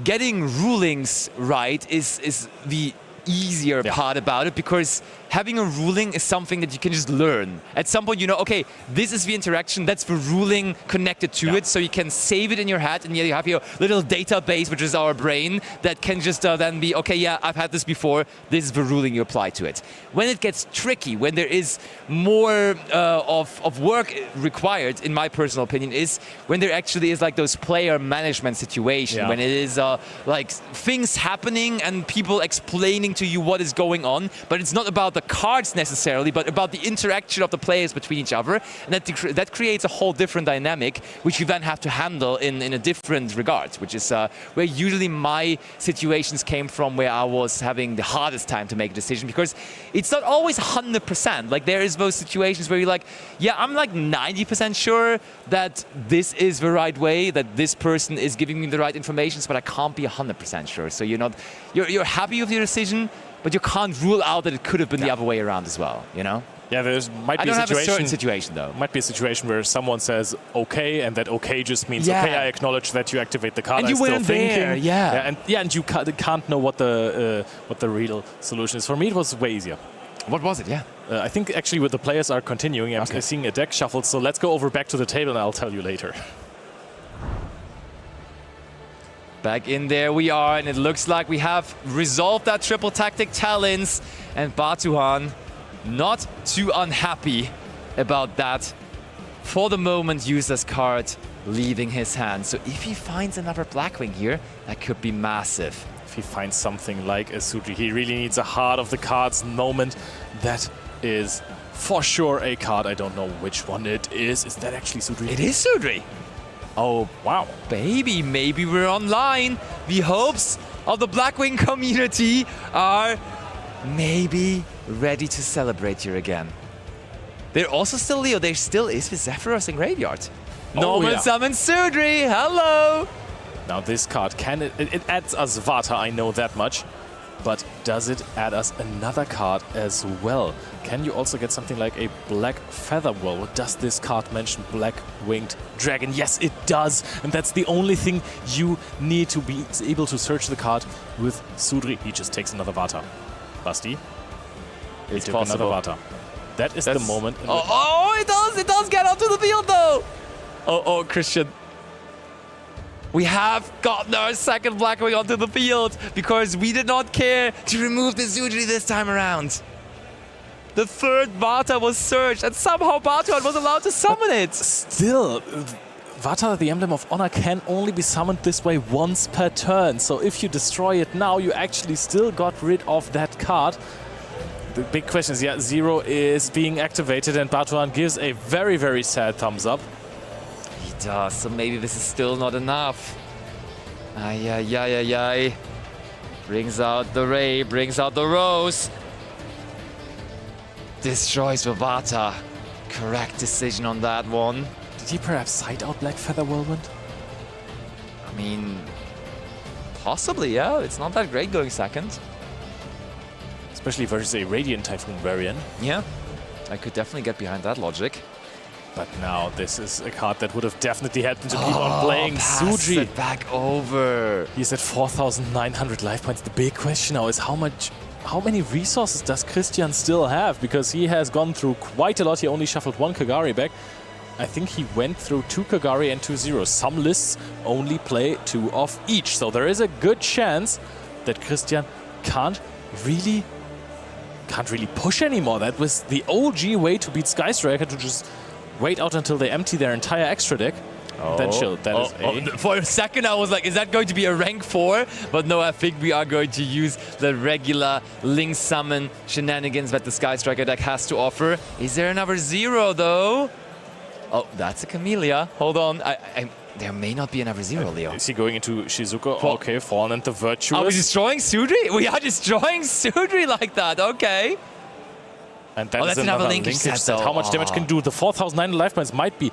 getting rulings right is the easier part about it, because having a ruling is something that you can just learn. At some point, you know, okay, this is the interaction, that's the ruling connected to it, so you can save it in your head, and you have your little database, which is our brain, that can just then be, okay, yeah, I've had this before, this is the ruling you apply to it. When it gets tricky, when there is more of work required, in my personal opinion, is when there actually is like those player management situation, when it is like things happening and people explaining to you what is going on, but it's not about the cards necessarily, but about the interaction of the players between each other, and that creates a whole different dynamic, which you then have to handle in a different regard, which is where usually my situations came from, where I was having the hardest time to make a decision, because it's not always 100%. Like, there is those situations where you're like, yeah, I'm like 90% sure that this is the right way, that this person is giving me the right information, but I can't be 100% sure. So you're happy with your decision, but you can't rule out that it could have been the other way around as well, you know? Yeah, might be I don't have a certain situation, though. Might be a situation where someone says okay, and that okay just means okay, I acknowledge that you activate the card. And you weren't there, and you can't know what the real solution is. For me, it was way easier. What was it? Yeah. I think actually with the players are continuing. I'm seeing a deck shuffle, so let's go over back to the table, and I'll tell you later. Back in there we are, and it looks like we have resolved that triple tactic talents, and Batuhan not too unhappy about that. For the moment, useless card leaving his hand. So if he finds another Blackwing here, that could be massive. If he finds something like a Sudri, he really needs a heart of the cards moment. That is for sure a card. I don't know which one it is. Is that actually Sudri? It is Sudri. Oh, wow. Baby, maybe we're online. The hopes of the Blackwing community are maybe ready to celebrate here again. They're also still, Leo, there still is with Zephyros in Graveyard. Norman summons Sudri, hello! Now this card, it adds us Vata, I know that much. But does it add us another card as well? Can you also get something like a Black Featherwell? Does this card mention Black Winged Dragon? Yes, it does. And that's the only thing you need to be able to search the card with Sudri. He just takes another Vata. Basti? He took another Vata. That's the moment. It does get onto the field though! Oh, Christian. We have gotten our second Blackwing onto the field because we did not care to remove the Sudri this time around. The third Vata was searched and somehow Batuhan was allowed to summon it. Still, Vata, the Emblem of Honor, can only be summoned this way once per turn. So if you destroy it now, you actually still got rid of that card. The big question is, Zero is being activated and Batuhan gives a very, very sad thumbs up. He does, so maybe this is still not enough. Ay. Brings out the Ray, brings out the Rose. Destroys Vavata. Correct decision on that one. Did he perhaps side out Black Feather Whirlwind? I mean, possibly, yeah. It's not that great going second. Especially versus a Radiant Typhoon variant. Yeah, I could definitely get behind that logic. But now this is a card that would have definitely had to keep on playing. Sudri it back over. He's at 4,900 life points. The big question now is how many resources does Christian still have? Because he has gone through quite a lot. He only shuffled one Kagari back. I think he went through 2 Kagari and 2 Zeros. Some lists only play 2 of each. So there is a good chance that Christian can't really push anymore. That was the OG way to beat Sky Striker, to just wait out until they empty their entire extra deck. Then chill. For a second I was like, is that going to be a rank 4? But no, I think we are going to use the regular Link Summon shenanigans that the Sky Striker deck has to offer. Is there another Zero though? Oh, that's a Camellia. Hold on. There may not be another Zero, Leo. Is he going into Shizuka? Okay, Fallen and the Virtuous. Are we destroying Sudri? We are destroying Sudri like that, okay. And that's another linkage set. How much damage can do? The 4,900 life points might be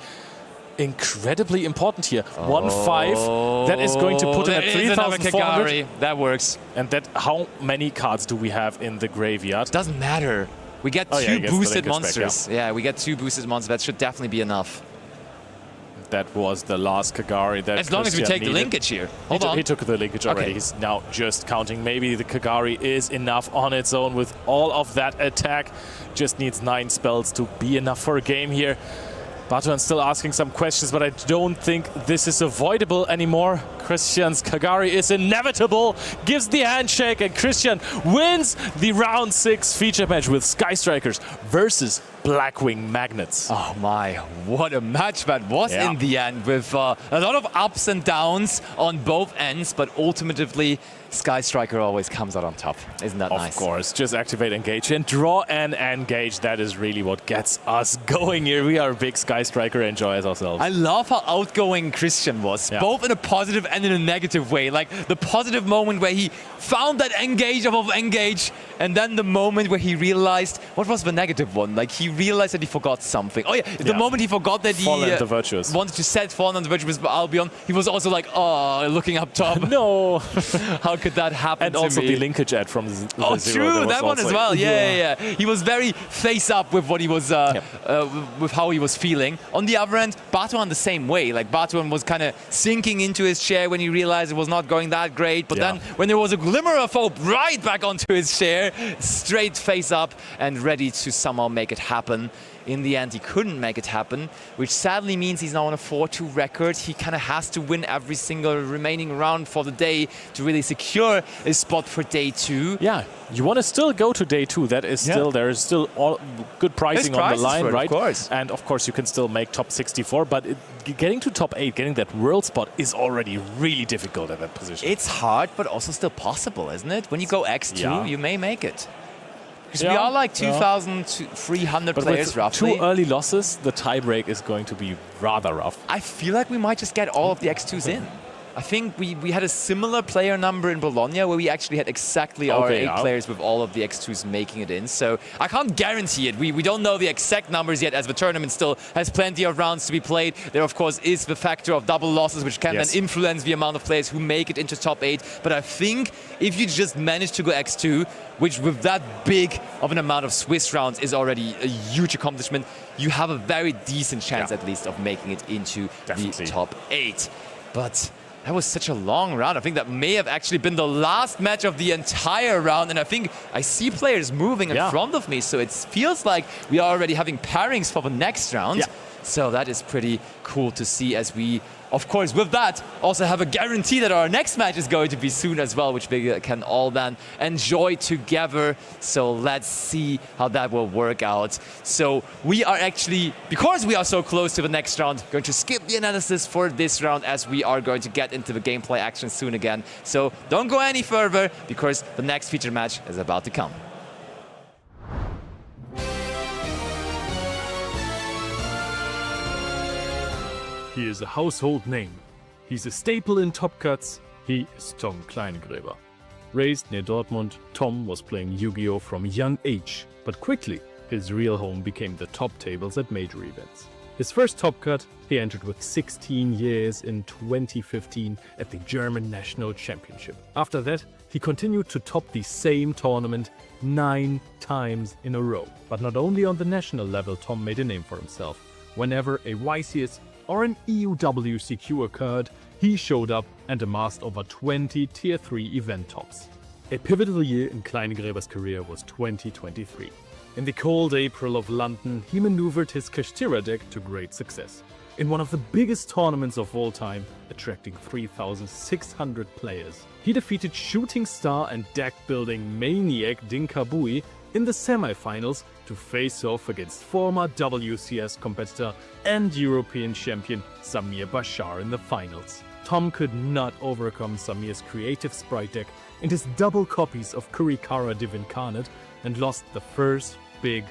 incredibly important here. 1-5. That is going to put him at 3,400. That works. And how many cards do we have in the graveyard? Doesn't matter. We get 2 boosted monsters. Yeah, we get 2 boosted monsters. That should definitely be enough. That was the last Kagari that as long as we take the linkage here. Hold on. He took the linkage already. Okay. He's now just counting. Maybe the Kagari is enough on its own with all of that attack. Just needs 9 spells to be enough for a game here. Batuhan still asking some questions, but I don't think this is avoidable anymore. Christian's Kagari is inevitable, gives the handshake, and Christian wins the round 6 feature match with Sky Strikers versus Blackwing Magnets. Oh my, what a match that was in the end, with a lot of ups and downs on both ends, but ultimately Sky Striker always comes out on top. Isn't that nice? Of course, just activate Engage and draw and engage. That is really what gets us going here. We are big Sky Striker enjoyers ourselves. I love how outgoing Christian was, both in a positive and in a negative way. Like the positive moment where he found that engage above engage, and then the moment where he realized, what was the negative one? Like he realized that he forgot something. Oh yeah, the moment he forgot that he wanted to set Fallen on the Virtuous Albion, he was also like, oh, looking up top. No. How could that happen and to also me? the linkage ad from the Oh, Zero. true, that one as well. Yeah. He was very face up with what he was, with how he was feeling. On the other end, Batuhan the same way. Like Batuhan was kind of sinking into his chair when he realized it was not going that great. But then when there was a glimmer of hope, right back onto his chair, straight face up and ready to somehow make it happen. In the end, he couldn't make it happen, which sadly means he's now on a 4-2 record. He kind of has to win every single remaining round for the day to really secure a spot for day 2. Yeah, you want to still go to day 2. That is still, there is still all good pricing on the line, right? Of course. And of course, you can still make top 64, but getting to top 8, getting that world spot is already really difficult at that position. It's hard, but also still possible, isn't it? When you go X2, you may make it. Because we are like 2,300 players roughly. 2 early losses, the tiebreak is going to be rather rough. I feel like we might just get all of the X2s in. I think we had a similar player number in Bologna where we actually had exactly our 8 players with all of the X2s making it in. So I can't guarantee it. We don't know the exact numbers yet as the tournament still has plenty of rounds to be played. There, of course, is the factor of double losses, which can then influence the amount of players who make it into top 8. But I think if you just manage to go X2, which with that big of an amount of Swiss rounds is already a huge accomplishment, you have a very decent chance at least of making it into the top 8. But that was such a long round. I think that may have actually been the last match of the entire round. And I think I see players moving in front of me. So it feels like we are already having pairings for the next round. So that is pretty cool to see as we, of course, with that, also have a guarantee that our next match is going to be soon as well, which we can all then enjoy together. So let's see how that will work out. So we are actually, because we are so close to the next round, going to skip the analysis for this round as we are going to get into the gameplay action soon again. So don't go any further because the next feature match is about to come. He is a household name. He's a staple in Top Cuts. He is Tom Kleingräber. Raised near Dortmund, Tom was playing Yu-Gi-Oh! From a young age, but quickly his real home became the top tables at major events. His first Top Cut he entered with 16 years in 2015 at the German National Championship. After that, he continued to top the same tournament 9 times in a row. But not only on the national level, Tom made a name for himself. Whenever a YCS or an EUWCQ occurred, he showed up and amassed over 20 Tier 3 event tops. A pivotal year in Kleingräber's career was 2023. In the cold April of London, he maneuvered his Kashtira deck to great success. In one of the biggest tournaments of all time, attracting 3,600 players. He defeated shooting star and deck-building maniac Dinka Bui in the semi-finals to face off against former WCS competitor and European champion Samir Bashar in the finals. Tom could not overcome Samir's creative sprite deck and his double copies of Kurikara Div Incarnate and lost the first big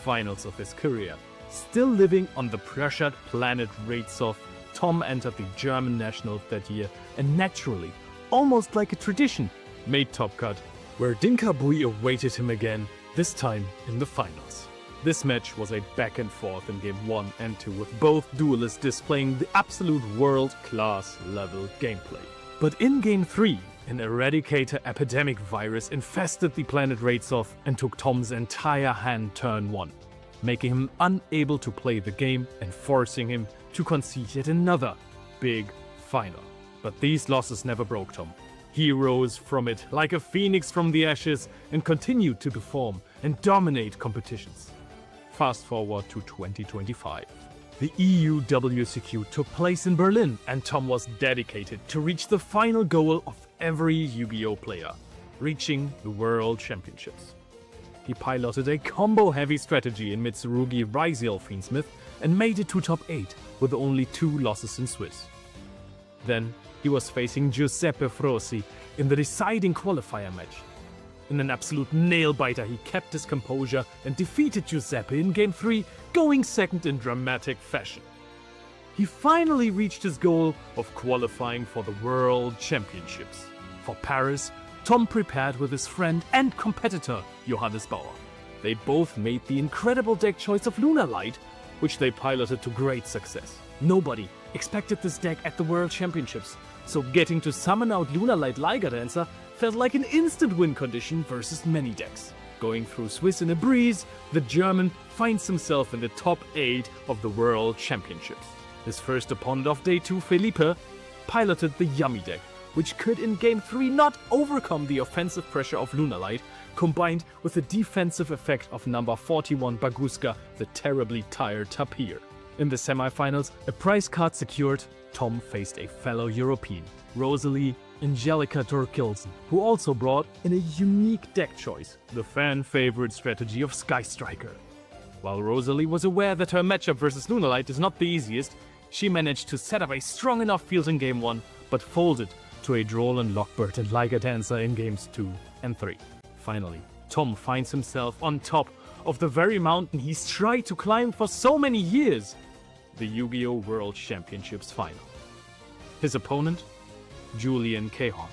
finals of his career. Still living on the pressured planet Radzov, Tom entered the German nationals that year and naturally, almost like a tradition, made Top Cut, where Dinka Bui awaited him again, this time in the finals. This match was a back and forth in Game 1 and 2 with both duelists displaying the absolute world-class level gameplay. But in Game 3, an Eradicator epidemic virus infested the planet Radzov and took Tom's entire hand turn 1, making him unable to play the game and forcing him to concede yet another big final. But these losses never broke Tom. He rose from it like a phoenix from the ashes and continued to perform and dominate competitions. Fast forward to 2025. The EUWCQ took place in Berlin and Tom was dedicated to reach the final goal of every Yu-Gi-Oh! Player, reaching the World Championships. He piloted a combo-heavy strategy in Mitsurugi Raziel Fiendsmith and made it to top 8 with only 2 losses in Swiss. Then he was facing Giuseppe Frossi in the deciding qualifier match. In an absolute nail-biter, he kept his composure and defeated Giuseppe in Game 3, going second in dramatic fashion. He finally reached his goal of qualifying for the World Championships. For Paris, Tom prepared with his friend and competitor, Johannes Bauer. They both made the incredible deck choice of Lunar Light, which they piloted to great success. Nobody expected this deck at the World Championships, so getting to summon out Lunar Light Liger Dancer felt like an instant win condition versus many decks. Going through Swiss in a breeze, the German finds himself in the top 8 of the World Championships. His first opponent of Day 2, Felipe, piloted the Yummy deck, which could in Game 3 not overcome the offensive pressure of Lunar Light, combined with the defensive effect of number 41 Baguska, the terribly tired Tapir. In the semifinals, a prize card secured, Tom faced a fellow European, Rosalie Angelica Torkilsen, who also brought in a unique deck choice, the fan-favorite strategy of Sky Striker. While Rosalie was aware that her matchup versus Lunar Light is not the easiest, she managed to set up a strong enough field in Game 1, but folded to a Drolan Lockbird and Liger Dancer in Games 2 and 3. Finally, Tom finds himself on top of the very mountain he's tried to climb for so many years, the Yu-Gi-Oh! World Championships final. His opponent? Julian Cajon.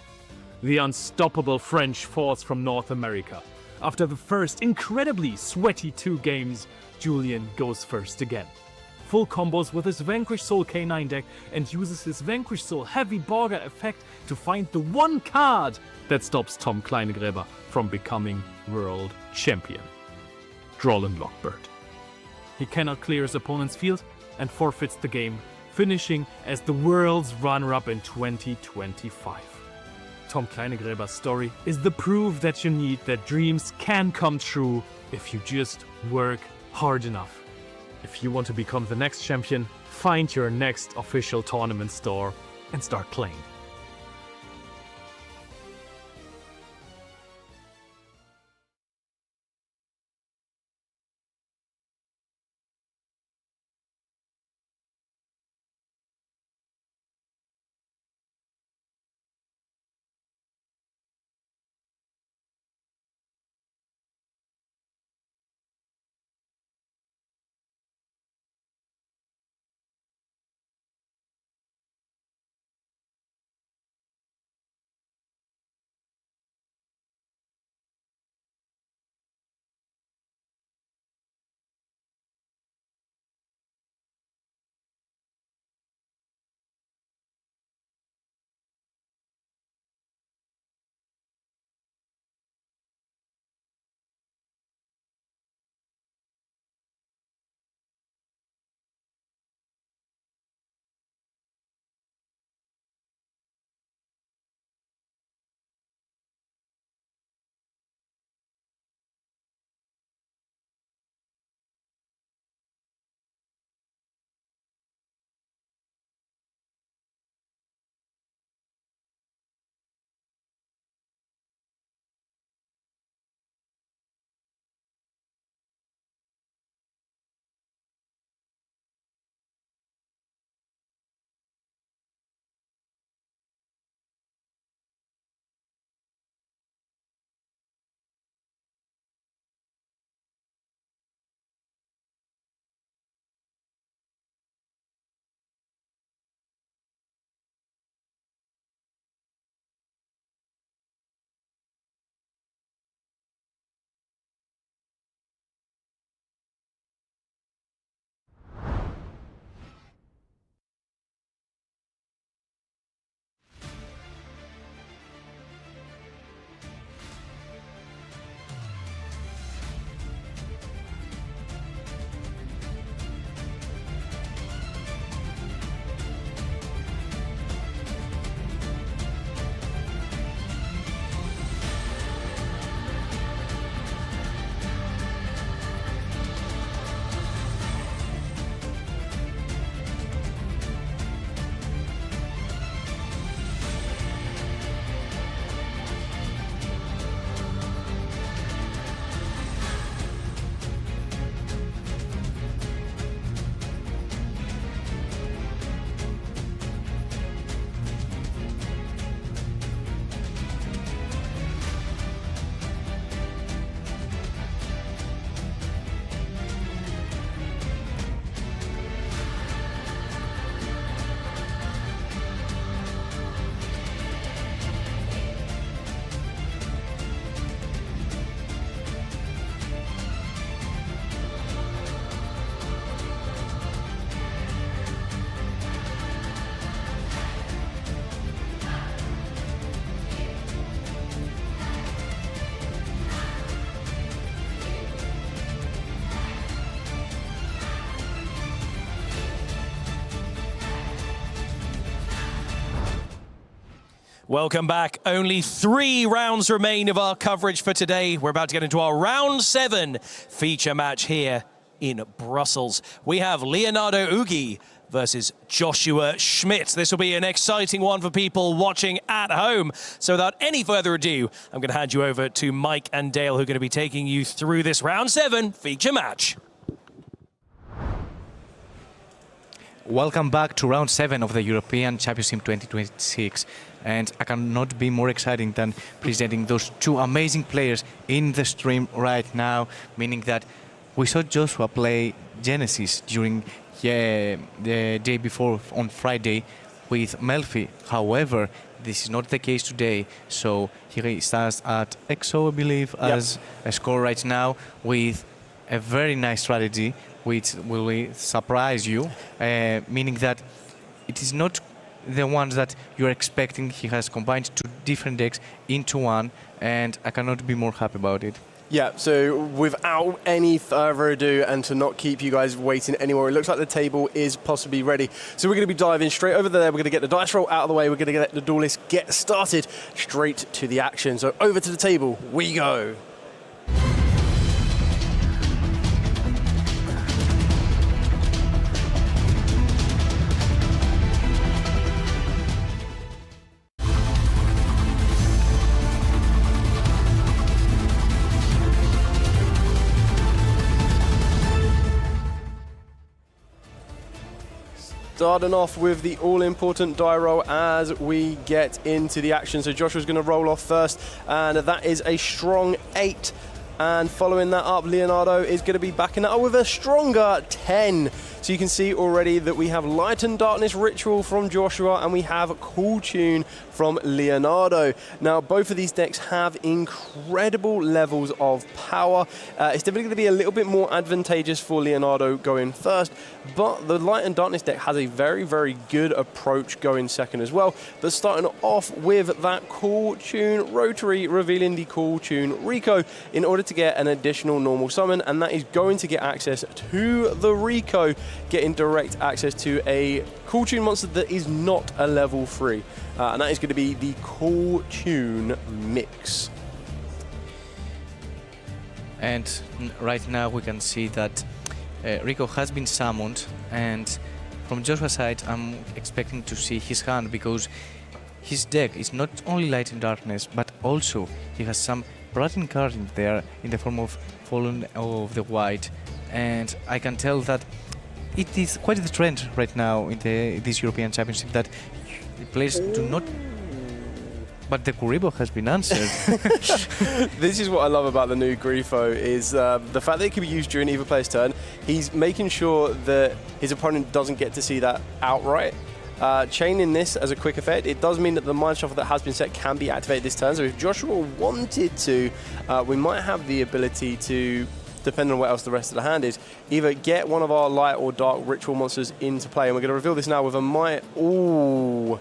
The unstoppable French force from North America. After the first incredibly sweaty 2 games, Julian goes first again. Full combos with his Vanquish Soul K9 deck and uses his Vanquish Soul Heavy Borger effect to find the one card that stops Tom Kleinegräber from becoming world champion. Drollen Lockbird. He cannot clear his opponent's field and forfeits the game, finishing as the world's runner-up in 2025. Tom Kleinegräber's story is the proof that you need that dreams can come true if you just work hard enough. If you want to become the next champion, find your next official tournament store and start playing. Welcome back. Only 3 rounds remain of our coverage for today. We're about to get into our round 7 feature match here in Brussels. We have Leonardo Ugi versus Joshua Schmidt. This will be an exciting one for people watching at home. So without any further ado, I'm going to hand you over to Mike and Dale, who are going to be taking you through this round 7 feature match. Welcome back to round 7 of the European Championship 2026. And I cannot be more exciting than presenting those 2 amazing players in the stream right now, meaning that we saw Joshua play Genesis during the day before on Friday, with Melfi. However, this is not the case today, so he stands at XO, I believe, as a score right now, with a very nice strategy, which will surprise you, meaning that it is not the ones that you're expecting. He has combined two different decks into one, and I cannot be more happy about it. Yeah, so without any further ado, and to not keep you guys waiting anymore, it looks like the table is possibly ready. So we're going to be diving straight over there. We're going to get the dice roll out of the way. We're going to get the duelists get started straight to the action. So over to the table we go. Starting off with the all-important die roll as we get into the action. So Joshua's going to roll off first, and that is a strong 8. And following that up, Leonardo is going to be backing that up with a stronger 10. So you can see already that we have Light and Darkness Ritual from Joshua, and we have Cool Tune from Leonardo. Now, both of these decks have incredible levels of power. It's definitely going to be a little bit more advantageous for Leonardo going first, but the Light and Darkness deck has a very, very good approach going second as well. But starting off with that Cool Tune Rotary, revealing the Cool Tune Rico in order to get an additional normal summon, and that is going to get access to the Rico, getting direct access to a Cool Tune monster that is not a level 3. And that is going to be the Cool Tune Mix. And right now we can see that Rico has been summoned, and from Joshua's side I'm expecting to see his hand, because his deck is not only Light and Darkness, but also he has some Bratin card in there in the form of Fallen of the White, and I can tell that it is quite the trend right now in this European Championship that the players do not. But the Kuribo has been answered. This is what I love about the new Grifo, is the fact that it can be used during either player's turn. He's making sure that his opponent doesn't get to see that outright. Chaining this as a quick effect, it does mean that the Mind Shuffle that has been set can be activated this turn. So if Joshua wanted to, we might have the ability to, depending on what else the rest of the hand is, either get one of our light or dark ritual monsters into play. And we're going to reveal this now with a Might. Ooh,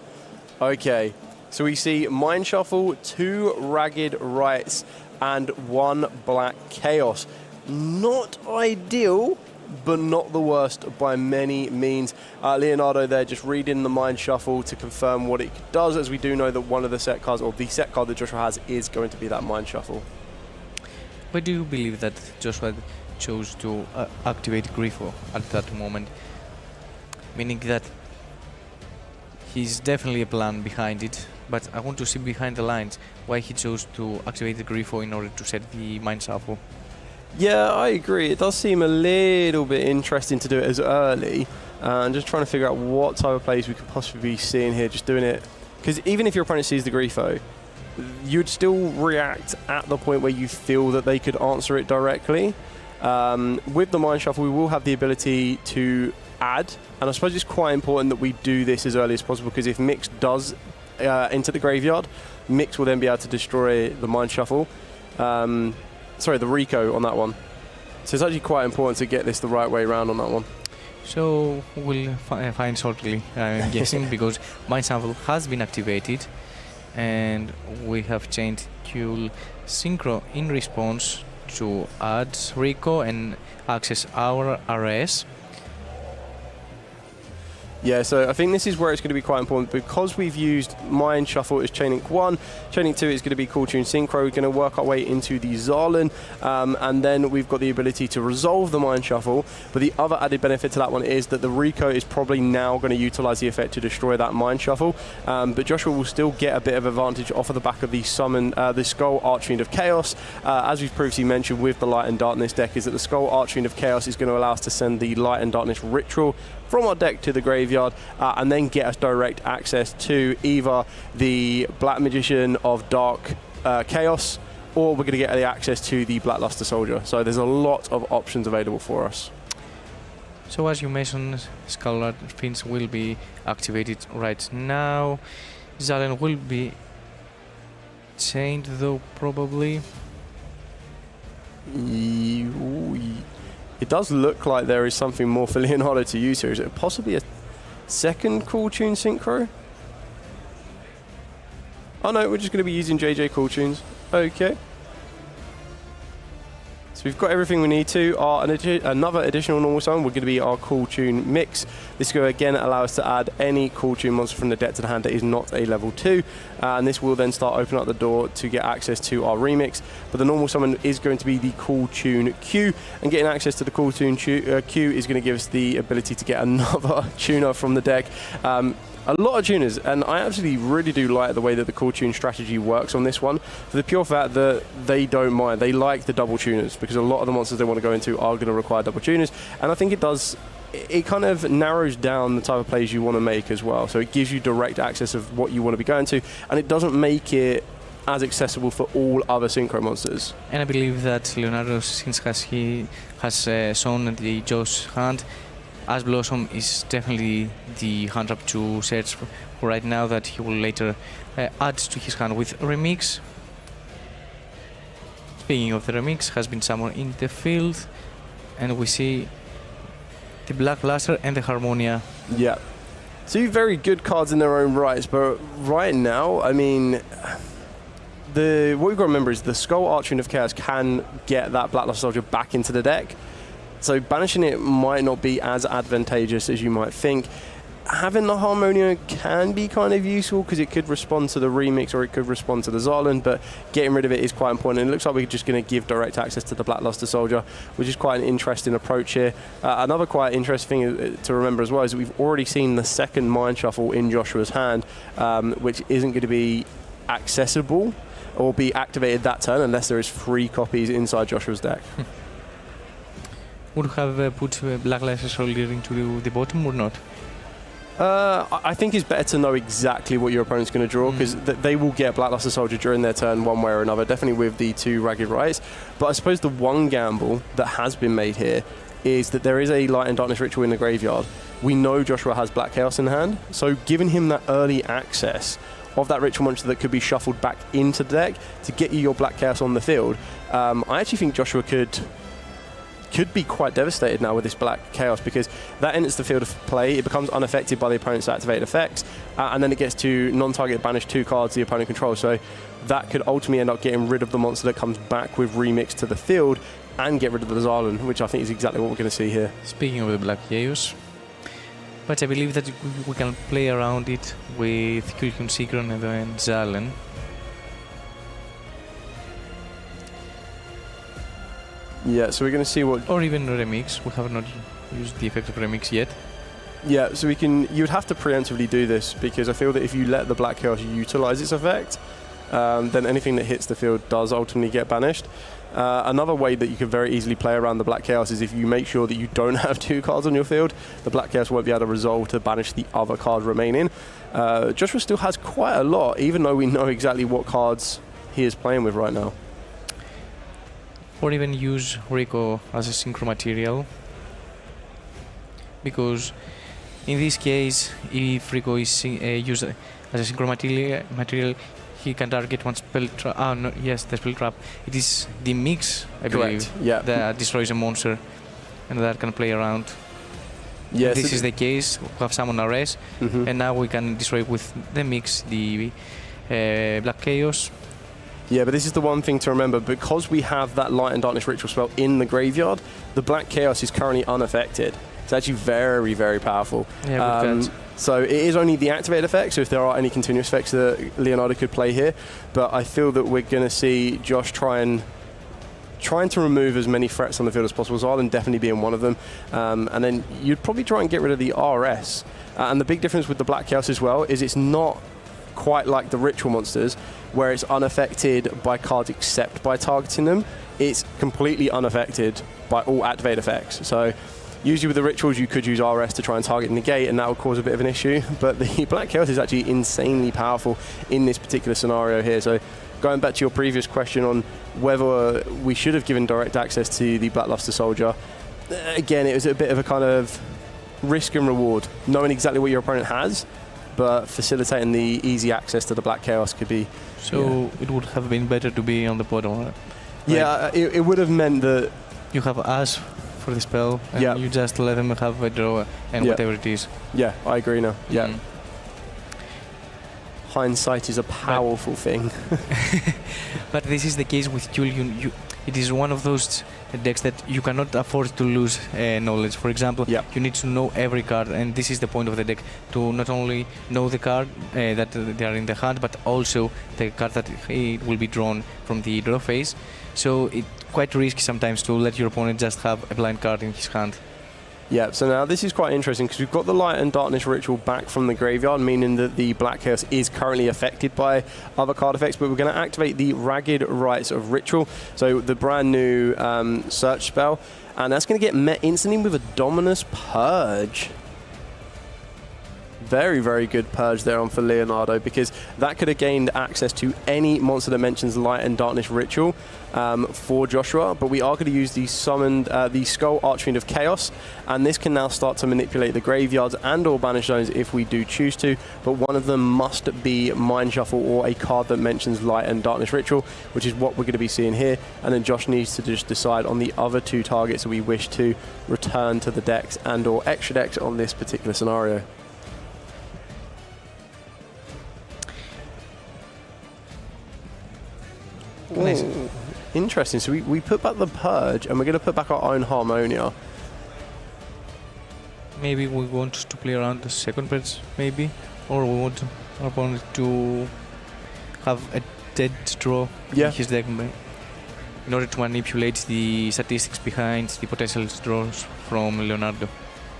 okay. So we see Mind Shuffle, 2 Ragged Rites, and 1 Black Chaos. Not ideal, but not the worst by many means. Leonardo there just reading the Mind Shuffle to confirm what it does, as we do know that one of the set cards, or the set card that Joshua has, is going to be that Mind Shuffle. Why do you believe that Joshua chose to activate Grifo at that moment? Meaning that he's definitely a plan behind it, but I want to see behind the lines why he chose to activate the Grifo in order to set the Mind Shuffle. Yeah, I agree. It does seem a little bit interesting to do it as early. And just trying to figure out what type of plays we could possibly be seeing here, just doing it. Because even if your opponent sees the Grifo, you'd still react at the point where you feel that they could answer it directly. With the Mind Shuffle, we will have the ability to add. And I suppose it's quite important that we do this as early as possible, because if Mix does enter the graveyard, Mix will then be able to destroy the Mind Shuffle. Sorry, the Rico on that one. So it's actually quite important to get this the right way around on that one. So we'll find shortly, I'm guessing, because Mind Shuffle has been activated, and we have changed Qul Synchro in response to add Rico and access our RS. Yeah, so I think this is where it's going to be quite important, because we've used Mind Shuffle as Chain Link 1. Chain Link 2 is going to be Cool Tune Synchro. We're going to work our way into the Zarlan, and then we've got the ability to resolve the Mind Shuffle. But the other added benefit to that one is that the Rico is probably now going to utilize the effect to destroy that Mind Shuffle. But Joshua will still get a bit of advantage off of the back of the summon, the Skull Archfiend of Chaos. As we've previously mentioned with the Light and Darkness deck, is that the Skull Archfiend of Chaos is going to allow us to send the Light and Darkness Ritual from our deck to the graveyard, and then get us direct access to either the Black Magician of Dark Chaos, or we're going to get the access to the Blackluster Soldier. So there's a lot of options available for us. So as you mentioned, Scarlet Prince will be activated right now. Zalen will be chained though, probably. It does look like there is something more for Leonardo to use here. Is it possibly a second Cool Tune synchro? Oh no, we're just going to be using JJ Cool Tunes. Okay. So we've got everything we need to. Another additional normal summon, we're going to be our Cool Tune mix. This will again allow us to add any Cool Tune monster from the deck to the hand that is not a level 2. And this will then start opening up the door to get access to our remix. But the normal summon is going to be the Cool Tune Q. And getting access to the Cool Tune Q is going to give us the ability to get another tuner from the deck. A lot of tuners, and I absolutely really do like the way that the Cool Tune strategy works on this one, for the pure fact that they don't mind. They like the double tuners, because a lot of the monsters they want to go into are going to require double tuners, and I think it kind of narrows down the type of plays you want to make as well. So it gives you direct access of what you want to be going to, and it doesn't make it as accessible for all other synchro monsters. And I believe that Leonardo, since he has shown the Joe's hand, Ash Blossom is definitely the hand up to search for right now, that he will later add to his hand with Remix. Speaking of the Remix, has been summoned in the field, and we see the Black Luster and the Harmonia. Yeah. Two very good cards in their own rights, but right now, I mean, what we've got to remember is the Skull Archfiend of Chaos can get that Black Luster Soldier back into the deck. So banishing it might not be as advantageous as you might think. Having the Harmonia can be kind of useful because it could respond to the remix or it could respond to the Zarland, but getting rid of it is quite important. And it looks like we're just going to give direct access to the Black Luster Soldier, which is quite an interesting approach here. Another quite interesting thing to remember as well is that we've already seen the second Mind Shuffle in Joshua's hand, which isn't going to be accessible or be activated that turn unless there is 3 copies inside Joshua's deck. Would have put Black Luster Soldier into the bottom or not? I think it's better to know exactly what your opponent's going to draw, because they will get Black Luster Soldier during their turn one way or another, definitely with the 2 Ragged Rights. But I suppose the one gamble that has been made here is that there is a Light and Darkness Ritual in the graveyard. We know Joshua has Black Chaos in hand, so giving him that early access of that Ritual Monster that could be shuffled back into the deck to get you your Black Chaos on the field, I actually think Joshua could be quite devastated now with this Black Chaos, because that enters the field of play, it becomes unaffected by the opponent's activated effects, and then it gets to non-target banish 2 cards the opponent controls. So that could ultimately end up getting rid of the monster that comes back with Remix to the field and get rid of the Zarland, which I think is exactly what we're going to see here. Speaking of the Black Chaos, but I believe that we can play around it with Kyrian Sigron and then Zarland. Yeah, so we're going to see what... Or even Remix. We have not used the effect of Remix yet. Yeah, so you'd have to preemptively do this, because I feel that if you let the Black Chaos utilize its effect, then anything that hits the field does ultimately get banished. Another way that you could very easily play around the Black Chaos is if you make sure that you don't have 2 cards on your field, the Black Chaos won't be able to resolve to banish the other card remaining. Joshua still has quite a lot, even though we know exactly what cards he is playing with right now. Or even use Rico as a synchro material, because in this case, if Rico is used as a synchro material, he can target one spell trap. Ah, no, yes, the spell trap. It is the mix, I believe, that destroys a monster, and that can play around. Yes, this is the case. We have summon Ares, and now we can destroy with the mix the Black Chaos. Yeah, but this is the one thing to remember. Because we have that Light and Darkness Ritual spell in the graveyard, the Black Chaos is currently unaffected. It's actually very, very powerful. Yeah, so it is only the activated effects, so if there are any continuous effects that Leonardo could play here. But I feel that we're going to see Josh trying to remove as many threats on the field as possible, Zarland definitely being one of them. And then you'd probably try and get rid of the RS. And the big difference with the Black Chaos as well is it's not quite like the Ritual Monsters, where it's unaffected by cards except by targeting them. It's completely unaffected by all activated effects. So usually with the Rituals you could use RS to try and target and negate, and that would cause a bit of an issue. But the Black Chaos is actually insanely powerful in this particular scenario here. So going back to your previous question on whether we should have given direct access to the Black Luster Soldier, again, it was a bit of a kind of risk and reward, knowing exactly what your opponent has, but facilitating the easy access to the Black Chaos could be... So it would have been better to be on the bottom, right? Yeah, it would have meant that... You have Ash for the spell, and you just let them have a draw and whatever it is. Yeah, I agree now. Yeah. Hindsight is a powerful thing. But this is the case with Yul. It is one of those decks that you cannot afford to lose knowledge. For example, you need to know every card, and this is the point of the deck, to not only know the card that they are in the hand, but also the card that it will be drawn from the draw phase. So it's quite risky sometimes to let your opponent just have a blind card in his hand. Yeah, so now this is quite interesting because we've got the Light and Darkness Ritual back from the graveyard, meaning that the Black Chaos is currently affected by other card effects, but we're going to activate the Ragged Rites of Ritual, so the brand new search spell, and that's going to get met instantly with a Dominus Purge. Very, very good purge there on for Leonardo, because that could have gained access to any monster that mentions Light and Darkness Ritual for Joshua, but we are going to use the summoned, the Skull Archfiend of Chaos, and this can now start to manipulate the graveyards and or banish zones if we do choose to, but one of them must be Mind Shuffle or a card that mentions Light and Darkness Ritual, which is what we're going to be seeing here, and then Josh needs to just decide on the other two targets that we wish to return to the decks and or extra decks on this particular scenario. Nice. Interesting. So we put back the Purge, and we're going to put back our own Harmonia. Maybe we want to play around the second purge, maybe, or we want our opponent to have a dead draw in his deck in order to manipulate the statistics behind the potential draws from Leonardo.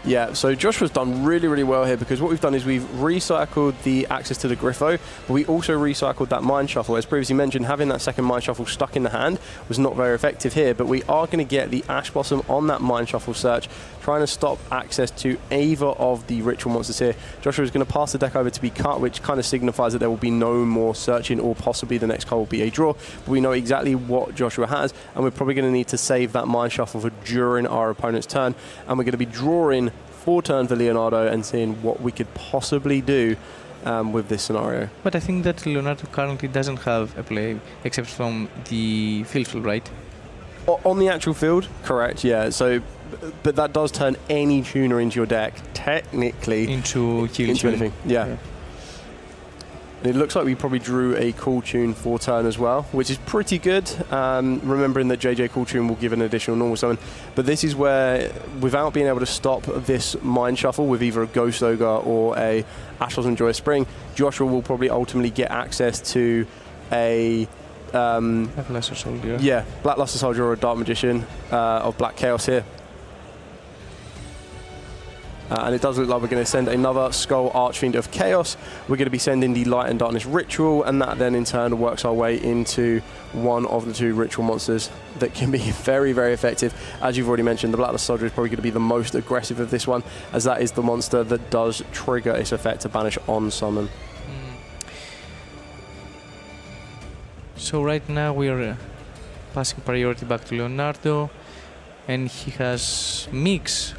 Yeah, so Joshua's done really, really well here, because what we've done is we've recycled the access to the Griffo, but we also recycled that Mind Shuffle. As previously mentioned, having that second Mind Shuffle stuck in the hand was not very effective here, but we are going to get the Ash Blossom on that Mind Shuffle search, trying to stop access to either of the ritual monsters here. Joshua is going to pass the deck over to be cut, which kind of signifies that there will be no more searching, or possibly the next card will be a draw, but we know exactly what Joshua has, and we're probably going to need to save that Mind Shuffle for during our opponent's turn, and we're going to be drawing 4 turns for Leonardo and seeing what we could possibly do with this scenario. But I think that Leonardo currently doesn't have a play except from the field, right? On the actual field, correct, yeah. So, but that does turn any tuner into your deck, technically. Into anything, yeah. And it looks like we probably drew a Cool Tune for turn as well, which is pretty good, remembering that JJ Cool Tune will give an additional normal summon. But this is where, without being able to stop this Mind Shuffle with either a Ghost Ogre or a Ash Blossom Joyous Spring, Joshua will probably ultimately get access to a... Blackluster Soldier. Yeah, Blackluster Soldier or a Dark Magician of Black Chaos here. And it does look like we're going to send another Skull Archfiend of Chaos. We're going to be sending the Light and Darkness Ritual, and that then in turn works our way into one of the 2 ritual monsters that can be very, very effective. As you've already mentioned, the Blackluster Soldier is probably going to be the most aggressive of this one, as that is the monster that does trigger its effect to banish on summon. So right now we are passing priority back to Leonardo, and he has Mix.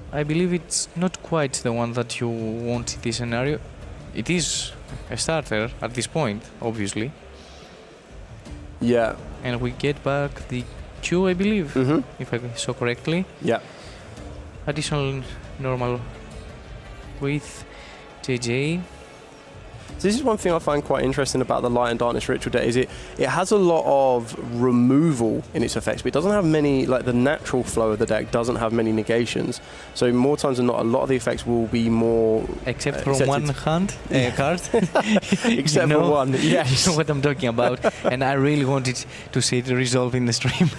I believe it's not quite the one that you want in this scenario. It is a starter at this point, obviously. Yeah. And we get back the Q, I believe, if I saw correctly. Yeah. Additional normal with JJ. So this is one thing I find quite interesting about the Light and Darkness Ritual deck, is it has a lot of removal in its effects, but it doesn't have many, like the natural flow of the deck doesn't have many negations. So more times than not, a lot of the effects will be more... Except from one hand card. Except for one, yes. You know what I'm talking about. And I really wanted to see it resolve in the stream.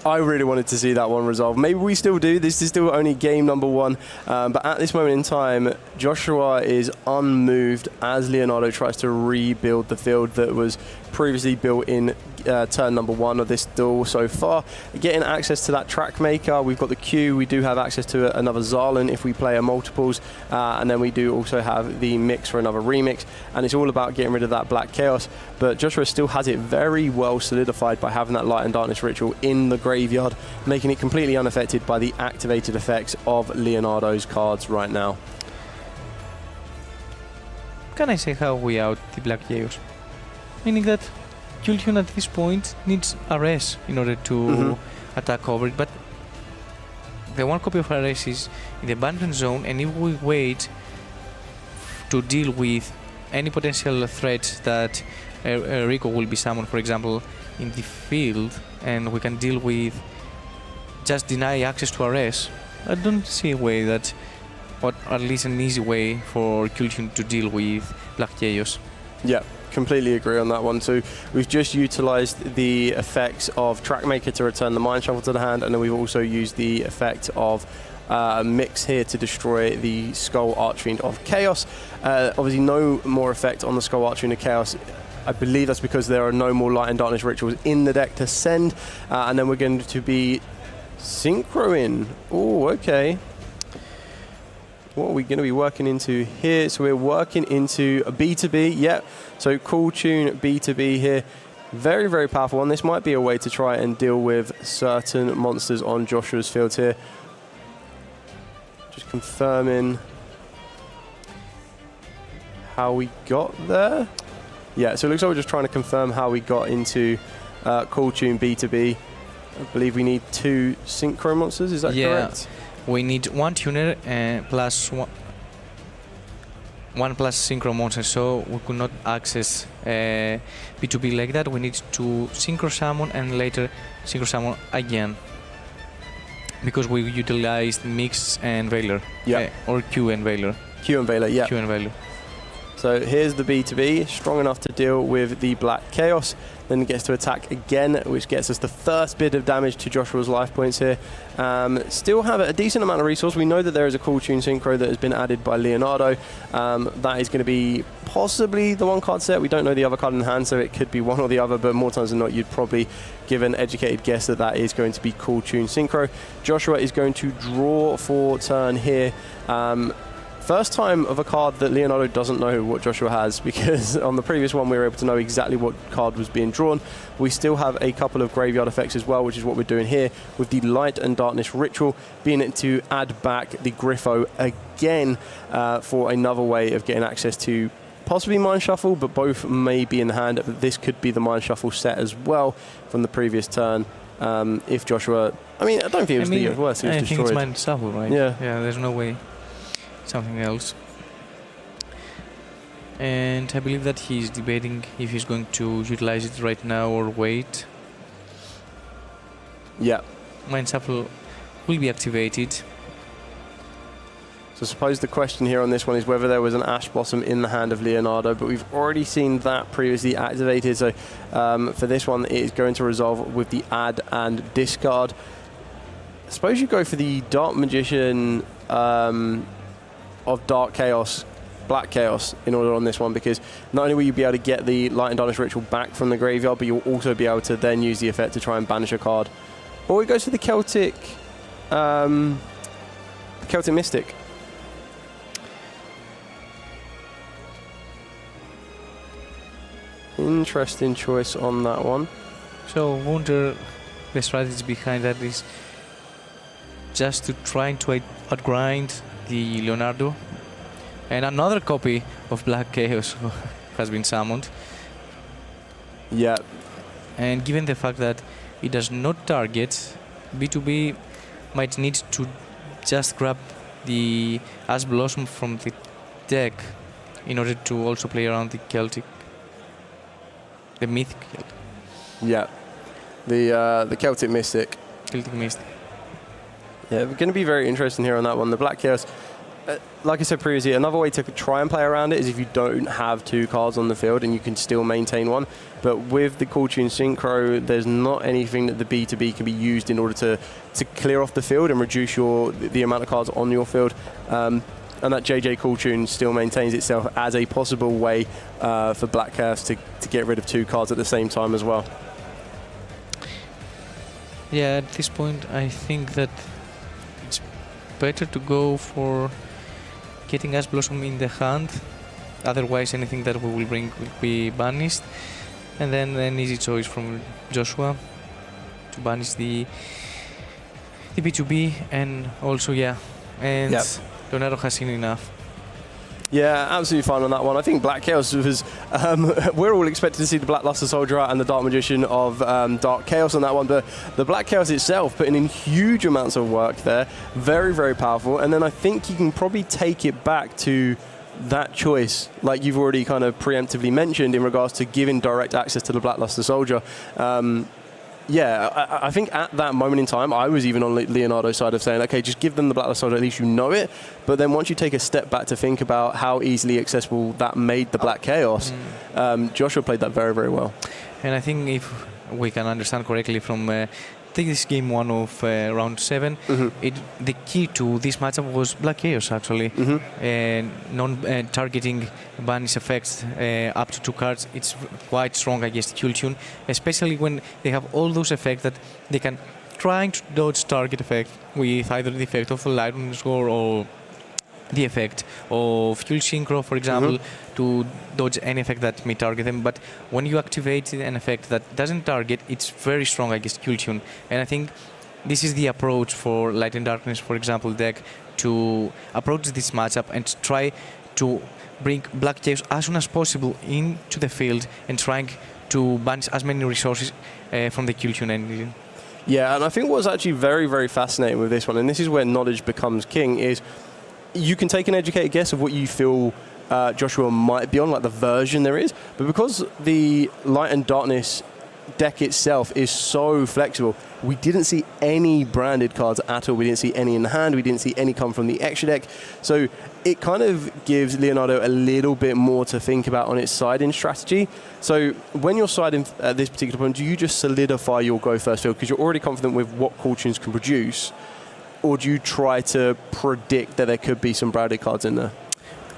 I really wanted to see that one resolve. Maybe we still do. This is still only game number 1. But at this moment in time, Joshua is unmoved as Leonardo tries to rebuild the field that was previously built in turn number 1 of this duel so far. Getting access to that track maker, we've got the Q, we do have access to another Zarlan if we play a multiples, and then we do also have the mix for another remix, and it's all about getting rid of that Black Chaos. But Joshua still has it very well solidified by having that Light and Darkness ritual in the graveyard, making it completely unaffected by the activated effects of Leonardo's cards right now. Can I say how we out the Black Chaos? Meaning that Kultune at this point needs RS in order to attack over it, but the one copy of RS is in the abandoned zone, and if we wait to deal with any potential threat that Rico will be summoned, for example, in the field, and we can deal with just deny access to RS, I don't see a way that, or at least an easy way for Kultune to deal with Black Chaos. Yeah. Completely agree on that one too. We've just utilized the effects of Trackmaker to return the Mind Shuffle to the hand, and then we've also used the effect of Mix here to destroy the Skull Archfiend of Chaos. Obviously no more effect on the Skull Archfiend of Chaos. I believe that's because there are no more Light and Darkness rituals in the deck to send, and then we're going to be synchroing. Oh, okay. What are we going to be working into here? So we're working into a B2B, yep. So Cool Tune B2B here. Very, very powerful one. This might be a way to try and deal with certain monsters on Joshua's field here. Just confirming how we got there. Yeah, so it looks like we're just trying to confirm how we got into Cool Tune B2B. I believe we need 2 synchro monsters, is that correct? We need 1 tuner plus 1 plus synchro monster, so we could not access B2B like that. We need to synchro summon and later synchro summon again, because we utilized Mix and Veiler. Yeah. Or Q and Veiler. Q and Veiler, yeah. Q and Veiler. So here's the B2B, strong enough to deal with the Black Chaos. Then it gets to attack again, which gets us the first bit of damage to Joshua's life points here. Still have a decent amount of resource. We know that there is a Cool Tune Synchro that has been added by Leonardo. That is going to be possibly the one card set. We don't know the other card in hand, so it could be one or the other, but more times than not, you'd probably give an educated guess that that is going to be Cool Tune Synchro. Joshua is going to draw for turn here. First time of a card that Leonardo doesn't know what Joshua has, because on the previous one we were able to know exactly what card was being drawn. We still have a couple of graveyard effects as well, which is what we're doing here with the Light and Darkness Ritual, being it to add back the Griffo again for another way of getting access to possibly Mind Shuffle, but both may be in the hand. This could be the Mind Shuffle set as well from the previous turn. If Joshua, I mean, I don't think it was the worst, it was I destroyed. think it's Mind Shuffle, right? Yeah. Yeah, there's no way. Something else. And I believe that he's debating if he's going to utilize it right now or wait. Yeah. Mind Shuffle will be activated. So I suppose the question here on this one is whether there was an Ash Blossom in the hand of Leonardo, but we've already seen that previously activated. So for this one, it is going to resolve with the add and discard. I suppose you go for the Dark Magician of Dark Chaos, Black Chaos in order on this one, because not only will you be able to get the Light and Darkness Ritual back from the graveyard, but you'll also be able to then use the effect to try and banish a card. Or it goes for the Celtic Mystic. Interesting choice on that one. So I wonder the strategy behind that is just to try to outgrind the Leonardo, and another copy of Black Chaos has been summoned. Yeah. And given the fact that it does not target, B2B might need to just grab the Ash Blossom from the deck in order to also play around the Celtic, the Mythic Celtic. Yeah, the Celtic Mystic. Celtic Mystic. Yeah, we're going to be very interesting here on that one. The Black Chaos, like I said previously, another way to try and play around it is if you don't have 2 cards on the field and you can still maintain one. But with the Cool Tune Synchro, there's not anything that the B2B can be used in order to clear off the field and reduce the amount of cards on your field. and that JJ Cool Tune still maintains itself as a possible way for Black Chaos to get rid of 2 cards at the same time as well. Yeah, at this point I think that it's better to go for getting Ash Blossom in the hand, otherwise anything that we will bring will be banished, and then an easy choice from Joshua to banish the B2B, and also Leonardo has seen enough. Yeah, absolutely fine on that one. I think Black Chaos was... we're all expected to see the Black Luster Soldier and the Dark Magician of Dark Chaos on that one, but the Black Chaos itself putting in huge amounts of work there. Very, very powerful. And then I think you can probably take it back to that choice, like you've already kind of preemptively mentioned in regards to giving direct access to the Black Luster Soldier. I think at that moment in time, I was even on Leonardo's side of saying, okay, just give them the Black Luster Soldier, at least you know it. But then once you take a step back to think about how easily accessible that made the Black Chaos, Joshua played that very, very well. And I think if we can understand correctly from this game 1 of round 7, the key to this matchup was Black Chaos actually. Non-targeting banish effects up to 2 cards, it's quite strong against Cool Tune, especially when they have all those effects that they can try to dodge target effect with either the effect of a Lightning Score or the effect of Fuel Synchro, for example, to dodge any effect that may target them. But when you activate an effect that doesn't target, it's very strong against Cool Tune. And I think this is the approach for Light and Darkness, for example, deck, to approach this matchup and try to bring Black Chaos as soon as possible into the field and trying to banish as many resources from the Cool Tune engine. Yeah, and I think what's actually very, very fascinating with this one, and this is where knowledge becomes king, is you can take an educated guess of what you feel Joshua might be on, like the version there is, but because the Light and Darkness deck itself is so flexible, we didn't see any branded cards at all. We didn't see any in the hand. We didn't see any come from the extra deck. So it kind of gives Leonardo a little bit more to think about on its siding strategy. So when you're siding at this particular point, do you just solidify your go first field because you're already confident with what Cool Tunes can produce? Or do you try to predict that there could be some branded cards in there?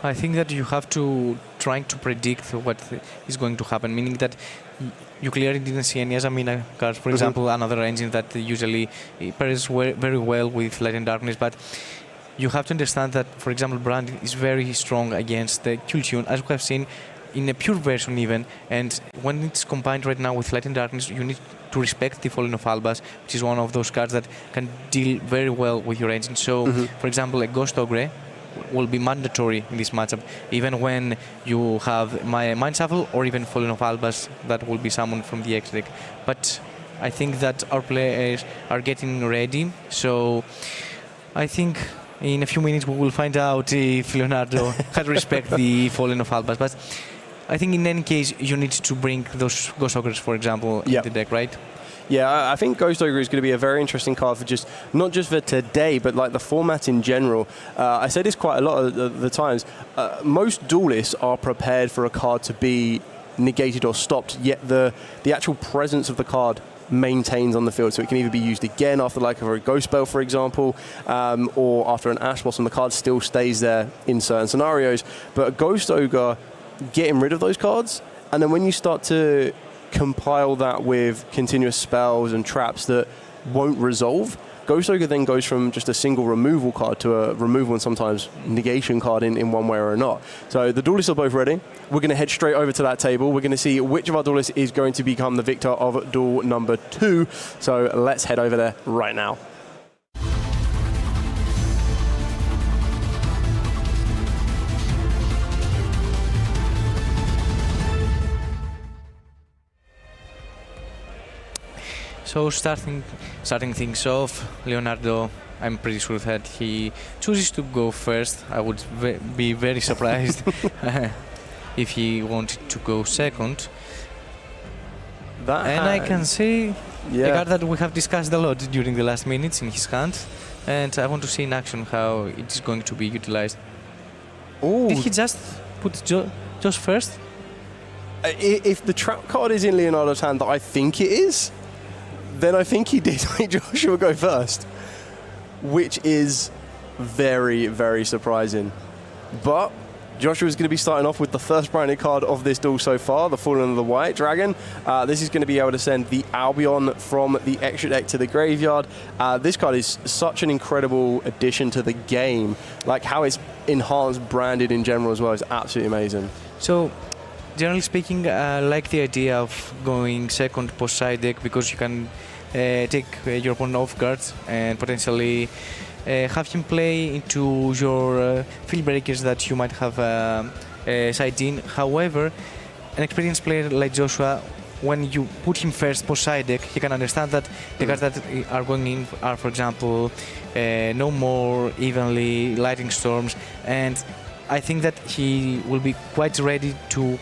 I think that you have to try to predict what is going to happen, meaning that you clearly didn't see any Azamina cards, for example, another engine that usually pairs very well with Light and Darkness, but you have to understand that, for example, Brand is very strong against the Cool Tune, as we have seen in a pure version even, and when it's combined right now with Light and Darkness, you need to respect the Fallen of Albas, which is one of those cards that can deal very well with your engine. So, for example, a Ghost Ogre will be mandatory in this matchup, even when you have my Mind Shuffle or even Fallen of Albas that will be summoned from the X deck. But I think that our players are getting ready, so I think in a few minutes we will find out if Leonardo had respect the Fallen of Albas. But I think in any case you need to bring those Ghost Ogres, for example, in the deck, right? Yeah, I think Ghost Ogre is going to be a very interesting card for not just for today, but like the format in general. I say this quite a lot of the times. Most duelists are prepared for a card to be negated or stopped, yet the actual presence of the card maintains on the field, so it can either be used again after like a Ghost Spell, for example, or after an Ash Blossom. The card still stays there in certain scenarios. But a Ghost Ogre, getting rid of those cards, and then when you start to compile that with continuous spells and traps that won't resolve, Ghost Ogre then goes from just a single removal card to a removal and sometimes negation card in one way or not. So the duelists are both ready. We're going to head straight over to that table. We're going to see which of our duelists is going to become the victor of duel number 2. So let's head over there right now. So starting things off, Leonardo, I'm pretty sure that he chooses to go first. I would be very surprised if he wanted to go second. I can see a card that we have discussed a lot during the last minutes in his hand, and I want to see in action how it is going to be utilized. Ooh. Did he just put Josh first? If the trap card is in Leonardo's hand that I think it is, then I think he did make Joshua go first, which is very, very surprising. But Joshua's going to be starting off with the first branded card of this duel so far, the Fallen of the White Dragon. This is going to be able to send the Albion from the extra deck to the graveyard. This card is such an incredible addition to the game. Like how it's enhanced branded in general as well is absolutely amazing. So, generally speaking, I like the idea of going second post side deck because you can take your opponent off guard and potentially have him play into your field breakers that you might have side in. However, an experienced player like Joshua, when you put him first post side deck, he can understand that the cards that are going in are, for example, No More, Evenly, Lightning Storms, and I think that he will be quite ready to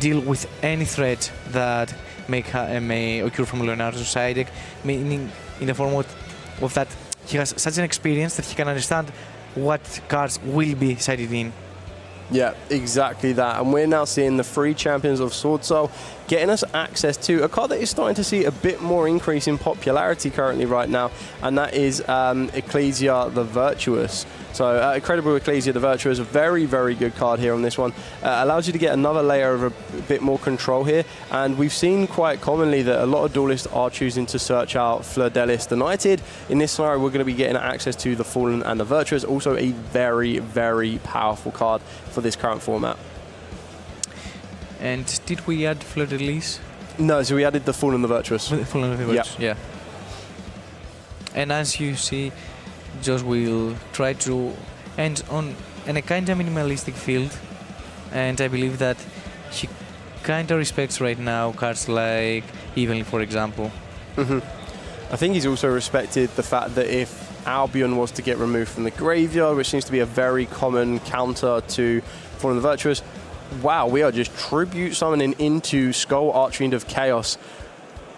deal with any threat that may occur from Leonardo's side deck, meaning in the form of that he has such an experience that he can understand what cards will be sided in. Yeah, exactly that. And we're now seeing the 3 champions of Sword Soul getting us access to a card that is starting to see a bit more increase in popularity currently right now, and that is Ecclesia the Virtuous. So Incredible Ecclesia the Virtuous, a very, very good card here on this one. Allows you to get another layer of a bit more control here, and we've seen quite commonly that a lot of duelists are choosing to search out Fleur-de-Lis the Knighted. In this scenario, we're going to be getting access to the Fallen and the Virtuous, also a very, very powerful card for this current format. And did we add Fleur-de-Lis? No, so we added the Fallen and the Virtuous. The Fallen and the Virtuous, yeah. And as you see, Josh will try to end on a kind of minimalistic field, and I believe that he kind of respects right now cards like Evenly, for example. I think he's also respected the fact that if Albion was to get removed from the graveyard, which seems to be a very common counter to Fallen and the Virtuous, wow, we are just tribute summoning into Skull Archfiend of Chaos.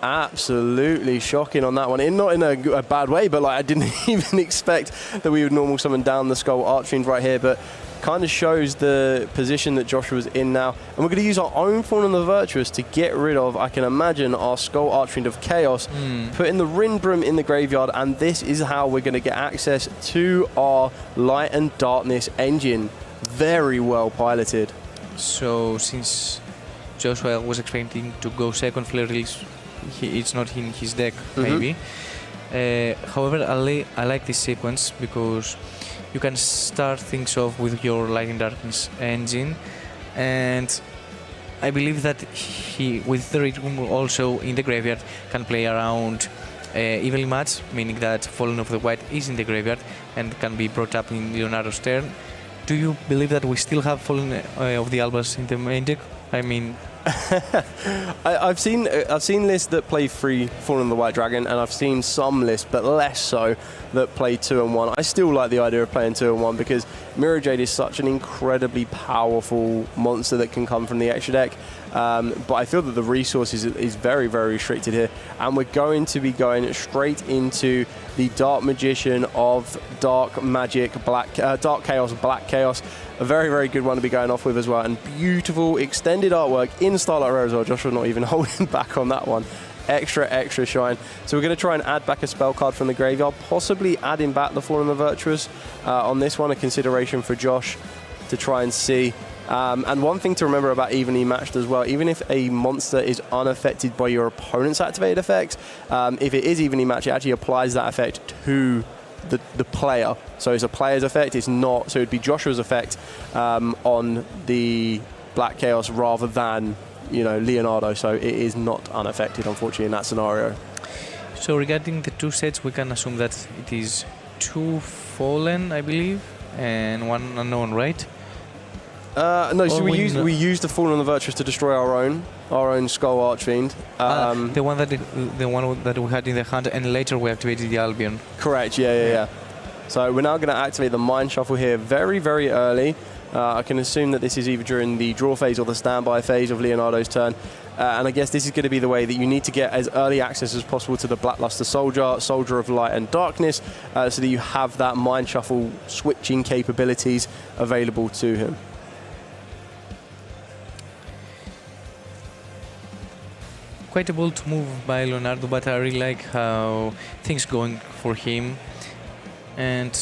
Absolutely shocking on that one. Not in a bad way, but like I didn't even expect that we would normal summon down the Skull Archfiend right here, but kind of shows the position that Joshua's in now. And we're going to use our own Fallen and the Virtuous to get rid of, I can imagine, our Skull Archfiend of Chaos, putting the Rindbrum in the graveyard, and this is how we're going to get access to our Light and Darkness engine. Very well piloted. So since Joshua was expecting to go second Fleur-de-Lis, it's not in his deck, maybe. However, I like this sequence because you can start things off with your Light and Darkness engine, and I believe that he, with the Rindbrum also in the graveyard, can play around evenly matched, meaning that Fallen of the White is in the graveyard and can be brought up in Leonardo's turn. Do you believe that we still have Fallen of the Albas in the main deck? I mean, I've seen lists that play 3 Fallen of the White Dragon, and I've seen some lists, but less so, that play 2 and 1. I still like the idea of playing 2 and 1 because Mirror Jade is such an incredibly powerful monster that can come from the extra deck. But I feel that the resources is very, very restricted here, and we're going to be going straight into the Dark Magician of Dark Magic, Dark Chaos, Black Chaos. A very, very good one to be going off with as well, and beautiful extended artwork in Starlight Rare as well. Joshua not even holding back on that one. Extra shine. So we're going to try and add back a spell card from the graveyard, possibly adding back the Fallen and the Virtuous on this one, a consideration for Josh to try and see. And one thing to remember about evenly matched as well, even if a monster is unaffected by your opponent's activated effects, if it is evenly matched, it actually applies that effect to the player. So it's a player's effect, it's not, so it'd be Joshua's effect on the Black Chaos rather than, Leonardo, so it is not unaffected, unfortunately, in that scenario. So regarding the 2 sets, we can assume that it is 2 Fallen, I believe, and 1 unknown, right? No, so we used the Fallen and the Virtuous to destroy our own Skull Archfiend. The one that we had in the hand, and later we activated the Albion. Correct. Yeah. So we're now going to activate the Mind Shuffle here very, very early. I can assume that this is either during the draw phase or the standby phase of Leonardo's turn. And I guess this is going to be the way that you need to get as early access as possible to the Blackluster Soldier of Light and Darkness, so that you have that Mind Shuffle switching capabilities available to him. Quite a bold move by Leonardo, but I really like how things going for him. And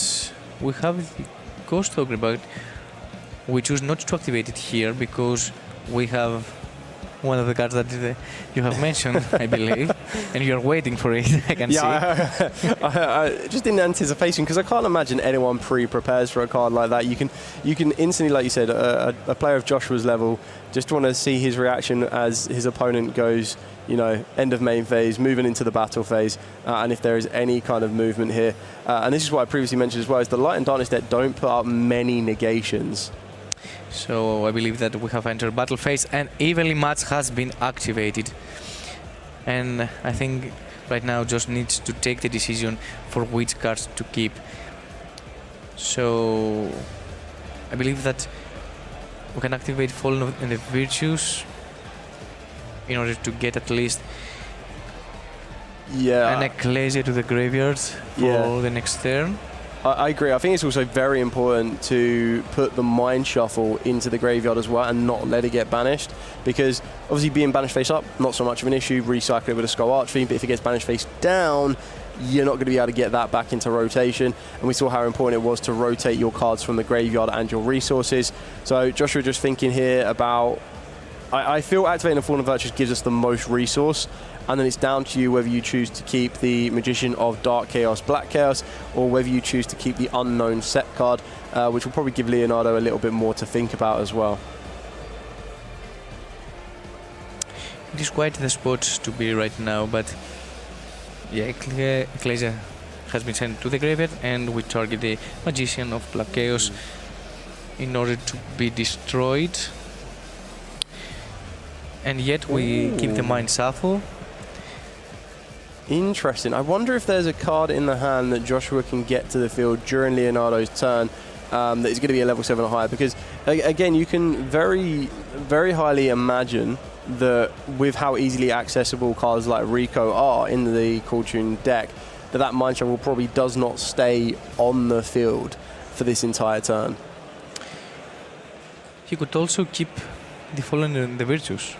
we have the Ghost Ogre, but we choose not to activate it here because we have one of the cards that you have mentioned, I believe, and you're waiting for it, I can see. I just in anticipation, because I can't imagine anyone pre-prepares for a card like that. You can instantly, like you said, a player of Joshua's level, just want to see his reaction as his opponent goes, end of main phase, moving into the battle phase, and if there is any kind of movement here. And this is what I previously mentioned as well, is the Light and Darkness deck don't put up many negations. So I believe that we have entered battle phase and Evenly Match has been activated. And I think right now Josh needs to take the decision for which cards to keep. So I believe that we can activate Fallen and the Virtues in order to get at least an Ecclesia to the graveyard for the next turn. I agree. I think it's also very important to put the Mind Shuffle into the graveyard as well and not let it get banished, because obviously being banished face up, not so much of an issue, recycle it with a Skull Archfiend, but if it gets banished face down, you're not going to be able to get that back into rotation. And we saw how important it was to rotate your cards from the graveyard and your resources. So Joshua just thinking here about, I feel activating the Fallen Virtues gives us the most resource, and then it's down to you whether you choose to keep the Magician of Dark Chaos, Black Chaos, or whether you choose to keep the Unknown set card, which will probably give Leonardo a little bit more to think about as well. It is quite the spot to be right now, but yeah, Ecclesia has been sent to the graveyard and we target the Magician of Black Chaos in order to be destroyed. And yet we keep the Mind Shuffle. Interesting. I wonder if there's a card in the hand that Joshua can get to the field during Leonardo's turn that is going to be a level 7 or higher, because again, you can very, very highly imagine that with how easily accessible cards like Rico are in the Cool Tune deck, that Mind Shuffle probably does not stay on the field for this entire turn. He could also keep the Fallen and the Virtues,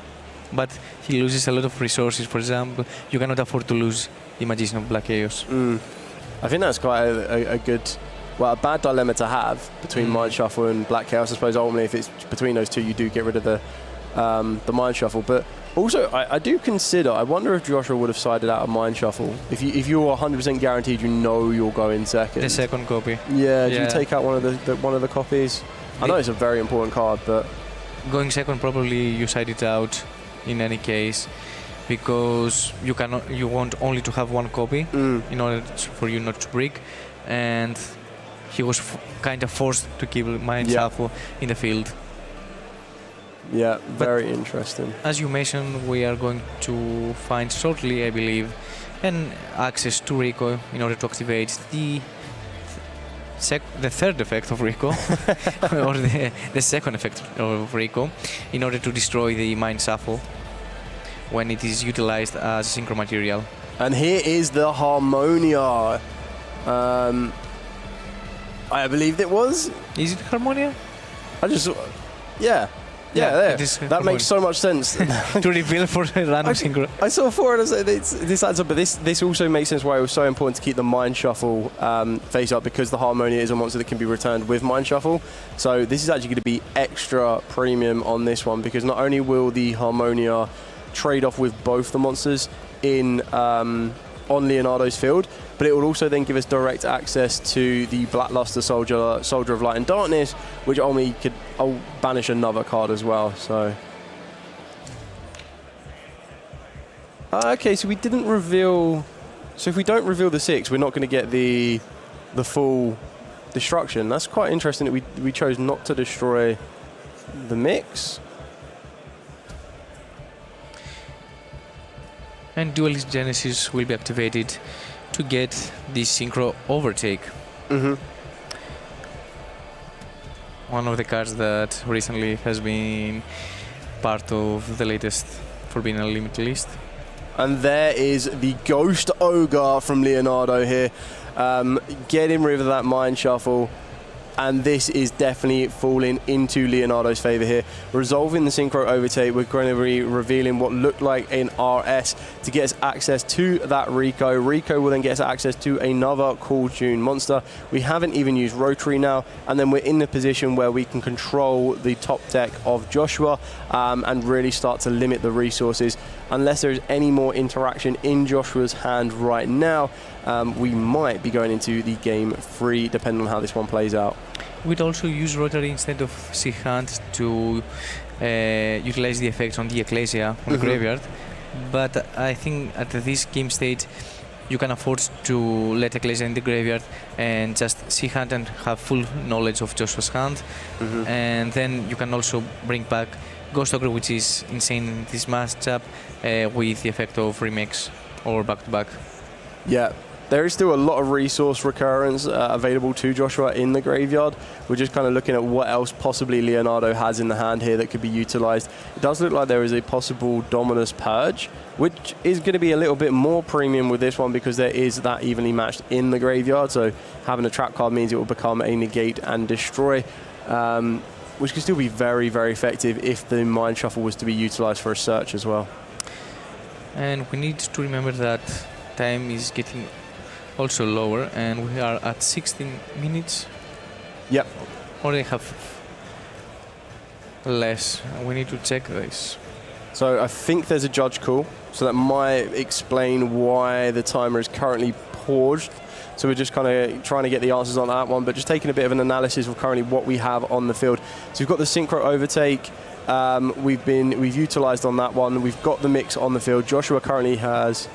but he loses a lot of resources. For example, you cannot afford to lose the Magician of Black Chaos. I think that's quite a good, a bad dilemma to have between Mind Shuffle and Black Chaos. I suppose ultimately if it's between those two, you do get rid of the Mind Shuffle. But also, I do consider, I wonder if Joshua would have sided out a Mind Shuffle. If you're 100% guaranteed you're going second. The second copy. Yeah, do you take out one of the copies? I know it's a very important card, but going second, probably you side it out in any case, because you want only to have one copy in order for you not to break, and he was kind of forced to keep Mind Shuffle in the field. Yeah, very interesting. As you mentioned, we are going to find shortly, I believe, an access to Rico in order to activate the third effect of Rico, or the second effect of Rico, in order to destroy the Mind Shuffle when it is utilized as synchro material. And here is the Harmonia. I believe it was. Is it Harmonia? Yeah, that makes so much sense. To reveal for a random synchro. I saw 4 and I said this adds up, but this also makes sense why it was so important to keep the Mind Shuffle face up, because the Harmonia is a monster that can be returned with Mind Shuffle. So this is actually going to be extra premium on this one, because not only will the Harmonia trade off with both the monsters in on Leonardo's field, but it will also then give us direct access to the Blackluster Soldier of Light and Darkness, which only could banish another card as well. So okay, so we didn't reveal. So if we don't reveal the 6, we're not going to get the full destruction. That's quite interesting that we chose not to destroy the mix. And Duelist Genesis will be activated to get the Synchro Overtake. One of the cards that recently has been part of the latest Forbidden Unlimited list. And there is the Ghost Ogre from Leonardo here, getting rid of that Mind Shuffle. And this is definitely falling into Leonardo's favour here. Resolving the Synchro Overtake, we're going to be revealing what looked like an RS to get us access to that Rico. Rico will then get access to another Cool Tune monster. We haven't even used Rotary now, and then we're in the position where we can control the top deck of Joshua and really start to limit the resources. Unless there's any more interaction in Joshua's hand right now, we might be going into the game 3, depending on how this one plays out. We'd also use Rotary instead of Sea Hunt to utilize the effects on the Ecclesia on the graveyard. But I think at this game state, you can afford to let Ecclesia in the graveyard and just Sea Hunt and have full knowledge of Joshua's hand. And then you can also bring back Ghost Ogre, which is insane in this matchup, with the effect of remix or back-to-back. Yeah. There is still a lot of resource recurrence available to Joshua in the graveyard. We're just kind of looking at what else possibly Leonardo has in the hand here that could be utilized. It does look like there is a possible Dominus Purge, which is going to be a little bit more premium with this one because there is that evenly matched in the graveyard. So having a trap card means it will become a negate and destroy, which can still be very, very effective if the Mind Shuffle was to be utilized for a search as well. And we need to remember that time is getting also lower, and we are at 16 minutes. Yep. Or they have less. We need to check this. So I think there's a judge call, so that might explain why the timer is currently paused. So we're just kind of trying to get the answers on that one, but just taking a bit of an analysis of currently what we have on the field. So we've got the Synchro Overtake. We've utilized on that one. We've got the mix on the field. Joshua currently has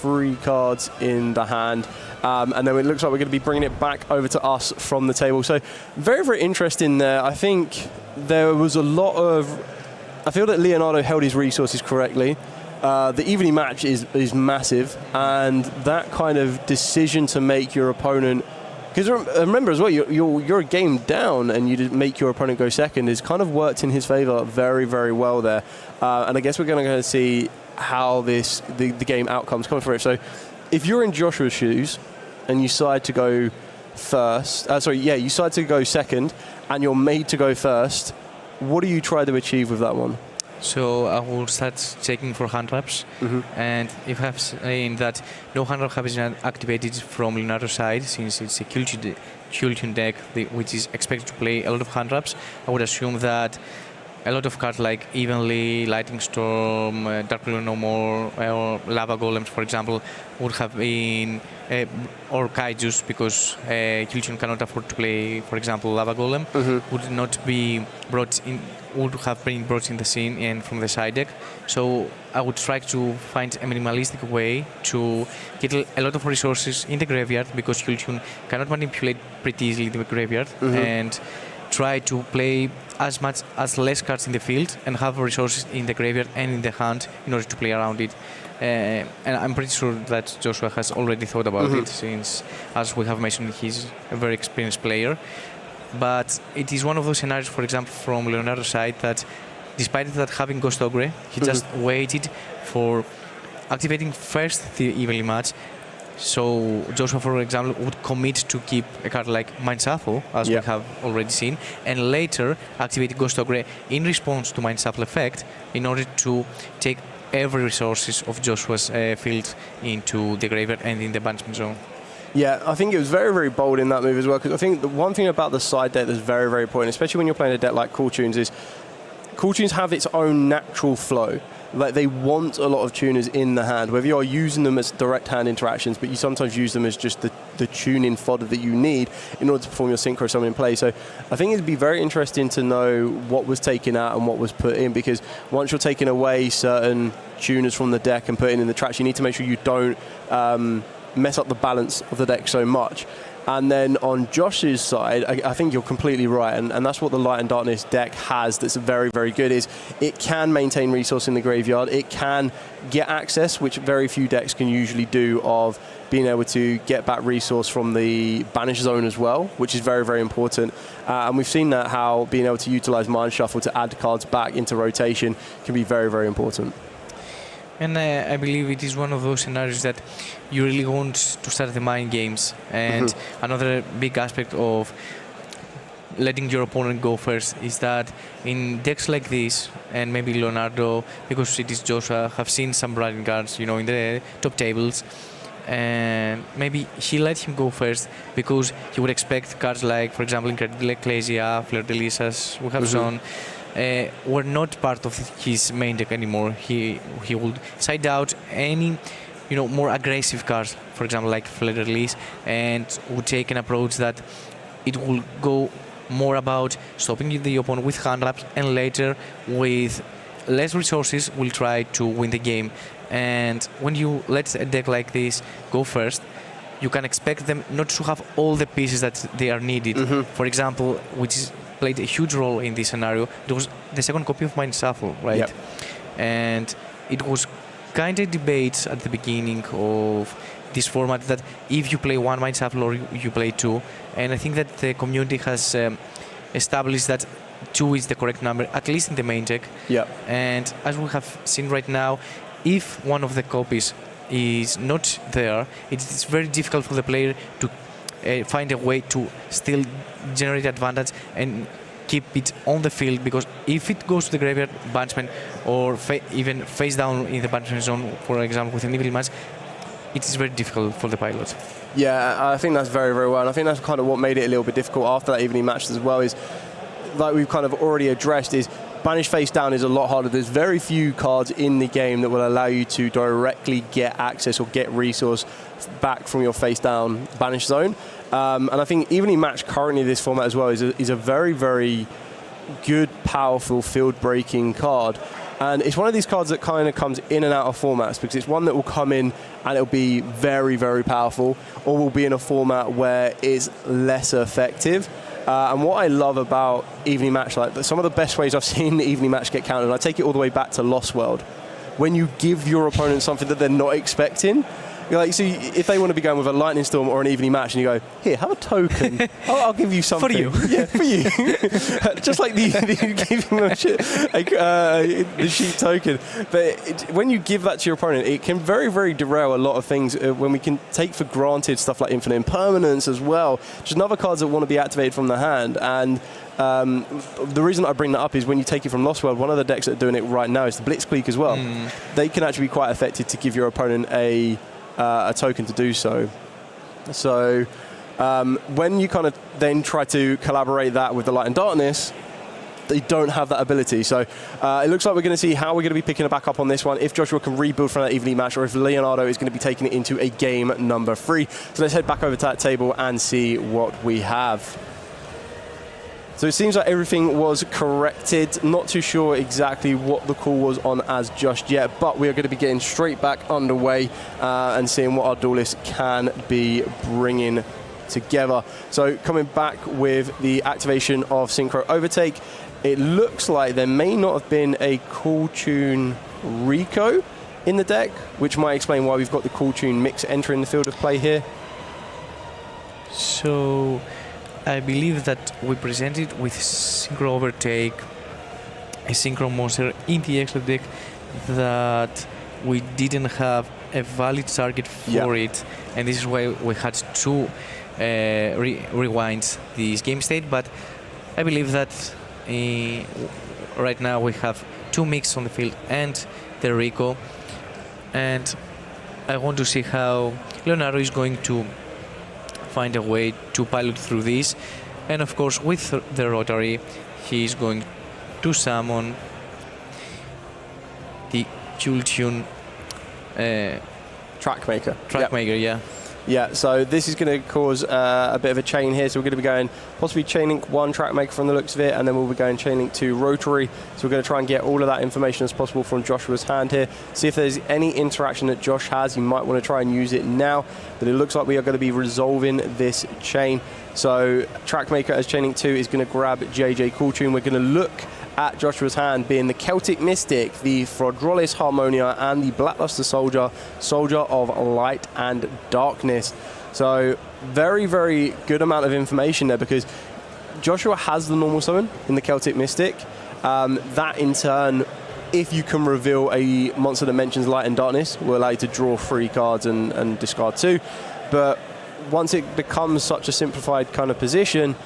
3 cards in the hand, and then it looks like we're going to be bringing it back over to us from the table. So very, very interesting there. I think there was a lot of... I feel that Leonardo held his resources correctly. The evening match is massive, and that kind of decision to make your opponent... Because remember as well, you're a game down and you make your opponent go second is kind of worked in his favor very, very well there. And I guess we're going to see how the game outcomes come for it. So if you're in Joshua's shoes and you decide to go first, you decide to go second and you're made to go first, what do you try to achieve with that one? So I will start checking for hand traps, and if I have saying that no hand trap has been activated from Leonardo's side, since it's a Kill Tune deck which is expected to play a lot of hand traps, I would assume that a lot of cards like Evenly, Lightning Storm, Dark Blue No More, or Lava Golems, for example, would have been, or Kaijus, because Kill Tune cannot afford to play, for example, Lava Golem, would not be brought in, would have been brought in the scene and from the side deck. So I would try to find a minimalistic way to get a lot of resources in the graveyard, because Kill Tune cannot manipulate pretty easily the graveyard, and try to play as much as less cards in the field and have resources in the graveyard and in the hand in order to play around it. And I'm pretty sure that Joshua has already thought about it, since, as we have mentioned, he's a very experienced player. But it is one of those scenarios, for example, from Leonardo's side, that despite that having Ghost Ogre, he just waited for activating first the evenly match. So Joshua, for example, would commit to keep a card like Mind Shuffle, as we have already seen, and later activate Ghost Ogre in response to Mind Shuffle effect in order to take every resources of Joshua's field into the graveyard and in the banishment zone. Yeah, I think it was very, very bold in that move as well, because I think the one thing about the side deck that's very, very important, especially when you're playing a deck like Cool Tunes, is Cool Tunes have its own natural flow. Like, they want a lot of tuners in the hand, whether you're using them as direct hand interactions, but you sometimes use them as just the tuning fodder that you need in order to perform your synchro summon in play. So I think it'd be very interesting to know what was taken out and what was put in, because once you're taking away certain tuners from the deck and putting in the tracks, you need to make sure you don't mess up the balance of the deck so much. And then on Josh's side, I think you're completely right, and that's what the Light and Darkness deck has that's very, very good, is it can maintain resource in the graveyard, it can get access, which very few decks can usually do, of being able to get back resource from the banish zone as well, which is very, very important. And we've seen that how being able to utilize Mind Shuffle to add cards back into rotation can be very, very important. And I believe it is one of those scenarios that you really want to start the mind games. And another big aspect of letting your opponent go first is that in decks like this, and maybe Leonardo, because it is Joshua, have seen some Branding cards, in the top tables, and maybe he let him go first because he would expect cards like, for example, Incredible Ecclesia, Fleur de Lis, as we have shown, were not part of his main deck anymore. He would side out any more aggressive cards, for example, like Fleur de Lis, and would take an approach that it will go more about stopping the opponent with hand traps, and later with less resources will try to win the game. And when you let a deck like this go first, you can expect them not to have all the pieces that they are needed. For example, which played a huge role in this scenario, it was the second copy of Mind Shuffle, right? Yep. And it was kind of debate at the beginning of this format that if you play one Mind Shuffle or you play two, and I think that the community has established that 2 is the correct number, at least in the main deck. Yeah. And as we have seen right now, if one of the copies is not there, it's very difficult for the player to find a way to still generate advantage and keep it on the field, because if it goes to the graveyard banishment or even face down in the banishment zone, for example, with an evil match, it is very difficult for the pilot. Yeah, I think that's very, very well. And I think that's kind of what made it a little bit difficult after that evening match as well, is like we've kind of already addressed, is Banish face down is a lot harder. There's very few cards in the game that will allow you to directly get access or get resource back from your face down Banish zone. And I think evening match currently this format as well is a very, very good, powerful field breaking card. And it's one of these cards that kind of comes in and out of formats, because it's one that will come in and it'll be very, very powerful, or will be in a format where it's less effective. And what I love about evening match, like some of the best ways I've seen the evening match get countered, and I take it all the way back to Lost World, when you give your opponent something that they're not expecting. You're like, so if they want to be going with a lightning storm or an evening match, and you go, here, have a token. I'll give you something. For you. Yeah, for you. Just like the give him the sheep token. But when you give that to your opponent, it can very, very derail a lot of things when we can take for granted stuff like infinite impermanence as well. Just another cards that want to be activated from the hand. And the reason I bring that up is when you take it from Lost World, one of the decks that are doing it right now is the Blitzkrieg as well. They can actually be quite effective to give your opponent a token to do so. So when you kind of then try to collaborate that with the Light and Darkness, they don't have that ability. So it looks like we're going to see how we're going to be picking it back up on this one, if Joshua can rebuild from that evening match, or if Leonardo is going to be taking it into a game number 3. So let's head back over to that table and see what we have. So it seems like everything was corrected. Not too sure exactly what the call was on as just yet, but we are going to be getting straight back underway and seeing what our duelists can be bringing together. So coming back with the activation of Synchro Overtake, it looks like there may not have been a Cool Tune Rico in the deck, which might explain why we've got the Cool Tune mix entering the field of play here. So I believe that we presented with Synchro Overtake a Synchro monster in the extra deck that we didn't have a valid target for it, and this is why we had to rewind this game state. But I believe that right now we have 2 mix on the field and the Rico, and I want to see how Leonardo is going to find a way to pilot through this. And of course, with the Rotary, he is going to summon the Cool Tune Trackmaker. Trackmaker, yeah. Yeah, so this is going to cause a bit of a chain here. So we're going to be going possibly Chainlink 1 Trackmaker from the looks of it, and then we'll be going Chainlink 2 Rotary. So we're going to try and get all of that information as possible from Joshua's hand here. See if there's any interaction that Josh has. You might want to try and use it now, but it looks like we are going to be resolving this chain. So Trackmaker as Chainlink 2 is going to grab JJ Cool Tune. We're going to look at Joshua's hand being the Celtic Mystic, the Frodrolis Harmonia, and the Blackluster Soldier, Soldier of Light and Darkness. So very, very good amount of information there, because Joshua has the normal summon in the Celtic Mystic. That in turn, if you can reveal a monster that mentions Light and Darkness, will allow you to draw 3 cards and discard 2. But once it becomes such a simplified kind of position,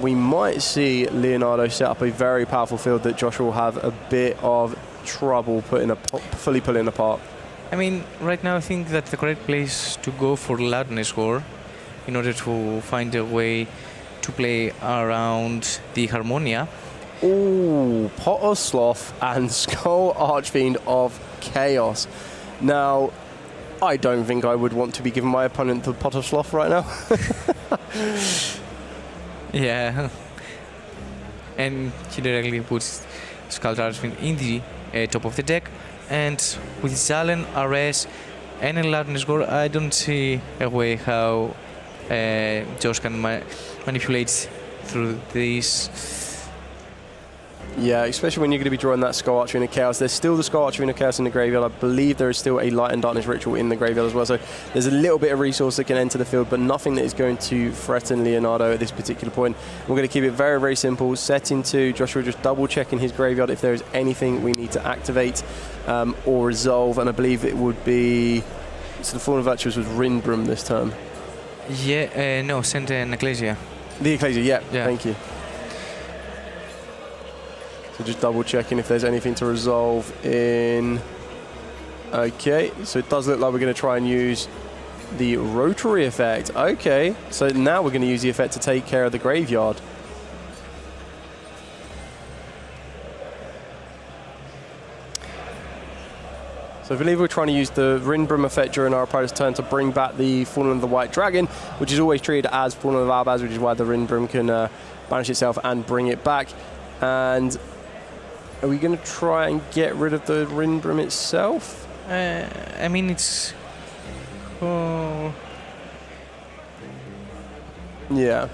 we might see Leonardo set up a very powerful field that Joshua will have a bit of trouble fully pulling apart. I mean, right now I think that the correct place to go for loudness war in order to find a way to play around the Harmonia. Ooh, Pot of Sloth and Skull Archfiend of Chaos. Now, I don't think I would want to be giving my opponent the Pot of Sloth right now. Yeah. And he directly puts Skull Archfiend in the top of the deck. And with Zalen, RS, and a Loudness Gore, I don't see a way how Josh can manipulate through this. Yeah, especially when you're going to be drawing that Skull Archfiend of Chaos. There's still the Skull Archfiend of Chaos in the graveyard. I believe there is still a Light and Darkness Ritual in the graveyard as well. So there's a little bit of resource that can enter the field, but nothing that is going to threaten Leonardo at this particular point. We're going to keep it very, very simple. Setting 2, Joshua just double checking his graveyard if there is anything we need to activate or resolve. And I believe it would be... So the Fallen Virtues was Rindbrum this turn. Yeah, no, send an Ecclesia. The Ecclesia, yeah, thank you. So just double checking if there's anything to resolve in... Okay, so it does look like we're going to try and use the Rotary effect. Okay, so now we're going to use the effect to take care of the graveyard. So I believe we're trying to use the Rindbrum effect during our opponent's turn to bring back the Fallen of the White Dragon, which is always treated as Fallen of Albaz, which is why the Rindbrum can banish itself and bring it back. And are we going to try and get rid of the Rindbrum itself? I mean, it's... Yeah.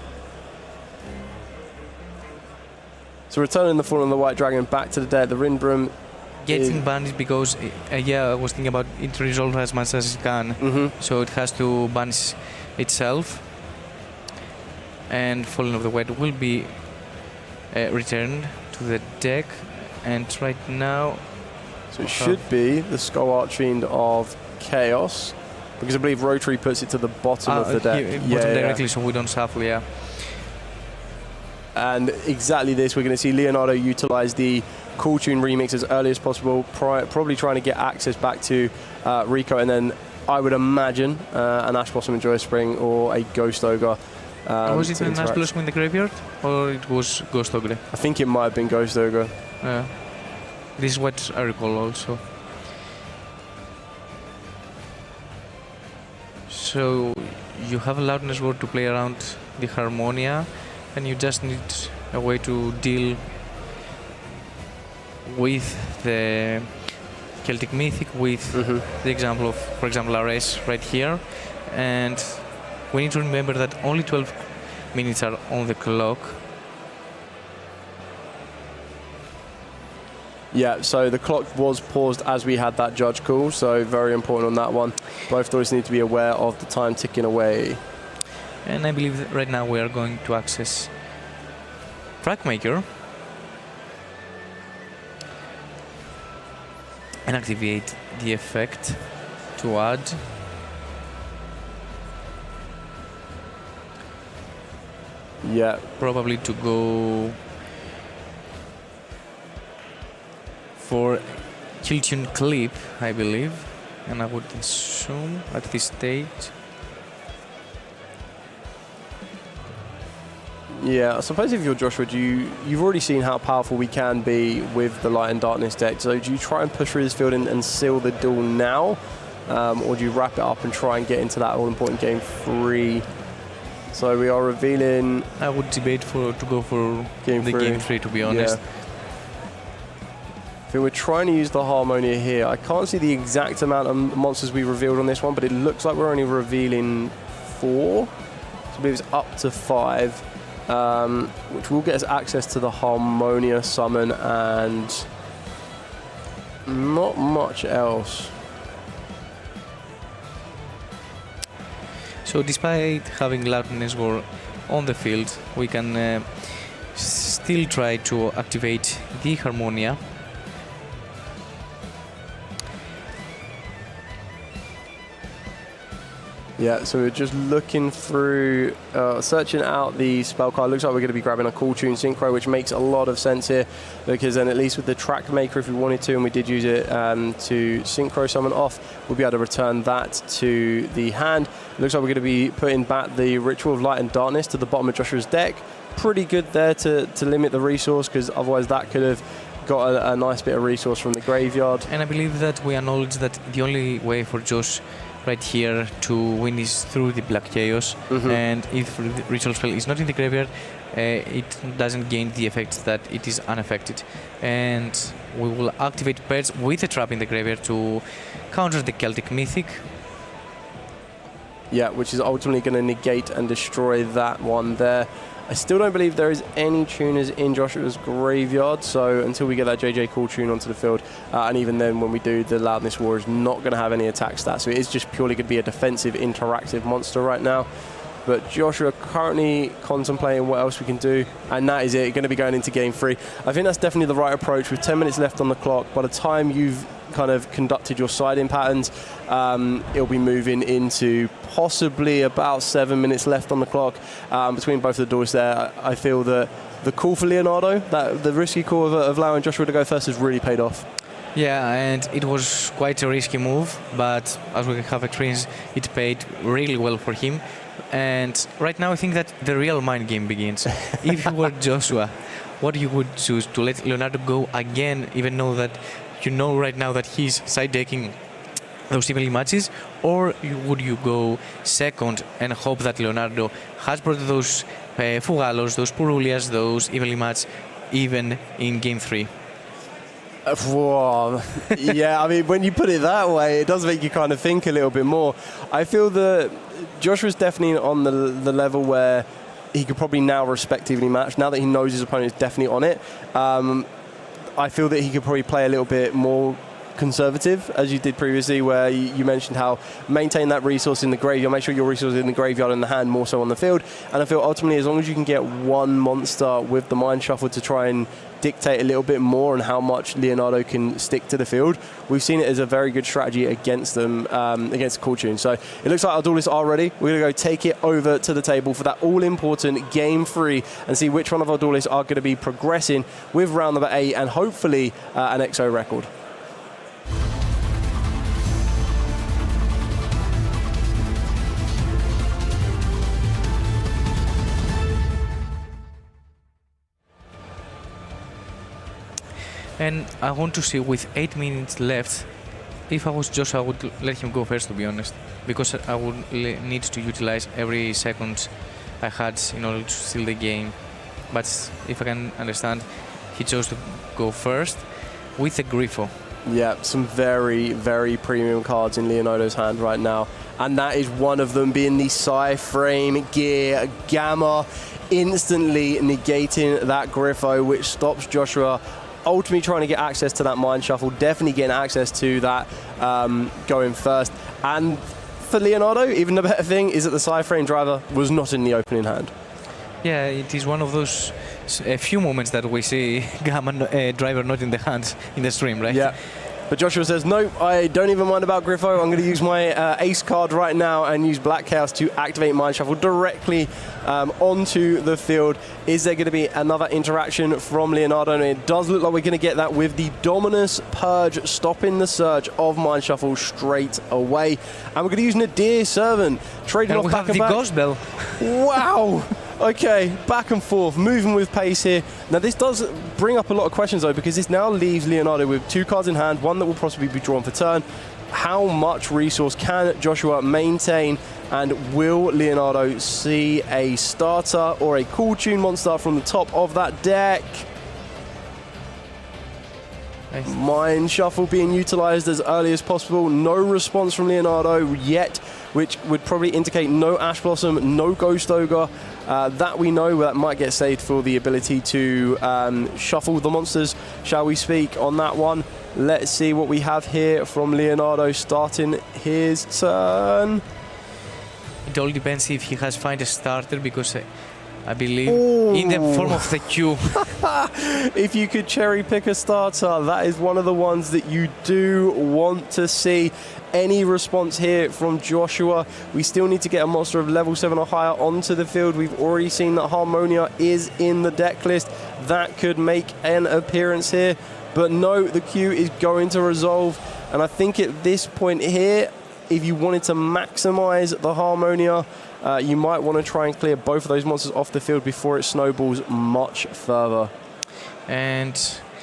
So returning the Fallen of the White Dragon back to the dead, the Rindbrum... Getting banished because, yeah, I was thinking about it resolve as much as it can. So it has to banish itself. And Fallen of the White will be returned to the deck. And right now... So it should be the Skull Archfiend of Chaos, because I believe Rotary puts it to the bottom of the deck. Bottom directly, so we don't shuffle, yeah. And exactly this, we're going to see Leonardo utilize the Cool Tune remix as early as possible, probably trying to get access back to Rico, and then I would imagine an Ash Blossom and Joyous Spring or a Ghost Ogre. Was it an Ash Blossom in the graveyard, or it was Ghost Ogre? I think it might have been Ghost Ogre. Yeah. This is what I recall also. So you have a Loudness Ward to play around the Harmonia, and you just need a way to deal with the Celtic Mythic, with the example of, for example, RS right here. And we need to remember that only 12 minutes are on the clock. Yeah, so the clock was paused as we had that judge call, so very important on that one. Both those need to be aware of the time ticking away. And I believe that right now we are going to access Trackmaker and activate the effect to add. Yeah. Probably to go for Kill Tune Clip, I believe, and I would assume at this stage. Yeah, I suppose if you're Joshua, you've already seen how powerful we can be with the Light and Darkness deck, so do you try and push through this field and seal the duel now, or do you wrap it up and try and get into that all-important game 3? So we are revealing... I would debate to go for game 3, to be honest. Yeah. I think we're trying to use the Harmonia here. I can't see the exact amount of monsters we revealed on this one, but it looks like we're only revealing 4. So I believe it's up to 5, which will get us access to the Harmonia summon and not much else. So despite having Loudness War on the field, we can still try to activate the Harmonia. Yeah, so we're just looking through, searching out the spell card. Looks like we're going to be grabbing a Cool Tune Synchro, which makes a lot of sense here, because then at least with the Track Maker, if we wanted to, and we did use it to Synchro summon off, we'll be able to return that to the hand. Looks like we're going to be putting back the Ritual of Light and Darkness to the bottom of Joshua's deck. Pretty good there to limit the resource, because otherwise that could have got a nice bit of resource from the graveyard. And I believe that we acknowledge that the only way for Josh right here to win is through the Black Chaos, and if the Ritual Spell is not in the graveyard, it doesn't gain the effect that it is unaffected. And we will activate Purge with a trap in the graveyard to counter the Celtic Mythic. Yeah, which is ultimately going to negate and destroy that one there. I still don't believe there is any tuners in Joshua's graveyard, so until we get that JJ Cool Tune onto the field, and even then when we do, the Loudness War is not going to have any attack stats, so it is just purely going to be a defensive interactive monster right now. But Joshua currently contemplating what else we can do, and that is it, going to be going into game 3. I think that's definitely the right approach. With 10 minutes left on the clock, by the time you've kind of conducted your side-in patterns, it'll be moving into possibly about 7 minutes left on the clock between both of the doors there. I feel that the call for Leonardo, that the risky call of allowing Joshua to go first, has really paid off. Yeah, and it was quite a risky move, but as we have experienced, it paid really well for him. And right now I think that the real mind game begins. If you were Joshua, what you would choose? To let Leonardo go again, even though that you know right now that he's side decking those evenly matches, or would you go second and hope that Leonardo has brought those Fugalos, those Purulias, those evenly match even in game 3? Yeah, I mean, when you put it that way, it does make you kind of think a little bit more. I feel that Joshua's definitely on the level where he could probably now respect evenly match. Now that he knows his opponent is definitely on it, I feel that he could probably play a little bit more conservative, as you did previously, where you mentioned how maintain that resource in the graveyard, make sure your resource is in the graveyard and the hand, more so on the field. And I feel ultimately, as long as you can get one monster with the Mind Shuffle to try and dictate a little bit more on how much Leonardo can stick to the field, we've seen it as a very good strategy against them, against Cool Tune. So it looks like our duelists are ready. We're going to go take it over to the table for that all-important game 3 and see which one of our duelists are going to be progressing with round number 8 and hopefully an EXO record. And I want to see, with 8 minutes left, if I was Josh, I would let him go first, to be honest, because I would need to utilize every second I had in order to steal the game. But if I can understand, he chose to go first with a Griffo. Yeah, some very, very premium cards in Leonardo's hand right now. And that is one of them, being the Psy-Frame Gear Gamma, instantly negating that Griffo, which stops Joshua ultimately trying to get access to that Mind Shuffle, definitely getting access to that going first. And for Leonardo, even the better thing is that the Psy-Frame Driver was not in the opening hand. Yeah, it is one of those few moments that we see Gamma Driver not in the hand in the stream, right? Yeah. But Joshua says, no, I don't even mind about Griffo. I'm going to use my ace card right now and use Black Chaos to activate Mind Shuffle directly onto the field. Is there going to be another interaction from Leonardo? And it does look like we're going to get that with the Dominus Purge, stopping the surge of Mind Shuffle straight away. And we're going to use Nadir Servant, trading off back and back. Ghost Bell. Wow. Okay, back and forth, moving with pace here. Now this does bring up a lot of questions though, because this now leaves Leonardo with 2 cards in hand, one that will possibly be drawn for turn. How much resource can Joshua maintain, and will Leonardo see a starter or a Cool Tune monster from the top of that deck? Nice. Mind Shuffle being utilized as early as possible. No response from Leonardo yet, which would probably indicate no Ash Blossom, no Ghost Ogre. That we know that might get saved for the ability to shuffle the monsters, shall we speak, on that one. Let's see what we have here from Leonardo starting his turn. It all depends if he has found a starter, because I believe, in the form of the Q. If you could cherry pick a starter, that is one of the ones that you do want to see. Any response here from Joshua? We still need to get a monster of level 7 or higher onto the field. We've already seen that Harmonia is in the deck list. That could make an appearance here. But no, the Q is going to resolve. And I think at this point here, if you wanted to maximize the Harmonia, you might want to try and clear both of those monsters off the field before it snowballs much further. And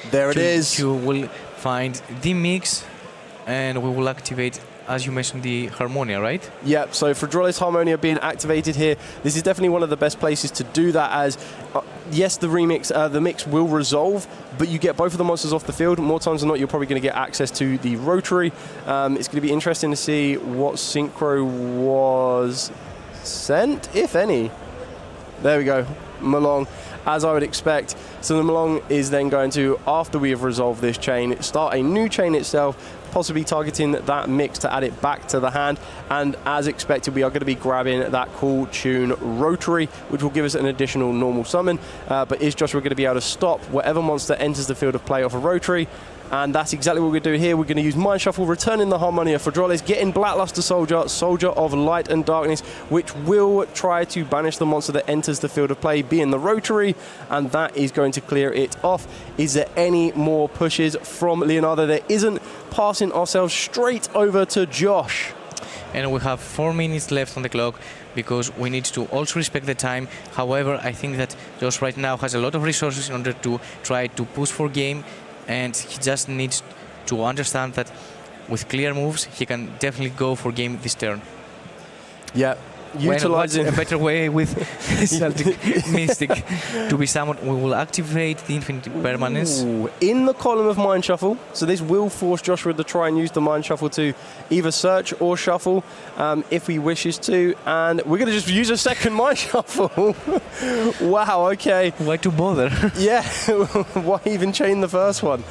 there it is. You will find the mix, and we will activate, as you mentioned, the Harmonia, right? Yep, so for Drollis Harmonia being activated here, this is definitely one of the best places to do that, as yes, the mix will resolve, but you get both of the monsters off the field. More times than not, you're probably going to get access to the Rotary. It's going to be interesting to see what synchro was sent, if any. There we go, Malong, as I would expect. So the Malong is then going to, after we have resolved this chain, start a new chain itself, possibly targeting that mix to add it back to the hand. And as expected, we are going to be grabbing that Cool Tune Rotary, which will give us an additional normal summon. But is Joshua going to be able to stop whatever monster enters the field of play off a Rotary? And that's exactly what we're going to do here. We're going to use Mind Shuffle, returning the Harmonia for Drollis, getting Blackluster Soldier, Soldier of Light and Darkness, which will try to banish the monster that enters the field of play, being the Rotary, and that is going to clear it off. Is there any more pushes from Leonardo? There isn't. Passing ourselves straight over to Josh. And we have 4 minutes left on the clock, because we need to also respect the time. However, I think that Josh right now has a lot of resources in order to try to push for game, and he just needs to understand that with clear moves, he can definitely go for game this turn. Yeah. Utilizing a better way with Celtic Mystic to be summoned, we will activate the Infinite Permanence. Ooh, in the column of Mind Shuffle, so this will force Joshua to try and use the Mind Shuffle to either search or shuffle if he wishes to, and we're going to just use a second Mind Shuffle. Wow, okay. Why to bother? Yeah, why even chain the first one?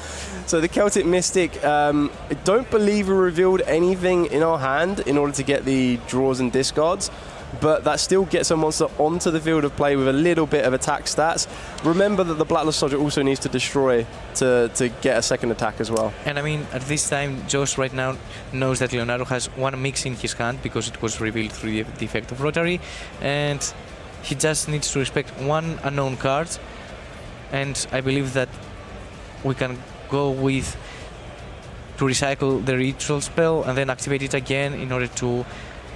So the Celtic Mystic, I don't believe we revealed anything in our hand in order to get the draws and discards, but that still gets a monster onto the field of play with a little bit of attack stats. Remember that the Blacklist Soldier also needs to destroy to get a second attack as well. And I mean, at this time, Josh right now knows that Leonardo has one mix in his hand because it was revealed through the effect of Rotary, and he just needs to respect one unknown card, and I believe that we can go with to recycle the ritual spell and then activate it again in order to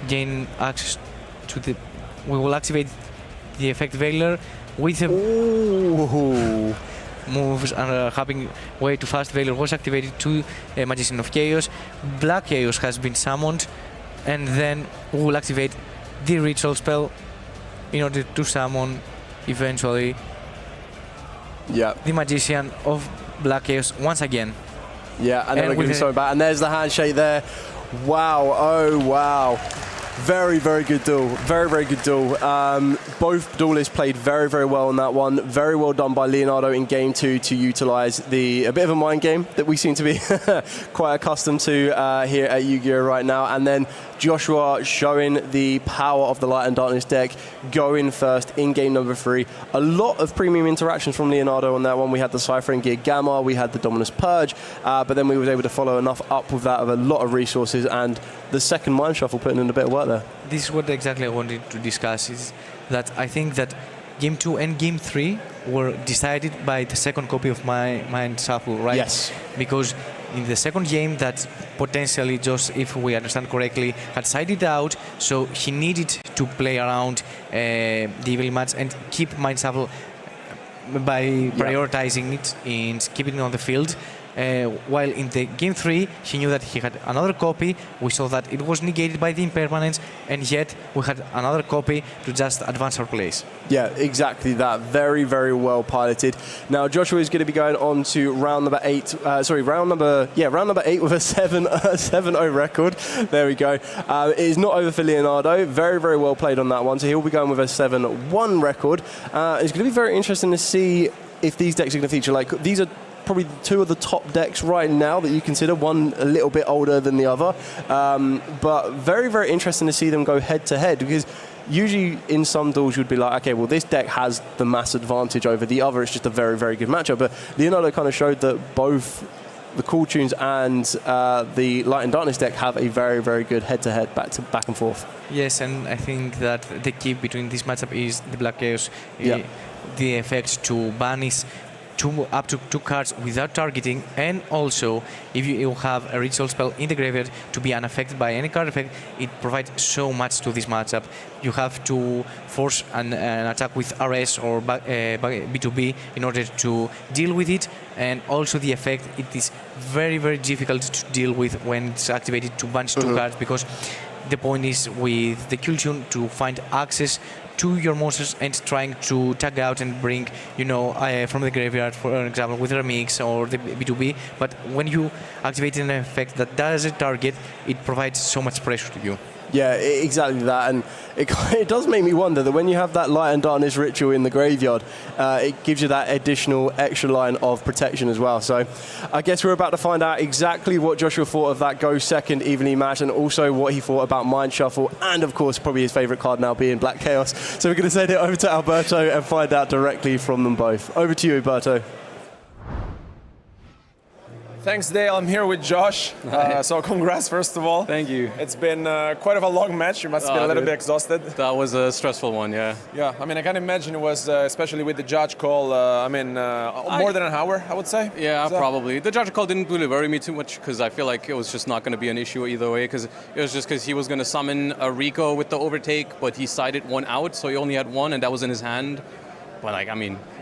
gain access to the... We will activate the effect Veiler with a... Ooh. Moves and having way too fast. Veiler was activated to Magician of Chaos. Black Chaos has been summoned, and then we will activate the ritual spell in order to summon eventually the Magician of Black Chaos once again. Yeah, and then we're going to be so bad. And there's the handshake there. Wow, oh wow. Very, very good duel. Very, very good duel. Both duelists played very, very well in that one. Very well done by Leonardo in game 2 to utilize a bit of a mind game that we seem to be quite accustomed to here at Yu-Gi-Oh! Right now. And then Joshua showing the power of the Light and Darkness deck, going first in game number 3. A lot of premium interactions from Leonardo on that one. We had the Ciphering Gear Gamma, we had the Dominus Purge, but then we was able to follow enough up with that of a lot of resources, and the second Mind Shuffle putting in a bit of work there. This is what exactly I wanted to discuss, is that I think that Game 2 and Game 3 were decided by the second copy of my Mind Shuffle, right? Yes. Because in the second game that potentially Josh, if we understand correctly, had sided out, so he needed to play around the Evil Match and keep Mind Shuffle by prioritizing it and keeping it on the field. While in the game 3, he knew that he had another copy. We saw that it was negated by the impermanence, and yet we had another copy to just advance our plays. Yeah, exactly that. Very, very well piloted. Now Joshua is going to be going on to round number 8. Round number 8 with a 7-0 record. There we go. It is not over for Leonardo. Very, very well played on that one. So he'll be going with a 7-1 record. It's going to be very interesting to see if these decks are going to feature. Like, these are probably two of the top decks right now that you consider, one a little bit older than the other, but very, very interesting to see them go head to head, because usually in some duels you'd be like, okay, well this deck has the mass advantage over the other, it's just a very, very good matchup. But Leonardo kind of showed that both the Cool Tunes and the Light and Darkness deck have a very, very good head-to-head, back and forth. Yes, and I think that the key between this matchup is the Black Chaos. The effect to banish up to 2 cards without targeting, and also if you have a ritual spell in the graveyard to be unaffected by any card effect, it provides so much to this matchup. You have to force an attack with RS or B2B in order to deal with it, and also the effect, it is very, very difficult to deal with when it's activated to banish 2 cards, because the point is with the Kill Tune to find access to your monsters and trying to tag out and bring, from the graveyard, for example, with Remix or the B2B. But when you activate an effect that doesn't target, it provides so much pressure to you. Yeah, exactly that, and it does make me wonder that when you have that Light and Darkness ritual in the graveyard, it gives you that additional extra line of protection as well. So I guess we're about to find out exactly what Joshua thought of that Go Second evenly match, and also what he thought about Mind Shuffle, and of course probably his favourite card now being Black Chaos. So we're going to send it over to Alberto and find out directly from them both. Over to you, Alberto. Thanks, Dale. I'm here with Josh. So congrats, first of all. Thank you. It's been quite of a long match. You must have been a little bit exhausted. That was a stressful one, yeah. Yeah, I mean, I can imagine it was, especially with the judge call, more than an hour, I would say. Yeah, probably. The judge call didn't really worry me too much, because I feel like it was just not going to be an issue either way, because it was just because he was going to summon a Rico with the overtake, but he sided one out, so he only had one, and that was in his hand. But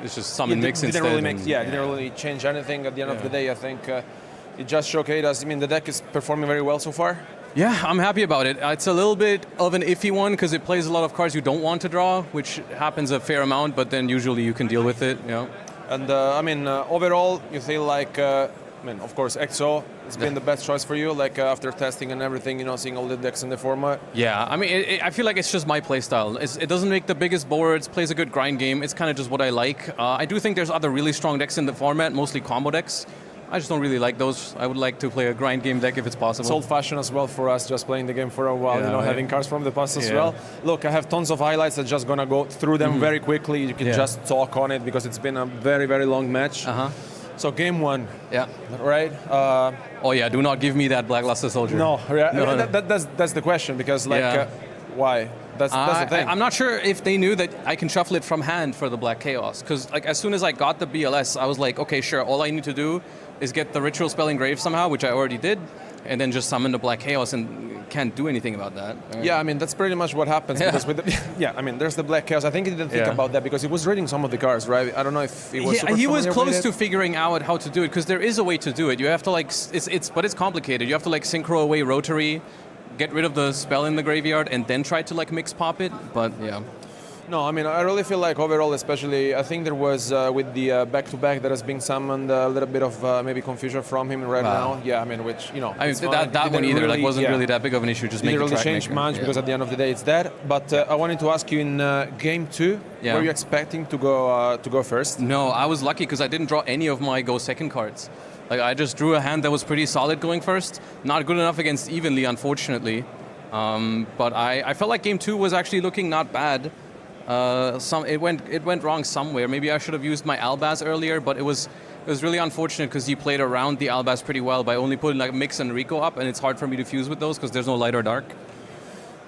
it's just summon mix instead. Didn't really change anything at the end of the day. I think it just showcased us. I mean, the deck is performing very well so far. Yeah, I'm happy about it. It's a little bit of an iffy one because it plays a lot of cards you don't want to draw, which happens a fair amount, but then usually you can deal with it. And overall, you feel like, of course, EXO has been the best choice for you, after testing and everything, seeing all the decks in the format. Yeah, I feel like it's just my playstyle. It doesn't make the biggest boards, plays a good grind game. It's kind of just what I like. I do think there's other really strong decks in the format, mostly combo decks. I just don't really like those. I would like to play a grind game deck if it's possible. It's old-fashioned as well for us, just playing the game for a while, having cards from the past as well. Look, I have tons of highlights. I'm just going to go through them very quickly. You can just talk on it because it's been a very, very long match. So game 1. Yeah. Right? Do not give me that Blackluster Soldier. No. That's the question, because why? That's the thing. I'm not sure if they knew that I can shuffle it from hand for the Black Chaos, because as soon as I got the BLS, I was like, okay, sure, all I need to do is get the Ritual Spell engraved somehow, which I already did, and then just summon the Black Chaos, and can't do anything about that. Yeah, that's pretty much what happens. Because with there's the Black Chaos. I think he didn't think about that because he was reading some of the cards, right? I don't know if he was. He was close to figuring out how to do it, because there is a way to do it. You have to but it's complicated. You have to synchro away Rotary, get rid of the spell in the graveyard, and then try to mix pop it. But yeah. No, I really feel like overall, especially, I think there was with the back-to-back that has been summoned a little bit of maybe confusion from him right now. Yeah, which, that one either really, wasn't really that big of an issue. Just make the track change much because at the end of the day it's that. But I wanted to ask you in game 2, were you expecting to go first? No, I was lucky because I didn't draw any of my go second cards. I just drew a hand that was pretty solid going first. Not good enough against evenly, unfortunately. But I felt like game 2 was actually looking not bad. It went wrong somewhere. Maybe I should have used my Albaz earlier, but it was really unfortunate because he played around the Albaz pretty well by only putting Mix and Rico up, and it's hard for me to fuse with those because there's no light or dark.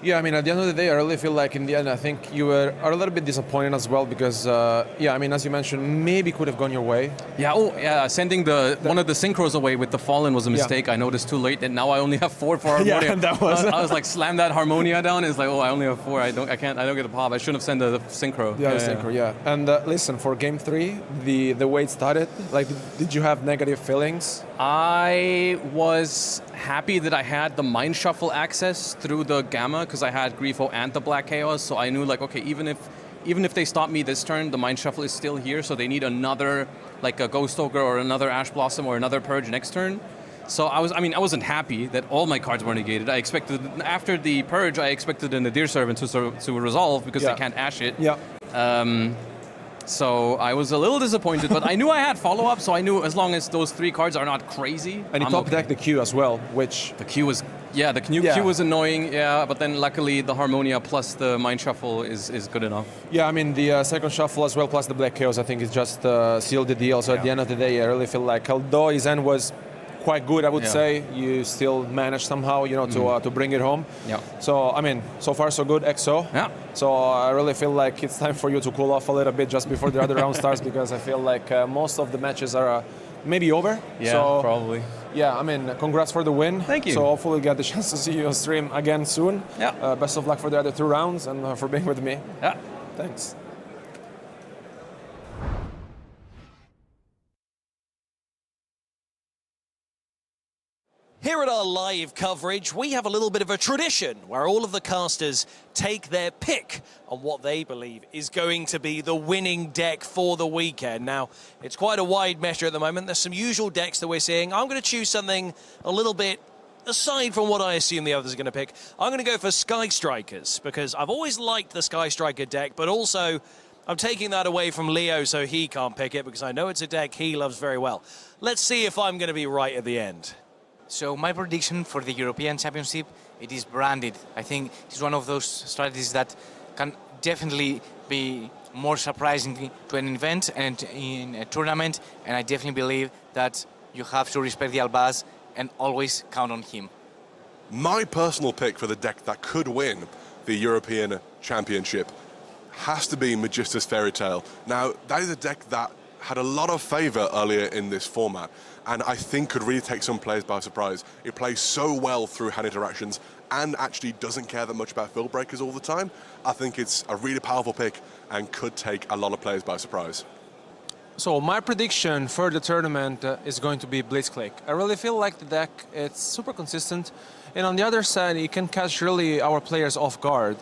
Yeah, at the end of the day, I really feel like in the end, I think you are a little bit disappointed as well because, as you mentioned, maybe could have gone your way. Yeah, sending one of the synchros away with the Fallen was a mistake. I noticed too late, and now I only have 4 for Harmonia. Yeah, that was. I was slam that Harmonia down. It's I only have 4. I don't get a pop. I shouldn't have sent the synchro. Synchro. And listen, for game 3, the way it started, did you have negative feelings? I was happy that I had the Mind Shuffle access through the Gamma because I had Grifo and the Black Chaos, so I knew okay, even if they stop me this turn, the Mind Shuffle is still here, so they need another a Ghost Ogre or another Ash Blossom or another Purge next turn. So I wasn't happy that all my cards were negated. I expected after the Purge, I expected a Nadir Servant to resolve because they can't Ash it. So I was a little disappointed, but I knew I had follow-up, so I knew as long as those 3 cards are not crazy. And you top deck the Q as well, which... The Q was Yeah, the Q was annoying, but then luckily the Harmonia plus the Mind Shuffle is good enough. Yeah, I mean, the second shuffle as well, plus the Black Chaos, I think it just sealed the deal. So at the end of the day, I really feel like, although his end was quite good, I would say, you still managed somehow, to bring it home. Yeah. So, I mean, so far so good, XO. Yeah. So I really feel like it's time for you to cool off a little bit just before the other round starts, because I feel like most of the matches are maybe over. Yeah, so, probably. Yeah, I mean, congrats for the win. Thank you. So hopefully we get the chance to see you on stream again soon. Yeah. Best of luck for the other 2 rounds and for being with me. Yeah. Thanks. Here at our live coverage, we have a little bit of a tradition where all of the casters take their pick on what they believe is going to be the winning deck for the weekend. Now, it's quite a wide measure at the moment. There's some usual decks that we're seeing. I'm going to choose something a little bit aside from what I assume the others are going to pick. I'm going to go for Sky Strikers, because I've always liked the Sky Striker deck, but also I'm taking that away from Leo so he can't pick it, because I know it's a deck he loves very well. Let's see if I'm going to be right at the end. So my prediction for the European Championship, it is branded. I think it's one of those strategies that can definitely be more surprising to an event and in a tournament, and I definitely believe that you have to respect the Albaz and always count on him. My personal pick for the deck that could win the European Championship has to be Magister's Fairy Tale. Now, that is a deck that had a lot of favour earlier in this format, and I think could really take some players by surprise. It plays so well through hand interactions and actually doesn't care that much about field breakers all the time. I think it's a really powerful pick and could take a lot of players by surprise. So my prediction for the tournament is going to be Blitzclick. I really feel like the deck, it's super consistent, and on the other side, it can catch really our players off guard.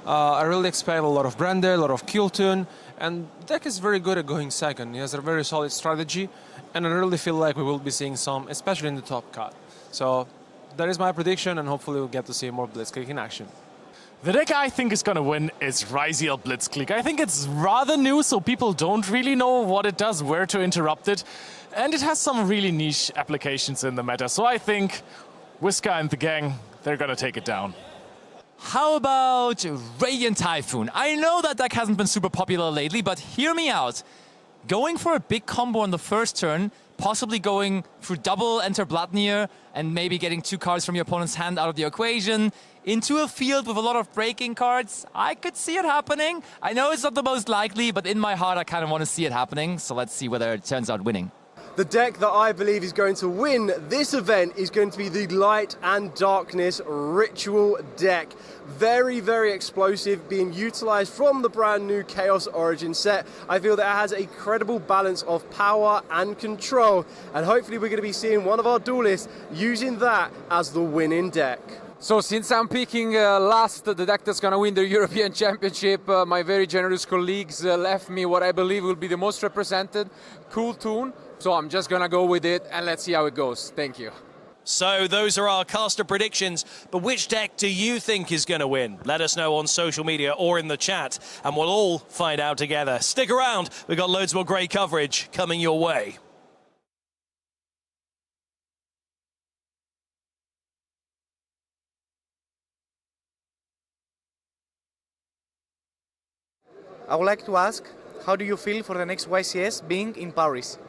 I really expect a lot of Brander, a lot of Kiltun, and the deck is very good at going second. He has a very solid strategy, and I really feel like we will be seeing some, especially in the top cut. So that is my prediction, and hopefully we'll get to see more Blitzclick in action. The deck I think is going to win is Ryziel Blitzclick. I think it's rather new, so people don't really know what it does, where to interrupt it, and it has some really niche applications in the meta. So I think Whisker and the gang, they're going to take it down. How about Radiant Typhoon? I know that deck hasn't been super popular lately, but hear me out. Going for a big combo on the first turn, possibly going through double Enter Bloodnir and maybe getting 2 cards from your opponent's hand out of the equation into a field with a lot of breaking cards. I could see it happening. I know it's not the most likely, but in my heart I kind of want to see it happening. So let's see whether it turns out winning. The deck that I believe is going to win this event is going to be the Light and Darkness Ritual deck. Very, very explosive, being utilized from the brand new Chaos Origin set. I feel that it has a credible balance of power and control, and hopefully we're going to be seeing one of our duelists using that as the winning deck. So since I'm picking last, the deck that's going to win the European Championship, my very generous colleagues left me what I believe will be the most represented, Cool Tune. So I'm just going to go with it, and let's see how it goes. Thank you. So those are our caster predictions, but which deck do you think is going to win? Let us know on social media or in the chat, and we'll all find out together. Stick around, we've got loads more great coverage coming your way. I would like to ask, how do you feel for the next YCS being in Paris?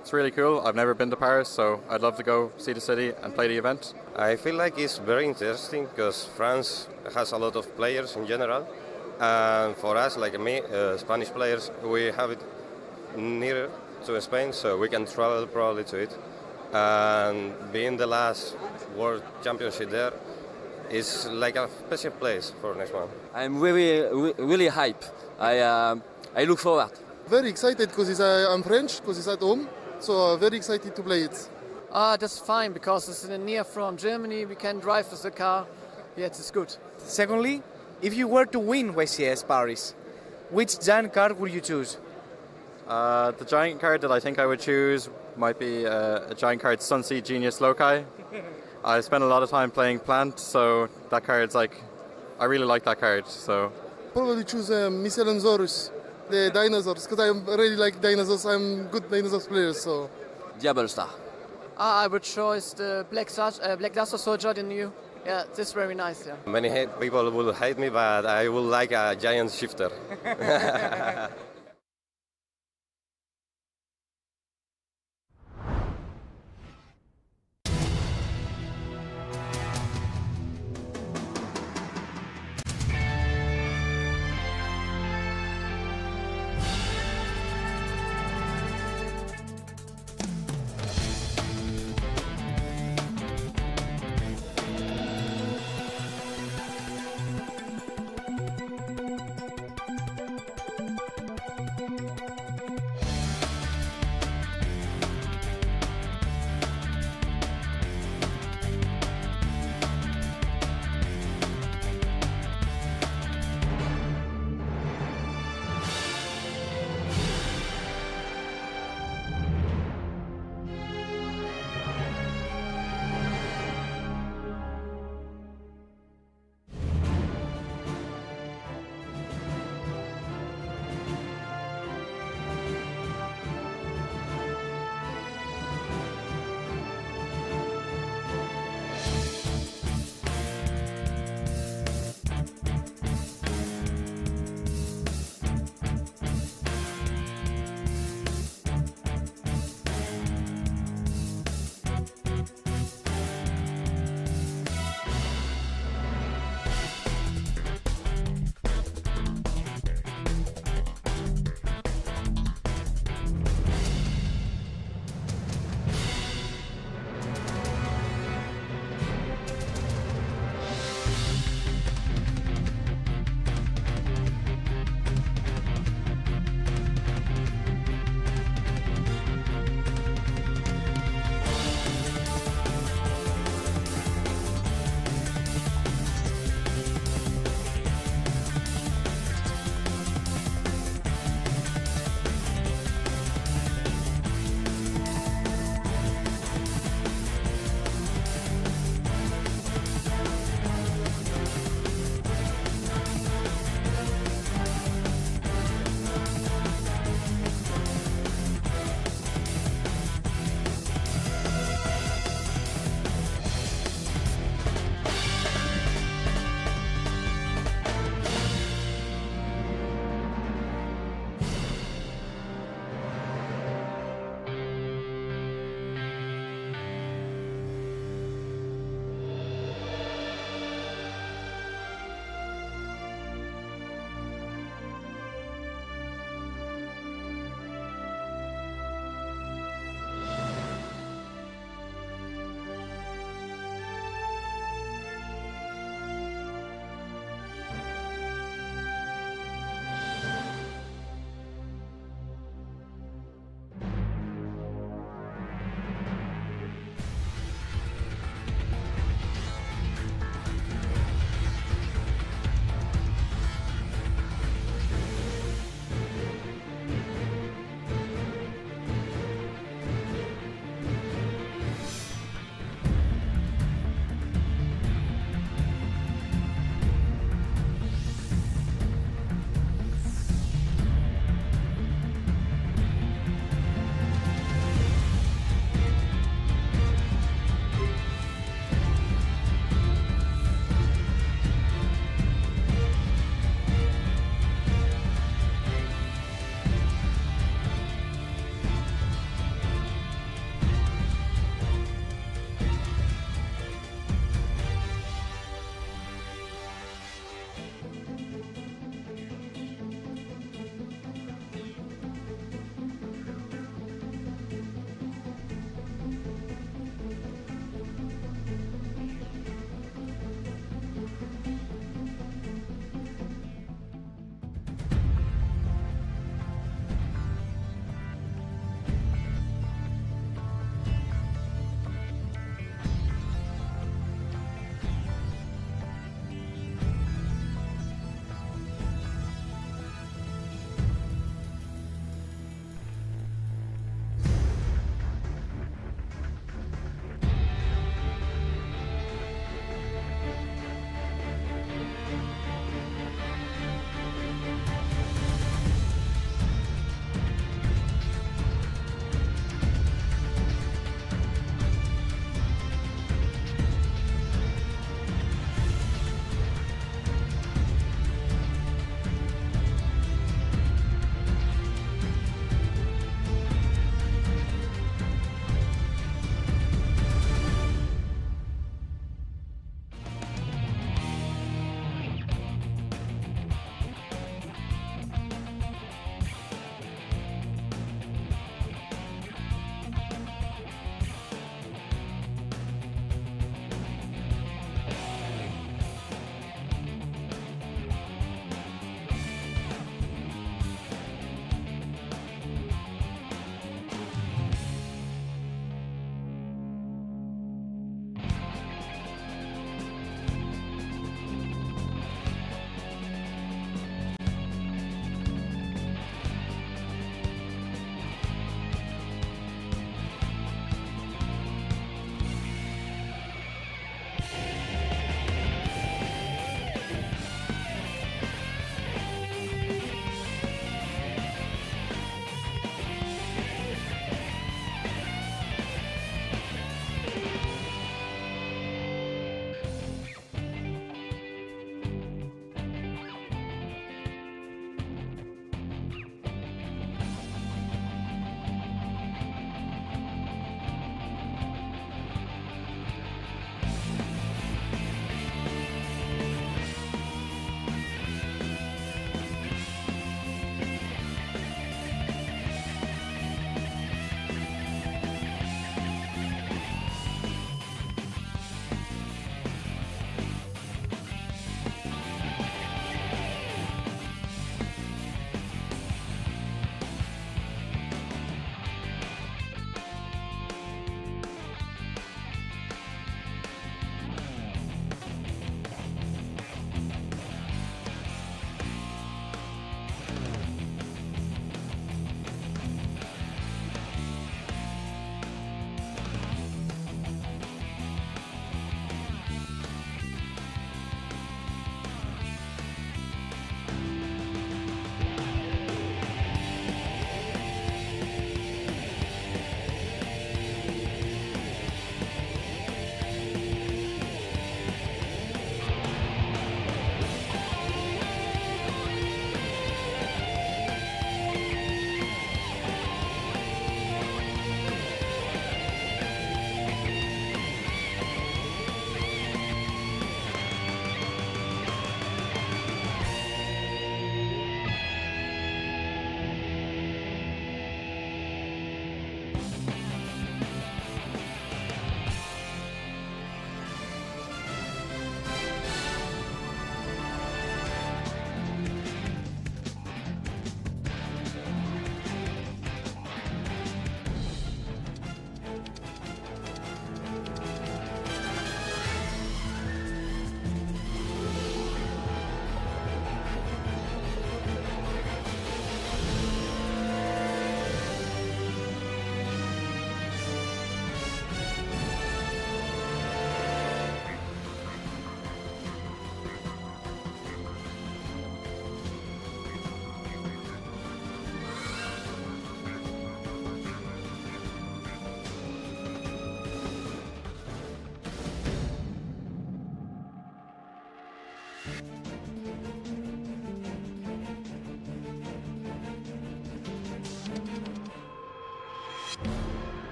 It's really cool. I've never been to Paris, so I'd love to go see the city and play the event. I feel like it's very interesting because France has a lot of players in general, and for us, like me, Spanish players, we have it near to Spain, so we can travel probably to it. And being the last World Championship there is like a special place for next one. I'm really hyped. I look forward. Very excited because I'm French, because it's at home. So very excited to play it. That's fine because it's near from Germany. We can drive with the car. Yes, it's good. Secondly, if you were to win YCS Paris, which giant card would you choose? The giant card that I think I would choose might be a giant card Sunseed Genius Loci. I spent a lot of time playing Plant, so that card's like, I really like that card. So probably choose Mycelansaurus, the dinosaurs, because I really like dinosaurs. I'm good dinosaurs player, so. Diablo Star. I would choose the Black Duster Soldier, the new. Yeah, that's very nice. Yeah. Many people will hate me, but I will like a giant shifter.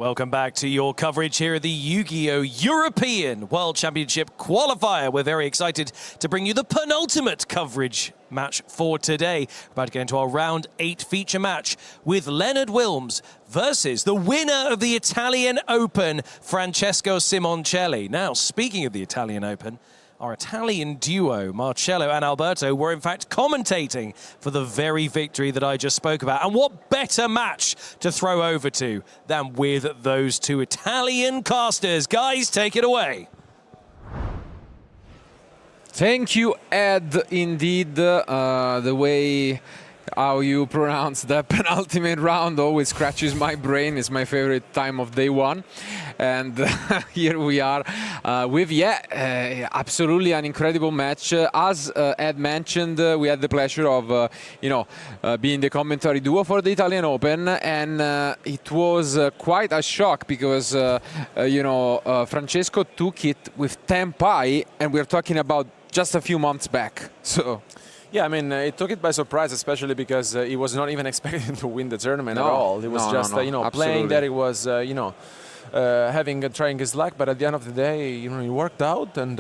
Welcome back to your coverage here at the Yu-Gi-Oh! European World Championship Qualifier. We're very excited to bring you the penultimate coverage match for today. We're about to get into our round 8 feature match with Leonard Wilms versus the winner of the Italian Open, Francesco Simoncelli. Now, speaking of the Italian Open, our Italian duo, Marcello and Alberto, were in fact commentating for the very victory that I just spoke about. And what better match to throw over to than with those two Italian casters? Guys, take it away. Thank you, Ed. Indeed, the way how you pronounce the penultimate round always scratches my brain. It's my favorite time of day one. And here we are with, absolutely an incredible match. As Ed mentioned, we had the pleasure of, being the commentary duo for the Italian Open. And it was quite a shock because, Francesco took it with 10 pi, and we're talking about just a few months back. So. Yeah, I mean, it took it by surprise, especially because he was not even expecting to win the tournament at all. It was playing that. It was, trying his luck. But at the end of the day, it worked out, and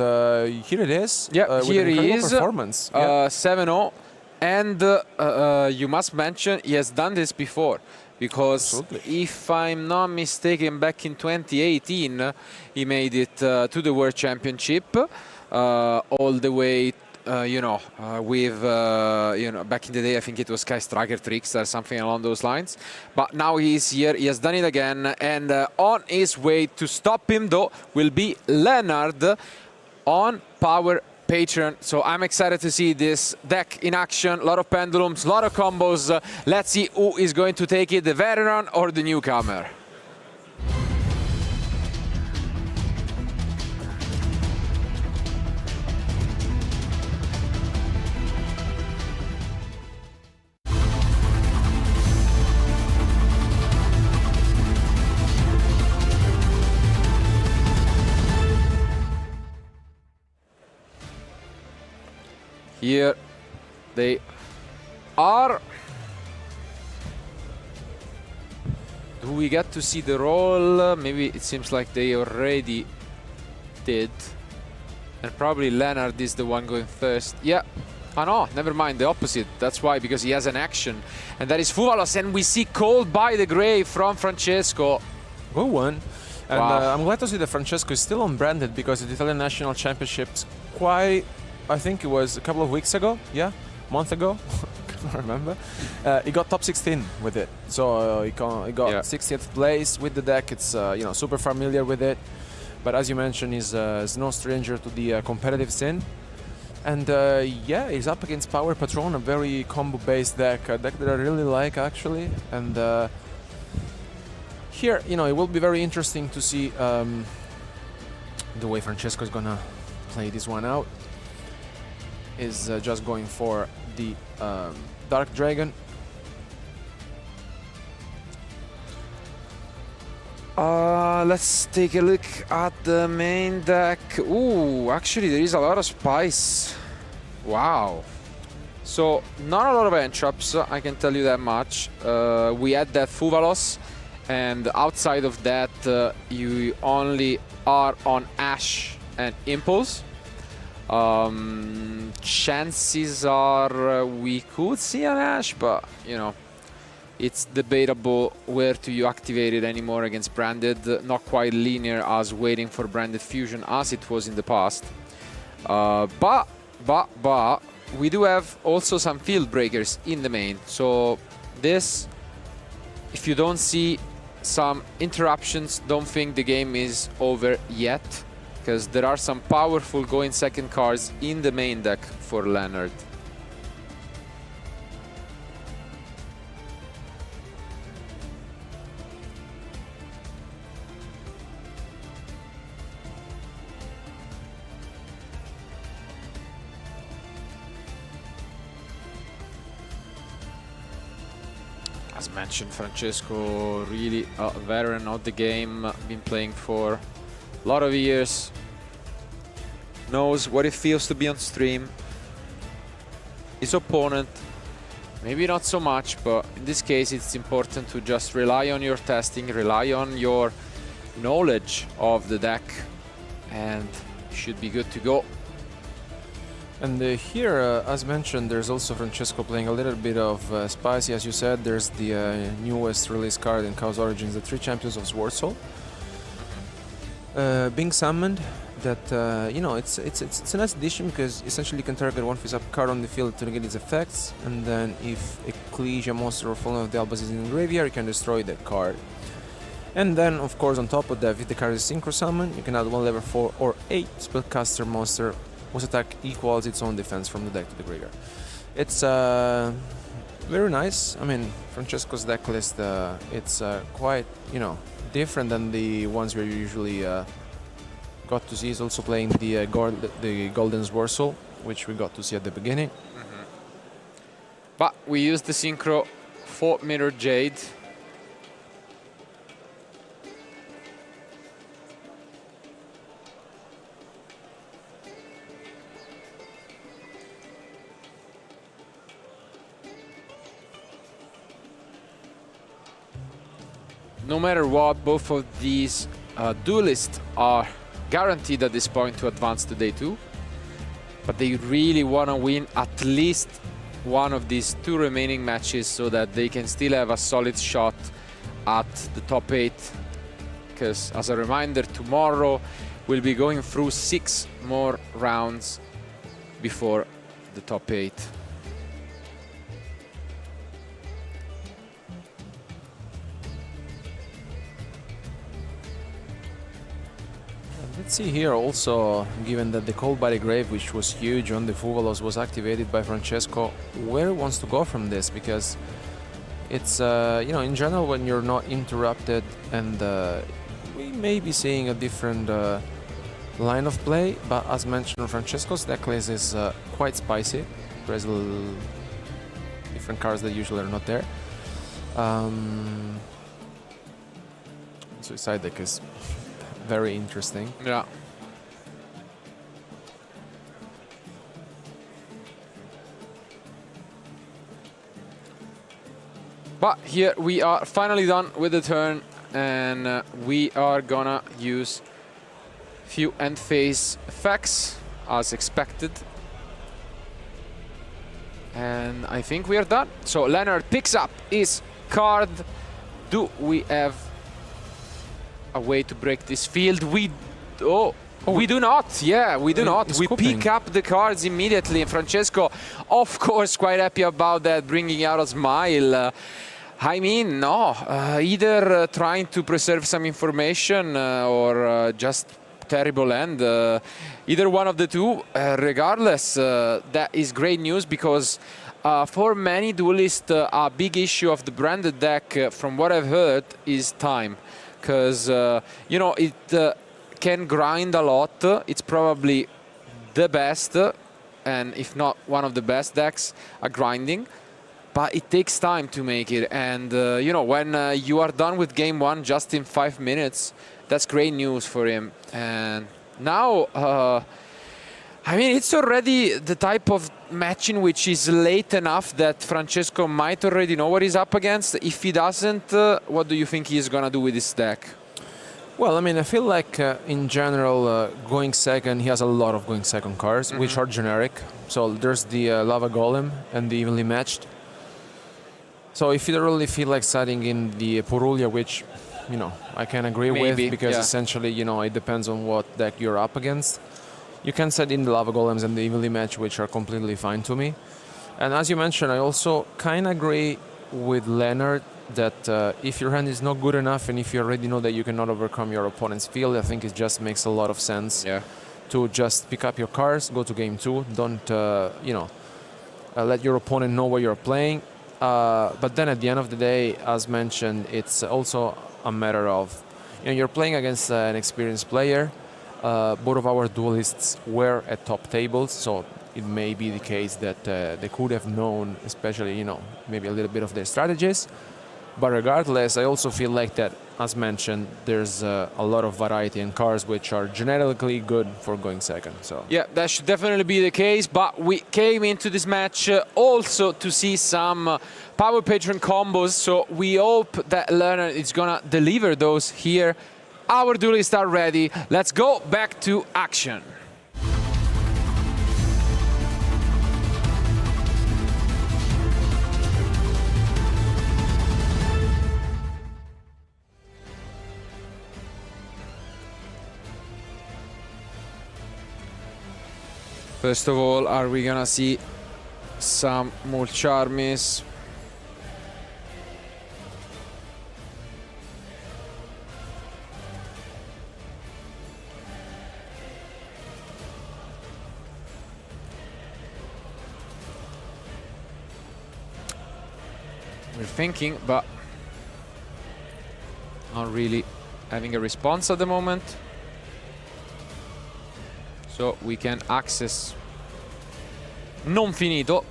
here it is. Yeah, here he is. Performance. 7-0, and you must mention he has done this before. Because if I'm not mistaken, back in 2018, he made it to the World Championship all the way. With back in the day, I think it was Sky Striker Trickster, something along those lines. But now he's here, he has done it again, and on his way to stop him, though, will be Leonard on Power Patreon. So I'm excited to see this deck in action. A lot of pendulums, a lot of combos. Let's see who is going to take it, the veteran or the newcomer. Here they are. Do we get to see the roll? Maybe it seems like they already did. And probably Leonard is the one going first. Yeah. Oh no, never mind, the opposite. That's why, because he has an action. And that is Fuvalos, and we see Cold by the Grave from Francesco. Good one. And Wow. I'm glad to see that Francesco is still unbranded because the Italian National Championships quite... I think it was a couple of weeks ago, a month ago, I can't remember. He got top 16 with it, so he got 60th place with the deck. It's super familiar with it, but as you mentioned, he's no stranger to the competitive scene. And he's up against Power Patron, a very combo-based deck, a deck that I really like actually. And here, it will be very interesting to see the way Francesco is gonna play this one out. Is just going for the Dark Dragon. Let's take a look at the main deck. Ooh, actually there is a lot of spice. Wow. So not a lot of entraps, I can tell you that much. We had that Fuvalos, and outside of that you only are on Ash and Impulse. Chances are we could see an Ash, but it's debatable where to you activate it anymore against Branded. Not quite linear as waiting for Branded Fusion as it was in the past. But we do have also some field breakers in the main. So this, if you don't see some interruptions, don't think the game is over yet, because there are some powerful going second cards in the main deck for Leonard. As mentioned, Francesco really a veteran of the game, been playing for a lot of years, knows what it feels to be on stream. His opponent maybe not so much, but in this case it's important to just rely on your testing, rely on your knowledge of the deck, and you should be good to go. And here, as mentioned, there's also Francesco playing a little bit of spicy. As you said, there's the newest release card in Chaos Origins, the 3 Champions of Swordsoul. Being summoned, that you know, it's a nice addition because essentially you can target one face-up card on the field to negate its effects, and then if Ecclesia monster or Fallen of the Albas is in the graveyard, you can destroy that card. And then, of course, on top of that, if the card is synchro summon, you can add one level 4 or 8 spellcaster monster whose attack equals its own defense from the deck to the graveyard. It's very nice. I mean, Francesco's deck list, it's quite, you know, different than the ones we're usually got to see. He's also playing the Golden Swordsoul, which we got to see at the beginning. But we used the synchro for Mirror Jade. No matter what, both of these duelists are guaranteed at this point to advance to day 2. But they really want to win at least one of these 2 remaining matches so that they can still have a solid shot at the top 8. Because, as a reminder, tomorrow we'll be going through 6 more rounds before the top 8. Let's see here also, given that the Cold by the Grave, which was huge on the Fuvalos, was activated by Francesco, where he wants to go from this, because it's, you know, in general, when you're not interrupted, and we may be seeing a different line of play, but as mentioned, Francesco's deck list is quite spicy. There's different cards that usually are not there. Suicide deck is very interesting. Yeah. But here we are finally done with the turn, and we are gonna use few end phase effects as expected. And I think we are done. So Leonard picks up his card. Do we have a way to break this field? We do not. Yeah, we do not. We pick up the cards immediately, and Francesco, of course, quite happy about that, bringing out a smile. I mean, no, either trying to preserve some information or just terrible end. Either one of the two. Regardless, that is great news, because for many duelists, a big issue of the branded deck, from what I've heard, is time. Because, you know, it can grind a lot. It's probably the best, and if not one of the best decks at grinding. But it takes time to make it. And, you know, when you are done with game 1 just in 5 minutes, that's great news for him. And now, I mean, it's already the type of matching which is late enough that Francesco might already know what he's up against. If he doesn't, what do you think he's going to do with this deck? Well, I mean, I feel like in general, going second, he has a lot of going second cards, which are generic. So there's the Lava Golem and the Evenly Matched. So if you really feel like setting in the Purulia, which, you know, I can agree with, because essentially, you know, it depends on what deck you're up against. You can set in the Lava Golems and the Evenly Match, which are completely fine to me. And as you mentioned, I also kind of agree with Leonard that if your hand is not good enough, and if you already know that you cannot overcome your opponent's field, I think it just makes a lot of sense to just pick up your cards, go to game 2. Don't, you know, let your opponent know what you're playing. But then at the end of the day, as mentioned, it's also a matter of, you know, you're playing against an experienced player. Both of our duelists were at top tables, so it may be the case that they could have known, especially, you know, maybe a little bit of their strategies. But regardless, I also feel like that, as mentioned, there's a lot of variety in cars which are generically good for going second. So yeah, that should definitely be the case. But we came into this match also to see some power patron combos. So we hope that Leonard is gonna deliver those here. Our duelists are ready. Let's go back to action. First of all, are we gonna see some Mulcharmis? We're thinking, but not really having a response at the moment. So we can access non finito.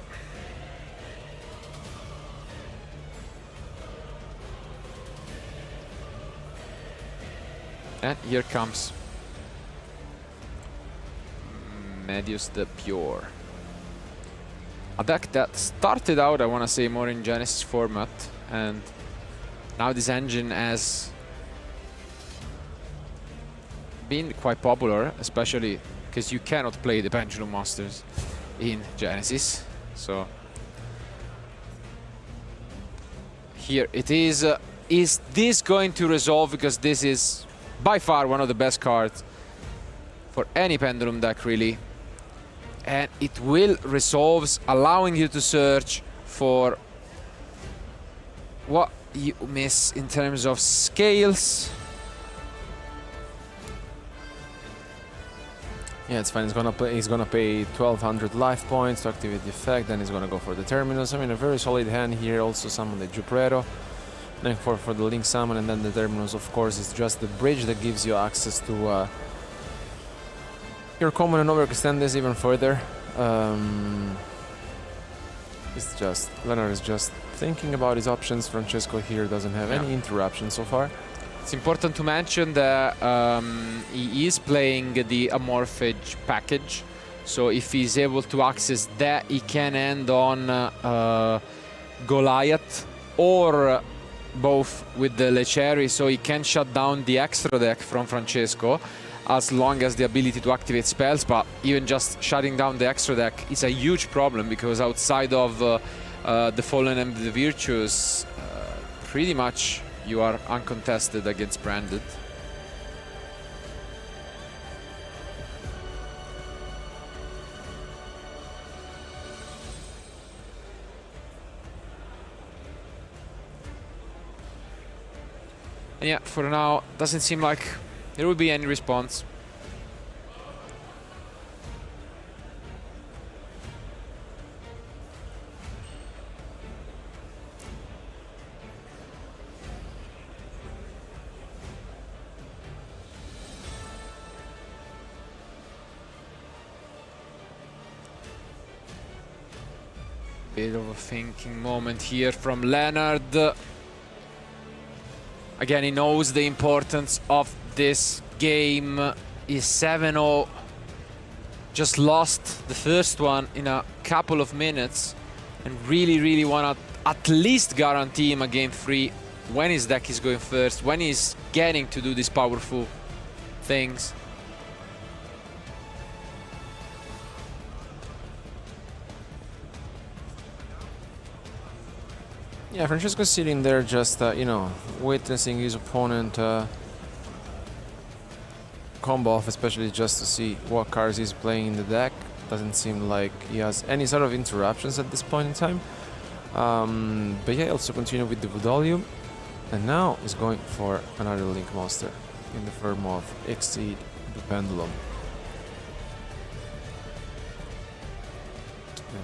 And here comes Medius the Pure. A deck that started out, I want to say, more in Genesis format, and now this engine has been quite popular, especially because you cannot play the Pendulum Masters in Genesis. So here it is. Is this going to resolve? Because this is by far one of the best cards for any Pendulum deck, really. And it will resolve, allowing you to search for what you miss in terms of scales. yeah, it's fine. He's gonna pay 1,200 life points to activate the effect. Then he's gonna go for the Terminus. I mean, a very solid hand here. Also summon the Juprero. Then for the Link Summon, and then the Terminus, of course, is just the bridge that gives you access to your common and overextend this even further. It's just Leonard is just thinking about his options. Francesco here doesn't have any interruption so far. It's important to mention that he is playing the Amorphage package, so if he's able to access that, he can end on Goliath or both with the Lecheri, so he can shut down the extra deck from Francesco as long as the ability to activate spells. But even just shutting down the extra deck is a huge problem, because outside of the Fallen and the Virtuous, pretty much you are uncontested against Branded. And yeah, for now, doesn't seem like there will be any response. Bit of a thinking moment here from Leonard. Again, he knows the importance of this game. He's 7-0. Just lost the first one in a couple of minutes, and really want to at least guarantee him a game 3 when his deck is going first, when he's getting to do these powerful things. Yeah, Francesco's sitting there just, you know, witnessing his opponent combo off, especially just to see what cards he's playing in the deck. Doesn't seem like he has any sort of interruptions at this point in time. But yeah, also continue with the Vodolium. And now he's going for another Link Monster in the form of Exceed the Pendulum.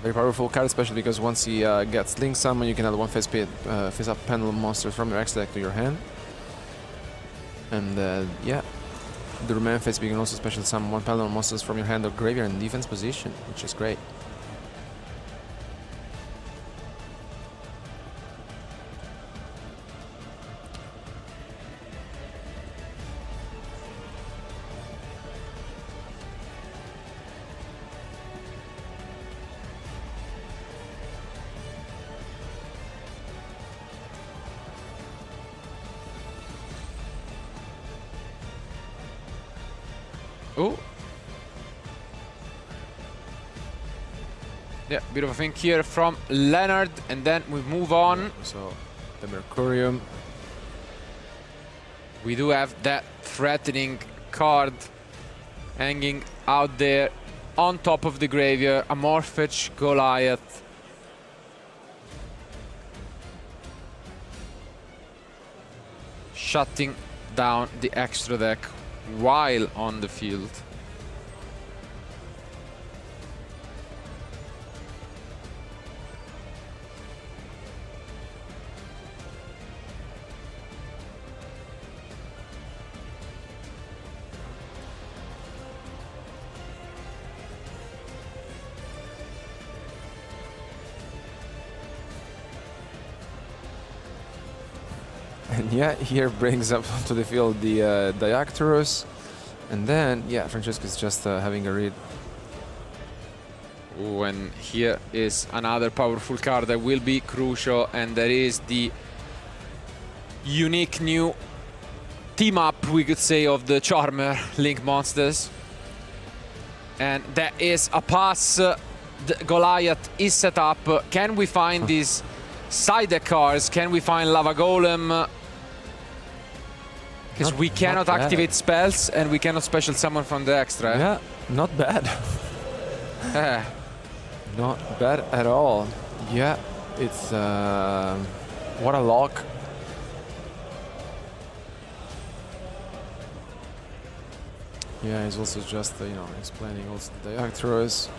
Very powerful card, especially because once he gets Link Summon, you can add one face-up Pendulum monster from your X deck to your hand. And yeah, the remain phase, you can also special summon one Pendulum monsters from your hand or graveyard in defense position, which is great. Oh. Yeah, bit of a think here from Leonard, and then we move on. So the Mercurium. We do have that threatening card hanging out there on top of the graveyard. Amorphage Goliath. Shutting down the extra deck while on the field. And yeah, here brings up to the field the Diactorus. And then, yeah, Francesco is just having a read. Ooh, and here is another powerful card that will be crucial, and that is the unique new team up, we could say, of the Charmer Link Monsters. And that is a pass. The Goliath is set up. Can we find these side deck cards? Can we find Lava Golem? Because we cannot activate spells and we cannot special summon from the extra. Yeah, not bad. Not bad at all. Yeah, it's what a lock. Yeah, he's also just you know, explaining also the Diactorus.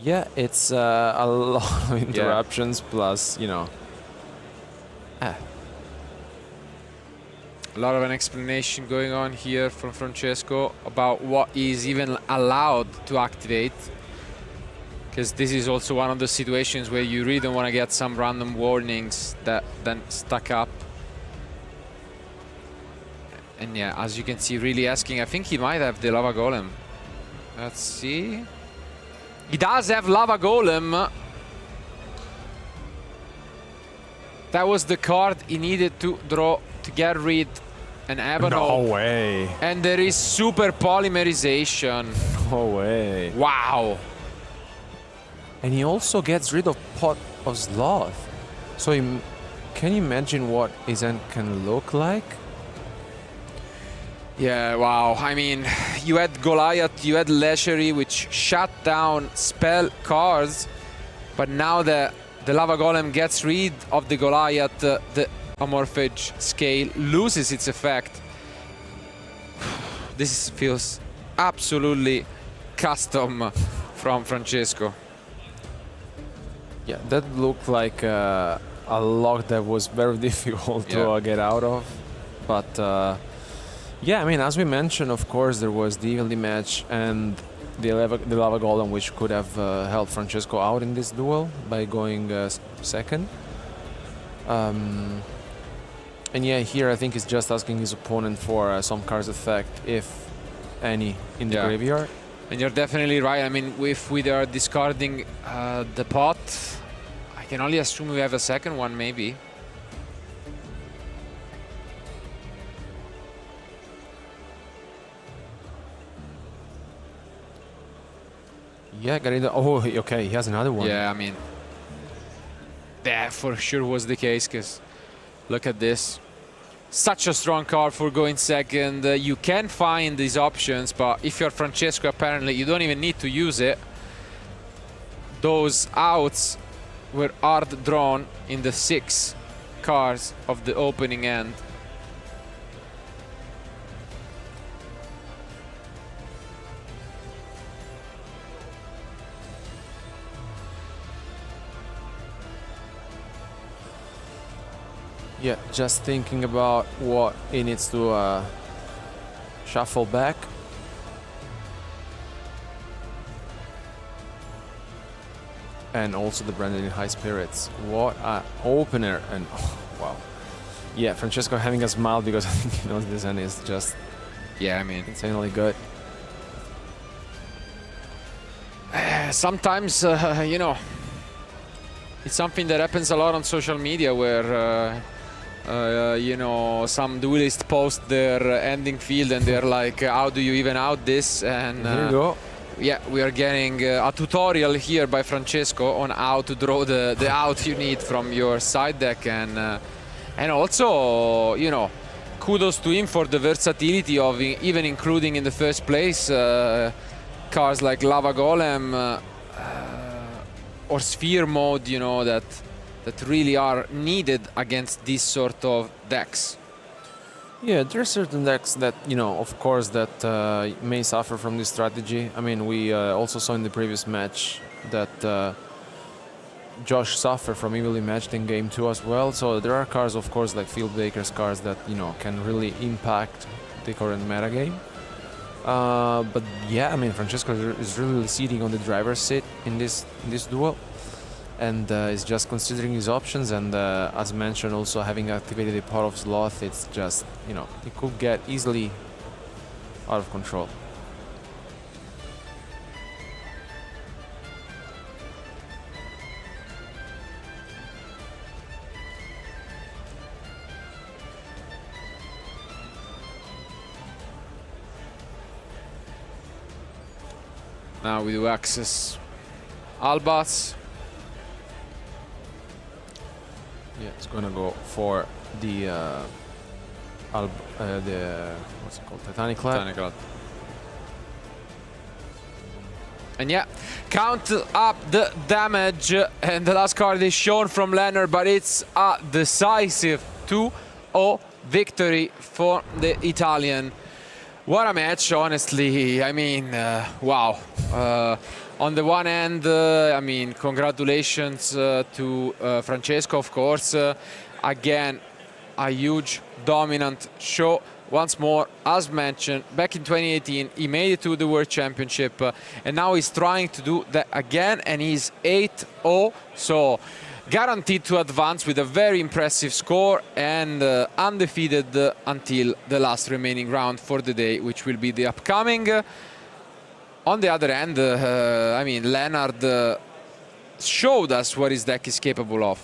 Yeah, it's a lot of interruptions plus, you know. A lot of an explanation going on here from Francesco about what is even allowed to activate. Because this is also one of the situations where you really don't want to get some random warnings that then stack up. And yeah, as you can see, really asking, I think he might have the Lava Golem. Let's see. He does have Lava Golem. That was the card he needed to draw to get rid an Ebony. No way. And there is super polymerization. No way. Wow. And he also gets rid of Pot of Sloth. So can you imagine what his end can look like? Yeah, wow. I mean, you had Goliath, you had Lechery, which shut down spell cards. But now the Lava Golem gets rid of the Goliath, the Amorphage scale loses its effect. This feels absolutely custom from Francesco. Yeah, that looked like a lock that was very difficult to get out of. But yeah, I mean, as we mentioned, of course, there was the evenly match and the Lava Golem, which could have helped Francesco out in this duel by going second. And yeah, here I think he's just asking his opponent for some cards effect, if any, in the graveyard. And you're definitely right. I mean, if we are discarding the pot, I can only assume we have a second one, maybe. Yeah, oh, okay, he has another one. Yeah, I mean, that for sure was the case, because look at this. Such a strong card for going second. You can find these options, but if you're Francesco, apparently you don't even need to use it. Those outs were hard drawn in the 6 cards of the opening end. Yeah, just thinking about what he needs to shuffle back. And also the Brandon in High Spirits. What an opener. And oh, wow. Yeah, Francesco having a smile because I think he knows this end is just I mean, insanely good. Sometimes, you know, it's something that happens a lot on social media where You know, some duelists post their ending field and they're like, how do you even out this? And here you go. yeah, we are getting a tutorial here by Francesco on how to draw the out you need from your side deck, and also, you know, kudos to him for the versatility of even including in the first place cards like Lava Golem or Sphere Mode, you know, that really are needed against these sort of decks. Yeah, there are certain decks that, you know, of course, that may suffer from this strategy. I mean, we also saw in the previous match that Josh suffered from evenly matched in game 2 as well. So there are cards, of course, like Field Breaker's cards that, you know, can really impact the current metagame. But yeah, I mean, Francesco is really sitting on the driver's seat in this duel, and is just considering his options. And as mentioned, also having activated the Pot of Sloth, it's just, you know, it could get easily out of control. Now we do access Albas. Yeah, it's gonna go for the what's it called, Titanic Clad. And yeah, count up the damage, and the last card is shown from Leonard, but it's a decisive 2-0 victory for the Italian. What a match, honestly. I mean, wow. On the one hand, I mean, congratulations to Francesco, of course. Again, a huge, dominant show. Once more, as mentioned, back in 2018, he made it to the World Championship, and now he's trying to do that again, and he's 8-0. So, guaranteed to advance with a very impressive score, and undefeated until the last remaining round for the day, which will be the upcoming. On the other hand, I mean, Leonard showed us what his deck is capable of.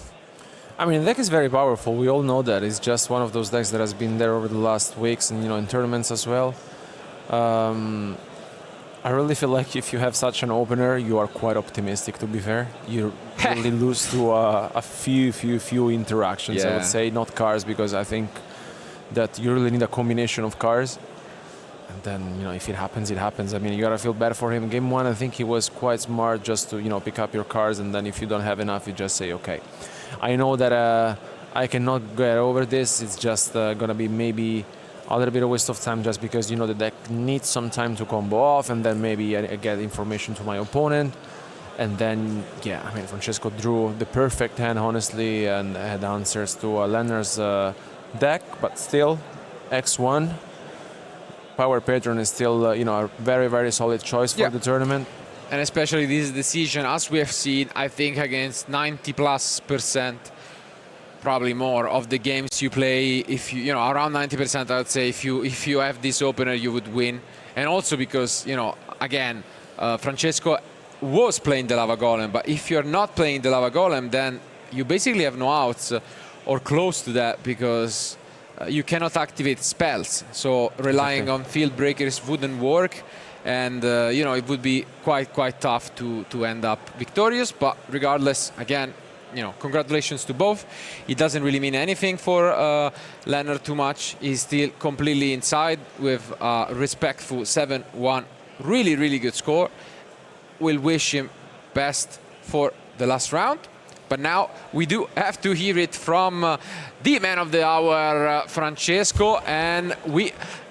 I mean, the deck is very powerful. We all know that. It's just one of those decks that has been there over the last weeks, and, you know, in tournaments as well. I really feel like if you have such an opener, you are quite optimistic, to be fair. You really lose to a few interactions, I would say, not cards, because I think that you really need a combination of cards. And then, you know, if it happens, it happens. I mean, you gotta feel bad for him. Game 1, I think he was quite smart just to, you know, pick up your cards, and then if you don't have enough, you just say, okay, I know that I cannot get over this. It's just gonna be maybe a little bit of waste of time, just because, you know, the deck needs some time to combo off, and then maybe I get information to my opponent. And then, yeah, I mean, Francesco drew the perfect hand, honestly, and had answers to Leonard's deck, but still, X1. Power Patron is still, you know, a very, very solid choice for the tournament. And especially this decision, as we have seen, I think against 90+%, probably more, of the games you play, if you know, around 90%, I would say, if you have this opener, you would win. And also because, you know, again, Francesco was playing the Lava Golem, but if you're not playing the Lava Golem, then you basically have no outs or close to that, because you cannot activate spells. So relying on Field Breakers wouldn't work, and you know, it would be quite tough to end up victorious. But regardless, again, you know, congratulations to both. It doesn't really mean anything for Leonard too much. He's still completely inside with a respectful 7-1. Really good score. We'll wish him best for the last round. But now we do have to hear it from the man of the hour, Francesco, and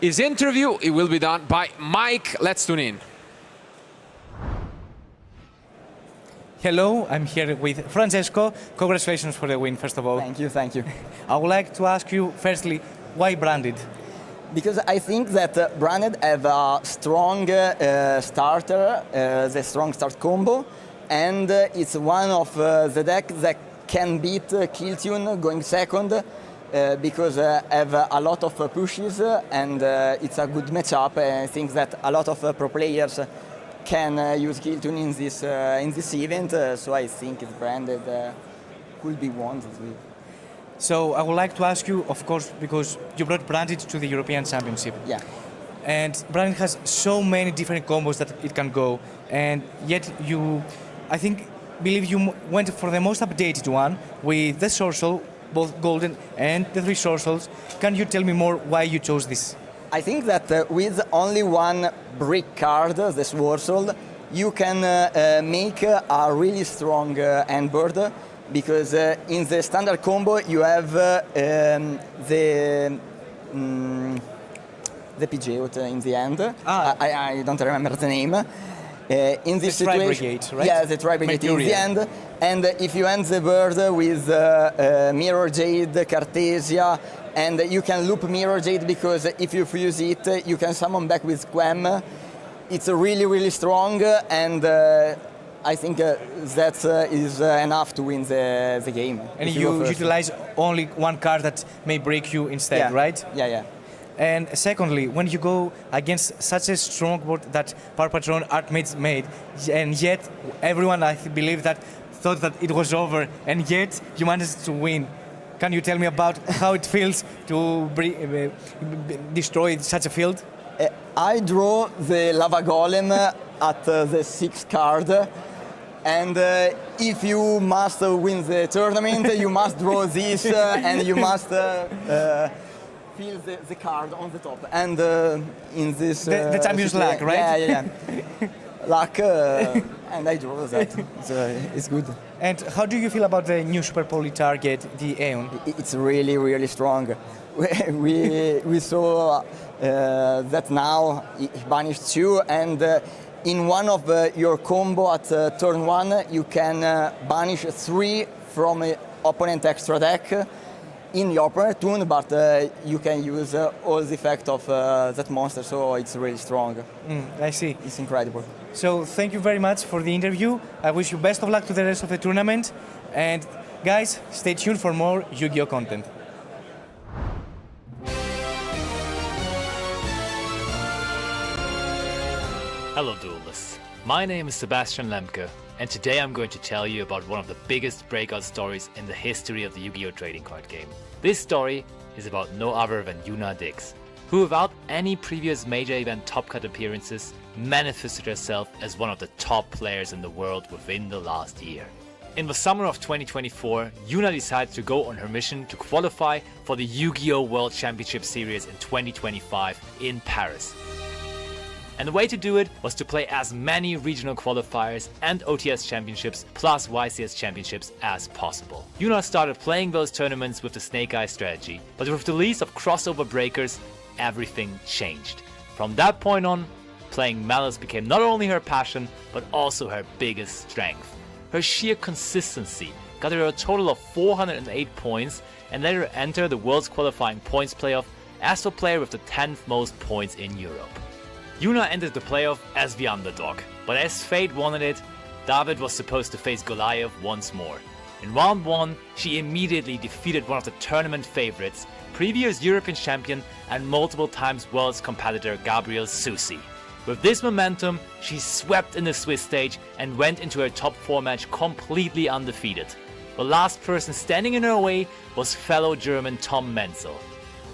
his interview, it will be done by Mike. Let's tune in. Hello, I'm here with Francesco. Congratulations for the win, first of all. Thank you, thank you. I would like to ask you, firstly, why Branded? Because I think that Branded have a strong starter, the strong start combo, and it's one of the decks that can beat Kill Tune going second, because have a lot of pushes, and it's a good matchup. I think that a lot of pro players can use Kill Tune in this event, so I think it's Branded could be won this week. So I would like to ask you, of course, because you brought Branded to the European Championship. Yeah. And Branded has so many different combos that it can go, and yet you, I believe you went for the most updated one with the Sorcel, both golden and the 3 Sorcels. Can you tell me more why you chose this? I think that with only one brick card, the Sorcel, you can make a really strong endboard, because in the standard combo you have the Pidgeot in the end. I don't remember the name. In this the situation, Tri-Brigade, right? Yeah, the Tri-Brigade in the end. And if you end the bird with Mirror Jade, Cartesia, and you can loop Mirror Jade, because if you fuse it, you can summon back with Quem. It's really, really strong, and I think that is enough to win the game. And you utilize only one card that may break you instead, right? Yeah. And secondly, when you go against such a strong board that Power Patron Artmates made, and yet everyone, I believe, that thought that it was over, and yet you managed to win. Can you tell me about how it feels to destroy such a field? I draw the Lava Golem at the 6th card, and if you must win the tournament, you must draw this, and you must feel the card on the top. And in this... the champion's luck, right? Yeah. Luck, and I draw that. It's good. And how do you feel about the new Super Poly target, the Aeon? It's really, really strong. We saw that now he banished 2, and in one of your combo at turn 1, you can banish 3 from an opponent extra deck in your opponent turn, but you can use all the effect of that monster, so it's really strong. I see. It's incredible. So thank you very much for the interview. I wish you best of luck to the rest of the tournament. And guys, stay tuned for more Yu-Gi-Oh! Content. Hello duelists, my name is Sebastian Lemke, and today I'm going to tell you about one of the biggest breakout stories in the history of the Yu-Gi-Oh! Trading card game. This story is about no other than Yuna Dix, who without any previous major event top cut appearances manifested herself as one of the top players in the world within the last year. In the summer of 2024, Yuna decided to go on her mission to qualify for the Yu-Gi-Oh! World Championship Series in 2025 in Paris. And the way to do it was to play as many regional qualifiers and OTS championships plus YCS championships as possible. Yuna started playing those tournaments with the Snake Eye strategy, but with the release of crossover breakers, everything changed. From that point on, playing Malice became not only her passion, but also her biggest strength. Her sheer consistency got her a total of 408 points and let her enter the world's qualifying points playoff as the player with the 10th most points in Europe. Yuna entered the playoff as the underdog, but as fate wanted it, David was supposed to face Goliath once more. In round 1, she immediately defeated one of the tournament favorites, previous European champion and multiple times world's competitor Gabriel Susi. With this momentum, she swept in the Swiss stage and went into her top 4 match completely undefeated. The last person standing in her way was fellow German Tom Menzel.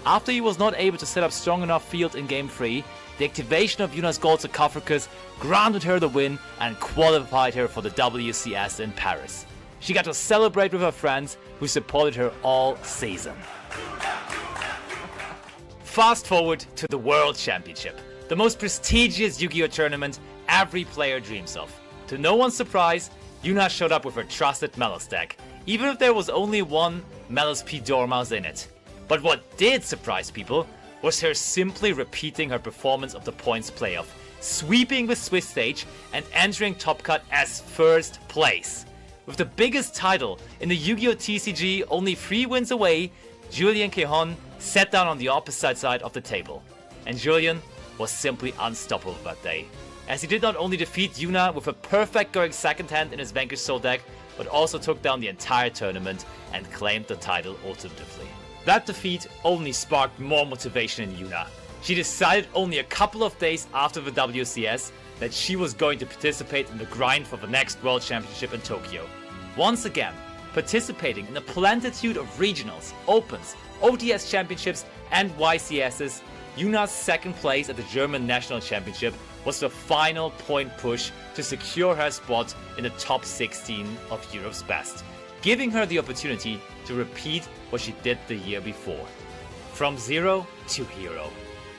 After he was not able to set up strong enough field in Game 3, the activation of Yuna's gold sarcophagus granted her the win and qualified her for the WCS in Paris. She got to celebrate with her friends who supported her all season. Fast forward to the World Championship, the most prestigious Yu-Gi-Oh! Tournament every player dreams of. To no one's surprise, Yuna showed up with her trusted Malice deck, even if there was only one Malice P. Dormouse in it. But what did surprise people was her simply repeating her performance of the points playoff, sweeping the Swiss stage and entering Top Cut as first place. With the biggest title in the Yu-Gi-Oh! TCG only 3 wins away, Julien Quejon sat down on the opposite side of the table. And Julien was simply unstoppable that day, as he did not only defeat Yuna with a perfect going second hand in his Vanquish Soul deck, but also took down the entire tournament and claimed the title ultimately. That defeat only sparked more motivation in Yuna. She decided only a couple of days after the WCS that she was going to participate in the grind for the next World Championship in Tokyo. Once again, participating in a plentitude of regionals, opens, OTS championships, and YCSs, Yuna's second place at the German National Championship was the final point push to secure her spot in the top 16 of Europe's best, giving her the opportunity to repeat what she did the year before. From zero to hero.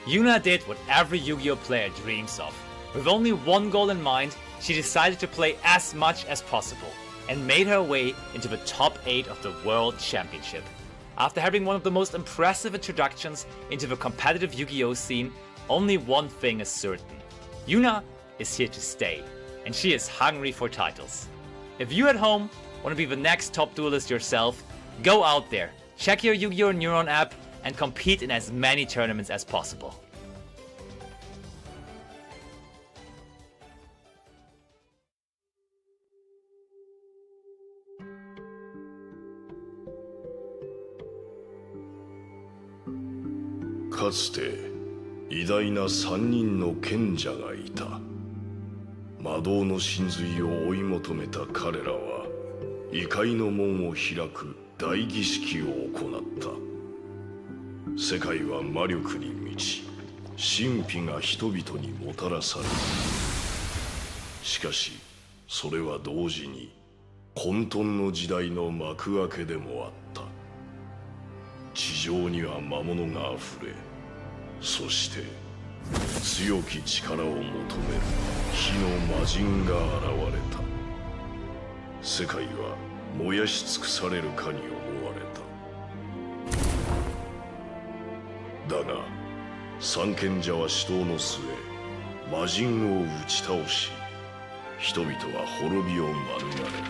Yuna did what every Yu-Gi-Oh player dreams of. With only one goal in mind, she decided to play as much as possible and made her way into the top 8 of the World Championship. After having one of the most impressive introductions into the competitive Yu-Gi-Oh scene, only one thing is certain. Yuna is here to stay, and she is hungry for titles. If you at home want to be the next top duelist yourself, go out there, check your Yu-Gi-Oh! Neuron app, and compete in as many tournaments as possible.かつて偉大な3人の賢者がいた。魔導の神髄を追い求めた彼らは異界の門を開く大儀式を行った。世界は魔力に満ち神秘が人々にもたらされる。しかしそれは同時に混沌の時代の幕開けでもあった。地上には魔物があふれ、そして強き力を求める火の魔人が現れた。世界は燃やし尽くされるかに思われた。だが三賢者は死闘の末魔人を打ち倒し、人々は滅びを免れ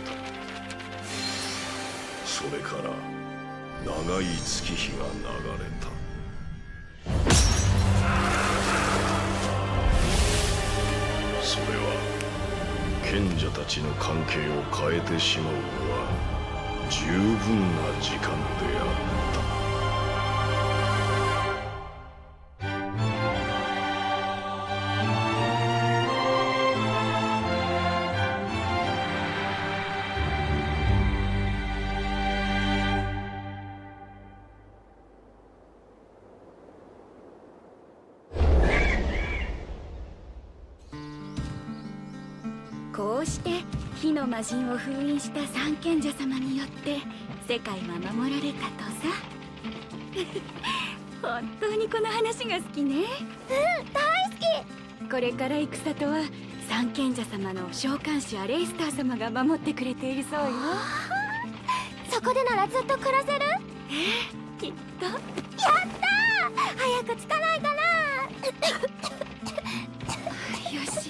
た。それから長い月日が流れた。それは賢者たちの関係を変えてしまうのは十分な時間であった。こうして火の魔人を封印した三賢者様によって世界は守られたとさ。本当にこの話が好きね。大好き。これから行く里は三賢者様の召喚師アレイスター様が守ってくれているそうよ。そこでならずっと暮らせる？きっと。やったー！早く着かないかな。よしよし。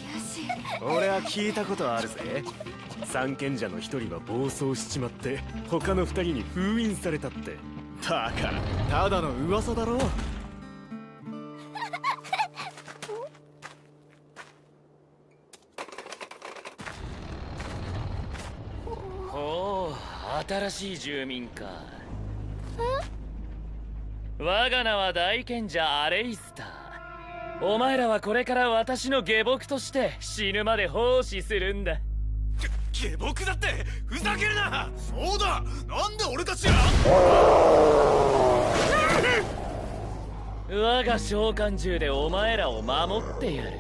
俺は聞いたことあるぜ。三賢者の一人は暴走しちまって他の二人に封印されたって。だからただの噂だろ。おお、新しい住民か。我が名は大賢者アレイスター。お前らはこれから私の下僕として死ぬまで奉仕するんだ。下僕だってふざけるな。そうだ、なんで俺たちが。我が召喚獣でお前らを守ってやる。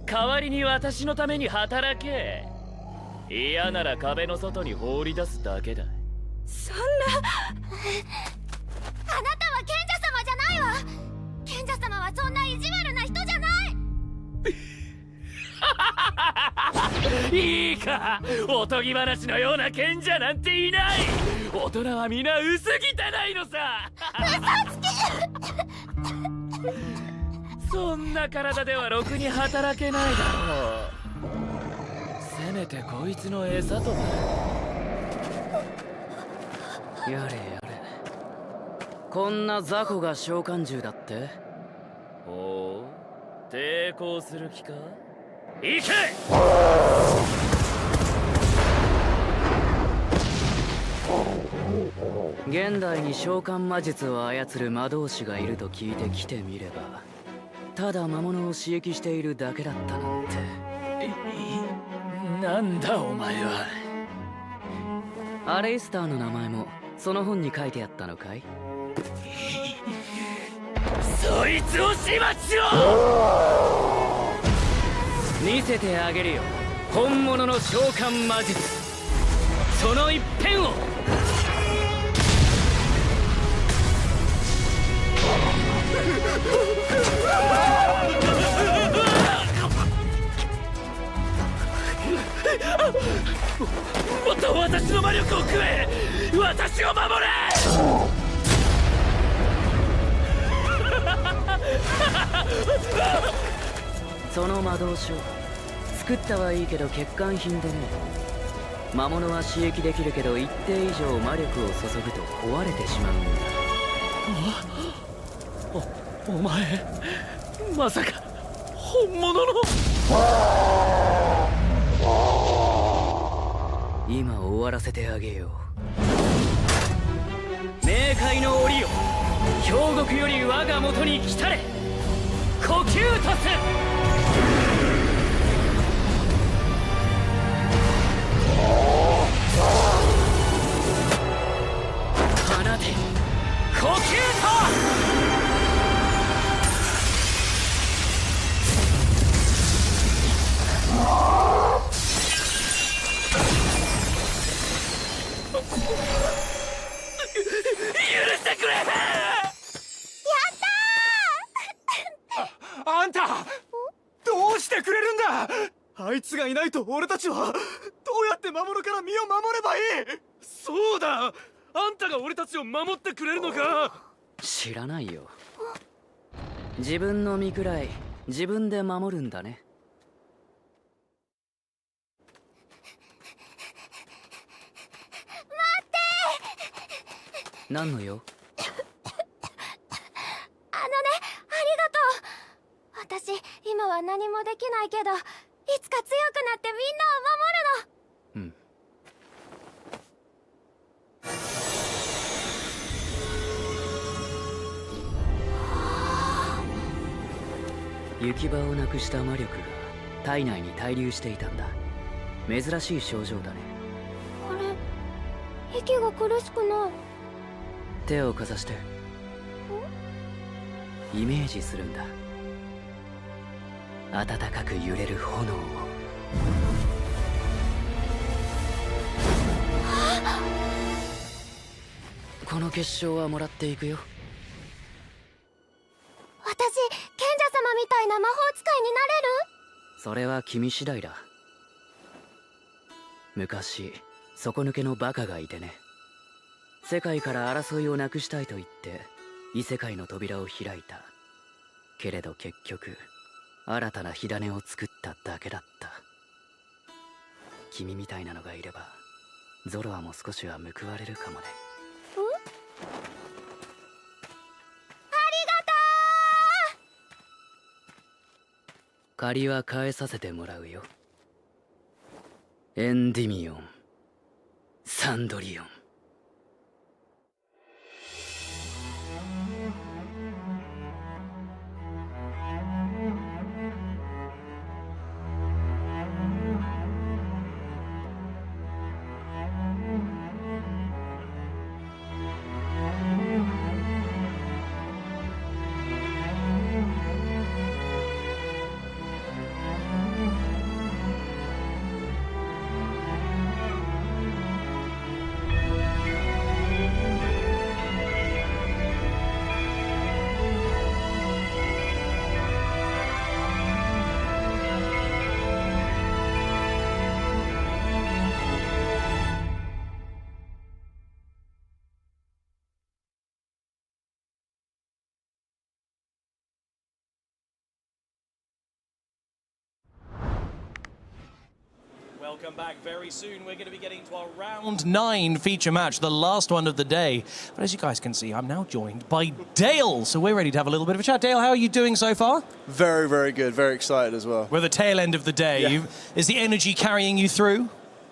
代わりに私のために働け。嫌なら壁の外に放り出すだけだ。そんな。あなたは賢者様じゃないわ。賢者様はそんな意地悪な人じゃない。いいか、おとぎ話のような賢者なんていない。大人は皆薄汚いのさ。嘘つき。そんな体ではろくに働けないだろう。せめてこいつの餌とな。やれやれ。こんな雑魚が召喚獣だって。おう、抵抗する気か。行け。現代に召喚魔術を操る魔導士がいると聞いて来てみれば、ただ魔物を刺激しているだけだったなんて。なんだお前は。アレイスターの名前もその本に書いてあったのかい？そいつを始末しろ！見せてあげるよ、本物の召喚魔術、その一辺を！もっと私の魔力を食え！私を守れ！その魔導書作ったはいいけど欠陥品でね。魔物は刺激できるけど一定以上魔力を注ぐと壊れてしまうんだ。お前まさか本物の？今終わらせてあげよう。冥界の檻よ、氷獄より我が元に来たれ。呼吸とす！放て呼吸と！許してくれ！あんたどうしてくれるんだ！あいつがいないと俺たちはどうやって魔物から身を守ればいい！そうだ、あんたが俺たちを守ってくれるのか！知らないよ。自分の身くらい自分で守るんだね。何の用？ありがとう。私今は何もできないけど、いつか強くなってみんなを守るの。行き場をなくした魔力が体内に滞留していたんだ。珍しい症状だね。あれ、息が苦しくない。手をかざしてイメージするんだ。暖かく揺れる炎を。この結晶はもらっていくよ。私、賢者様みたいな魔法使いになれる？それは君次第だ。昔底抜けのバカがいてね。世界から争いをなくしたいと言って異世界の扉を開いた。けれど結局新たな火種を作っただけだった。君みたいなのがいればゾロアも少しは報われるかもね。借りは返させてもらうよ。エンディミオン、サンドリオン。Welcome back very soon. We're going to be getting to our round 9 feature match, the last one of the day. But as you guys can see, I'm now joined by Dale. So we're ready to have a little bit of a chat. Dale, how are you doing so far? Very, very good. Very excited as well. We're the tail end of the day. Yeah. Is the energy carrying you through?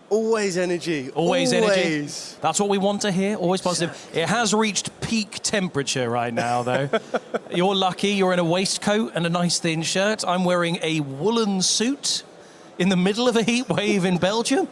Always energy. Always energy. That's what we want to hear. Always positive. It has reached peak temperature right now, though. You're lucky. You're in a waistcoat and a nice thin shirt. I'm wearing a woolen suit. in the middle of a heat wave in Belgium?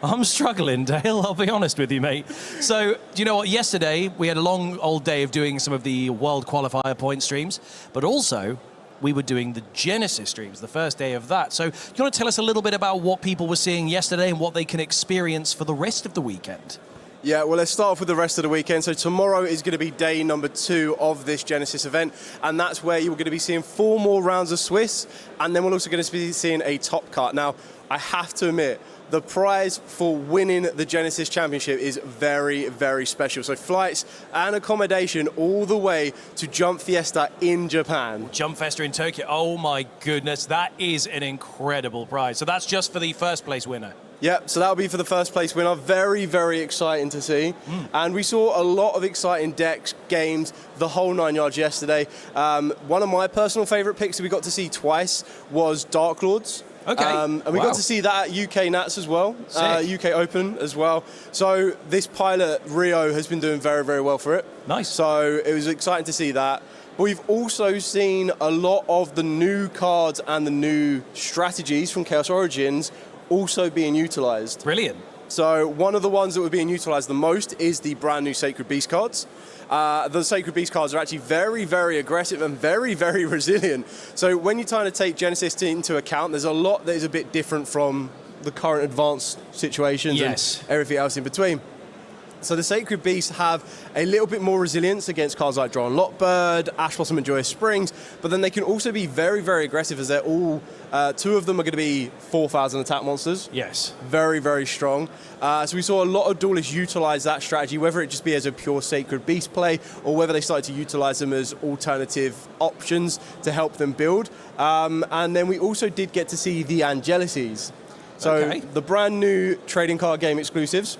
I'm struggling, Dale, I'll be honest with you, mate. So, do you know what? Yesterday, we had a long old day of doing some of the World Qualifier point streams, but also we were doing the Genesis streams, the first day of that. So, do you want to tell us a little bit about what people were seeing yesterday and what they can experience for the rest of the weekend? Yeah, well, let's start off with the rest of the weekend. So tomorrow is going to be day number 2 of this Genesis event, and that's where you're going to be seeing 4 more rounds of Swiss, and then we're also going to be seeing a top cut. Now, I have to admit, the prize for winning the Genesis Championship is very, very special. So flights and accommodation all the way to Jump Fiesta in Japan. Jump Fiesta in Tokyo. Oh my goodness, that is an incredible prize. So that's just for the first place winner. Yeah, so that'll be for the first place winner. Very, very exciting to see. And we saw a lot of exciting decks, games, the whole 9 yards yesterday. One of my personal favourite picks that we got to see twice was Dark Lords. Okay. And we got to see that at UK Nats as well, UK Open as well. So this pilot, Rio, has been doing very, very well for it. Nice. So it was exciting to see that. But we've also seen a lot of the new cards and the new strategies from Chaos Origins also being utilised. Brilliant. So one of the ones that were being utilised the most is the brand new Sacred Beast cards. The Sacred Beast cards are actually very, very aggressive and very, very resilient. So when you're trying to take Genesis into account, there's a lot that is a bit different from the current advanced situations and everything else in between. So the Sacred Beasts have a little bit more resilience against cards like Draw and Lockbird, Ash Blossom and Joyous Springs, but then they can also be very, very aggressive as they're all, 2 of them are going to be 4,000 attack monsters. Yes. Very, very strong. So we saw a lot of duelists utilise that strategy, whether it just be as a pure Sacred Beast play or whether they started to utilise them as alternative options to help them build. And then we also did get to see the Angelices. So the brand new trading card game exclusives.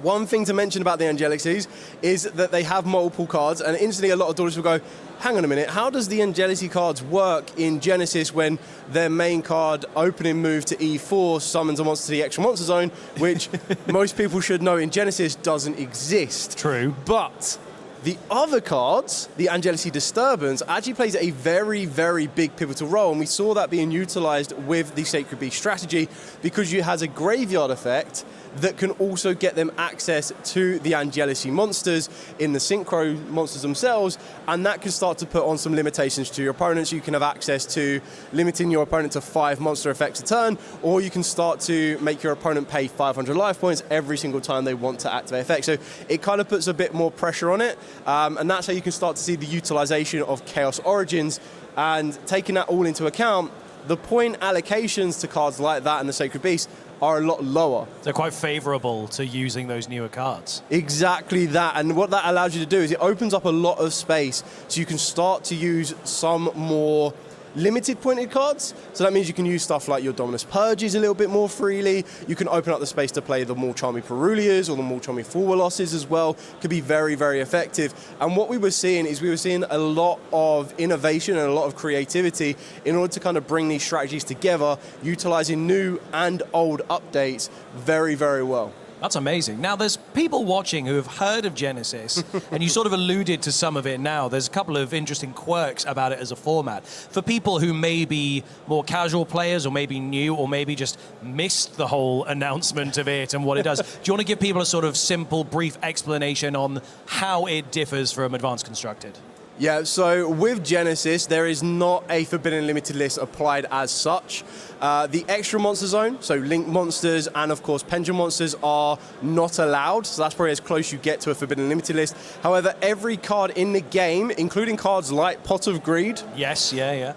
One thing to mention about the Angelices is that they have multiple cards, and instantly a lot of duelists will go, hang on a minute, how does the Angelici cards work in Genesis when their main card opening move to E4 summons a monster to the extra monster zone, which most people should know in Genesis doesn't exist. True. But the other cards, the Angelici Disturbance, actually plays a very, very big pivotal role, and we saw that being utilised with the Sacred Beast strategy because it has a graveyard effect that can also get them access to the Angelici monsters in the Synchro monsters themselves, and that can start to put on some limitations to your opponents. You can have access to limiting your opponent to 5 monster effects a turn, or you can start to make your opponent pay 500 life points every single time they want to activate effects. So it kind of puts a bit more pressure on it, and that's how you can start to see the utilization of Chaos Origins. And taking that all into account, the point allocations to cards like that and the Sacred Beast are a lot lower. They're quite favourable to using those newer cards. Exactly that, and what that allows you to do is it opens up a lot of space so you can start to use some more limited pointed cards. So that means you can use stuff like your Dominus Purges a little bit more freely. You can open up the space to play the more charming Perulias or the more charming Fulwolosses as well. Could be very, very effective. And what we were seeing is we were seeing a lot of innovation and a lot of creativity in order to kind of bring these strategies together, utilizing new and old updates very, very well. That's amazing. Now, there's people watching who have heard of Genesis, and you sort of alluded to some of it now. There's a couple of interesting quirks about it as a format. For people who may be more casual players, or maybe new, or maybe just missed the whole announcement of it and what it does, do you want to give people a sort of simple, brief explanation on how it differs from Advanced Constructed? Yeah, so with Genesis, there is not a Forbidden Limited list applied as such. The extra monster zone, so Link monsters and of course Pendulum monsters are not allowed, so that's probably as close you get to a Forbidden Limited list. However, every card in the game, including cards like Pot of Greed,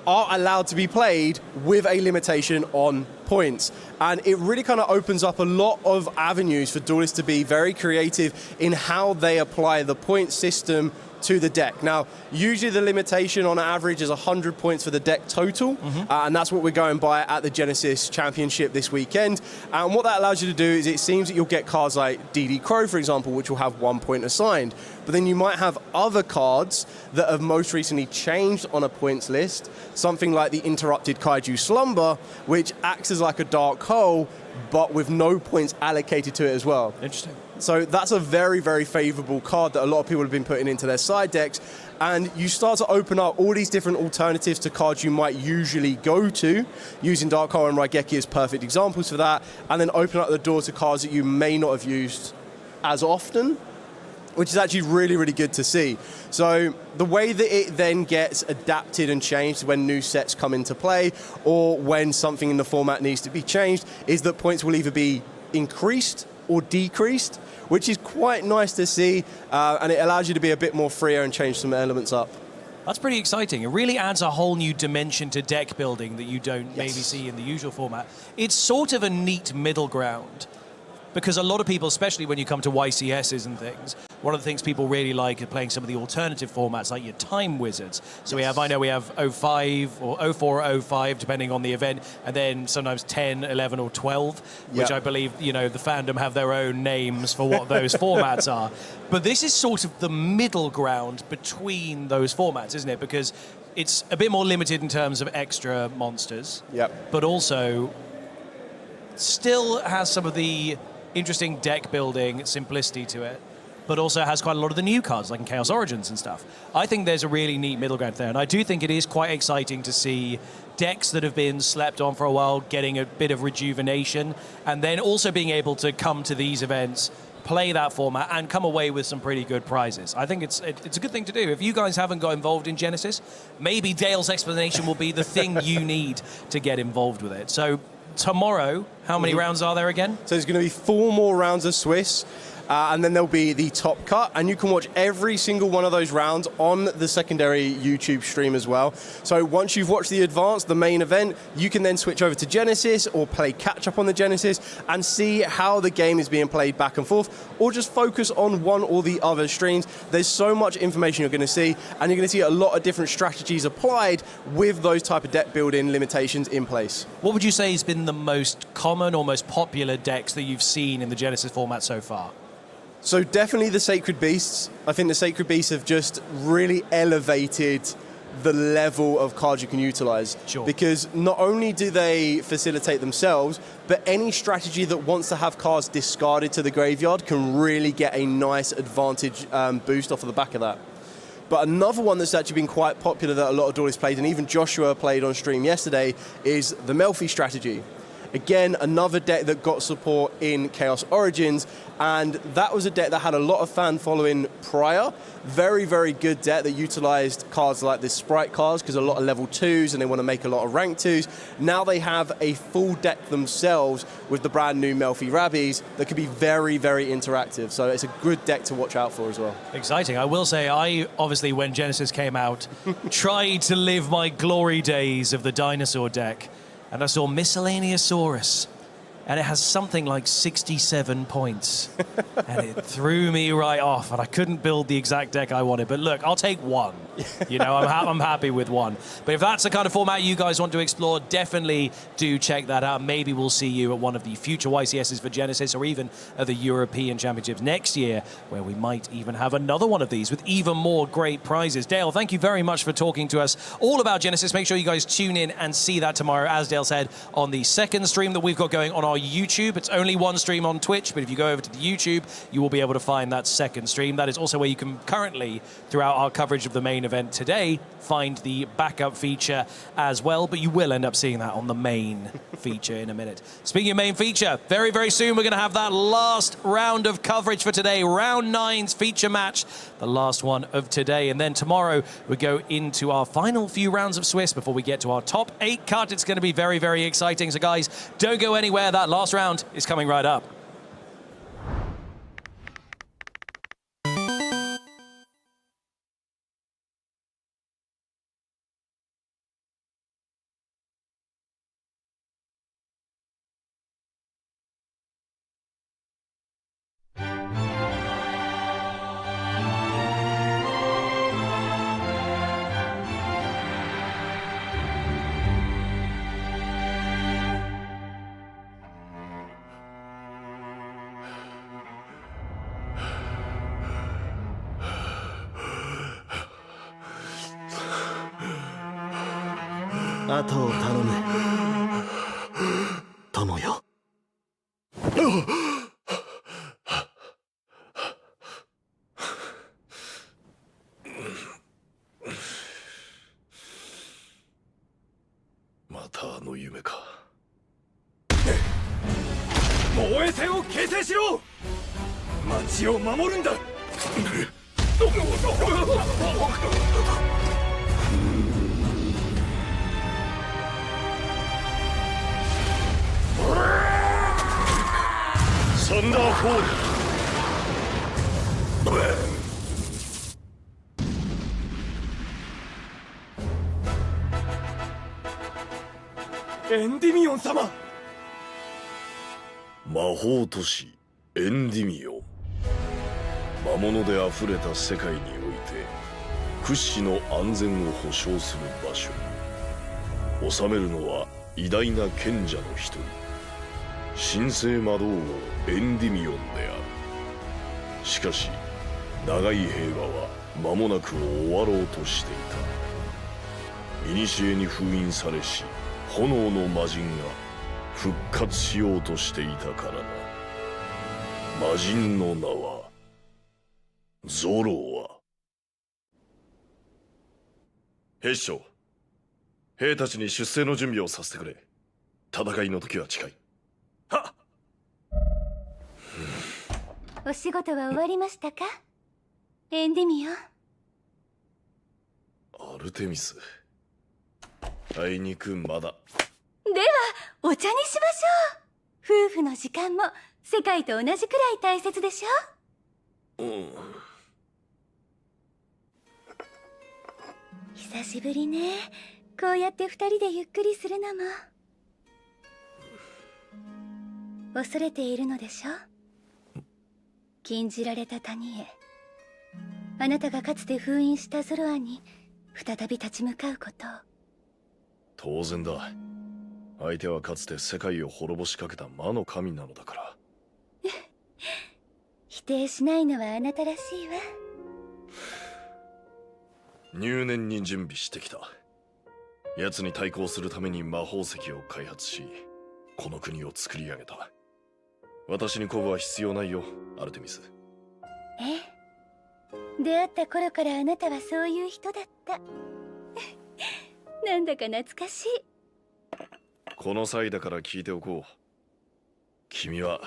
are allowed to be played with a limitation on points. And it really kind of opens up a lot of avenues for duelists to be very creative in how they apply the point system to the deck. Now, usually the limitation on average is 100 points for the deck total, and that's what we're going by at the Genesis Championship this weekend. And what that allows you to do is it seems that you'll get cards like DD Crow, for example, which will have 1 point assigned. But then you might have other cards that have most recently changed on a points list, something like the Interrupted Kaiju Slumber, which acts as like a dark hole, but with no points allocated to it as well. Interesting. So that's a very, very favourable card that a lot of people have been putting into their side decks. And you start to open up all these different alternatives to cards you might usually go to, using Dark Hole and Raigeki as perfect examples for that, and then open up the door to cards that you may not have used as often, which is actually really, really good to see. So the way that it then gets adapted and changed when new sets come into play, or when something in the format needs to be changed, is that points will either be increased or decreased, which is quite nice to see, and it allows you to be a bit more freer and change some elements up. That's pretty exciting. It really adds a whole new dimension to deck building that you don't maybe see in the usual format. It's sort of a neat middle ground, because a lot of people, especially when you come to YCSs and things, one of the things people really like is playing some of the alternative formats, like your Time Wizards. So I know we have 05 or 04 or 05, depending on the event, and then sometimes 10, 11 or 12, which I believe, the fandom have their own names for what those formats are. But this is sort of the middle ground between those formats, isn't it? Because it's a bit more limited in terms of extra monsters, but also still has some of the interesting deck building simplicity to it, but also has quite a lot of the new cards, like in Chaos Origins and stuff. I think there's a really neat middle ground there, and I do think it is quite exciting to see decks that have been slept on for a while getting a bit of rejuvenation, and then also being able to come to these events, play that format, and come away with some pretty good prizes. I think it's a good thing to do. If you guys haven't got involved in Genesis, maybe Dale's explanation will be the thing you need to get involved with it. So tomorrow, how many rounds are there again? So there's going to be 4 more rounds of Swiss, and then there'll be the top cut, and you can watch every single one of those rounds on the secondary YouTube stream as well. So once you've watched the advanced, the main event, you can then switch over to Genesis or play catch up on the Genesis and see how the game is being played back and forth, or just focus on one or the other streams. There's so much information you're going to see, and you're going to see a lot of different strategies applied with those type of deck building limitations in place. What would you say has been the most common or most popular decks that you've seen in the Genesis format so far? So definitely the Sacred Beasts. I think the Sacred Beasts have just really elevated the level of cards you can utilize. Sure. Because not only do they facilitate themselves, but any strategy that wants to have cards discarded to the graveyard can really get a nice advantage boost off of the back of that. But another one that's actually been quite popular that a lot of duelists played, and even Joshua played on stream yesterday, is the Melfi strategy. Again, another deck that got support in Chaos Origins, and that was a deck that had a lot of fan following prior. Very, very good deck that utilized cards like this Sprite cards, because a lot of level 2s and they want to make a lot of rank 2s. Now they have a full deck themselves with the brand new Melfi Rabbies that could be very, very interactive. So it's a good deck to watch out for as well. Exciting. I will say, I obviously, when Genesis came out, tried to live my glory days of the dinosaur deck. And I saw Miscellaneousaurus, and it has something like 67 points. And it threw me right off, and I couldn't build the exact deck I wanted. But look, I'll take one. I'm happy with one. But if that's the kind of format you guys want to explore, definitely do check that out. Maybe we'll see you at one of the future YCSs for Genesis, or even at the European Championships next year, where we might even have another one of these with even more great prizes. Dale, thank you very much for talking to us all about Genesis. Make sure you guys tune in and see that tomorrow, as Dale said, on the second stream that we've got going on our YouTube. It's only one stream on Twitch, but if you go over to the YouTube, you will be able to find that second stream. That is also where you can currently, throughout our coverage of the main event today, find the backup feature as well, but you will end up seeing that on the main feature in a minute. Speaking of main feature, very, very soon we're going to have that last round of coverage for today, round 9's feature match, the last one of today. And then tomorrow we go into our final few rounds of Swiss before we get to our top 8 cut. It's going to be very, very exciting. So guys, don't go anywhere. That last round is coming right up. 衛戦を形成しろ。町を守るんだ。サンダーフォール。エンディミオン様。魔法都市エンディミオン。魔物であふれた世界において屈指の安全を保障する場所。治めるのは偉大な賢者の一人、神聖魔導王エンディミオンである。しかし長い平和は間もなく終わろうとしていた。古に封印されし炎の魔人が復活しようとしていたからな。魔人の名はゾロア。兵士長、兵たちに出征の準備をさせてくれ。戦いの時は近い。お仕事は終わりましたか、エンディミオン。アルテミス、あいにくまだ。ではお茶にしましょう。夫婦の時間も世界と同じくらい大切でしょ。久しぶりね。こうやって二人でゆっくりするのも。恐れているのでしょ。禁じられた谷へ。あなたがかつて封印したゾロアに再び立ち向かうことを。当然だ。相手はかつて世界を滅ぼしかけた魔の神なのだから。否定しないのはあなたらしいわ。入念に準備してきた。奴に対抗するために魔宝石を開発し、この国を作り上げた。私に鼓舞は必要ないよ、アルテミス。ええ、出会った頃からあなたはそういう人だった。なんだか懐かしい。この際だから聞いておこう。君は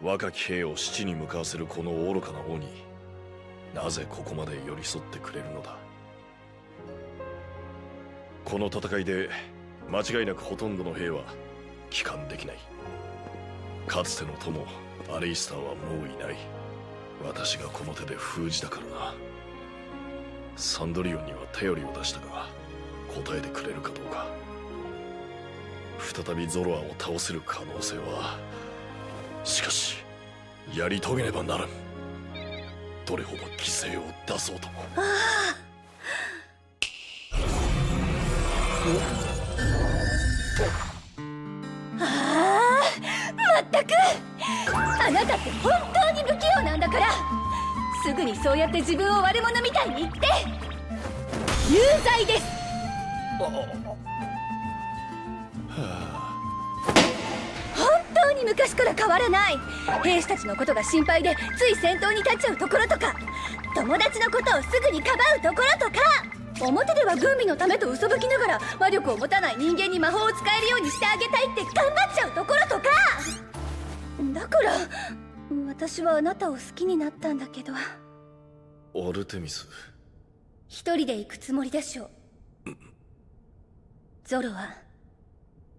若き兵を死地に向かわせるこの愚かな王になぜここまで寄り添ってくれるのだ。この戦いで間違いなくほとんどの兵は帰還できない。かつての友アレイスターはもういない。私がこの手で封じたからな。サンドリオンには頼りを出したが答えてくれるかどうか。再びゾロアを倒せる可能性は、しかしやり遂げねばならん。どれほど犠牲を出そうとも。まったくあなたって本当に不器用なんだから。すぐにそうやって自分を悪者みたいに言って有罪です。本当に昔から変わらない。兵士たちのことが心配でつい先頭に立っちゃうところとか、友達のことをすぐにかばうところとか、表では軍備のためと嘘吹きながら魔力を持たない人間に魔法を使えるようにしてあげたいって頑張っちゃうところとか。だから私はあなたを好きになったんだけど。アルテミス、一人で行くつもりでしょう。ゾロは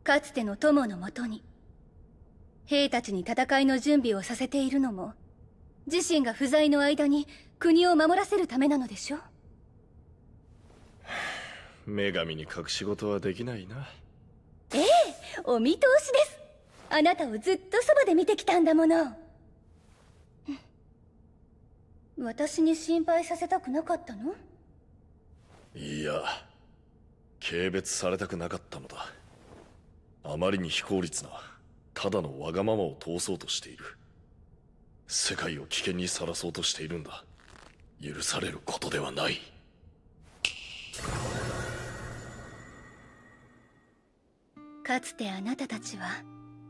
かつての友のもとに兵たちに戦いの準備をさせているのも自身が不在の間に国を守らせるためなのでしょ。女神に隠し事はできないな。ええ、お見通しです。あなたをずっとそばで見てきたんだもの。私に心配させたくなかったの？いや、軽蔑されたくなかったのだ。あまりに非効率なただのわがままを通そうとしている。世界を危険にさらそうとしているんだ。許されることではない。かつてあなたたちは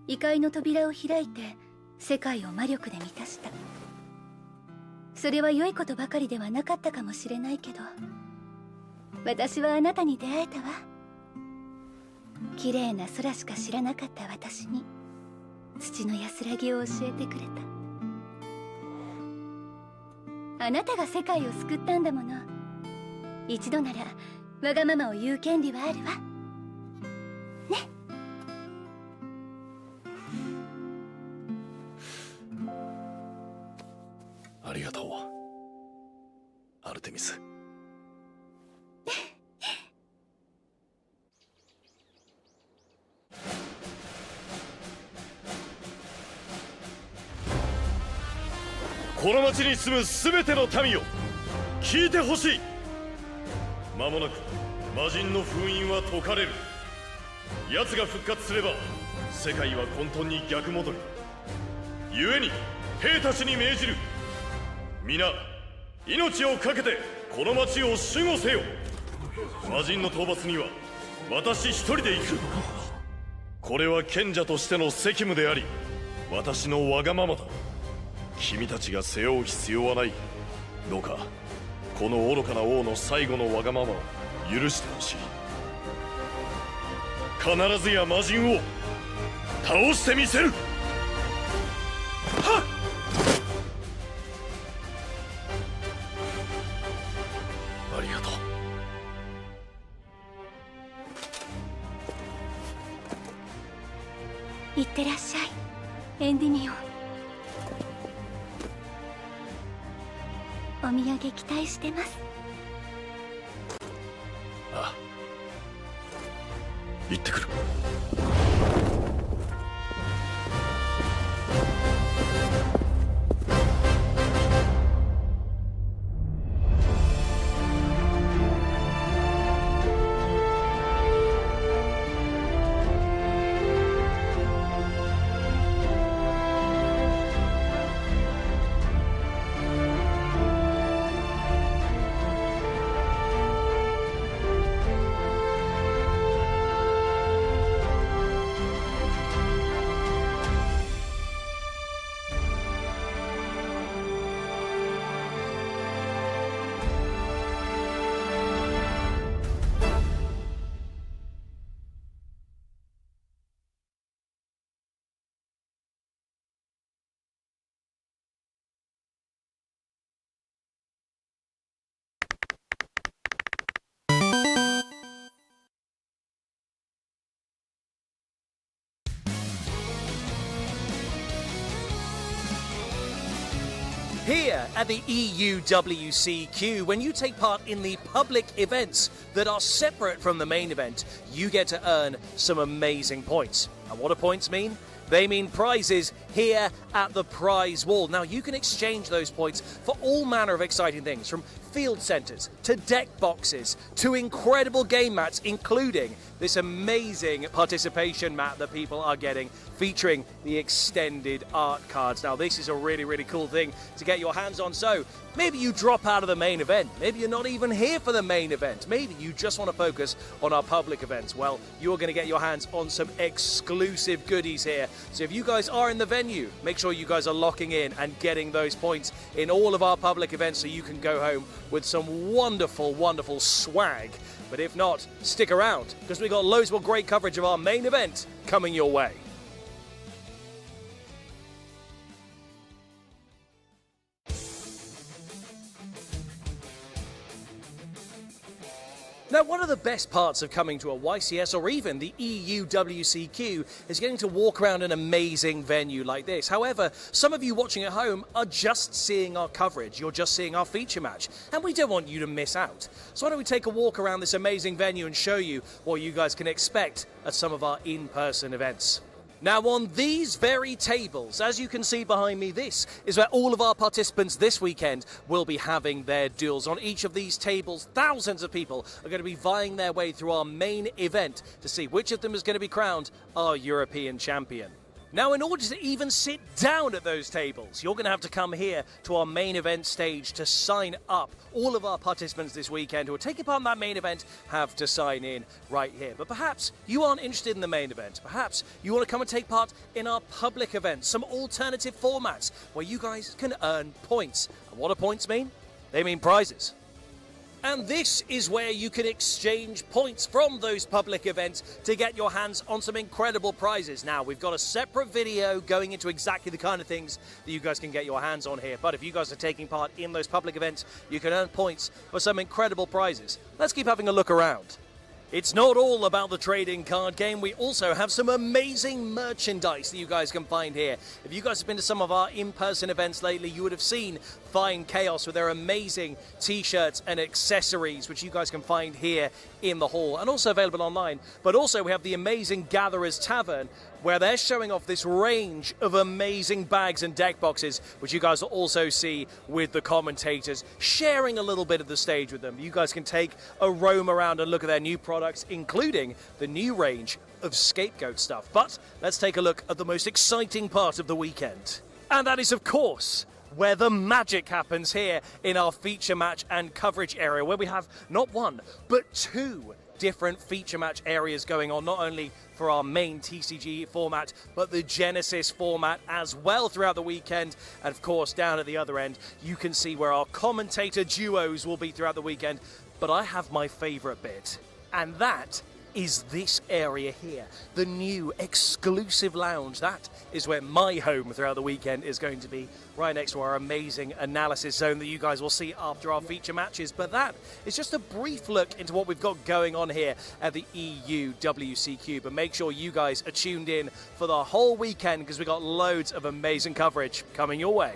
異界の扉を開いて世界を魔力で満たした。それは良いことばかりではなかったかもしれないけど、私はあなたに出会えたわ。綺麗な空しか知らなかった私に土の安らぎを教えてくれた。あなたが世界を救ったんだもの。一度ならわがままを言う権利はあるわ。ね。ありがとう、アルテミス。この町に住む全ての民よ、聞いてほしい。間もなく魔人の封印は解かれる。奴が復活すれば世界は混沌に逆戻り。故に兵たちに命じる。皆命を懸けてこの町を守護せよ。魔人の討伐には私一人で行く。これは賢者としての責務であり、私のわがままだ。君たちが背負う必要はない。どうかこの愚かな王の最後のわがままを許してほしい。必ずや魔人を倒してみせる。はっ。ありがとう。いってらっしゃい、エンディミオン。お土産期待してます。ああ、行ってくる。Here at the EUWCQ, when you take part in the public events that are separate from the main event, you get to earn some amazing points. And what do points mean? They mean prizes here at the prize wall. Now, you can exchange those points for all manner of exciting things, from field centres to deck boxes to incredible game mats, including this amazing participation mat that people are getting, featuring the extended art cards. Now, this is a really, really cool thing to get your hands on. So maybe you drop out of the main event. Maybe you're not even here for the main event. Maybe you just want to focus on our public events. Well, you're going to get your hands on some exclusive goodies here. So if you guys are in the venue, make sure you guys are locking in and getting those points in all of our public events so you can go home with some wonderful, wonderful swag. But if not, stick around, because we got loads more great coverage of our main event coming your way. Now, one of the best parts of coming to a YCS or even the EUWCQ is getting to walk around an amazing venue like this. However, some of you watching at home are just seeing our coverage. You're just seeing our feature match, and we don't want you to miss out. So why don't we take a walk around this amazing venue and show you what you guys can expect at some of our in-person events. Now, on these very tables, as you can see behind me, this is where all of our participants this weekend will be having their duels. On each of these tables, thousands of people are going to be vying their way through our main event to see which of them is going to be crowned our European champion. Now, in order to even sit down at those tables, you're going to have to come here to our main event stage to sign up. All of our participants this weekend who are taking part in that main event have to sign in right here. But perhaps you aren't interested in the main event. Perhaps you want to come and take part in our public events, some alternative formats where you guys can earn points. And what do points mean? They mean prizes. And this is where you can exchange points from those public events to get your hands on some incredible prizes. Now, we've got a separate video going into exactly the kind of things that you guys can get your hands on here. But if you guys are taking part in those public events, you can earn points for some incredible prizes. Let's keep having a look around. It's not all about the trading card game. We also have some amazing merchandise that you guys can find here. If you guys have been to some of our in-person events lately, you would have seen Fine Chaos with their amazing t-shirts and accessories, which you guys can find here in the hall and also available online. But also we have the amazing Gatherers Tavern, where they're showing off this range of amazing bags and deck boxes, which you guys will also see with the commentators, sharing a little bit of the stage with them. You guys can take a roam around and look at their new products, including the new range of scapegoat stuff. But let's take a look at the most exciting part of the weekend. And that is, of course, where the magic happens here in our feature match and coverage area, where we have not one, but two different feature match areas going on, not only for our main TCG format, but the Genesis format as well throughout the weekend. And of course, down at the other end, you can see where our commentator duos will be throughout the weekend. But I have my favorite bit, and that is this area here, the new exclusive lounge. That is where my home throughout the weekend is going to be, right next to our amazing analysis zone that you guys will see after our feature matches. But that is just a brief look into what we've got going on here at the EU WCQ. But make sure you guys are tuned in for the whole weekend, because we've got loads of amazing coverage coming your way.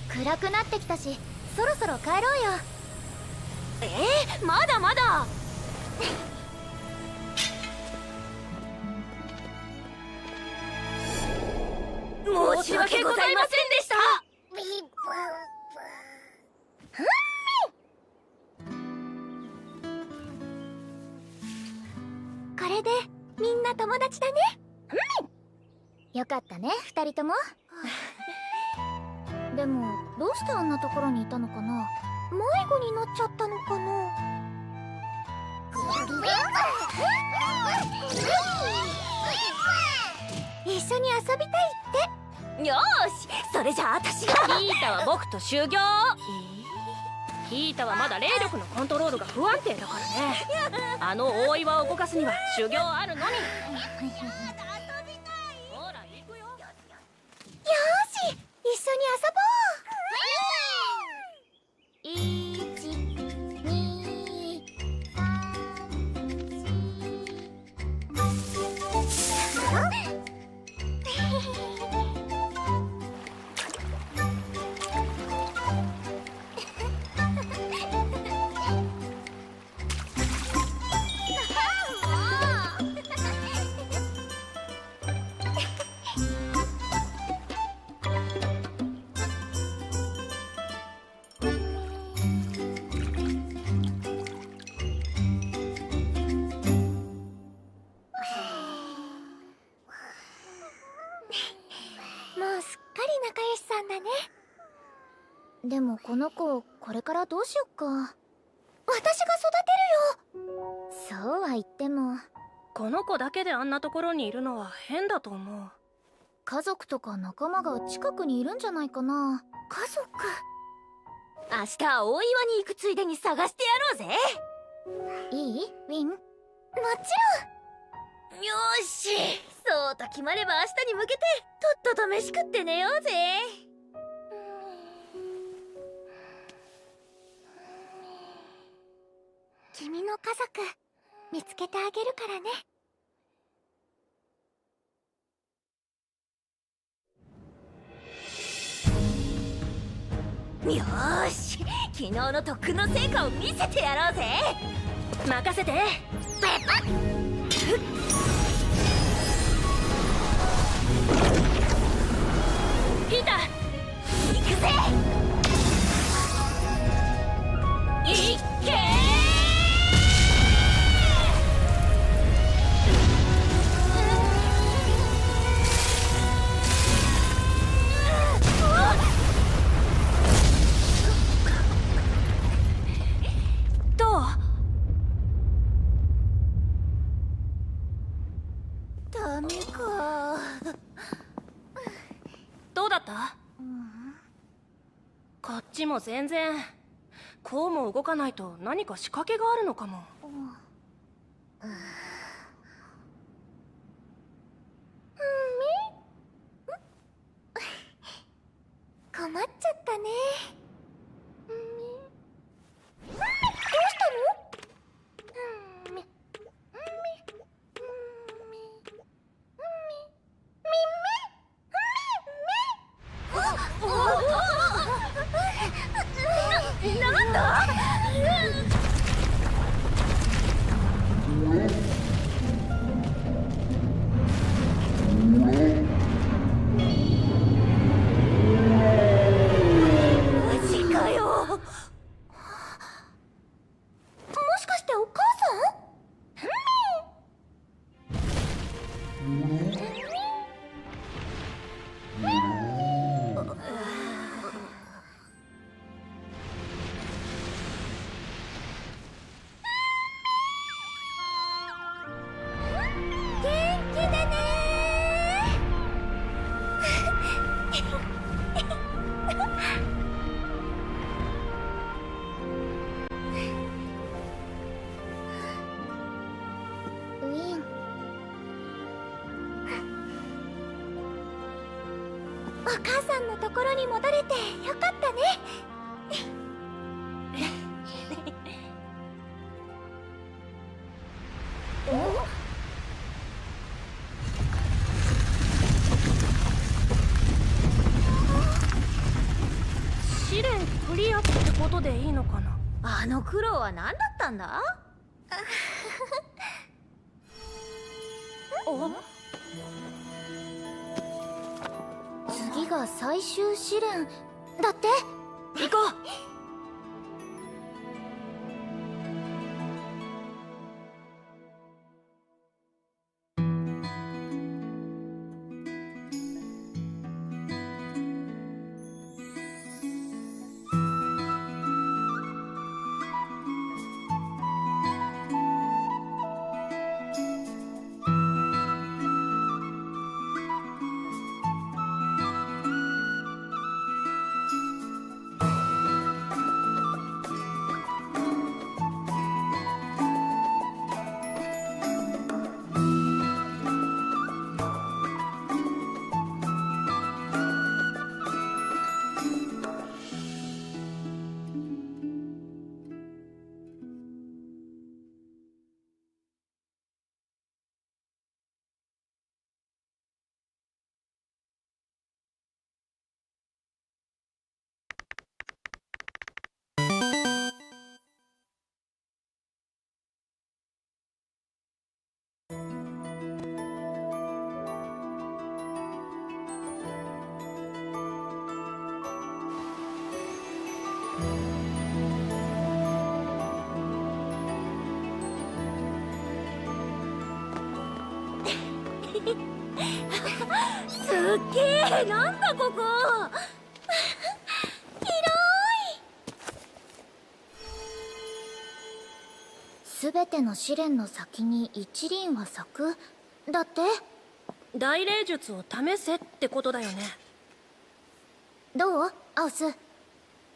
暗くなってきたし、そろそろ帰ろうよ。まだまだ。申し訳ございませんでした。これでみんな友達だね。よかったね、二人とも。でもどうしてあんなところにいたのかな。迷子になっちゃったのかな。一緒に遊びたいって。よーし、それじゃあ私が。ヒータは僕と修行。ヒータはまだ霊力のコントロールが不安定だからね。あの大岩を動かすには修行あるのに。ほら行くよ。よーし、一緒に遊ぼう。でもこの子、これからどうしよっか。私が育てるよ。そうは言っても。この子だけであんなところにいるのは変だと思う。家族とか仲間が近くにいるんじゃないかな。家族。明日大岩に行くついでに探してやろうぜ。いい？ウィン？もちろん。よーし、そうと決まれば明日に向けてとっとと飯食って寝ようぜ。君の家族見つけてあげるからね。よーし、昨日の特訓の成果を見せてやろうぜ。任せて。ペッパッ。ピーター、行くぜ。いっけー。どう？ダメか。どうだった？こっちも全然。こうも動かないと何か仕掛けがあるのかも。困っちゃったね。どうしたの？なんだ？マジかよ。もしかしてお母さん？元気でねウィン。お母さんのところに戻れてよかったね。試練クリアってことでいいのかな？あの苦労は何だったんだ？次が最終試練だって。行こう。すっげえ、なんだここ。広い。全ての試練の先に一輪は咲くだって。大霊術を試せってことだよね。どうアウス？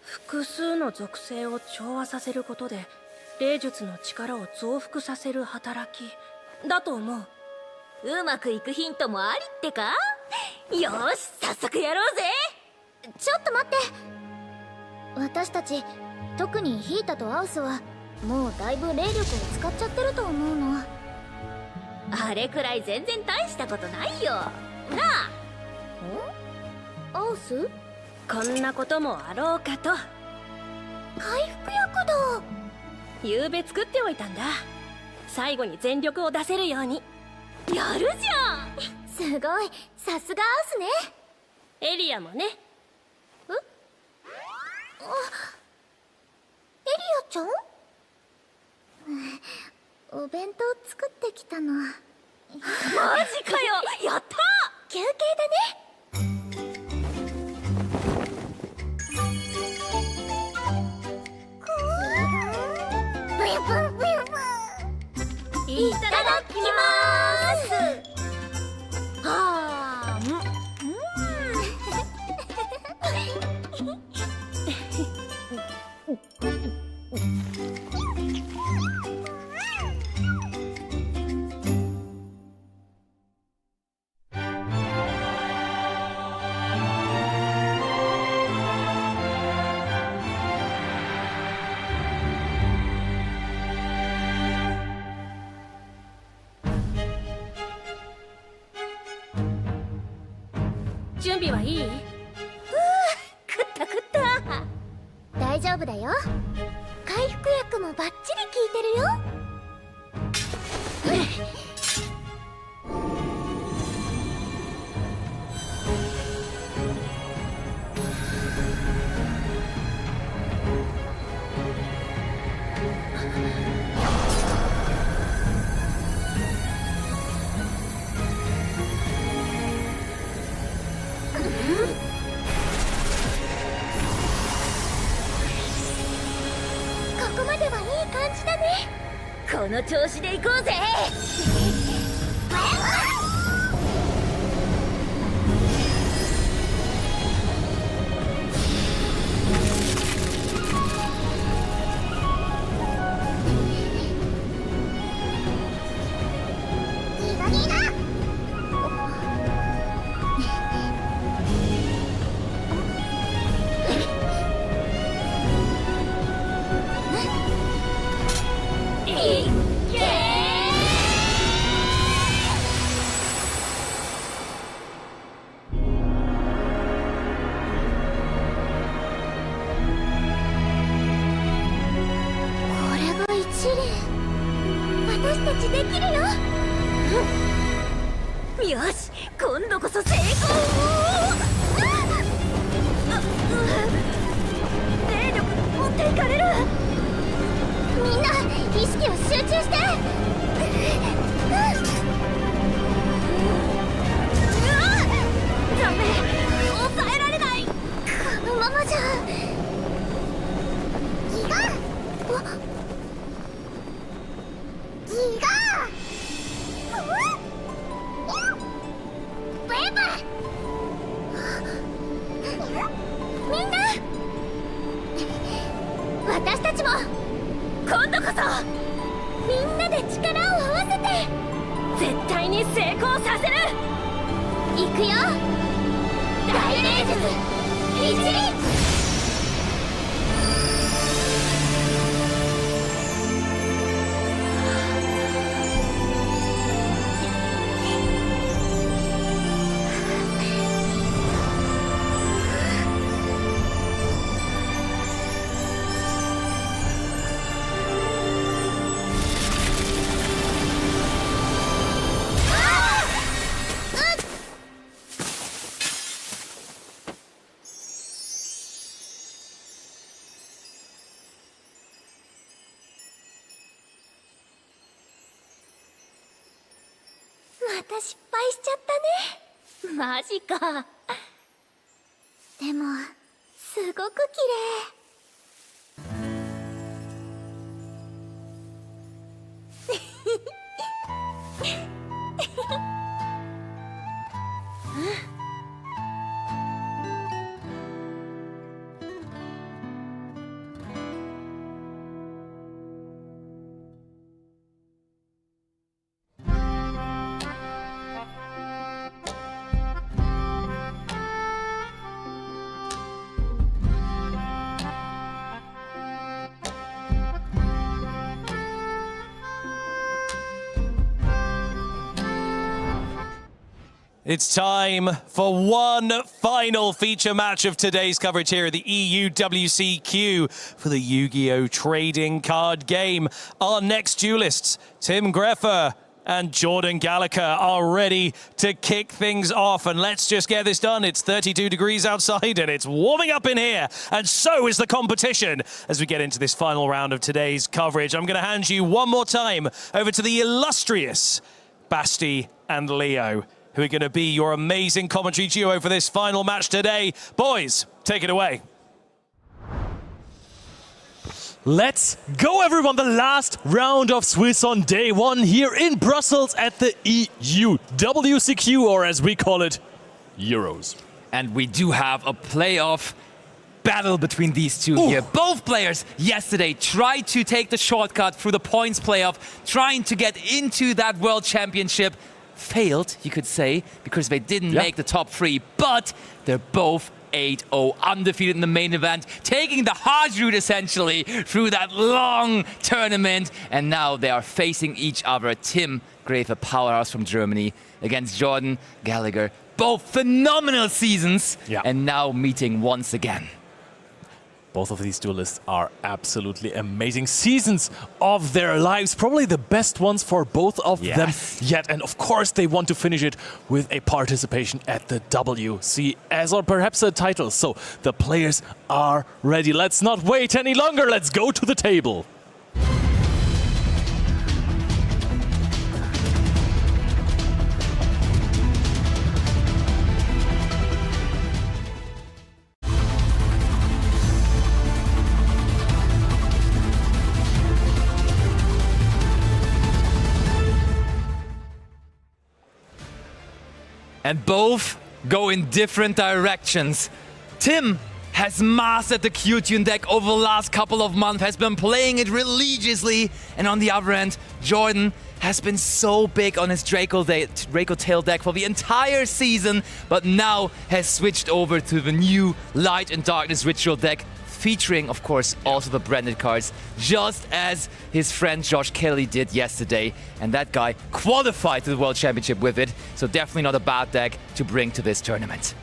複数の属性を調和させることで霊術の力を増幅させる働きだと思う。うまくいくヒントもありってか？よーし、早速やろうぜ。ちょっと待って。私たち、特にヒータとアウスはもうだいぶ霊力を使っちゃってると思うの。あれくらい全然大したことないよなあ。アウス？こんなこともあろうかと。回復薬だ。ゆうべ作っておいたんだ。最後に全力を出せるように。やるじゃん。すごい、さすがアウスね。エリアもね。あ、エリアちゃん？お弁当作ってきたの。マジかよ、やった。休憩だね。いただきます。はーん。準備はいい？食った食った。大丈夫だよ。回復薬もバッチリ効いてるよ。ここまではいい感じだね。この調子で行こうぜ。私たちできるよ。よし、今度こそ成功。霊力持っていかれる。みんな意識を集中して。ダメ、抑えられない。このままじゃ。ギガギガみんな私たちも今度こそみんなで力を合わせて絶対に成功させる。いくよ、大霊術一輪。また失敗しちゃったね。マジか。でもすごく綺麗。It's time for one final feature match of today's coverage here at the EUWCQ for the Yu-Gi-Oh! Trading Card Game. Our next duelists, Tim Greffer and Jordan Gallagher, are ready to kick things off. And let's just get this done. It's 32 degrees outside and it's warming up in here. And so is the competition as we get into this final round of today's coverage. I'm going to hand you one more time over to the illustrious Basti and Leo, who are going to be your amazing commentary duo for this final match today. Boys, take it away. Let's go, everyone. The last round of Swiss on day one here in Brussels at the EUWCQ, or as we call it, Euros. And we do have a playoff battle between these two here. Both players yesterday tried to take the shortcut through the points playoff, trying to get into that World Championship. Failed, you could say, because they didn't make the top three, but they're both 8-0 undefeated in the main event, taking the hard route essentially through that long tournament, and now they are facing each other. Tim Greffer, powerhouse from Germany, against Jordan Gallagher. Both phenomenal seasons, and now meeting once again. Both of these duelists are absolutely amazing seasons of their lives. Probably the best ones for both of them yet. And of course, they want to finish it with a participation at the WCS or perhaps a title. So the players are ready. Let's not wait any longer. Let's go to the table. And both go in different directions. Tim has mastered the Q-Tune deck over the last couple of months, has been playing it religiously. And on the other end, Jordan has been so big on his Draco Tail deck for the entire season, but now has switched over to the new Light and Darkness Ritual deck, featuring, of course, also the branded cards, just as his friend Josh Kelly did yesterday. And that guy qualified to the World Championship with it, so definitely not a bad deck to bring to this tournament.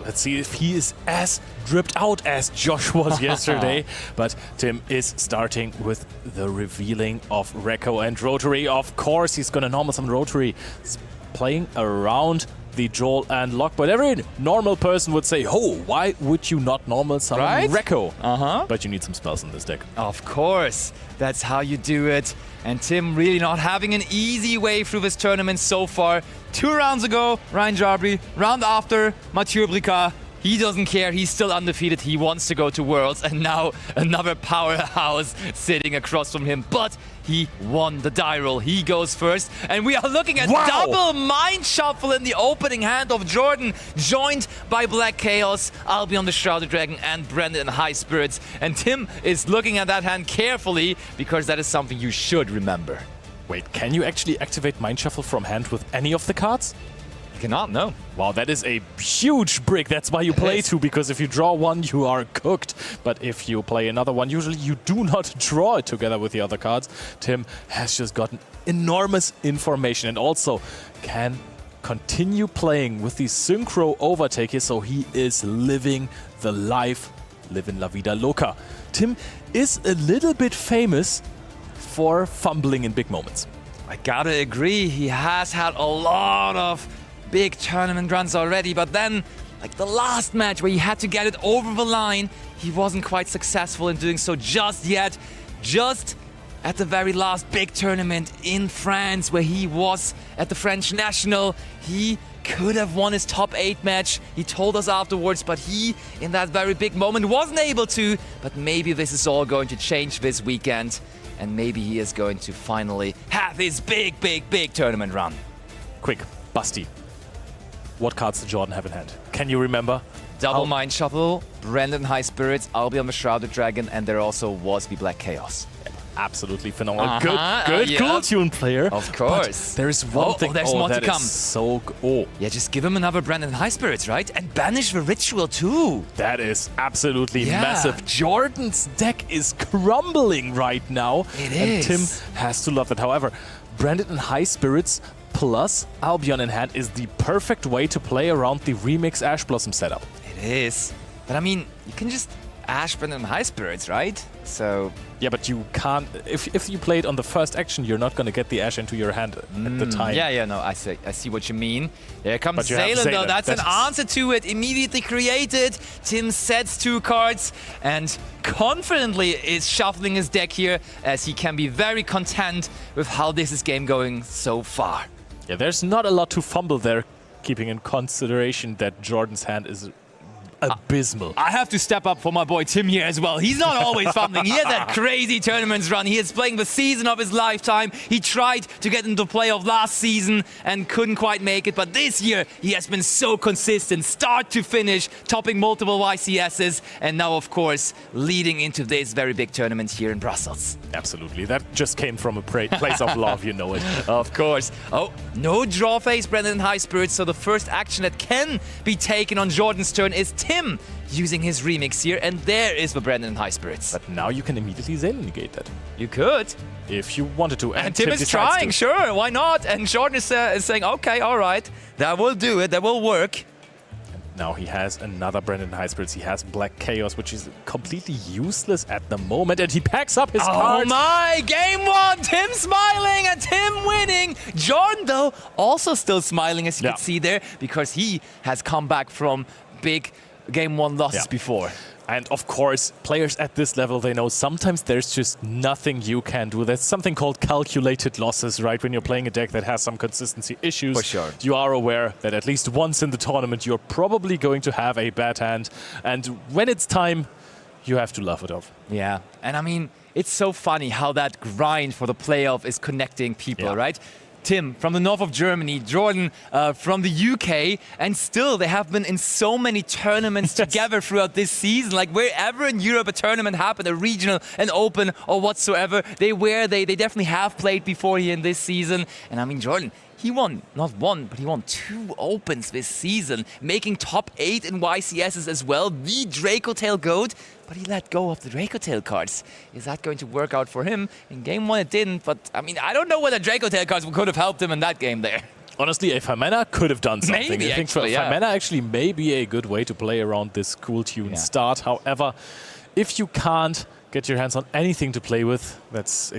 Let's see if he is as dripped out as Josh was yesterday. But Tim is starting with the revealing of Rekko and Rotary. Of course, he's going to normal summon Rotary. He's playing around the Joel and Lock, but every normal person would say, oh, why would you not normal summon Rekko? But you need some spells in this deck. Of course, that's how you do it. And Tim really not having an easy way through this tournament so far. 2 rounds ago, Ryan Jarbri. Round after, Mathieu Bricard. He doesn't care, he's still undefeated, he wants to go to Worlds, and now another powerhouse sitting across from him. But he won the die roll, he goes first, and we are looking at double Mind Shuffle in the opening hand of Jordan, joined by Black Chaos, Albion the Shrouded Dragon, and Brandon in High Spirits. And Tim is looking at that hand carefully, because that is something you should remember. Wait, can you actually activate Mind Shuffle from hand with any of the cards? You cannot, no. Wow, that is a huge brick. That's why you play two, because if you draw one, you are cooked. But if you play another one, usually you do not draw it together with the other cards. Tim has just gotten enormous information and also can continue playing with the Synchro Overtake here, so he is living the life, living La Vida Loca. Tim is a little bit famous for fumbling in big moments. I gotta agree, he has had a lot of big tournament runs already, but then, like the last match where he had to get it over the line, he wasn't quite successful in doing so just yet. Just at the very last big tournament in France, where he was at the French National, he could have won his top 8 match. He told us afterwards, but he, in that very big moment, wasn't able to. But maybe this is all going to change this weekend, and maybe he is going to finally have his big tournament run. Quick, Basti. What cards did Jordan have in hand? Can you remember? Double Mind Shuffle, Brandon High Spirits, Albion the Shrouded Dragon, and there also was the Black Chaos. Absolutely phenomenal. Good cool tune player. Of course. But there is one thing. There's more to come. So yeah, just give him another Brandon High Spirits, right? And banish the ritual too. That is absolutely massive. Jordan's deck is crumbling right now. It and is. Tim has to love that. However, Brandon in High Spirits plus Albion in hand is the perfect way to play around the Remix Ash Blossom setup. It is. But I mean, you can just Ash Brandon High Spirits, right? So... Yeah, but you can't... If you play it on the first action, you're not going to get the Ash into your hand at the time. Yeah, no, I see what you mean. There comes Zaylen, though. That's an answer to it. Immediately created. Tim sets 2 cards and confidently is shuffling his deck here as he can be very content with how this is game going so far. Yeah, there's not a lot to fumble there, keeping in consideration that Jordan's hand is abysmal. I have to step up for my boy Tim here as well. He's not always fumbling. He has that crazy tournaments run. He is playing the season of his lifetime. He tried to get into playoff last season and couldn't quite make it. But this year, he has been so consistent, start to finish, topping multiple YCSs, and now, of course, leading into this very big tournament here in Brussels. Absolutely. That just came from a place of love, you know it. Of course. Oh, no draw phase, Brandon High Spirits. So the first action that can be taken on Jordan's turn is Tim using his remix here, and there is the Brandon High Spirits. But now you can immediately Zaylen negate that. You could. If you wanted to. And Tim is trying, sure, why not? And Jordan is saying, okay, all right, that will do it, that will work. Now he has another Brandon High Spirits. He has Black Chaos, which is completely useless at the moment, and he packs up his cards. Oh my! Game 1! Tim smiling and Tim winning! Jordan, though, also still smiling, as you can see there, because he has come back from big Game 1 losses before. And of course, players at this level, they know sometimes there's just nothing you can do. There's something called calculated losses, right? When you're playing a deck that has some consistency issues, for sure, you are aware that at least once in the tournament, you're probably going to have a bad hand. And when it's time, you have to laugh it off. Yeah, and I mean, it's so funny how that grind for the playoff is connecting people, right? Tim from the north of Germany, Jordan from the UK, and still they have been in so many tournaments together throughout this season. Like wherever in Europe a tournament happened, a regional, an open or whatsoever, they definitely have played before here in this season. And I mean, Jordan, he won, not one, but he won 2 opens this season, making top 8 in YCSs as well, the Draco Tail GOAT, but he let go of the Draco Tail cards. Is that going to work out for him? In Game 1 it didn't, but I mean, I don't know whether Draco Tail cards could have helped him in that game there. Honestly, a Femena could have done something. Maybe, I think Femena actually may be a good way to play around this cool tune start. However, if you can't get your hands on anything to play with, it's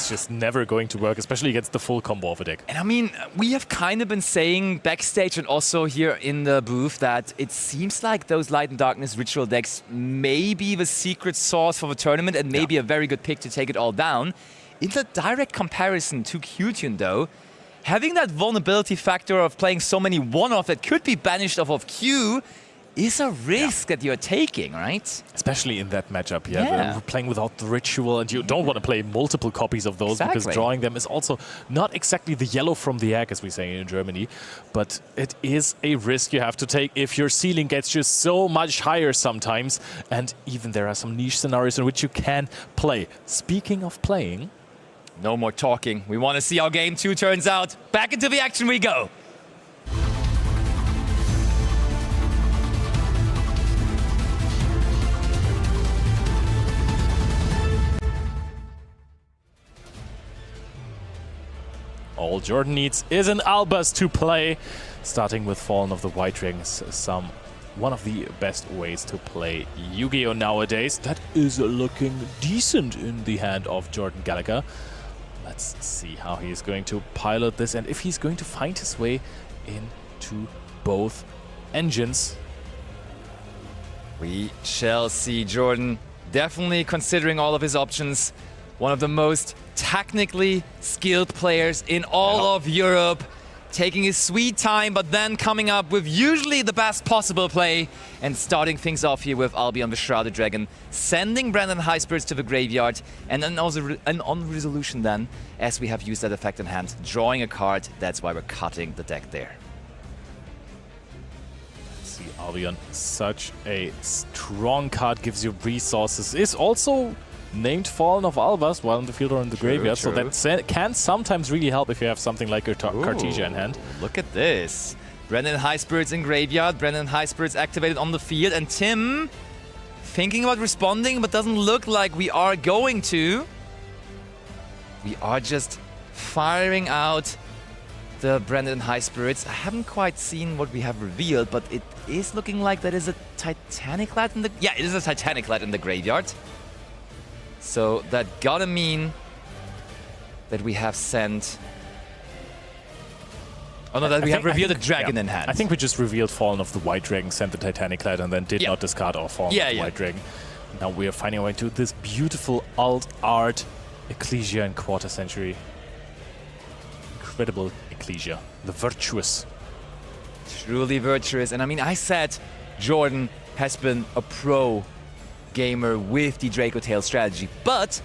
just never going to work, especially against the full combo of a deck. And I mean, we have kind of been saying backstage and also here in the booth that it seems like those Light and Darkness ritual decks may be the secret sauce for the tournament and maybe a very good pick to take it all down. In the direct comparison to Q-Tune though, having that vulnerability factor of playing so many one-off that could be banished off of Q is a risk that you're taking, right? Especially in that matchup, We're playing without the ritual, and you don't want to play multiple copies of those because drawing them is also not exactly the yellow from the egg, as we say in Germany, but it is a risk you have to take if your ceiling gets just so much higher sometimes, and even there are some niche scenarios in which you can play. Speaking of playing... No more talking. We want to see how Game 2 turns out. Back into the action we go. All Jordan needs is an Albus to play, starting with Fallen of the White Dragons, one of the best ways to play Yu-Gi-Oh! Nowadays. That is looking decent in the hand of Jordan Gallagher. Let's see how he is going to pilot this and if he's going to find his way into both engines. We shall see. Jordan definitely considering all of his options. One of the most technically skilled players in all of Europe, taking his sweet time, but then coming up with usually the best possible play and starting things off here with Albion the Shrouded Dragon, sending Brandon High Spirits to the graveyard, and then also an on-resolution then, as we have used that effect in hand, drawing a card. That's why we're cutting the deck there. See, Albion, such a strong card, gives you resources, is also named Fallen of Albus while in the field or in the graveyard, so that can sometimes really help if you have something like your Cartesia in hand. Look at this. Brandon High Spirits in graveyard, Brandon High Spirits activated on the field, and Tim thinking about responding, but doesn't look like we are going to. We are just firing out the Branded High Spirits. I haven't quite seen what we have revealed, but it is looking like that is a Titanic Lad in the... Yeah, it is a Titanic Lad in the graveyard. So that gotta mean that we have sent... Oh no, that we have revealed a dragon in hand. I think we just revealed Fallen of the White Dragon, sent the Titanic Lad, and then did not discard our Fallen of the White Dragon. Now we are finding our way to this beautiful alt art Ecclesia in Quarter Century. Incredible Ecclesia. The virtuous. Truly virtuous. And I mean, I said Jordan has been a pro gamer with the Draco Tail strategy, but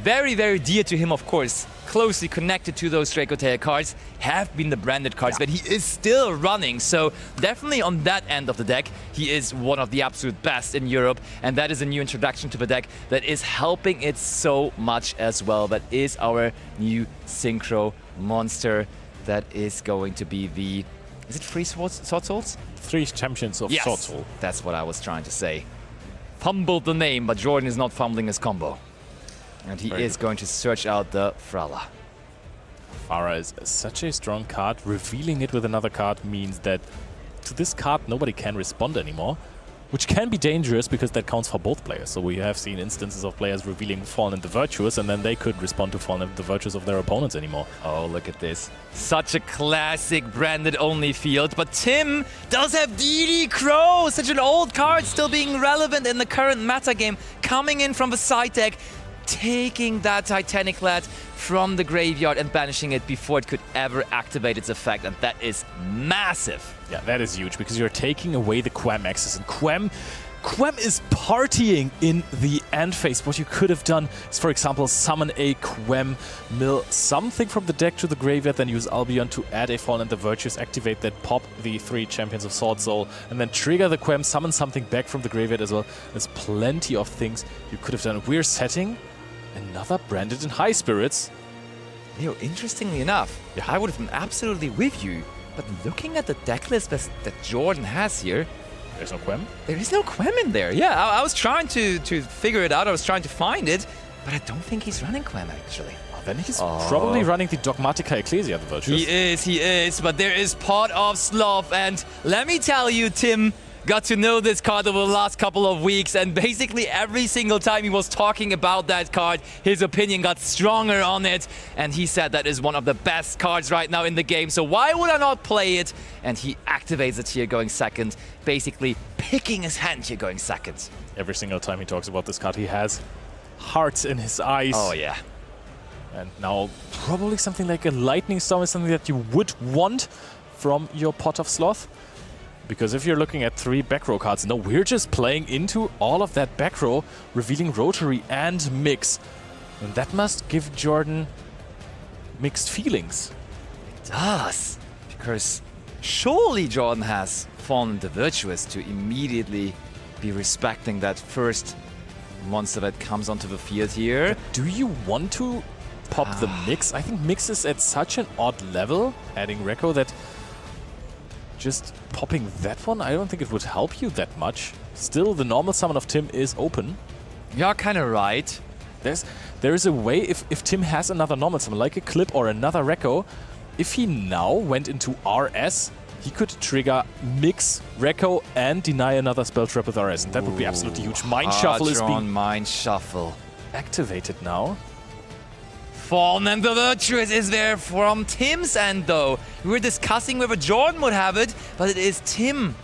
very, very dear to him, of course, closely connected to those Draco Tail cards, have been the branded cards that he is still running. So definitely on that end of the deck, he is one of the absolute best in Europe, and that is a new introduction to the deck that is helping it so much as well. That is our new Synchro monster that is going to be the... Is it 3 Sword Souls? 3 Champions of Sword Soul. That's what I was trying to say. Fumbled the name, but Jordan is not fumbling his combo. And he is going to search out the Frala. Farah is such a strong card. Revealing it with another card means that to this card nobody can respond anymore, which can be dangerous because that counts for both players. So we have seen instances of players revealing Fallen and the Virtuous, and then they could respond to Fallen and the Virtuous of their opponents anymore. Oh, look at this. Such a classic branded only field, but Tim does have DD Crow, such an old card still being relevant in the current meta game, coming in from the side deck, taking that Titanic Lad from the graveyard and banishing it before it could ever activate its effect, and that is massive. Yeah, that is huge, because you're taking away the Quem access, and Quem is partying in the end phase. What you could have done is, for example, summon a Quem, mill something from the deck to the graveyard, then use Albion to add a Fallen and the Virtuous, activate that, pop the 3 Champions of Sword Soul, and then trigger the Quem, summon something back from the graveyard as well. There's plenty of things you could have done. We're setting another Branded in High Spirits. Leo, interestingly enough, I would have been absolutely with you, but looking at the deck list that Jordan has here, there's no Quem? There is no Quem in there. Yeah, I was trying to figure it out. I was trying to find it, but I don't think he's running Quem, actually. Oh, then he's probably running the Dogmatica Ecclesia, the Virtuous. He is, but there is Pot of Sloth, and let me tell you, Tim got to know this card over the last couple of weeks, and basically every single time he was talking about that card, his opinion got stronger on it, and he said that is one of the best cards right now in the game, so why would I not play it? And he activates it here going second, basically picking his hand here going second. Every single time he talks about this card, he has hearts in his eyes. Oh yeah. And now probably something like a Lightning Storm is something that you would want from your Pot of Sloth. Because if you're looking at 3 back row cards, no, we're just playing into all of that back row, revealing Rotary and Mix. And that must give Jordan mixed feelings. It does. Because surely Jordan has Fallen the Virtuous to immediately be respecting that first monster that comes onto the field here. But do you want to pop the Mix? I think Mix is at such an odd level, adding Reco, that just popping that one, I don't think it would help you that much. Still, the normal summon of Tim is open. You're kind of right. There is a way, if Tim has another normal summon, like a Clip or another Reco, if he now went into RS, he could trigger Mix, Reco, and deny another spell trap with RS. And that would be absolutely huge. Mind Shuffle is being Mind Shuffle activated now. Fallen and the Virtuous is there from Tim's end, though. We were discussing whether Jordan would have it, but it is Tim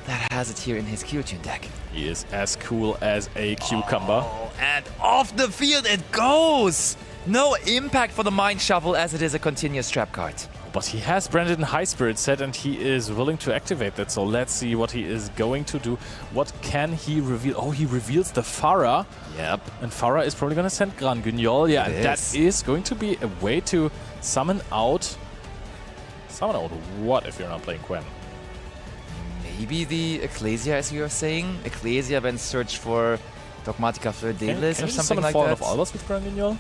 that has it here in his Q-Tune deck. He is as cool as a cucumber. Oh, and off the field it goes! No impact for the Mind Shuffle, as it is a continuous trap card. But he has Branded in High Spirit set, and he is willing to activate that. So let's see what he is going to do. What can he reveal? Oh, he reveals the Farah. Yep. And Farah is probably going to send Gran Guignol. Yeah, and that is going to be a way to summon out... Summon out what if you're not playing Quem? Maybe the Ecclesia, as you were saying. Ecclesia then search for Dogmatica Fleur-de-Lis or something like Fallen that. of Albers with Gran Guignol?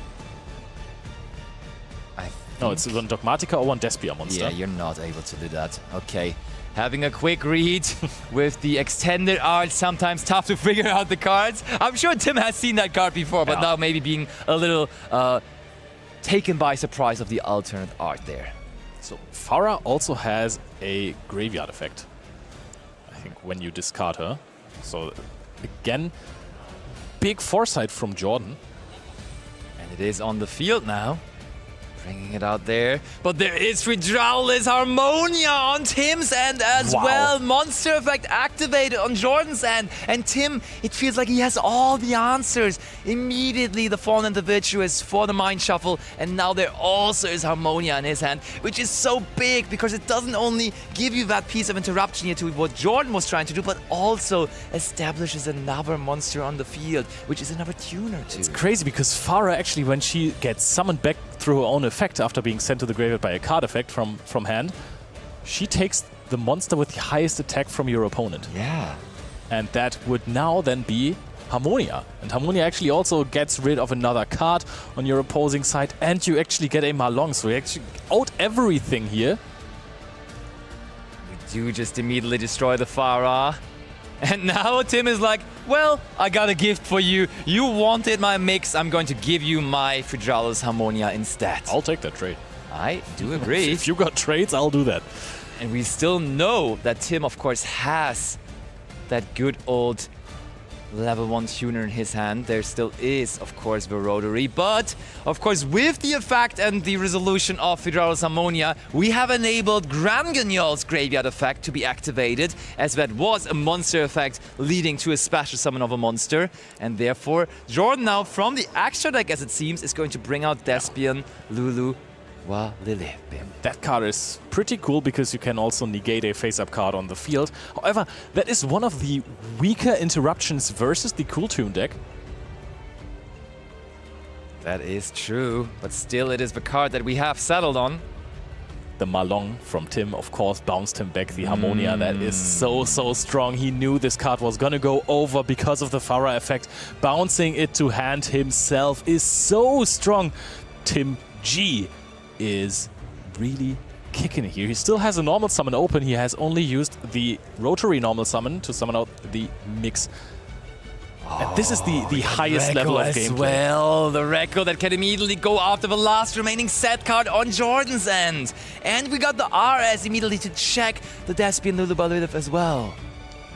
No, it's one Dogmatica or one Despia monster. Yeah, you're not able to do that. Okay. Having a quick read with the extended art, sometimes tough to figure out the cards. I'm sure Tim has seen that card before, but now maybe being a little taken by surprise of the alternate art there. So Farah also has a graveyard effect, I think, when you discard her. So again, big foresight from Jordan. And it is on the field now. Bringing it out there. But there is Hydraulis Harmonia on Tim's end as well. Monster effect activated on Jordan's end. And Tim, it feels like he has all the answers. Immediately the Fallen and the Virtuous for the Mind Shuffle. And now there also is Harmonia in his hand, which is so big because it doesn't only give you that piece of interruption here to what Jordan was trying to do, but also establishes another monster on the field, which is another tuner too. It's crazy because Farah actually, when she gets summoned back through her own effect after being sent to the graveyard by a card effect from hand, she takes the monster with the highest attack from your opponent. Yeah. And that would now then be Harmonia. And Harmonia actually also gets rid of another card on your opposing side, and you actually get a Malong. So you actually out everything here. We do just immediately destroy the Farah. And now Tim is like, well, I got a gift for you. You wanted my mix. I'm going to give you my Hydraulis Harmonia instead. I'll take that trade. I do agree. If you got trades, I'll do that. And we still know that Tim, of course, has that good old level 1 tuner in his hand. There still is, of course, the Rotary. But, of course, with the effect and the resolution of Hydraulis Harmonia, we have enabled Granguignol's graveyard effect to be activated, as that was a monster effect leading to a special summon of a monster. And therefore, Jordan now, from the extra deck, as it seems, is going to bring out Despian, Lulu, Lily. That card is pretty cool because you can also negate a face-up card on the field. However, that is one of the weaker interruptions versus the Cool Tune deck. That is true, but still it is the card that we have settled on. The Malong from Tim, of course, bounced him back. The Harmonia, that is so strong. He knew this card was gonna go over because of the Farah effect. Bouncing it to hand himself is so strong. Tim G is really kicking it here. He still has a normal summon open. He has only used the Rotary normal summon to summon out the mix. And this is the highest level of gameplay. Well, the Rekko that can immediately go after the last remaining set card on Jordan's end. And we got the RS immediately to check the Despian Lulu Lilith as well.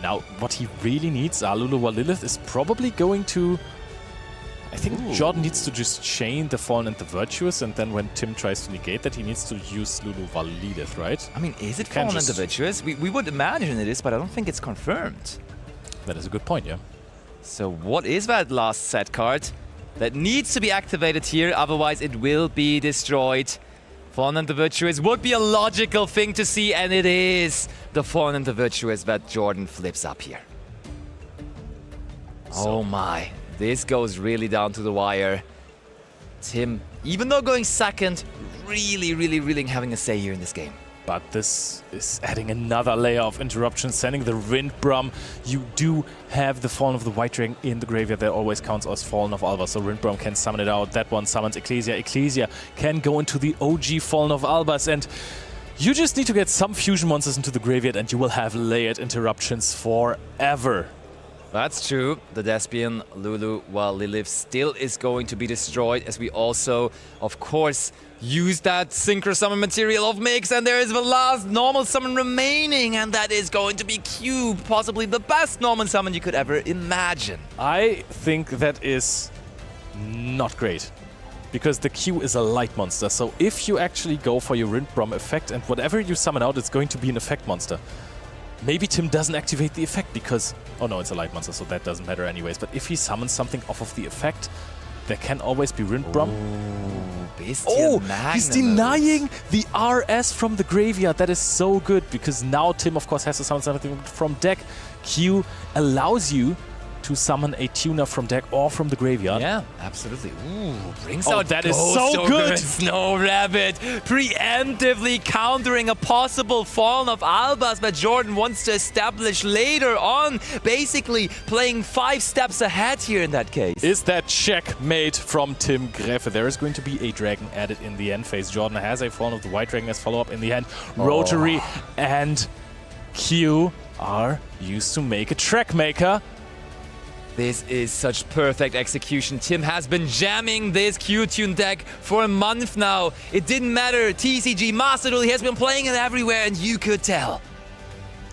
Now, what he really needs, Lulu Lilith, is probably going to... I think Jordan needs to just chain the Fallen and the Virtuous, and then when Tim tries to negate that, he needs to use Lulu Lilith, right? I mean, is it Fallen and the Virtuous? We would imagine it is, but I don't think it's confirmed. That is a good point, yeah. So what is that last set card that needs to be activated here? Otherwise, it will be destroyed. Fallen and the Virtuous would be a logical thing to see, and it is the Fallen and the Virtuous that Jordan flips up here. Oh my. This goes really down to the wire. Tim, even though going second, really having a say here in this game. But this is adding another layer of interruption, sending the Rindbrum. You do have the Fallen of the White Dragon in the graveyard. That always counts as Fallen of Alba, so Rindbrum can summon it out. That one summons Ecclesia. Ecclesia can go into the OG Fallen of Albas, and you just need to get some fusion monsters into the graveyard and you will have layered interruptions forever. That's true. The Despian Lulu Lilith still is going to be destroyed, as we also, of course, use that Synchro Summon material of Mix, and there is the last normal summon remaining, and that is going to be Cube, possibly the best normal summon you could ever imagine. I think that is not great, because the Q is a light monster, so if you actually go for your Rindbrum effect and whatever you summon out, it's going to be an effect monster. Maybe Tim doesn't activate the effect because... Oh no, it's a light monster, so that doesn't matter anyways. But if he summons something off of the effect, there can always be Rindbrum. He's denying the RS from the graveyard. That is so good, because now Tim, of course, has to summon something from deck. Q allows you to summon a tuner from deck or from the graveyard. Yeah, absolutely. Ooh, brings out that is so good. Snow Rabbit, preemptively countering a possible Fallen of Albas that Jordan wants to establish later on, basically playing 5 steps ahead here in that case. Is that checkmate from Tim Greffe? There is going to be a dragon added in the end phase. Jordan has a Fallen of the White Dragon as follow-up in the end. Rotary and Q are used to make a track maker. This is such perfect execution. Tim has been jamming this Q-Tune deck for a month now. It didn't matter. TCG, Master Duel, he has been playing it everywhere, and you could tell.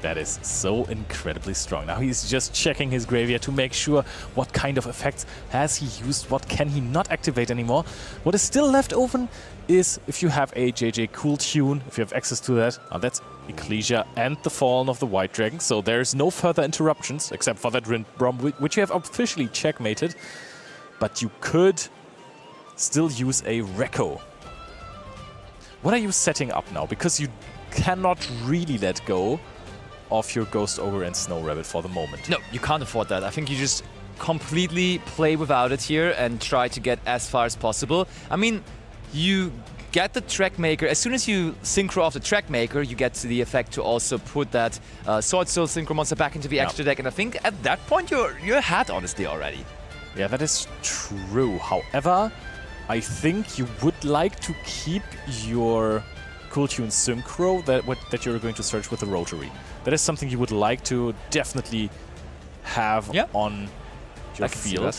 That is so incredibly strong. Now he's just checking his graveyard to make sure what kind of effects has he used, what can he not activate anymore. What is still left open is if you have a JJ Cool Tune, if you have access to that. That's Ecclesia and the Fallen of the White Dragon, so there's no further interruptions except for that Rindbrom, which you have officially checkmated. But you could still use a Rekko. What are you setting up now? Because you cannot really let go of your Ghost Ogre and Snow Rabbit for the moment. No, you can't afford that. I think you just completely play without it here and try to get as far as possible. I mean, you get the Track Maker. As soon as you synchro off the Track Maker, you get the effect to also put that Sword Soul Synchro Monster back into the extra deck. And I think at that point, you're ahead, honestly, already. Yeah, that is true. However, I think you would like to keep your Cool Tune Synchro that you're going to search with the Rotary. That is something you would like to definitely have on your field.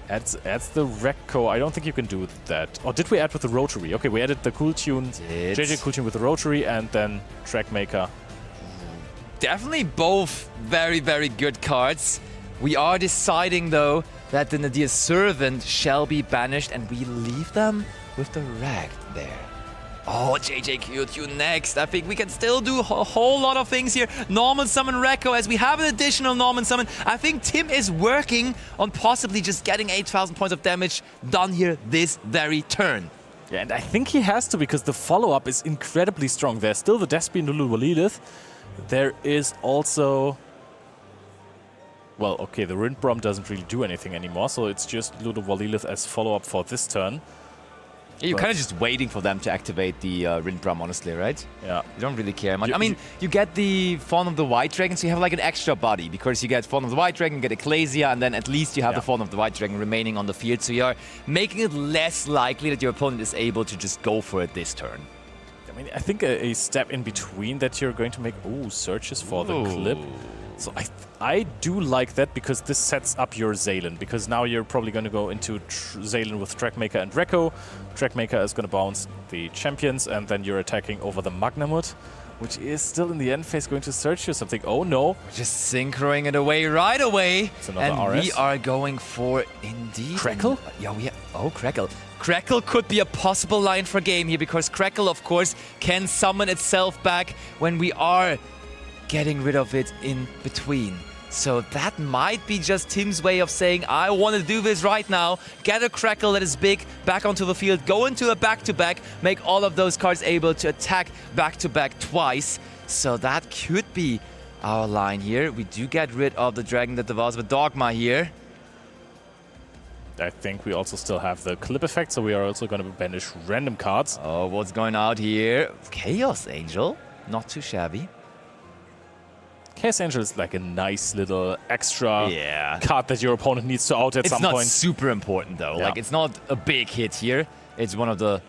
Adds the Rekko. I don't think you can do that. Or did we add with the Rotary? Okay, we added the Cool Tune, JJ Cool Tune with the Rotary, and then Track Maker. Definitely both very, very good cards. We are deciding, though, that the Nadir's Servant shall be banished, and we leave them with the Rag there. Oh, JJ Q-Tune next. I think we can still do a whole lot of things here. Normal Summon Rekko, as we have an additional Normal Summon. I think Tim is working on possibly just getting 8,000 points of damage done here this very turn. Yeah, and I think he has to, because the follow-up is incredibly strong. There's still the Deathbeam Lulu Lilith. There is also... Well, okay, the Rindbrom doesn't really do anything anymore, so it's just Ludoval Lilith as follow-up for this turn. Yeah, you're kind of just waiting for them to activate the Rindbrom, honestly, right? Yeah. You don't really care much. I mean, you get the Fawn of the White Dragon, so you have like an extra body, because you get Fawn of the White Dragon, you get Ecclesia, and then at least you have the Fawn of the White Dragon remaining on the field, so you're making it less likely that your opponent is able to just go for it this turn. I mean, I think a step in between that you're going to make... Ooh, searches for the clip. So I do like that, because this sets up your Zalen, because now you're probably going to go into Zalen with Trackmaker and Rekko. Trackmaker is going to bounce the champions, and then you're attacking over the Magnamut, which is still in the end phase going to search you something. Oh no. We're just synchroing it away right away. It's another RS. We are going for indeed... Crackle? Yeah, oh, Crackle. Crackle could be a possible line for game here, because Crackle, of course, can summon itself back when we are getting rid of it in between. So that might be just Tim's way of saying, I want to do this right now, get a Crackle that is big back onto the field, go into a back-to-back, make all of those cards able to attack back-to-back twice. So that could be our line here. We do get rid of the Dragon that devours the Dogma here. I think we also still have the clip effect, so we are also going to banish random cards. Oh, what's going out here? Chaos Angel, not too shabby. Chaos Angel is like a nice little extra card that your opponent needs to out at some point. It's not super important, though. Yeah. Like, it's not a big hit here. It's one of the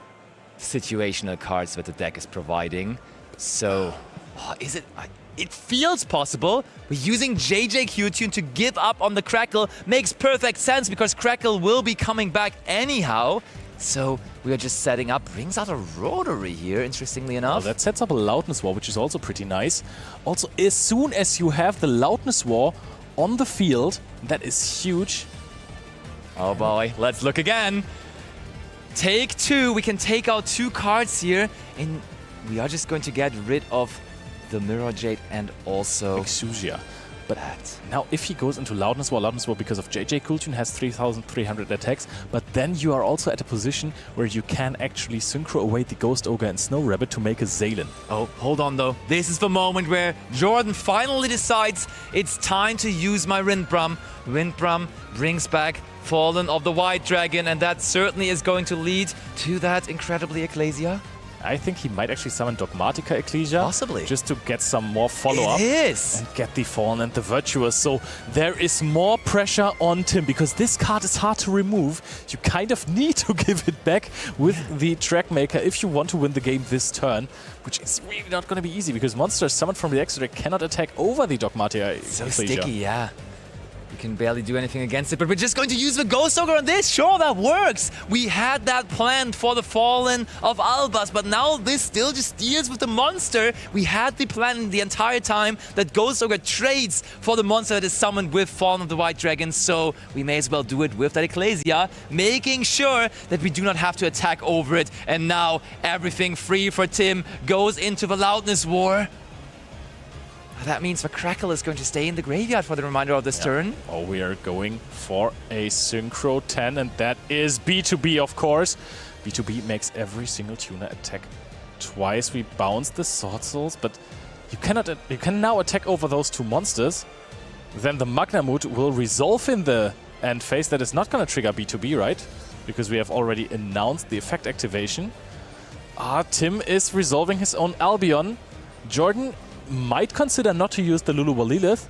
situational cards that the deck is providing. So, is it... It feels possible. We're using JJ Q-Tune to give up on the Crackle. Makes perfect sense, because Crackle will be coming back anyhow. So we are just setting up. Brings out a Rotary here, interestingly enough. Well, that sets up a Loudness War, which is also pretty nice. Also, as soon as you have the Loudness War on the field, that is huge. Oh boy, let's look again. Take two. We can take out two cards here. And we are just going to get rid of the Mirror Jade and also Exusia. But now if he goes into Loudness War because of JJ Cooltune has 3,300 attacks, but then you are also at a position where you can actually synchro away the Ghost Ogre and Snow Rabbit to make a Zalen. Oh, hold on though. This is the moment where Jordan finally decides it's time to use my Rindbrom. Rindbrom brings back Fallen of the White Dragon, and that certainly is going to lead to that incredibly Ecclesia. I think he might actually summon Dogmatica Ecclesia. Possibly. Just to get some more follow-up. It is. And get the Fallen and the Virtuous. So there is more pressure on Tim, because this card is hard to remove. You kind of need to give it back with the Trackmaker if you want to win the game this turn, which is really not going to be easy, because monsters summoned from the extra deck cannot attack over the Dogmatica Ecclesia. So sticky, yeah. We can barely do anything against it, but we're just going to use the Ghost Ogre on this. Sure, that works. We had that planned for the Fallen of Albas, but now this still just deals with the monster. We had the plan the entire time that Ghost Ogre trades for the monster that is summoned with Fallen of the White Dragon, so we may as well do it with that Ecclesia, making sure that we do not have to attack over it. And now everything free for Tim goes into the Loudness War. That means the Crackle is going to stay in the graveyard for the remainder of this turn. Oh, we are going for a Synchro 10, and that is B2B, of course. B2B makes every single tuner attack twice. We bounce the Sword Souls, but you can now attack over those two monsters. Then the Magnamut will resolve in the end phase. That is not going to trigger B2B, right? Because we have already announced the effect activation. Tim is resolving his own Albion. Jordan might consider not to use the Luluwa Lilith.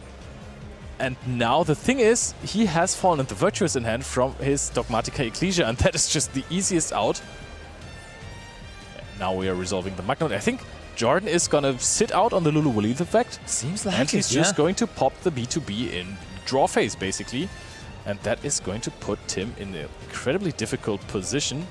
And now the thing is, he has Fallen into Virtuous in hand from his Dogmatica Ecclesia, and that is just the easiest out. Now we are resolving the Magnum. I think Jordan is gonna sit out on the Luluwa Lilith effect. Seems like and he's it, just going to pop the B2B in draw phase, basically. And that is going to put Tim in an incredibly difficult position.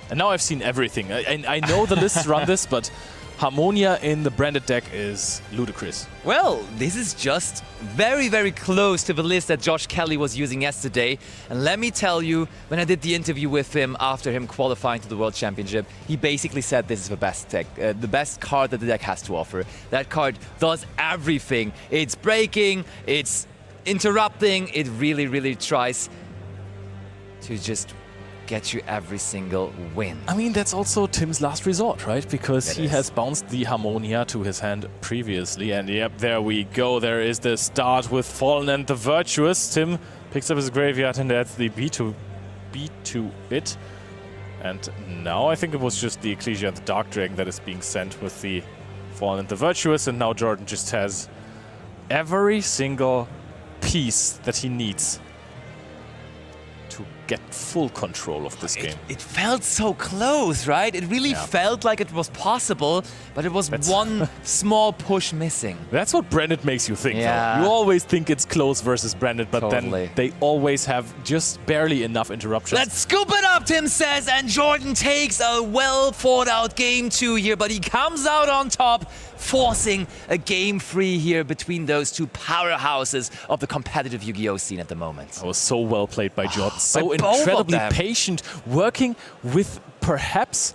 And now I've seen everything. I know the lists run this, but Harmonia in the branded deck is ludicrous. Well, this is just very, very close to the list that Josh Kelly was using yesterday. And let me tell you, when I did the interview with him after him qualifying to the World Championship, he basically said this is the best deck, the best card that the deck has to offer. That card does everything. It's breaking, it's interrupting, it really, really tries to just get you every single win. I mean, that's also Tim's last resort, right? Because he has bounced the Harmonia to his hand previously. And yep, there we go. There is the start with Fallen and the Virtuous. Tim picks up his graveyard, and that's the B2 it. And now I think it was just the Ecclesia and the Dark Dragon that is being sent with the Fallen and the Virtuous. And now Jordan just has every single piece that he needs to get full control of this game. It felt so close, right? It really felt like it was possible, but it was one small push missing. That's what Branded makes you think, Yeah. though. You always think it's close versus Branded, but Totally. then they always have just barely enough interruptions. Let's scoop it up, Tim says, and Jordan takes a well thought out game 2 here, but he comes out on top, forcing a game 3 here between those two powerhouses of the competitive Yu-Gi-Oh scene at the moment. That was so well played by Jordan. So By both of incredibly them. patient, working with perhaps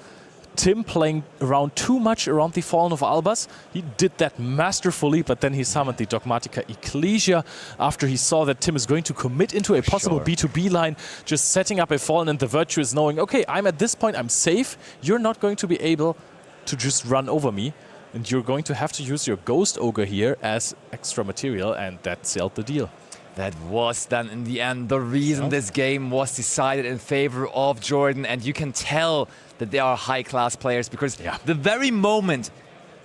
Tim playing around too much around the Fallen of Albas. He did that masterfully, but then he summoned the Dogmatica Ecclesia after he saw that Tim is going to commit into a possible B2B line, just setting up a Fallen and the Virtuous, knowing, okay, I'm at this point, I'm safe. You're not going to be able to just run over me, and you're going to have to use your Ghost Ogre here as extra material, and that sealed the deal. That was then, in the end, the reason this game was decided in favor of Jordan. And you can tell that they are high-class players because the very moment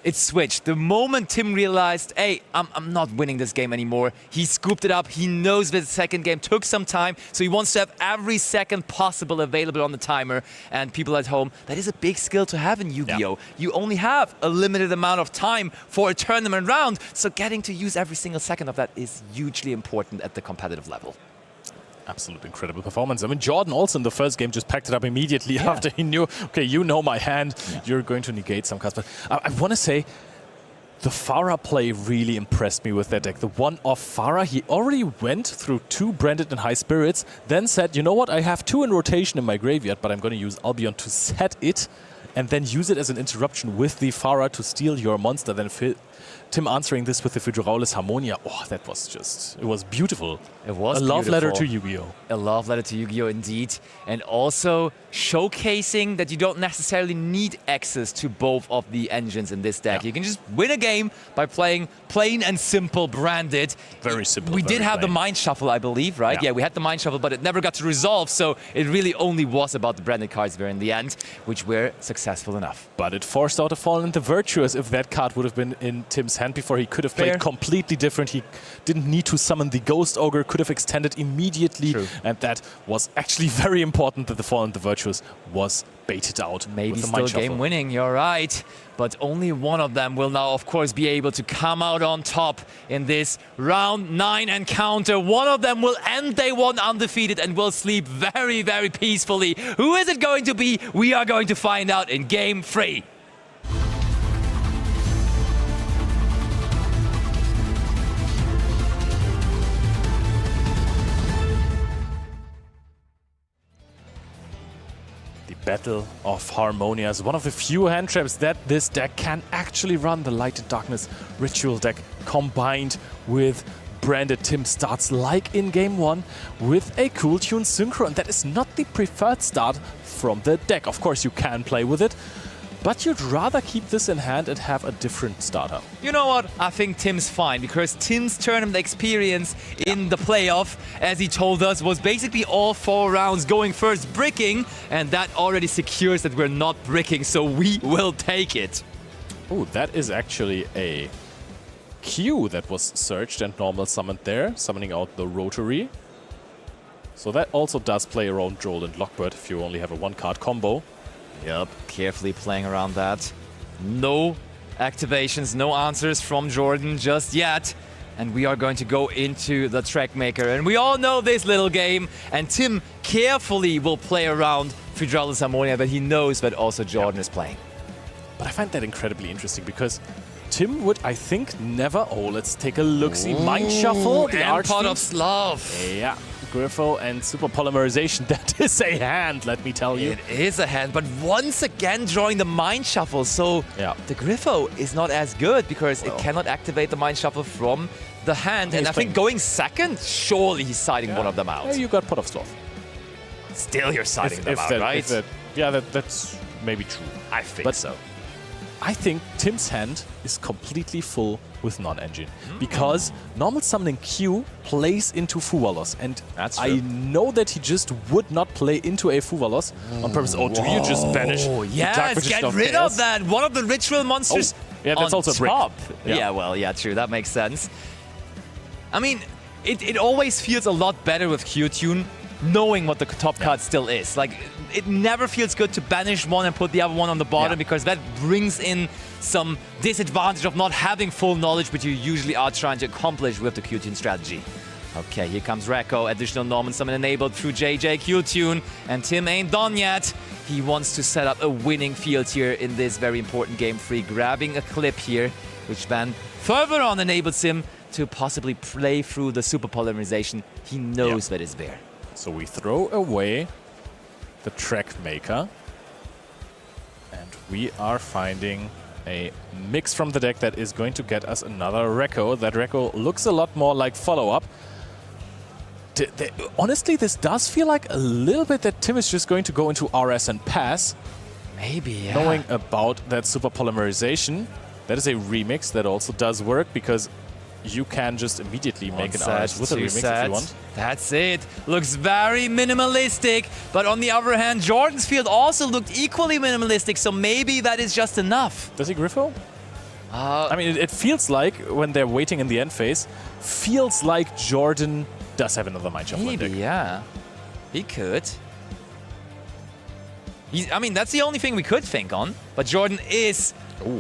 it switched, the moment Tim realized, hey, I'm not winning this game anymore, he scooped it up. He knows the second game took some time, so he wants to have every second possible available on the timer. And people at home, that is a big skill to have in Yu-Gi-Oh! You only have a limited amount of time for a tournament round, so getting to use every single second of that is hugely important at the competitive level. Absolute incredible performance. I mean, Jordan also in the first game just packed it up immediately after he knew, okay, you know my hand, you're going to negate some cards. But I want to say, the Farah play really impressed me with that deck. The one-off Farah, he already went through 2 Branded and High Spirits, then said, you know what, I have 2 in rotation in my graveyard, but I'm going to use Albion to set it, and then use it as an interruption with the Farah to steal your monster. Then Tim answering this with the Fiduraulis Harmonia. Oh, that was just, it was beautiful. It was a love letter to beautiful. Yu-Gi-Oh! A love letter to Yu-Gi-Oh! Indeed. And also showcasing that you don't necessarily need access to both of the engines in this deck. You can just win a game by playing plain and simple Branded. Very simple. We did have the Mind Shuffle, I believe, right? Yeah, we had the Mind Shuffle, but it never got to resolve. So it really only was about the Branded cards there in the end, which were successful enough. But it forced out a Fallen and the Virtuous. If that card would have been in Tim's hand before. He could have played completely different. He didn't need to summon the Ghost Ogre, could have extended immediately. True. And that was actually very important that the Fall and the Virtuous was baited out. Maybe with the still Mind Shuffle. game winning, you're right. But only one of them will now, of course, be able to come out on top in this round 9 encounter. One of them will end day 1 undefeated and will sleep very, very peacefully. Who is it going to be? We are going to find out in game 3. Battle of Harmonia is one of the few hand traps that this deck can actually run. The Light and Darkness Ritual deck combined with Branded Tim starts like in game 1 with a Cool Tune Synchro, and that is not the preferred start from the deck. Of course, you can play with it, but you'd rather keep this in hand and have a different starter. You know what? I think Tim's fine, because Tim's tournament experience in the playoff, as he told us, was basically all 4 rounds going first bricking, and that already secures that we're not bricking, so we will take it. Oh, that is actually a Q that was searched and normal summoned there, summoning out the Rotary. So that also does play around Joel and Lockbird if you only have a 1-card combo. Yep, carefully playing around that. No activations, no answers from Jordan just yet. And we are going to go into the Track Maker. And we all know this little game. And Tim carefully will play around Hydraulis Harmonia, but he knows that also Jordan is playing. But I find that incredibly interesting because Tim would, I think, never... Oh, let's take a look-see. Mind Shuffle. The and Pot of Slav. Yeah. Griffo and Super Polymerization. That is a hand, let me tell you. It is a hand, but once again drawing the Mind Shuffle. So the Griffo is not as good because it cannot activate the Mind Shuffle from the hand. And I think going second, surely he's siding one of them out. Yeah, you got Pot of Sloth. Still you're siding them out, right? That's maybe true. I think so. I think Tim's hand is completely full with non-engine because normal summoning Q plays into Fuvalos, and I know that he just would not play into a Fuvalos on purpose. Oh, do you just banish? Yes, get rid of that. One of the ritual monsters that's on also a brick. top. Yeah, true. That makes sense. I mean, it always feels a lot better with Q-Tune knowing what the top card still is. Like, it never feels good to banish one and put the other one on the bottom because that brings in some disadvantage of not having full knowledge, which you usually are trying to accomplish with the Q-Tune strategy. Okay, here comes Rekko. Additional Norman Summon enabled through JJ Q-Tune, and Tim ain't done yet. He wants to set up a winning field here in this very important game 3, grabbing a clip here, which then further on enables him to possibly play through the Super Polymerization. He knows that is there. So we throw away the Track Maker, and we are finding a mix from the deck that is going to get us another Rekko. That Rekko looks a lot more like follow-up. Honestly, this does feel like a little bit that Tim is just going to go into RS and pass. Maybe, yeah. Knowing about that Super Polymerization. That is a remix that also does work because you can just immediately make an RS with a remix if you want. That's it. Looks very minimalistic. But on the other hand, Jordan's field also looked equally minimalistic, so maybe that is just enough. Does he Griffo? I mean, it feels like, when they're waiting in the end phase, feels like Jordan does have another Mind Shuffle. Maybe, yeah. He could. I mean, that's the only thing we could think on. But Jordan is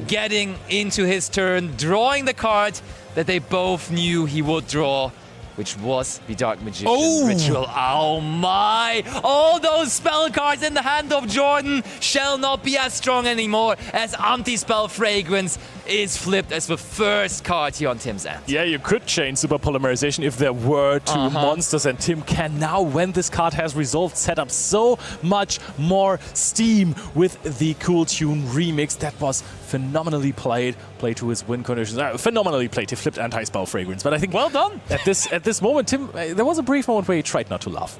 getting into his turn, drawing the card that they both knew he would draw, which was the Dark Magician Ritual. Oh my! All those spell cards in the hand of Jordan shall not be as strong anymore, as Anti-Spell Fragrance is flipped as the first card here on Tim's end. Yeah, you could chain Super Polymerization if there were 2 monsters, and Tim can now, when this card has resolved, set up so much more steam with the Cool Tune remix. That was phenomenally played to his win conditions. Phenomenally played. He flipped Anti-Spell Fragrance, but I think well done. At this moment, Tim, there was a brief moment where he tried not to laugh.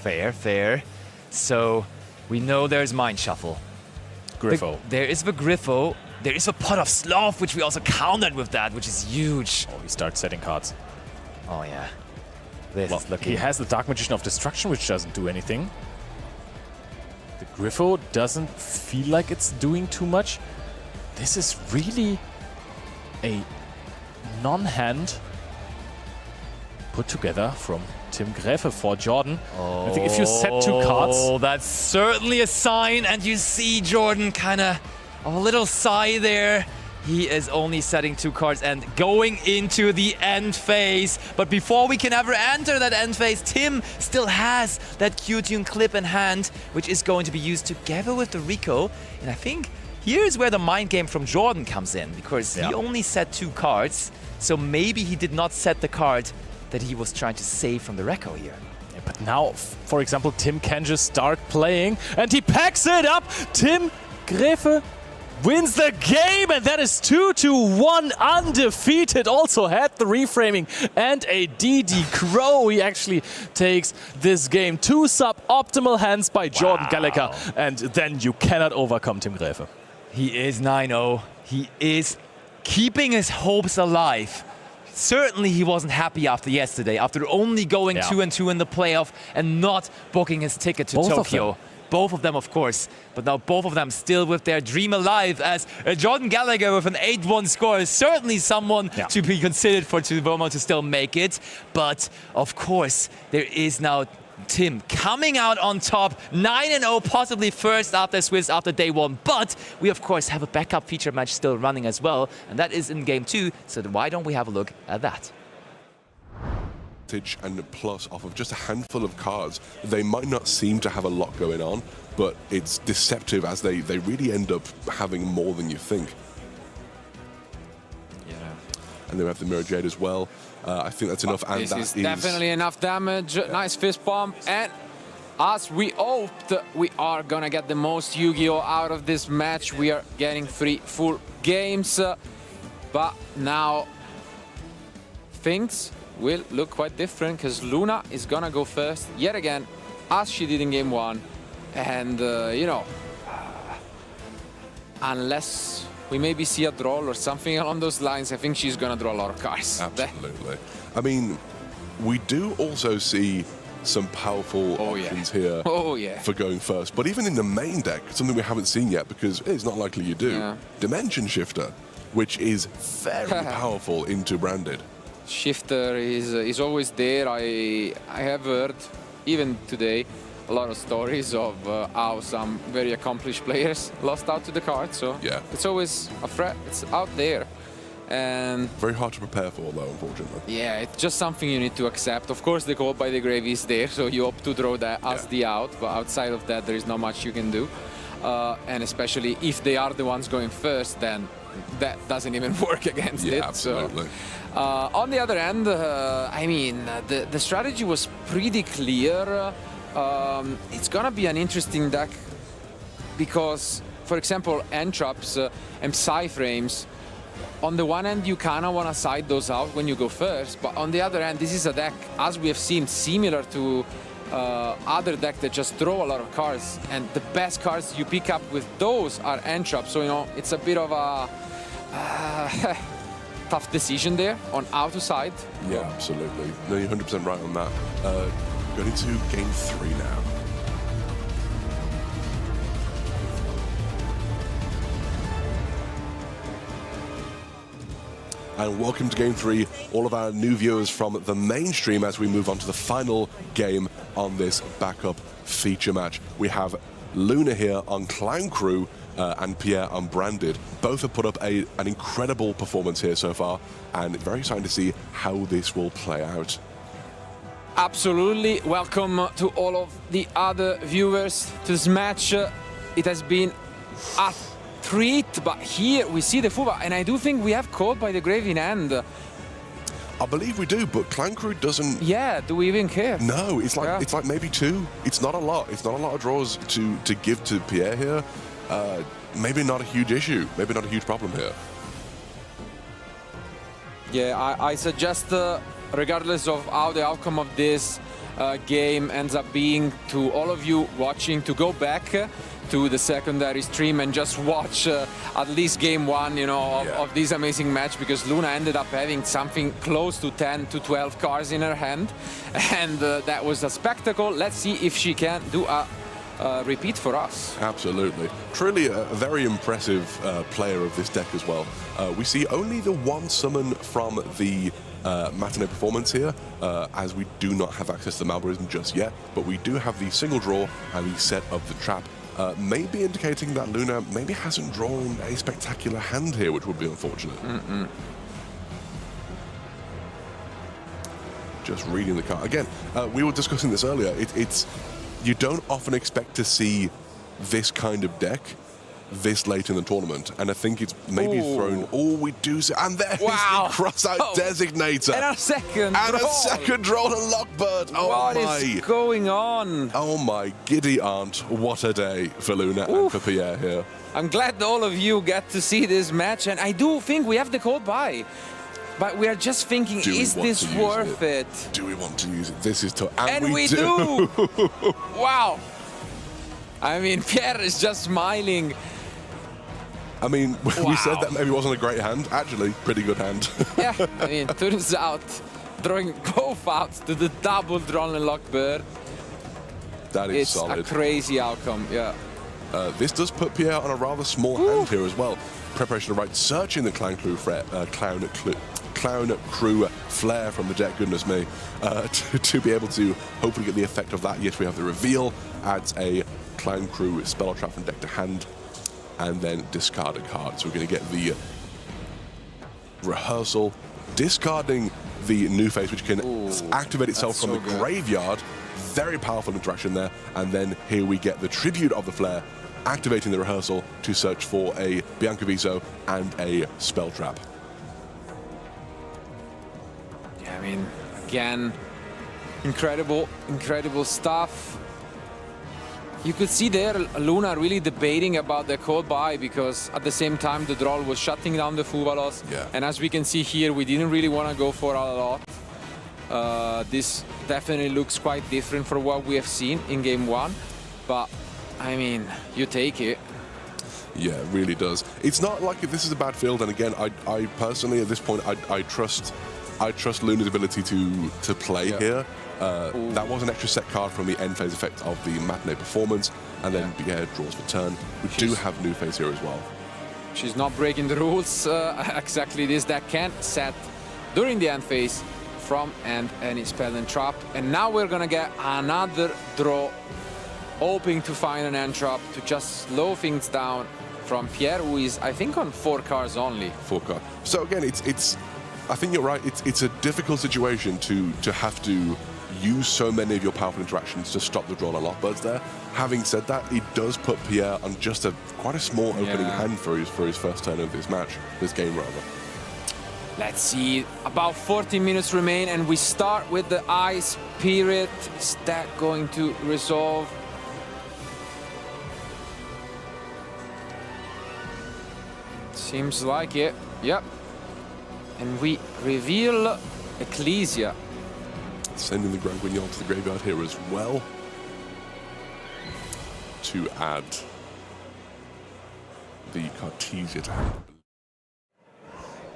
Fair. So we know there's Mind Shuffle. Griffo. There is the Griffo. There is a Pot of Sloth, which we also countered with that, which is huge. Oh, he starts setting cards. Oh, yeah. This is looking... He has the Dark Magician of Destruction, which doesn't do anything. The Griffo doesn't feel like it's doing too much. This is really a non-hand put together from Tim Gräfe for Jordan. I think if you set 2 cards... Oh, that's certainly a sign, and you see Jordan kind of a little sigh there. He is only setting 2 cards and going into the end phase. But before we can ever enter that end phase, Tim still has that Q-Tune clip in hand, which is going to be used together with the Rico. And I think here's where the mind game from Jordan comes in, because he only set 2 cards, so maybe he did not set the card that he was trying to save from the Reco here. Yeah, but now, for example, Tim can just start playing, and he packs it up. Tim Gräfe wins the game, and that is 2-1, undefeated. Also had the reframing and a DD Crow. He actually takes this game. 2 suboptimal hands by Jordan Gallagher, and then you cannot overcome Tim Gräfe. He is 9-0. He is keeping his hopes alive. Certainly he wasn't happy after yesterday, after only going 2-2 in the playoff and not booking his ticket to Tokyo. Both of them, of course, but now both of them still with their dream alive, as Jordan Gallagher with an 8-1 score is certainly someone to be considered for Tsubomo to still make it. But, of course, there is now Tim coming out on top, 9-0, possibly first after Swiss after day 1. But we, of course, have a backup feature match still running as well, and that is in game 2, so why don't we have a look at that? And plus off of just a handful of cards. They might not seem to have a lot going on, but it's deceptive as they really end up having more than you think. Yeah. And then we have the Mirror Jade as well. I think that's enough. And this that is definitely enough damage. Nice fist bump. And as we hoped, we are gonna get the most Yu-Gi-Oh out of this match. We are getting 3 full games. But now things will look quite different, because Luna is gonna go first yet again, as she did in game 1. And you know, unless we maybe see a draw or something along those lines, I think she's gonna draw a lot of cards. Absolutely. I mean, we do also see some powerful options here for going first. But even in the main deck, something we haven't seen yet, because it's not likely you do, Dimension Shifter, which is very powerful into Branded. Shifter is always there. I have heard, even today, a lot of stories of how some very accomplished players lost out to the card. So it's always a threat. It's out there. And very hard to prepare for, though, unfortunately. Yeah, it's just something you need to accept. Of course, the call by the grave is there, so you opt to draw that as the out. But outside of that, there is not much you can do. And especially if they are the ones going first, then that doesn't even work against it. Absolutely. So, on the other hand, I mean, the strategy was pretty clear. It's gonna be an interesting deck because, for example, Entraps and Psy-frames, on the one hand, you kind of want to side those out when you go first, but on the other hand, this is a deck, as we have seen, similar to other deck that just draw a lot of cards, and the best cards you pick up with those are Entraps, so, you know, it's a bit of a tough decision there on how to side. Yeah, absolutely. No, you're 100% right on that. Going into game 3 now. And welcome to Game 3, all of our new viewers from the mainstream as we move on to the final game on this backup feature match. We have Luna here on Clown Crew and Pierre on Branded. Both have put up an incredible performance here so far, and very exciting to see how this will play out. Absolutely. Welcome to all of the other viewers to this match. It has been a treat, but here we see the Fuba, and I do think we have called by the grave in hand. I believe we do, but Clan Crew doesn't. Yeah, do we even care? No, it's like maybe 2. It's not a lot. It's not a lot of draws to give to Pierre here. Maybe not a huge issue. Maybe not a huge problem here. Yeah, I suggest, regardless of how the outcome of this game ends up being, to all of you watching, to go back to the secondary stream and just watch at least game 1, you know, of this amazing match, because Luna ended up having something close to 10 to 12 cards in her hand, and that was a spectacle. Let's see if she can do a repeat for us. Absolutely. Truly a very impressive player of this deck as well. We see only the one summon from the matinee performance here, as we do not have access to the Malborism just yet, but we do have the single draw and the set of the trap, maybe indicating that Luna maybe hasn't drawn a spectacular hand here, which would be unfortunate. Just reading the card. Again, we were discussing this earlier. It's you don't often expect to see this kind of deck this late in the tournament, and I think it's maybe thrown. Oh, we do see, and there's the cross-out designator, and a second draw to Lockbird. Oh what is going on? Oh my giddy aunt! What a day for Luna and for Pierre here. I'm glad all of you get to see this match, and I do think we have the code buy. But we are just thinking, is this worth it? Do we want to use it? This is tough. And we do! Wow! I mean, Pierre is just smiling. I mean, we said that maybe wasn't a great hand. Actually, pretty good hand. Yeah, I mean, turns out, throwing both out to the double drawn and Lockbird. That is solid. It's a crazy outcome, yeah. This does put Pierre on a rather small hand here as well. Preparation to right, searching the Clown Crew flare from the deck, goodness me, to be able to hopefully get the effect of that. Yes, we have the reveal, adds a Clown Crew spell trap from deck to hand, and then discard a card. So we're going to get the rehearsal, discarding the new face, which can activate itself from the graveyard. Very powerful interaction there. And then here we get the tribute of the flare, activating the rehearsal to search for a Bianca Viso and a spell trap. Yeah, I mean, again, incredible stuff. You could see there Luna really debating about the code buy, because at the same time the draw was shutting down the Fuvalos. Yeah. And as we can see here, we didn't really want to go for a lot. This definitely looks quite different from what we have seen in game one, but I mean, you take it. Yeah, it really does. It's not like if this is a bad field, and again, I personally at this point I trust Luna's ability to play here. That was an extra set card from the end phase effect of the matinee performance, and then Pierre draws for turn. We do have new phase here as well. She's not breaking the rules. Exactly this deck can't set during the end phase from end any spell and trap. And now we're gonna get another draw, hoping to find an end trap to just slow things down from Pierre, who is, I think, on 4 cards only. 4 cards. So again, it's I think you're right. It's a difficult situation to have to use so many of your powerful interactions to stop the draw a lot. But there, having said that, it does put Pierre on just quite a small opening hand for his first turn of this game rather. Let's see, about 40 minutes remain, and we start with the Ice Spirit. Is that going to resolve? Seems like it, yep. And we reveal Ecclesia. Sending the Grand Guignol to the graveyard here as well, to add the Cartesia to hand.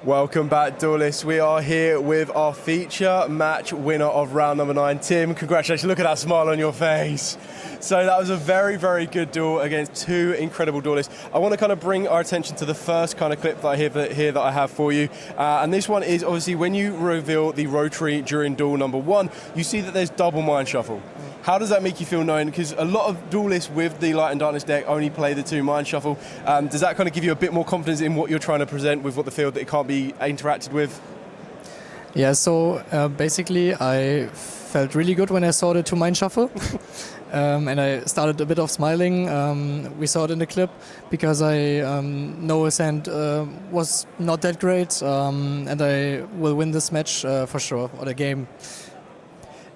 Welcome back, duelists. We are here with our feature match winner of round number 9. Tim, congratulations. Look at that smile on your face. So that was a very, very good duel against 2 incredible duelists. I want to kind of bring our attention to the first kind of clip that I here that I have for you. And this one is obviously when you reveal the rotary during duel number 1, you see that there's double Mind Shuffle. How does that make you feel, knowing, because a lot of duelists with the Light and Darkness deck only play the 2 Mind Shuffle. Does that kind of give you a bit more confidence in what you're trying to present with what the field that it can't be interacted with? Yeah, so basically I felt really good when I saw the 2 Mind Shuffle. And I started a bit of smiling. We saw it in the clip because I know his hand was not that great, and I will win this match for sure, or the game.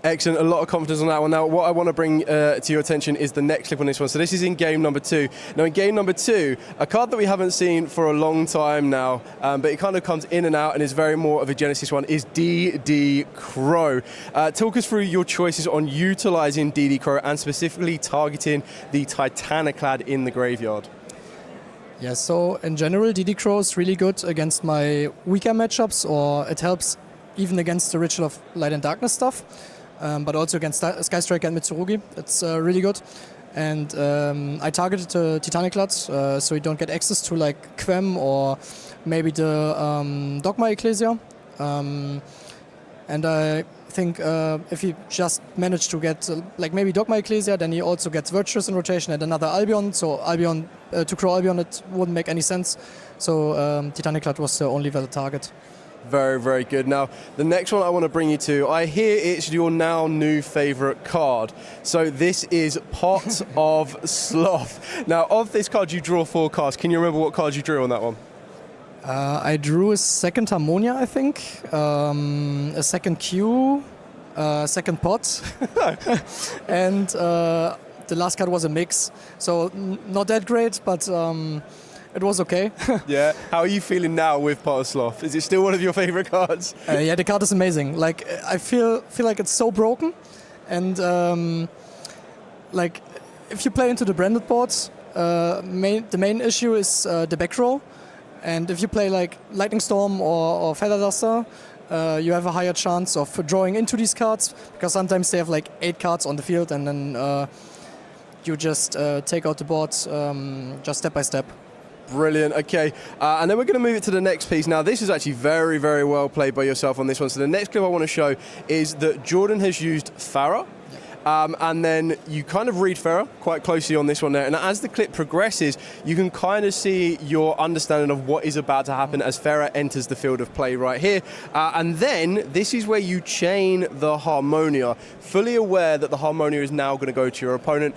Excellent, a lot of confidence on that one. Now, what I want to bring to your attention is the next clip on this one. So this is in game number 2. Now, in game number 2, a card that we haven't seen for a long time now, but it kind of comes in and out and is very more of a Genesis one, is DD Crow. Talk us through your choices on utilizing DD Crow and specifically targeting the Titaniclad in the graveyard. Yeah, so in general, DD Crow is really good against my weaker matchups, or it helps even against the Ritual of Light and Darkness stuff. But also against Sky Striker and Mitsurugi. It's really good. and I targeted the Titanic Lats, so you don't get access to like Quem or maybe the Dogma Ecclesia. And I think if he just managed to get like maybe Dogma Ecclesia, then he also gets Virtuous in rotation and another Albion. So Albion to Crow Albion, it wouldn't make any sense. So Titanic Lat was the only valid target. Very, very good. Now, the next one I want to bring you to, I hear it's your now new favourite card. So this is Pot of Sloth. Now, of this card, you draw 4 cards. Can you remember what cards you drew on that one? I drew a second Harmonia, I think, a second Q, second Pot, and the last card was a mix. So not that great, but it was okay. Yeah. How are you feeling now with Pot of Sloth? Is it still one of your favourite cards? Yeah, the card is amazing. Like I feel like it's so broken, and like if you play into the branded boards, the main issue is the back row. And if you play like Lightning Storm or Feather Duster, you have a higher chance of drawing into these cards, because sometimes they have like 8 cards on the field, and then you just take out the board just step by step. Brilliant. Okay, and then we're going to move it to the next piece. Now, this is actually very, very well played by yourself on this one. So the next clip I want to show is that Jordan has used Farah. And then you kind of read Farah quite closely on this one there. And as the clip progresses, you can kind of see your understanding of what is about to happen as Farah enters the field of play right here. And then this is where you chain the Harmonia, fully aware that the Harmonia is now going to go to your opponent.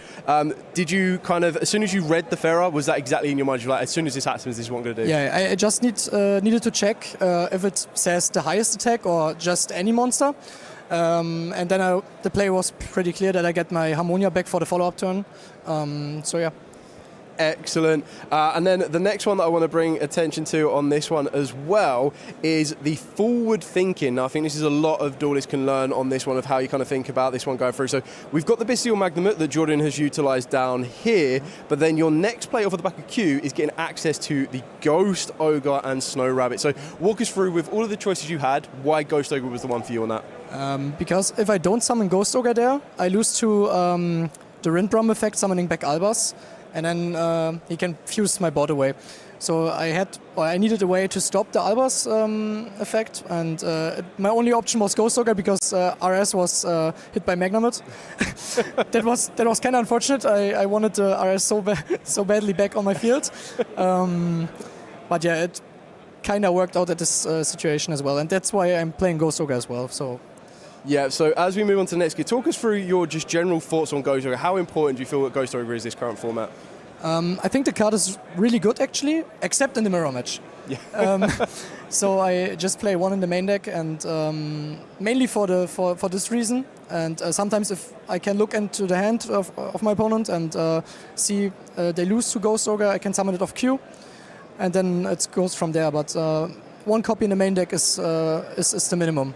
Did you kind of, as soon as you read the Farah, was that exactly in your mind? You're like, as soon as this happens, this is what I'm going to do? Yeah, I just needed to check if it says the highest attack or just any monster. And then the play was pretty clear that I get my Harmonia back for the follow-up turn. So yeah. Excellent. And then the next one that I want to bring attention to on this one as well is the forward thinking. Now, I think this is a lot of duelists can learn on this one of how you kind of think about this one going through. So we've got the Bestial Magnum that Jordan has utilised down here, but then your next play off of the back of Q is getting access to the Ghost Ogre and Snow Rabbit. So walk us through, with all of the choices you had, why Ghost Ogre was the one for you on that? Because if I don't summon Ghost Ogre there, I lose to the Rindbrum effect summoning back Albas, and then he can fuse my board away. So I needed a way to stop the Albas effect, and my only option was Ghost Ogre because RS was hit by Magnamut. that was kind of unfortunate. I wanted the RS so badly back on my field, but yeah, it kind of worked out at this situation as well, and that's why I'm playing Ghost Ogre as well. So. Yeah, so as we move on to the next game, talk us through your just general thoughts on Ghost Ogre. How important do you feel that Ghost Ogre is this current format? I think the card is really good actually, except in the mirror match. Yeah. So I just play one in the main deck, and mainly for this reason. And sometimes if I can look into the hand of my opponent and see they lose to Ghost Ogre, I can summon it off Q, and then it goes from there. But one copy in the main deck is the minimum.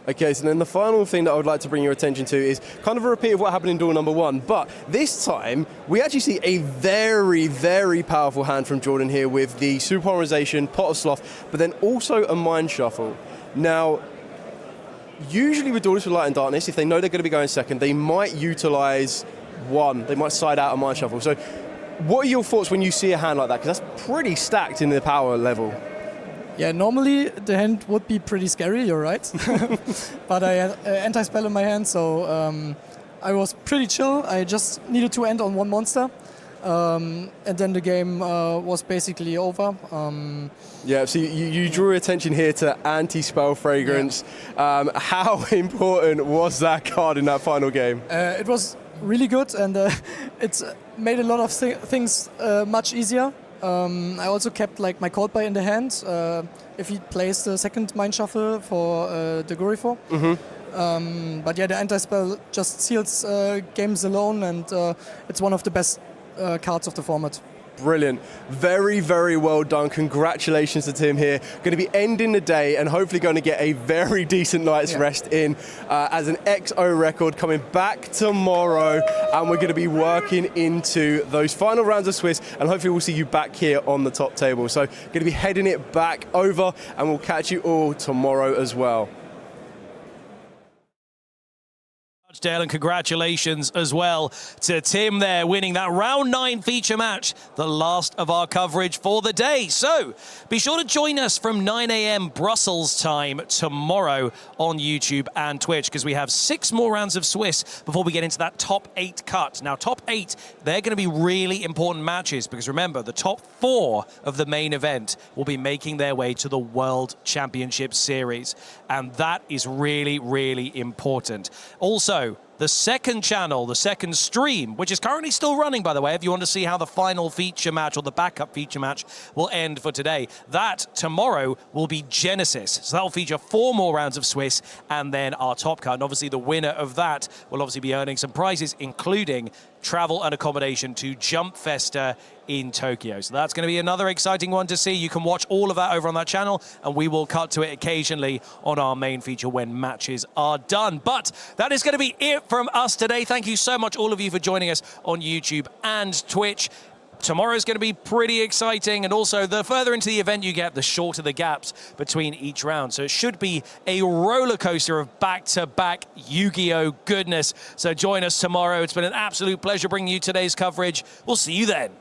Okay, so then the final thing that I would like to bring your attention to is kind of a repeat of what happened in duel number 1, but this time we actually see a very, very powerful hand from Jordan here with the Superpowerization, Pot of Sloth, but then also a Mind Shuffle. Now, usually with duelists with Light and Darkness, if they know they're going to be going second, they might utilise one, they might side out a Mind Shuffle. So what are your thoughts when you see a hand like that? Because that's pretty stacked in the power level. Yeah, normally the hand would be pretty scary, you're right. But I had anti-spell in my hand, so I was pretty chill. I just needed to end on one monster. And then the game was basically over. Yeah, so you drew attention here to Anti-Spell Fragrance. Yeah. How important was that card in that final game? It was really good, and it made a lot of things much easier. I also kept like my Cold Buy in the hand if he plays the second Mind Shuffle for the Gurifo. Mm-hmm. But yeah, the anti-spell just seals games alone, and it's one of the best cards of the format. Brilliant. Very, very well done. Congratulations to Tim here. Going to be ending the day and hopefully going to get a very decent night's rest in as an XO record coming back tomorrow. And we're going to be working into those final rounds of Swiss, and hopefully we'll see you back here on the top table. So going to be heading it back over, and we'll catch you all tomorrow as well. Dale, and congratulations as well to Tim there, winning that round 9 feature match, the last of our coverage for the day. So be sure to join us from 9 a.m. Brussels time tomorrow on YouTube and Twitch, because we have 6 more rounds of Swiss before we get into that top 8 cut. Now, top 8, they're going to be really important matches, because remember, the top 4 of the main event will be making their way to the World Championship Series. And that is really, really important. Also, the second channel, the second stream, which is currently still running, by the way, if you want to see how the final feature match or the backup feature match will end for today, that tomorrow will be Genesis. So that'll feature 4 more rounds of Swiss and then our top cut. And obviously the winner of that will obviously be earning some prizes, including travel and accommodation to Jump Festa in Tokyo. So that's going to be another exciting one to see. You can watch all of that over on that channel, and we will cut to it occasionally on our main feature when matches are done. But that is going to be it from us today. Thank you so much, all of you, for joining us on YouTube and Twitch. Tomorrow's going to be pretty exciting, and also the further into the event you get, the shorter the gaps between each round. So it should be a roller coaster of back-to-back Yu-Gi-Oh goodness. So join us tomorrow. It's been an absolute pleasure bringing you today's coverage. We'll see you then.